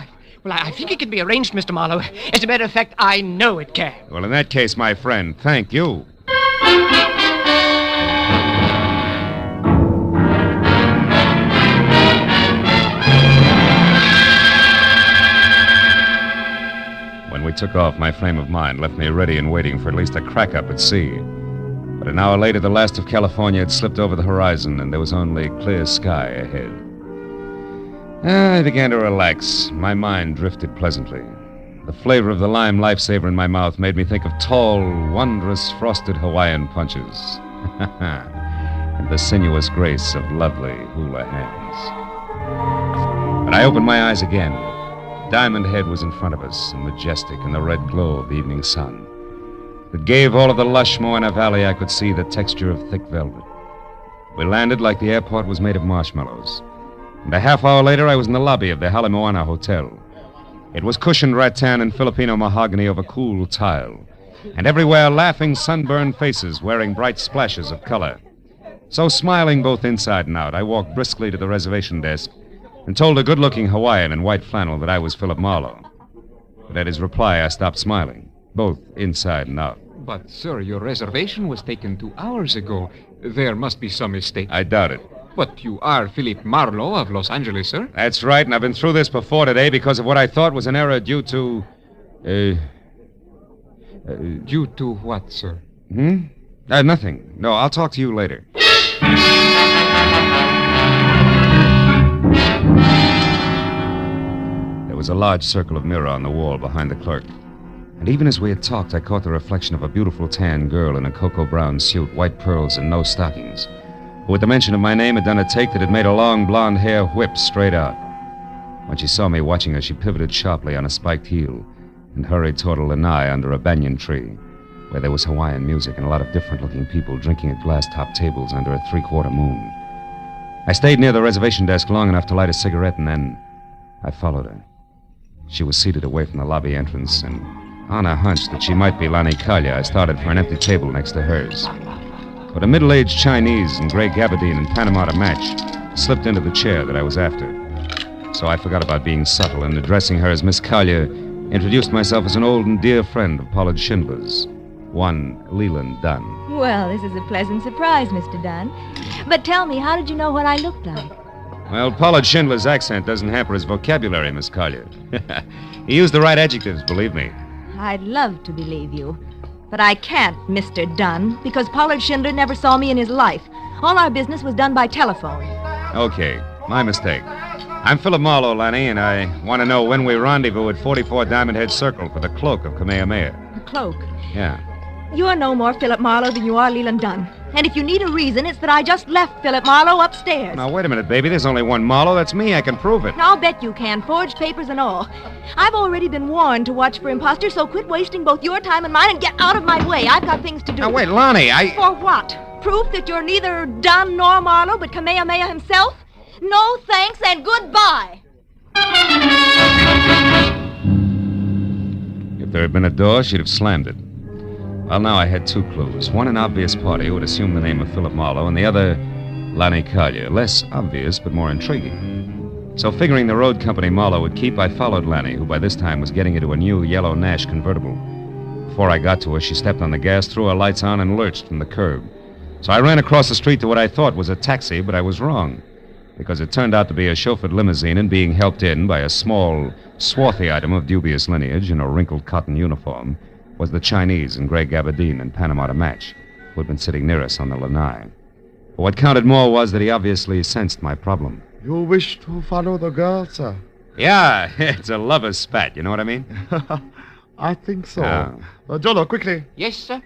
I think it can be arranged, Mr. Marlowe. As a matter of fact, I know it can. Well, in that case, my friend, thank you. When we took off, my frame of mind left me ready and waiting for at least a crack up at sea. But an hour later, the last of California had slipped over the horizon, and there was only clear sky ahead. I began to relax. My mind drifted pleasantly. The flavor of the lime lifesaver in my mouth made me think of tall, wondrous frosted Hawaiian punches. And the sinuous grace of lovely hula hands. But I opened my eyes again. Diamond Head was in front of us, majestic in the red glow of the evening sun. It gave all of the lush Moana Valley I could see the texture of thick velvet. We landed like the airport was made of marshmallows. And a half hour later, I was in the lobby of the Hale Moana Hotel. It was cushioned rattan and Filipino mahogany over cool tile, and everywhere laughing, sunburned faces wearing bright splashes of color. So smiling both inside and out, I walked briskly to the reservation desk and told a good-looking Hawaiian in white flannel that I was Philip Marlowe. But at his reply, I stopped smiling, both inside and out. But, sir, your reservation was taken 2 hours ago. There must be some mistake. I doubt it. But you are Philip Marlowe of Los Angeles, sir? That's right, and I've been through this before today because of what I thought was an error due to... Due to what, sir? Nothing. No, I'll talk to you later. There was a large circle of mirror on the wall behind the clerk. And even as we had talked, I caught the reflection of a beautiful tan girl in a cocoa brown suit, white pearls, and no stockings, who at the mention of my name had done a take that had made her long blonde hair whip straight out. When she saw me watching her, she pivoted sharply on a spiked heel and hurried toward a lanai under a banyan tree, where there was Hawaiian music and a lot of different-looking people drinking at glass-top tables under a three-quarter moon. I stayed near the reservation desk long enough to light a cigarette, and then I followed her. She was seated away from the lobby entrance, and on a hunch that she might be Lani Kalia, I started for an empty table next to hers. But a middle-aged Chinese in gray gabardine and Panama to match slipped into the chair that I was after. So I forgot about being subtle, and addressing her as Miss Kalia, introduced myself as an old and dear friend of Pollard Schindler's, one Leland Dunn. Well, this is a pleasant surprise, Mr. Dunn. But tell me, how did you know what I looked like? Well, Pollard Schindler's accent doesn't hamper his vocabulary, Miss Collier. He used the right adjectives, believe me. I'd love to believe you. But I can't, Mr. Dunn, because Pollard Schindler never saw me in his life. All our business was done by telephone. Okay, my mistake. I'm Philip Marlowe, Lanny, and I want to know when we rendezvous at 44 Diamond Head Circle for the Cloak of Kamehameha. The cloak? Yeah. You're no more Philip Marlowe than you are Leland Dunn. And if you need a reason, it's that I just left Philip Marlowe upstairs. Now, wait a minute, baby. There's only one Marlowe. That's me. I can prove it. I'll bet you can, forged papers and all. I've already been warned to watch for imposters, so quit wasting both your time and mine and get out of my way. I've got things to do. Now, wait, Lonnie, For what? Proof that you're neither Dunn nor Marlowe, but Kamehameha himself? No thanks and goodbye. If there had been a door, she'd have slammed it. Well, now I had two clues. One, an obvious party who would assume the name of Philip Marlowe, and the other, Lani Kalia. Less obvious, but more intriguing. So figuring the road company Marlowe would keep, I followed Lani, who by this time was getting into a new yellow Nash convertible. Before I got to her, she stepped on the gas, threw her lights on, and lurched from the curb. So I ran across the street to what I thought was a taxi, but I was wrong, because it turned out to be a chauffeured limousine and being helped in by a small, swarthy item of dubious lineage in a wrinkled cotton uniform was the Chinese in gray gabardine and Panama to match, who had been sitting near us on the lanai. But what counted more was that he obviously sensed my problem. You wish to follow the girl, sir? Yeah, it's a lover's spat, you know what I mean? I think so. Ah. Jolo, quickly. Yes, sir.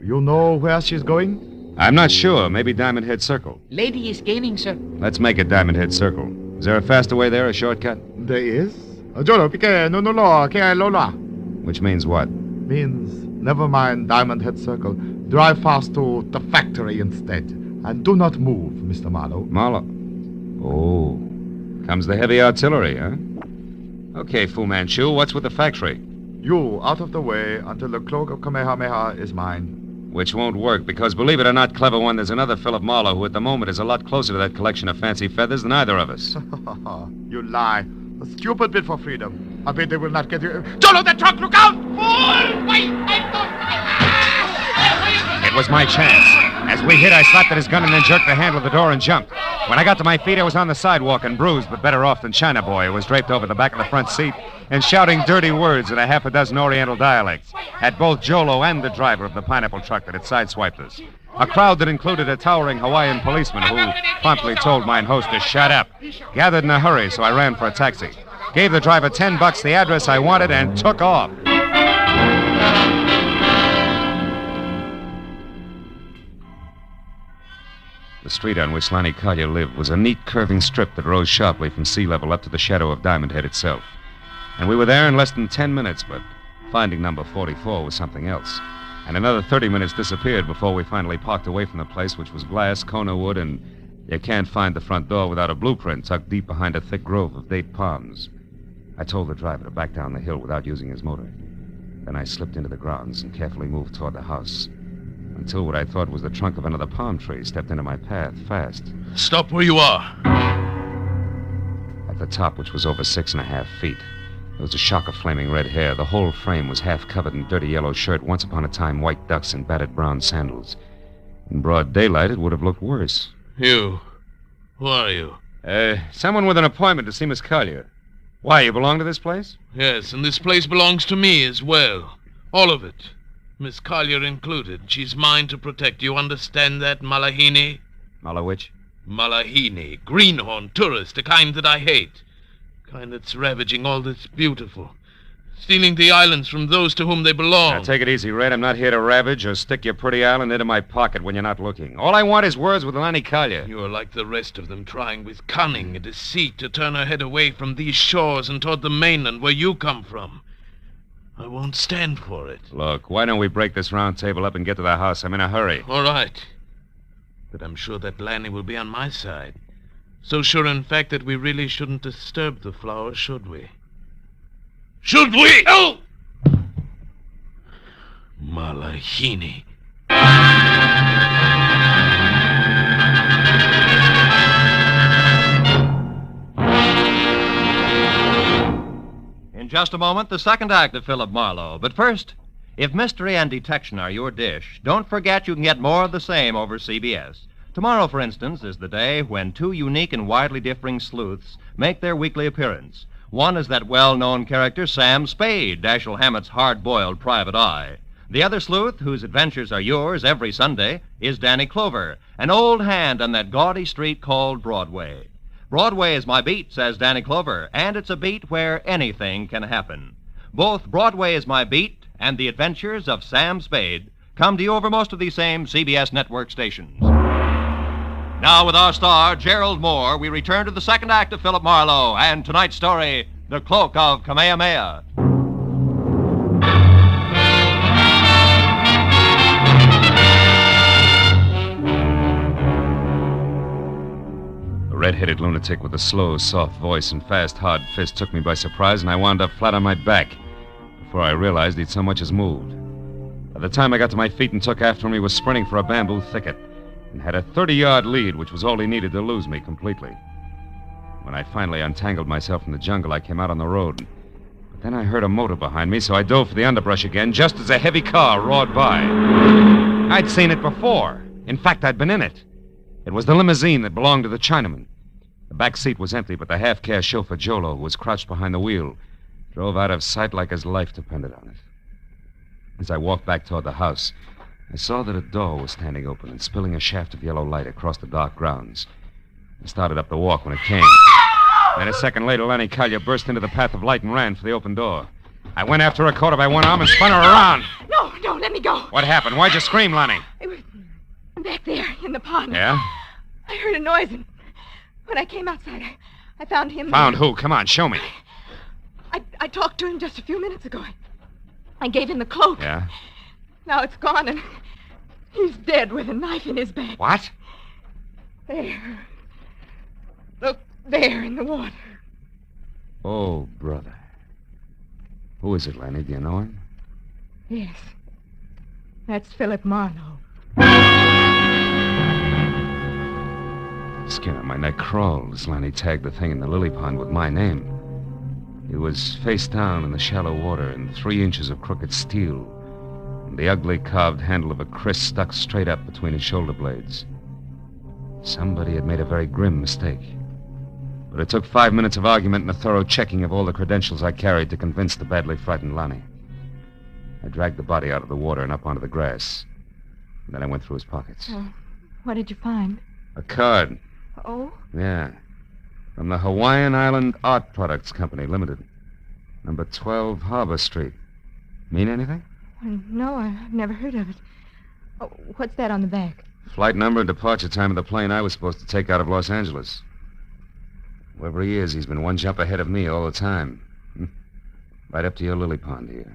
You know where she's going? I'm not sure. Maybe Diamond Head Circle. Lady is gaining, sir. Let's make it Diamond Head Circle. Is there a faster way there, a shortcut? There is. Jolo, pique no lo, que lola. Which means what? Means never mind Diamond Head Circle. Drive fast to the factory instead. And do not move, Mr. Marlowe. Marlowe? Oh. Comes the heavy artillery, huh? Okay, Fu Manchu, what's with the factory? You out of the way until the Cloak of Kamehameha is mine. Which won't work, because believe it or not, clever one, there's another Philip Marlowe who at the moment is a lot closer to that collection of fancy feathers than either of us. You lie. A stupid bid for freedom. I bet they will not get you. Jolo, that truck, look out! Fool! Wait! It was my chance. As we hit, I slapped at his gun and then jerked the handle of the door and jumped. When I got to my feet, I was on the sidewalk and bruised, but better off than China Boy, who was draped over the back of the front seat and shouting dirty words in a half a dozen Oriental dialects at both Jolo and the driver of the pineapple truck that had sideswiped us. A crowd that included a towering Hawaiian policeman who promptly told mine host to shut up. Gathered in a hurry, so I ran for a taxi. Gave the driver $10, the address I wanted, and took off. The street on which Lani Kalia lived was a neat curving strip that rose sharply from sea level up to the shadow of Diamond Head itself. And we were there in less than 10 minutes, but finding number 44 was something else. And another 30 minutes disappeared before we finally parked away from the place, which was glass, Kona wood, and you can't find the front door without a blueprint tucked deep behind a thick grove of date palms. I told the driver to back down the hill without using his motor. Then I slipped into the grounds and carefully moved toward the house, until what I thought was the trunk of another palm tree stepped into my path fast. Stop where you are. At the top, which was over 6.5 feet, there was a shock of flaming red hair. The whole frame was half covered in dirty yellow shirt, once upon a time white ducks and battered brown sandals. In broad daylight, it would have looked worse. You. Who are you? Someone with an appointment to see Miss Collier. Why, you belong to this place? Yes, and this place belongs to me as well. All of it. Miss Collier included. She's mine to protect. You understand that, Malahini? Mala which? Malahini. Greenhorn tourist, the kind that I hate. Kind that's ravaging all that's beautiful. Stealing the islands from those to whom they belong. Now, take it easy, Red. I'm not here to ravage or stick your pretty island into my pocket when you're not looking. All I want is words with Lani Kalia. You are like the rest of them, trying with cunning and deceit to turn her head away from these shores and toward the mainland where you come from. I won't stand for it. Look, why don't we break this round table up and get to the house? I'm in a hurry. All right. But I'm sure that Lanny will be on my side. So sure, in fact, that we really shouldn't disturb the flowers, should we? Should we? Oh! Malahini. In just a moment, the second act of Philip Marlowe. But first, if mystery and detection are your dish, don't forget you can get more of the same over CBS. Tomorrow, for instance, is the day when two unique and widely differing sleuths make their weekly appearance. One is that well-known character, Sam Spade, Dashiell Hammett's hard-boiled private eye. The other sleuth, whose adventures are yours every Sunday, is Danny Clover, an old hand on that gaudy street called Broadway. Broadway is my beat, says Danny Clover, and it's a beat where anything can happen. Both Broadway is my beat and the adventures of Sam Spade come to you over most of these same CBS network stations. Now, with our star, Gerald Moore, we return to the second act of Philip Marlowe and tonight's story, The Cloak of Kamehameha. The red-headed lunatic with the slow, soft voice and fast, hard fist took me by surprise, and I wound up flat on my back before I realized he'd so much as moved. By the time I got to my feet and took after him, he was sprinting for a bamboo thicket and had a 30-yard lead, which was all he needed to lose me completely. When I finally untangled myself from the jungle, I came out on the road. But then I heard a motor behind me, so I dove for the underbrush again, just as a heavy car roared by. I'd seen it before. In fact, I'd been in it. It was the limousine that belonged to the Chinaman. The back seat was empty, but the half-caste chauffeur, Jolo, who was crouched behind the wheel, drove out of sight like his life depended on it. As I walked back toward the house, I saw that a door was standing open and spilling a shaft of yellow light across the dark grounds. I started up the walk when it came. Then a second later, Lanny Collier burst into the path of light and ran for the open door. I went after her, caught her by one arm, and spun her around. No, let me go. What happened? Why'd you scream, Lanny? It was back there in the pond. Yeah? I heard a noise, and when I came outside, I found him. Found who? Come on, show me. I talked to him just a few minutes ago. I gave him the cloak. Yeah? Now it's gone, and he's dead with a knife in his back. What? There. Look, there in the water. Oh, brother. Who is it, Lanny? Do you know him? Yes. That's Philip Marlowe. The skin on my neck crawled as Lanny tagged the thing in the lily pond with my name. He was face down in the shallow water in 3 inches of crooked steel, and the ugly carved handle of a kriss stuck straight up between his shoulder blades. Somebody had made a very grim mistake. But it took 5 minutes of argument and a thorough checking of all the credentials I carried to convince the badly frightened Lanny. I dragged the body out of the water and up onto the grass. And then I went through his pockets. What did you find? A card. Oh? Yeah. From the Hawaiian Island Art Products Company, Limited. Number 12 Harbor Street. Mean anything? No, I've never heard of it. Oh, what's that on the back? Flight number and departure time of the plane I was supposed to take out of Los Angeles. Whoever he is, he's been one jump ahead of me all the time. Right up to your lily pond here.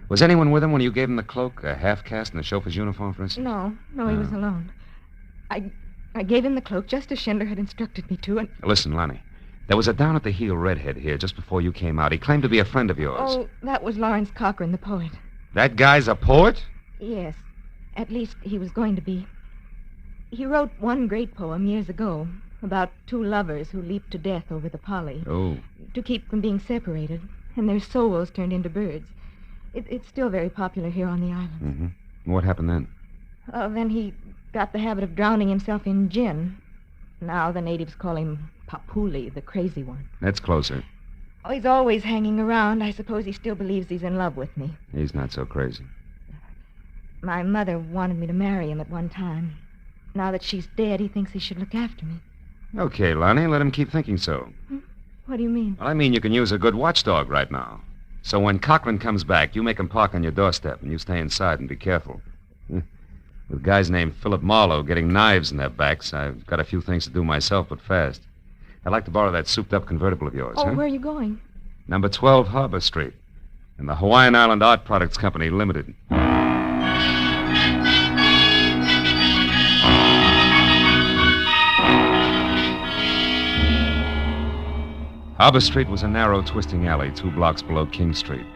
Was anyone with him when you gave him the cloak? A half-caste in the chauffeur's uniform, for instance? No, he was alone. I gave him the cloak just as Schindler had instructed me to, and... Listen, Lonnie. There was a down-at-the-heel redhead here just before you came out. He claimed to be a friend of yours. Oh, that was Lawrence Cochran, the poet. That guy's a poet? Yes. At least he was going to be. He wrote one great poem years ago about 2 lovers who leaped to death over the Polly. Oh. To keep from being separated, and their souls turned into birds. It's still very popular here on the island. Mm-hmm. What happened then? Then he got the habit of drowning himself in gin. Now the natives call him Papuli, the crazy one. That's closer. Oh, he's always hanging around. I suppose he still believes he's in love with me. He's not so crazy. My mother wanted me to marry him at one time. Now that she's dead, he thinks he should look after me. Okay, Lonnie, let him keep thinking so. What do you mean? Well, I mean you can use a good watchdog right now. So when Cochran comes back, you make him park on your doorstep, and you stay inside and be careful. With guys named Philip Marlowe getting knives in their backs, I've got a few things to do myself, but fast. I'd like to borrow that souped-up convertible of yours, Oh, where are you going? Number 12 Harbor Street. and the Hawaiian Island Art Products Company Limited. Harbor Street was a narrow, twisting alley 2 blocks below King Street.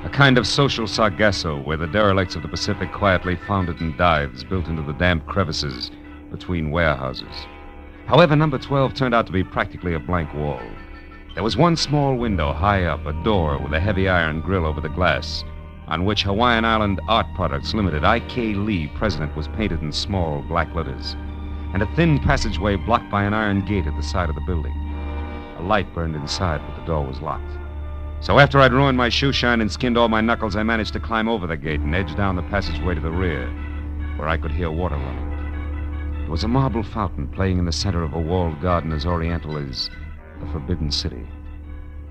A kind of social sargasso where the derelicts of the Pacific quietly foundered in dives built into the damp crevices between warehouses. However, number 12 turned out to be practically a blank wall. There was one small window high up, a door with a heavy iron grill over the glass, on which Hawaiian Island Art Products Limited, I.K. Lee, President, was painted in small black letters, and a thin passageway blocked by an iron gate at the side of the building. A light burned inside, but the door was locked. So after I'd ruined my shoe shine and skinned all my knuckles, I managed to climb over the gate and edge down the passageway to the rear, where I could hear water running. There was a marble fountain playing in the center of a walled garden as oriental as the Forbidden City.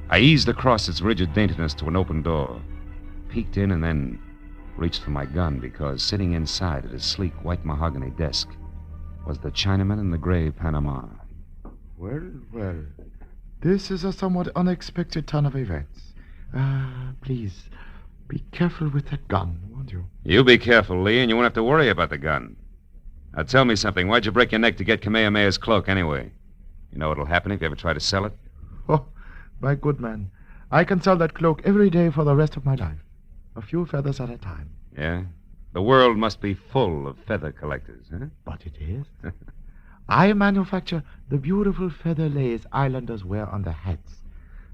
I eased across its rigid daintiness to an open door, peeked in, and then reached for my gun because sitting inside at his sleek white mahogany desk was the Chinaman in the gray Panama. Well, well. This is a somewhat unexpected turn of events. Please, be careful with that gun, won't you? You be careful, Lee, and you won't have to worry about the gun. Now tell me something. Why'd you break your neck to get Kamehameha's cloak anyway? You know what'll happen if you ever try to sell it? Oh, my good man. I can sell that cloak every day for the rest of my life. A few feathers at a time. Yeah? The world must be full of feather collectors, huh? But it is. I manufacture the beautiful feather lace islanders wear on their hats.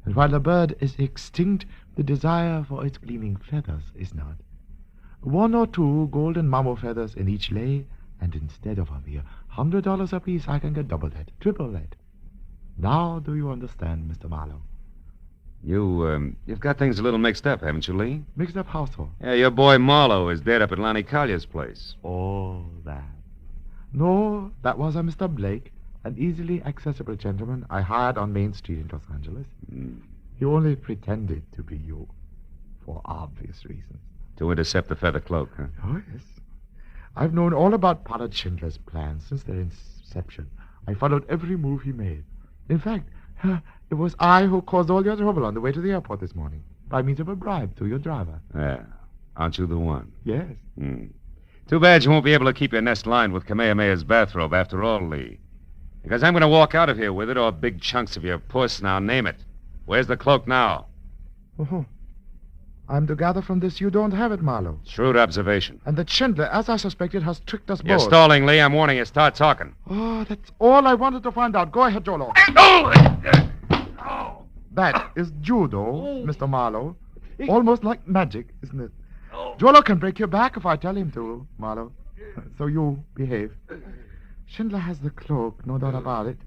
And while the bird is extinct, the desire for its gleaming feathers is not. 1 or 2 golden mamo feathers in each lay, and instead of a mere $100 apiece, I can get double that, triple that. Now do you understand, Mr. Marlowe? You've got things a little mixed up, haven't you, Lee? Mixed up how so? Yeah, your boy Marlowe is dead up at Lonnie Collier's place. Oh, that. No, that was a Mr. Blake, an easily accessible gentleman I hired on Main Street in Los Angeles. He only pretended to be you, for obvious reasons. To intercept the feather cloak, huh? Oh, yes. I've known all about Pollard Schindler's plans since their inception. I followed every move he made. In fact, it was I who caused all your trouble on the way to the airport this morning, by means of a bribe to your driver. Yeah. Aren't you the one? Yes. Too bad you won't be able to keep your nest lined with Kamehameha's bathrobe after all, Lee. Because I'm going to walk out of here with it, or big chunks of your puss. Now, name it. Where's the cloak now? Oh, I'm to gather from this you don't have it, Marlowe. Shrewd observation. And that Schindler, as I suspected, has tricked us You're both. stalling, Lee. I'm warning you. Start talking. Oh, that's all I wanted to find out. Go ahead, Jolo. That is judo, Mr. Marlowe. Almost like magic, isn't it? Jolo can break your back if I tell him to, Marlowe. So you behave. Schindler has the cloak, no doubt about it.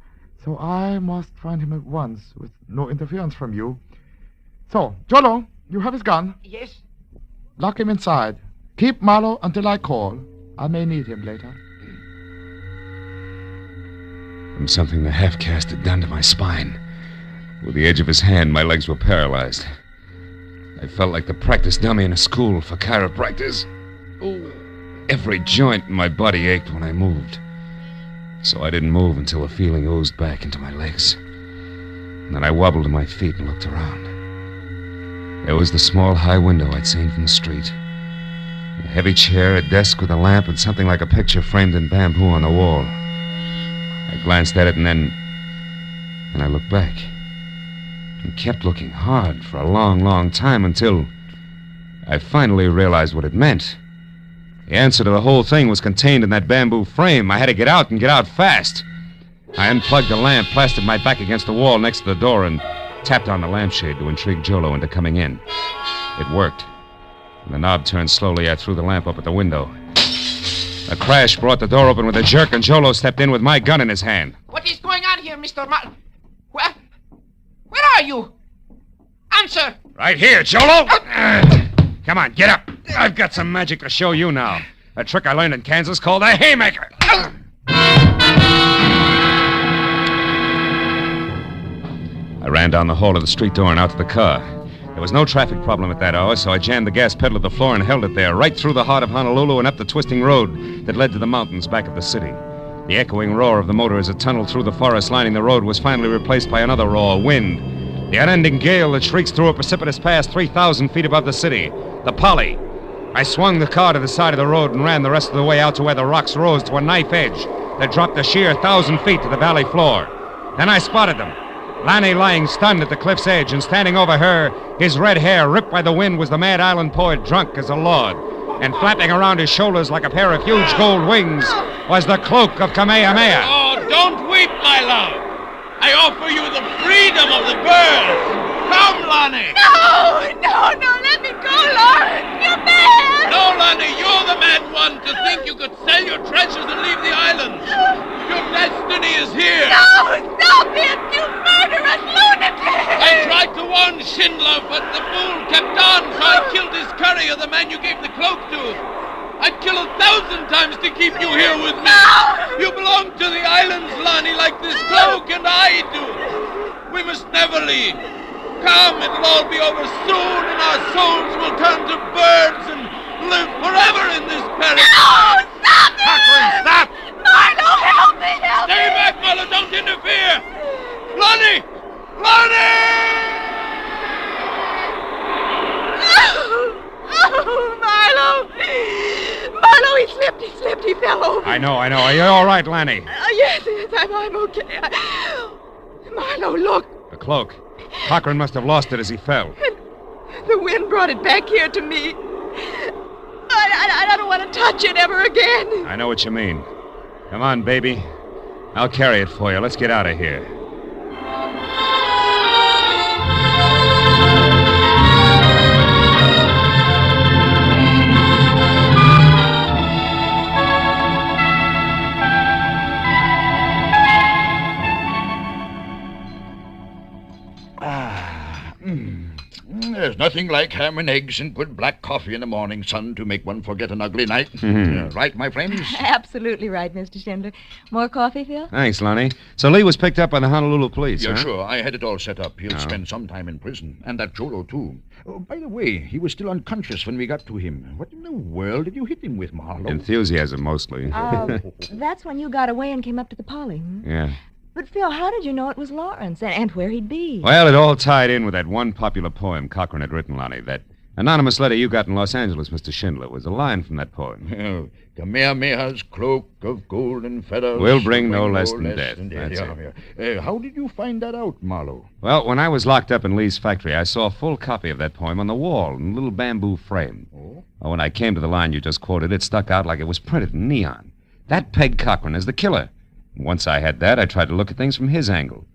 So I must find him at once, with no interference from you. So, Jolo, you have his gun. Yes. Lock him inside. Keep Marlowe until I call. I may need him later. From something the half-caste had done to my spine. With the edge of his hand, my legs were paralyzed. I felt like the practice dummy in a school for chiropractors. Every joint in my body ached when I moved. So I didn't move until the feeling oozed back into my legs. And then I wobbled to my feet and looked around. There was the small high window I'd seen from the street. A heavy chair, a desk with a lamp, and something like a picture framed in bamboo on the wall. I glanced at it and then I looked back. And kept looking hard for a long, long time until I finally realized what it meant. The answer to the whole thing was contained in that bamboo frame. I had to get out and get out fast. I unplugged the lamp, plastered my back against the wall next to the door, and tapped on the lampshade to intrigue Jolo into coming in. It worked. When the knob turned slowly, I threw the lamp up at the window. A crash brought the door open with a jerk, and Jolo stepped in with my gun in his hand. What is going on here, Mr. Where are you? Answer! Right here, Jolo! Come on, get up. I've got some magic to show you now. A trick I learned in Kansas called the haymaker. I ran down the hall of the street door and out to the car. There was no traffic problem at that hour, so I jammed the gas pedal to the floor and held it there, right through the heart of Honolulu and up the twisting road that led to the mountains back of the city. The echoing roar of the motor as it tunneled through the forest lining the road was finally replaced by another roar, wind. The unending gale that shrieks through a precipitous pass 3,000 feet above the city. The Polly. I swung the car to the side of the road and ran the rest of the way out to where the rocks rose to a knife edge that dropped a sheer 1,000 feet to the valley floor. Then I spotted them. Lanny lying stunned at the cliff's edge, and standing over her, his red hair ripped by the wind, was the mad island poet drunk as a lord. And flapping around his shoulders like a pair of huge gold wings was the Cloak of Kamehameha. Oh, don't weep, my love. I offer you the freedom of the birds. Come, Lonnie. No, let me go, Lawrence. You're mad. No, Lonnie, you're the mad one to think you could sell your treasures and leave the islands. Your destiny is here. No, stop it, you murderous lunatic. I tried to warn Schindler, but the fool kept on, so I killed his courier, the man you gave the cloak to. I'd kill 1,000 times to keep you here with me. No. You belong to the islands, Lonnie, like this cloak, and I do. We must never leave. Come, it'll all be over soon, and our souls will turn to birds and live forever in this paradise. No, stop it! Catherine, stop! Marlowe, help me! Stay back, Marlowe, don't interfere! Lonnie! Lonnie! Oh, Marlowe! Marlowe, he slipped, he fell over. I know. Are you all right, Lanny? Yes, I'm okay. Marlowe, look. The cloak. Cochran must have lost it as he fell. The wind brought it back here to me. I don't want to touch it ever again. I know what you mean. Come on, baby. I'll carry it for you. Let's get out of here. There's nothing like ham and eggs and good black coffee in the morning, son, to make one forget an ugly night. Right, my friends? Absolutely right, Mr. Schindler. More coffee, Phil? Thanks, Lonnie. So Lee was picked up by the Honolulu police, Yeah, huh? sure. I had it all set up. He'll spend some time in prison. And that Cholo, too. Oh, by the way, he was still unconscious when we got to him. What in the world did you hit him with, Marlowe? Enthusiasm, mostly. That's when you got away and came up to the Polly. Yeah. But, Phil, how did you know it was Lawrence and where he'd be? Well, it all tied in with that one popular poem Cochran had written, Lonnie. That anonymous letter you got in Los Angeles, Mr. Schindler, was a line from that poem. Oh, Kamehameha's cloak of golden feathers will bring no less than death. That's it. How did you find that out, Marlowe? Well, when I was locked up in Lee's factory, I saw a full copy of that poem on the wall in a little bamboo frame. Oh, when I came to the line you just quoted, it stuck out like it was printed in neon. That pegged Cochran as the killer. Once I had that, I tried to look at things from his angle.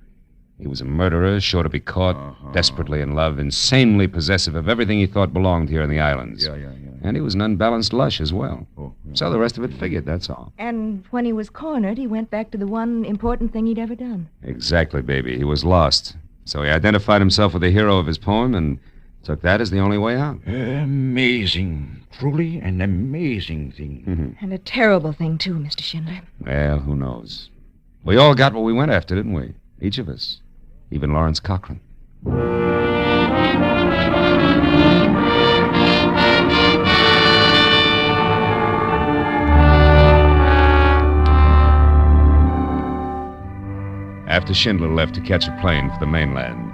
He was a murderer, sure to be caught, desperately in love, insanely possessive of everything he thought belonged here in the islands. Yeah. And he was an unbalanced lush as well. So the rest of it figured, that's all. And when he was cornered, he went back to the one important thing he'd ever done. Exactly, baby. He was lost. So he identified himself with the hero of his poem and took that as the only way out. Amazing. Truly an amazing thing. And a terrible thing, too, Mr. Schindler. Well, who knows? We all got what we went after, didn't we? Each of us. Even Lawrence Cochran. After Schindler left to catch a plane for the mainland,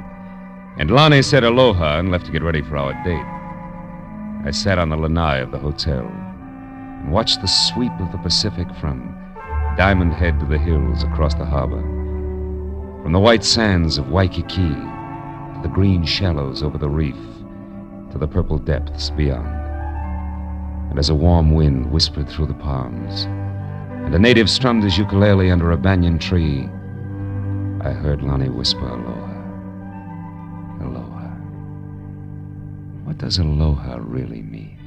and Lonnie said aloha and left to get ready for our date, I sat on the lanai of the hotel and watched the sweep of the Pacific from Diamond Head to the hills across the harbor, from the white sands of Waikiki to the green shallows over the reef to the purple depths beyond. And as a warm wind whispered through the palms and a native strummed his ukulele under a banyan tree, I heard Lonnie whisper aloha. Aloha. What does aloha really mean?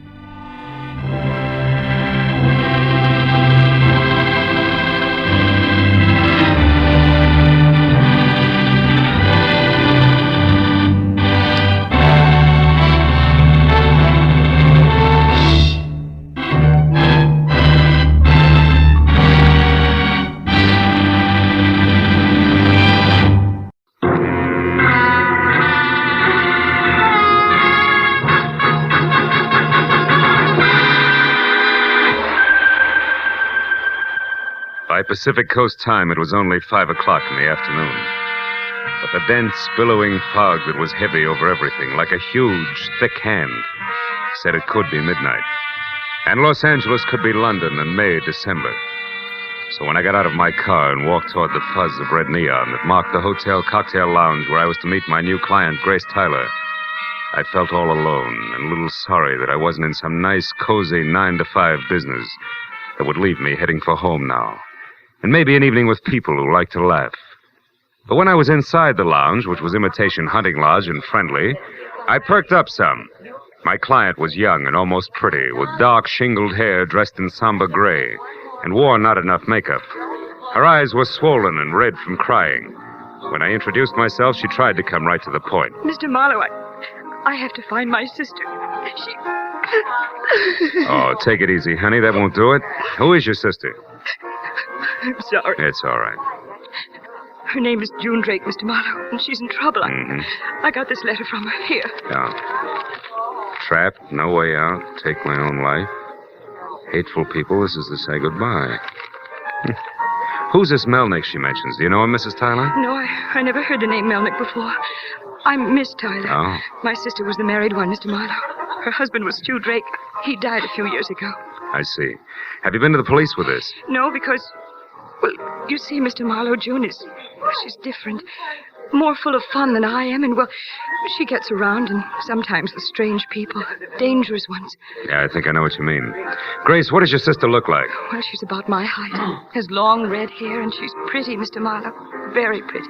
By Pacific Coast time, it was only 5 o'clock in the afternoon. but the dense, billowing fog that was heavy over everything, like a huge, thick hand, said it could be midnight. And Los Angeles could be London in May, December. So when I got out of my car and walked toward the fuzz of red neon that marked the hotel cocktail lounge where I was to meet my new client, Grace Tyler, I felt all alone and a little sorry that I wasn't in some nice, cozy 9-to-5 business that would leave me heading for home now. And maybe an evening with people who like to laugh. But when I was inside the lounge, which was imitation hunting lodge and friendly, I perked up some. My client was young and almost pretty, with dark, shingled hair dressed in somber gray, and wore not enough makeup. Her eyes were swollen and red from crying. When I introduced myself, she tried to come right to the point. Mr. Marlowe, I have to find my sister. She... Oh, take it easy, honey. That won't do it. Who is your sister? I'm sorry. It's all right. Her name is June Drake, Mr. Marlowe, and she's in trouble. I got this letter from her. Here. Yeah. Trapped, no way out, take my own life. Hateful people, this is to say goodbye. Who's this Melnick she mentions? Do you know him, Mrs. Tyler? No, I never heard the name Melnick before. I'm Miss Tyler. Oh. My sister was the married one, Mr. Marlowe. Her husband was Stu Drake. He died a few years ago. I see. Have you been to the police with this? No, because... Well, you see, Mr. Marlowe, June is... She's different. More full of fun than I am, and, well, she gets around, and sometimes with strange people. Dangerous ones. Yeah, I think I know what you mean. Grace, what does your sister look like? Well, she's about my height. Has long red hair, and she's pretty, Mr. Marlowe. Very pretty.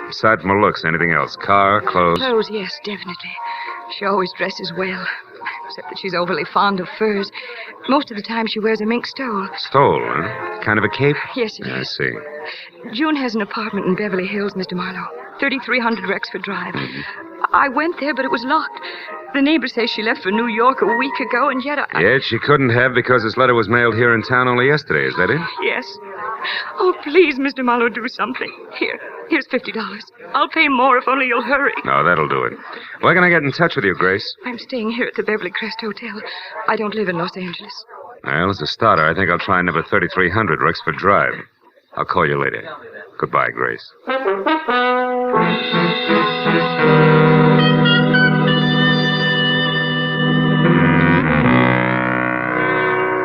Aside from her looks, anything else? Car, clothes? Clothes, yes, definitely. She always dresses well, except that she's overly fond of furs. Most of the time she wears a mink stole. Stole, huh? Kind of a cape? Yes, it is. I see. June has an apartment in Beverly Hills, Mr. Marlowe. 3300 Rexford Drive. I went there, but it was locked. The neighbor says she left for New York a week ago, and yet I... Yet she couldn't have because this letter was mailed here in town only yesterday. Is that it? Yes. Oh, please, Mr. Marlowe, do something. Here's $50. I'll pay more if only you'll hurry. No, that'll do it. Where can I get in touch with you, Grace? I'm staying here at the Beverly Crest Hotel. I don't live in Los Angeles. Well, as a starter, I think I'll try number 3300 Rexford Drive. I'll call you later. Goodbye, Grace.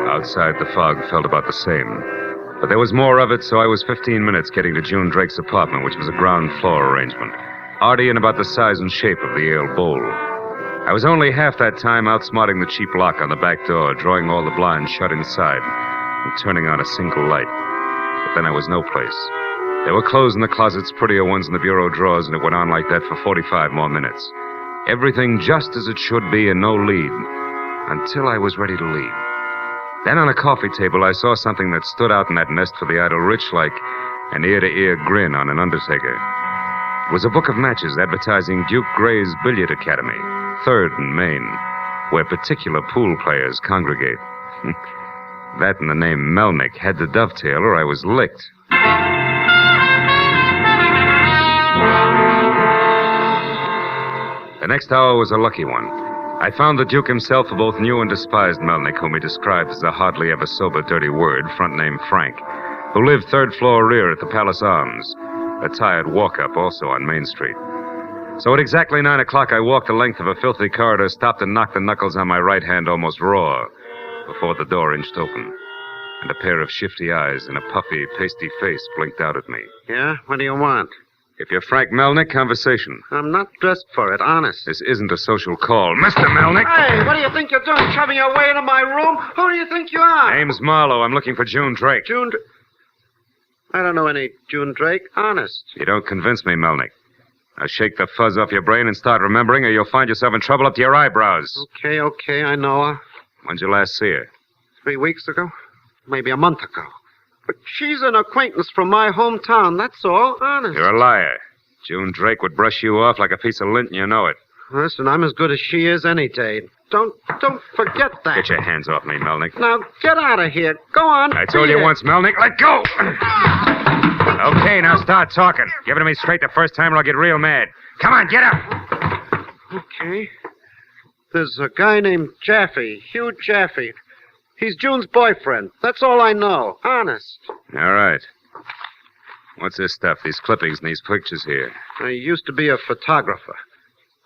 Outside, the fog felt about the same. But there was more of it, so I was 15 minutes getting to June Drake's apartment, which was a ground floor arrangement. Arty and about the size and shape of the ale bowl. I was only half that time outsmarting the cheap lock on the back door, drawing all the blinds shut inside, and turning on a single light. But then I was no place. There were clothes in the closets, prettier ones in the bureau drawers, and it went on like that for 45 more minutes. Everything just as it should be and no lead, until I was ready to leave. Then on a coffee table, I saw something that stood out in that nest for the idle rich like an ear-to-ear grin on an undertaker. It was a book of matches advertising Duke Gray's Billiard Academy, 3rd and Main, where particular pool players congregate. That and the name Melnick had to dovetail or I was licked. The next hour was a lucky one. I found the Duke himself who both knew and despised Melnick, whom he described as a hardly ever sober dirty word, front name Frank, who lived 3rd floor rear at the Palace Arms, a tired walk-up also on Main Street. So at exactly 9 o'clock, I walked the length of a filthy corridor, stopped and knocked the knuckles on my right hand almost raw, before the door inched open, and a pair of shifty eyes and a puffy, pasty face blinked out at me. Yeah? What do you want? If you're Frank Melnick, conversation. I'm not dressed for it, honest. This isn't a social call. Mr. Melnick! Hey, what do you think you're doing, shoving your way into my room? Who do you think you are? Name's Marlowe. I'm looking for June Drake. I don't know any June Drake, honest. You don't convince me, Melnick. Now shake the fuzz off your brain and start remembering, or you'll find yourself in trouble up to your eyebrows. Okay, I know her. When'd you last see her? 3 weeks ago? Maybe a month ago. But she's an acquaintance from my hometown, that's all, honest. You're a liar. June Drake would brush you off like a piece of lint, and you know it. Listen, I'm as good as she is any day. Don't forget that. Get your hands off me, Melnick. Now, get out of here. Go on. I told you once, Melnick, let go! Okay, now start talking. Give it to me straight the first time or I'll get real mad. Come on, get up! Okay. There's a guy named Jaffe, Hugh Jaffe. He's June's boyfriend. That's all I know, honest. All right. What's this stuff, these clippings and these pictures here? I used to be a photographer.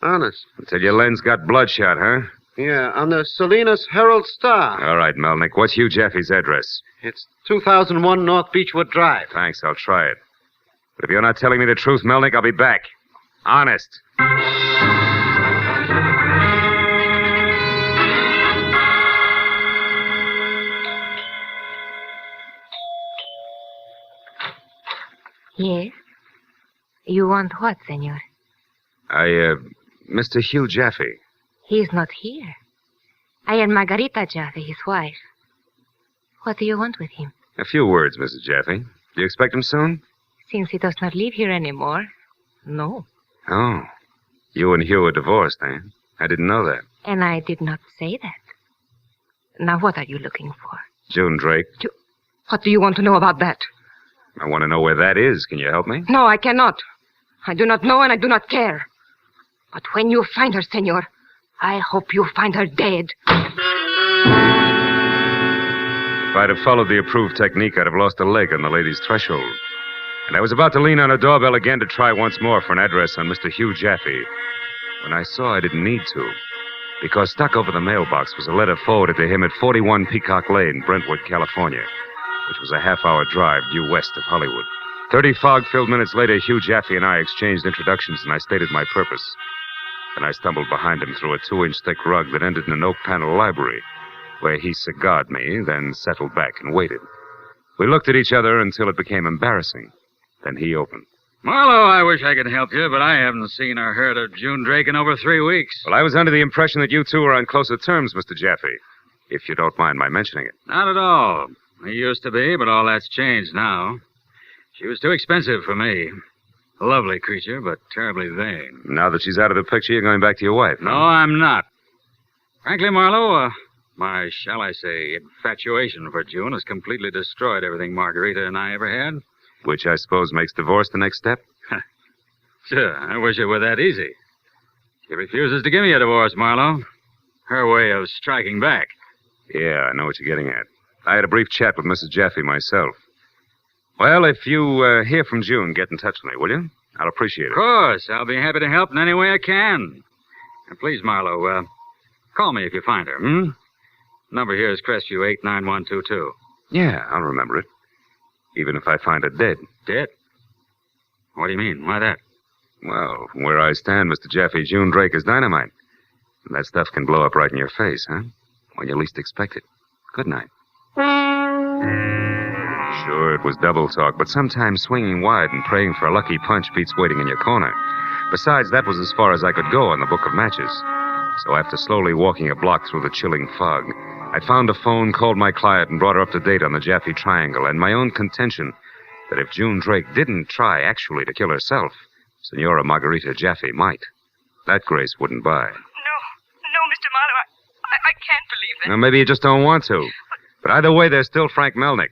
Honest. Until your lens got bloodshot, huh? Yeah, on the Salinas Herald Star. All right, Melnick. What's Hugh Jaffe's address? It's 2001 North Beechwood Drive. Thanks, I'll try it. But if you're not telling me the truth, Melnick, I'll be back. Honest. Yes? You want what, senor? Mr. Hugh Jaffe. He is not here. I am Margarita Jaffe, his wife. What do you want with him? A few words, Mrs. Jaffe. Do you expect him soon? Since he does not live here anymore, no. Oh. You and Hugh are divorced, eh? I didn't know that. And I did not say that. Now, what are you looking for? June Drake. What do you want to know about that? I want to know where that is. Can you help me? No, I cannot. I do not know and I do not care. But when you find her, senor, I hope you find her dead. If I'd have followed the approved technique, I'd have lost a leg on the lady's threshold. And I was about to lean on her doorbell again to try once more for an address on Mr. Hugh Jaffe when I saw I didn't need to. Because stuck over the mailbox was a letter forwarded to him at 41 Peacock Lane, Brentwood, California, which was a half-hour drive due west of Hollywood. 30 fog-filled minutes later, Hugh Jaffe and I exchanged introductions, and I stated my purpose. Then I stumbled behind him through a 2-inch thick rug that ended in an oak-panel library, where he cigared me, then settled back and waited. We looked at each other until it became embarrassing. Then he opened. Marlowe, I wish I could help you, but I haven't seen or heard of June Drake in over 3 weeks. Well, I was under the impression that you two were on closer terms, Mr. Jaffe, if you don't mind my mentioning it. Not at all. He used to be, but all that's changed now. She was too expensive for me. A lovely creature, but terribly vain. Now that she's out of the picture, you're going back to your wife, No, I'm not. Frankly, Marlowe, my, shall I say, infatuation for June has completely destroyed everything Margarita and I ever had. Which I suppose makes divorce the next step? Sure, I wish it were that easy. She refuses to give me a divorce, Marlowe. Her way of striking back. Yeah, I know what you're getting at. I had a brief chat with Mrs. Jaffe myself. Well, if you hear from June, get in touch with me, will you? I'll appreciate it. Of course. I'll be happy to help in any way I can. And please, Marlowe, call me if you find her, hmm? Number here is Crestview 89122. Yeah, I'll remember it. Even if I find her dead. Dead? What do you mean? Why that? Well, from where I stand, Mr. Jaffe, June Drake is dynamite. And that stuff can blow up right in your face, huh? When you least expect it. Good night. Sure, it was double talk, but sometimes swinging wide and praying for a lucky punch beats waiting in your corner. Besides, that was as far as I could go on the book of matches. So after slowly walking a block through the chilling fog, I found a phone, called my client, and brought her up to date on the Jaffe Triangle and my own contention that if June Drake didn't try actually to kill herself, Senora Margarita Jaffe might. That Grace wouldn't buy. No, Mr. Marlowe, I can't believe that. Well, maybe you just don't want to. But either way, there's still Frank Melnick.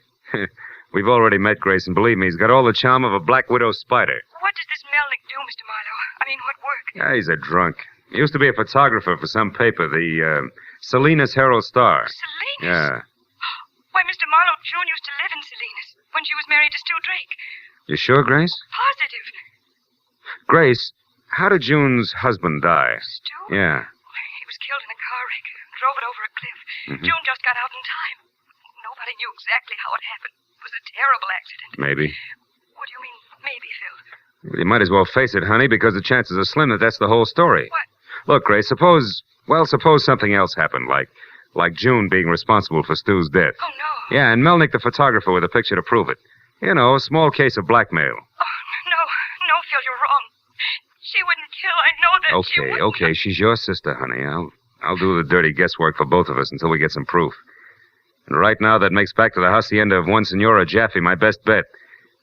We've already met Grace, and believe me, he's got all the charm of a black widow spider. What does this Melnick do, Mr. Marlowe? I mean, what work? Yeah, he's a drunk. He used to be a photographer for some paper, the Salinas Herald Star. Salinas? Yeah. Why, Mr. Marlowe, June used to live in Salinas when she was married to Stu Drake. You sure, Grace? Positive. Grace, how did June's husband die? Stu? Yeah. He was killed in a car wreck. Drove it over a cliff. Mm-hmm. June just got out in time. Nobody knew exactly how it happened. It was a terrible accident. Maybe. What do you mean, maybe, Phil? Well, you might as well face it, honey, because the chances are slim that that's the whole story. What? Look, Grace, suppose something else happened, like June being responsible for Stu's death. Oh, no. Yeah, and Melnick the photographer with a picture to prove it. You know, a small case of blackmail. Oh, no, Phil, you're wrong. She wouldn't kill. I know that she wouldn't. Okay, she's your sister, honey. I'll do the dirty guesswork for both of us until we get some proof. And right now, that makes back to the hacienda of one Senora Jaffe my best bet.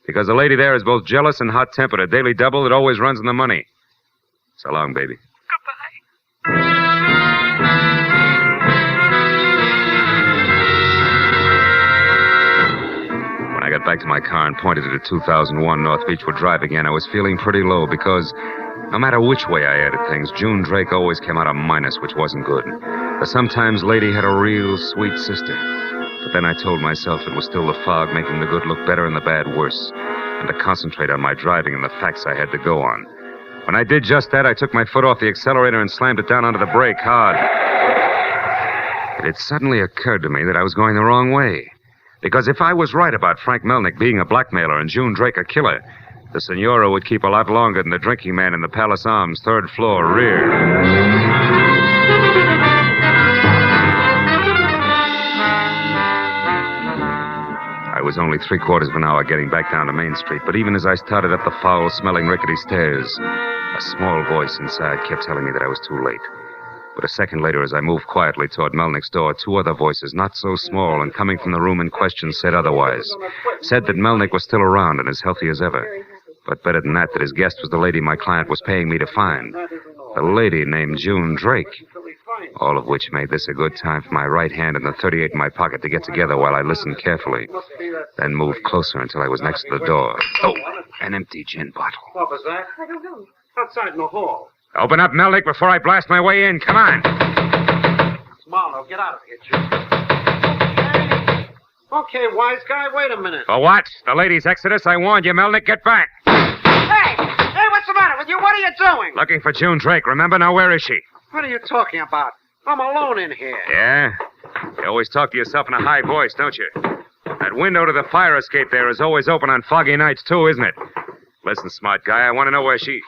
Because the lady there is both jealous and hot-tempered, a daily double that always runs on the money. So long, baby. When I got back to my car and pointed it at 2001 North Beechwood Drive again, I was feeling pretty low because no matter which way I added things, June Drake always came out a minus, which wasn't good. The sometimes lady had a real sweet sister. But then I told myself it was still the fog making the good look better and the bad worse. and to concentrate on my driving and the facts I had to go on. When I did just that, I took my foot off the accelerator and slammed it down onto the brake hard. It had suddenly occurred to me that I was going the wrong way. Because if I was right about Frank Melnick being a blackmailer and June Drake a killer, the Senora would keep a lot longer than the drinking man in the Palace Arms, 3rd floor rear. I was only 3/4 of an hour getting back down to Main Street, but even as I started up the foul-smelling rickety stairs, a small voice inside kept telling me that I was too late. But a second later, as I moved quietly toward Melnick's door, 2 other voices, not so small and coming from the room in question, said otherwise. Said that Melnick was still around and as healthy as ever. But better than that his guest was the lady my client was paying me to find. A lady named June Drake. All of which made this a good time for my right hand and the .38 in my pocket to get together while I listened carefully. Then moved closer until I was next to the door. Oh, an empty gin bottle. What was that? I don't know. Outside in the hall. Open up, Melnick, before I blast my way in. Come on. Marlowe, get out of here, Jim. Okay, wise guy, wait a minute. For what? The lady's exodus? I warned you, Melnick. Get back. Hey, what's the matter with you? What are you doing? Looking for June Drake, remember? Now, where is she? What are you talking about? I'm alone in here. Yeah? You always talk to yourself in a high voice, don't you? That window to the fire escape there is always open on foggy nights, too, isn't it? Listen, smart guy, I want to know where she...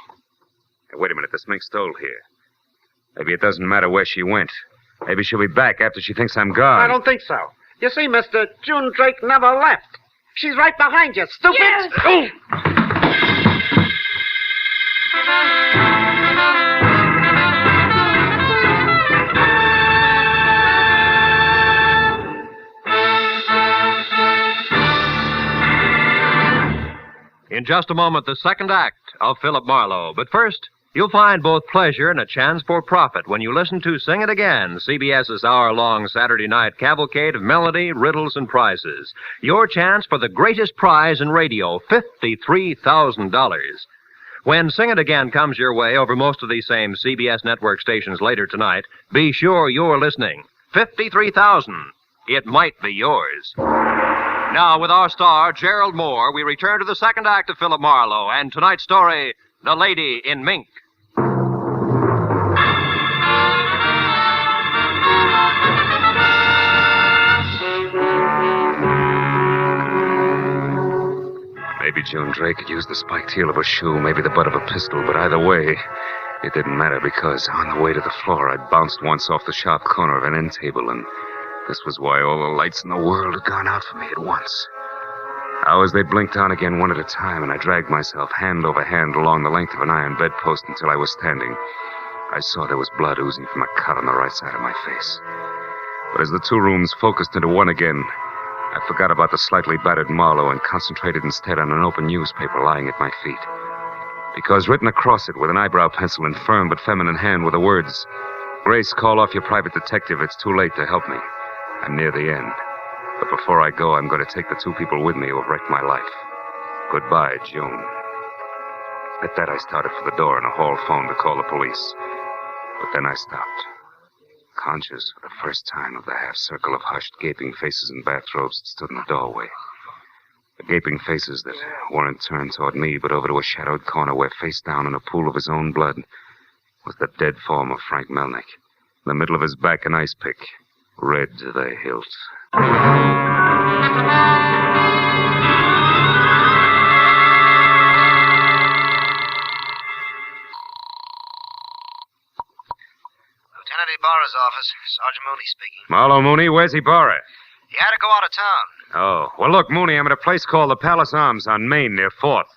Hey, wait a minute, this Mink stole here. Maybe it doesn't matter where she went. Maybe she'll be back after she thinks I'm gone. I don't think so. You see, mister, June Drake never left. She's right behind you, stupid! Yes! Oh! In just a moment, the second act of Philip Marlowe. But first, you'll find both pleasure and a chance for profit when you listen to Sing It Again, CBS's hour-long Saturday night cavalcade of melody, riddles, and prizes. Your chance for the greatest prize in radio, $53,000. When Sing It Again comes your way over most of these same CBS network stations later tonight, be sure you're listening. $53,000. It might be yours. Now, with our star, Gerald Moore, we return to the second act of Philip Marlowe and tonight's story, The Lady in Mink. Maybe June Drake had used the spiked heel of a shoe, maybe the butt of a pistol, but either way, it didn't matter because on the way to the floor, I'd bounced once off the sharp corner of an end table, and this was why all the lights in the world had gone out for me at once. Hours they blinked on again one at a time, and I dragged myself hand over hand along the length of an iron bedpost until I was standing. I saw there was blood oozing from a cut on the right side of my face. But as the 2 rooms focused into one again, I forgot about the slightly battered Marlowe and concentrated instead on an open newspaper lying at my feet. Because written across it with an eyebrow pencil in firm but feminine hand were the words, "Grace, call off your private detective. It's too late to help me. I'm near the end. But before I go, I'm going to take the 2 people with me who have wrecked my life. Goodbye, June." At that, I started for the door and a hall phone to call the police. But then I stopped, conscious for the first time of the half-circle of hushed, gaping faces in bathrobes that stood in the doorway. The gaping faces that weren't turned toward me, but over to a shadowed corner where, face down in a pool of his own blood, was the dead form of Frank Melnick. In the middle of his back, an ice pick, red to the hilt. Lieutenant Ibarra's office. Sergeant Mooney speaking. Marlowe, Mooney, where's Ibarra? He had to go out of town. Oh, well, look, Mooney, I'm at a place called the Palace Arms on Main near 4th.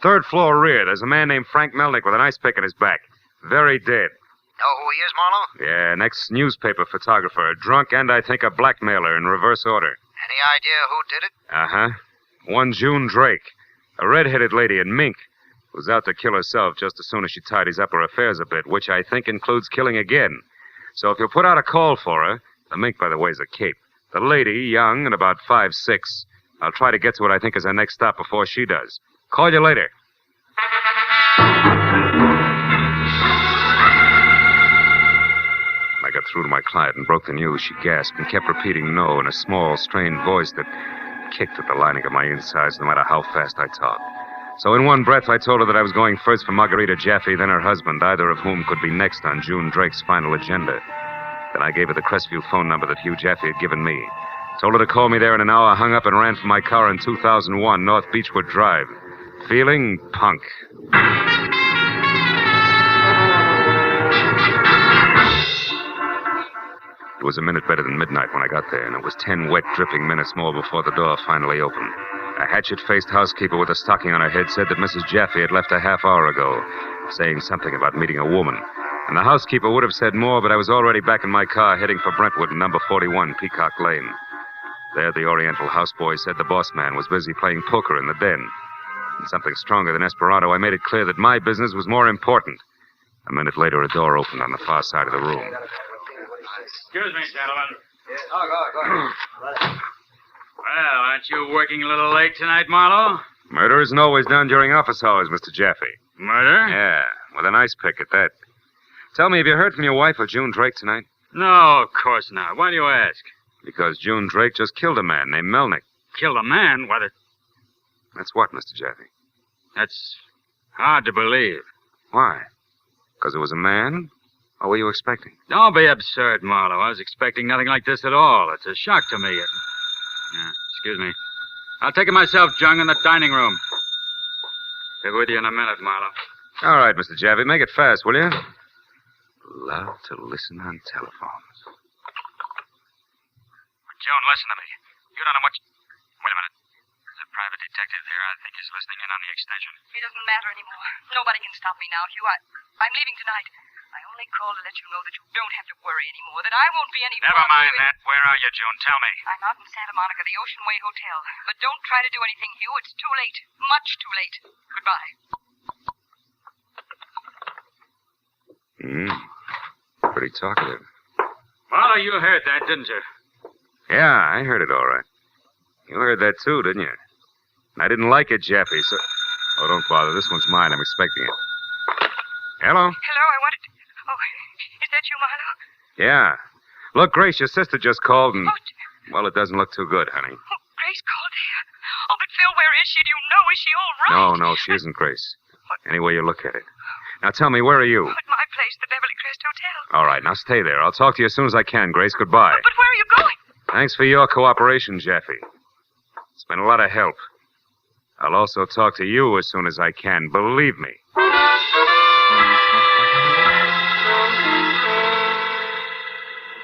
3rd floor rear. There's a man named Frank Melnick with an ice pick in his back. Very dead. Know who he is, Marlowe? Yeah, an ex-newspaper photographer, a drunk, and I think a blackmailer in reverse order. Any idea who did it? Uh-huh. One June Drake, a red-headed lady in Mink, who's out to kill herself just as soon as she tidies up her affairs a bit, which I think includes killing again. So if you'll put out a call for her, the Mink, by the way, is a cape. The lady, young and about 5'6". I'll try to get to what I think is her next stop before she does. Call you later. I got through to my client and broke the news. She gasped and kept repeating no in a small, strained voice that kicked at the lining of my insides no matter how fast I talked. So in one breath, I told her that I was going first for Margarita Jaffe, then her husband, either of whom could be next on June Drake's final agenda. Then I gave her the Crestview phone number that Hugh Jaffe had given me. Told her to call me there in an hour, hung up and ran for my car in 2001, North Beechwood Drive. Feeling punk. It was a minute better than midnight when I got there, and it was 10 wet, dripping minutes more before the door finally opened. A hatchet-faced housekeeper with a stocking on her head said that Mrs. Jaffe had left a half hour ago, saying something about meeting a woman. And the housekeeper would have said more, but I was already back in my car heading for Brentwood in number 41, Peacock Lane. There, the Oriental houseboy said the boss man was busy playing poker in the den. And something stronger than Esperanto, I made it clear that my business was more important. A minute later, a door opened on the far side of the room. Excuse me, gentlemen. Well, aren't you working a little late tonight, Marlowe? Murder isn't always done during office hours, Mr. Jaffe. Murder? Yeah, with a nice pick at that. Tell me, have you heard from your wife or June Drake tonight? No, of course not. Why do you ask? Because June Drake just killed a man named Melnick. Killed a man? Why, That's what, Mr. Jaffe? that's hard to believe. Why? Because it was a man? What were you expecting? Don't be absurd, Marlowe. I was expecting nothing like this at all. It's a shock to me. Excuse me. I'll take it myself, Jung, in the dining room. Be with you in a minute, Marlowe. All right, Mr. Jaffe, make it fast, will you? Love to listen on telephones. Joan, listen to me. You don't know much... Wait a minute. There's a private detective here. I think he's listening in on the extension. It doesn't matter anymore. Nobody can stop me now, Hugh. I'm leaving tonight. I only called to let you know that you don't have to worry anymore, that I won't be any... Never mind that. Where are you, June? Tell me. I'm out in Santa Monica, the Ocean Way Hotel. But don't try to do anything, Hugh. It's too late. Much too late. Goodbye. Pretty talkative. Marlowe, you heard that, didn't you? Yeah, I heard it all right. You heard that too, didn't you? And I didn't like it, Jaffe, so... Oh, don't bother. This one's mine. I'm expecting it. Hello? Hello, I wanted... Oh, is that you, Marlowe? Yeah. Look, Grace, your sister just called and... Well, it doesn't look too good, honey. Oh, Grace called here. Oh, but Phil, where is she? Do you know? Is she all right? No, she isn't Grace. Any way you look at it. Now tell me, where are you? At my place, the Beverly Crest Hotel. All right, now stay there. I'll talk to you as soon as I can, Grace. Goodbye. But where are you going? Thanks for your cooperation, Jaffe. It's been a lot of help. I'll also talk to you as soon as I can. Believe me.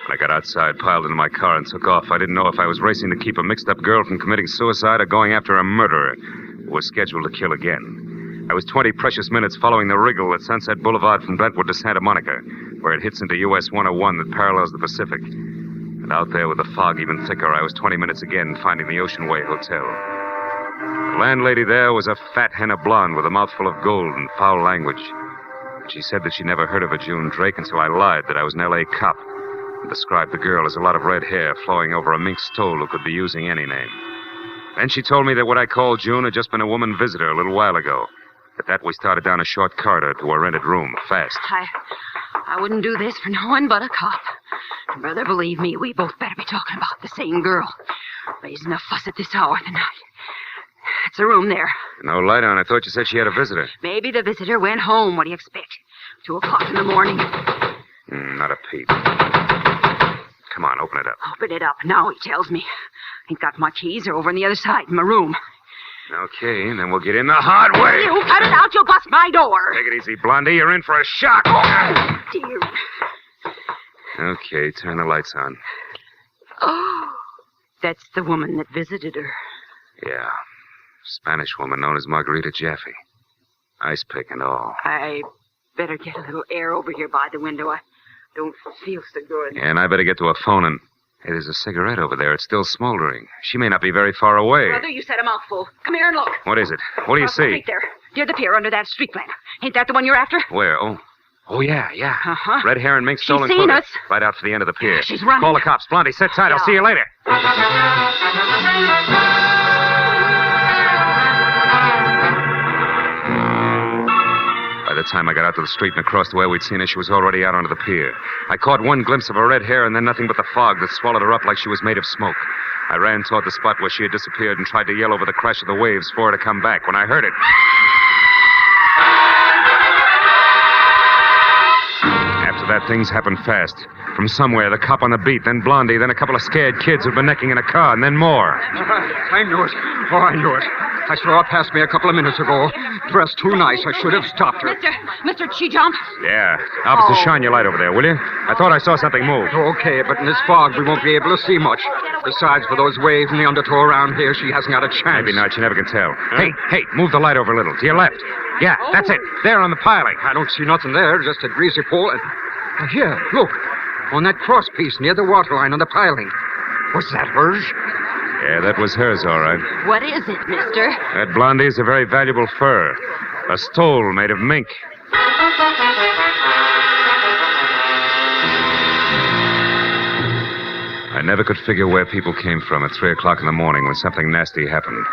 When I got outside, piled into my car, and took off, I didn't know if I was racing to keep a mixed-up girl from committing suicide or going after a murderer who was scheduled to kill again. I was 20 precious minutes following the wriggle at Sunset Boulevard from Brentwood to Santa Monica, where it hits into US 101 that parallels the Pacific. And out there with the fog even thicker, I was 20 minutes again finding the Ocean Way Hotel. The landlady there was a fat henna blonde with a mouthful of gold and foul language. She said that she never heard of a June Drake until I lied that I was an L.A. cop and described the girl as a lot of red hair flowing over a mink stole who could be using any name. Then she told me that what I called June had just been a woman visitor a little while ago. At that, we started down a short corridor to a rented room, fast. I wouldn't do this for no one but a cop. Brother, believe me, we both better be talking about the same girl. Raising a fuss at this hour of the night. It's a room there. No light on. I thought you said she had a visitor. Maybe the visitor went home. What do you expect? 2 o'clock in the morning. Not a peep. Come on, open it up. Open it up. Now, he tells me. Ain't got my keys. They're over on the other side in my room. Okay, then we'll get in the hard way. You cut it out, you'll bust my door. Take it easy, Blondie. You're in for a shock. Oh, dear. Okay, turn the lights on. Oh, that's the woman that visited her. Yeah. Spanish woman known as Margarita Jaffe. Ice pick and all. I better get a little air over here by the window. I don't feel so good. Yeah, and I better get to a phone and... Hey, there's a cigarette over there. It's still smoldering. She may not be very far away. Brother, you said a mouthful. Come here and look. What is it? What do you Across the see? street there. Near the pier under that street lamp. Ain't that the one you're after? Where? Oh, yeah. Uh-huh. Red hair and mink stole She's seen included. us. Right out to the end of the pier. She's running. Call the cops. Blondie, sit tight. I'll see you later. By the time I got out to the street and across the way we'd seen her, she was already out onto the pier. I caught one glimpse of her red hair and then nothing but the fog that swallowed her up like she was made of smoke. I ran toward the spot where she had disappeared and tried to yell over the crash of the waves for her to come back when I heard it. After that, things happened fast. From somewhere, the cop on the beat, then Blondie, then a couple of scared kids who'd been necking in a car, and then more. I knew it. Oh, I knew it. I saw her pass me a couple of minutes ago. Dressed too nice. I should have stopped her. Mr. Chijump. Yeah. Officer, shine your light over there, will you? I thought I saw something move. Okay, but in this fog, we won't be able to see much. Besides, with those waves and the undertow around here, she hasn't got a chance. Maybe not. You never can tell. Hey, move the light over a little. To your left. Yeah, that's it. There on the piling. I don't see nothing there. Just a greasy pole. Here, look. On that cross piece near the waterline on the piling. Was that hers? Yeah, that was hers, all right. What is it, mister? That Blondie's a very valuable fur. A stole made of mink. I never could figure where people came from at 3 o'clock in the morning when something nasty happened.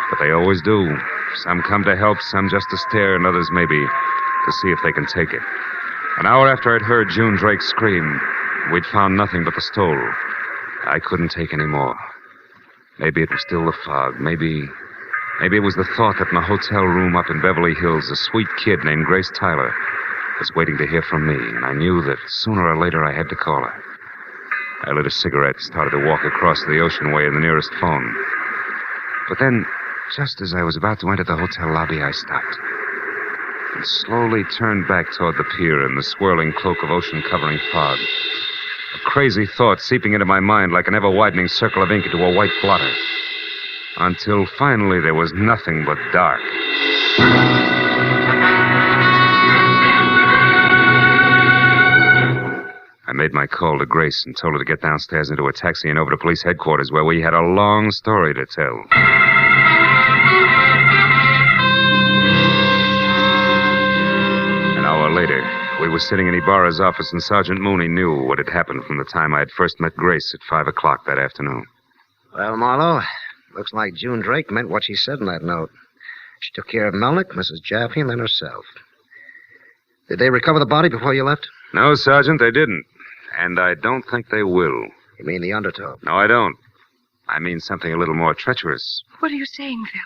But they always do. Some come to help, some just to stare, and others maybe to see if they can take it. An hour after I'd heard June Drake scream, we'd found nothing but the stole. I couldn't take any more. Maybe it was still the fog. Maybe it was the thought that in a hotel room up in Beverly Hills, a sweet kid named Grace Tyler was waiting to hear from me, and I knew that sooner or later I had to call her. I lit a cigarette and started to walk across the oceanway in the nearest phone. But then, just as I was about to enter the hotel lobby, I stopped and slowly turned back toward the pier in the swirling cloak of ocean-covering fog. A crazy thought seeping into my mind like an ever-widening circle of ink into a white blotter. Until finally there was nothing but dark. I made my call to Grace and told her to get downstairs into a taxi and over to police headquarters where we had a long story to tell. An hour later, we were sitting in Ibarra's office, and Sergeant Mooney knew what had happened from the time I had first met Grace at 5 o'clock that afternoon. Well, Marlowe, looks like June Drake meant what she said in that note. She took care of Melnick, Mrs. Jaffe, and then herself. Did they recover the body before you left? No, Sergeant, they didn't. And I don't think they will. You mean the undertow? No, I don't. I mean something a little more treacherous. What are you saying, Phil?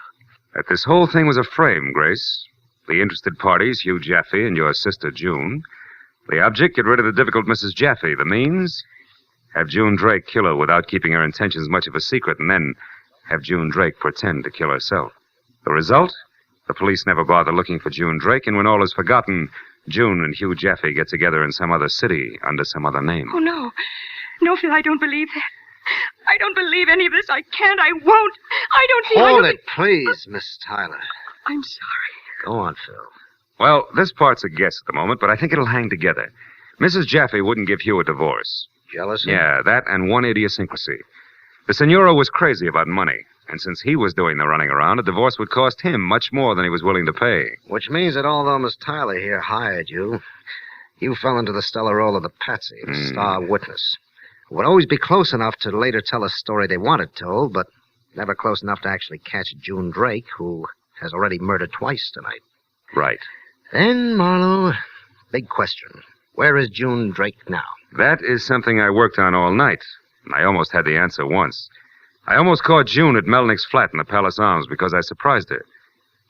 That this whole thing was a frame, Grace. The interested parties, Hugh Jaffe and your sister, June. The object, get rid of the difficult Mrs. Jaffe. The means, have June Drake kill her without keeping her intentions much of a secret, and then have June Drake pretend to kill herself. The result? The police never bother looking for June Drake, and when all is forgotten, June and Hugh Jaffe get together in some other city under some other name. Oh, no. No, Phil, I don't believe that. I don't believe any of this. I can't. I won't. I don't see... Hold it, please, Miss Tyler. I'm sorry. Go on, Phil. Well, this part's a guess at the moment, but I think it'll hang together. Mrs. Jaffe wouldn't give Hugh a divorce. Jealousy? Yeah, that and one idiosyncrasy. The Senora was crazy about money, and since he was doing the running around, a divorce would cost him much more than he was willing to pay. Which means that although Miss Tyler here hired you, you fell into the stellar role of the patsy, the star witness. Who would always be close enough to later tell a story they wanted told, but never close enough to actually catch June Drake, who has already murdered twice tonight. Right. Then, Marlowe, big question. Where is June Drake now? That is something I worked on all night, and I almost had the answer once. I almost caught June at Melnick's flat in the Palace Arms because I surprised her.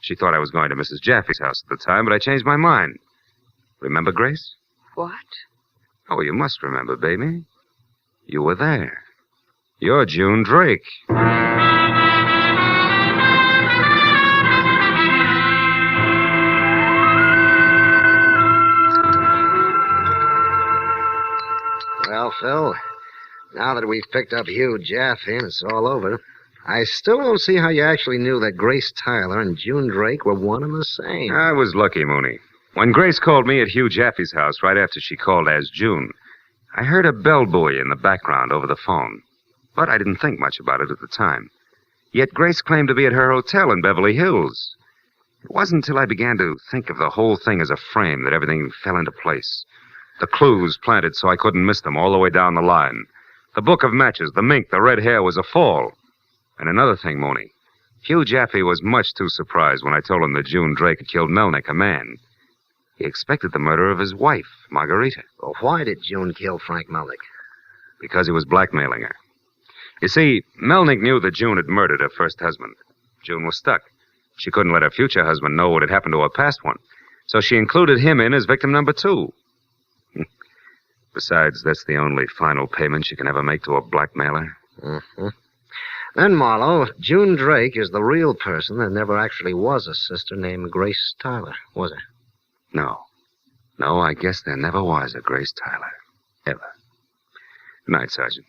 She thought I was going to Mrs. Jaffe's house at the time, but I changed my mind. Remember, Grace? What? Oh, you must remember, baby. You were there. You're June Drake. Well, Phil, now that we've picked up Hugh Jaffe and it's all over, I still don't see how you actually knew that Grace Tyler and June Drake were one and the same. I was lucky, Mooney. When Grace called me at Hugh Jaffe's house right after she called as June, I heard a bell buoy in the background over the phone. But I didn't think much about it at the time. Yet Grace claimed to be at her hotel in Beverly Hills. It wasn't until I began to think of the whole thing as a frame that everything fell into place. The clues planted so I couldn't miss them all the way down the line. The book of matches, the mink, the red hair was a fall. And another thing, Mooney. Hugh Jaffe was much too surprised when I told him that June Drake had killed Melnick, a man. He expected the murder of his wife, Margarita. Well, why did June kill Frank Melnick? Because he was blackmailing her. You see, Melnick knew that June had murdered her first husband. June was stuck. She couldn't let her future husband know what had happened to her past one. So she included him in as victim number 2. Besides, that's the only final payment she can ever make to a blackmailer. Mm-hmm. Then, Marlowe, June Drake is the real person. There never actually was a sister named Grace Tyler, was there? No. No, I guess there never was a Grace Tyler. Ever. Good night, Sergeant.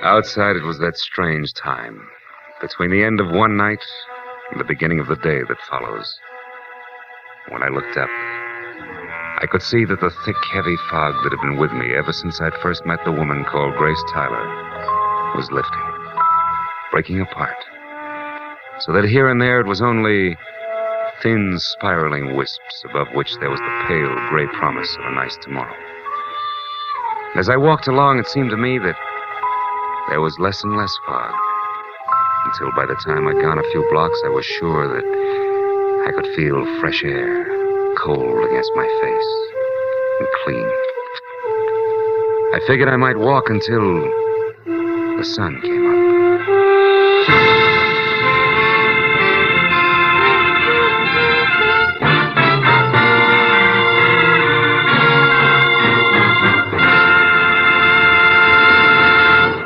Outside, it was that strange time, between the end of one night and the beginning of the day that follows. When I looked up, I could see that the thick, heavy fog that had been with me ever since I'd first met the woman called Grace Tyler was lifting, breaking apart, so that here and there it was only thin, spiraling wisps above which there was the pale, gray promise of a nice tomorrow. As I walked along, it seemed to me that there was less and less fog, until by the time I'd gone a few blocks, I was sure that I could feel fresh air, cold against my face, and clean. I figured I might walk until the sun came up.